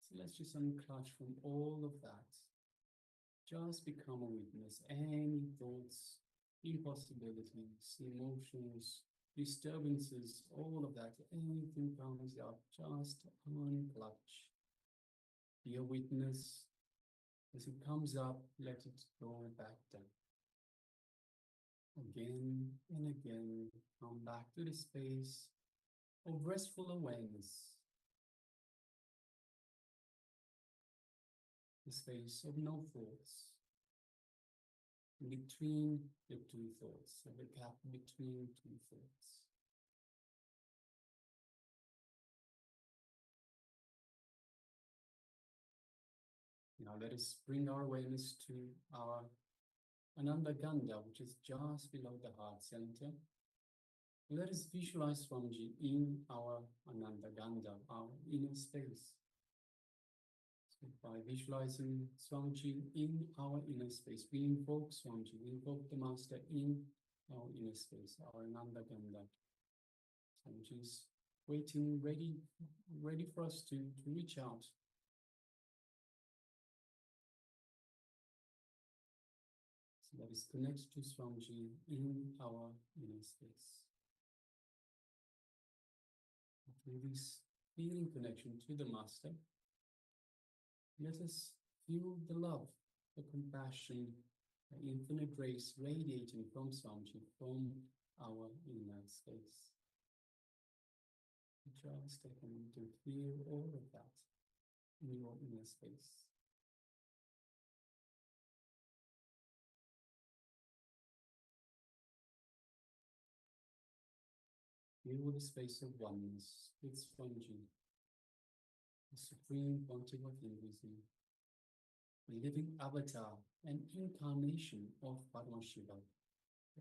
So let's just unclutch from all of that. Just become a witness. Any thoughts, impossibilities, emotions, disturbances, all of that, anything comes up, just unclutch. Be a witness. As it comes up, let it go back down. Again and again, come back to the space of restful awareness. The space of no thoughts. In between the two thoughts, so the gap between two thoughts. Now let us bring our awareness to our Ananda Gandha, which is just below the heart center. Let us visualize Swamiji in our Ananda Gandha, our inner space. So by visualizing Swamiji in our inner space, we invoke Swamiji, we invoke the Master in our inner space, our Ananda Gandha. Swamiji is waiting, ready for us to reach out. So let us connect to Swamiji in our inner space. Through this feeling connection to the Master, let us feel the love, the compassion, the infinite grace radiating from Swamiji, from our inner space. Just take a moment to feel all of that in your inner space. Feel the space of oneness with Swamiji, the Supreme Pontiff of Hinduism, the living avatar and incarnation of Paramashivoham,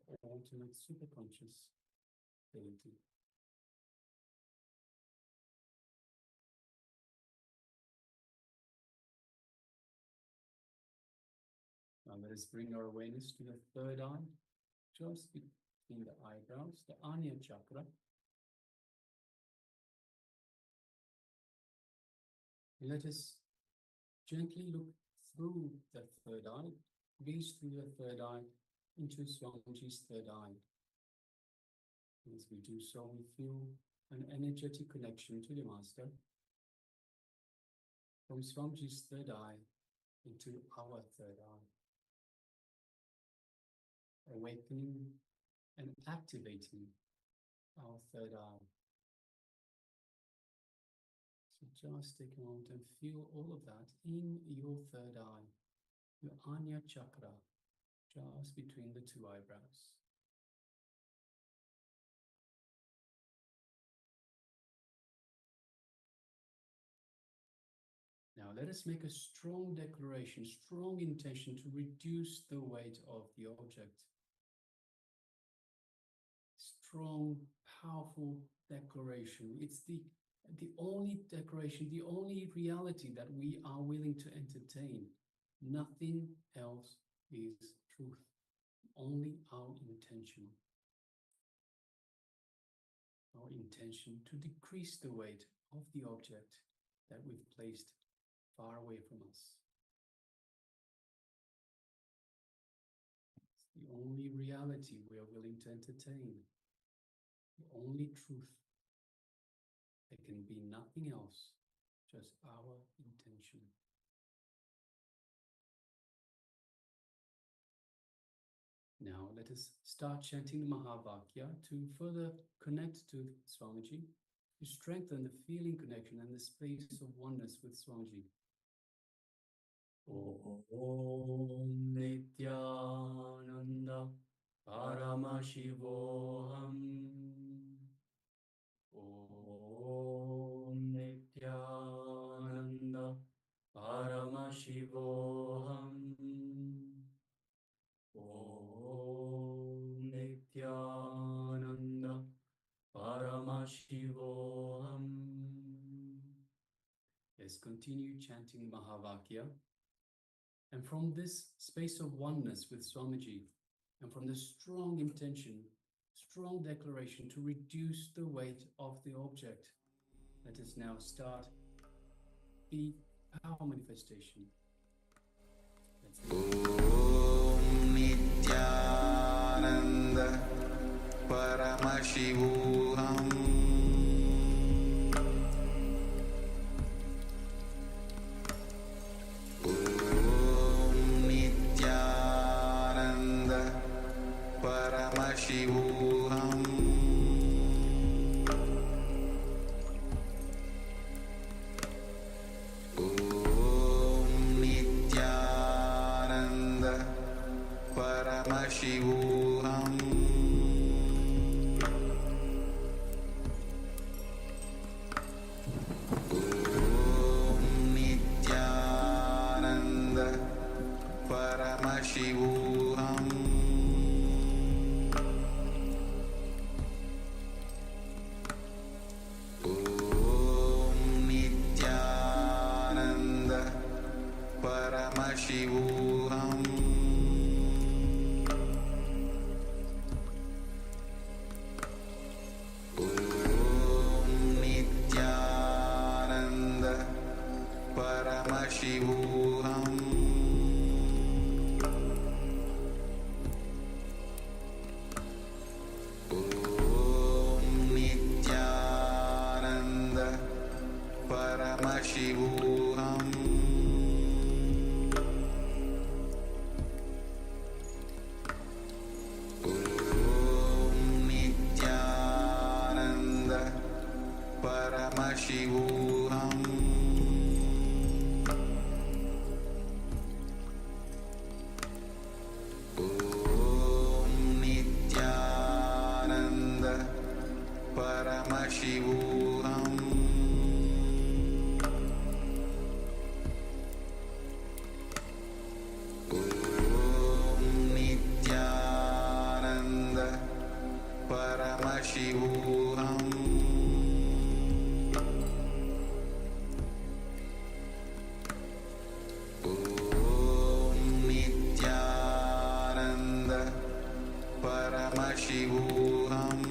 the ultimate superconscious deity. Now let us bring our awareness to the third eye, just between the eyebrows, the Ajna chakra. Let us gently look through the third eye, gaze through the third eye into Swamiji's third eye. As we do so, we feel an energetic connection to the Master from Swamiji's third eye into our third eye, awakening and activating our third eye. So just take a moment and feel all of that in your third eye, your Ajna chakra, just between the two eyebrows. Now let us make a strong declaration, strong intention to reduce the weight of the object. Strong, powerful declaration. It's the only declaration, the only reality that we are willing to entertain. Nothing else is truth, only our intention. Our intention to decrease the weight of the object that we've placed far away from us. It's the only reality we are willing to entertain, the only truth. There can be nothing else, just our intention. Now let us start chanting the Mahavakya to further connect to Swamiji, to strengthen the feeling connection and the space of oneness with Swamiji. Om Nityananda Paramashivoham. Om Nityananda Paramashivoham. Om Nityananda Paramashivoham. Let's continue chanting Mahavakya. And from this space of oneness with Swamiji, and from this strong intention, strong declaration to reduce the weight of the object, let us now start the power manifestation. Om Nityananda Paramashivoham. Om Nityananda Paramashivoham. Om Nityananda Paramashivoham. Om Nityananda Paramashivoham. Om Nityananda Paramashivoham. Om Nityananda Paramashivoham. Om Nityananda Paramashivoham. Om Nityananda Paramashivoham. Om Nityananda Paramashivoham. Om Nityananda Paramashivoham. Om Nityananda Paramashivoham. Om Nityananda Paramashivoham.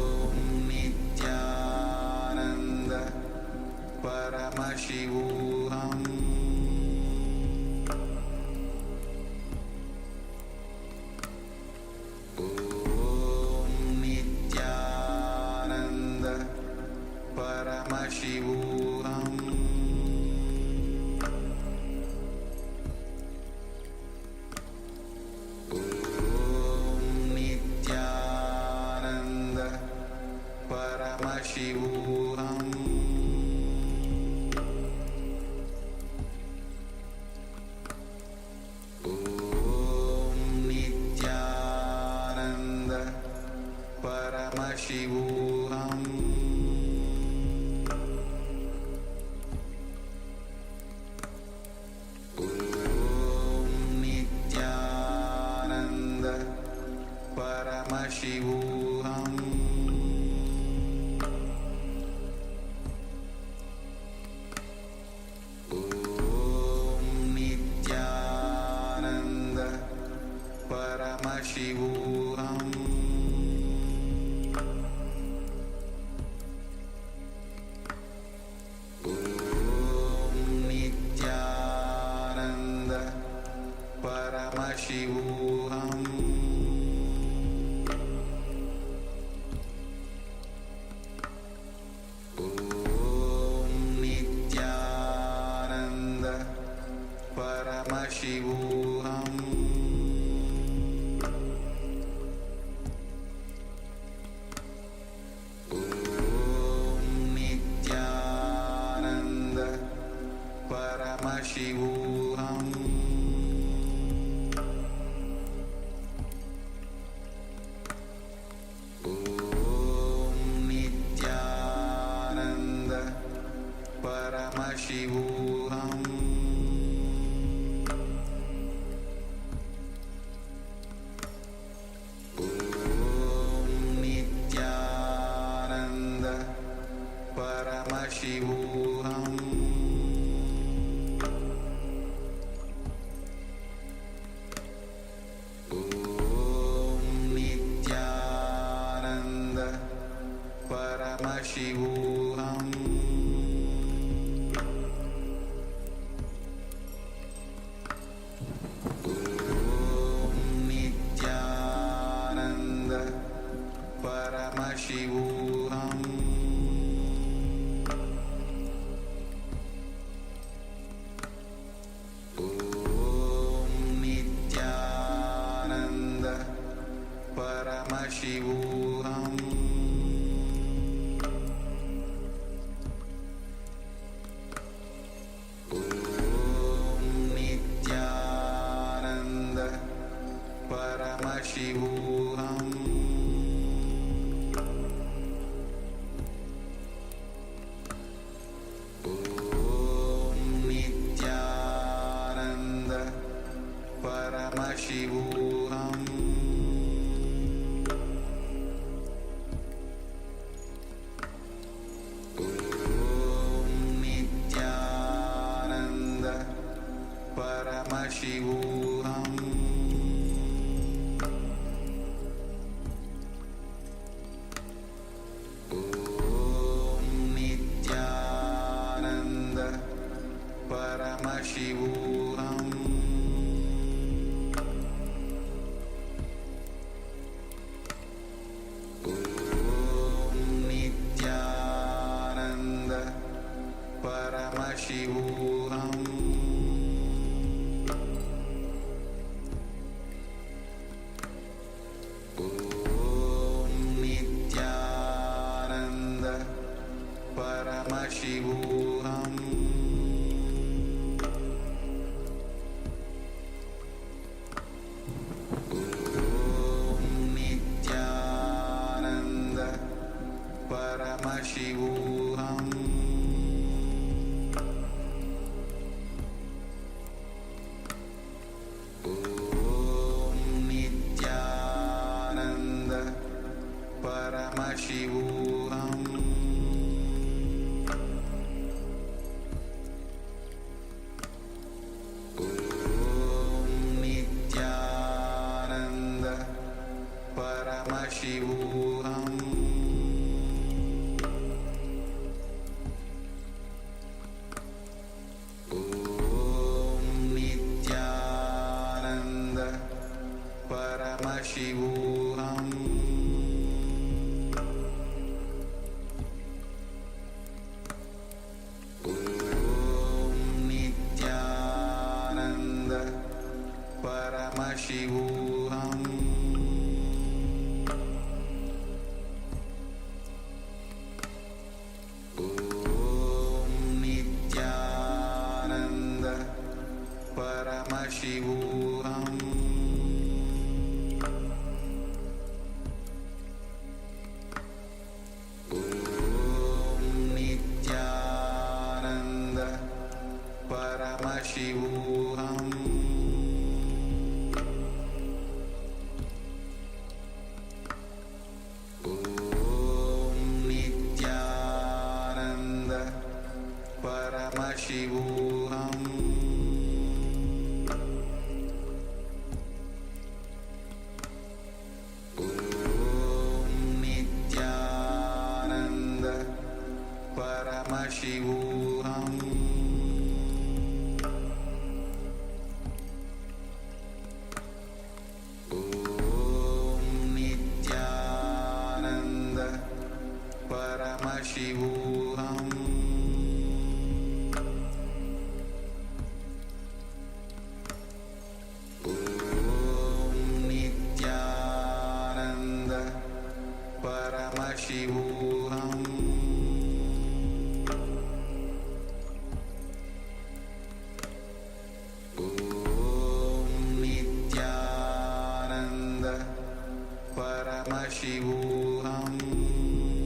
Om Nityananda Paramashivoham. Om Nityananda Paramashivoham. Om Nityananda Paramashivoham. Om Nityananda Paramashivoham. Om Nityananda Paramashivoham. Om Nityananda Paramashivoham. Om Nityananda Paramashivoham. Om Paramashivoham Om Nityananda Paramashivoham Om Nityananda Paramashivoham Paramashivoham Om Nityananda Paramashivoham Om Nityananda Paramashivoham Paramashivoham Om Nityananda Paramashivoham Om Nityananda Paramashivoham Paramashivoham Om Nityananda Paramashivoham Om Nityananda Paramashivoham Paramashivoham Om Nityananda Paramashivoham Om Nityananda Paramashivoham Paramashivoham Om Nityananda Paramashivoham Om Nityananda Paramashivoham Paramashivoham Om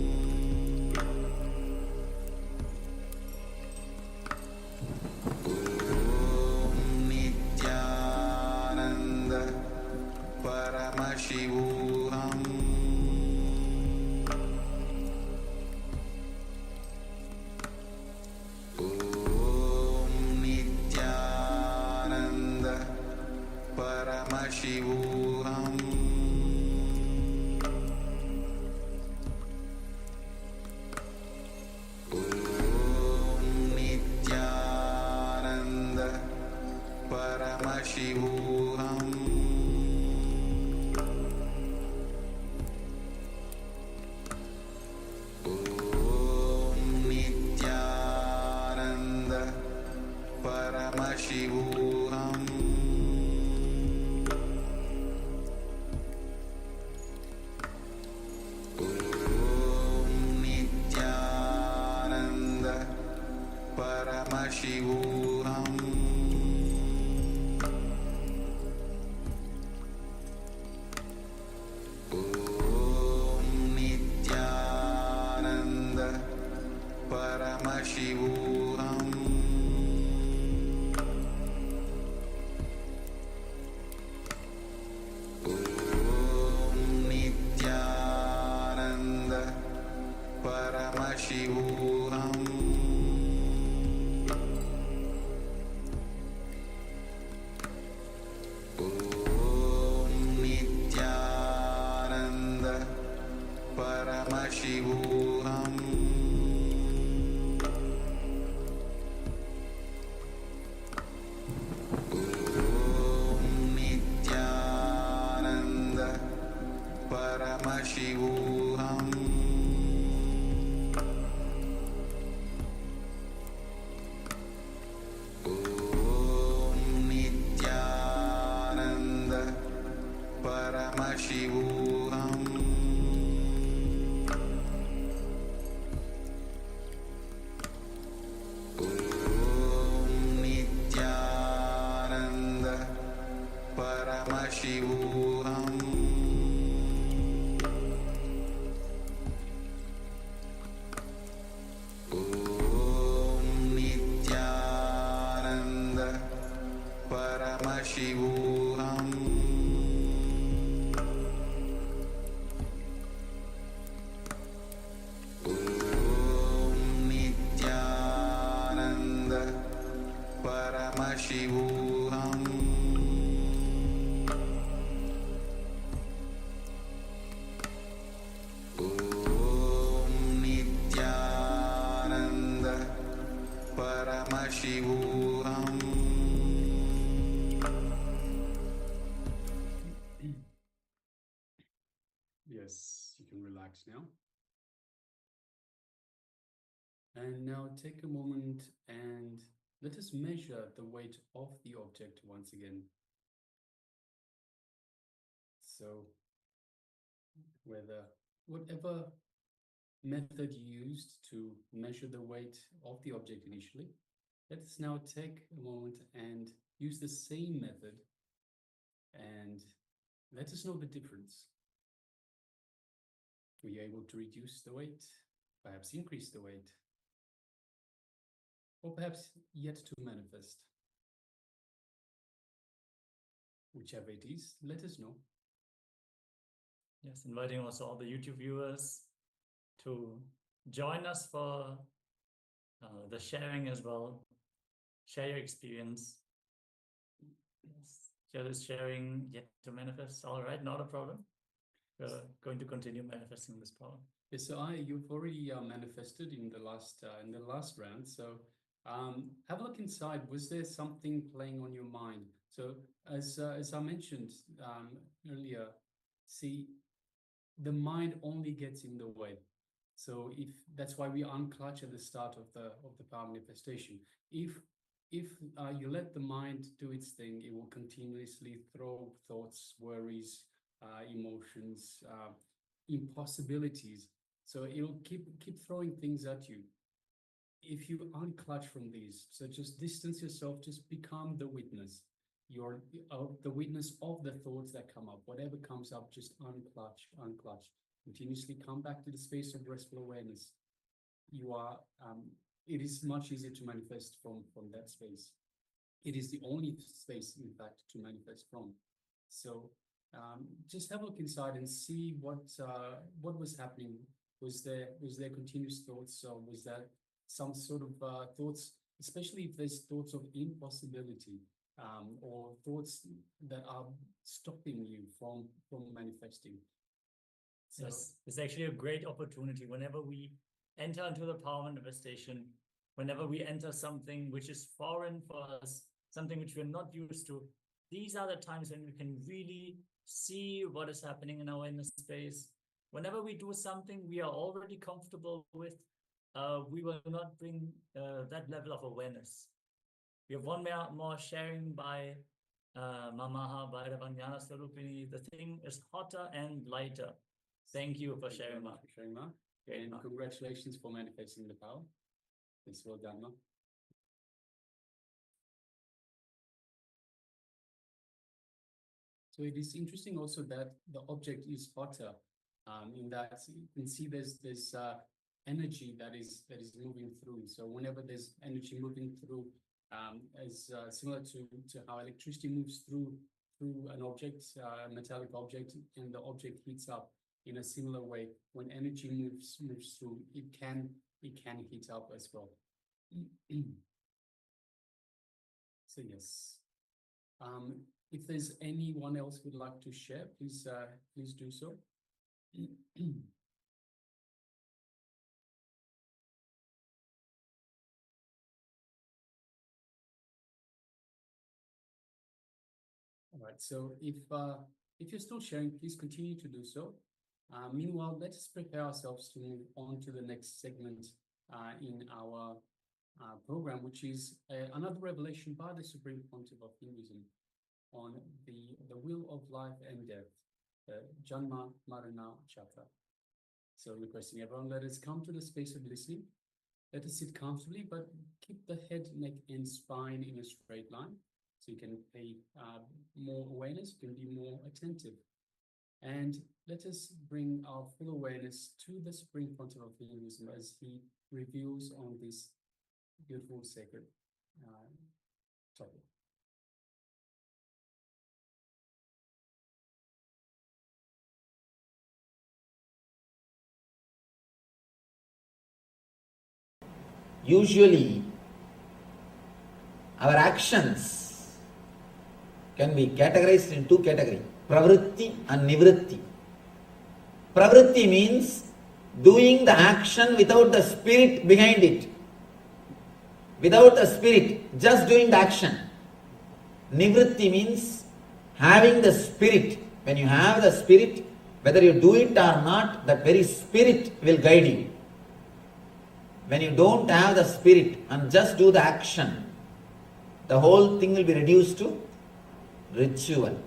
Nityananda Paramashivoham Om Nityananda Paramashivoham Paramashivoham Om Nityananda Paramashivoham Paramashivoham Om Nityananda Paramashivoham Om Nityananda Paramashivoham Om Nityananda Paramashivoham Om Nityananda Paramashivoham Om Nityananda Paramashivoham Yes, you can relax now. And now take a moment and let us measure the weight of the object once again. So whatever method you used to measure the weight of the object initially, let us now take a moment and use the same method and let us know the difference. Were you able to reduce the weight, perhaps increase the weight, or perhaps yet to manifest? Whichever it is, let us know. Yes, inviting also all the YouTube viewers to join us for the sharing as well. Share your experience. Yes. Just sharing yet to manifest. All right, not a problem. We're going to continue manifesting this power. Yes, so you've already manifested in the last round. So have a look inside. Was there something playing on your mind? So as I mentioned earlier, see, the mind only gets in the way. So if that's why we unclutch at the start of the power manifestation. If you let the mind do its thing, it will continuously throw thoughts, worries, emotions, impossibilities. So it'll keep throwing things at you. If you unclutch from these, so just distance yourself, just become the witness. You're the witness of the thoughts that come up. Whatever comes up, just unclutch. Continuously come back to the space of restful awareness. You are. It is much easier to manifest from that space. It is the only space, in fact, to manifest from. So just have a look inside and see what was happening. Was there continuous thoughts, or was that some sort of thoughts, especially if there's thoughts of impossibility, or thoughts that are stopping you from manifesting? So, yes, it's actually a great opportunity whenever we enter into the power manifestation, whenever we enter something which is foreign for us, something which we're not used to. These are the times when we can really see what is happening in our inner space. Whenever we do something we are already comfortable with, we will not bring that level of awareness. We have one more sharing by Mamaha Bhairavanyana Swarupini. The thing is hotter and lighter. Thank you for sharing, Ma. And congratulations for manifesting the power. It's well done, Ma. So it is interesting also that the object is hotter, in that you can see there's energy that is moving through. So whenever there's energy moving through, as similar to how electricity moves through an object, a metallic object, and the object heats up. In a similar way, when energy moves through, it can heat up as well. So yes, if there's anyone else who'd like to share, please do so. All right. So if you're still sharing, please continue to do so. Meanwhile, let us prepare ourselves to move on to the next segment in our program, which is another revelation by the Supreme Pontiff of Hinduism on the will of life and death, the Janma Marana Chakra. So requesting everyone, let us come to the space of listening. Let us sit comfortably, but keep the head, neck, and spine in a straight line, so you can pay more awareness, you can be more attentive. And let us bring our full awareness to the Supreme Pontiff of Hinduism as he reveals on this beautiful sacred topic. Usually, our actions can be categorized in two categories, pravritti and nivritti. Pravritti means doing the action without the spirit behind it. Without the spirit, just doing the action. Nivritti means having the spirit. When you have the spirit, whether you do it or not, that very spirit will guide you. When you don't have the spirit and just do the action, the whole thing will be reduced to ritual.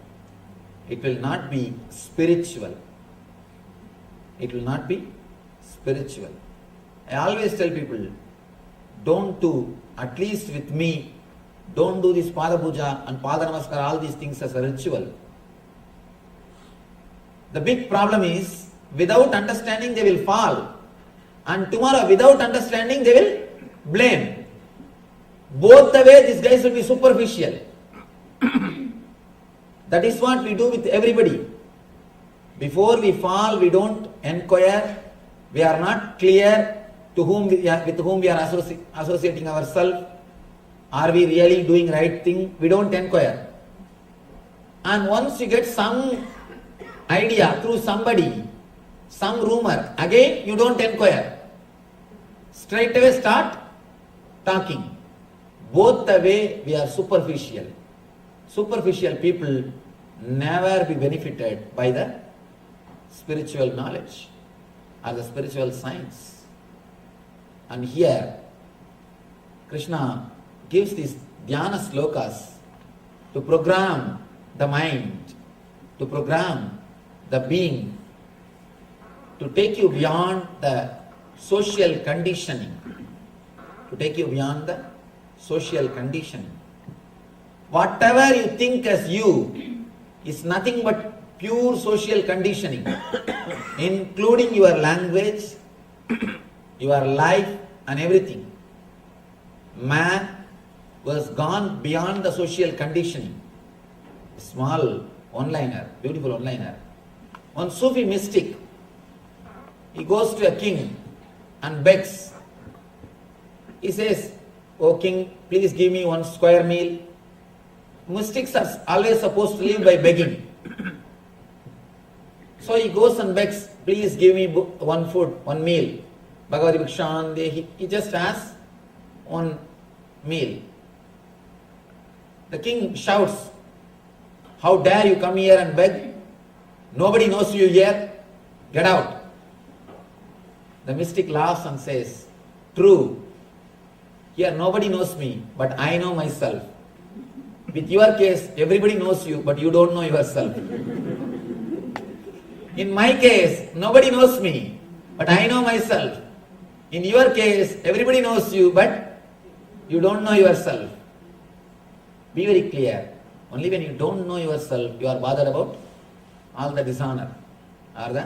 It will not be spiritual. It will not be spiritual. I always tell people, don't do, at least with me, don't do this Pada Puja and Pada Namaskar, all these things as a ritual. The big problem is, without understanding they will fall. And tomorrow, without understanding, they will blame. Both the way, these guys will be superficial. That is what we do with everybody. Before we fall, we don't inquire. We are not clear to whom with whom we are associating ourselves. Are we really doing right thing? We don't inquire. And once you get some idea through somebody, some rumor, again you don't inquire. Straight away start talking. Both the way we are superficial. Superficial people never be benefited by the spiritual knowledge or the spiritual science. And here, Krishna gives these dhyana slokas to program the mind, to program the being, to take you beyond the social conditioning, to take you beyond the social conditioning. Whatever you think as you is nothing but pure social conditioning, including your language, your life and everything. Man was gone beyond the social conditioning. Small one-liner, beautiful one-liner. One Sufi mystic, he goes to a king and begs. He says, "Oh king, please give me one square meal." Mystics are always supposed to live by begging. So he goes and begs, "Please give me one food, one meal." Bhagavati Bhikshan, he just asks one meal. The king shouts, "How dare you come here and beg? Nobody knows you here. Get out." The mystic laughs and says, "True, here nobody knows me, but I know myself. With your case, everybody knows you, but you don't know yourself. In my case, nobody knows me, but I know myself. In your case, everybody knows you, but you don't know yourself." Be very clear. Only when you don't know yourself, you are bothered about all the dishonor or the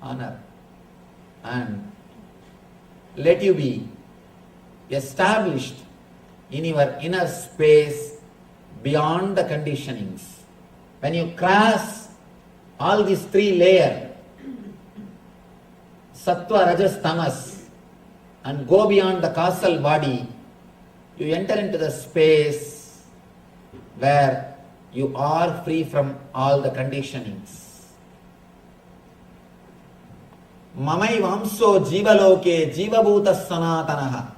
honor. And let you be established in your inner space beyond the conditionings. When you cross all these three layers, sattva, rajas, tamas, and go beyond the causal body, you enter into the space where you are free from all the conditionings. Mamai vamso jivaloke jivabhuta sanatanaha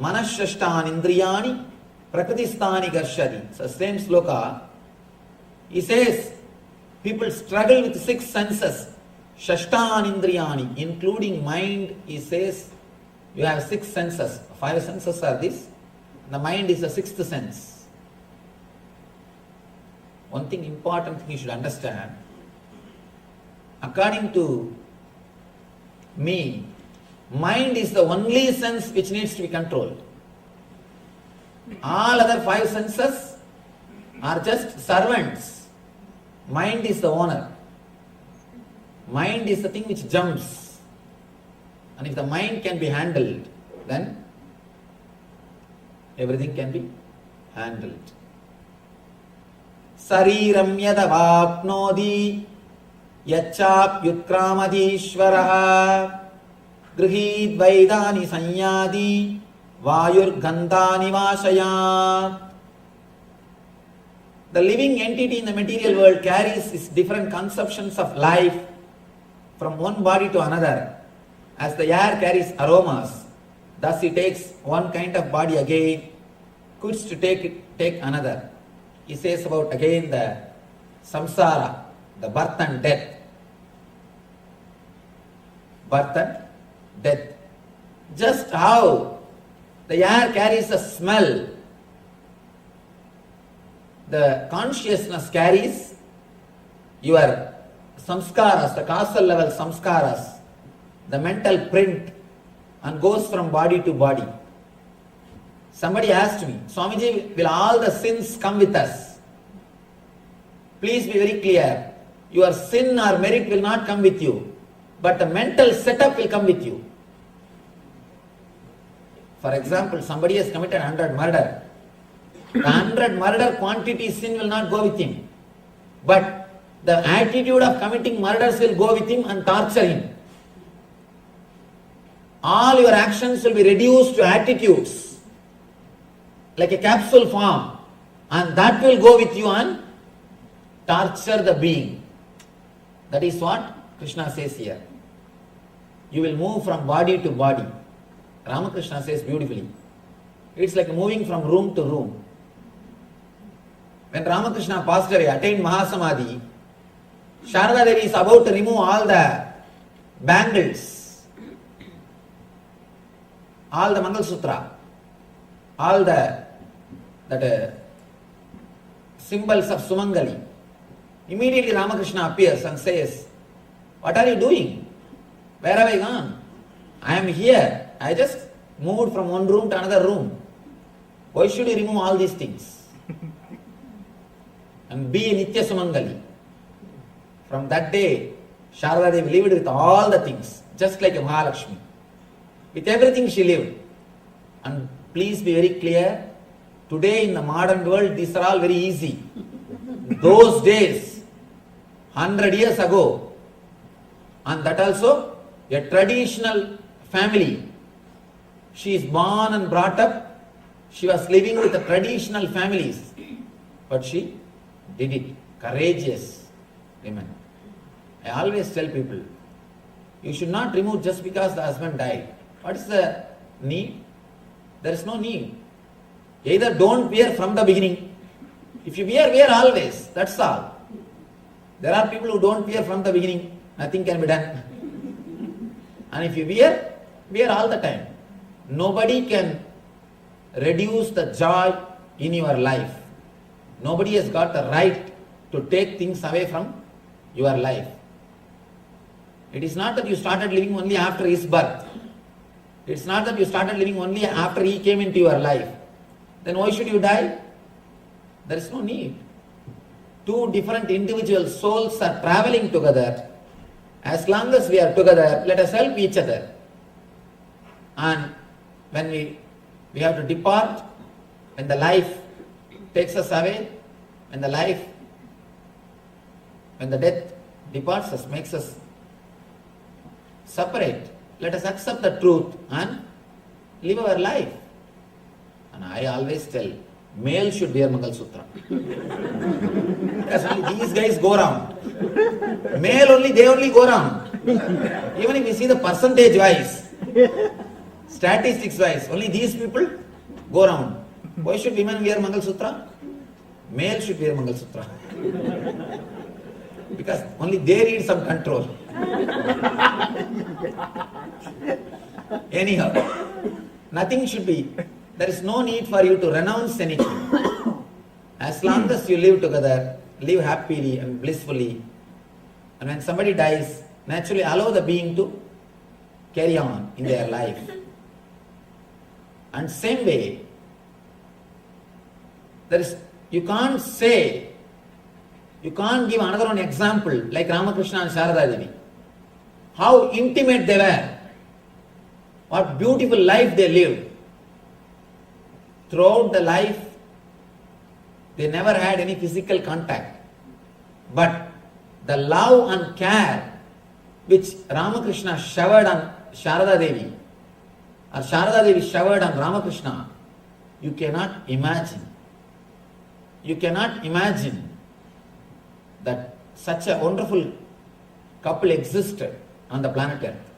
manashashtan indriyani prakritistani garshadi. So same sloka, he says, people struggle with 6 senses. Shashtanindriyani, including mind, he says, you have 6 senses. 5 senses are this. The mind is the 6th sense. One thing important thing you should understand, according to me, mind is the only sense which needs to be controlled. All other 5 senses are just servants. Mind is the owner. Mind is the thing which jumps. And if the mind can be handled, then everything can be handled. Sariram yadavapnodi yachapyutkramadishvaraha grihid vaidani sanyadi vayur gandhani vashayat. The living entity in the material world carries its different conceptions of life from one body to another. As the air carries aromas, thus he takes one kind of body again, quits to take another. He says about again the samsara, the birth and death. Birth and death. Just how the air carries a smell, the consciousness carries your samskaras, the causal level samskaras, the mental print, and goes from body to body. Somebody asked me, Swamiji, will all the sins come with us? Please be very clear. Your sin or merit will not come with you, but the mental setup will come with you. For example, somebody has committed 100 murder. The 100 murder quantity sin will not go with him, but the attitude of committing murders will go with him and torture him. All your actions will be reduced to attitudes, like a capsule form, and that will go with you and torture the being. That is what Krishna says here. You will move from body to body. Ramakrishna says beautifully. It's like moving from room to room. When Ramakrishna passed away, attained Mahasamadhi, Sharada Devi is about to remove all the bangles, all the Mangal Sutra, all the symbols of Sumangali. Immediately Ramakrishna appears and says, what are you doing? Where have I gone? I am here. I just moved from one room to another room. Why should you remove all these things? And be a Nitya Sumangali. From that day, Sharada Devi lived with all the things, just like a Mahalakshmi. With everything she lived. And please be very clear, today in the modern world, these are all very easy. Those days, 100 years ago, and that also a traditional family. She is born and brought up, she was living with the traditional families. But she did it. Courageous women. I always tell people, you should not remove just because the husband died. What is the need? There is no need. Either don't wear from the beginning. If you wear always. That's all. There are people who don't wear from the beginning. Nothing can be done. And if you wear all the time. Nobody can reduce the joy in your life. Nobody has got the right to take things away from your life. It is not that you started living only after his birth. It's not that you started living only after he came into your life. Then why should you die? There is no need. Two different individual souls are traveling together. As long as we are together, let us help each other. And when we have to depart, when the life takes us away, when the death departs us, makes us separate, let us accept the truth and live our life. And I always tell, male should wear Mangal Sutra. Because only these guys go around. Male only, they only go around. Even if you see the percentage wise, statistics wise, only these people go around. Why should women wear Mangal Sutra? Male should wear Mangal Sutra. Because only they need some control. Anyhow, nothing should be, there is no need for you to renounce anything. As long as you live together, live happily and blissfully, and when somebody dies, naturally allow the being to carry on in their life. And same way, you can't give another one example like Ramakrishna and Sharada Devi. How intimate they were. What beautiful life they lived. Throughout the life, they never had any physical contact. But the love and care which Ramakrishna showered on Sharada Devi, or Sharada Devi showered on Ramakrishna, you cannot imagine. You cannot imagine that such a wonderful couple existed on the planet Earth.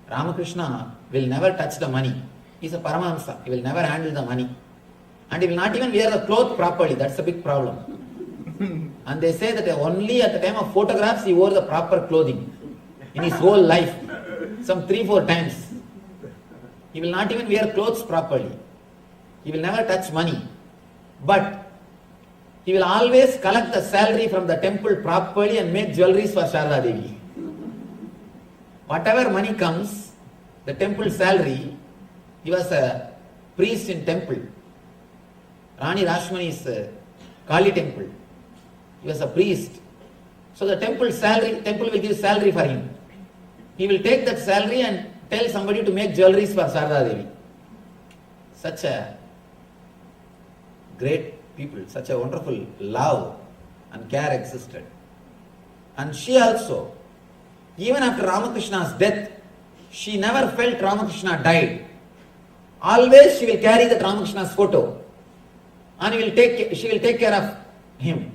Ramakrishna will never touch the money. He is a Paramahamsa. He will never handle the money. And he will not even wear the cloth properly. That's a big problem. And they say that only at the time of photographs he wore the proper clothing. In his whole life, some 3-4 times. He will not even wear clothes properly. He will never touch money. But he will always collect the salary from the temple properly and make jewelries for Sharada Devi. Whatever money comes, the temple salary, he was a priest in temple. Rani Rashmani's Kali temple. He was a priest. So the temple will give salary for him. He will take that salary and tell somebody to make jewelries for Sharada Devi. Such a great people, such a wonderful love and care existed. And she also, even after Ramakrishna's death, she never felt Ramakrishna died. Always she will carry that Ramakrishna's photo and she will take care of him.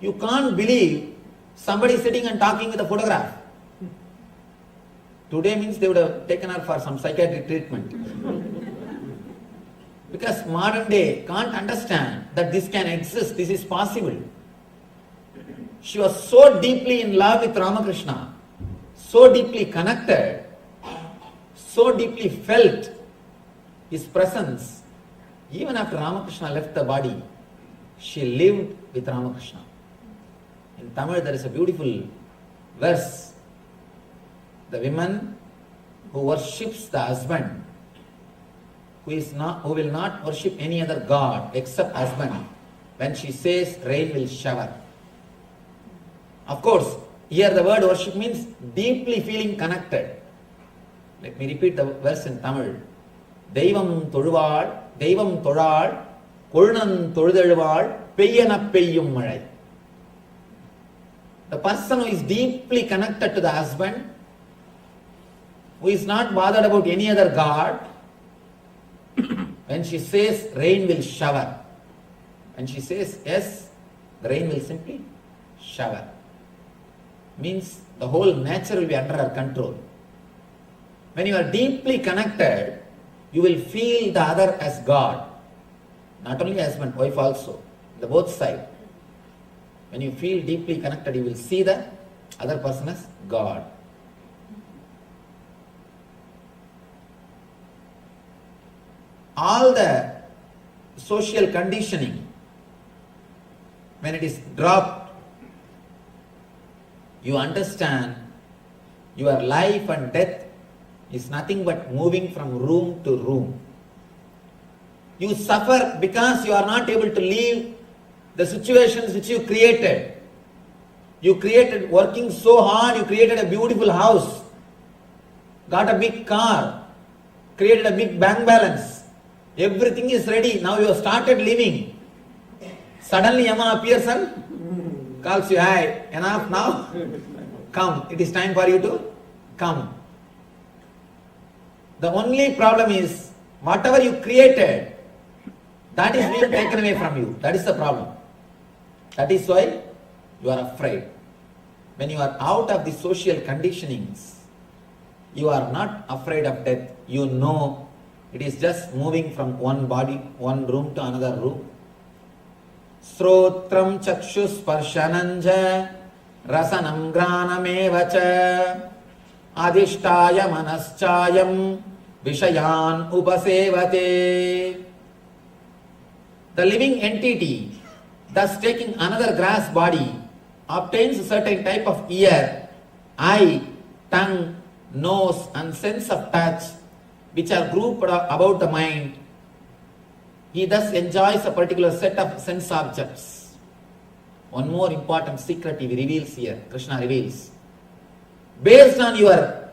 You can't believe somebody sitting and talking with a photograph. Today means they would have taken her for some psychiatric treatment. Because modern day can't understand that this can exist, this is possible. She was so deeply in love with Ramakrishna, so deeply connected, so deeply felt his presence. Even after Ramakrishna left the body, she lived with Ramakrishna. In Tamil there is a beautiful verse. The woman who worships the husband, who will not worship any other god except husband, when she says rain will shower. Of course, here the word worship means deeply feeling connected. Let me repeat the verse in Tamil. Deivam tozhuval, Deivam tozhal, Kolnan tozhuzhezhuval, Peyyana peyyum malai. The person who is deeply connected to the husband, who is not bothered about any other god, when she says rain will shower, and she says yes, the rain will simply shower. Means the whole nature will be under her control. When you are deeply connected, you will feel the other as God. Not only husband, wife also. The both sides. When you feel deeply connected, you will see the other person as God. All the social conditioning, when it is dropped, you understand your life and death is nothing but moving from room to room. You suffer because you are not able to leave the situations which you created. You created, working so hard, you created a beautiful house, got a big car, created a big bank balance. Everything is ready. Now you have started living. Suddenly Yama appears and calls you, "Hi, enough now? Come, it is time for you to come." The only problem is, whatever you created, that is being taken away from you. That is the problem. That is why you are afraid. When you are out of the social conditionings, you are not afraid of death. You know it is just moving from one body, one room to another room. Srotram chakshus parshananja rasanam granamevacha adhishtaya manaschayam vishayan upasevate. The living entity, thus taking another grass body, obtains a certain type of ear, eye, tongue, nose and sense of touch, which are grouped about the mind. He thus enjoys a particular set of sense objects. One more important secret he reveals here, Krishna reveals. Based on your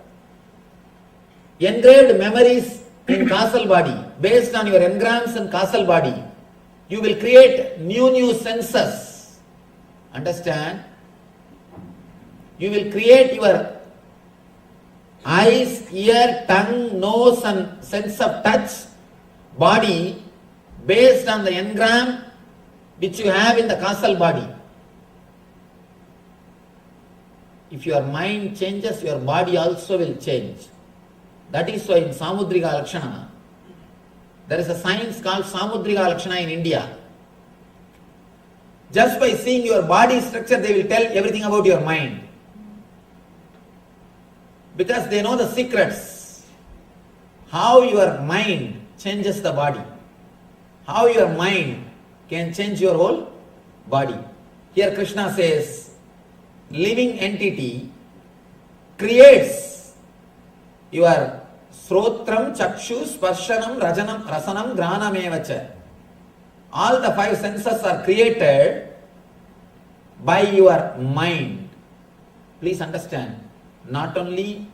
engraved memories in causal body, based on your engrams in causal body, you will create new senses. Understand? You will create your eyes, ear, tongue, nose and sense of touch, body based on the engram which you have in the causal body. If your mind changes, your body also will change. That is why in Samudrika Lakshana, there is a science called Samudrika Lakshana in India. Just by seeing your body structure, they will tell everything about your mind. Because they know the secrets. How your mind changes the body. How your mind can change your whole body. Here Krishna says, living entity creates your Srotram, Chakshu, Sparshanam, Rasanam, Granamevacha. All the five senses are created by your mind. Please understand, not only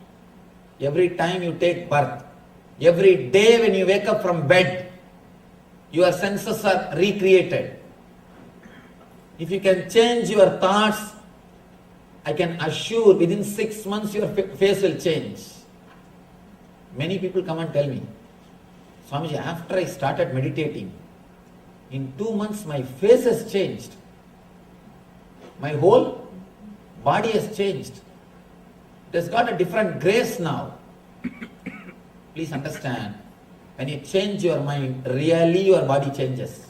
every time you take birth, every day when you wake up from bed, your senses are recreated. If you can change your thoughts, I can assure within 6 months your face will change. Many people come and tell me, Swamiji, after I started meditating, in 2 months my face has changed. My whole body has changed. It has got a different grace now. Please understand, when you change your mind, really your body changes.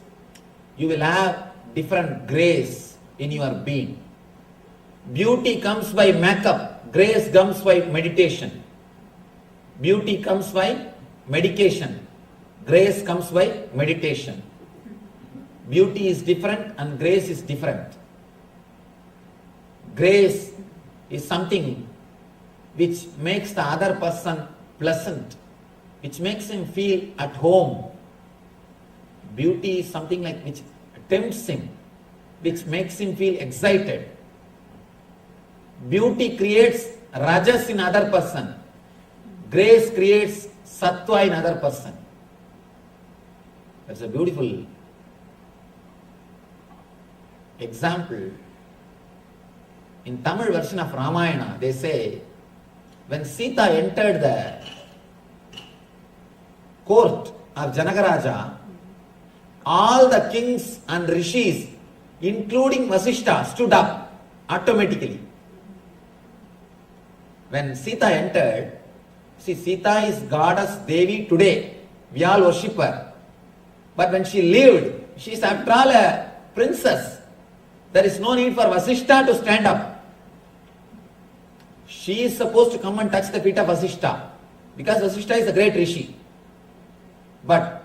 You will have different grace in your being. Beauty comes by makeup, grace comes by meditation. Beauty comes by medication, grace comes by meditation. Beauty is different and grace is different. Grace is something which makes the other person pleasant, which makes him feel at home. Beauty is something like which tempts him, which makes him feel excited. Beauty creates rajas in other person. Grace creates sattva in other person. That's a beautiful example. In Tamil version of Ramayana, they say, when Sita entered the court of Janagaraja, all the kings and rishis, including Vasishta, stood up automatically. When Sita entered, see, Sita is goddess Devi today. We all worship her. But when she lived, she is after all a princess. There is no need for Vasishta to stand up. She is supposed to come and touch the feet of Vasishta, because Vasishta is a great rishi. But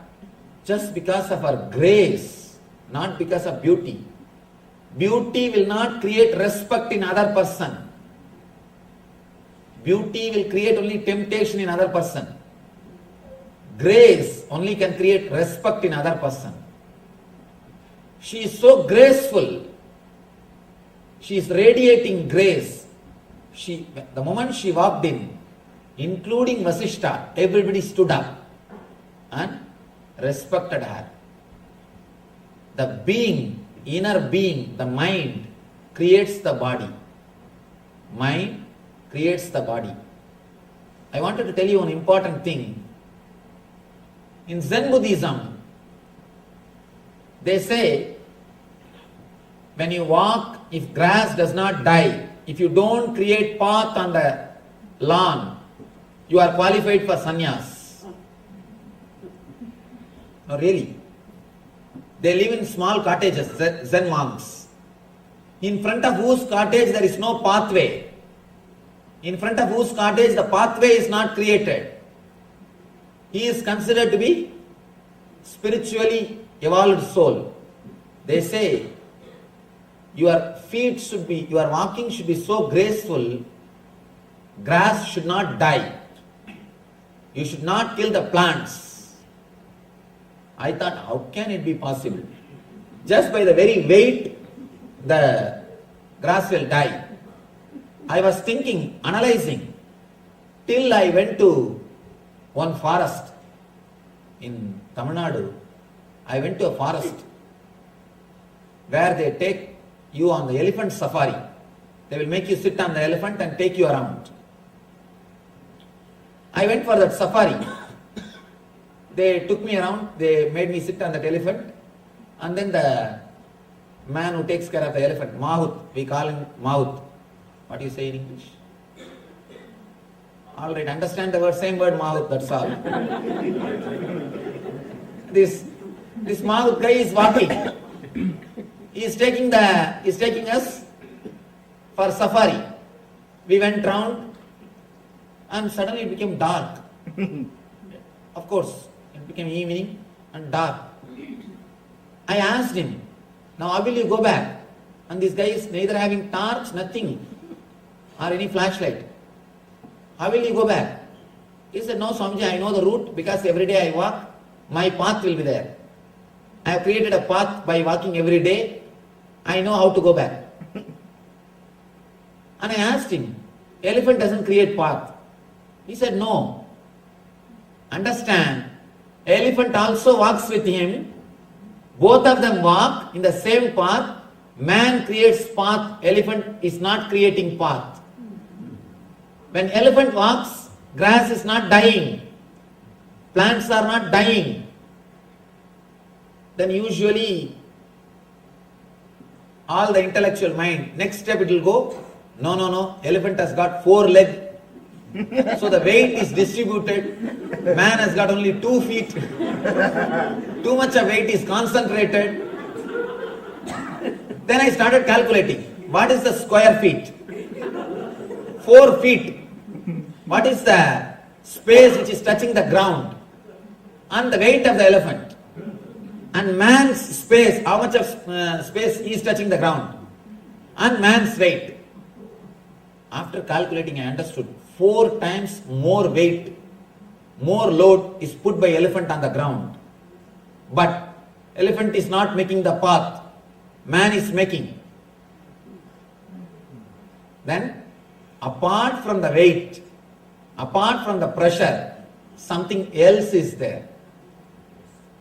just because of her grace, not because of beauty. Beauty will not create respect in other person. Beauty will create only temptation in other person. Grace only can create respect in other person. She is so graceful. She is radiating grace. The moment she walked in, including Vasishta, everybody stood up and respected her. The being, inner being, the mind creates the body. Mind creates the body. I wanted to tell you one important thing. In Zen Buddhism, they say, when you walk, if grass does not die, if you don't create path on the lawn, you are qualified for sannyas. No, really. They live in small cottages, Zen monks. In front of whose cottage there is no pathway. In front of whose cottage the pathway is not created. He is considered to be spiritually evolved soul. They say your feet should be, your walking should be so graceful, grass should not die. You should not kill the plants. I thought, how can it be possible? Just by the very weight, the grass will die. I was thinking, analyzing, till I went to one forest in Tamil Nadu. I went to a forest where they take you on the elephant safari. They will make you sit on the elephant and take you around. I went for that safari. They took me around, they made me sit on that elephant, and then the man who takes care of the elephant, Mahut, we call him Mahut. What do you say in English? Alright, understand the word, same word Mahut, that's all. This Mahut guy is walking. He is taking us for safari. We went round and suddenly it became dark. Of course, it became evening and dark. I asked him, now how will you go back? And this guy is neither having torch, nothing, or any flashlight. How will you go back? He said, no Swamiji, I know the route because every day I walk, my path will be there. I have created a path by walking every day. I know how to go back. And I asked him, elephant doesn't create path. He said, no. Understand, elephant also walks with him. Both of them walk in the same path. Man creates path, elephant is not creating path. When elephant walks, grass is not dying. Plants are not dying. Then usually all the intellectual mind, next step it will go, no, elephant has got 4 legs. So the weight is distributed. Man has got only 2 feet. Too much of weight is concentrated. Then I started calculating. What is the square feet? 4 feet. What is the space which is touching the ground? And the weight of the elephant. And man's space, how much of space is touching the ground? And man's weight. After calculating, I understood 4 times more weight, more load is put by elephant on the ground. But elephant is not making the path, man is making. Then, apart from the weight, apart from the pressure, something else is there.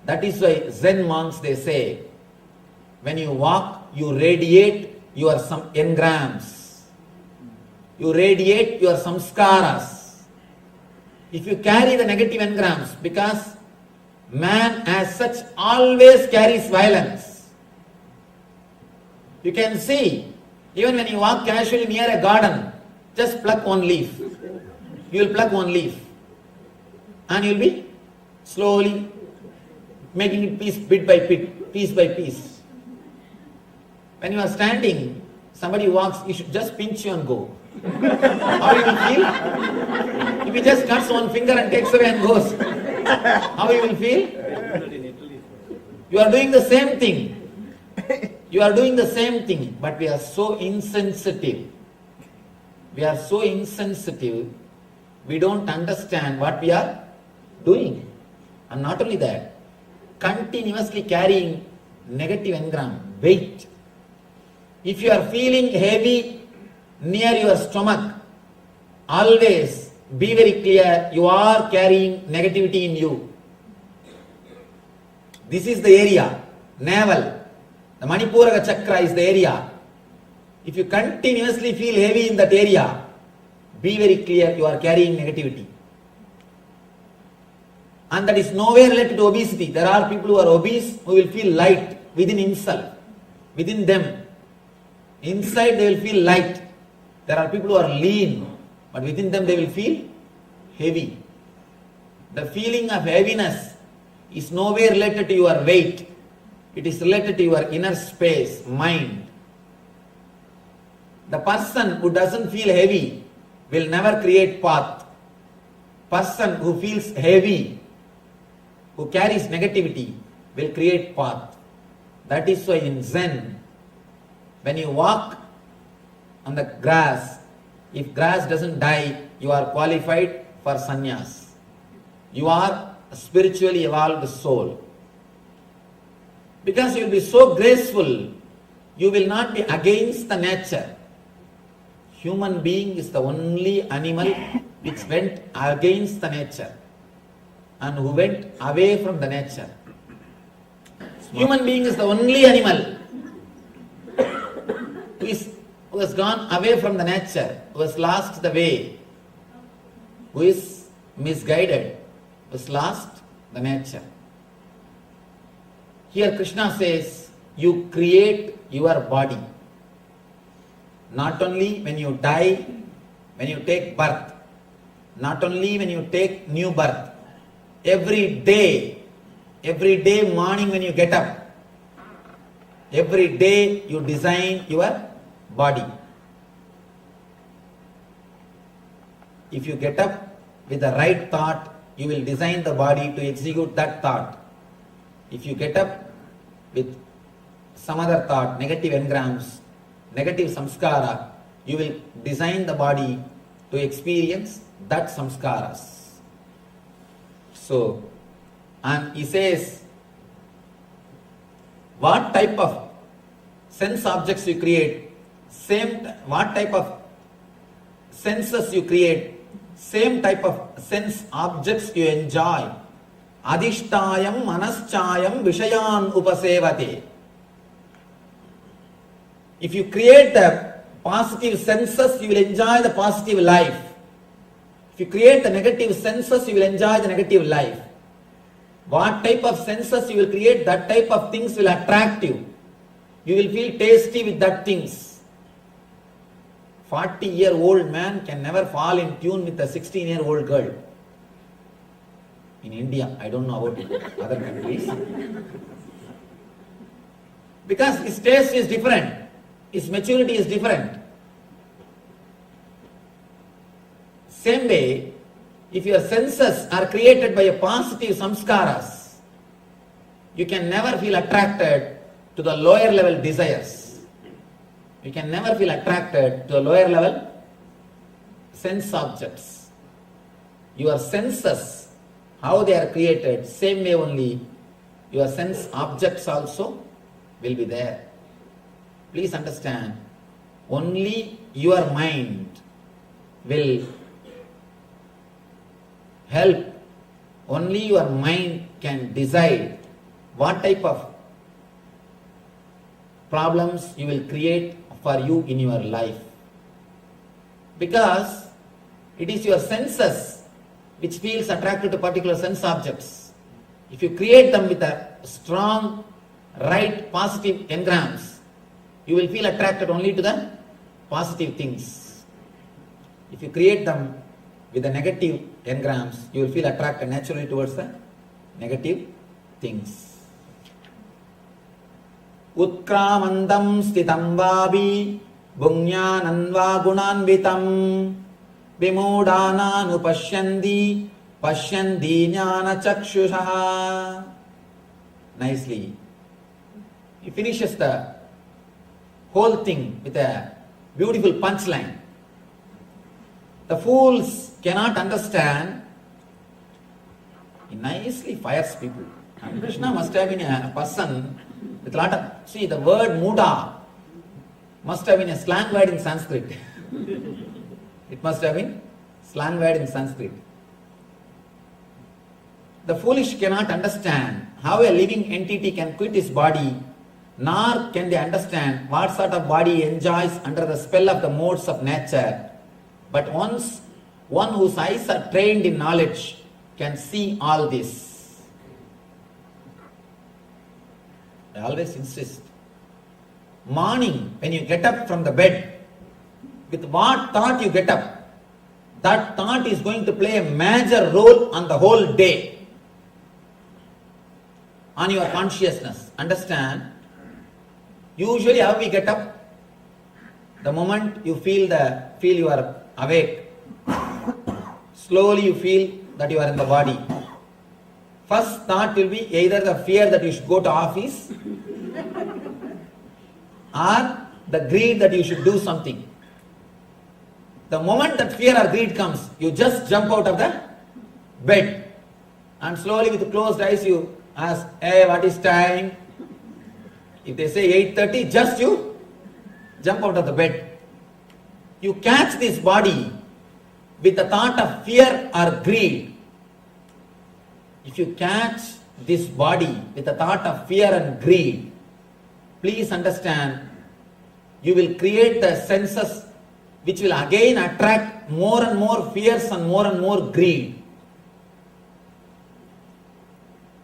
That is why Zen monks, they say, when you walk, you radiate your some engrams. You radiate your samskaras. If you carry the negative engrams, because man as such always carries violence. You can see, even when you walk casually near a garden, just pluck one leaf. You will pluck one leaf. And you will be slowly making it bit by bit, piece by piece. When you are standing, somebody walks, you should just pinch you and go. How you will feel? If he just cuts one finger and takes away and goes, how you will feel? You are doing the same thing. You are doing the same thing, but we are so insensitive. We are so insensitive, we don't understand what we are doing. And not only that, continuously carrying negative engram, weight. If you are feeling heavy near your stomach, always be very clear, you are carrying negativity in you. This is the area, navel. The Manipuraka chakra is the area. If you continuously feel heavy in that area, be very clear, you are carrying negativity. And that is nowhere related to obesity. There are people who are obese who will feel light within himself, within them. Inside they will feel light. There are people who are lean, but within them they will feel heavy. The feeling of heaviness is nowhere related to your weight. It is related to your inner space, mind. The person who doesn't feel heavy will never create path. Person who feels heavy, who carries negativity, will create path. That is why in Zen, when you walk on the grass, if grass doesn't die, you are qualified for sannyas. You are a spiritually evolved soul. Because you will be so graceful, you will not be against the nature. Human being is the only animal which went against the nature and who went away from the nature. Human being is the only animal who has gone away from the nature, who has lost the way, who is misguided, who has lost the nature. Here Krishna says, you create your body. Not only when you die, when you take birth, not only when you take new birth, every day morning when you get up, every day you design your body. If you get up with the right thought, you will design the body to execute that thought. If you get up with some other thought, negative engrams, negative samskara, you will design the body to experience that samskaras. So, and he says, what type of sense objects you create, what type of senses you create, same type of sense objects you enjoy. Adhishtayam manaschayam vishayan upasevate. If you create the positive senses, you will enjoy the positive life. If you create the negative senses, you will enjoy the negative life. What type of senses you will create, that type of things will attract you. You will feel tasty with that things. 40-year-old man can never fall in tune with a 16-year-old girl. In India, I don't know about other countries. Because his taste is different. His maturity is different. Same way, if your senses are created by a positive samskaras, you can never feel attracted to the lower level desires. You can never feel attracted to the lower level sense objects. Your senses, how they are created, same way only your sense objects also will be there. Please understand, only your mind will help, only your mind can decide what type of problems you will create for you in your life. Because it is your senses which feels attracted to particular sense objects. If you create them with a strong, right, positive engrams, you will feel attracted only to the positive things. If you create them with the negative engrams, you will feel attracted naturally towards the negative things. Utkramandam stitam vabi bunyananva gunanvitam vimudana nupashyandi pashyandi jnana chakshusha. Nicely. He finishes the whole thing with a beautiful punchline. The fools cannot understand. He nicely fires people. And Krishna must have been a person with a lot of... See, the word muda must have been a slang word in Sanskrit. It must have been slang word in Sanskrit. The foolish cannot understand how a living entity can quit his body, nor can they understand what sort of body he enjoys under the spell of the modes of nature. But once one whose eyes are trained in knowledge can see all this. I always insist. Morning, when you get up from the bed, with what thought you get up, that thought is going to play a major role on the whole day, on your consciousness. Understand? Usually how we get up? The moment you feel you are awake, slowly you feel that you are in the body. First thought will be either the fear that you should go to office or the greed that you should do something. The moment that fear or greed comes, you just jump out of the bed and slowly with closed eyes you ask, hey, what is time? If they say 8:30, just you jump out of the bed. You catch this body with the thought of fear or greed. If you catch this body with the thought of fear and greed, please understand, you will create the senses which will again attract more and more fears and more greed.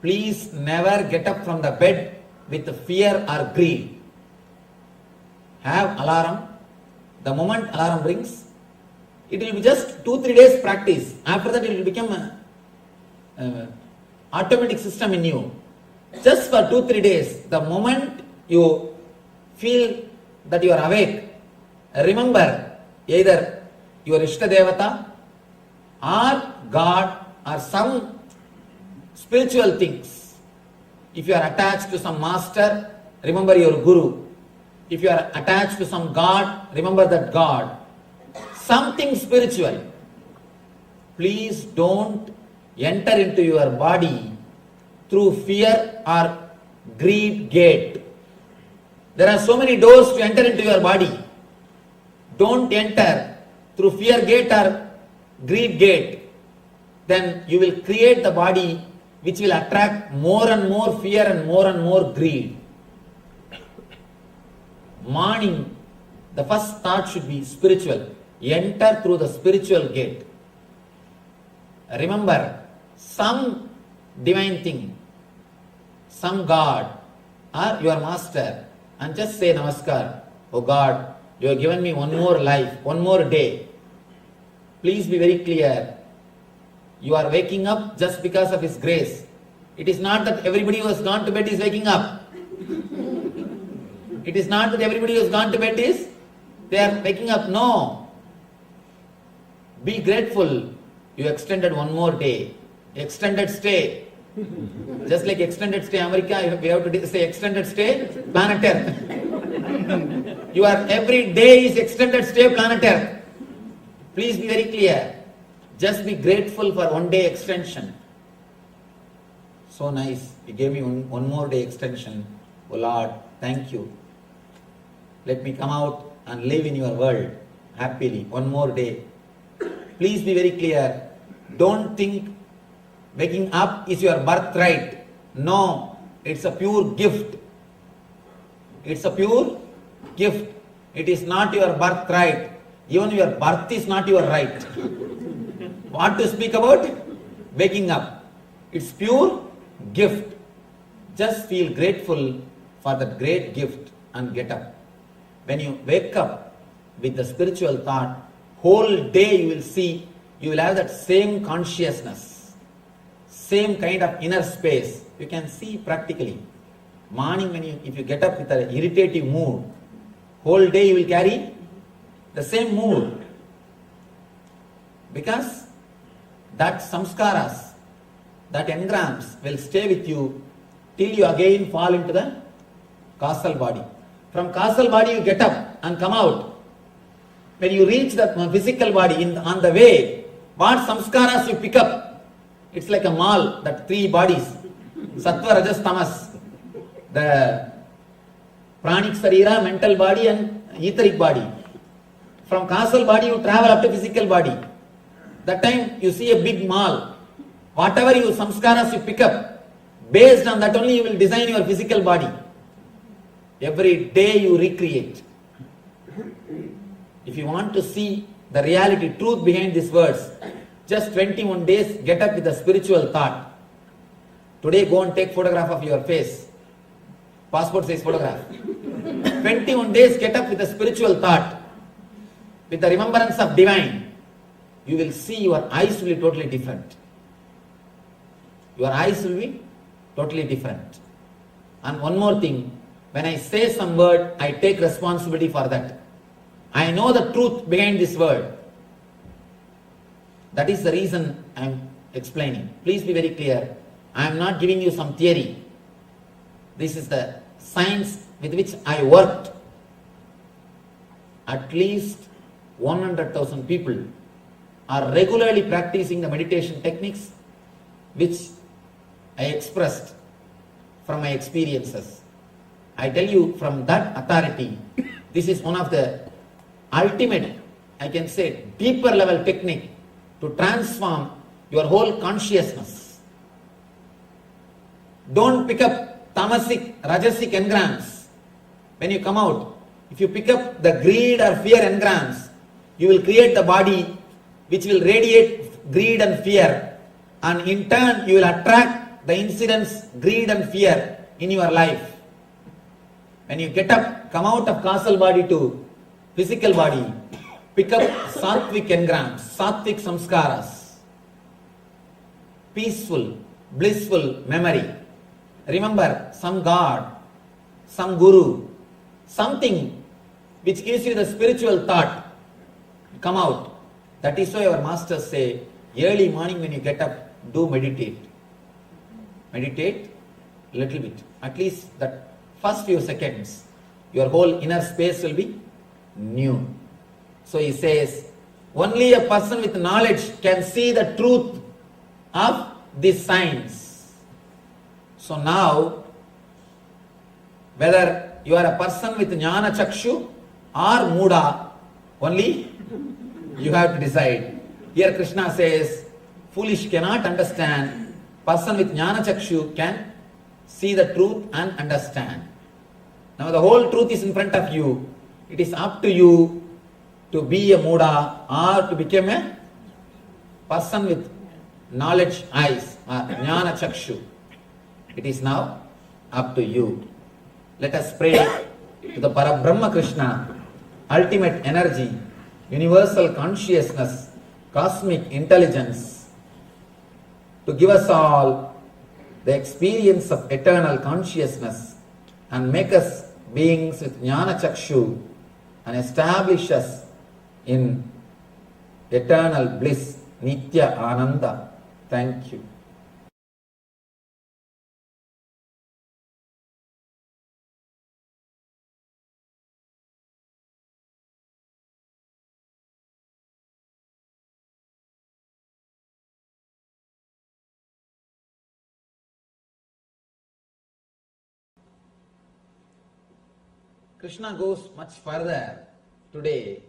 Please never get up from the bed with fear or greed. Have alarm. The moment alarm rings, it will be just 2-3 days practice. After that it will become a automatic system in you. Just for 2-3 days, the moment you feel that you are awake, remember either your Ishta Devata or God or some spiritual things. If you are attached to some master, remember your Guru. If you are attached to some God, remember that God. Something spiritual. Please don't enter into your body through fear or greed gate. There are so many doors to enter into your body. Don't enter through fear gate or greed gate. Then you will create the body which will attract more and more fear and more greed. Morning, the first thought should be spiritual. Enter through the spiritual gate. Remember, some divine thing, some God or your master, and just say Namaskar. Oh God, you have given me one more life, one more day. Please be very clear. You are waking up just because of His grace. It is not that everybody who has gone to bed is waking up. It is not that everybody who has gone to bed they are waking up. No. Be grateful. You extended one more day. Extended stay. Just like extended stay America, we have to say extended stay planet Earth. Your every day is extended stay planet Earth. Please be very clear. Just be grateful for one day extension. So nice. You gave me one more day extension. Oh Lord, thank you. Let me come out and live in your world happily. One more day. Please be very clear. Don't think waking up is your birthright. No, it's a pure gift. It's a pure gift. It is not your birthright. Even your birth is not your right. What to speak about? Waking up. It's pure gift. Just feel grateful for that great gift and get up. When you wake up with the spiritual thought, whole day you will see, you will have that same consciousness, same kind of inner space. You can see practically. Morning if you get up with an irritative mood, whole day you will carry the same mood. Because that samskaras, that engrams will stay with you till you again fall into the causal body. From causal body you get up and come out. When you reach the physical body on the way, what samskaras you pick up? It's like a mall, that 3 bodies. Sattva, Rajas, Tamas. The pranic sarira, mental body and etheric body. From causal body you travel up to physical body. That time you see a big mall. Whatever you samskaras you pick up, based on that only you will design your physical body. Every day you recreate. If you want to see the reality, truth behind these words, just 21 days get up with a spiritual thought. Today go and take photograph of your face. Passport size photograph. 21 days get up with a spiritual thought. With the remembrance of divine. You will see your eyes will be totally different. Your eyes will be totally different. And one more thing. When I say some word, I take responsibility for that. I know the truth behind this word. That is the reason I am explaining. Please be very clear. I am not giving you some theory. This is the science with which I worked. At least 100,000 people are regularly practicing the meditation techniques which I expressed from my experiences. I tell you from that authority, this is one of the ultimate, I can say, deeper level technique to transform your whole consciousness. Don't pick up tamasic, rajasic engrams. When you come out, if you pick up the greed or fear engrams, you will create the body which will radiate greed and fear, and in turn you will attract the incidents, greed and fear in your life. When you get up, come out of causal body to physical body, pick up sattvic engrams, sattvic samskaras, peaceful, blissful memory. Remember some God, some Guru, something which gives you the spiritual thought. Come out. That is why our masters say, early morning when you get up, do meditate. Meditate a little bit. At least that first few seconds, your whole inner space will be new. So he says, only a person with knowledge can see the truth of this science. So now, whether you are a person with jnana chakshu or muda, only you have to decide. Here Krishna says, foolish cannot understand. Person with jnana chakshu can see the truth and understand. Now the whole truth is in front of you. It is up to you to be a muda or to become a person with knowledge eyes, jnana chakshu. It is now up to you. Let us pray to the Parabrahma Krishna, ultimate energy, universal consciousness, cosmic intelligence, to give us all the experience of eternal consciousness and make us beings with jnana chakshu and establish us in eternal bliss, nitya ananda. Thank you. Krishna goes much further today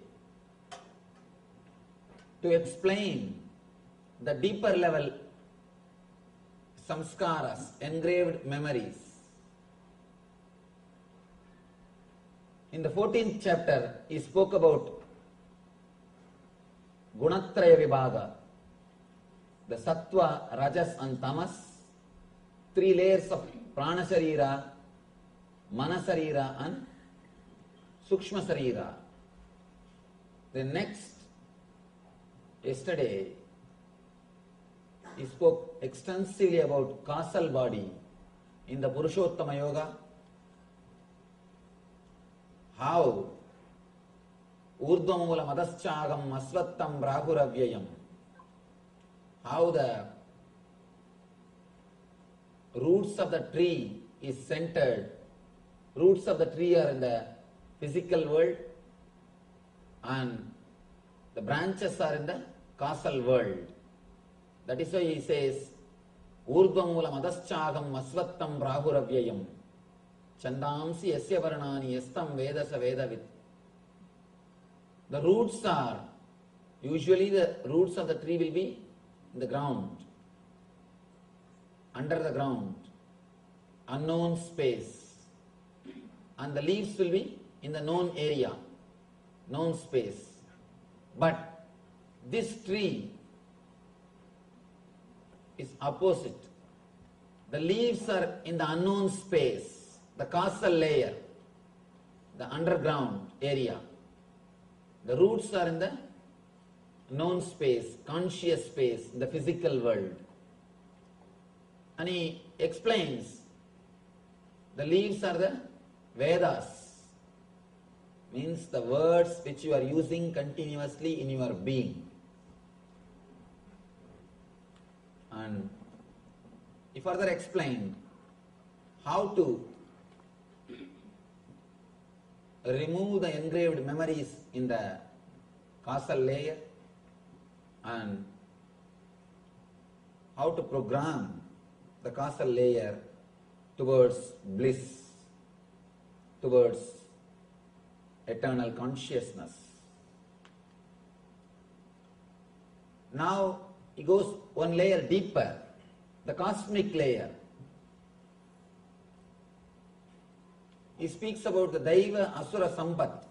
to explain the deeper level samskaras, engraved memories. In the 14th chapter, he spoke about Gunatraya Vibhaga, the Sattva, Rajas and Tamas, 3 layers of Prana Sharira, Mana Sharira and Sukshma Sarira. Then next, yesterday, he spoke extensively about causal body in the Purushottama Yoga, how Urdhvamula Madaschagam Asvattam Brahuravyayam, how the roots of the tree is centered. Roots of the tree are in the physical world and the branches are in the causal world. That is why he says, Urdhvamula Madaschagam Asvattam Brahuravyayam Chandamsi Yasya Varnani Yastam Vedasa Vedavit. The roots are, usually the roots of the tree will be in the ground, under the ground, unknown space, and the leaves will be in the known area, known space. But this tree is opposite. The leaves are in the unknown space, the causal layer, the underground area. The roots are in the known space, conscious space, the physical world. And he explains the leaves are the Vedas. means the words which you are using continuously in your being. And he further explained how to remove the engraved memories in the causal layer and how to program the causal layer towards bliss, towards eternal consciousness. Now he goes one layer deeper, the cosmic layer. He speaks about the Daiva Asura Sampat,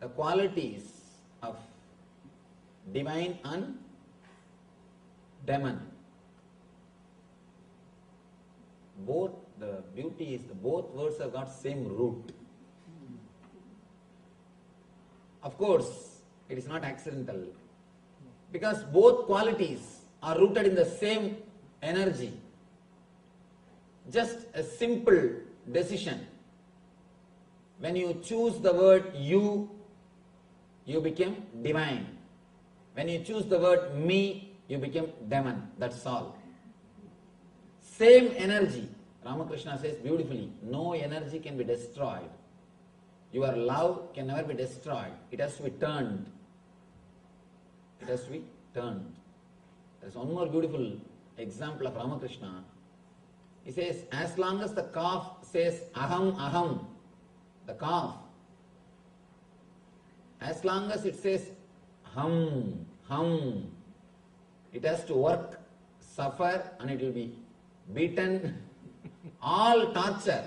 the qualities of divine and demon. Both, the beauty is both words have got same root. Of course, it is not accidental, because both qualities are rooted in the same energy. Just a simple decision. When you choose the word you become divine. When you choose the word me, you become demon. That's all. Same energy. Ramakrishna says beautifully, no energy can be destroyed. Your love can never be destroyed. It has to be turned. It has to be turned. There is one more beautiful example of Ramakrishna. He says, as long as the calf says aham, aham, the calf, as long as it says hum, hum, it has to work, suffer, and it will be beaten, all torture.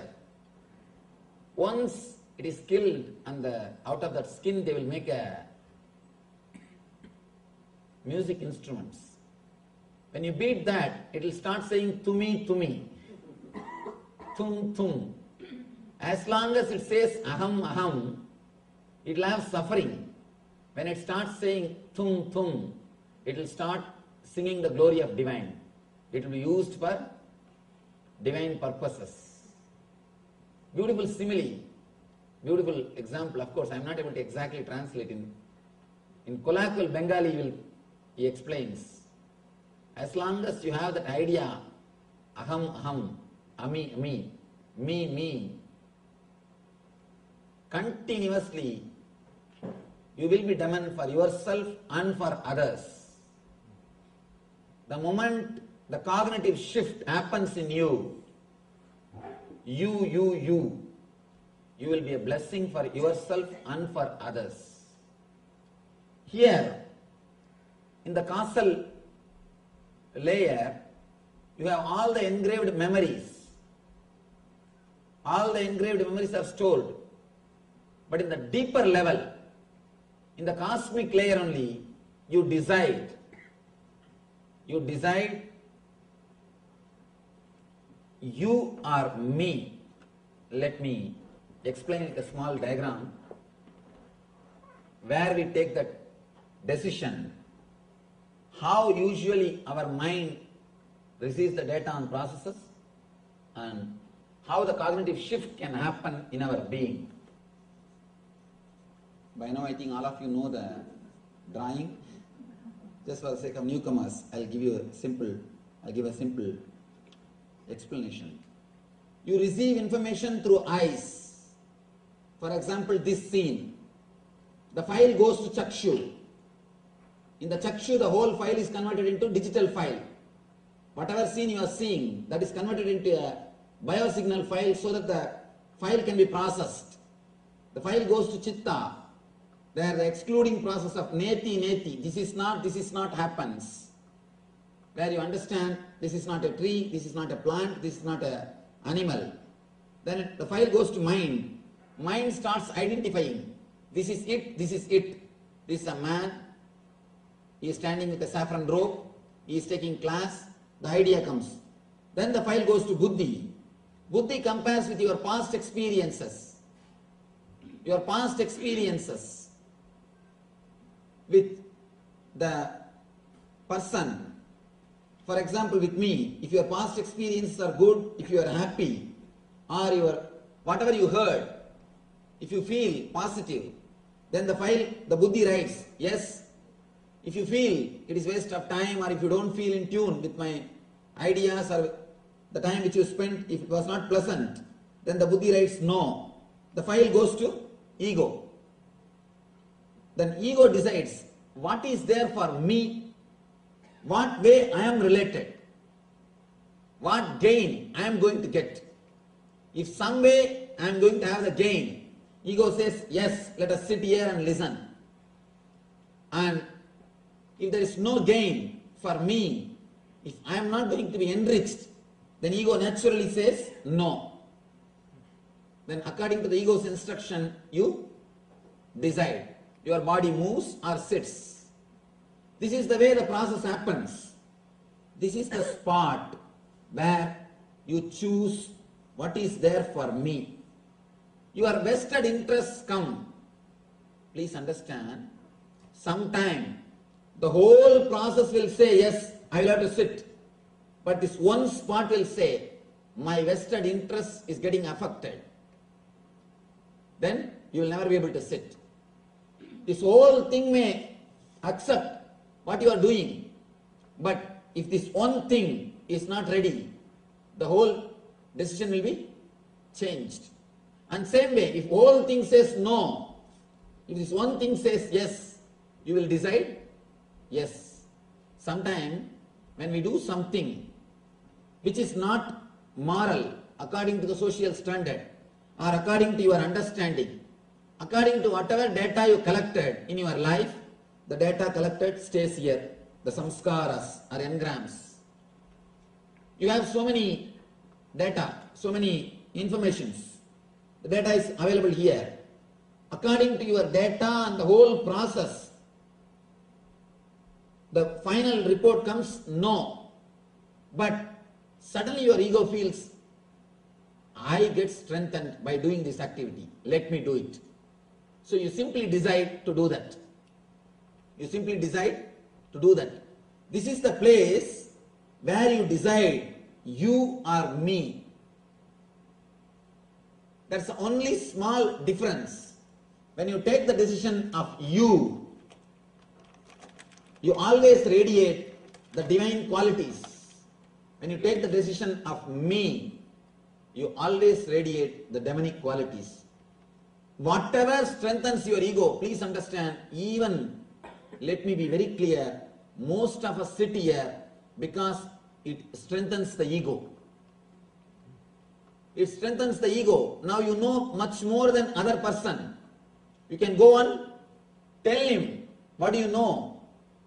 Once it is killed and out of that skin they will make a music instruments. When you beat that, it will start saying tumi, tumi, tum, tum. As long as it says aham, aham, it will have suffering. When it starts saying tum, tum, it will start singing the glory of divine. It will be used for divine purposes. Beautiful simile, beautiful example. Of course, I am not able to exactly translate. In colloquial Bengali, he explains. As long as you have that idea, aham, aham, ami, ami, me, continuously, you will be demon for yourself and for others. The moment the cognitive shift happens in you, you will be a blessing for yourself and for others. Here, in the causal layer, you have all the engraved memories. All the engraved memories are stored. But in the deeper level, in the cosmic layer only, you decide. You are me. Let me explain it a small diagram where we take that decision. How usually our mind receives the data and processes, and how the cognitive shift can happen in our being. By now I think all of you know the drawing. Just for the sake of newcomers, I'll give a simple explanation. You receive information through eyes. For example, this scene. The file goes to Chakshu. In the Chakshu, the whole file is converted into digital file. Whatever scene you are seeing, that is converted into a biosignal file so that the file can be processed. The file goes to Chitta. There the excluding process of neti, this is not happens. Where you understand this is not a tree, this is not a plant, this is not an animal. Then the file goes to mind. Mind starts identifying. This is it, this is it. This is a man. He is standing with a saffron robe. He is taking class. The idea comes. Then the file goes to Buddhi. Buddhi compares with your past experiences. Your past experiences with the person. For example, with me, if your past experiences are good, if you are happy, or whatever you heard, If you feel positive, then the buddhi writes, yes. If you feel it is waste of time, or if you don't feel in tune with my ideas, or the time which you spent, if it was not pleasant, then the buddhi writes no. The file goes to ego. Then ego decides what is there for me, what way I am related, what gain I am going to get. If some way I am going to have the gain, ego says, yes, let us sit here and listen. And if there is no gain for me, if I am not going to be enriched, then ego naturally says no. Then according to the ego's instruction, you decide. Your body moves or sits. This is the way the process happens. This is the spot where you choose what is there for me. Your vested interests come. Please understand, sometime the whole process will say, yes, I will have to sit. But this one spot will say, my vested interest is getting affected. Then you will never be able to sit. This whole thing may accept what you are doing, but if this one thing is not ready, the whole decision will be changed. And same way, if whole thing says no, if this one thing says yes, you will decide yes. Sometime when we do something which is not moral according to the social standard, or according to your understanding, according to whatever data you collected in your life, the data collected stays here, the samskaras or engrams. You have so many data, so many informations. The data is available here. According to your data and the whole process, the final report comes no. But suddenly your ego feels, I get strengthened by doing this activity. Let me do it. So you simply decide to do that. You simply decide to do that. This is the place where you decide you are me. That's the only small difference. When you take the decision of you always radiate the divine qualities. When you take the decision of me, you always radiate the demonic qualities. Whatever strengthens your ego, please understand, even, let me be very clear, most of us sit here because it strengthens the ego. It strengthens the ego. Now you know much more than other person. You can go on, tell him, what do you know?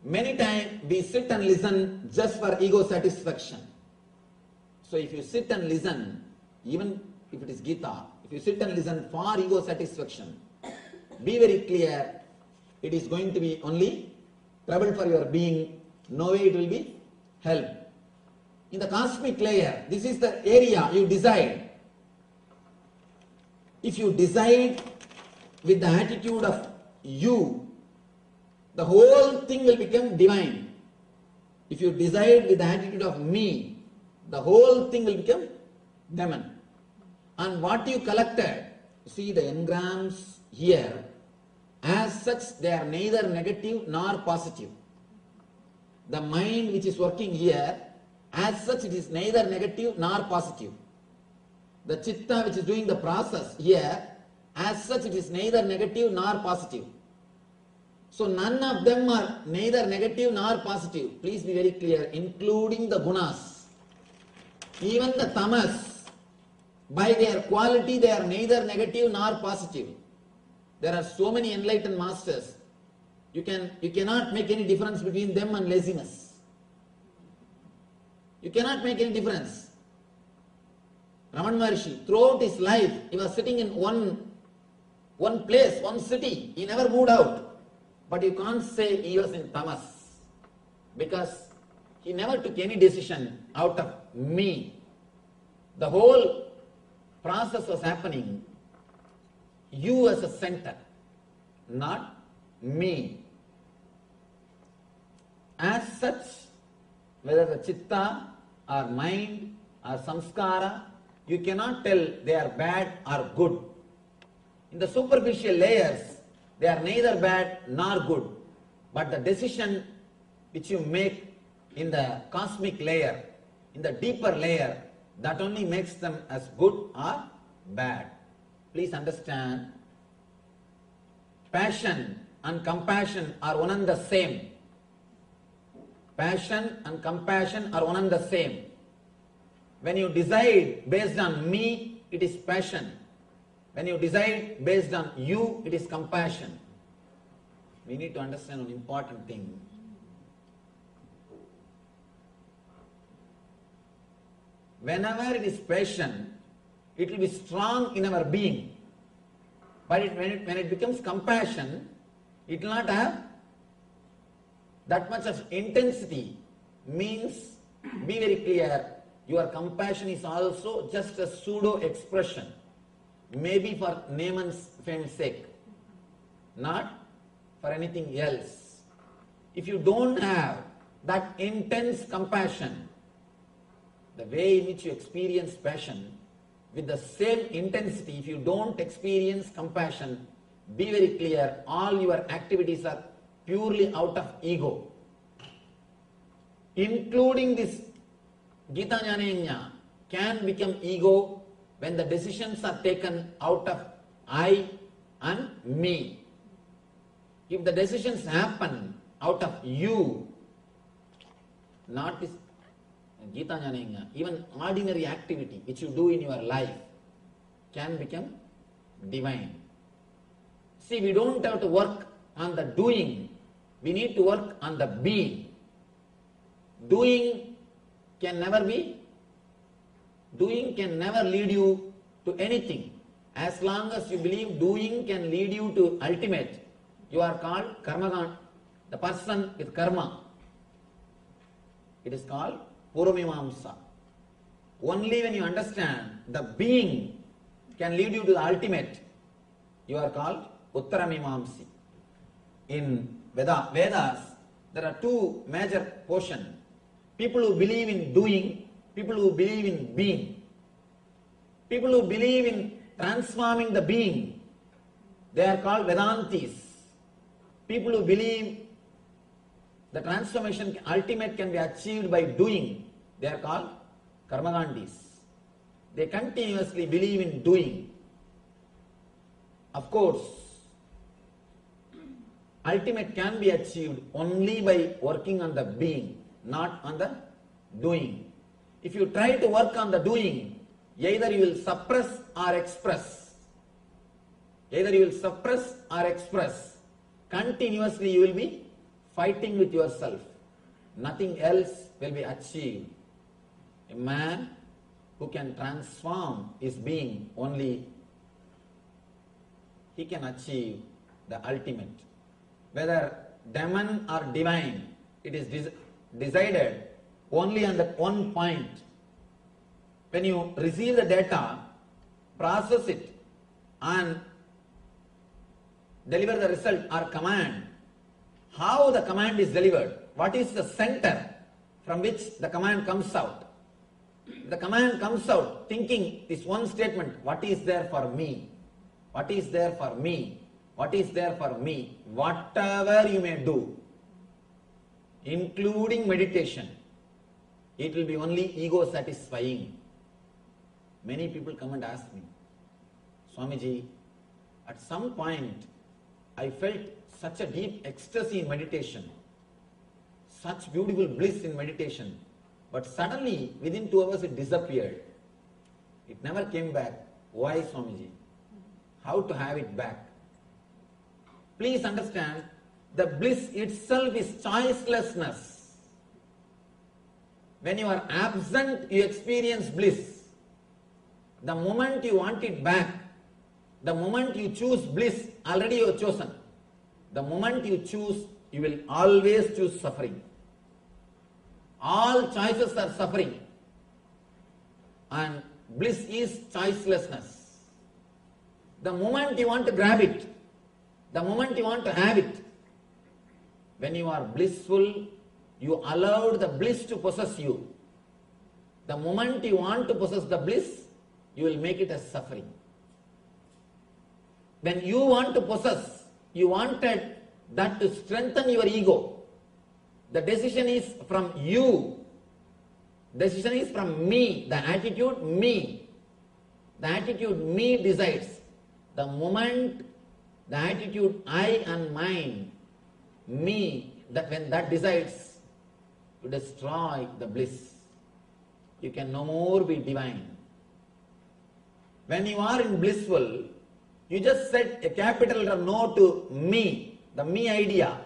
Many times we sit and listen just for ego satisfaction. So if you sit and listen, even if it is Gita, if you sit and listen for ego satisfaction, be very clear, it is going to be only trouble for your being, no way it will be help. In the cosmic layer, this is the area you decide. If you decide with the attitude of you, the whole thing will become divine. If you decide with the attitude of me, the whole thing will become demon. And what you collected, see the engrams here, as such they are neither negative nor positive. The mind which is working here, as such it is neither negative nor positive. The chitta which is doing the process here, as such it is neither negative nor positive. So none of them are neither negative nor positive. Please be very clear, including the gunas. Even the tamas, by their quality they are neither negative nor positive. There are so many enlightened masters. You cannot make any difference between them and laziness. You cannot make any difference. Raman Maharshi, throughout his life, he was sitting in one place, one city. He never moved out. But you can't say he was in tamas, because he never took any decision out of me. The whole process was happening, you as a center, not me. As such, whether the chitta or mind or samskara, you cannot tell they are bad or good. In the superficial layers, they are neither bad nor good. But the decision which you make in the cosmic layer, in the deeper layer, that only makes them as good or bad. Please understand, passion and compassion are one and the same. Passion and compassion are one and the same. When you decide based on me, it is passion. When you decide based on you, it is compassion. We need to understand an important thing. Whenever it is passion, it will be strong in our being. But when it becomes compassion, it will not have that much of intensity. Means, be very clear, your compassion is also just a pseudo expression. Maybe for name and fame's sake, not for anything else. If you don't have that intense compassion, the way in which you experience passion, with the same intensity, if you don't experience compassion, be very clear, all your activities are purely out of ego. Including this Gita Jnana can become ego when the decisions are taken out of I and me. If the decisions happen out of you, not this Gita Jnana, even ordinary activity which you do in your life can become divine. See, we don't have to work on the doing, we need to work on the being. Doing can never lead you to anything. As long as you believe doing can lead you to ultimate, you are called karmagan, the person with karma. It is called Puramimamsa. Only when you understand the being can lead you to the ultimate, you are called Uttaramimamsi. In Vedas, there are two major portions. People who believe in doing, people who believe in being. People who believe in transforming the being, they are called Vedantis. People who believe the transformation ultimate can be achieved by doing, they are called Karmagandis. They continuously believe in doing. Of course, ultimate can be achieved only by working on the being, not on the doing. If you try to work on the doing, either you will suppress or express. Either you will suppress or express. Continuously you will be fighting with yourself. Nothing else will be achieved. A man who can transform his being, only he can achieve the ultimate. Whether demon or divine, it is decided only on that one point. When you receive the data, process it and deliver the result or command, how the command is delivered, what is the center from which the command comes out. The command comes out thinking this one statement, what is there for me, what is there for me, what is there for me, whatever you may do, including meditation, it will be only ego satisfying. Many people come and ask me, Swamiji, at some point I felt such a deep ecstasy in meditation, such beautiful bliss in meditation, but suddenly within 2 hours it disappeared. It never came back. Why, Swamiji? How to have it back? Please understand, the bliss itself is choicelessness. When you are absent, you experience bliss. The moment you want it back, the moment you choose bliss, already you have chosen. The moment you choose, you will always choose suffering. All choices are suffering. And bliss is choicelessness. The moment you want to grab it, the moment you want to have it, when you are blissful, you allowed the bliss to possess you. The moment you want to possess the bliss, you will make it as suffering. When you want to possess, you wanted that to strengthen your ego. The decision is from you. Decision is from me. The attitude me. The attitude me decides. The moment the attitude I and mine, me, that when that decides to destroy the bliss, you can no more be divine. When you are in blissful, you just set a capital no to me, the me idea.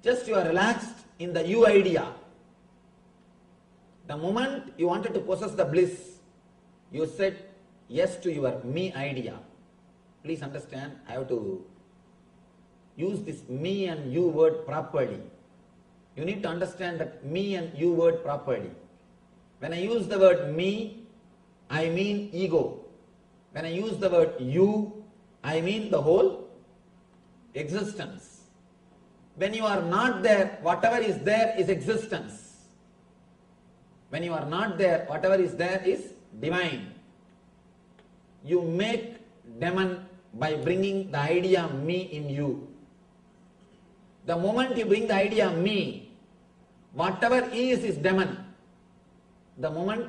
Just you are relaxed in the you idea. The moment you wanted to possess the bliss, you said yes to your me idea. Please understand, I have to use this me and you word properly. You need to understand that me and you word properly. When I use the word me, I mean ego. When I use the word you, I mean the whole existence. When you are not there, whatever is there is existence. When you are not there, whatever is there is divine. You make demon by bringing the idea me in you. The moment you bring the idea me, whatever is demon. The moment